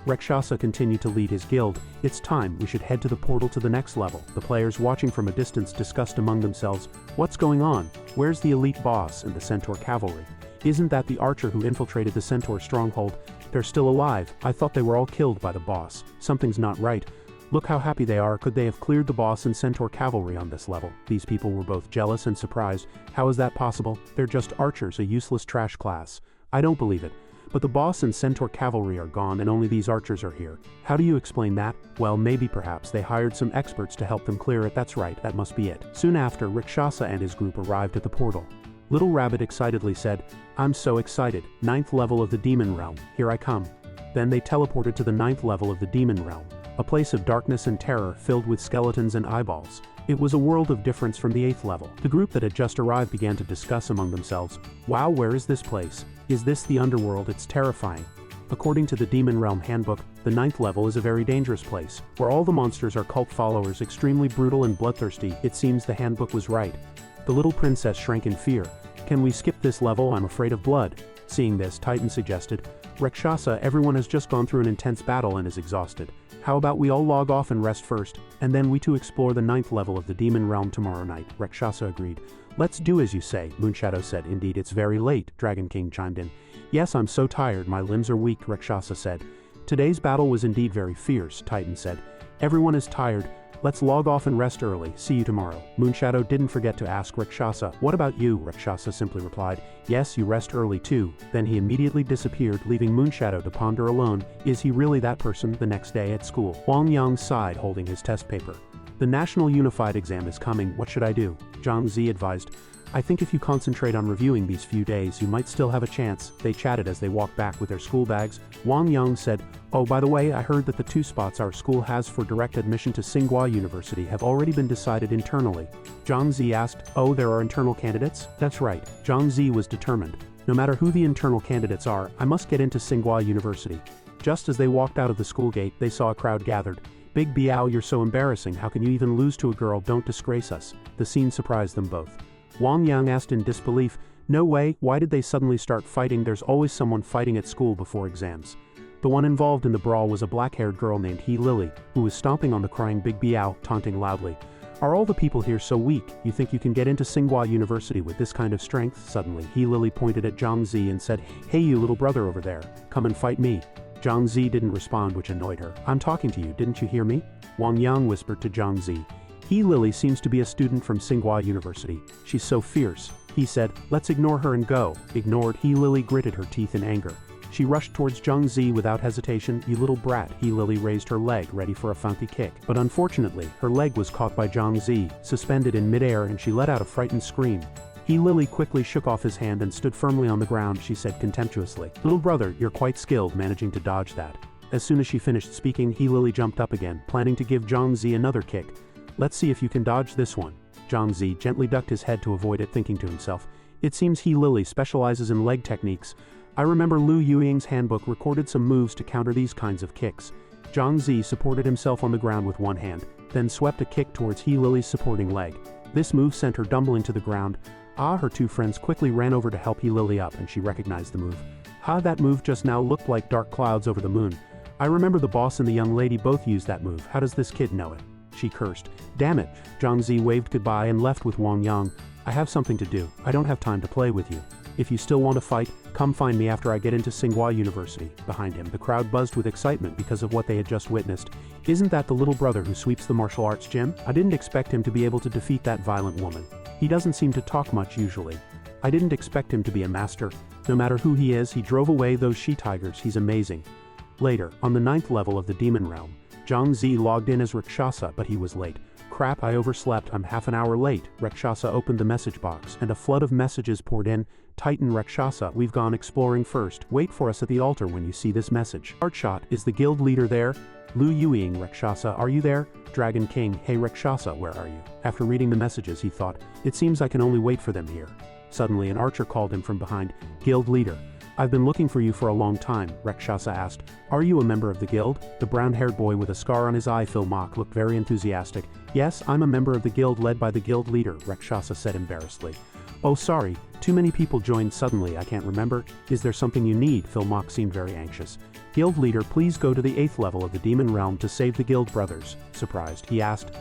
Rakshasa continued to lead his guild. It's time, we should head to the portal to the next level. The players watching from a distance discussed among themselves, what's going on? Where's the elite boss and the centaur cavalry? Isn't that the archer who infiltrated the centaur stronghold? They're still alive. I thought they were all killed by the boss. Something's not right. Look how happy they are. Could they have cleared the boss and centaur cavalry on this level? These people were both jealous and surprised. How is that possible? They're just archers, a useless trash class. I don't believe it. But the boss and centaur cavalry are gone and only these archers are here. How do you explain that? Well, maybe perhaps they hired some experts to help them clear it. That's right, that must be it. Soon after, Rakshasa and his group arrived at the portal. Little Rabbit excitedly said, "I'm so excited. 9th level of the demon realm. Here I come." Then they teleported to the 9th level of the demon realm, a place of darkness and terror filled with skeletons and eyeballs. It was a world of difference from the 8th level. The group that had just arrived began to discuss among themselves, "Wow, where is this place? Is this the underworld? It's terrifying." According to the Demon Realm Handbook, the 9th level is a very dangerous place, where all the monsters are cult followers, extremely brutal and bloodthirsty. It seems the handbook was right. The little princess shrank in fear. "Can we skip this level? I'm afraid of blood." Seeing this, Titan suggested, "Rakshasa, everyone has just gone through an intense battle and is exhausted. How about we all log off and rest first, and then we too explore the 9th level of the Demon Realm tomorrow night?" Rakshasa agreed. "Let's do as you say," Moonshadow said. "Indeed, it's very late," Dragon King chimed in. "Yes, I'm so tired, my limbs are weak," Rakshasa said. "Today's battle was indeed very fierce," Titan said. "Everyone is tired. Let's log off and rest early. See you tomorrow." Moonshadow didn't forget to ask Rakshasa, "What about you?" Rakshasa simply replied, "Yes, you rest early too." Then he immediately disappeared, leaving Moonshadow to ponder alone. Is he really that person? The next day at school, Wang Yang sighed, holding his test paper. "The National Unified Exam is coming. What should I do?" Zhang Zi advised. "I think if you concentrate on reviewing these few days, you might still have a chance." They chatted as they walked back with their school bags. Wang Yang said, "Oh, by the way, I heard that the 2 spots our school has for direct admission to Tsinghua University have already been decided internally." Zhang Zi asked, "Oh, there are internal candidates?" "That's right." Zhang Zi was determined. "No matter who the internal candidates are, I must get into Tsinghua University." Just as they walked out of the school gate, they saw a crowd gathered. "Big Biao, you're so embarrassing. How can you even lose to a girl? Don't disgrace us." The scene surprised them both. Wang Yang asked in disbelief, "No way, why did they suddenly start fighting? There's always someone fighting at school before exams." The one involved in the brawl was a black-haired girl named He Lily, who was stomping on the crying Big Biao, taunting loudly. "Are all the people here so weak? You think you can get into Tsinghua University with this kind of strength?" Suddenly, He Lily pointed at Zhang Zi and said, "Hey, you little brother over there, come and fight me." Zhang Zi didn't respond, which annoyed her. "I'm talking to you, didn't you hear me?" Wang Yang whispered to Zhang Zi. "He Lily seems to be a student from Tsinghua University. She's so fierce." He said, "Let's ignore her and go." Ignored, He Lily gritted her teeth in anger. She rushed towards Zhang Zi without hesitation. "You little brat." He Lily raised her leg, ready for a funky kick. But unfortunately, her leg was caught by Zhang Zi, suspended in midair, and she let out a frightened scream. He Lily quickly shook off his hand and stood firmly on the ground. She said contemptuously, "Little brother, you're quite skilled managing to dodge that." As soon as she finished speaking, He Lily jumped up again, planning to give Zhang Zi another kick. "Let's see if you can dodge this one." Zhang Zi gently ducked his head to avoid it, thinking to himself, "It seems He Lily specializes in leg techniques. I remember Lu Yuying's handbook recorded some moves to counter these kinds of kicks." Zhang Zi supported himself on the ground with one hand, then swept a kick towards He Lily's supporting leg. This move sent her tumbling to the ground. Her 2 friends quickly ran over to help He Lily up, and she recognized the move. That move just now looked like dark clouds over the moon. I remember the boss and the young lady both used that move. How does this kid know it? She cursed. "Damn it." Zhang Zi waved goodbye and left with Wang Yang. "I have something to do. I don't have time to play with you. If you still want to fight, come find me after I get into Tsinghua University." Behind him, the crowd buzzed with excitement because of what they had just witnessed. "Isn't that the little brother who sweeps the martial arts gym? I didn't expect him to be able to defeat that violent woman. He doesn't seem to talk much usually. I didn't expect him to be a master. No matter who he is, he drove away those she-tigers. He's amazing." Later, on the 9th level of the Demon Realm, Zhang Zi logged in as Rakshasa, but he was late. "Crap, I overslept. I'm half an hour late." Rakshasa opened the message box, and a flood of messages poured in. "Titan Rakshasa, we've gone exploring first. Wait for us at the altar when you see this message." Heartshot, "Is the guild leader there?" Lu Yuying, "Rakshasa, are you there?" Dragon King, "Hey Rakshasa, where are you?" After reading the messages, he thought, "It seems I can only wait for them here." Suddenly, an archer called him from behind. "Guild leader, I've been looking for you for a long time," Rakshasa asked. "Are you a member of the guild?" The brown-haired boy with a scar on his eye, Phil Mock, looked very enthusiastic. "Yes, I'm a member of the guild led by the guild leader," Rakshasa said embarrassedly. "Oh, sorry, too many people joined suddenly, I can't remember. Is there something you need?" Phil Mock seemed very anxious. "Guild leader, please go to the 8th level of the Demon Realm to save the guild brothers." Surprised, he asked,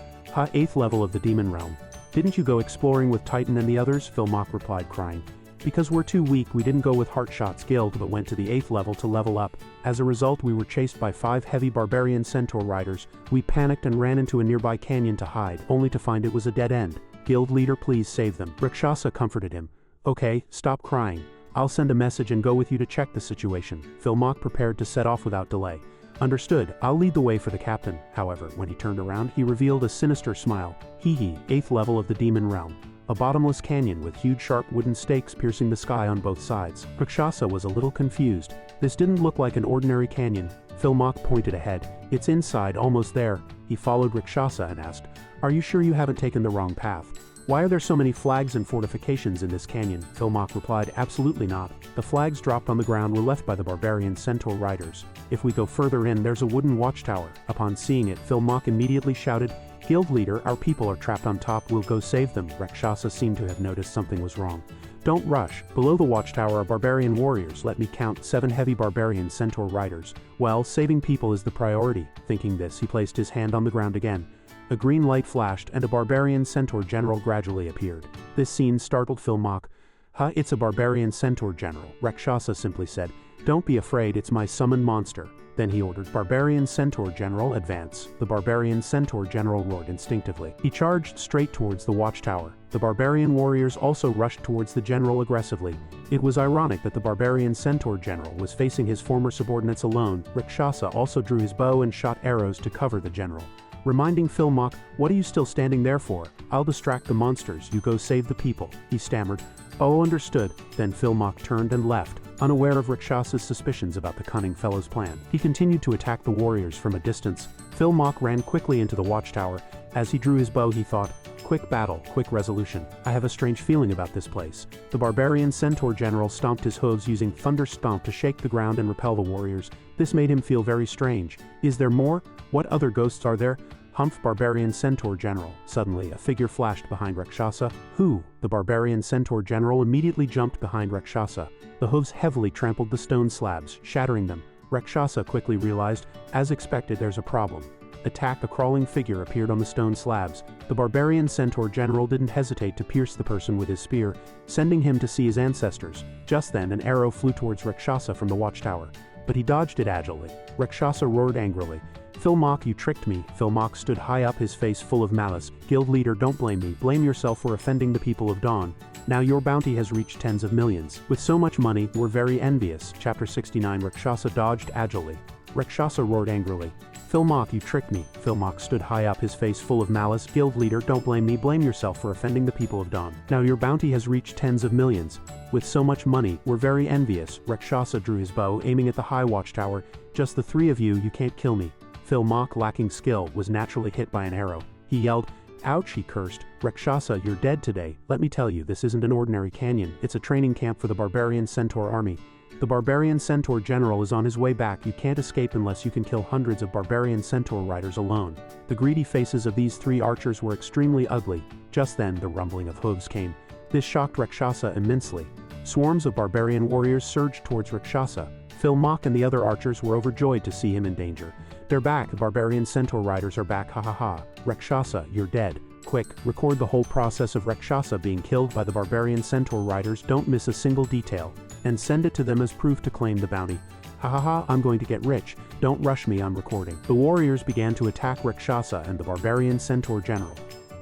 8th level of the Demon Realm? Didn't you go exploring with Titan and the others?" Phil Mock replied, crying. "Because we're too weak, we didn't go with Heartshot's guild but went to the 8th level to level up. As a result, we were chased by 5 heavy barbarian centaur riders. We panicked and ran into a nearby canyon to hide, only to find it was a dead end. Guild leader, please save them." Rakshasa comforted him. "Okay, stop crying. I'll send a message and go with you to check the situation. Philmok prepared to set off without delay. Understood, I'll lead the way for the captain. However, when he turned around, he revealed a sinister smile. Hee, 8th level of the demon realm. A bottomless canyon with huge sharp wooden stakes piercing the sky on both sides. Rakshasa was a little confused. This didn't look like an ordinary canyon. Philmok pointed ahead. It's inside, almost there. He followed Rakshasa and asked, "Are you sure you haven't taken the wrong path? Why are there so many flags and fortifications in this canyon?" Philmok replied, "Absolutely not. The flags dropped on the ground were left by the barbarian centaur riders. If we go further in, there's a wooden watchtower." Upon seeing it, Philmok immediately shouted, "Guild leader, our people are trapped on top, we'll go save them." Rakshasa seemed to have noticed something was wrong. "Don't rush. Below the watchtower are barbarian warriors. Let me count 7 heavy barbarian centaur riders. Well, saving people is the priority." Thinking this, he placed his hand on the ground again. A green light flashed, and a barbarian centaur general gradually appeared. This scene startled Philmok. "Huh, it's a barbarian centaur general," Rakshasa simply said. "Don't be afraid, it's my summoned monster." Then he ordered, "Barbarian centaur general, advance." The barbarian centaur general roared instinctively. He charged straight towards the watchtower. The barbarian warriors also rushed towards the general aggressively. It was ironic that the barbarian centaur general was facing his former subordinates alone. Rakshasa also drew his bow and shot arrows to cover the general. Reminding Philmok, "What are you still standing there for? I'll distract the monsters, you go save the people," he stammered. "Oh, understood." Then Philmok turned and left, unaware of Rakshasa's suspicions about the cunning fellow's plan. He continued to attack the warriors from a distance. Philmok ran quickly into the watchtower. As he drew his bow, he thought, "Quick battle, quick resolution. I have a strange feeling about this place." The barbarian centaur general stomped his hooves using thunder stomp to shake the ground and repel the warriors. This made him feel very strange. Is there more? What other ghosts are there? Humph, barbarian centaur general. Suddenly, a figure flashed behind Rakshasa. "Who?" The barbarian centaur general immediately jumped behind Rakshasa. The hooves heavily trampled the stone slabs, shattering them. Rakshasa quickly realized, as expected, there's a problem. Attack! A crawling figure appeared on the stone slabs. The barbarian centaur general didn't hesitate to pierce the person with his spear, sending him to see his ancestors. Just then, an arrow flew towards Rakshasa from the watchtower, but he dodged it agilely. Rakshasa roared angrily. "Philmok, you tricked me." Philmok stood high up, his face full of malice. "Guild leader, don't blame me. Blame yourself for offending the people of Dawn. Now your bounty has reached tens of millions. With so much money, we're very envious." Chapter 69. Rakshasa dodged agilely. Rakshasa roared angrily. "Philmok, you tricked me." Philmok stood high up, his face full of malice. "Guild leader, don't blame me. Blame yourself for offending the people of Dawn. Now your bounty has reached tens of millions. With so much money, we're very envious." Rakshasa drew his bow, aiming at the high watchtower. "Just the 3 of you can't kill me." Philmok, lacking skill, was naturally hit by an arrow. He yelled, "Ouch," he cursed. "Rakshasa, you're dead today. Let me tell you, this isn't an ordinary canyon. It's a training camp for the barbarian centaur army. The barbarian centaur general is on his way back. You can't escape unless you can kill hundreds of barbarian centaur riders alone." The greedy faces of these 3 archers were extremely ugly. Just then, the rumbling of hooves came. This shocked Rakshasa immensely. Swarms of barbarian warriors surged towards Rakshasa. Philmok and the other archers were overjoyed to see him in danger. "They're back, the barbarian centaur riders are back, ha ha ha. Rakshasa, you're dead. Quick, record the whole process of Rakshasa being killed by the barbarian centaur riders, don't miss a single detail, and send it to them as proof to claim the bounty. Ha ha ha, I'm going to get rich. Don't rush me, I'm recording." The warriors began to attack Rakshasa and the barbarian centaur general.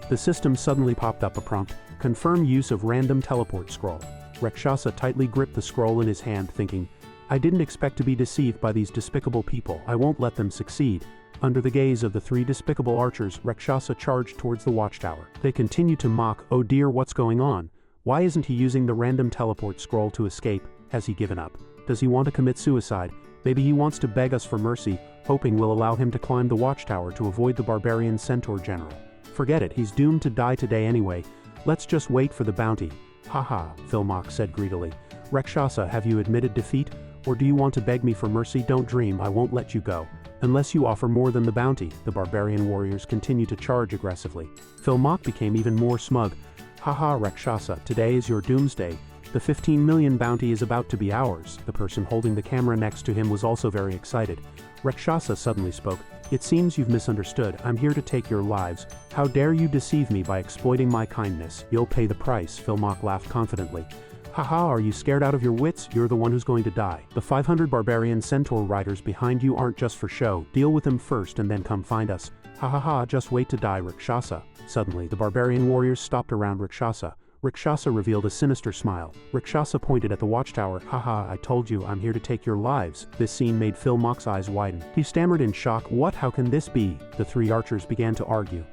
The system suddenly popped up a prompt, "Confirm use of random teleport scroll." Rakshasa tightly gripped the scroll in his hand, thinking, "I didn't expect to be deceived by these despicable people. I won't let them succeed." Under the gaze of the 3 despicable archers, Rakshasa charged towards the watchtower. They continued to mock, "Oh dear, what's going on? Why isn't he using the random teleport scroll to escape? Has he given up? Does he want to commit suicide? Maybe he wants to beg us for mercy, hoping we'll allow him to climb the watchtower to avoid the barbarian centaur general. Forget it, he's doomed to die today anyway. Let's just wait for the bounty." "Ha ha," Philmok said greedily. "Rakshasa, have you admitted defeat? Or do you want to beg me for mercy? Don't dream, I won't let you go. Unless you offer more than the bounty." The barbarian warriors continued to charge aggressively. Philmok became even more smug. "Ha ha, Rakshasa, today is your doomsday. The 15 million bounty is about to be ours." The person holding the camera next to him was also very excited. Rakshasa suddenly spoke. "It seems you've misunderstood. I'm here to take your lives. How dare you deceive me by exploiting my kindness? You'll pay the price." Philmok laughed confidently. "Haha, are you scared out of your wits? You're the one who's going to die. The 500 barbarian centaur riders behind you aren't just for show. Deal with them first and then come find us. Ha ha ha, just wait to die, Rakshasa." Suddenly, the barbarian warriors stopped around Rakshasa. Rakshasa revealed a sinister smile. Rakshasa pointed at the watchtower. Haha, I told you, I'm here to take your lives. This scene made Phil Mock's eyes widen. He stammered in shock. What? How can this be? The three archers began to argue.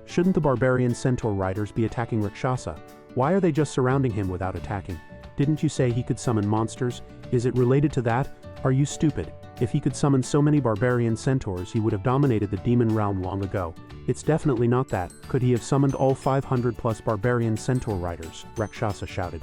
Shouldn't the barbarian centaur riders be attacking Rakshasa? Why are they just surrounding him without attacking? Didn't you say he could summon monsters? Is it related to that? Are you stupid? If he could summon so many barbarian centaurs, he would have dominated the demon realm long ago. It's definitely not that. Could he have summoned all 500 plus barbarian centaur riders? Rakshasa shouted.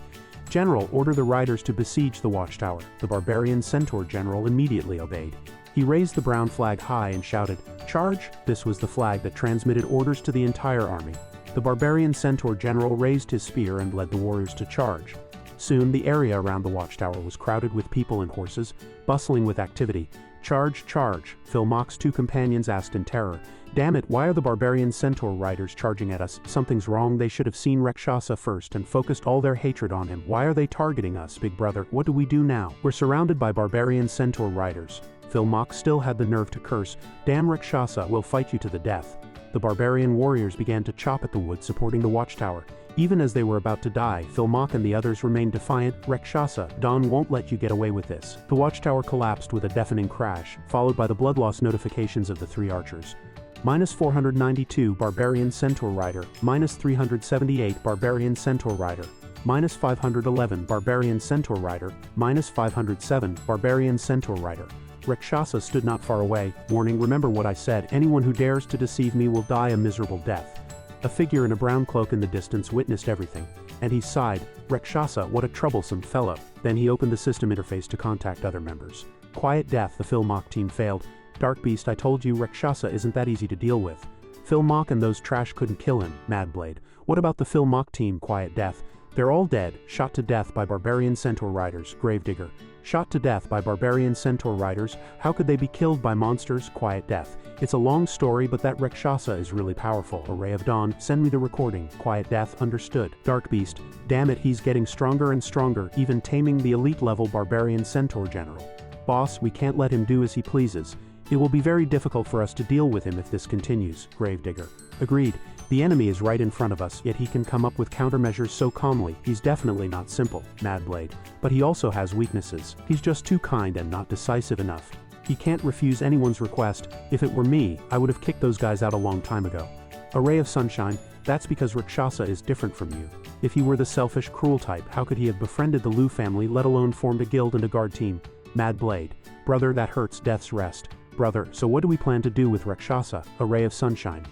General, order the riders to besiege the watchtower. The barbarian centaur general immediately obeyed. He raised the brown flag high and shouted, "Charge!" This was the flag that transmitted orders to the entire army. The barbarian centaur general raised his spear and led the warriors to charge. Soon, the area around the watchtower was crowded with people and horses, bustling with activity. Charge, charge, Phil Mock's two companions asked in terror. Damn it, why are the barbarian centaur riders charging at us? Something's wrong. They should have seen Rakshasa first and focused all their hatred on him. Why are they targeting us, big brother? What do we do now? We're surrounded by barbarian centaur riders. Phil Mock still had the nerve to curse. Damn Rakshasa, we'll fight you to the death. The barbarian warriors began to chop at the wood supporting the watchtower. Even as they were about to die, Phil Mock and the others remained defiant. Rakshasa, Dawn won't let you get away with this. The watchtower collapsed with a deafening crash, followed by the blood loss notifications of the three archers. -492 Barbarian Centaur Rider, -378 Barbarian Centaur Rider, -511 Barbarian Centaur Rider, -507 Barbarian Centaur Rider. Rakshasa stood not far away, warning, remember what I said, anyone who dares to deceive me will die a miserable death. A figure in a brown cloak in the distance witnessed everything, and he sighed, Rakshasa, what a troublesome fellow. Then he opened the system interface to contact other members. Quiet death, the Phil Mock team failed. Dark Beast, I told you, Rakshasa isn't that easy to deal with. Phil Mock and those trash couldn't kill him, Mad Blade. What about the Phil Mock team, Quiet Death? They're all dead, shot to death by barbarian centaur riders, Gravedigger. Shot to death by barbarian centaur riders, how could they be killed by monsters, Quiet Death? It's a long story, but that Rakshasa is really powerful. A Ray of Dawn, send me the recording. Quiet Death, understood. Dark Beast, damn it, he's getting stronger and stronger, even taming the elite-level barbarian centaur general. Boss, we can't let him do as he pleases. It will be very difficult for us to deal with him if this continues, Gravedigger. Agreed. The enemy is right in front of us, yet he can come up with countermeasures so calmly. He's definitely not simple, Mad Blade. But he also has weaknesses. He's just too kind and not decisive enough. He can't refuse anyone's request. If it were me, I would have kicked those guys out a long time ago. A Ray of Sunshine, that's because Rakshasa is different from you. If he were the selfish, cruel type, how could he have befriended the Liu family, let alone formed a guild and a guard team? Mad Blade. Brother, that hurts. Death's rest. Brother, so what do we plan to do with Rakshasa, a Ray of Sunshine?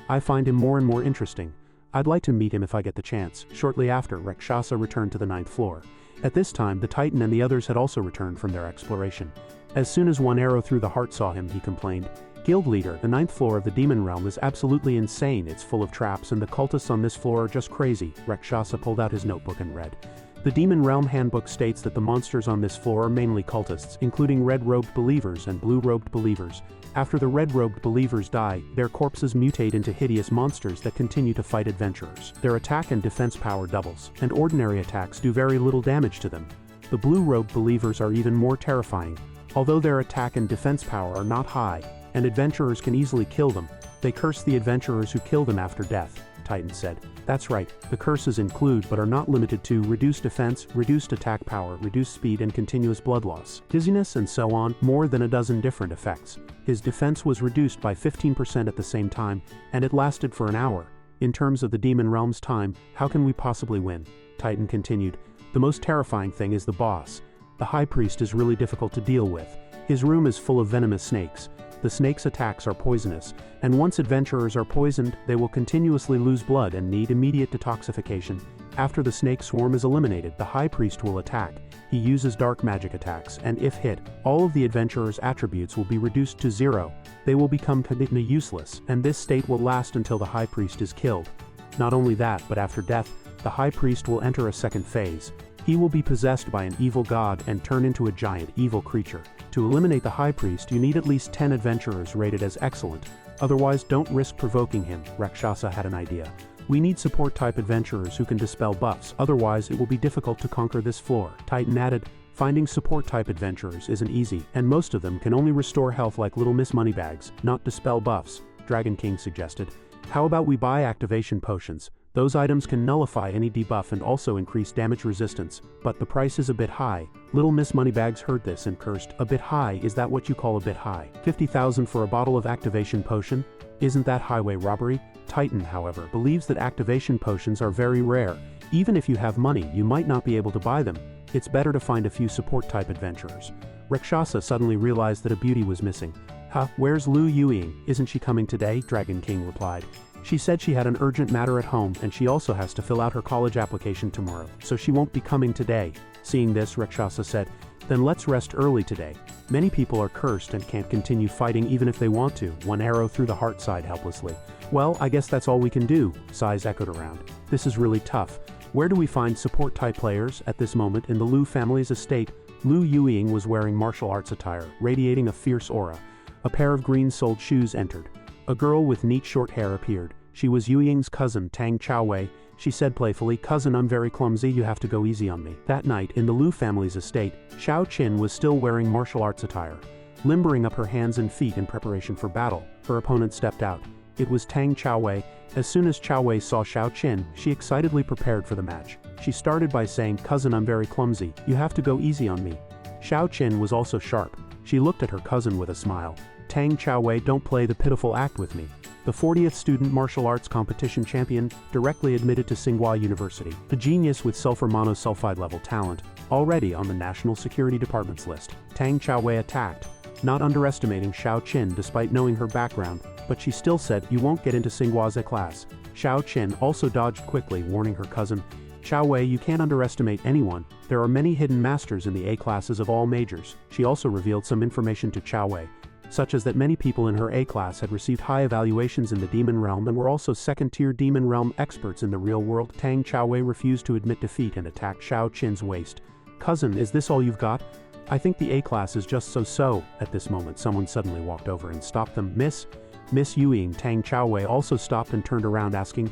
I find him more and more interesting. I'd like to meet him if I get the chance. Shortly after, Rakshasa returned to the 9th floor. At this time, the Titan and the others had also returned from their exploration. As soon as one arrow through the heart saw him, he complained, Guild leader, the 9th floor of the demon realm is absolutely insane. It's full of traps and the cultists on this floor are just crazy. Rakshasa pulled out his notebook and read. The Demon Realm Handbook states that the monsters on this floor are mainly cultists, including red-robed believers and blue-robed believers. After the red-robed believers die, their corpses mutate into hideous monsters that continue to fight adventurers. Their attack and defense power doubles, and ordinary attacks do very little damage to them. The blue-robed believers are even more terrifying. Although their attack and defense power are not high, and adventurers can easily kill them, they curse the adventurers who kill them after death, Titan said. That's right, the curses include but are not limited to reduced defense, reduced attack power, reduced speed and continuous blood loss, dizziness and so on, more than a dozen different effects. His defense was reduced by 15% at the same time, and it lasted for an hour. In terms of the Demon Realm's time, how can we possibly win? Titan continued. The most terrifying thing is the boss. The High Priest is really difficult to deal with. His room is full of venomous snakes. The snakes' attacks are poisonous, and once adventurers are poisoned, they will continuously lose blood and need immediate detoxification. After the snake swarm is eliminated, the High Priest will attack. He uses dark magic attacks, and if hit, all of the adventurer's attributes will be reduced to 0. They will become completely useless, and this state will last until the High Priest is killed. Not only that, but after death, the High Priest will enter a second phase. He will be possessed by an evil god and turn into a giant evil creature. To eliminate the High Priest, you need at least 10 adventurers rated as excellent. Otherwise, don't risk provoking him. Rakshasa had an idea. We need support-type adventurers who can dispel buffs, otherwise it will be difficult to conquer this floor. Titan added, finding support-type adventurers isn't easy, and most of them can only restore health like Little Miss Moneybags, not dispel buffs, Dragon King suggested. How about we buy activation potions? Those items can nullify any debuff and also increase damage resistance, but the price is a bit high. Little Miss Moneybags heard this and cursed. A bit high? Is that what you call a bit high? 50,000 for a bottle of activation potion? Isn't that highway robbery? Titan, however, believes that activation potions are very rare. Even if you have money, you might not be able to buy them. It's better to find a few support-type adventurers. Rakshasa suddenly realized that a beauty was missing. Where's Lu Yueying? Isn't she coming today? Dragon King replied. She said she had an urgent matter at home and she also has to fill out her college application tomorrow, so she won't be coming today. Seeing this, Rakshasa said, then let's rest early today. Many people are cursed and can't continue fighting even if they want to. One arrow through the heart sighed helplessly. Well, I guess that's all we can do, sighs echoed around. This is really tough. Where do we find support-type players? At this moment, in the Lu family's estate, Lu Yueying was wearing martial arts attire, radiating a fierce aura. A pair of green-soled shoes entered. A girl with neat short hair appeared. She was Yueying's cousin, Tang Chaowei. She said playfully, "Cousin, I'm very clumsy, you have to go easy on me." That night, in the Lu family's estate, Xiao Qin was still wearing martial arts attire. Limbering up her hands and feet in preparation for battle, her opponent stepped out. It was Tang Chaowei. As soon as Chaowei saw Xiao Qin, she excitedly prepared for the match. She started by saying, "Cousin, I'm very clumsy, you have to go easy on me." Xiao Qin was also sharp. She looked at her cousin with a smile. "Tang Chaowei, don't play the pitiful act with me." The 40th student martial arts competition champion, directly admitted to Tsinghua University. A genius with sulfur monosulfide level talent, already on the National Security Department's list. Tang Chaowei attacked, not underestimating Xiao Qin despite knowing her background, but she still said, "You won't get into Tsinghua's A class." Xiao Qin also dodged quickly, warning her cousin, "Chaowei, you can't underestimate anyone. There are many hidden masters in the A classes of all majors." She also revealed some information to Chaowei, such as that many people in her A class had received high evaluations in the demon realm and were also second-tier demon realm experts in the real world. Tang Chaowei refused to admit defeat and attacked Xiao Qin's waist. "Cousin, is this all you've got? I think the A class is just so-so." At this moment, someone suddenly walked over and stopped them. Miss Yueying." Tang Chaowei also stopped and turned around asking,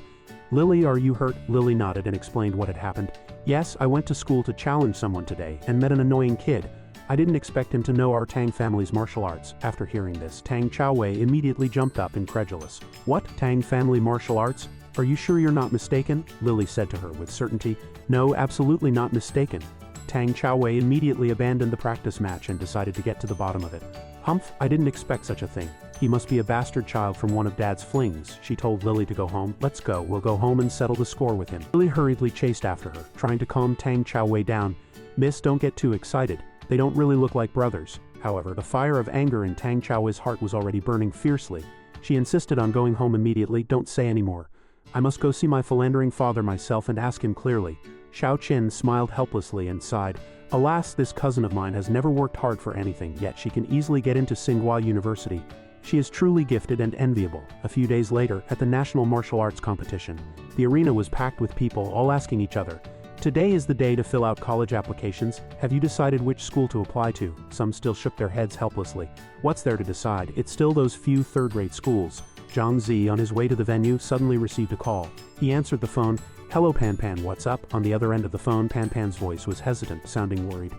"Lily, are you hurt?" Lily nodded and explained what had happened. "Yes, I went to school to challenge someone today and met an annoying kid. I didn't expect him to know our Tang family's martial arts." After hearing this, Tang Chaowei immediately jumped up, incredulous. "What? Tang family martial arts? Are you sure you're not mistaken?" Lily said to her with certainty. "No, absolutely not mistaken." Tang Chaowei immediately abandoned the practice match and decided to get to the bottom of it. "Humph, I didn't expect such a thing. He must be a bastard child from one of Dad's flings." She told Lily to go home. "Let's go, we'll go home and settle the score with him." Lily hurriedly chased after her, trying to calm Tang Chaowei down. "Miss, don't get too excited. They don't really look like brothers." However, the fire of anger in Tang Chaowei's heart was already burning fiercely. She insisted on going home immediately. "Don't say any more. I must go see my philandering father myself and ask him clearly." Xiao Qin smiled helplessly and sighed. "Alas, this cousin of mine has never worked hard for anything, yet she can easily get into Tsinghua University. She is truly gifted and enviable." A few days later, at the National Martial Arts Competition, the arena was packed with people all asking each other, "Today is the day to fill out college applications. Have you decided which school to apply to?" Some still shook their heads helplessly. What's there to decide? It's still those few third-rate schools. Zhang Zi, on his way to the venue, suddenly received a call. He answered the phone. "Hello, Pan Pan, what's up?" On the other end of the phone, Pan Pan's voice was hesitant, sounding worried.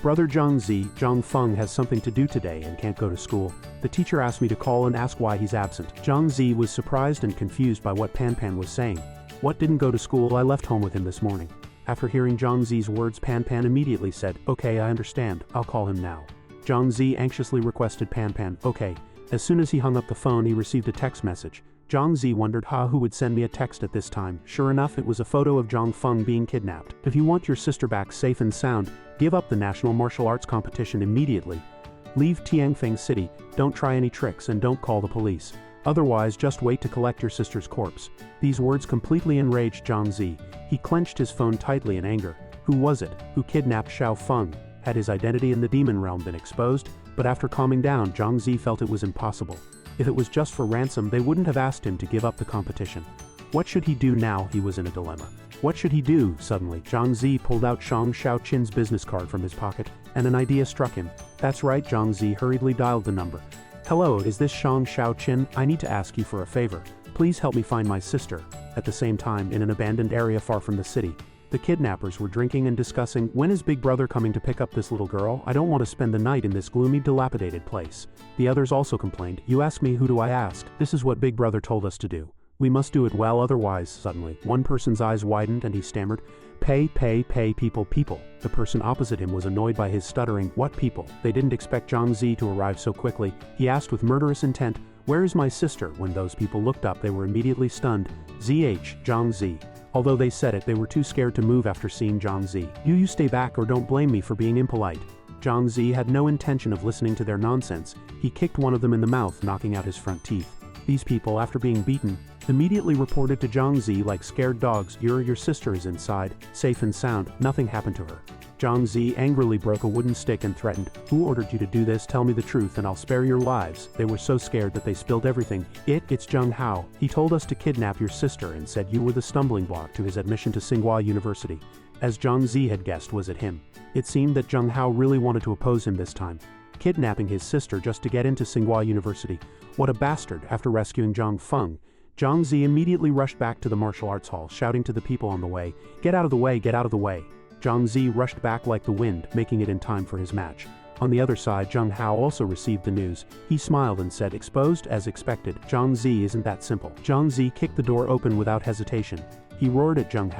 "Brother Zhang Zi, Zhang Feng has something to do today and can't go to school. The teacher asked me to call and ask why he's absent." Zhang Zi was surprised and confused by what Pan Pan was saying. "What, didn't go to school? I left home with him this morning." After hearing Zhang Zi's words, Pan Pan immediately said, "Okay, I understand. I'll call him now." Zhang Zi anxiously requested Pan Pan, "Okay." As soon as he hung up the phone, he received a text message. Zhang Zi wondered, who would send me a text at this time? Sure enough, it was a photo of Zhang Feng being kidnapped. "If you want your sister back safe and sound, give up the National Martial Arts Competition immediately. Leave Tianfeng City, don't try any tricks, and don't call the police. Otherwise, just wait to collect your sister's corpse." These words completely enraged Zhang Zi. He clenched his phone tightly in anger. Who was it? Who kidnapped Xiao Feng? Had his identity in the demon realm been exposed? But after calming down, Zhang Zi felt it was impossible. If it was just for ransom, they wouldn't have asked him to give up the competition. What should he do now? He was in a dilemma. What should he do? Suddenly, Zhang Zi pulled out Xiao Qin's business card from his pocket, and an idea struck him. That's right, Zhang Zi hurriedly dialed the number. "Hello, is this Xiao Qin? I need to ask you for a favor. Please help me find my sister." At the same time, in an abandoned area far from the city, the kidnappers were drinking and discussing, "When is Big Brother coming to pick up this little girl? I don't want to spend the night in this gloomy, dilapidated place." The others also complained, "You ask me, who do I ask? This is what Big Brother told us to do. We must do it well, otherwise. Suddenly, one person's eyes widened and he stammered, pay, people. The person opposite him was annoyed by his stuttering, what people? They didn't expect Zhang Zi to arrive so quickly. He asked with murderous intent, where is my sister? When those people looked up, they were immediately stunned. Zhang Zi. Although they said it, they were too scared to move after seeing Zhang Zi. You stay back or don't blame me for being impolite. Zhang Zi had no intention of listening to their nonsense. He kicked one of them in the mouth, knocking out his front teeth. These people, after being beaten, immediately reported to Zhang Zi like scared dogs, your sister is inside, safe and sound, nothing happened to her. Zhang Zi angrily broke a wooden stick and threatened, who ordered you to do this? Tell me the truth and I'll spare your lives. They were so scared that they spilled everything. It's Zheng Hao. He told us to kidnap your sister and said you were the stumbling block to his admission to Tsinghua University. As Zhang Zi had guessed, was it him? It seemed that Zheng Hao really wanted to oppose him this time, kidnapping his sister just to get into Tsinghua University. What a bastard! After rescuing Zhang Feng, Zhang Zi immediately rushed back to the martial arts hall, shouting to the people on the way, get out of the way, get out of the way. Zhang Zi rushed back like the wind, making it in time for his match. On the other side, Zheng Hao also received the news. He smiled and said, exposed as expected. Zhang Zi isn't that simple. Zhang Zi kicked the door open without hesitation. He roared at Zheng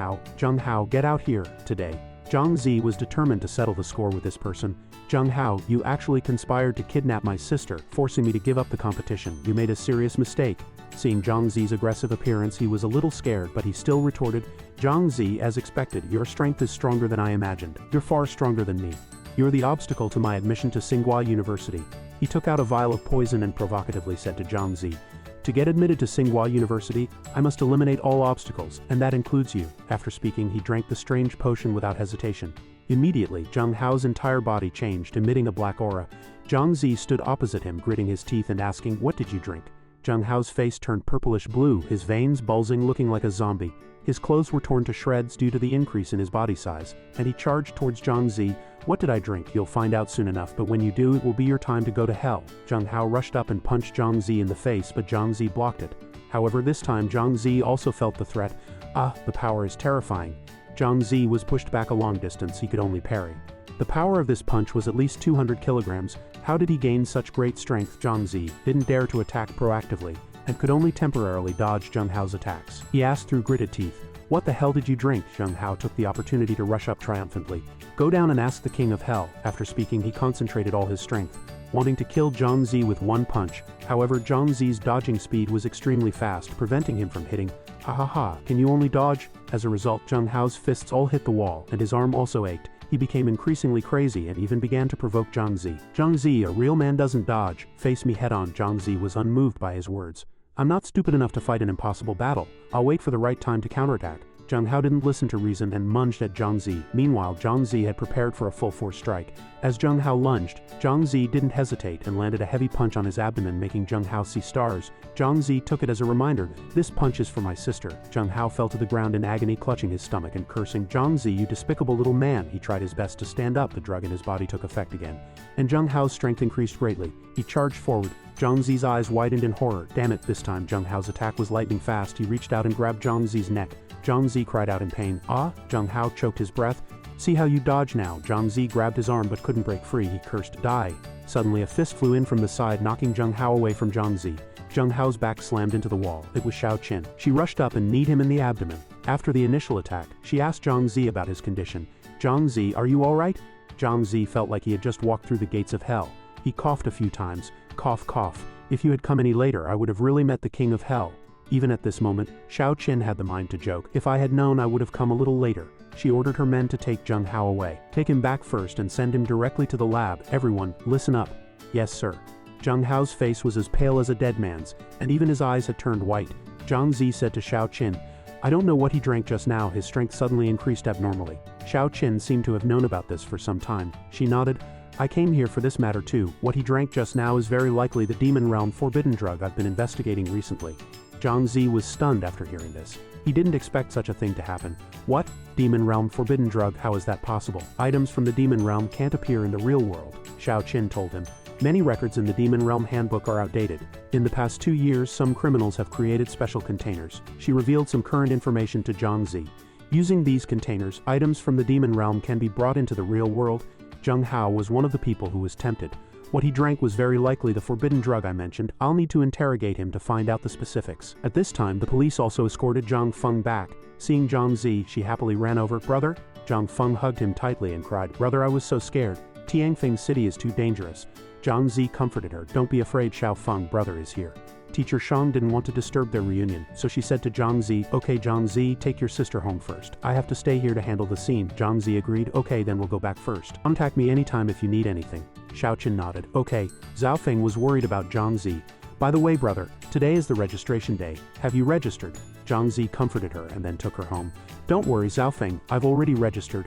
Hao, get out here, today. Zhang Zi was determined to settle the score with this person. Zheng Hao, you actually conspired to kidnap my sister, forcing me to give up the competition. You made a serious mistake. Seeing Zhang Zi's aggressive appearance, he was a little scared, but he still retorted, Zhang Zi, as expected, your strength is stronger than I imagined. You're far stronger than me. You're the obstacle to my admission to Tsinghua University. He took out a vial of poison and provocatively said to Zhang Zi, to get admitted to Tsinghua University, I must eliminate all obstacles, and that includes you. After speaking, he drank the strange potion without hesitation. Immediately, Zheng Hao's entire body changed, emitting a black aura. Zhang Zi stood opposite him, gritting his teeth and asking, what did you drink? Zheng Hao's face turned purplish blue, his veins bulging, looking like a zombie. His clothes were torn to shreds due to the increase in his body size, and he charged towards Zhang Zi. What did I drink? You'll find out soon enough, but when you do, it will be your time to go to hell. Zheng Hao rushed up and punched Zhang Zi in the face, but Zhang Zi blocked it. However, this time Zhang Zi also felt the threat. The power is terrifying. Zhang Zi was pushed back a long distance, he could only parry. The power of this punch was at least 200 kilograms. How did he gain such great strength? Zhang Zi didn't dare to attack proactively, and could only temporarily dodge Zheng Hao's attacks. He asked through gritted teeth, what the hell did you drink? Zheng Hao took the opportunity to rush up triumphantly. Go down and ask the king of hell. After speaking, he concentrated all his strength, wanting to kill Zhang Zi with one punch. However, Zhang Zi's dodging speed was extremely fast, preventing him from hitting. Can you only dodge? As a result, Zheng Hao's fists all hit the wall, and his arm also ached. He became increasingly crazy and even began to provoke Zhang Zi. Zhang Zi, a real man doesn't dodge. Face me head on. Zhang Zi was unmoved by his words. I'm not stupid enough to fight an impossible battle. I'll wait for the right time to counterattack. Zheng Hao didn't listen to reason and lunged at Zhang Zi. Meanwhile, Zhang Zi had prepared for a full-force strike. As Zheng Hao lunged, Zhang Zi didn't hesitate and landed a heavy punch on his abdomen, making Zheng Hao see stars. Zhang Zi took it as a reminder, this punch is for my sister. Zheng Hao fell to the ground in agony, clutching his stomach and cursing, Zhang Zi, you despicable little man. He tried his best to stand up. The drug in his body took effect again, and Zheng Hao's strength increased greatly. He charged forward. Zhang Zi's eyes widened in horror. Damn it, this time Zheng Hao's attack was lightning fast. He reached out and grabbed Zhang Zi's neck. Zhang Zi cried out in pain. Zheng Hao choked his breath. See how you dodge now. Zhang Zi grabbed his arm but couldn't break free. He cursed, die. Suddenly a fist flew in from the side, knocking Zheng Hao away from Zhang Zi. Zheng Hao's back slammed into the wall. It was Xiao Qin. She rushed up and kneed him in the abdomen. After the initial attack, she asked Zhang Zi about his condition. Zhang Zi, are you alright? Zhang Zi felt like he had just walked through the gates of hell. He coughed a few times. Cough, cough. If you had come any later, I would have really met the king of hell. Even at this moment, Xiao Qin had the mind to joke. If I had known, I would have come a little later. She ordered her men to take Zheng Hao away. Take him back first and send him directly to the lab. Everyone, listen up. Yes, sir. Zheng Hao's face was as pale as a dead man's, and even his eyes had turned white. Zhang Zi said to Xiao Qin, I don't know what he drank just now. His strength suddenly increased abnormally. Xiao Qin seemed to have known about this for some time. She nodded. I came here for this matter too. What he drank just now is very likely the Demon Realm forbidden drug I've been investigating recently. Zhang Zi was stunned after hearing this. He didn't expect such a thing to happen. What? Demon Realm forbidden drug? How is that possible? Items from the Demon Realm can't appear in the real world, Xiao Qin told him. Many records in the Demon Realm handbook are outdated. In the past 2 years, some criminals have created special containers. She revealed some current information to Zhang Zi. Using these containers, items from the Demon Realm can be brought into the real world. Zheng Hao was one of the people who was tempted. What he drank was very likely the forbidden drug I mentioned. I'll need to interrogate him to find out the specifics. At this time, the police also escorted Zhang Feng back. Seeing Zhang Zi, she happily ran over. "Brother?" Zhang Feng hugged him tightly and cried, "Brother, I was so scared. Tianfeng City is too dangerous." Zhang Zi comforted her. "Don't be afraid, Xiao Feng, brother is here." Teacher Shang didn't want to disturb their reunion, so she said to Zhang Zi, "Okay, Zhang Zi, take your sister home first. I have to stay here to handle the scene." Zhang Zi agreed. "Okay, then we'll go back first. Contact me anytime if you need anything." Xiao Qin nodded. "Okay." Zhao Feng was worried about Zhang Zi. "By the way, brother, today is the registration day. Have you registered?" Zhang Zi comforted her and then took her home. "Don't worry, Zhao Feng, I've already registered.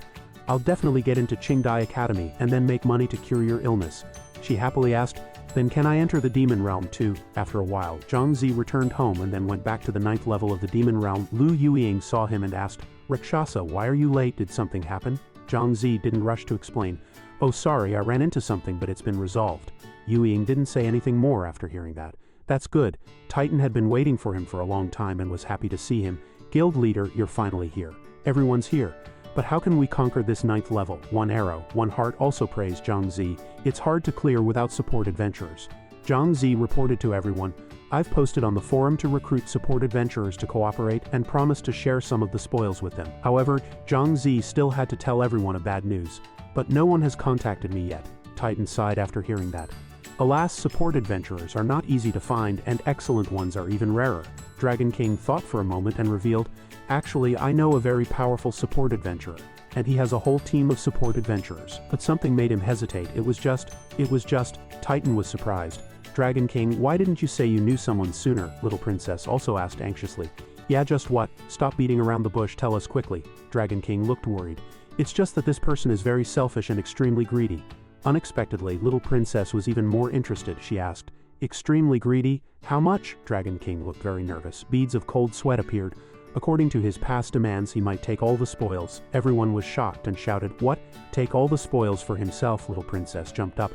I'll definitely get into Qingdai Academy and then make money to cure your illness." She happily asked, "Then can I enter the demon realm too?" After a while, Zhang Zi returned home and then went back to the 9th level of the demon realm. Lu Yueying saw him and asked, "Rakshasa, why are you late? Did something happen?" Zhang Zi didn't rush to explain. "Oh sorry, I ran into something but it's been resolved." Yueying didn't say anything more after hearing that. "That's good. Titan had been waiting for him for a long time and was happy to see him. Guild leader, you're finally here. Everyone's here. But how can we conquer this 9th level? One arrow, one heart." Also praised Zhang Zi. "It's hard to clear without support adventurers." Zhang Zi reported to everyone, "I've posted on the forum to recruit support adventurers to cooperate and promised to share some of the spoils with them." However, Zhang Zi still had to tell everyone a bad news. "But no one has contacted me yet." Titan sighed after hearing that. "Alas, support adventurers are not easy to find and excellent ones are even rarer." Dragon King thought for a moment and revealed, "Actually, I know a very powerful support adventurer, and he has a whole team of support adventurers." But something made him hesitate. It was just, Titan was surprised. "Dragon King, why didn't you say you knew someone sooner?" Little Princess also asked anxiously. "Yeah, just what? Stop beating around the bush, tell us quickly." Dragon King looked worried. "It's just that this person is very selfish and extremely greedy." Unexpectedly, Little Princess was even more interested. She asked, "Extremely greedy? How much?" Dragon King looked very nervous. Beads of cold sweat appeared. According to his past demands, he might take all the spoils. Everyone was shocked and shouted, "What? Take all the spoils for himself?" Little Princess jumped up.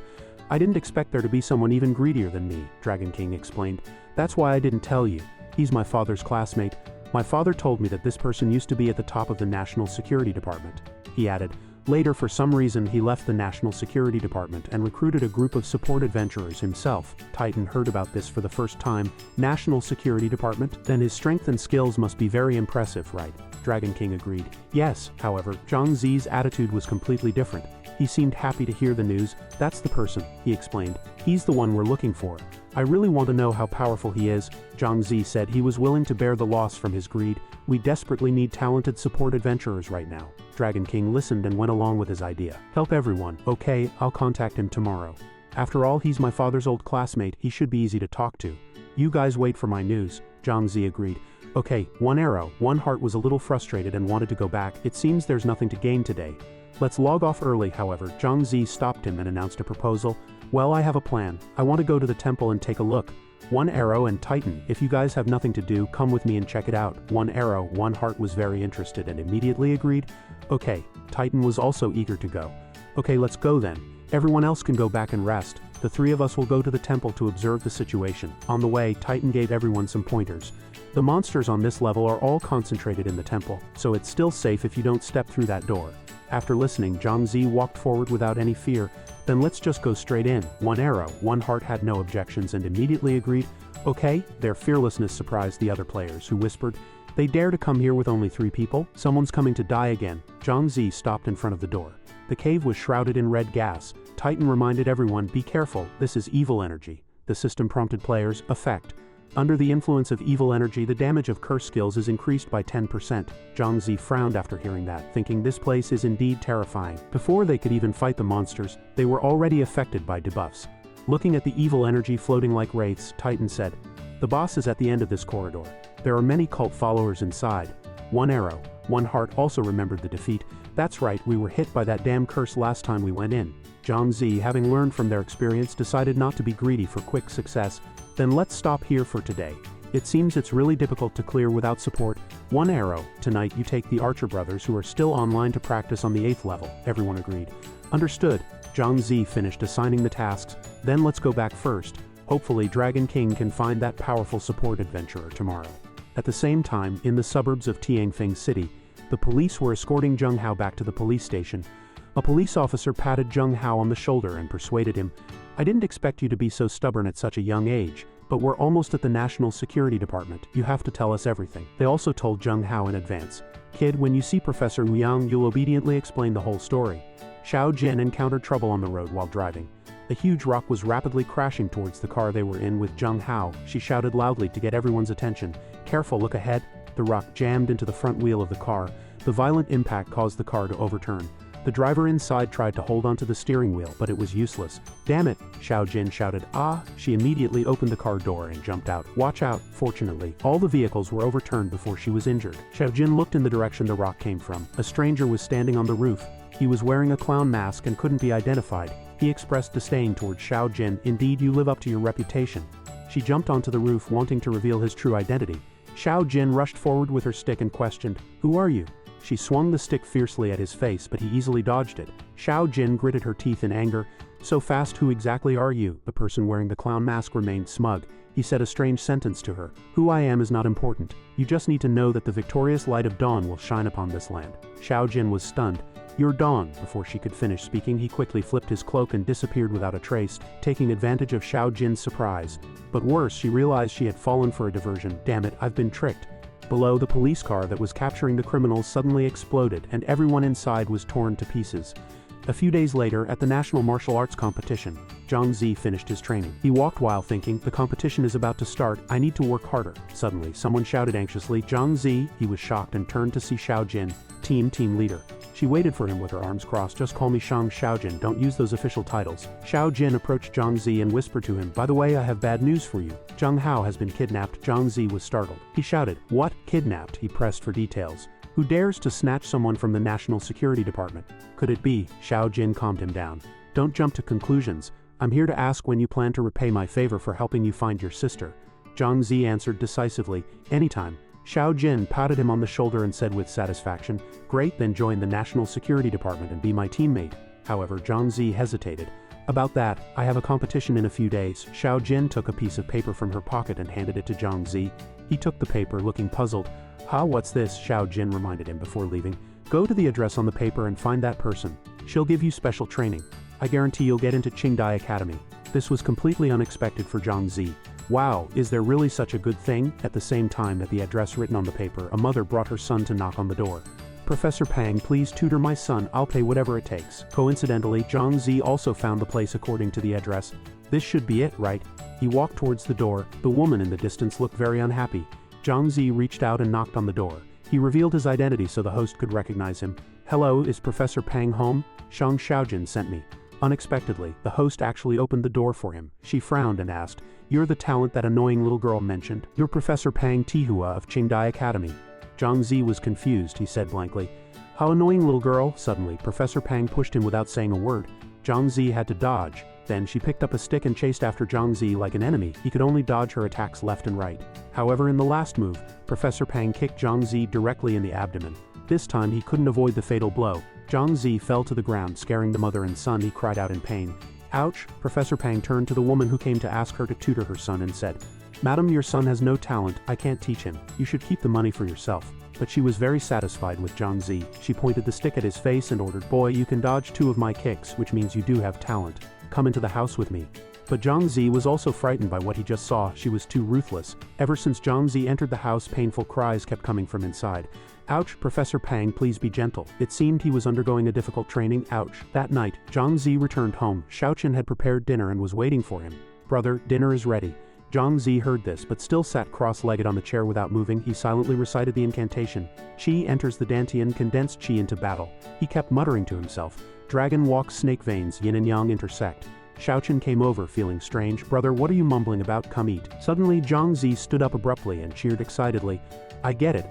"I didn't expect there to be someone even greedier than me," Dragon King explained. "That's why I didn't tell you. He's my father's classmate. My father told me that this person used to be at the top of the National Security Department." He added, "Later, for some reason, he left the National Security Department and recruited a group of support adventurers himself." Titan heard about this for the first time. National Security Department? Then his strength and skills must be very impressive, right? Dragon King agreed. Yes, however, Zhang Zi's attitude was completely different. He seemed happy to hear the news. "That's the person," he explained. "He's the one we're looking for. I really want to know how powerful he is." Zhang Zi said he was willing to bear the loss from his greed. "We desperately need talented support adventurers right now." Dragon King listened and went along with his idea. "Help everyone." "Okay, I'll contact him tomorrow. After all, he's my father's old classmate. He should be easy to talk to." "You guys wait for my news," Zhang Zi agreed. "Okay, one arrow." One heart was a little frustrated and wanted to go back. "It seems there's nothing to gain today. Let's log off early." However, Zhang Zi stopped him and announced a proposal. "Well, I have a plan. I want to go to the temple and take a look. One arrow and Titan, if you guys have nothing to do, come with me and check it out." One arrow, one heart was very interested and immediately agreed. "Okay." Titan was also eager to go. "Okay, let's go then. Everyone else can go back and rest. The three of us will go to the temple to observe the situation." On the way, Titan gave everyone some pointers. The monsters on this level are all concentrated in the temple, so it's still safe if you don't step through that door. After listening, Zhang Zi walked forward without any fear. "Then let's just go straight in." One arrow, one heart had no objections and immediately agreed. "Okay." Their fearlessness surprised the other players, who whispered, "They dare to come here with only 3 people? Someone's coming to die again." Zhang Zi stopped in front of the door. The cave was shrouded in red gas. Titan reminded everyone, "Be careful, this is evil energy." The system prompted players, "Effect. Under the influence of evil energy, the damage of curse skills is increased by 10%. Zhang Zi frowned after hearing that, thinking this place is indeed terrifying. Before they could even fight the monsters, they were already affected by debuffs. Looking at the evil energy floating like wraiths, Titan said, "The boss is at the end of this corridor. There are many cult followers inside." One arrow, one heart also remembered the defeat. "That's right, we were hit by that damn curse last time we went in." Zhang Zi, having learned from their experience, decided not to be greedy for quick success. "Then let's stop here for today. It seems it's really difficult to clear without support." One arrow. "Tonight you take the Archer brothers who are still online to practice on the 8th level." Everyone agreed. "Understood." Zhang Zi finished assigning the tasks. "Then let's go back first. Hopefully Dragon King can find that powerful support adventurer tomorrow." At the same time, in the suburbs of Tianfeng City, the police were escorting Zheng Hao back to the police station. A police officer patted Zheng Hao on the shoulder and persuaded him, I didn't expect you to be so stubborn at such a young age, but we're almost at the National Security Department. You have to tell us everything. They also told Zheng Hao in advance. Kid, when you see Professor Wu Yang, you'll obediently explain the whole story. Xiao Jin encountered trouble on the road while driving. A huge rock was rapidly crashing towards the car they were in with Zheng Hao. She shouted loudly to get everyone's attention. Careful, look ahead. The rock jammed into the front wheel of the car. The violent impact caused the car to overturn. The driver inside tried to hold onto the steering wheel, but it was useless. Damn it, Xiao Jin shouted. Ah! She immediately opened the car door and jumped out. Watch out! Fortunately, all the vehicles were overturned before she was injured. Xiao Jin looked in the direction the rock came from. A stranger was standing on the roof. He was wearing a clown mask and couldn't be identified. He expressed disdain towards Xiao Jin. Indeed, you live up to your reputation. She jumped onto the roof, wanting to reveal his true identity. Xiao Jin rushed forward with her stick and questioned, "Who are you?" She swung the stick fiercely at his face, but he easily dodged it. Xiao Jin gritted her teeth in anger. "So fast, who exactly are you?" The person wearing the clown mask remained smug. He said a strange sentence to her. "Who I am is not important. You just need to know that the victorious light of dawn will shine upon this land." Xiao Jin was stunned. "You're Dawn." Before she could finish speaking, he quickly flipped his cloak and disappeared without a trace, taking advantage of Xiao Jin's surprise. But worse, she realized she had fallen for a diversion. Damn it, I've been tricked. Below, the police car that was capturing the criminals suddenly exploded, and everyone inside was torn to pieces. A few days later, at the National Martial Arts Competition, Zhang Zi finished his training. He walked while thinking, the competition is about to start, I need to work harder. Suddenly, someone shouted anxiously, "Zhang Zi!" He was shocked and turned to see Xiao Jin, team leader. She waited for him with her arms crossed. "Just call me Xiao Jin, don't use those official titles." Xiao Jin approached Zhang Zi and whispered to him, "By the way, I have bad news for you. Zheng Hao has been kidnapped." Zhang Zi was startled. He shouted, "What? Kidnapped?" He pressed for details. "Who dares to snatch someone from the National Security Department? Could it be?" Xiao Jin calmed him down. "Don't jump to conclusions. I'm here to ask when you plan to repay my favor for helping you find your sister." Zhang Zi answered decisively, "Anytime." Xiao Jin patted him on the shoulder and said with satisfaction, "Great, then join the National Security Department and be my teammate." However, Zhang Zi hesitated. "About that, I have a competition in a few days." Xiao Jin took a piece of paper from her pocket and handed it to Zhang Zi. He took the paper, looking puzzled. What's this?" Xiao Jin reminded him before leaving. "Go to the address on the paper and find that person. She'll give you special training. I guarantee you'll get into Qingdai Academy." This was completely unexpected for Zhang Zi. Wow, is there really such a good thing? At the same time at the address written on the paper, a mother brought her son to knock on the door. "Professor Pang, please tutor my son, I'll pay whatever it takes." Coincidentally, Zhang Zi also found the place according to the address. This should be it, right? He walked towards the door. The woman in the distance looked very unhappy. Zhang Zi reached out and knocked on the door. He revealed his identity so the host could recognize him. "Hello, is Professor Pang home? Shang Xiaojin sent me." Unexpectedly, the host actually opened the door for him. She frowned and asked, "You're the talent that annoying little girl mentioned. You're Professor Pang Tihua of Qingdai Academy." Zhang Zi was confused. He said blankly, "How annoying, little girl?" Suddenly, Professor Pang pushed him without saying a word. Zhang Zi had to dodge. Then she picked up a stick and chased after Zhang Zi like an enemy. He could only dodge her attacks left and right. However, in the last move, Professor Pang kicked Zhang Zi directly in the abdomen. This time he couldn't avoid the fatal blow. Zhang Zi fell to the ground, scaring the mother and son. He cried out in pain. "Ouch!" Professor Pang turned to the woman who came to ask her to tutor her son and said, "Madam, your son has no talent. I can't teach him. You should keep the money for yourself." But she was very satisfied with Zhang Zi. She pointed the stick at his face and ordered, "Boy, you can dodge 2 of my kicks, which means you do have talent. Come into the house with me." But Zhang Zi was also frightened by what he just saw. She was too ruthless. Ever since Zhang Zi entered the house, painful cries kept coming from inside. "Ouch, Professor Pang, please be gentle." It seemed he was undergoing a difficult training. Ouch. That night, Zhang Zi returned home. Xiaoqin had prepared dinner and was waiting for him. "Brother, dinner is ready." Zhang Zi heard this, but still sat cross-legged on the chair without moving. He silently recited the incantation. Qi enters the dantian, condensed qi into battle. He kept muttering to himself. Dragon walks, snake veins, yin and yang intersect. Xiaoqin came over, feeling strange. "Brother, what are you mumbling about? Come eat." Suddenly, Zhang Zi stood up abruptly and cheered excitedly. I get it,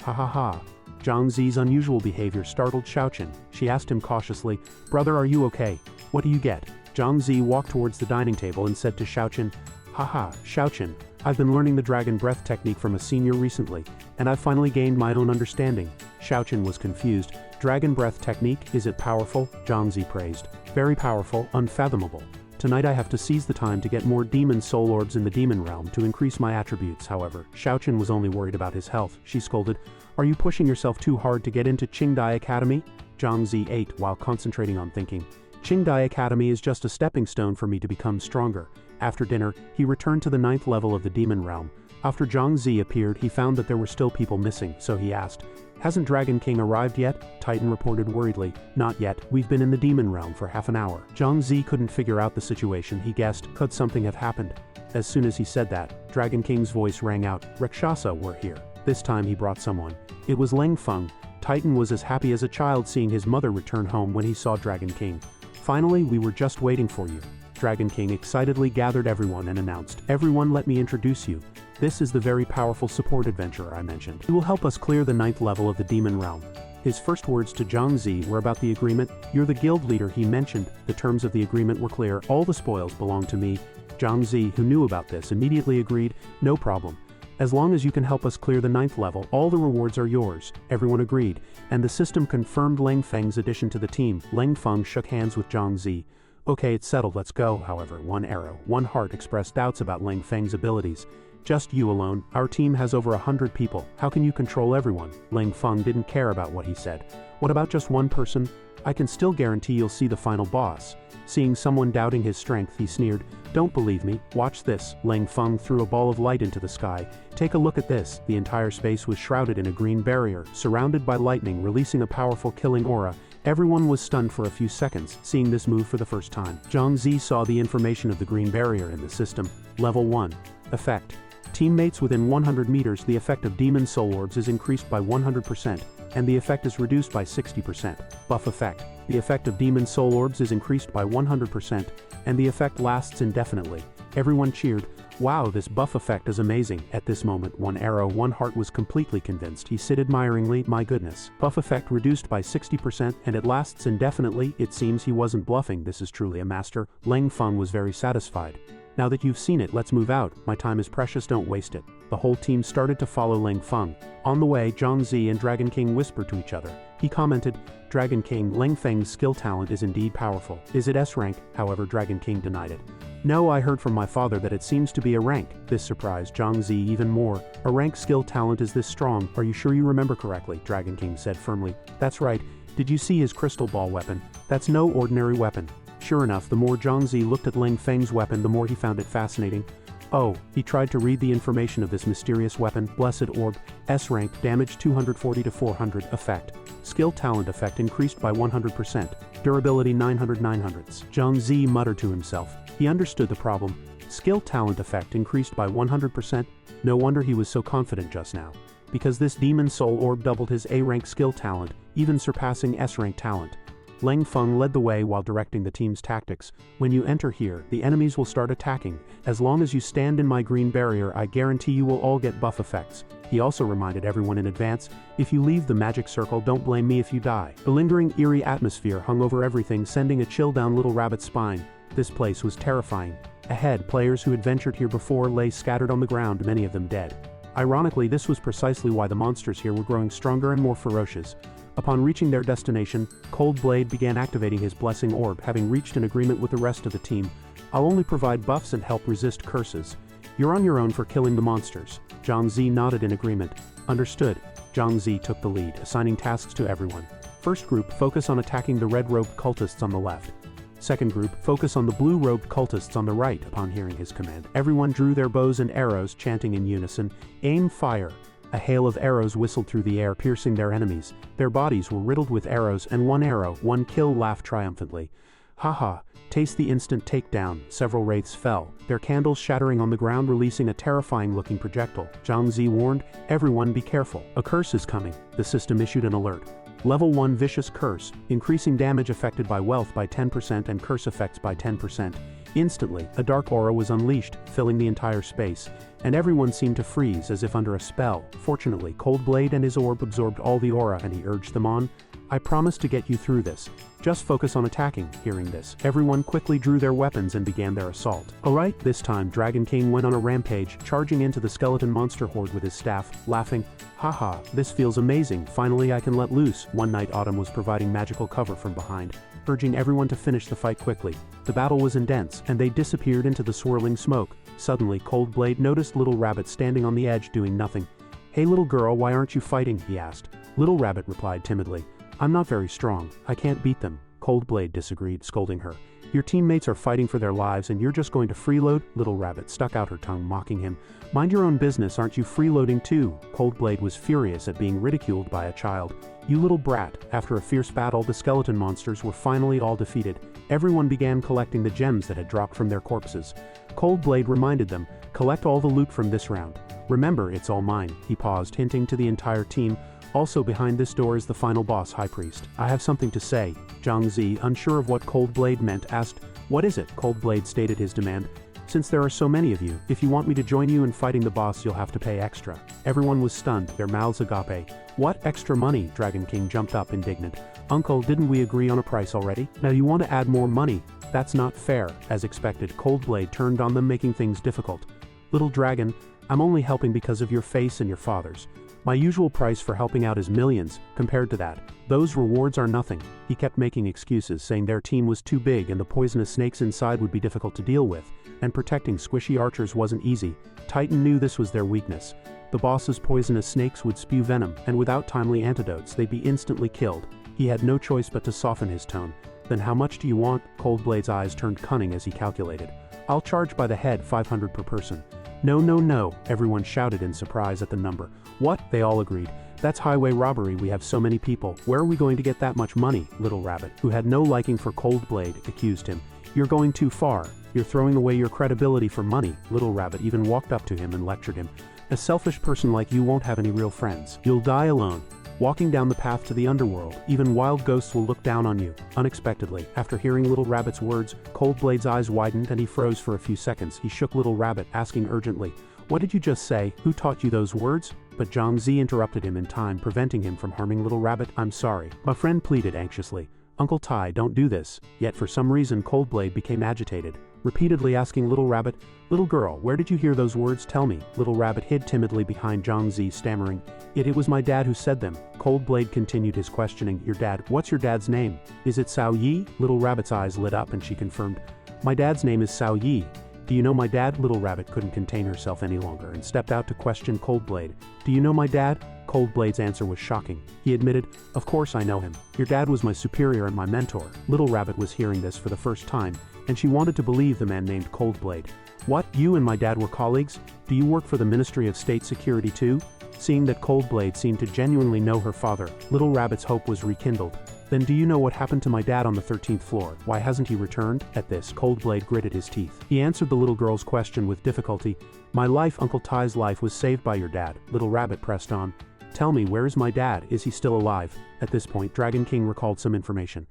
ha ha ha." Zhang Zi's unusual behavior startled Xiaoqin. She asked him cautiously, "Brother, are you okay? What do you get?" Zhang Zi walked towards the dining table and said to Xiaoqin, "Haha, Xiaoqin, I've been learning the dragon breath technique from a senior recently, and I've finally gained my own understanding." Xiaoqin was confused. "Dragon breath technique, is it powerful?" Zhang Zi praised. "Very powerful, unfathomable. Tonight I have to seize the time to get more demon soul orbs in the demon realm to increase my attributes." However, Xiaoqin was only worried about his health. She scolded, "Are you pushing yourself too hard to get into Qingdai Academy?" Zhang Zi ate while concentrating on thinking. Qingdai Academy is just a stepping stone for me to become stronger. After dinner, he returned to the 9th level of the demon realm. After Zhang Zi appeared, he found that there were still people missing, so he asked, "Hasn't Dragon King arrived yet?" Titan reported worriedly, "Not yet, we've been in the demon realm for half an hour." Zhang Zi couldn't figure out the situation. He guessed, could something have happened? As soon as he said that, Dragon King's voice rang out, "Rakshasa, we're here." This time he brought someone. It was Leng Feng. Titan was as happy as a child seeing his mother return home when he saw Dragon King. "Finally, we were just waiting for you." Dragon King excitedly gathered everyone and announced, "Everyone, let me introduce you. This is the very powerful support adventurer I mentioned. He will help us clear the 9th level of the demon realm." His first words to Zhang Zi were about the agreement. "You're the guild leader," he mentioned. The terms of the agreement were clear. "All the spoils belong to me." Zhang Zi, who knew about this, immediately agreed, "No problem. As long as you can help us clear the 9th level, all the rewards are yours." Everyone agreed, and the system confirmed Leng Feng's addition to the team. Leng Feng shook hands with Zhang Zi. "Okay, it's settled, let's go." However, one arrow, one heart expressed doubts about Leng Feng's abilities. "Just you alone? Our team has over 100 people. How can you control everyone?" Leng Feng didn't care about what he said. "What about just one person? I can still guarantee you'll see the final boss." Seeing someone doubting his strength, he sneered, "Don't believe me? Watch this." Leng Feng threw a ball of light into the sky. "Take a look at this." The entire space was shrouded in a green barrier, surrounded by lightning, releasing a powerful killing aura. Everyone was stunned for a few seconds, seeing this move for the first time. Zhang Zi saw the information of the green barrier in the system. Level 1. Effect. Teammates within 100 meters, the effect of demon soul orbs is increased by 100%, and the effect is reduced by 60%. Buff effect. The effect of demon soul orbs is increased by 100%, and the effect lasts indefinitely. Everyone cheered. "Wow, this buff effect is amazing." At this moment, one arrow, one heart was completely convinced. He said admiringly, "My goodness. Buff effect reduced by 60%, and it lasts indefinitely." It seems he wasn't bluffing. This is truly a master. Leng Feng was very satisfied. "Now that you've seen it, let's move out. My time is precious, don't waste it." The whole team started to follow Leng Feng. On the way, Zhang Zi and Dragon King whispered to each other. He commented, "Dragon King, Leng Feng's skill talent is indeed powerful. Is it S rank?" However, Dragon King denied it. "No, I heard from my father that it seems to be a rank." This surprised Zhang Zi even more. "A rank skill talent is this strong? Are you sure you remember correctly?" Dragon King said firmly. "That's right. Did you see his crystal ball weapon? That's no ordinary weapon." Sure enough, the more Zhang Zi looked at Leng Feng's weapon, the more he found it fascinating. Oh, he tried to read the information of this mysterious weapon. Blessed Orb, S rank, damage 240 to 400, effect. Skill talent effect increased by 100%, durability 900 900s. Zhang Zi muttered to himself. He understood the problem. Skill talent effect increased by 100%? No wonder he was so confident just now. Because this demon soul orb doubled his A rank skill talent, even surpassing S rank talent. Leng Feng led the way while directing the team's tactics. "When you enter here, the enemies will start attacking. As long as you stand in my green barrier, I guarantee you will all get buff effects." He also reminded everyone in advance, "If you leave the magic circle, don't blame me if you die." The lingering, eerie atmosphere hung over everything, sending a chill down Little Rabbit's spine. This place was terrifying. Ahead, players who had ventured here before lay scattered on the ground, many of them dead. Ironically, this was precisely why the monsters here were growing stronger and more ferocious. Upon reaching their destination, Cold Blade began activating his blessing orb, having reached an agreement with the rest of the team. "I'll only provide buffs and help resist curses. You're on your own for killing the monsters." Zhang Zi nodded in agreement. "Understood." Zhang Zi took the lead, assigning tasks to everyone. First group, focus on attacking the red-robed cultists on the left. Second group, focus on the blue-robed cultists on the right. Upon hearing his command, everyone drew their bows and arrows, chanting in unison, "Aim, fire!" A hail of arrows whistled through the air, piercing their enemies. Their bodies were riddled with arrows, and one arrow, one kill, laughed triumphantly. "Ha! Taste the instant takedown." Several wraiths fell, their candles shattering on the ground, releasing a terrifying-looking projectile. Zhang Zi warned, "Everyone be careful. A curse is coming." The system issued an alert. Level 1 Vicious Curse, increasing damage affected by wealth by 10% and curse effects by 10%. Instantly, a dark aura was unleashed, filling the entire space, and everyone seemed to freeze as if under a spell. Fortunately, Cold Blade and his orb absorbed all the aura, and he urged them on. "I promise to get you through this. Just focus on attacking." Hearing this, everyone quickly drew their weapons and began their assault. Alright, this time Dragon King went on a rampage, charging into the skeleton monster horde with his staff, laughing, "Haha, this feels amazing. Finally I can let loose." One night Autumn was providing magical cover from behind, urging everyone to finish the fight quickly. The battle was intense, and they disappeared into the swirling smoke. Suddenly, Cold Blade noticed Little Rabbit standing on the edge doing nothing. "Hey little girl, why aren't you fighting?" he asked. Little Rabbit replied timidly, "I'm not very strong. I can't beat them." Coldblade disagreed, scolding her. Your teammates are fighting for their lives and you're just going to freeload? Little Rabbit stuck out her tongue, mocking him. Mind your own business, aren't you freeloading too? Coldblade was furious at being ridiculed by a child. You little brat. After a fierce battle, the skeleton monsters were finally all defeated. Everyone began collecting the gems that had dropped from their corpses. Coldblade reminded them, collect all the loot from this round. Remember, it's all mine. He paused, hinting to the entire team. Also behind this door is the final boss, High Priest. I have something to say. Zhang Zi, unsure of what Coldblade meant, asked, what is it? Coldblade stated his demand. Since there are so many of you, if you want me to join you in fighting the boss, you'll have to pay extra. Everyone was stunned, their mouths agape. What extra money? Dragon King jumped up indignant. Uncle, didn't we agree on a price already? Now you want to add more money? That's not fair. As expected, Coldblade turned on them, making things difficult. Little dragon, I'm only helping because of your face and your father's. My usual price for helping out is millions. Compared to that, those rewards are nothing. He kept making excuses, saying their team was too big and the poisonous snakes inside would be difficult to deal with, and protecting squishy archers wasn't easy. Titan knew this was their weakness. The boss's poisonous snakes would spew venom, and without timely antidotes they'd be instantly killed. He had no choice but to soften his tone. Then how much do you want? Coldblade's eyes turned cunning as he calculated. I'll charge by the head, 500 per person. No, no, no, everyone shouted in surprise at the number. What? They all agreed. That's highway robbery, we have so many people. Where are we going to get that much money? Little Rabbit, who had no liking for Coldblade, accused him. You're going too far. You're throwing away your credibility for money. Little Rabbit even walked up to him and lectured him. A selfish person like you won't have any real friends. You'll die alone. Walking down the path to the underworld, even wild ghosts will look down on you. Unexpectedly, after hearing Little Rabbit's words, Coldblade's eyes widened and he froze for a few seconds. He shook Little Rabbit, asking urgently, what did you just say? Who taught you those words? But Zhang Zi interrupted him in time, preventing him from harming Little Rabbit. I'm sorry. My friend pleaded anxiously. Uncle Tai, don't do this. Yet for some reason Coldblade became agitated, repeatedly asking Little Rabbit, Little girl, where did you hear those words? Tell me. Little Rabbit hid timidly behind Zhang Zi, stammering, It was my dad who said them. Coldblade continued his questioning. Your dad, what's your dad's name? Is it Cao Yi? Little Rabbit's eyes lit up and she confirmed, My dad's name is Cao Yi. Do you know my dad? Little Rabbit couldn't contain herself any longer and stepped out to question Coldblade. Do you know my dad? Coldblade's answer was shocking. He admitted, Of course I know him. Your dad was my superior and my mentor. Little Rabbit was hearing this for the first time, and she wanted to believe the man named Coldblade. What? You and my dad were colleagues? Do you work for the Ministry of State Security too? Seeing that Coldblade seemed to genuinely know her father, Little Rabbit's hope was rekindled. Then do you know what happened to my dad on the 13th floor? Why hasn't he returned? At this, Coldblade gritted his teeth. He answered the little girl's question with difficulty. My life, Uncle Tai's life, was saved by your dad. Little Rabbit pressed on. Tell me, where is my dad? Is he still alive? At this point, Dragon King recalled some information.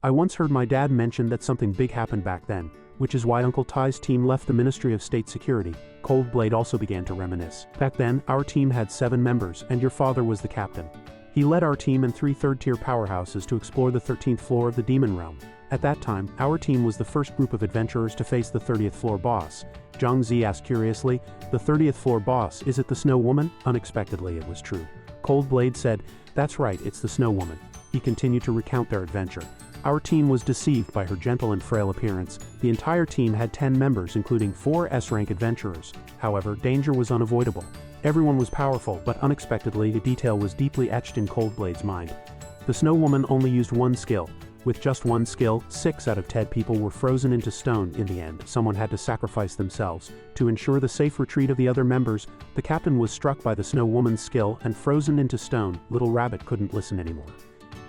I once heard my dad mention that something big happened back then, which is why Uncle Tai's team left the Ministry of State Security. Coldblade also began to reminisce. Back then, our team had 7 members, and your father was the captain. He led our team and 3 third-tier powerhouses to explore the 13th floor of the Demon Realm. At that time, our team was the first group of adventurers to face the 30th floor boss. Zhang Zi asked curiously, The 30th floor boss, is it the Snow Woman? Unexpectedly, it was true. Coldblade said, That's right, it's the Snow Woman. He continued to recount their adventure. Our team was deceived by her gentle and frail appearance. The entire team had 10 members, including 4 S-rank adventurers. However, danger was unavoidable. Everyone was powerful, but unexpectedly, a detail was deeply etched in Coldblade's mind. The Snow Woman only used one skill. With just one skill, 6 out of 10 people were frozen into stone in the end. Someone had to sacrifice themselves. To ensure the safe retreat of the other members, the captain was struck by the Snow Woman's skill and frozen into stone. Little Rabbit couldn't listen anymore.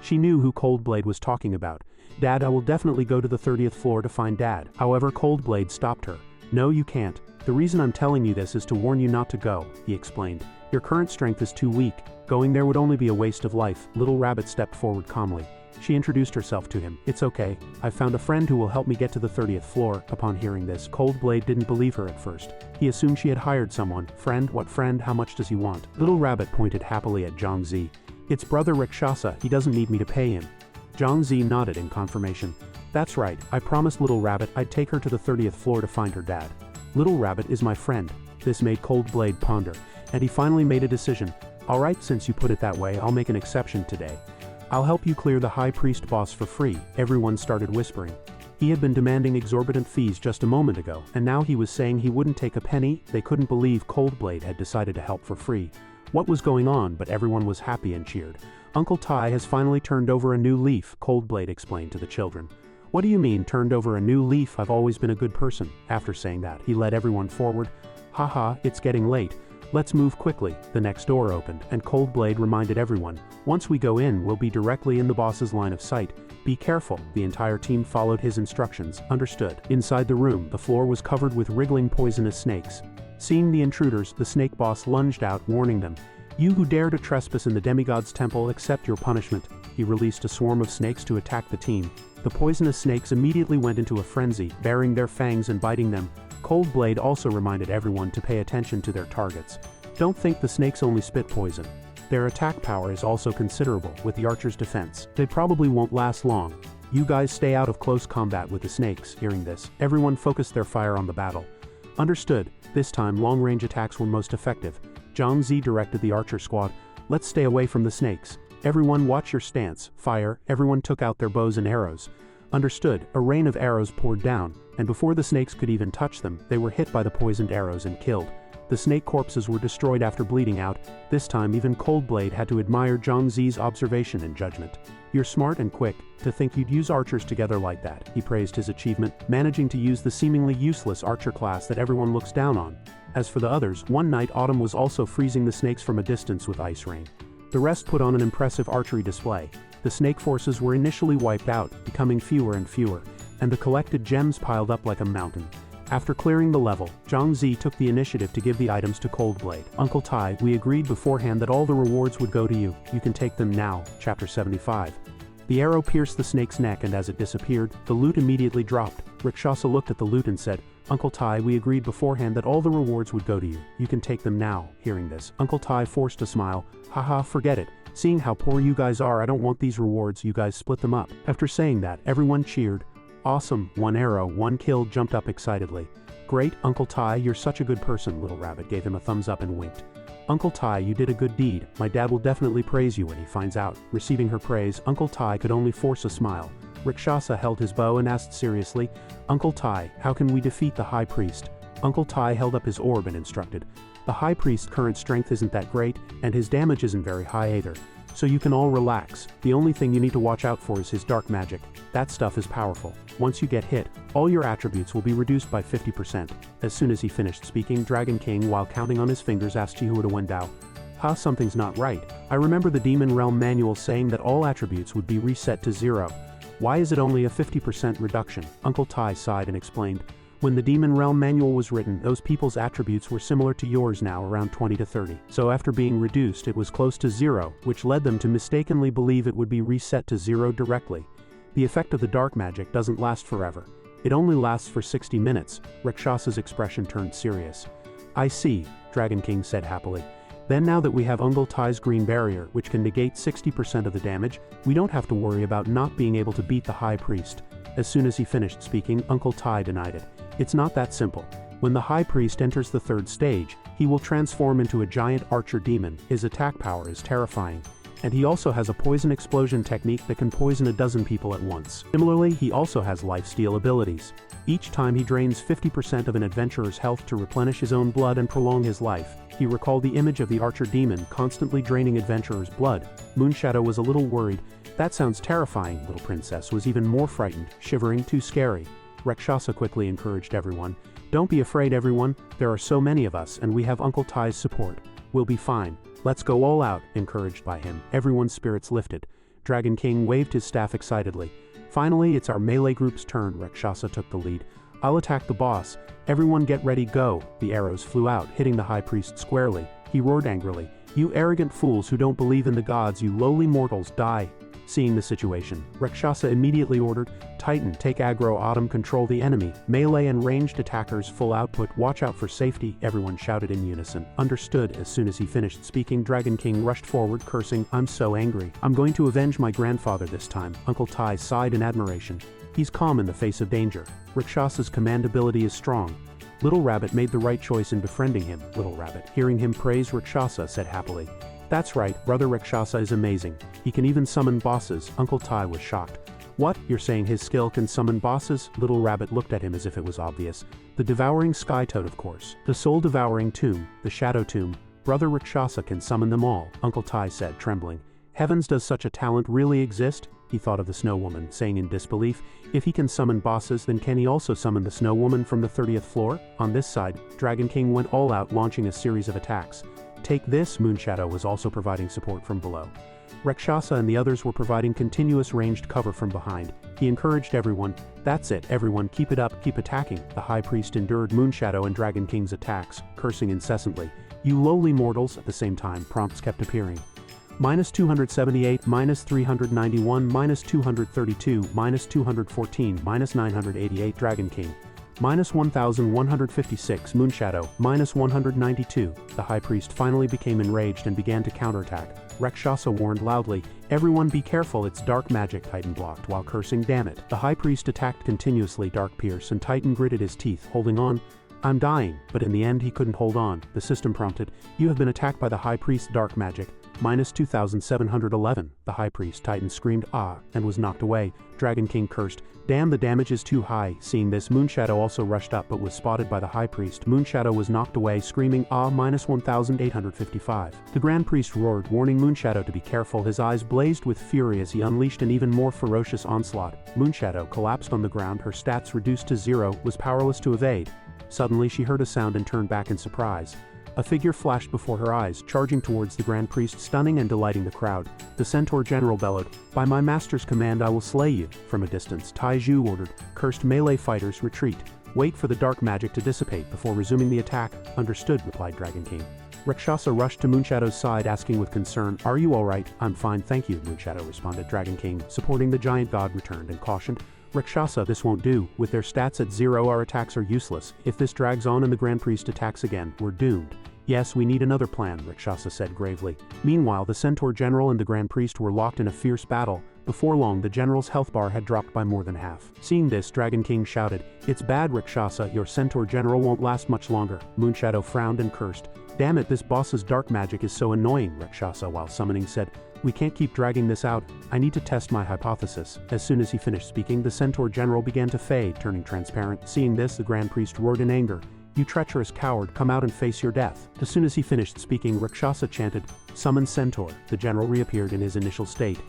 She knew who Coldblade was talking about. Dad, I will definitely go to the 30th floor to find Dad. However, Coldblade stopped her. No, you can't. The reason I'm telling you this is to warn you not to go, he explained. Your current strength is too weak. Going there would only be a waste of life. Little Rabbit stepped forward calmly. She introduced herself to him. It's okay. I've found a friend who will help me get to the 30th floor. Upon hearing this, Coldblade didn't believe her at first. He assumed she had hired someone. Friend? What friend? How much does he want? Little Rabbit pointed happily at Zhang Zi. It's Brother Rakshasa. He doesn't need me to pay him. Zhang Zi nodded in confirmation. That's right. I promised Little Rabbit I'd take her to the 30th floor to find her dad. Little Rabbit is my friend. This made Coldblade ponder, and he finally made a decision. Alright, since you put it that way, I'll make an exception today. I'll help you clear the High Priest boss for free. Everyone started whispering. He had been demanding exorbitant fees just a moment ago, and now he was saying he wouldn't take a penny. They couldn't believe Coldblade had decided to help for free. What was going on? But everyone was happy and cheered. Uncle Tai has finally turned over a new leaf, Coldblade explained to the children. What do you mean, turned over a new leaf? I've always been a good person. After saying that, he led everyone forward. Haha, it's getting late. Let's move quickly. The next door opened, and Coldblade reminded everyone, once we go in, we'll be directly in the boss's line of sight. Be careful. The entire team followed his instructions. Understood. Inside the room, the floor was covered with wriggling poisonous snakes. Seeing the intruders, the snake boss lunged out, warning them. You who dare to trespass in the demigod's temple, accept your punishment. He released a swarm of snakes to attack the team. The poisonous snakes immediately went into a frenzy, baring their fangs and biting them. Coldblade also reminded everyone to pay attention to their targets. Don't think the snakes only spit poison. Their attack power is also considerable, with the archer's defense. They probably won't last long. You guys stay out of close combat with the snakes. Hearing this, everyone focused their fire on the battle. Understood. This time, long-range attacks were most effective. Zhang Zi directed the archer squad. Let's stay away from the snakes. Everyone watch your stance. Fire. Everyone took out their bows and arrows. Understood. A rain of arrows poured down, and before the snakes could even touch them, they were hit by the poisoned arrows and killed. The snake corpses were destroyed after bleeding out. This time, even Coldblade had to admire Zhang Zi's observation and judgment. You're smart and quick. To think you'd use archers together like that. He praised his achievement, managing to use the seemingly useless archer class that everyone looks down on. As for the others, one night Autumn was also freezing the snakes from a distance with ice rain. The rest put on an impressive archery display. The snake forces were initially wiped out, becoming fewer and fewer, and the collected gems piled up like a mountain. After clearing the level, Zhang Zi took the initiative to give the items to Coldblade. Uncle Tai, we agreed beforehand that all the rewards would go to you. You can take them now. Chapter 75. The arrow pierced the snake's neck, and as it disappeared, the loot immediately dropped. Rakshasa looked at the loot and said, Uncle Tai, we agreed beforehand that all the rewards would go to you. You can take them now. Hearing this, Uncle Tai forced a smile. Haha, forget it. Seeing how poor you guys are, I don't want these rewards. You guys split them up. After saying that, everyone cheered. Awesome. One arrow, one kill jumped up excitedly. Great, Uncle Tai, you're such a good person. Little Rabbit gave him a thumbs up and winked. Uncle Tai, you did a good deed. My dad will definitely praise you when he finds out. Receiving her praise, Uncle Tai could only force a smile. Rakshasa held his bow and asked seriously, Uncle Tai, how can we defeat the High Priest? Uncle Tai held up his orb and instructed. The High Priest's current strength isn't that great, and his damage isn't very high either. So you can all relax. The only thing you need to watch out for is his dark magic. That stuff is powerful. Once you get hit, all your attributes will be reduced by 50%. As soon as he finished speaking, Dragon King, while counting on his fingers, asked Chihuahua Wendao, something's not right. I remember the Demon Realm manual saying that all attributes would be reset to 0. Why is it only a 50% reduction? Uncle Tai sighed and explained. When the Demon Realm manual was written, those people's attributes were similar to yours now, around 20 to 30. So after being reduced, it was close to 0, which led them to mistakenly believe it would be reset to 0 directly. The effect of the dark magic doesn't last forever. It only lasts for 60 minutes. Rakshasa's expression turned serious. I see, Dragon King said happily. Then now that we have Uncle Tai's green barrier, which can negate 60% of the damage, we don't have to worry about not being able to beat the High Priest. As soon as he finished speaking, Uncle Tai denied it. It's not that simple. When the High Priest enters the 3rd stage, he will transform into a giant archer demon. His attack power is terrifying. And he also has a poison explosion technique that can poison a dozen people at once. Similarly, he also has lifesteal abilities. Each time he drains 50% of an adventurer's health to replenish his own blood and prolong his life. He recalled the image of the archer demon constantly draining adventurer's blood. Moonshadow was a little worried. That sounds terrifying. Little Princess was even more frightened, shivering, too scary. Rakshasa quickly encouraged everyone. Don't be afraid, everyone. There are so many of us, and we have Uncle Tai's support. We'll be fine. Let's go all out. Encouraged by him, everyone's spirits lifted. Dragon King waved his staff excitedly. Finally, it's our melee group's turn. Rakshasa took the lead. I'll attack the boss. Everyone get ready, go. The arrows flew out, hitting the High Priest squarely. He roared angrily. You arrogant fools who don't believe in the gods, you lowly mortals, die. Seeing the situation, Rakshasa immediately ordered, Titan, take aggro, Autumn, control the enemy, melee and ranged attackers, full output, watch out for safety, everyone shouted in unison. Understood. As soon as he finished speaking, Dragon King rushed forward, cursing, I'm so angry. I'm going to avenge my grandfather this time. Uncle Tai sighed in admiration. He's calm in the face of danger. Rakshasa's command ability is strong. Little Rabbit made the right choice in befriending him. Little Rabbit, hearing him praise Rakshasa, said happily, That's right, Brother Rakshasa is amazing. He can even summon bosses. Uncle Tai was shocked. What? You're saying his skill can summon bosses? Little Rabbit looked at him as if it was obvious. The Devouring Sky Toad, of course. The Soul-Devouring Tomb, the Shadow Tomb. Brother Rakshasa can summon them all, Uncle Tai said, trembling. Heavens, does such a talent really exist? He thought of the Snow Woman, saying in disbelief, if he can summon bosses, then can he also summon the Snow Woman from the 30th floor? On this side, Dragon King went all out, launching a series of attacks. Take this! Moonshadow was also providing support from below. Rakshasa and the others were providing continuous ranged cover from behind. He encouraged everyone, that's it, everyone, keep it up, keep attacking. The High Priest endured Moonshadow and Dragon King's attacks, cursing incessantly. You lowly mortals! At the same time, prompts kept appearing. -278, -391, -232, -214, -988 Dragon King. -1156 Moonshadow, -192. The High Priest finally became enraged and began to counterattack. Rakshasa warned loudly, everyone be careful, it's dark magic. Titan blocked while cursing, damn it. The High Priest attacked continuously. Dark Pierce, and Titan gritted his teeth, holding on. I'm dying, but in the end he couldn't hold on. The system prompted, you have been attacked by the High Priest. Dark magic. -2711. The High Priest Titan screamed ah, and was knocked away. Dragon King cursed, damn, the damage is too high. Seeing this, Moonshadow also rushed up but was spotted by the High Priest. Moonshadow was knocked away, screaming ah, -1855. The Grand Priest roared, warning Moonshadow to be careful. His eyes blazed with fury as he unleashed an even more ferocious onslaught. Moonshadow collapsed on the ground, her stats reduced to 0, was powerless to evade. Suddenly she heard a sound and turned back in surprise. A figure flashed before her eyes, charging towards the Grand Priest, stunning and delighting the crowd. The Centaur General bellowed, by my master's command I will slay you. From a distance, Taiju ordered, cursed melee fighters, retreat. Wait for the dark magic to dissipate before resuming the attack. Understood, replied Dragon King. Rakshasa rushed to Moonshadow's side, asking with concern, are you alright? I'm fine, thank you, Moonshadow responded. Dragon King, supporting the giant god, returned and cautioned, Rakshasa, this won't do. With their stats at 0, our attacks are useless. If this drags on and the Grand Priest attacks again, we're doomed. Yes, we need another plan, Rakshasa said gravely. Meanwhile, the Centaur General and the Grand Priest were locked in a fierce battle. Before long, the General's health bar had dropped by more than half. Seeing this, Dragon King shouted, it's bad, Rakshasa, your Centaur General won't last much longer. Moonshadow frowned and cursed. Damn it, this boss's dark magic is so annoying, Rakshasa, while summoning, said, we can't keep dragging this out. I need to test my hypothesis. As soon as he finished speaking, the Centaur General began to fade, turning transparent. Seeing this, the Grand Priest roared in anger. You treacherous coward, come out and face your death. As soon as he finished speaking, Rakshasa chanted, summon Centaur. The General reappeared in his initial state.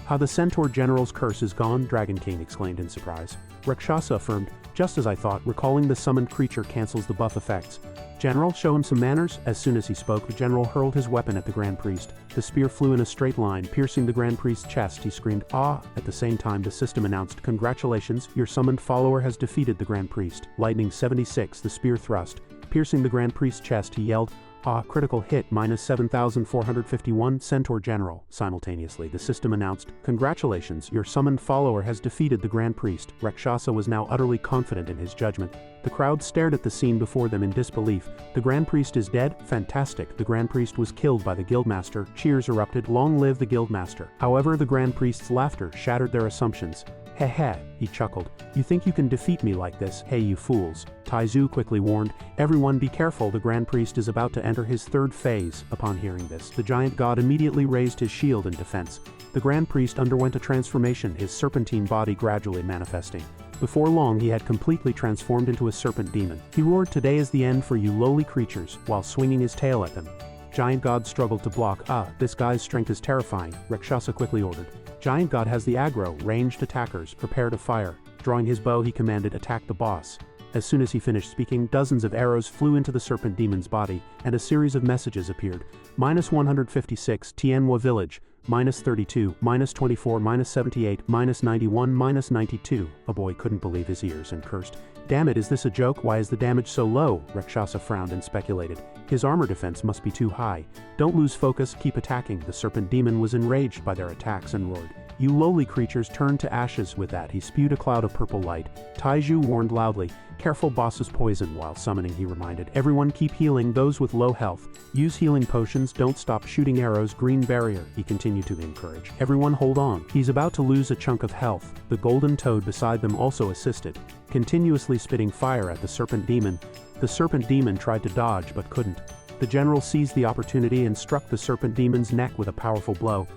How the Centaur General's curse is gone, Dragon King exclaimed in surprise. Rakshasa affirmed, just as I thought, recalling the summoned creature cancels the buff effects. General, show him some manners. As soon as he spoke, the General hurled his weapon at the Grand Priest. The spear flew in a straight line, piercing the Grand Priest's chest. He screamed, ah! At the same time, the system announced, congratulations, your summoned follower has defeated the Grand Priest. Lightning 76, the spear thrust. Piercing the Grand Priest's chest, he yelled, ah, critical hit, -7,451, Centaur General. Simultaneously, the system announced, congratulations, your summoned follower has defeated the Grand Priest. Rakshasa was now utterly confident in his judgment. The crowd stared at the scene before them in disbelief. The Grand Priest is dead? Fantastic. The Grand Priest was killed by the Guildmaster. Cheers erupted. Long live the Guildmaster. However, the Grand Priest's laughter shattered their assumptions. Heh heh, he chuckled. You think you can defeat me like this? Hey, you fools. Taizu quickly warned, everyone be careful, the Grand Priest is about to enter his third phase. Upon hearing this, the giant god immediately raised his shield in defense. The Grand Priest underwent a transformation, his serpentine body gradually manifesting. Before long, he had completely transformed into a serpent demon. He roared, today is the end for you lowly creatures, while swinging his tail at them. Giant God struggled to block. Ah, this guy's strength is terrifying, Rakshasa quickly ordered. Giant God has the aggro, ranged attackers, prepare to fire. Drawing his bow, he commanded, attack the boss. As soon as he finished speaking, dozens of arrows flew into the serpent demon's body, and a series of messages appeared. -156, Tianhua Village. -32, -24, -78, -91, -92. A boy couldn't believe his ears and cursed. Damn it, is this a joke? Why is the damage so low? Rakshasa frowned and speculated. His armor defense must be too high. Don't lose focus, keep attacking. The serpent demon was enraged by their attacks and roared. You lowly creatures, turn to ashes. With that, he spewed a cloud of purple light. Taiju warned loudly, careful boss's poison. While summoning, he reminded, everyone keep healing those with low health. Use healing potions, don't stop shooting arrows. Green barrier, he continued to encourage. Everyone hold on. He's about to lose a chunk of health. The golden toad beside them also assisted, continuously spitting fire at the serpent demon. The serpent demon tried to dodge but couldn't. The general seized the opportunity and struck the serpent demon's neck with a powerful blow.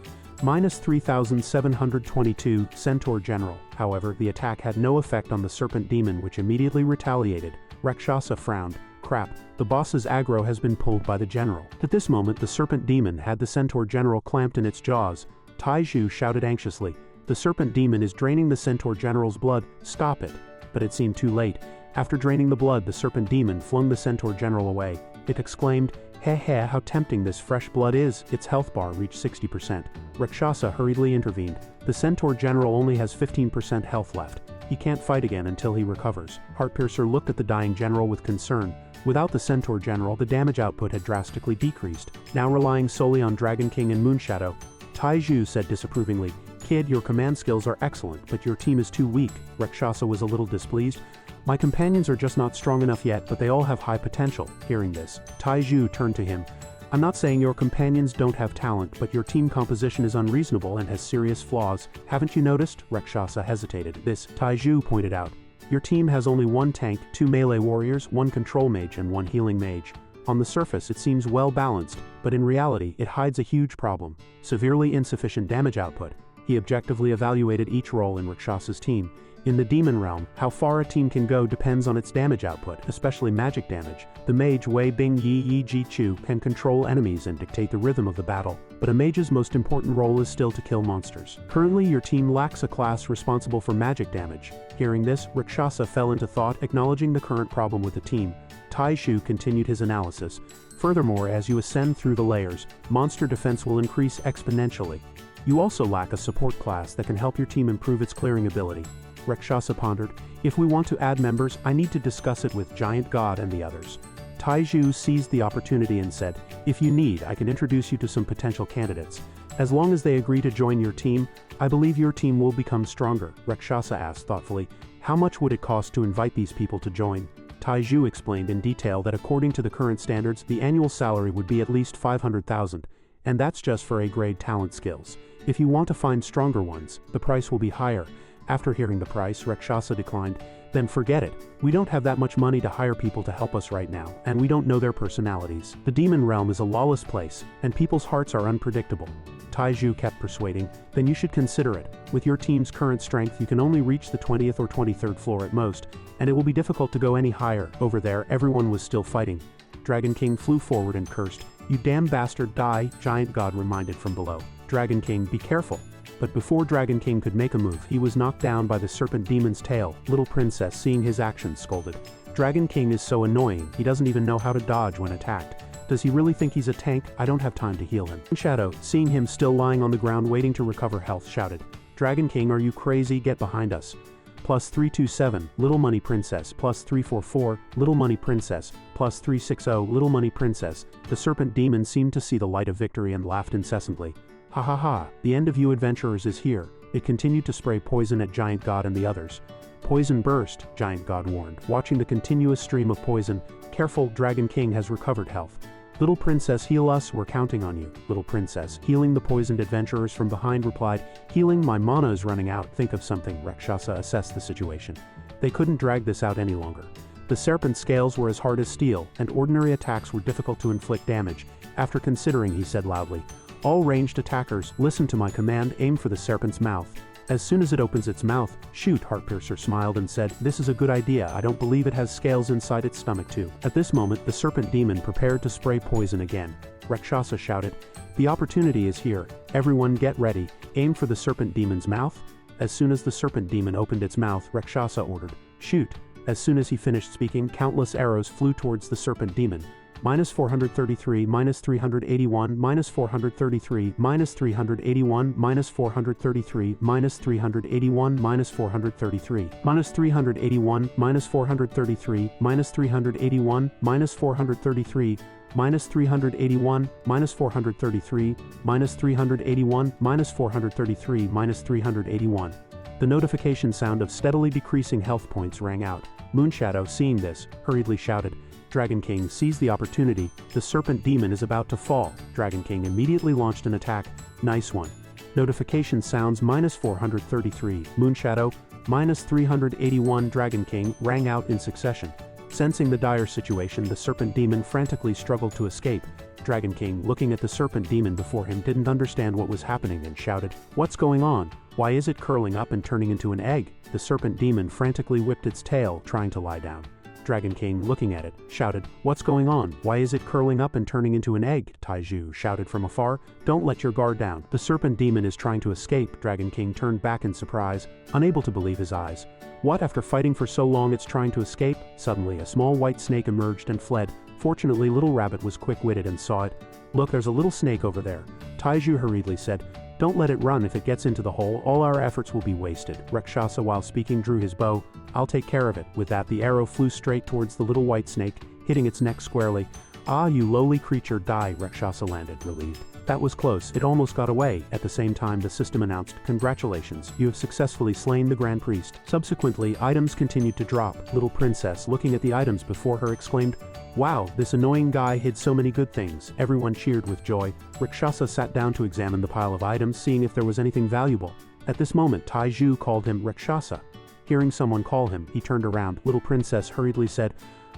-3,722, Centaur General. However, the attack had no effect on the serpent demon, which immediately retaliated. Rakshasa frowned. Crap, the boss's aggro has been pulled by the general. At this moment, the serpent demon had the Centaur General clamped in its jaws. Taiju shouted anxiously. The serpent demon is draining the centaur general's blood, stop it. But it seemed too late. After draining the blood, the serpent demon flung the centaur general away. It exclaimed, "Heh heh, how tempting this fresh blood is." Its health bar reached 60%. Rakshasa hurriedly intervened. The centaur general only has 15% health left. He can't fight again until he recovers. Heartpiercer looked at the dying general with concern. Without the centaur general, the damage output had drastically decreased. Now relying solely on Dragon King and Moonshadow, Taiju said disapprovingly, "Kid, your command skills are excellent, but your team is too weak." Rakshasa was a little displeased. "My companions are just not strong enough yet, but they all have high potential." Hearing this, Taiju turned to him. "I'm not saying your companions don't have talent, but your team composition is unreasonable and has serious flaws. Haven't you noticed?" Rakshasa hesitated. This, Taiju pointed out. "Your team has only one tank, 2 melee warriors, 1 control mage and 1 healing mage. On the surface it seems well balanced, but in reality it hides a huge problem. Severely insufficient damage output." He objectively evaluated each role in Rakshasa's team. In the demon realm, how far a team can go depends on its damage output, especially magic damage. The mage Wei Bing Yi Yi Ji Chu can control enemies and dictate the rhythm of the battle, but a mage's most important role is still to kill monsters. Currently your team lacks a class responsible for magic damage. Hearing this, Rakshasa fell into thought, acknowledging the current problem with the team. Taishu continued his analysis. "Furthermore, as you ascend through the layers, monster defense will increase exponentially. You also lack a support class that can help your team improve its clearing ability." Rakshasa pondered. "If we want to add members, I need to discuss it with Giant God and the others." Taiju seized the opportunity and said, "If you need, I can introduce you to some potential candidates. As long as they agree to join your team, I believe your team will become stronger." Rakshasa asked thoughtfully, "How much would it cost to invite these people to join?" Taiju explained in detail that according to the current standards, the annual salary would be at least 500,000, and that's just for A-grade talent skills. If you want to find stronger ones, the price will be higher. After hearing the price, Rakshasa declined. "Then forget it. We don't have that much money to hire people to help us right now, and we don't know their personalities. The demon realm is a lawless place, and people's hearts are unpredictable." Taiju kept persuading. "Then you should consider it. With your team's current strength, you can only reach the 20th or 23rd floor at most, and it will be difficult to go any higher." Over there, everyone was still fighting. Dragon King flew forward and cursed. "You damn bastard, die," Giant God reminded from below. "Dragon King, be careful." But before Dragon King could make a move, he was knocked down by the serpent demon's tail. Little Princess, seeing his actions, scolded. "Dragon King is so annoying, he doesn't even know how to dodge when attacked. Does he really think he's a tank? I don't have time to heal him." Shadow, seeing him still lying on the ground waiting to recover health, shouted, "Dragon King, are you crazy? Get behind us." +327, Little Money Princess, +344, Little Money Princess, +360, Little Money Princess. The serpent demon seemed to see the light of victory and laughed incessantly. "Ha ha ha, the end of you adventurers is here." It continued to spray poison at Giant God and the others. "Poison burst," Giant God warned, watching the continuous stream of poison. "Careful, Dragon King has recovered health." "Little Princess, heal us, we're counting on you." Little Princess, healing the poisoned adventurers from behind, replied, "Healing, my mana is running out, think of something." Rakshasa assessed the situation. They couldn't drag this out any longer. The serpent scales were as hard as steel, and ordinary attacks were difficult to inflict damage. After considering, he said loudly, "All ranged attackers, listen to my command, aim for the serpent's mouth. As soon as it opens its mouth, shoot." Heartpiercer smiled and said, "This is a good idea. I don't believe it has scales inside its stomach too." At this moment, the serpent demon prepared to spray poison again. Rakshasa shouted, "The opportunity is here. Everyone get ready. Aim for the serpent demon's mouth." As soon as the serpent demon opened its mouth, Rakshasa ordered, "Shoot." As soon as he finished speaking, countless arrows flew towards the serpent demon. -433, -381, -433, -381, -433, -381, -433, -381, -433, -381, -433, -381, -433, -381, -433, -381. The notification sound of steadily decreasing health points rang out. Moonshadow, seeing this, hurriedly shouted, "Dragon King, seize the opportunity. The serpent demon is about to fall." Dragon King immediately launched an attack. "Nice one." Notification sounds -433, Moonshadow, -381, Dragon King rang out in succession. Sensing the dire situation, the serpent demon frantically struggled to escape. Dragon King, looking at the serpent demon before him, didn't understand what was happening and shouted, "What's going on? Why is it curling up and turning into an egg?" The serpent demon frantically whipped its tail, trying to lie down. Dragon King, looking at it, shouted, "What's going on? Why is it curling up and turning into an egg?" Taiju shouted from afar, "Don't let your guard down. The serpent demon is trying to escape." Dragon King turned back in surprise, unable to believe his eyes. "What, after fighting for so long it's trying to escape?" Suddenly a small white snake emerged and fled. Fortunately, Little Rabbit was quick-witted and saw it. "Look, there's a little snake over there," Taiju hurriedly said. "Don't let it run. If it gets into the hole, all our efforts will be wasted." Rakshasa, while speaking, drew his bow. "I'll take care of it." With that, the arrow flew straight towards the little white snake, hitting its neck squarely. "Ah, you lowly creature, die!" Rakshasa landed, relieved. "That was close. It almost got away." At the same time, the system announced, "Congratulations, you have successfully slain the Grand Priest." Subsequently, items continued to drop. Little Princess, looking at the items before her, exclaimed, "Wow, this annoying guy hid so many good things." Everyone cheered with joy. Rakshasa sat down to examine the pile of items, seeing if there was anything valuable. At this moment, Taiju called him Rakshasa. Hearing someone call him, he turned around. Little Princess hurriedly said,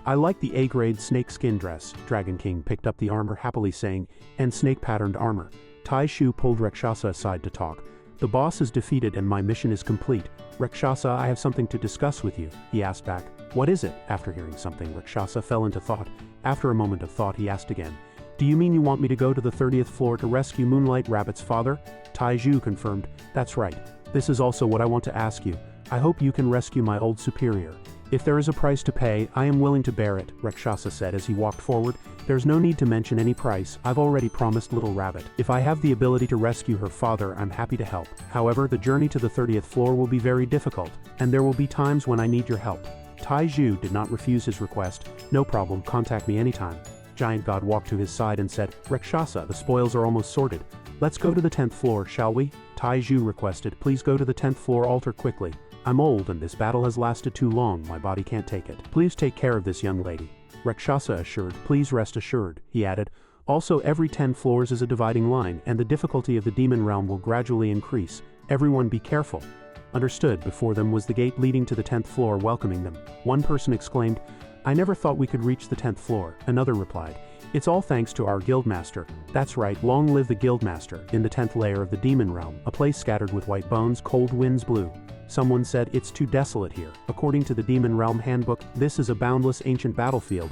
"I like the A-grade snake-skin dress." Dragon King picked up the armor happily, saying, "And snake-patterned armor." Taishu pulled Rakshasa aside to talk. "The boss is defeated and my mission is complete. Rakshasa, I have something to discuss with you," he asked back. "What is it?" After hearing something, Rakshasa fell into thought. After a moment of thought, he asked again, "Do you mean you want me to go to the 30th floor to rescue Moonlight Rabbit's father?" Taiju confirmed, "That's right. This is also what I want to ask you. I hope you can rescue my old superior. If there is a price to pay, I am willing to bear it," Rakshasa said as he walked forward. "There's no need to mention any price. I've already promised Little Rabbit. If I have the ability to rescue her father, I'm happy to help. However, the journey to the 30th floor will be very difficult, and there will be times when I need your help." Taiju did not refuse his request. "No problem, contact me anytime." Giant God walked to his side and said, "Rakshasa, the spoils are almost sorted. Let's go to the 10th floor, shall we?" Taiju requested, "Please go to the 10th floor altar quickly. I'm old and this battle has lasted too long, my body can't take it. Please take care of this young lady." Rakshasa assured, "Please rest assured," he added. "Also, every 10 floors is a dividing line, and the difficulty of the demon realm will gradually increase. Everyone be careful." Understood. Before them was the gate leading to the 10th floor welcoming them. One person exclaimed, "I never thought we could reach the 10th floor." Another replied, "It's all thanks to our guildmaster." "That's right, long live the guildmaster." In the 10th layer of the demon realm, a place scattered with white bones, cold winds blew. Someone said, "It's too desolate here." According to the Demon Realm Handbook, this is a boundless ancient battlefield.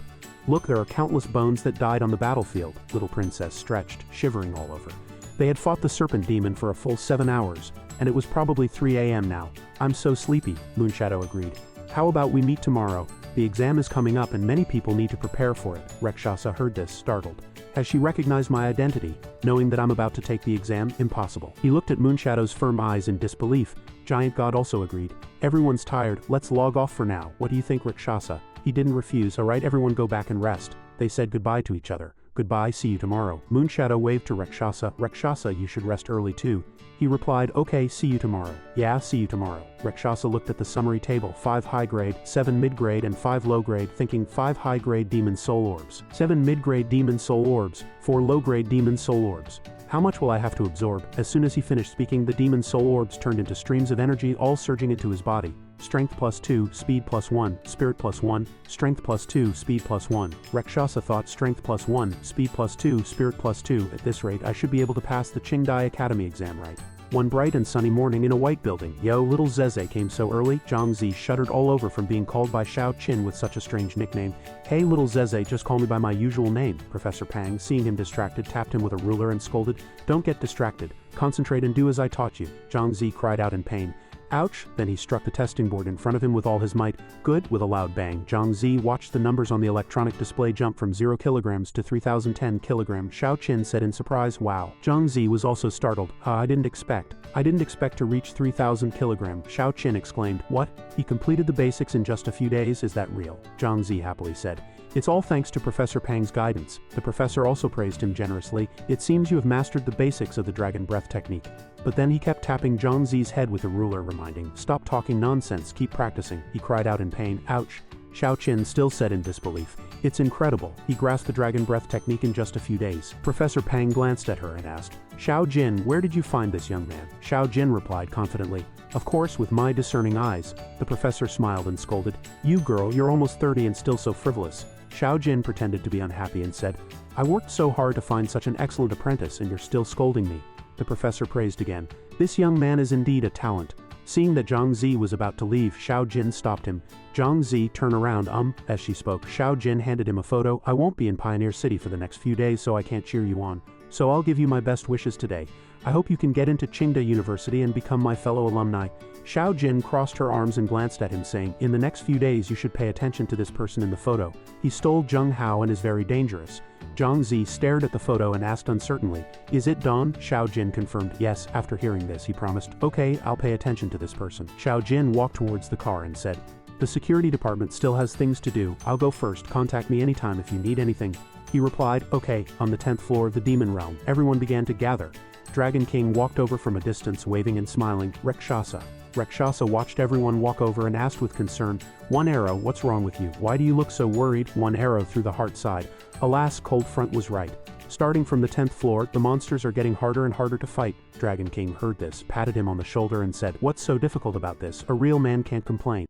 "Look, there are countless bones that died on the battlefield." Little Princess stretched, shivering all over. They had fought the serpent demon for a full 7 hours, and it was probably 3 a.m. now. "I'm so sleepy," Moonshadow agreed. "How about we meet tomorrow? The exam is coming up and many people need to prepare for it." Rakshasa heard this, startled. "Has she recognized my identity, knowing that I'm about to take the exam? Impossible." He looked at Moonshadow's firm eyes in disbelief. Giant God also agreed. "Everyone's tired, let's log off for now. What do you think, Rakshasa?" He didn't refuse. "All right, everyone go back and rest." They said goodbye to each other. "Goodbye, see you tomorrow." Moonshadow waved to Rakshasa. "Rakshasa, you should rest early too." He replied, "Okay, see you tomorrow." "Yeah, see you tomorrow." Rakshasa looked at the summary table. 5 high-grade, 7 mid-grade, and 5 low-grade, thinking 5 high-grade demon soul orbs, 7 mid-grade demon soul orbs, 4 low-grade demon soul orbs. How much will I have to absorb? As soon as he finished speaking, the demon soul orbs turned into streams of energy, all surging into his body. Strength +2, speed +1, spirit +1, strength +2, speed +1. Rakshasa thought, strength +1, speed +2, spirit +2. At this rate, I should be able to pass the Qingdai Academy exam right. One bright and sunny morning in a white building. "Yo, little Zeze came so early." Zhang Zi shuddered all over from being called by Xiao Qin with such a strange nickname. "Hey, little Zeze, just call me by my usual name." Professor Pang, seeing him distracted, tapped him with a ruler and scolded, "Don't get distracted. Concentrate and do as I taught you." Zhang Zi cried out in pain. "Ouch!" Then he struck the testing board in front of him with all his might. "Good!" With a loud bang, Zhang Zi watched the numbers on the electronic display jump from 0 kilograms to 3,010 kilograms. Xiao Qin said in surprise, "Wow." Zhang Zi was also startled. I didn't expect to reach 3,000 kilograms." Xiao Qin exclaimed. "What? He completed the basics in just a few days? Is that real?" Zhang Zi happily said. "It's all thanks to Professor Pang's guidance." The professor also praised him generously. "It seems you have mastered the basics of the dragon breath technique." But then he kept tapping Zhang Zi's head with a ruler, reminding, "Stop talking nonsense, keep practicing." He cried out in pain. "Ouch." Xiao Qin still said in disbelief, "It's incredible. He grasped the dragon breath technique in just a few days." Professor Pang glanced at her and asked, "Xiao Jin, where did you find this young man?" Xiao Jin replied confidently, "Of course, with my discerning eyes." The professor smiled and scolded, "You girl, you're almost 30 and still so frivolous." Xiao Jin pretended to be unhappy and said, "I worked so hard to find such an excellent apprentice and you're still scolding me." The professor praised again, "This young man is indeed a talent. Seeing that Zhang Zi was about to leave, Xiao Jin stopped him. Zhang Zi turned around, as she spoke. Xiao Jin handed him a photo. I won't be in Pioneer City for the next few days, so I can't cheer you on. So I'll give you my best wishes today. I hope you can get into Qingda University and become my fellow alumni. Xiao Jin crossed her arms and glanced at him, saying, in the next few days you should pay attention to this person in the photo. He stole Zheng Hao and is very dangerous. Zhang Zi stared at the photo and asked uncertainly, is it Don? Xiao Jin confirmed yes. After hearing this, he promised, okay, I'll pay attention to this person. Xiao Jin walked towards the car and said, the security department still has things to do. I'll go first. Contact me anytime if you need anything. He replied, okay. On the 10th floor of the demon realm, everyone began to gather. Dragon King walked over from a distance, waving and smiling. Rakshasa. Rakshasa watched everyone walk over and asked with concern, One Arrow, what's wrong with you? Why do you look so worried? One Arrow through the heart sighed. Alas, Cold Front was right. Starting from the 10th floor, the monsters are getting harder and harder to fight. Dragon King heard this, patted him on the shoulder and said, what's so difficult about this? A real man can't complain.